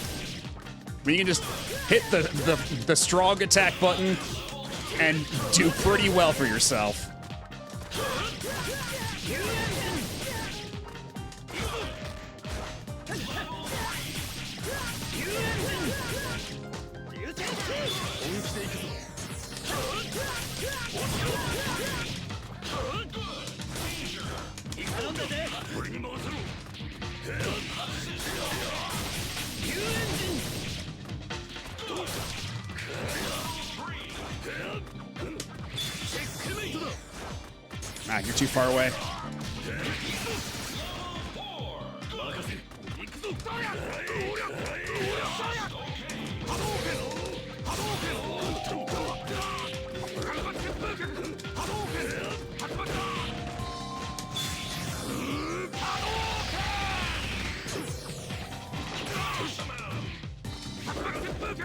When you can just hit the strong attack button and do pretty well for yourself. Ah, you're too far away.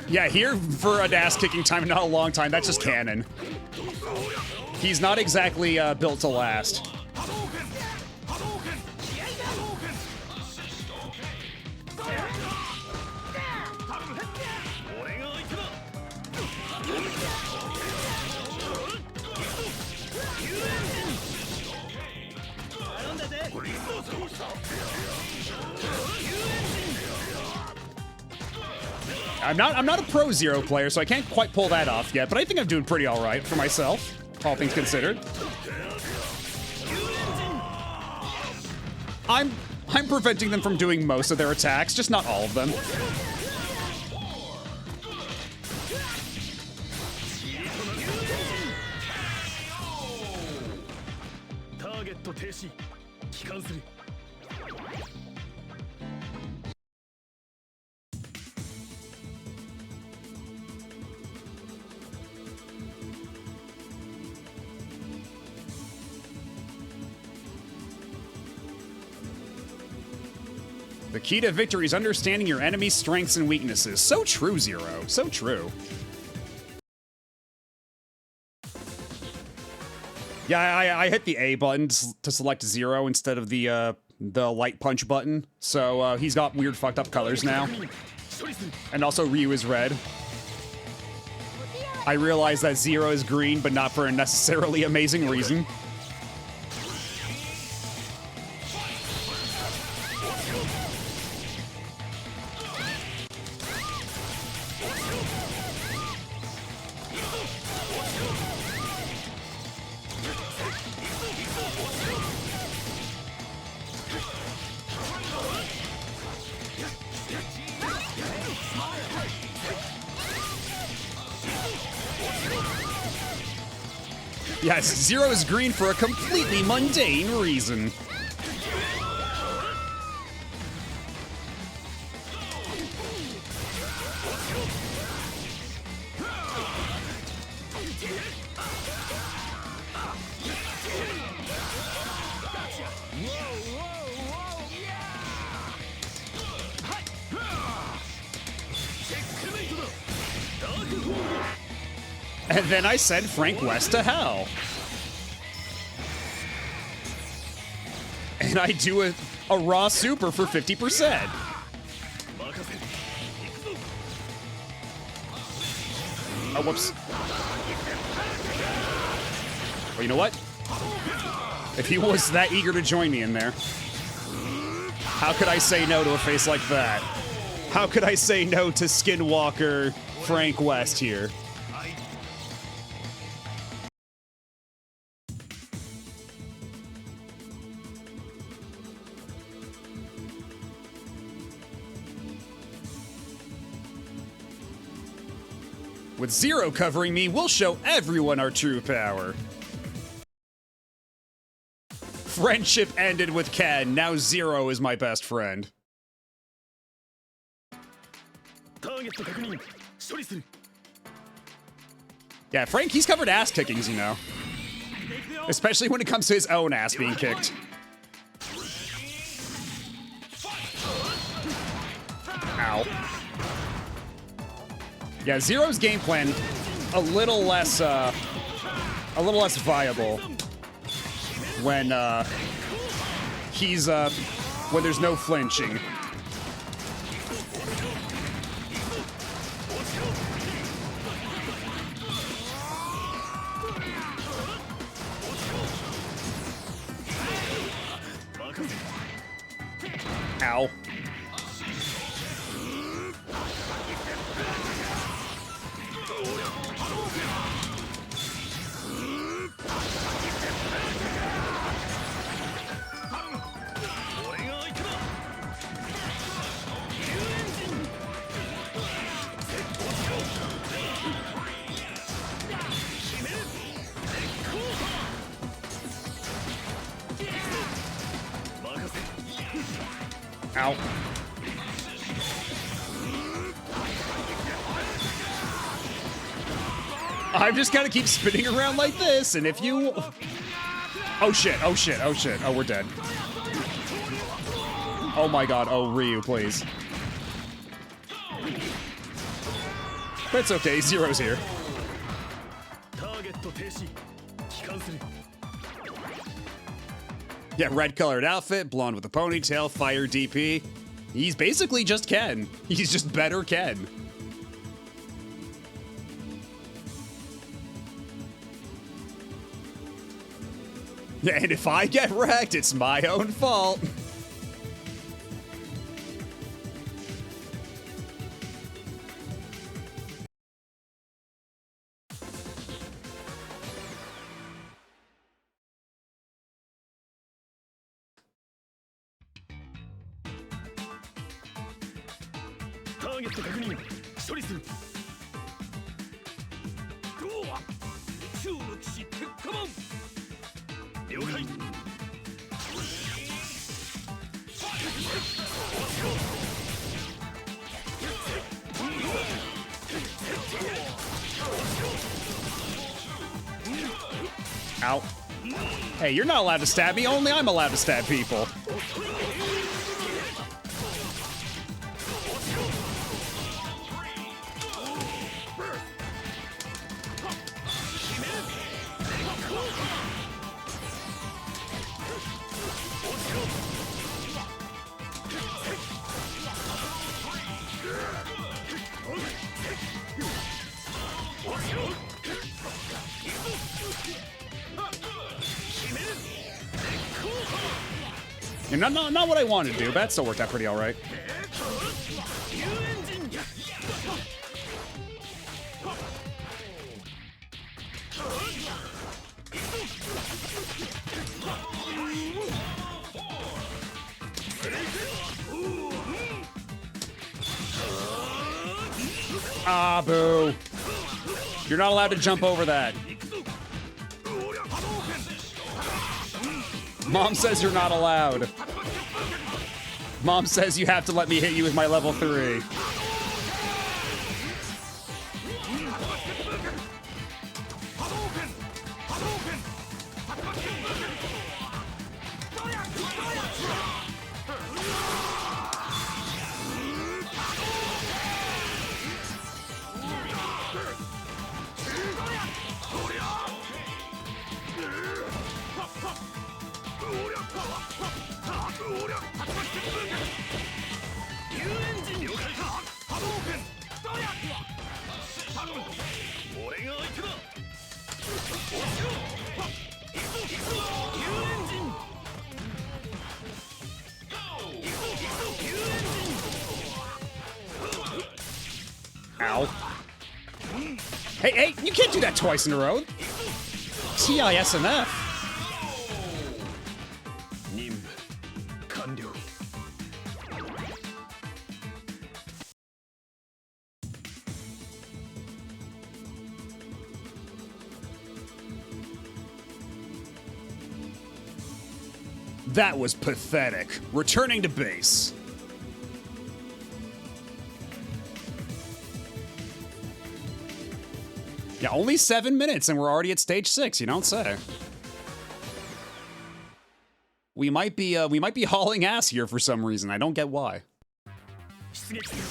Yeah, here for an ass-kicking time, not a long time. That's just canon. He's not exactly built to last. I'm not a pro Zero player, so I can't quite pull that off yet, but I think I'm doing pretty all right for myself, all things considered. I'm preventing them from doing most of their attacks, just not all of them. The key to victory is understanding your enemy's strengths and weaknesses. So true, Zero. So true. Yeah, I hit the A button to select Zero instead of the light punch button. So he's got weird fucked up colors now. And also Ryu is red. I realize that Zero is green, but not for a necessarily amazing reason. Yes, Zero is green for a completely mundane reason. And then I sent Frank West to hell. And I do a raw super for 50%. Oh, whoops. Well, you know what? If he was that eager to join me in there, how could I say no to a face like that? How could I say no to Skinwalker Frank West here? With Zero covering me, we'll show everyone our true power. Friendship ended with Ken. Now Zero is my best friend. Yeah, Frank, he's covered ass kickings, you know. Especially when it comes to his own ass being kicked. Ow. Yeah, Zero's game plan a little less viable when when there's no flinching. Ow. Ow. I've just got to keep spinning around like this, and if you... Oh shit, oh shit, oh shit. Oh, we're dead. Oh my god, oh Ryu, please. But it's okay, Zero's here. ターゲット停止帰還する Yeah, red colored outfit, blonde with a ponytail, fire DP. He's basically just Ken. He's just better Ken. Yeah, and if I get wrecked, it's my own fault. Target 確認処理するどうは宙の騎士鉄火マン了解 Ow. Hey, you're not allowed to stab me. Only I'm allowed to stab people. Yeah, not what I wanted to do, but that still worked out pretty all right. Ah, boo. You're not allowed to jump over that. Mom says you're not allowed. Mom says you have to let me hit you with my level 3. Ow. Hey, you can't do that twice in a row. TISMF. 任務完了 That was pathetic. Returning to base. Yeah, only 7 minutes and we're already at stage 6, you don't say. We might be hauling ass here for some reason. I don't get why. 出撃する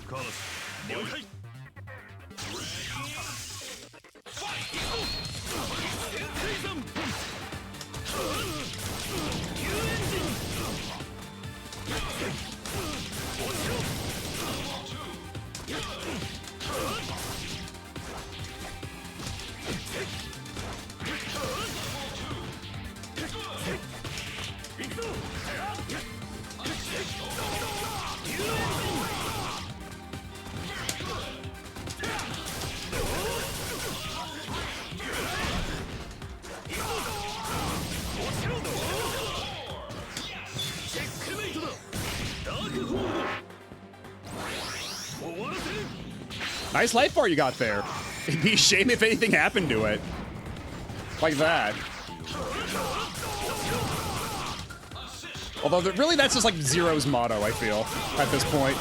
カーラス了解 Nice life bar you got there. It'd be a shame if anything happened to it. Like that. Although, really, that's just like Zero's motto, I feel, at this point.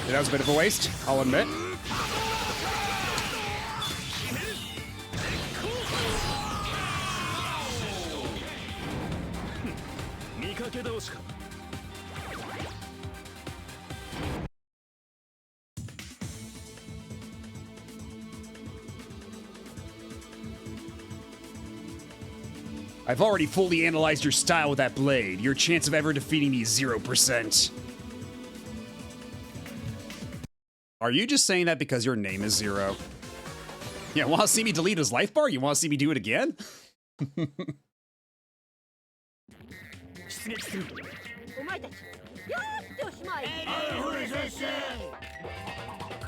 Yeah, that was a bit of a waste, I'll admit. 見かけ倒しか I've already fully analyzed your style with that blade. Your chance of ever defeating me is 0%. Are you just saying that because your name is Zero? Yeah, want to see me delete his life bar? You want to see me do it again? 出撃する お前たちやっておしまい。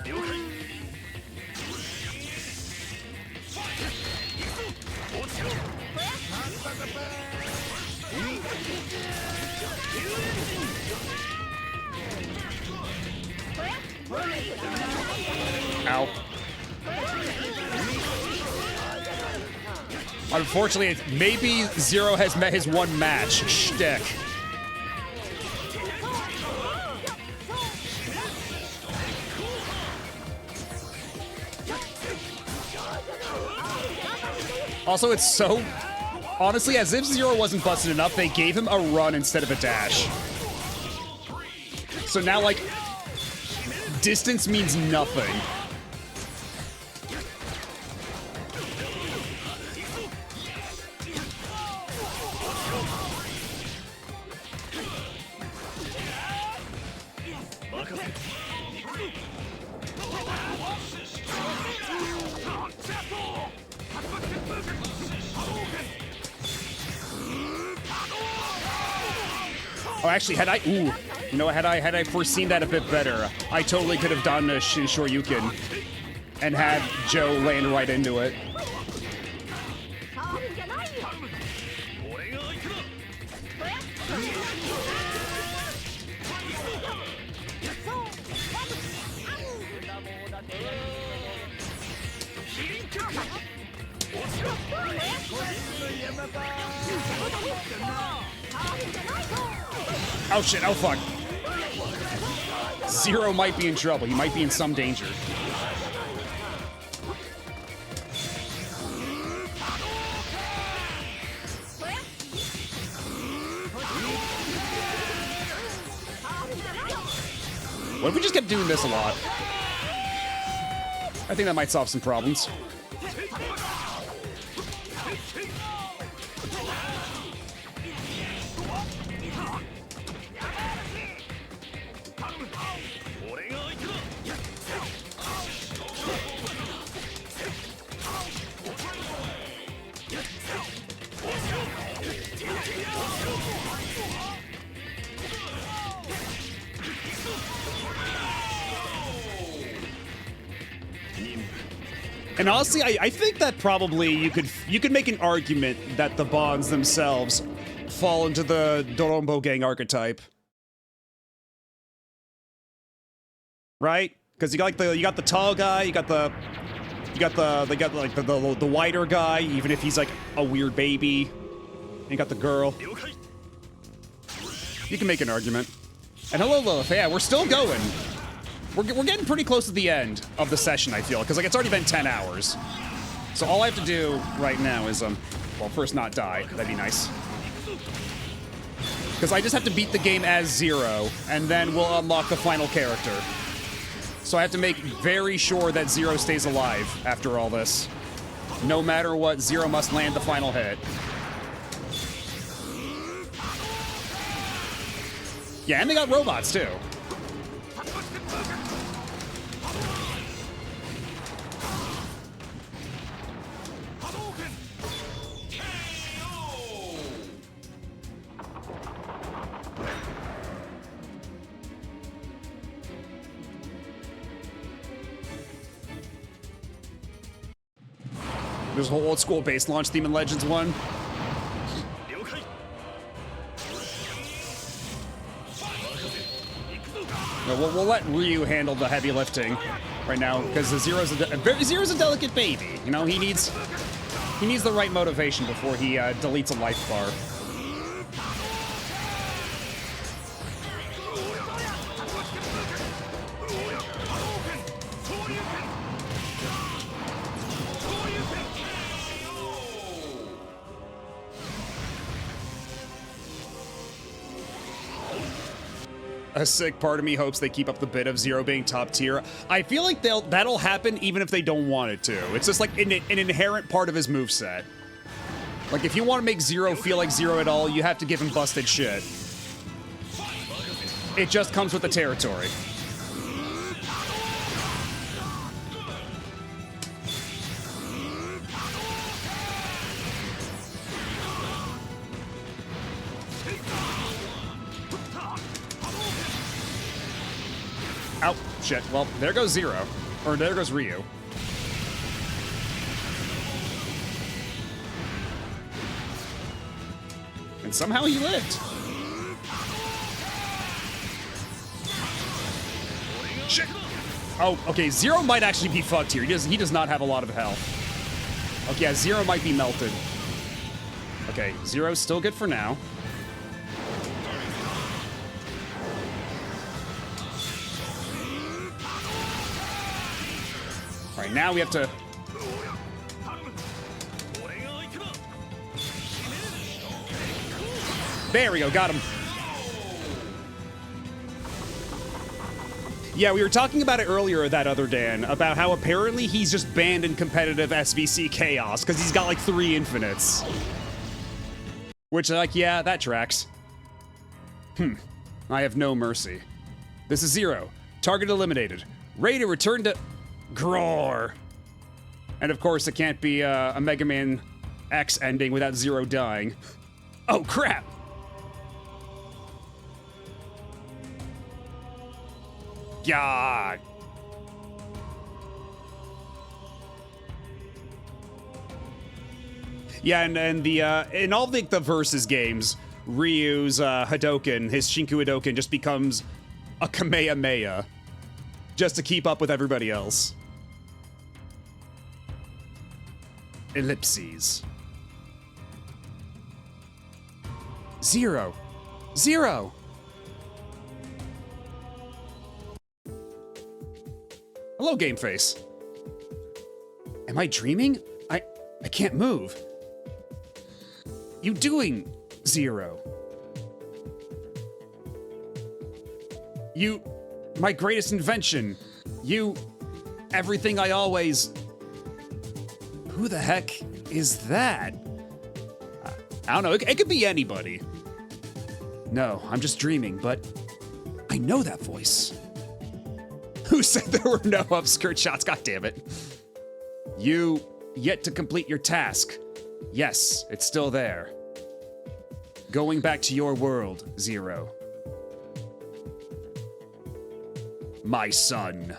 了解落ちろ Ow. Unfortunately, maybe Zero has met his one match. Shtick. Also, it's so... Honestly, as if Zero wasn't busted enough, they gave him a run instead of a dash. So now, like, distance means nothing. Oh, actually, had I... Ooh. You know, had I foreseen that a bit better, I totally could have done a Shin Shoryuken and had Joe land right into it. 触るんじゃないよ。 俺が相手だ Oh shit, oh fuck. Zero might be in trouble. He might be in some danger. What if we just kept doing this a lot? I think that might solve some problems. And honestly, I think that probably you could make an argument that the bonds themselves fall into the Dorombo gang archetype, right? Because you got the tall guy, you got the wider guy, even if he's like a weird baby. And you got the girl. You can make an argument. And hello, Lilith. Yeah, we're still going. We're getting pretty close to the end of the session, I feel, because like it's already been 10 hours. So all I have to do right now is well, first not die. That'd be nice. Because I just have to beat the game as Zero, and then we'll unlock the final character. So I have to make very sure that Zero stays alive after all this. No matter what, Zero must land the final hit. Yeah, and they got robots too. There's a whole old school base launch theme in Legends 1. 了解 No, we'll let Ryu handle the heavy lifting. right now because Zero's Zero's a delicate baby. You know, he needs the right motivation before he deletes a life bar. A sick part of me hopes they keep up the bit of Zero being top tier. I feel like that'll happen even if they don't want it to. It's just like an inherent part of his moveset. Like, if you want to make Zero feel like Zero at all, you have to give him busted shit. It just comes with the territory. Ow, shit. Well, there goes Zero. Or there goes Ryu. And somehow he lived. Shit. Oh, okay, Zero might actually be fucked here. He does not have a lot of health. Okay, yeah, Zero might be melted. Okay, Zero's still good for now. Alright, now we have to... There we go, got him. Yeah, we were talking about it earlier, that other Dan, about how apparently he's just banned in competitive SVC Chaos, because he's got like 3 infinites. Which, like, yeah, that tracks. I have no mercy. This is Zero. Target eliminated. Ready to return to... Groar. And of course, it can't be a Mega Man X ending without Zero dying. Oh, crap! God. Yeah, and the in all the versus games, Ryu's Hadoken, his Shinku Hadoken, just becomes a Kamehameha, just to keep up with everybody else. Ellipses. Zero. Zero. Hello, Game Face. Am I dreaming? I can't move. You doing, Zero? You, my greatest invention. You, everything I always... Who the heck is that? I don't know, it could be anybody. No, I'm just dreaming, but I know that voice. Who said there were no upskirt shots? God damn it. You yet to complete your task. Yes, it's still there. Going back to your world, Zero. My son.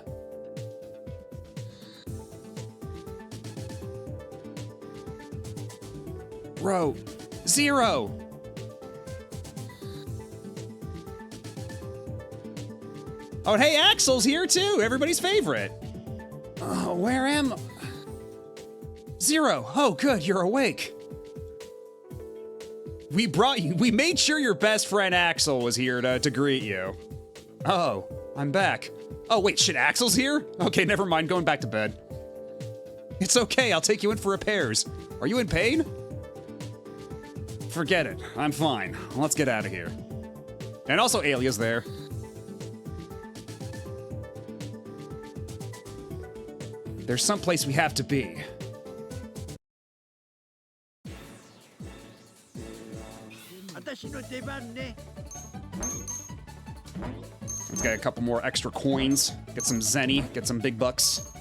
Bro, Zero! Oh, hey, Axel's here too, everybody's favorite. Oh, where am... Zero, oh good, you're awake. We brought you, we made sure your best friend Axel was here to greet you. Oh, I'm back. Oh wait, shit, Axel's here? Okay, never mind, going back to bed. It's okay, I'll take you in for repairs. Are you in pain? Forget it, I'm fine. Let's get out of here. And also Alia's there. There's someplace we have to be. Let's get a couple more extra coins, get some zenny, get some big bucks.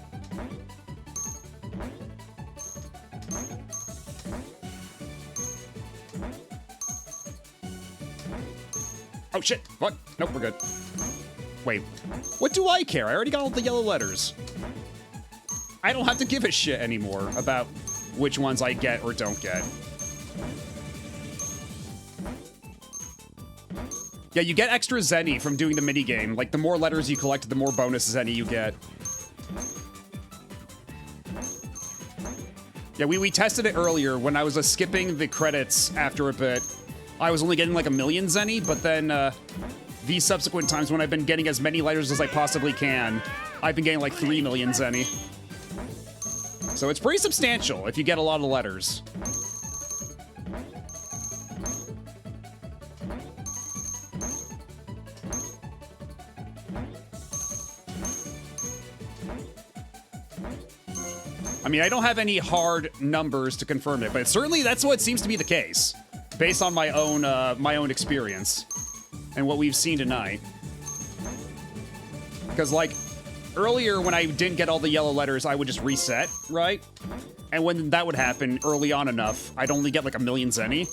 Oh shit, what? Nope, we're good. Wait, what do I care? I already got all the yellow letters. I don't have to give a shit anymore about which ones I get or don't get. Yeah, you get extra zenny from doing the minigame. Like, the more letters you collect, the more bonus zenny you get. Yeah, we tested it earlier when I was skipping the credits after a bit. I was only getting like 1 million zenny, but then these subsequent times when I've been getting as many letters as I possibly can, I've been getting like 3 million zenny. So it's pretty substantial if you get a lot of letters. I mean, I don't have any hard numbers to confirm it, but certainly that's what seems to be the case, based on my own experience and what we've seen tonight. Because, like, earlier when I didn't get all the yellow letters, I would just reset, right? And when that would happen early on enough, I'd only get like 1 million zenny.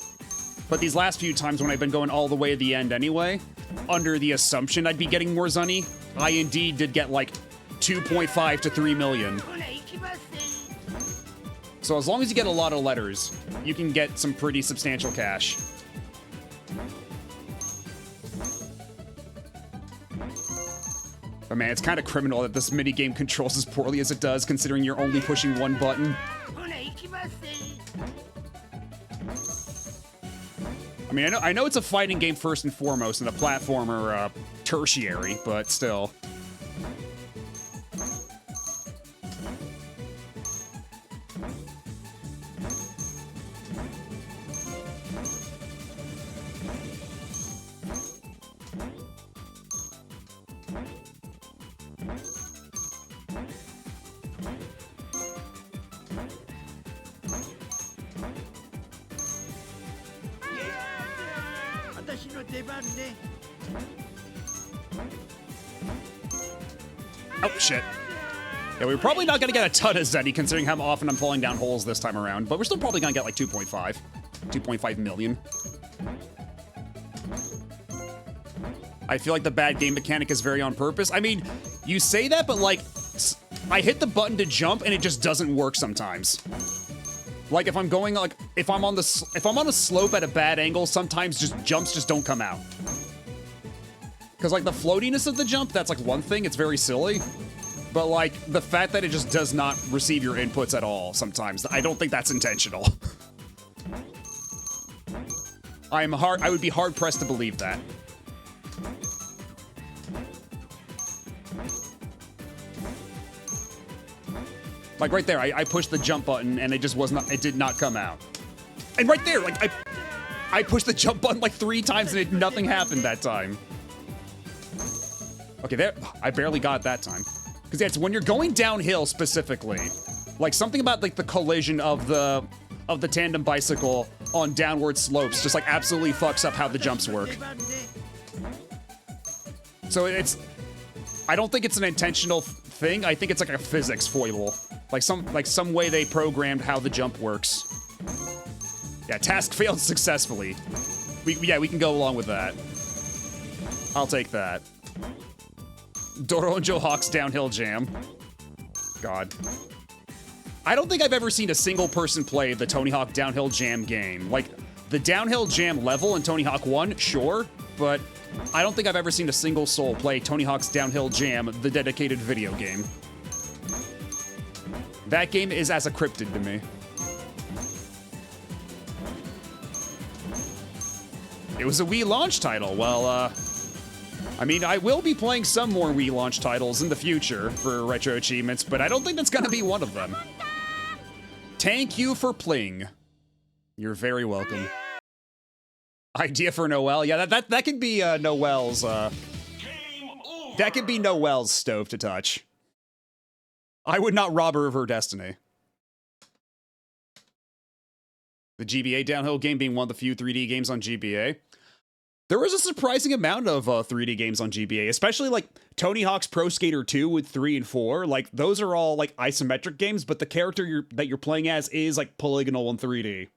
But these last few times when I've been going all the way to the end anyway, under the assumption I'd be getting more zenny, I indeed did get like 2.5 to 3 million. So as long as you get a lot of letters, you can get some pretty substantial cash. But man, it's kind of criminal that this minigame controls as poorly as it does, considering you're only pushing one button. I mean, I know it's a fighting game first and foremost, and a platformer tertiary, but still. Oh, shit. Yeah, we're probably not going to get a ton of zenny, considering how often I'm falling down holes this time around, but we're still probably going to get like 2.5 million. I feel like the bad game mechanic is very on purpose. I mean, you say that, but like, I hit the button to jump and it just doesn't work sometimes. Like if I'm going like, if I'm on a slope at a bad angle, sometimes jumps just don't come out. Because like the floatiness of the jump, that's like one thing, it's very silly. But like the fact that it just does not receive your inputs at all sometimes, I don't think that's intentional. I would be hard pressed to believe that. Like right there, I pushed the jump button and it did not come out. And right there, like I pushed the jump button like 3 times and nothing happened that time. Okay, there, I barely got it that time. Because yeah, it's when you're going downhill specifically, like something about like the collision of the tandem bicycle on downward slopes just like absolutely fucks up how the jumps work. So I don't think it's an intentional thing. I think it's like a physics foible. Like some way they programmed how the jump works. Yeah, task failed successfully. We can go along with that. I'll take that. Doronjo Hawk's downhill jam. God. I don't think I've ever seen a single person play the Tony Hawk Downhill Jam game. Like, the Downhill Jam level in Tony Hawk 1, sure, but I don't think I've ever seen a single soul play Tony Hawk's Downhill Jam, the dedicated video game. That game is as a cryptid to me. It was a Wii launch title. Well, I mean, I will be playing some more Wii launch titles in the future for Retro Achievements, but I don't think that's gonna be one of them. Thank you for playing. You're very welcome. Idea for Noelle? Yeah, that could be Noelle's, that could be Noelle's stove to touch. I would not rob her of her destiny. The GBA downhill game being one of the few 3D games on GBA. There was a surprising amount of 3D games on GBA, especially like Tony Hawk's Pro Skater 2 with 3 and 4. Like those are all like isometric games, but the character that you're playing as is like polygonal in 3D.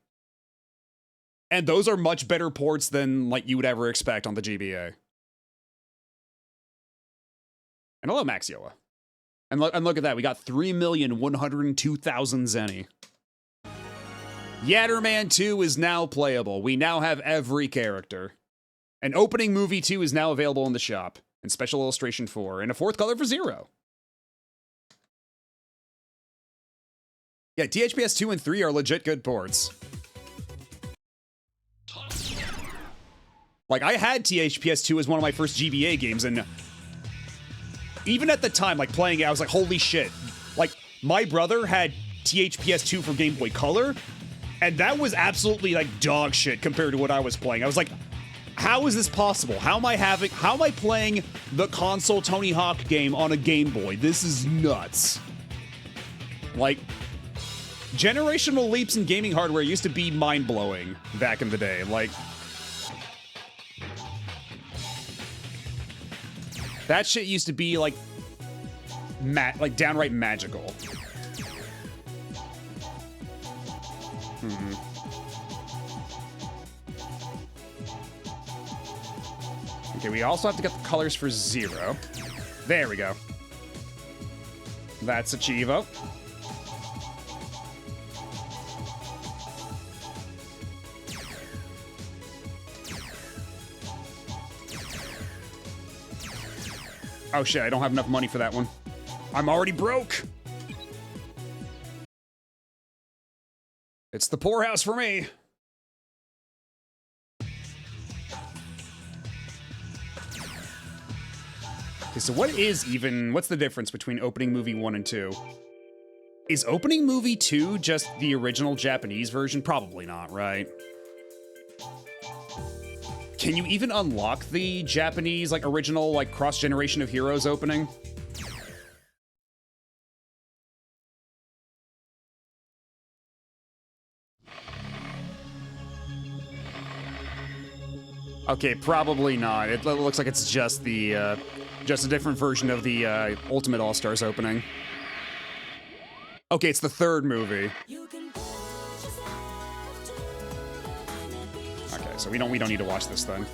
And those are much better ports than like you would ever expect on the GBA. And hello, Max Yoa. And look at that, we got 3,102,000 zenny. Yatterman 2 is now playable. We now have every character. An opening movie 2 is now available in the shop. And special illustration 4. And a 4th color for 0. Yeah, THPS 2 and 3 are legit good ports. Like, I had THPS 2 as one of my first GBA games, and even at the time, like, playing it, I was like, holy shit. Like, my brother had THPS 2 for Game Boy Color, and that was absolutely, like, dog shit compared to what I was playing. I was like, how is this possible? How am I playing the console Tony Hawk game on a Game Boy? This is nuts. Like, generational leaps in gaming hardware used to be mind-blowing back in the day. Like, that shit used to be, like, downright magical. Okay, we also have to get the colors for Zero. There we go. That's Achievo. Oh shit, I don't have enough money for that one. I'm already broke. It's the poorhouse for me. Okay, so what's the difference between opening movie 1 and 2? Is opening movie 2 just the original Japanese version? Probably not, right? Can you even unlock the Japanese, like, original, like, cross-generation of heroes opening? Okay, probably not. It looks like it's just the, just a different version of the, Ultimate All-Stars opening. Okay, it's the third movie. Okay, so we don't need to watch this then.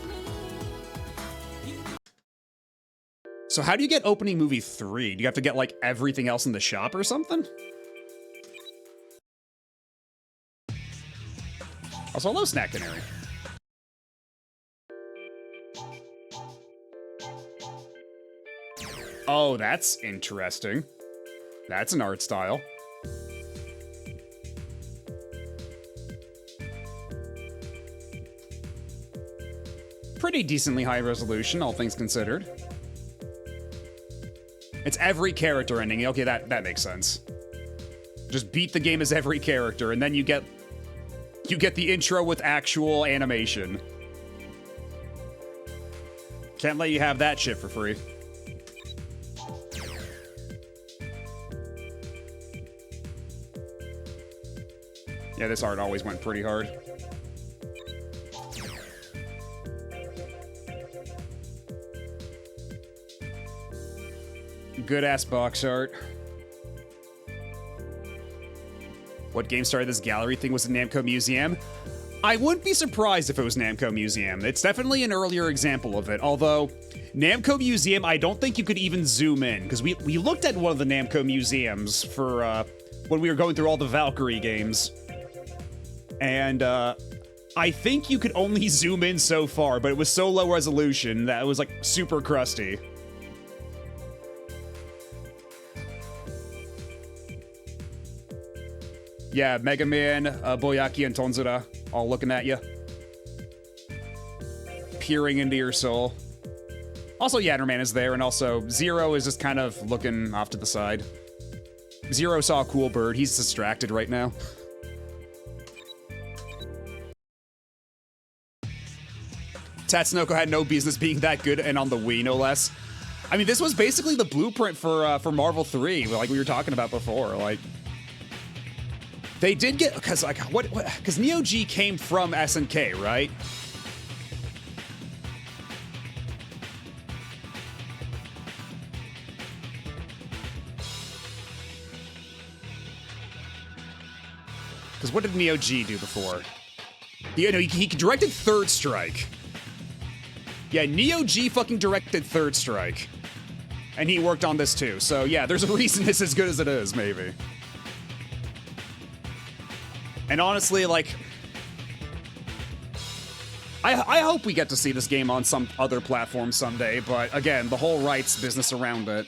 So how do you get opening movie 3? Do you have to get, like, everything else in the shop or something? Also, hello, Snack Canary. Oh, that's interesting. That's an art style. Pretty decently high resolution, all things considered. It's every character ending. Okay, that makes sense. Just beat the game as every character, and then you get the intro with actual animation. Can't let you have that shit for free. Yeah, this art always went pretty hard. Good-ass box art. What game started this gallery thing? Was it Namco Museum? I wouldn't be surprised if it was Namco Museum. It's definitely an earlier example of it, although Namco Museum, I don't think you could even zoom in, because we looked at one of the Namco Museums for, when we were going through all the Valkyrie games. And, I think you could only zoom in so far, but it was so low resolution that it was, like, super crusty. Yeah, Mega Man, Boyaki, and Tonzura all looking at you. Peering into your soul. Also, Yatterman is there, and also Zero is just kind of looking off to the side. Zero saw a cool bird. He's distracted right now. Tatsunoko had no business being that good, and on the Wii, no less. I mean, this was basically the blueprint for Marvel 3, like we were talking about before. Like, they did get, because like because Neo G came from SNK, right? Because what did Neo G do before? You know, he directed Third Strike. Yeah, Neo G fucking directed Third Strike. And he worked on this too. So yeah, there's a reason it's as good as it is, maybe. And honestly, like, I hope we get to see this game on some other platform someday, but again, the whole rights business around it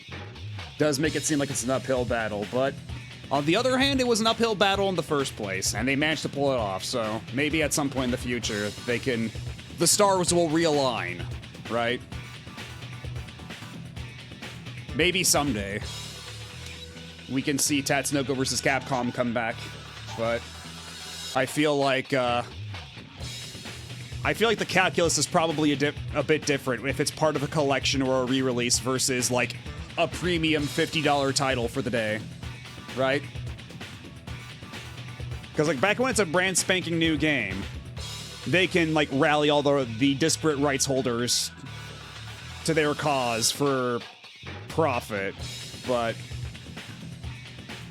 does make it seem like it's an uphill battle, but On the other hand, it was an uphill battle in the first place, and they managed to pull it off, so maybe at some point in the future, the stars will realign, right? Maybe someday we can see Tatsunoko versus Capcom come back, but I feel like the calculus is probably a bit different if it's part of a collection or a re-release versus like a premium $50 title for the day, right? Because like back when it's a brand spanking new game, they can like rally all the disparate rights holders to their cause for profit, but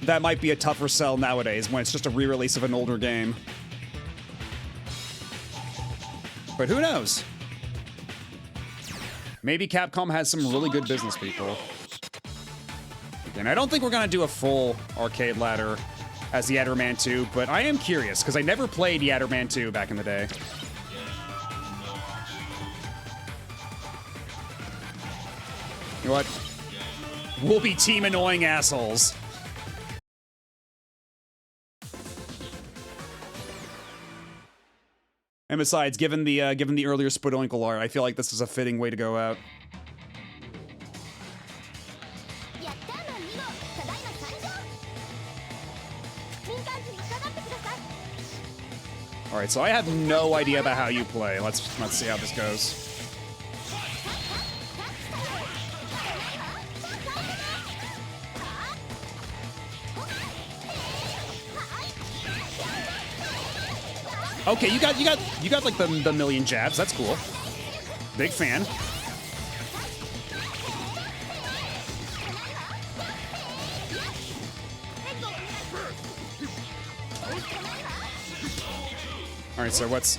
that might be a tougher sell nowadays when it's just a re-release of an older game. But who knows? Maybe Capcom has some really good business people. And I don't think we're gonna do a full arcade ladder as the Yatterman 2, but I am curious, because I never played Yatterman 2 back in the day. You know what? We'll be team annoying assholes. And besides, given the earlier Spodoinkle art, I feel like this is a fitting way to go out. All right, so I have no idea about how you play. Let's see how this goes. Okay, you got like the million jabs. That's cool. Big fan. All right, so what's...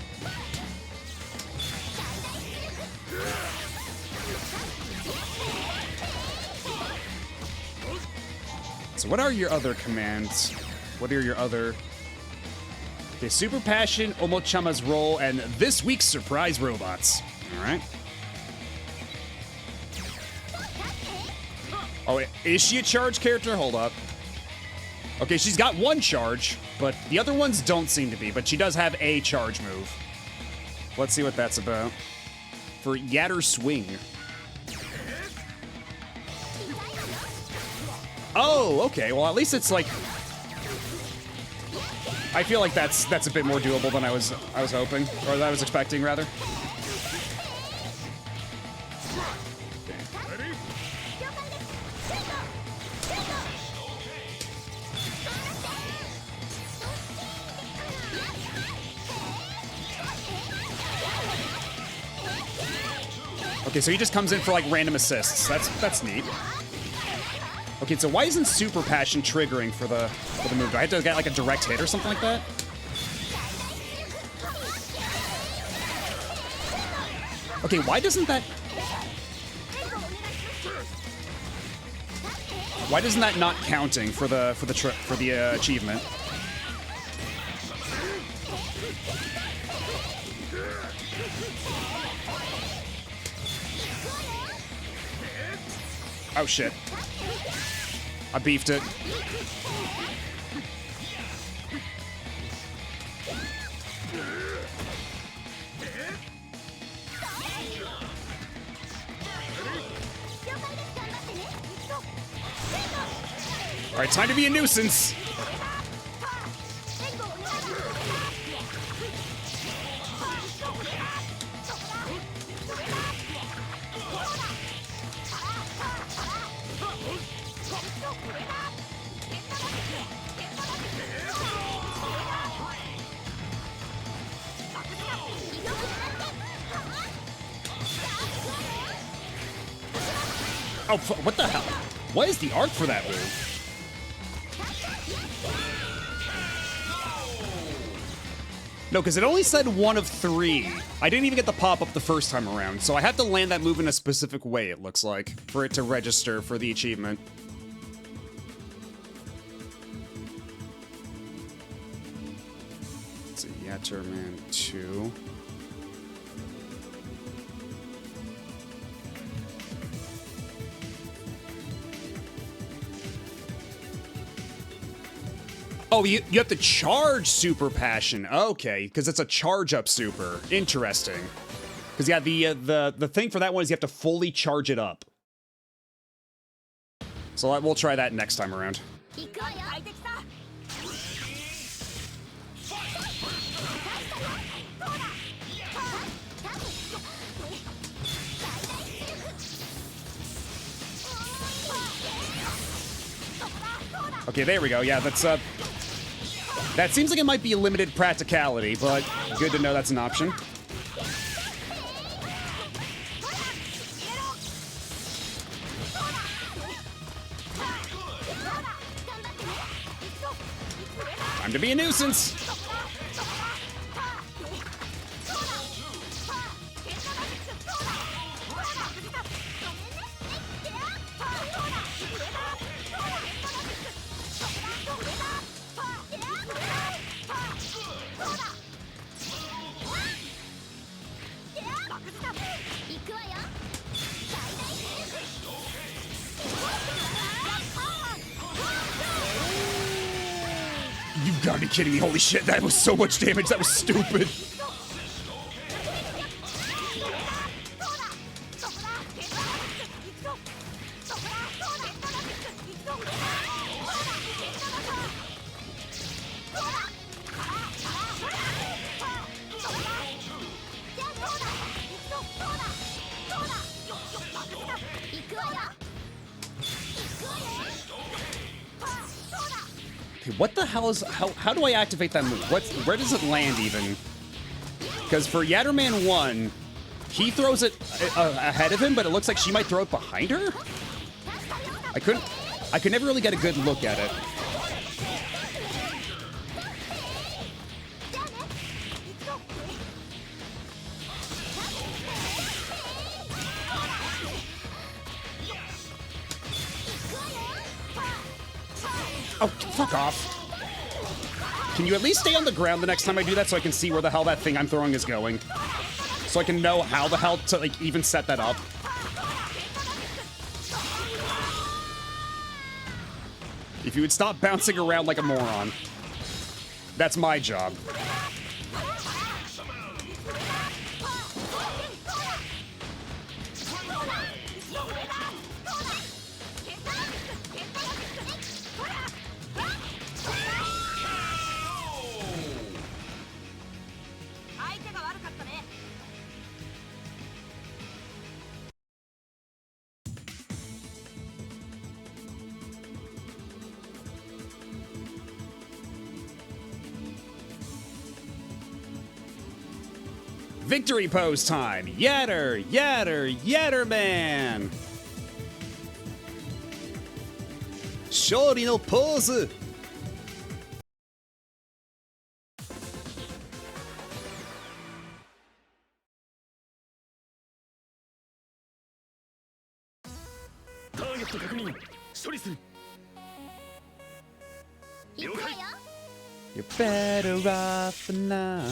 So what are your other commands? What are your other... Okay, Super Passion, Omochama's Roll, and this week's Surprise Robots. All right. Oh, wait, is she a charge character? Hold up. Okay, she's got one charge, but the other ones don't seem to be, but she does have a charge move. Let's see what that's about. For Yatter Swing. Oh, okay, well at least it's like... I feel like that's a bit more doable than I was hoping, or that I was expecting, rather. Okay, so he just comes in for like random assists. That's neat. Okay, so why isn't Super Passion triggering for the move? Do I have to get like a direct hit or something like that? Okay, why doesn't that... Why isn't that not counting for the achievement? Oh shit. I beefed it. All right, time to be a nuisance. Oh, what the hell? What is the arc for that move? No, because it only said 1 of 3. I didn't even get the pop-up the first time around, so I have to land that move in a specific way, it looks like, for it to register for the achievement. Let's see, Yatterman 2. Oh, you have to charge super passion. Okay, because it's a charge up super. Interesting. Because yeah, the thing for that one is you have to fully charge it up. So we'll try that next time around. 行くわよ快適さ Okay, there we go. Yeah, that's that seems like it might be a limited practicality, but good to know that's an option. Time to be a nuisance. You've got to be kidding me. Holy shit, that was so much damage. That was stupid. What the hell is... How do I activate that move? Where does it land, even? Because for Yatterman 1, he throws it ahead of him, but it looks like she might throw it behind her? I could never really get a good look at it. Oh, fuck off. Can you at least stay on the ground the next time I do that so I can see where the hell that thing I'm throwing is going? So I can know how the hell to, like, even set that up. If you would stop bouncing around like a moron. That's my job. Victory pose time! Yatter, yatter, yatterman! Shorty no pose! You're better off now.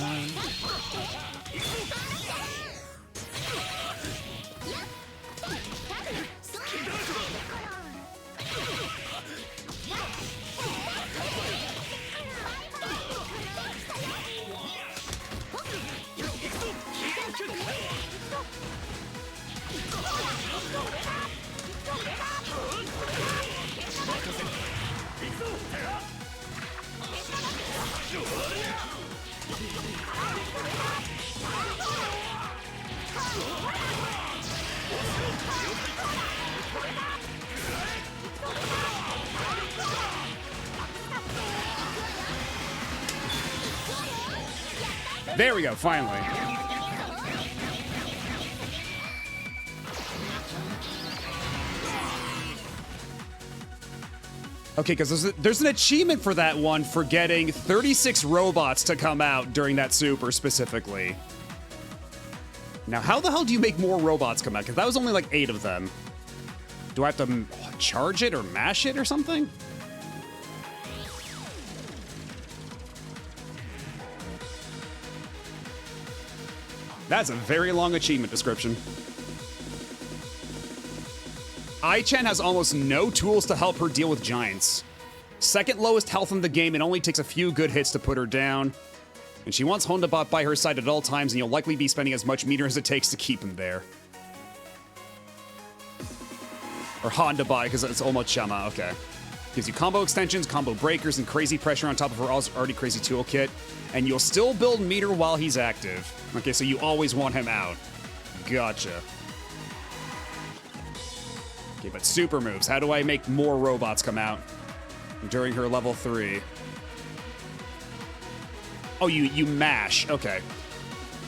There we go, finally. Okay, because there's an achievement for that one for getting 36 robots to come out during that super specifically. Now, how the hell do you make more robots come out? Because that was only like 8 of them. Do I have to charge it or mash it or something? That's a very long achievement description. Ai-chan has almost no tools to help her deal with giants. Second lowest health in the game. It only takes a few good hits to put her down. And she wants Honda by her side at all times, and you'll likely be spending as much meter as it takes to keep him there. Or Honda because it's almost Chama, okay. Gives you combo extensions, combo breakers, and crazy pressure on top of her already crazy toolkit. And you'll still build meter while he's active. Okay, so you always want him out. Gotcha. Okay, but super moves. How do I make more robots come out during her level 3? Oh, you mash. Okay.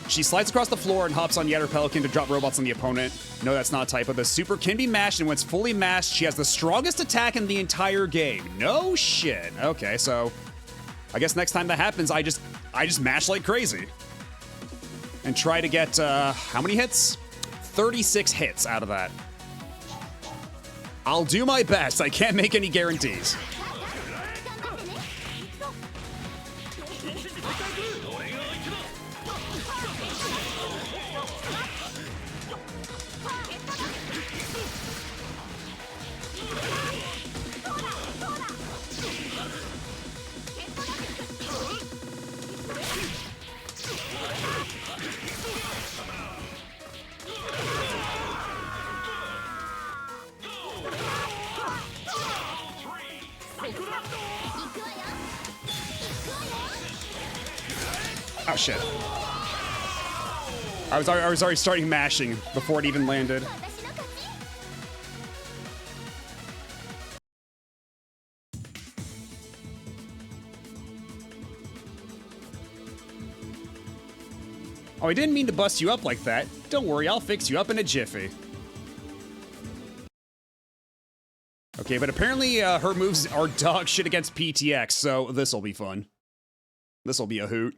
She slides across the floor and hops on Yet or Pelican to drop robots on the opponent. No, that's not a typo. The super can be mashed, and when it's fully mashed, she has the strongest attack in the entire game. No shit. Okay, so I guess next time that happens, I just mash like crazy. And try to get, how many hits? 36 hits out of that. I'll do my best. I can't make any guarantees. Oh shit. I was already starting mashing before it even landed. Oh, I didn't mean to bust you up like that. Don't worry, I'll fix you up in a jiffy. Okay, but apparently her moves are dog shit against PTX, so this'll be fun. This'll be a hoot.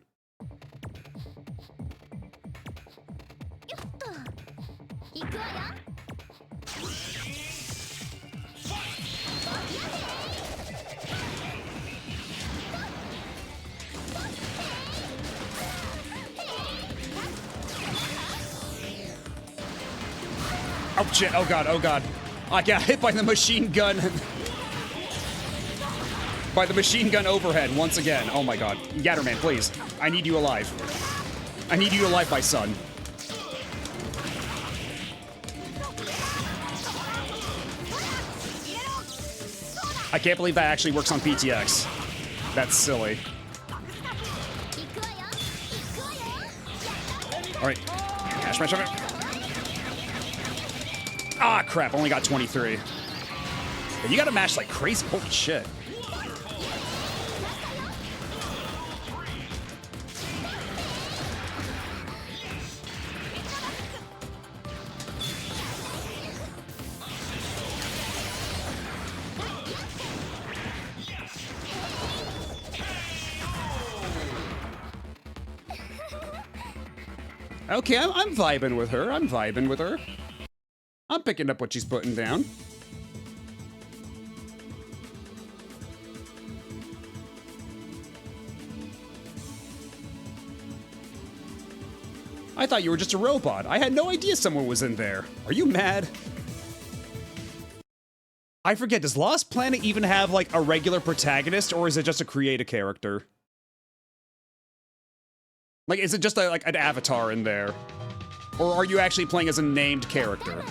Oh shit, oh god, oh god. I got hit by the machine gun. By the machine gun overhead once again. Oh my god. Yatterman, please. I need you alive. I need you alive, my son. I can't believe that actually works on PTX. That's silly. Alright. Smash. Ah, crap. Only got 23. But you gotta mash like crazy. Holy shit. Okay, I'm vibing with her. I'm vibing with her. I'm picking up what she's putting down. I thought you were just a robot. I had no idea someone was in there. Are you mad? I forget, does Lost Planet even have, like, a regular protagonist, or is it just a create a character? Like, is it just, like, an avatar in there? Or are you actually playing as a named character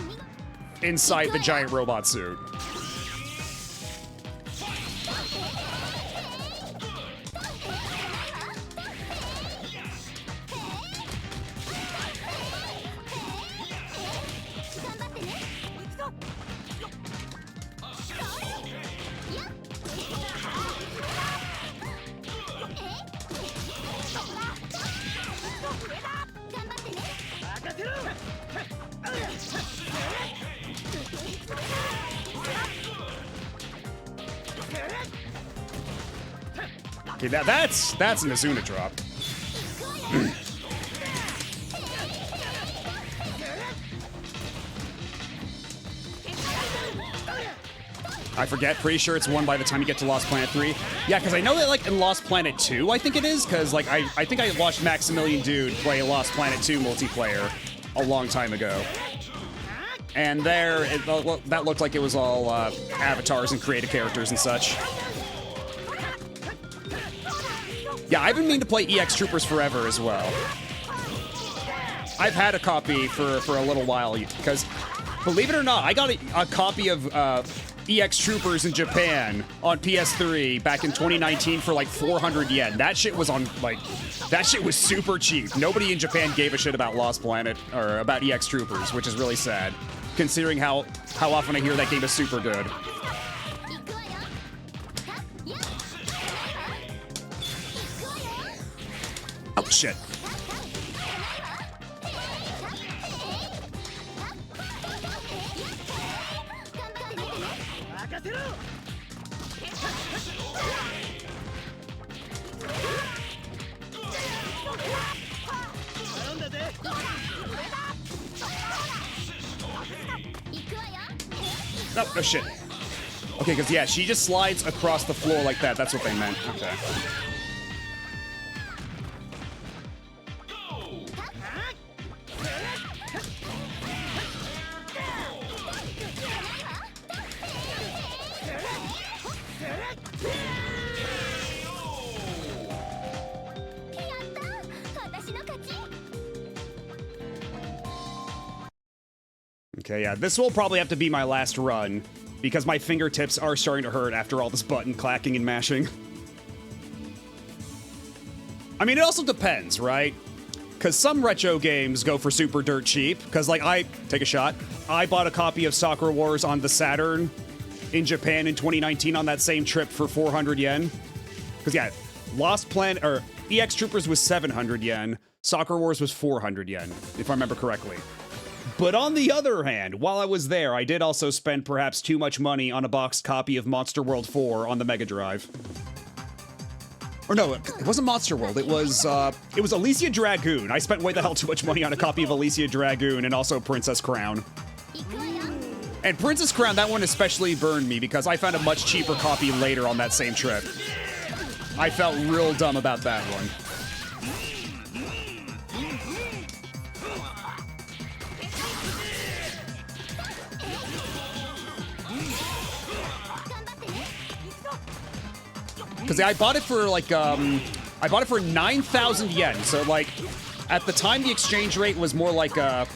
inside the giant robot suit? Okay, that's an Azuna drop. I forget, pretty sure it's 1 by the time you get to Lost Planet 3. Yeah, because I know that, like, in Lost Planet 2, I think it is, because, like, I think I watched Maximilian Dude play Lost Planet 2 multiplayer a long time ago. And there, that looked like it was all avatars and creative characters and such. Yeah, I've been meaning to play EX Troopers forever as well. I've had a copy for a little while because, believe it or not, I got a copy of EX Troopers in Japan on PS3 back in 2019 for like 400 yen. That shit was that shit was super cheap. Nobody in Japan gave a shit about Lost Planet or about EX Troopers, which is really sad, considering how often I hear that game is super good. Oh shit. Oh, no shit. Okay, because, yeah, she just slides across the floor like that. That's what they meant. Okay. Okay, yeah, this will probably have to be my last run, because my fingertips are starting to hurt after all this button clacking and mashing. I mean, it also depends, right? Because some retro games go for super dirt cheap, because, like, take a shot. I bought a copy of Sakura Wars on the Saturn in Japan in 2019 on that same trip for 400 yen. Because, yeah, Lost Planet, or EX Troopers was 700 yen, Sakura Wars was 400 yen, if I remember correctly. But on the other hand, while I was there, I did also spend perhaps too much money on a boxed copy of Monster World 4 on the Mega Drive. Or no, it wasn't Monster World, it was Alicia Dragoon. I spent way the hell too much money on a copy of Alicia Dragoon and also Princess Crown. And Princess Crown, that one especially burned me because I found a much cheaper copy later on that same trip. I felt real dumb about that one. Because I bought it for like, I bought it for 9,000 yen. So like, at the time the exchange rate was more like, that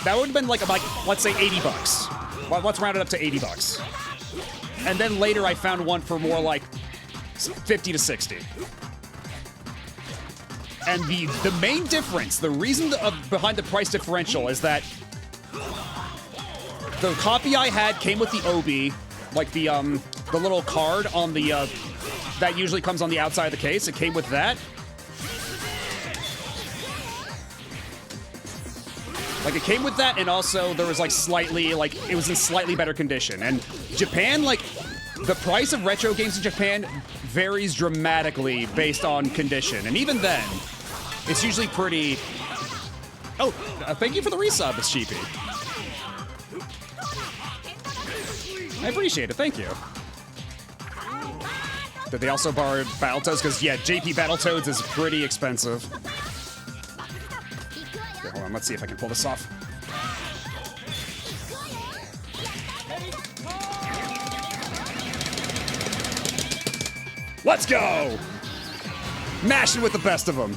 would have been like, let's say 80 bucks. Well, let's round it up to 80 bucks. And then later I found one for more like 50 to 60. And the main difference, the reason behind the price differential is that the copy I had came with the obi, like the little card on the, that usually comes on the outside of the case. It came with that. Like, it came with that, and also there was, like, slightly, like, it was in slightly better condition. And Japan, like, the price of retro games in Japan varies dramatically based on condition. And even then, it's usually pretty... Oh, thank you for the resub, it's Sheepy. I appreciate it, thank you. Did they also borrow Battletoads? Because, yeah, JP Battletoads is pretty expensive. Okay, hold on, let's see if I can pull this off. Let's go! Mashing with the best of them.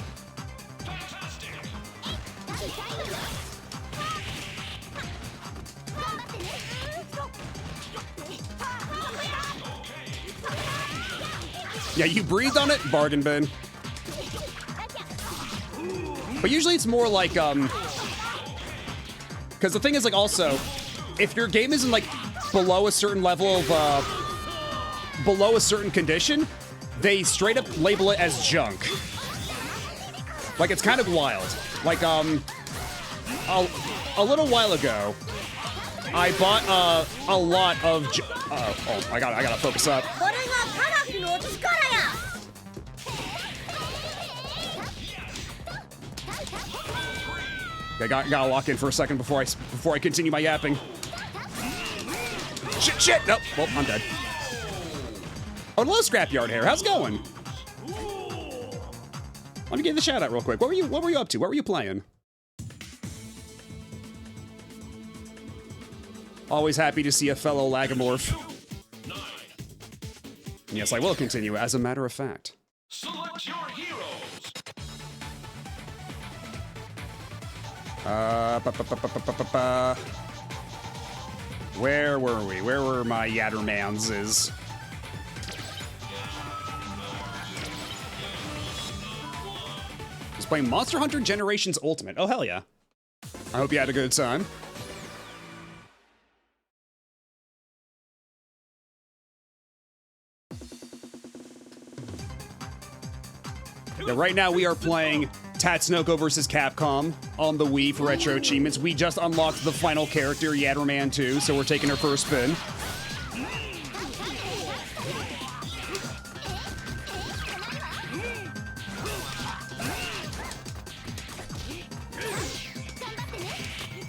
Yeah, you breathed on it, bargain bin. But usually it's more like, because the thing is, like, also, if your game isn't, like, below a certain level of, below a certain condition, they straight up label it as junk. Like, it's kind of wild. Like, a little while ago, I bought, a lot of, oh, I gotta focus up. Okay, gotta lock in for a second before I continue my yapping. Shit! Nope. Well, I'm dead. Oh, hello, Scrapyard Hair. How's it going? Let me give the shout out real quick. What were you up to? What were you playing? Always happy to see a fellow Lagomorph. Yes, I will continue, as a matter of fact. Select your heroes. Where were we? Where were my Yattermanses? Just playing Monster Hunter Generations Ultimate. Oh, hell yeah. I hope you had a good time. Yeah, right now we are playing Tatsunoko versus Capcom on the Wii for Retro Achievements. We just unlocked the final character, Yatterman 2, so we're taking our first spin.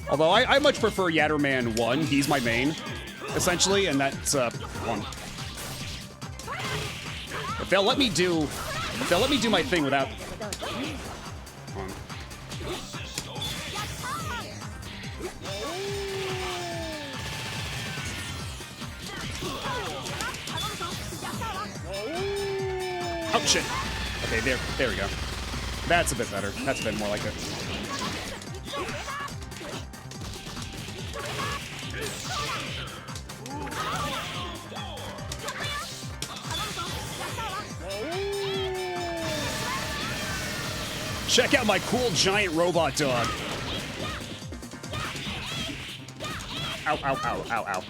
Although I much prefer Yatterman 1. He's my main, essentially, and that's 1. If they'll let me do my thing without. Oh shit. Okay, there we go. That's a bit better. That's a bit more like it. Check out my cool giant robot dog. Ow, ow, ow, ow, ow.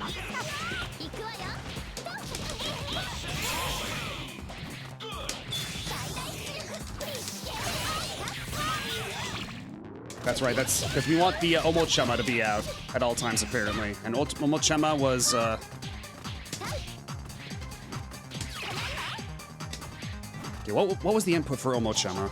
That's right, that's because we want the Omochama to be out at all times, apparently. And Omochama was, Okay, what was the input for Omochama?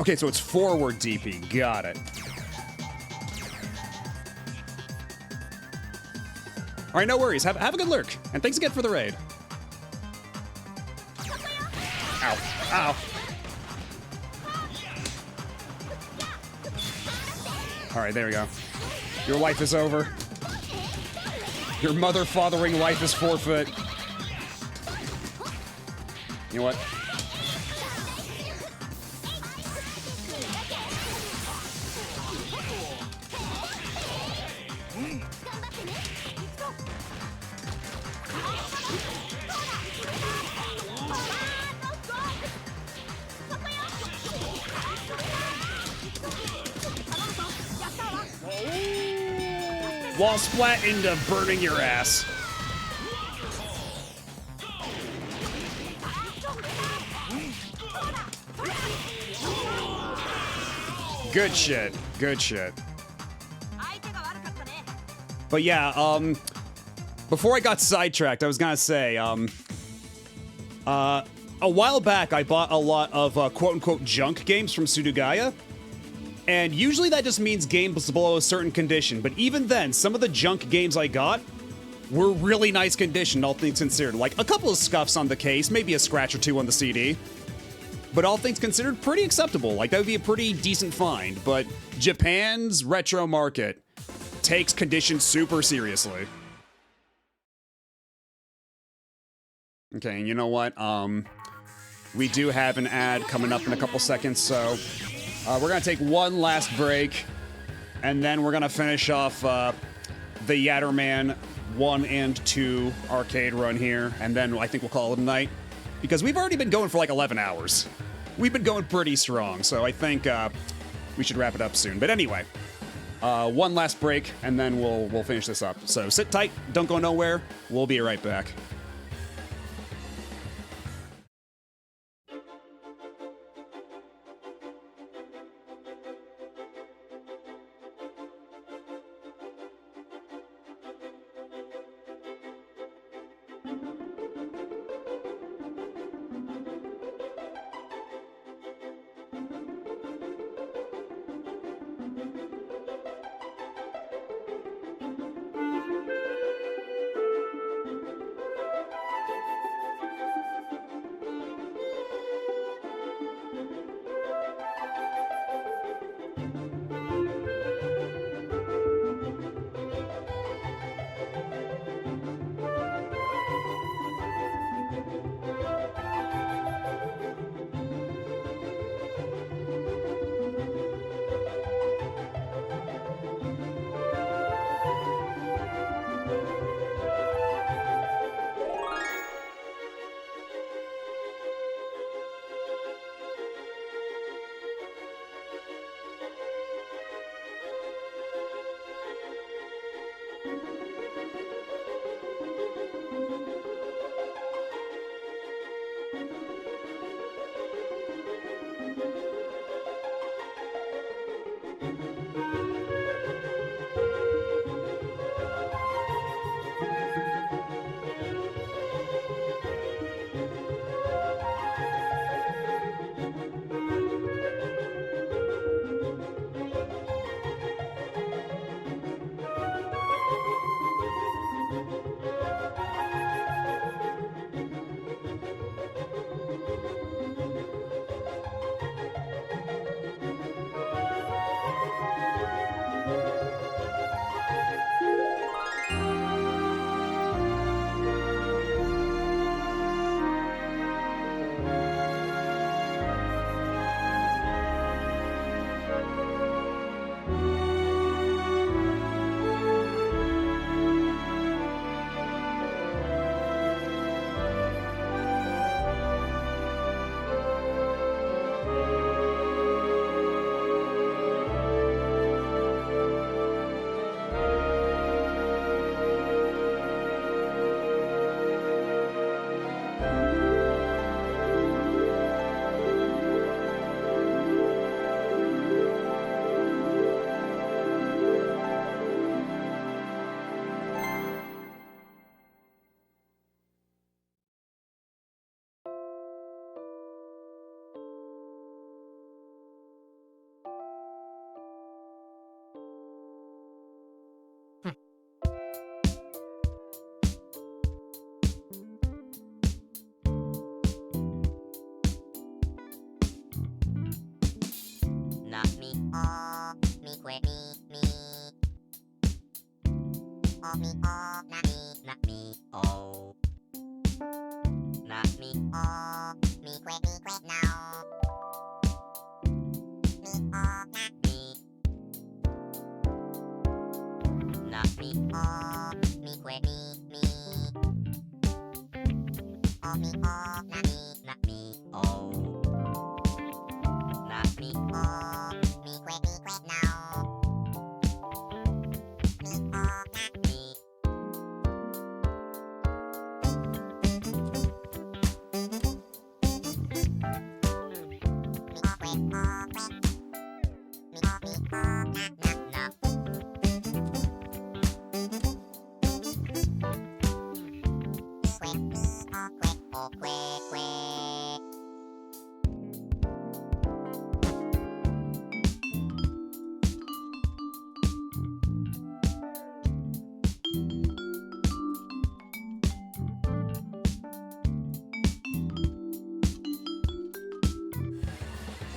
Okay, so it's forward DP. Got it. All right, no worries. Have a good lurk. And thanks again for the raid. Ow. Ow. All right, there we go. Your life is over. Your mother-fathering life is forfeit. You know what? Wall splat into burning your ass. Good shit. Good shit. But yeah, before I got sidetracked, I was gonna say, a while back I bought a lot of quote-unquote junk games from Sudugaya. And usually that just means games below a certain condition, but even then, some of the junk games I got were really nice condition, all things considered. Like, a couple of scuffs on the case, maybe a scratch or two on the CD. But all things considered, pretty acceptable. Like, that would be a pretty decent find. But Japan's retro market takes condition super seriously. Okay, and you know what? We do have an ad coming up in a couple seconds, so... we're gonna take one last break, and then we're gonna finish off the Yatterman 1 and 2 arcade run here, and then I think we'll call it a night. Because we've already been going for like 11 hours. We've been going pretty strong, so I think we should wrap it up soon. But anyway, one last break, and then we'll finish this up. So sit tight, don't go nowhere, we'll be right back.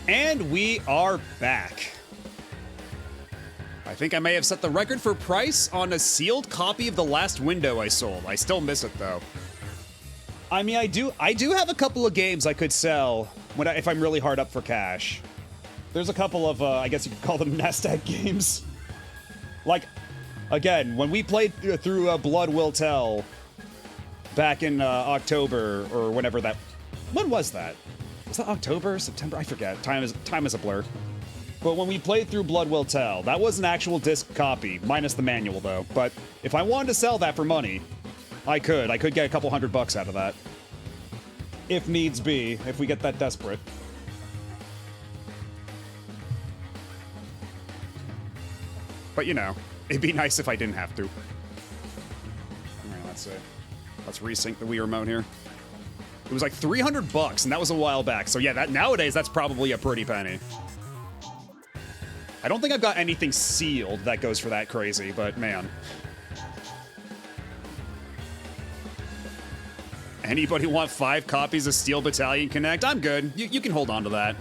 And we are back. I think I may have set the record for price on a sealed copy of the last window I sold. I still miss it though. I mean, I do have a couple of games I could sell if I'm really hard up for cash. There's a couple of, I guess you could call them nest egg games. Like, again, when we played through Blood Will Tell back in October or whenever that, when was that? Was that October, September? I forget. Time is a blur. But when we played through Blood Will Tell, that was an actual disc copy, minus the manual though. But if I wanted to sell that for money, I could. I could get a couple $100 out of that. If needs be, if we get that desperate. But you know, it'd be nice if I didn't have to. Alright, let's resync the Wii remote here. It was like $300, and that was a while back. So yeah, nowadays that's probably a pretty penny. I don't think I've got anything sealed that goes for that crazy, but man. Anybody want 5 copies of Steel Battalion Connect? I'm good. You can hold on to that.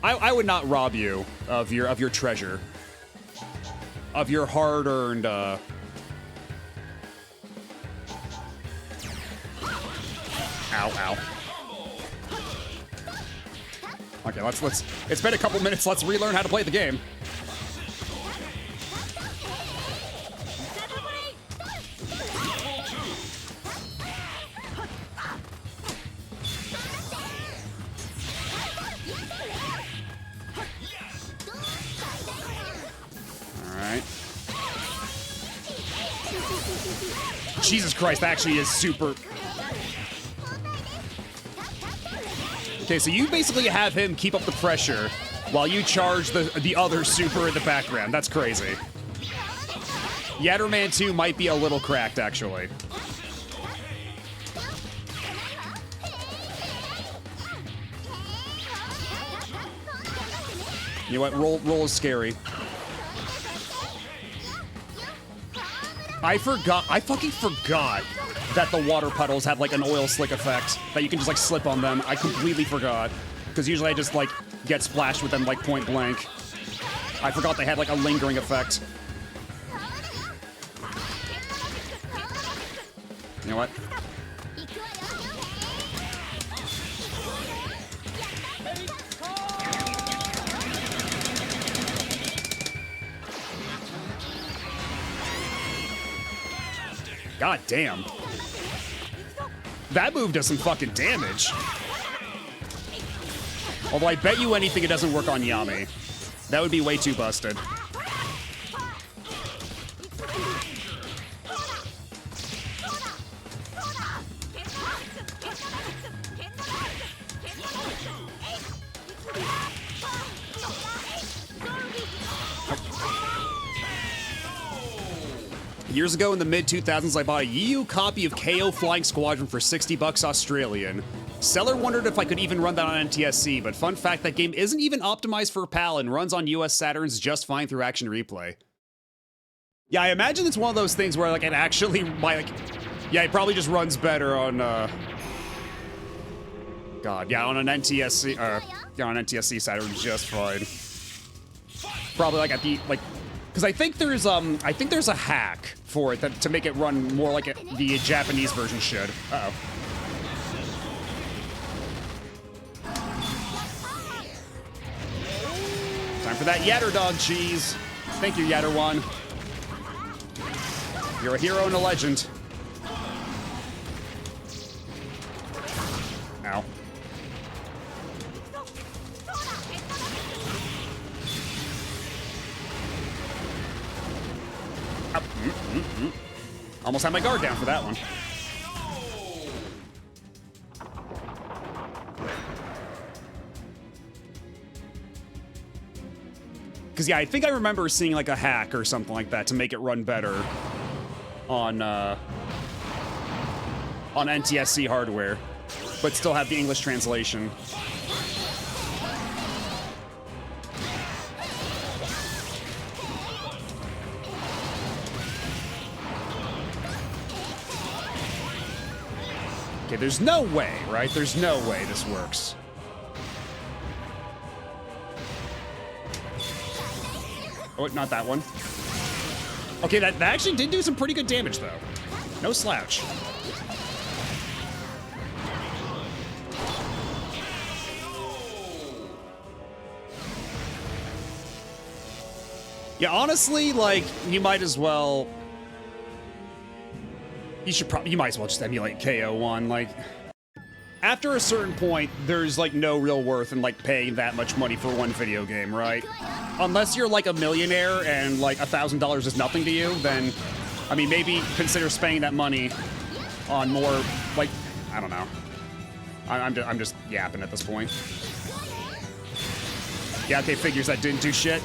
I would not rob you of your treasure, of your hard-earned. Ow. Okay, let's. It's been a couple minutes. Let's relearn how to play the game. All right. Jesus Christ, that actually is super. Okay, so you basically have him keep up the pressure while you charge the other super in the background. That's crazy. Yatterman 2 might be a little cracked, actually. You know what? Roll is scary. I fucking forgot that the water puddles have like an oil slick effect that you can just like slip on them. I completely forgot because usually I just like get splashed with them like point blank. I forgot they had like a lingering effect. You know what? God damn. That move does some fucking damage. Although I bet you anything it doesn't work on Yami. That would be way too busted. Years ago in the mid-2000s, I bought a EU copy of KO Flying Squadron for $60 Australian. Seller wondered if I could even run that on NTSC, but fun fact, that game isn't even optimized for PAL and runs on US Saturns just fine through Action Replay. Yeah, I imagine it's one of those things where like it actually might yeah, it probably just runs better on God, yeah, on an NTSC yeah, on NTSC Saturn just fine. Probably like at the like, because I think there's a hack for it that to make it run more like the Japanese version should. Uh oh. Time for that Yatter dog cheese. Thank you, Yatter one. You're a hero and a legend. Ow. Almost had my guard down for that one. Because, yeah, I think I remember seeing, like, a hack or something like that to make it run better on NTSC hardware, but still have the English translation. Okay, there's no way, right? There's no way this works. Oh, not that one. Okay, that actually did do some pretty good damage, though. No slouch. Yeah, honestly, like, you might as well... You might as well just emulate KO1, like... After a certain point, there's, like, no real worth in, like, paying that much money for one video game, right? Unless you're, like, a millionaire and, like, $1,000 is nothing to you, then, I mean, maybe consider spending that money on more, like, I don't know. I'm just yapping at this point. Yeah, okay, figures that didn't do shit.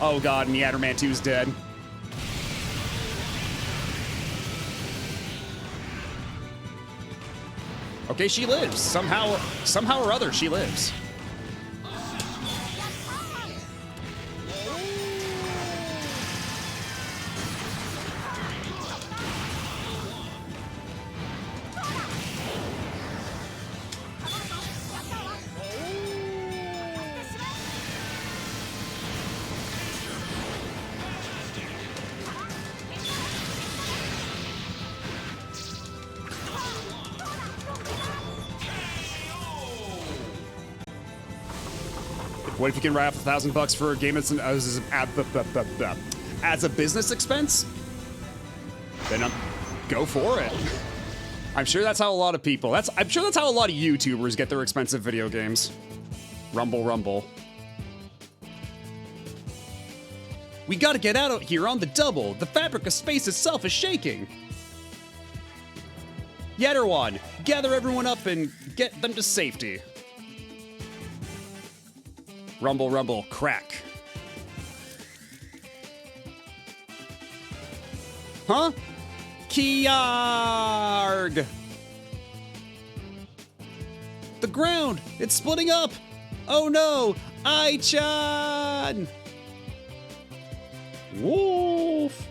Oh god, and Yatterman 2 is dead. Okay, she lives. Somehow or other, she lives. What if you can write off $1,000 for a game as a business expense? Then go for it. I'm sure that's how a lot of people. I'm sure that's how a lot of YouTubers get their expensive video games. Rumble, rumble. We gotta get out here on the double. The fabric of space itself is shaking. Yatterwan, gather everyone up and get them to safety. Rumble, rumble, crack. Huh? Kiarg! The ground! It's splitting up! Oh no! Ai-chan! Wolf!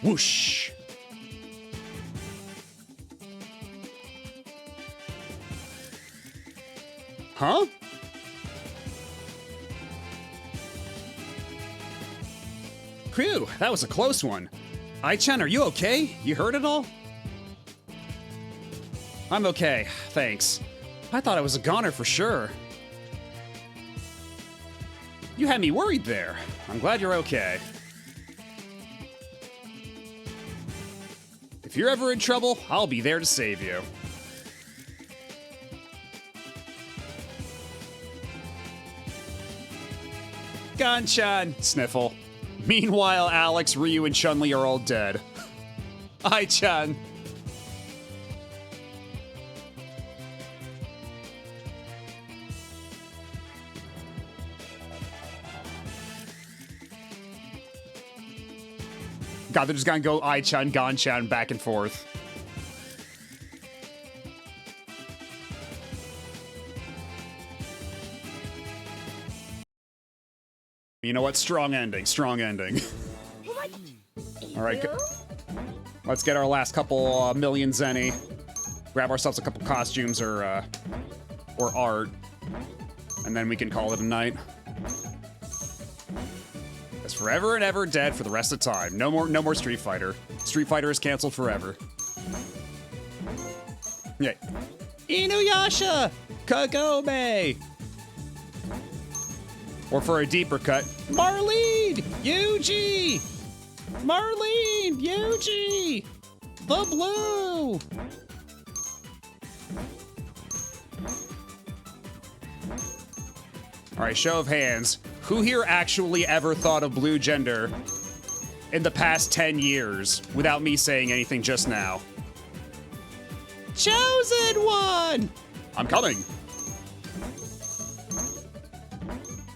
Whoosh! Huh? Phew, that was a close one. Ai-chan, are you okay? You hurt at all? I'm okay, thanks. I thought I was a goner for sure. You had me worried there. I'm glad you're okay. If you're ever in trouble, I'll be there to save you. Ganchan, sniffle. Meanwhile, Alex, Ryu, and Chun-Li are all dead. Ai-chan. God, they're just gonna go Ai-chan, Ganchan back and forth. You know what? Strong ending. Strong ending. All right. Let's get our last couple million zenny. Grab ourselves a couple costumes or or art, and then we can call it a night. It's forever and ever dead for the rest of time. No more Street Fighter. Street Fighter is canceled forever. Yeah. Inuyasha! Kagome! Or for a deeper cut, Marlene! Yuji! Marlene! Yuji! The Blue! Alright, show of hands. Who here actually ever thought of blue gender in the past 10 years without me saying anything just now? Chosen one! I'm coming.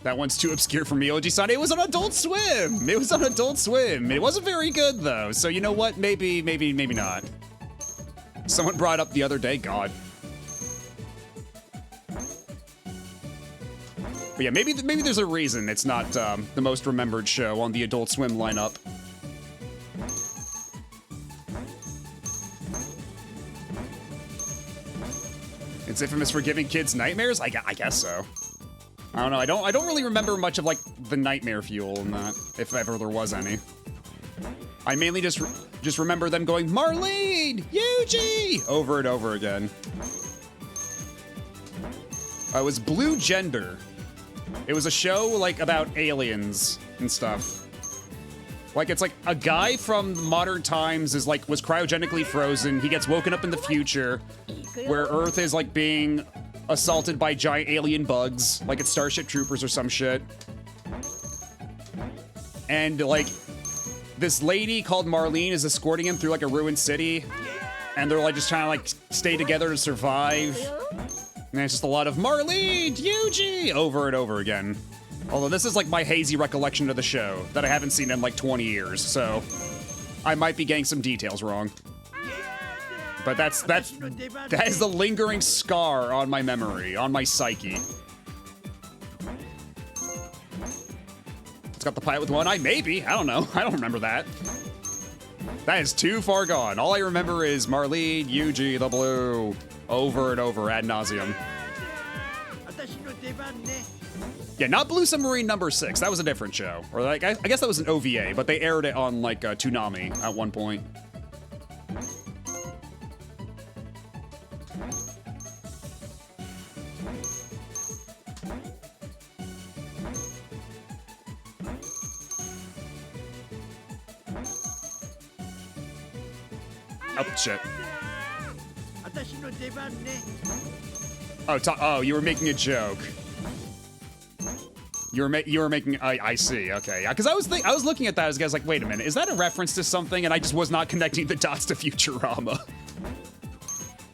That one's too obscure for me, Oji-san. It was on Adult Swim. It was on Adult Swim. It wasn't very good, though. So you know what? Maybe not. Someone brought up the other day. God. But yeah, maybe there's a reason it's not the most remembered show on the Adult Swim lineup. It's infamous for giving kids nightmares? I guess so. I don't know. I don't really remember much of like the nightmare fuel in that, if ever there was any. I mainly just remember them going Marlene, Yuji, over and over again. It was Blue Gender. It was a show like about aliens and stuff. Like it's like a guy from modern times was cryogenically frozen. He gets woken up in the future, where Earth is like being assaulted by giant alien bugs, like it's Starship Troopers or some shit. And like this lady called Marlene is escorting him through like a ruined city, and they're like just trying to like stay together to survive. And it's just a lot of Marlene, Yuji, over and over again. Although this is like my hazy recollection of the show that I haven't seen in like 20 years, so I might be getting some details wrong. But that is the lingering scar on my memory, on my psyche. It's got the pilot with one eye, maybe. I don't know. I don't remember that. That is too far gone. All I remember is Marlene, Yuji, the Blue, over and over ad nauseum. Yeah, not Blue Submarine number 6. That was a different show. Or like, I guess that was an OVA, but they aired it on like Toonami at one point. Oh, shit. Oh, you were making a joke. You were making. I see. Okay, yeah. Because I was looking at that as I was like, wait a minute, is that a reference to something? And I just was not connecting the dots to Futurama.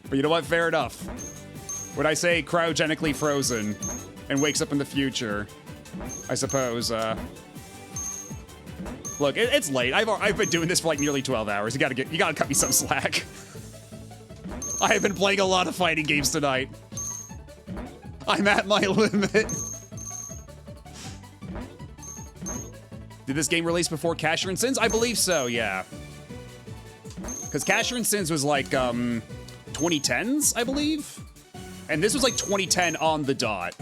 But you know what? Fair enough. When I say cryogenically frozen and wakes up in the future, I suppose. Look, it's late. I've been doing this for like nearly 12 hours. You gotta cut me some slack. I have been playing a lot of fighting games tonight. I'm at my limit. Did this game release before Casher and Sins? I believe so, yeah. Because Casher and Sins was like 2010s, I believe, and this was like 2010 on the dot.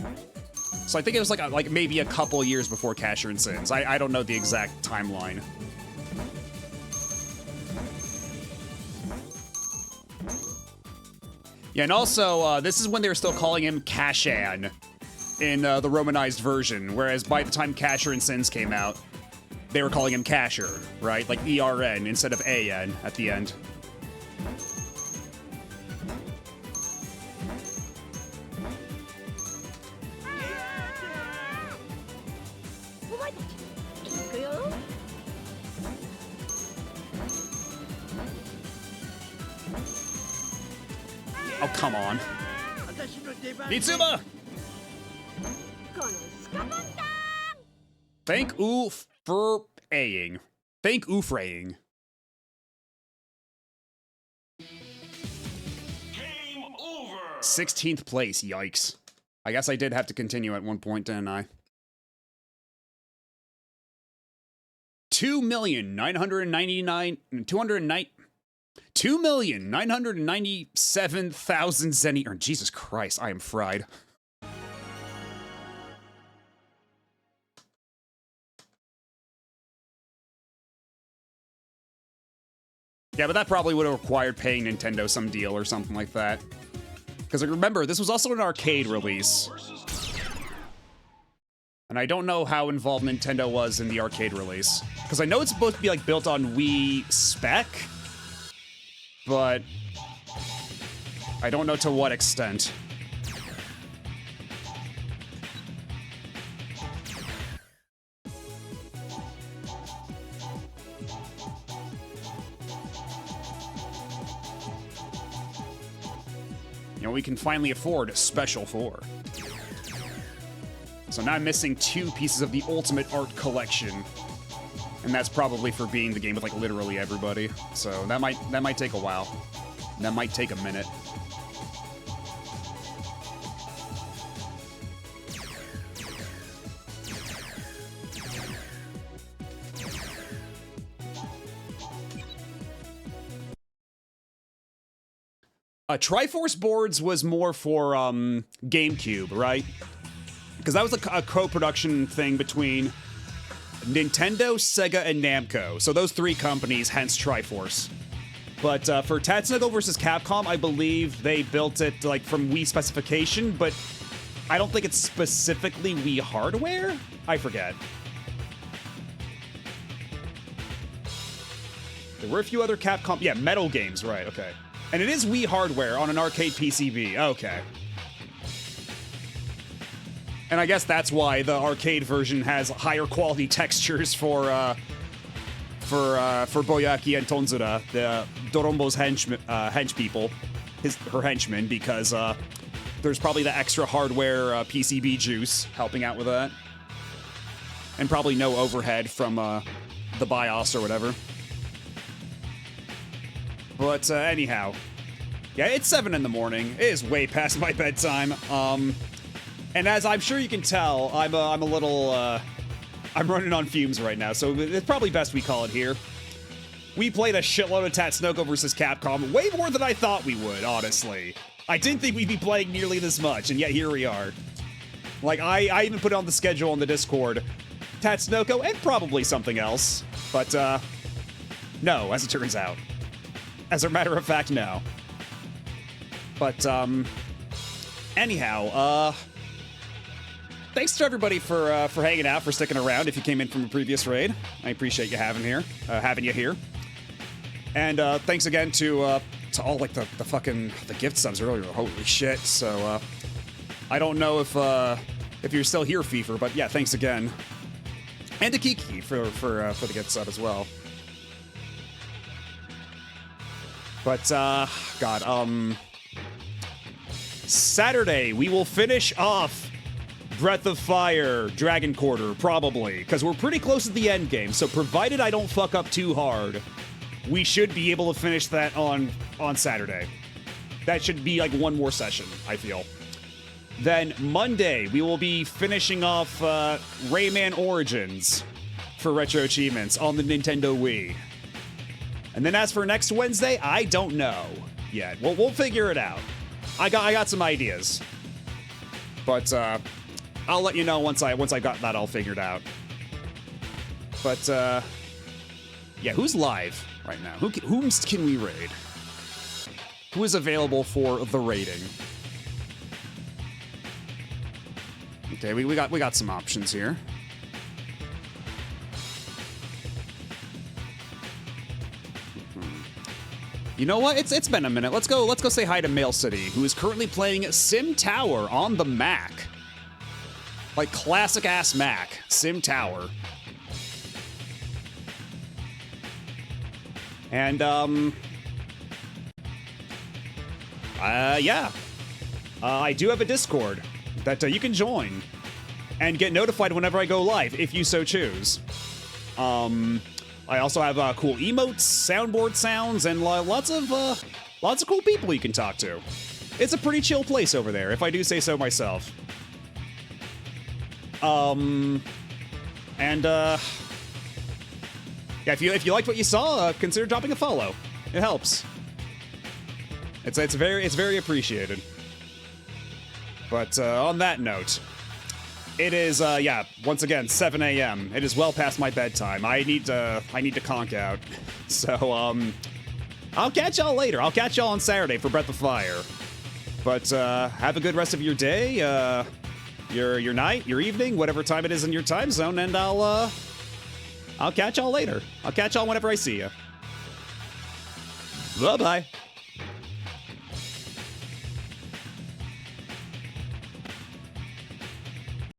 So I think it was like maybe a couple years before Casher and Sins. I don't know the exact timeline. Yeah, and also this is when they were still calling him Cashan in the Romanized version, whereas by the time Casher and Sins came out, they were calling him Casher, right? Like ERN instead of AN at the end. Oh, come on. Mitsuma! Thank you for aying. Thank you for aying. Game over. 16th place, yikes. I guess I did have to continue at one point, didn't I? 2,999,209. 2,997,000 zenny. Or Jesus Christ, I am fried. Yeah, but that probably would have required paying Nintendo some deal or something like that. Because remember, this was also an arcade release. And I don't know how involved Nintendo was in the arcade release. Because I know it's supposed to be like built on Wii spec, but I don't know to what extent. You know, we can finally afford Special 4. So now I'm missing 2 pieces of the Ultimate Art Collection. And that's probably for being the game with, like, literally everybody. So that might take a while. That might take a minute. Triforce boards was more for GameCube, right? Because that was a co-production thing between Nintendo, Sega, and Namco. So those 3 companies, hence Triforce. But for Tatsunoko versus Capcom, I believe they built it like from Wii specification, but I don't think it's specifically Wii hardware? I forget. There were a few other Capcom... Yeah, Metal games, right, okay. And it is Wii hardware on an arcade PCB. Okay. And I guess that's why the arcade version has higher quality textures for Boyaki and Tonzura, the Dorombo's hench people, her henchmen, because there's probably the extra hardware PCB juice helping out with that. And probably no overhead from the BIOS or whatever. But anyhow, yeah, it's 7 in the morning. It is way past my bedtime. And as I'm sure you can tell, I'm a little, I'm running on fumes right now, so it's probably best we call it here. We played a shitload of Tatsunoko versus Capcom, way more than I thought we would, honestly. I didn't think we'd be playing nearly this much, and yet here we are. Like, I even put on the schedule on the Discord, Tatsunoko and probably something else, but, no, as it turns out. As a matter of fact, no. But, anyhow, thanks to everybody for hanging out, for sticking around if you came in from a previous raid. I appreciate you having you here. And, thanks again to all, like, the fucking, the gift subs earlier. Holy shit. So, I don't know if you're still here, Fever, but yeah, thanks again. And to Kiki for the gift sub as well. But, God, Saturday, we will finish off Breath of Fire, Dragon Quarter, probably, because we're pretty close to the end game, so provided I don't fuck up too hard, we should be able to finish that on Saturday. That should be, like, one more session, I feel. Then, Monday, we will be finishing off Rayman Origins for Retro Achievements on the Nintendo Wii. And then as for next Wednesday, I don't know yet. We'll figure it out. I got some ideas. But I'll let you know once I got that all figured out. But yeah, who's live right now? Who can we raid? Who is available for the raiding? Okay, we got some options here. You know what? It's been a minute. Let's go say hi to Mail City, who is currently playing Sim Tower on the Mac. Like classic ass Mac, Sim Tower. And yeah. I do have a Discord that you can join and get notified whenever I go live, if you so choose. I also have cool emotes, soundboard sounds, and lots of cool people you can talk to. It's a pretty chill place over there, if I do say so myself. And yeah, if you liked what you saw, consider dropping a follow. It helps. It's very appreciated. But on that note, it is yeah, once again 7 a.m. It is well past my bedtime. I need to conk out. So I'll catch y'all later. I'll catch y'all on Saturday for Breath of Fire. But have a good rest of your day, your night, your evening, whatever time it is in your time zone, and I'll catch y'all later. I'll catch y'all whenever I see you. Bye-bye.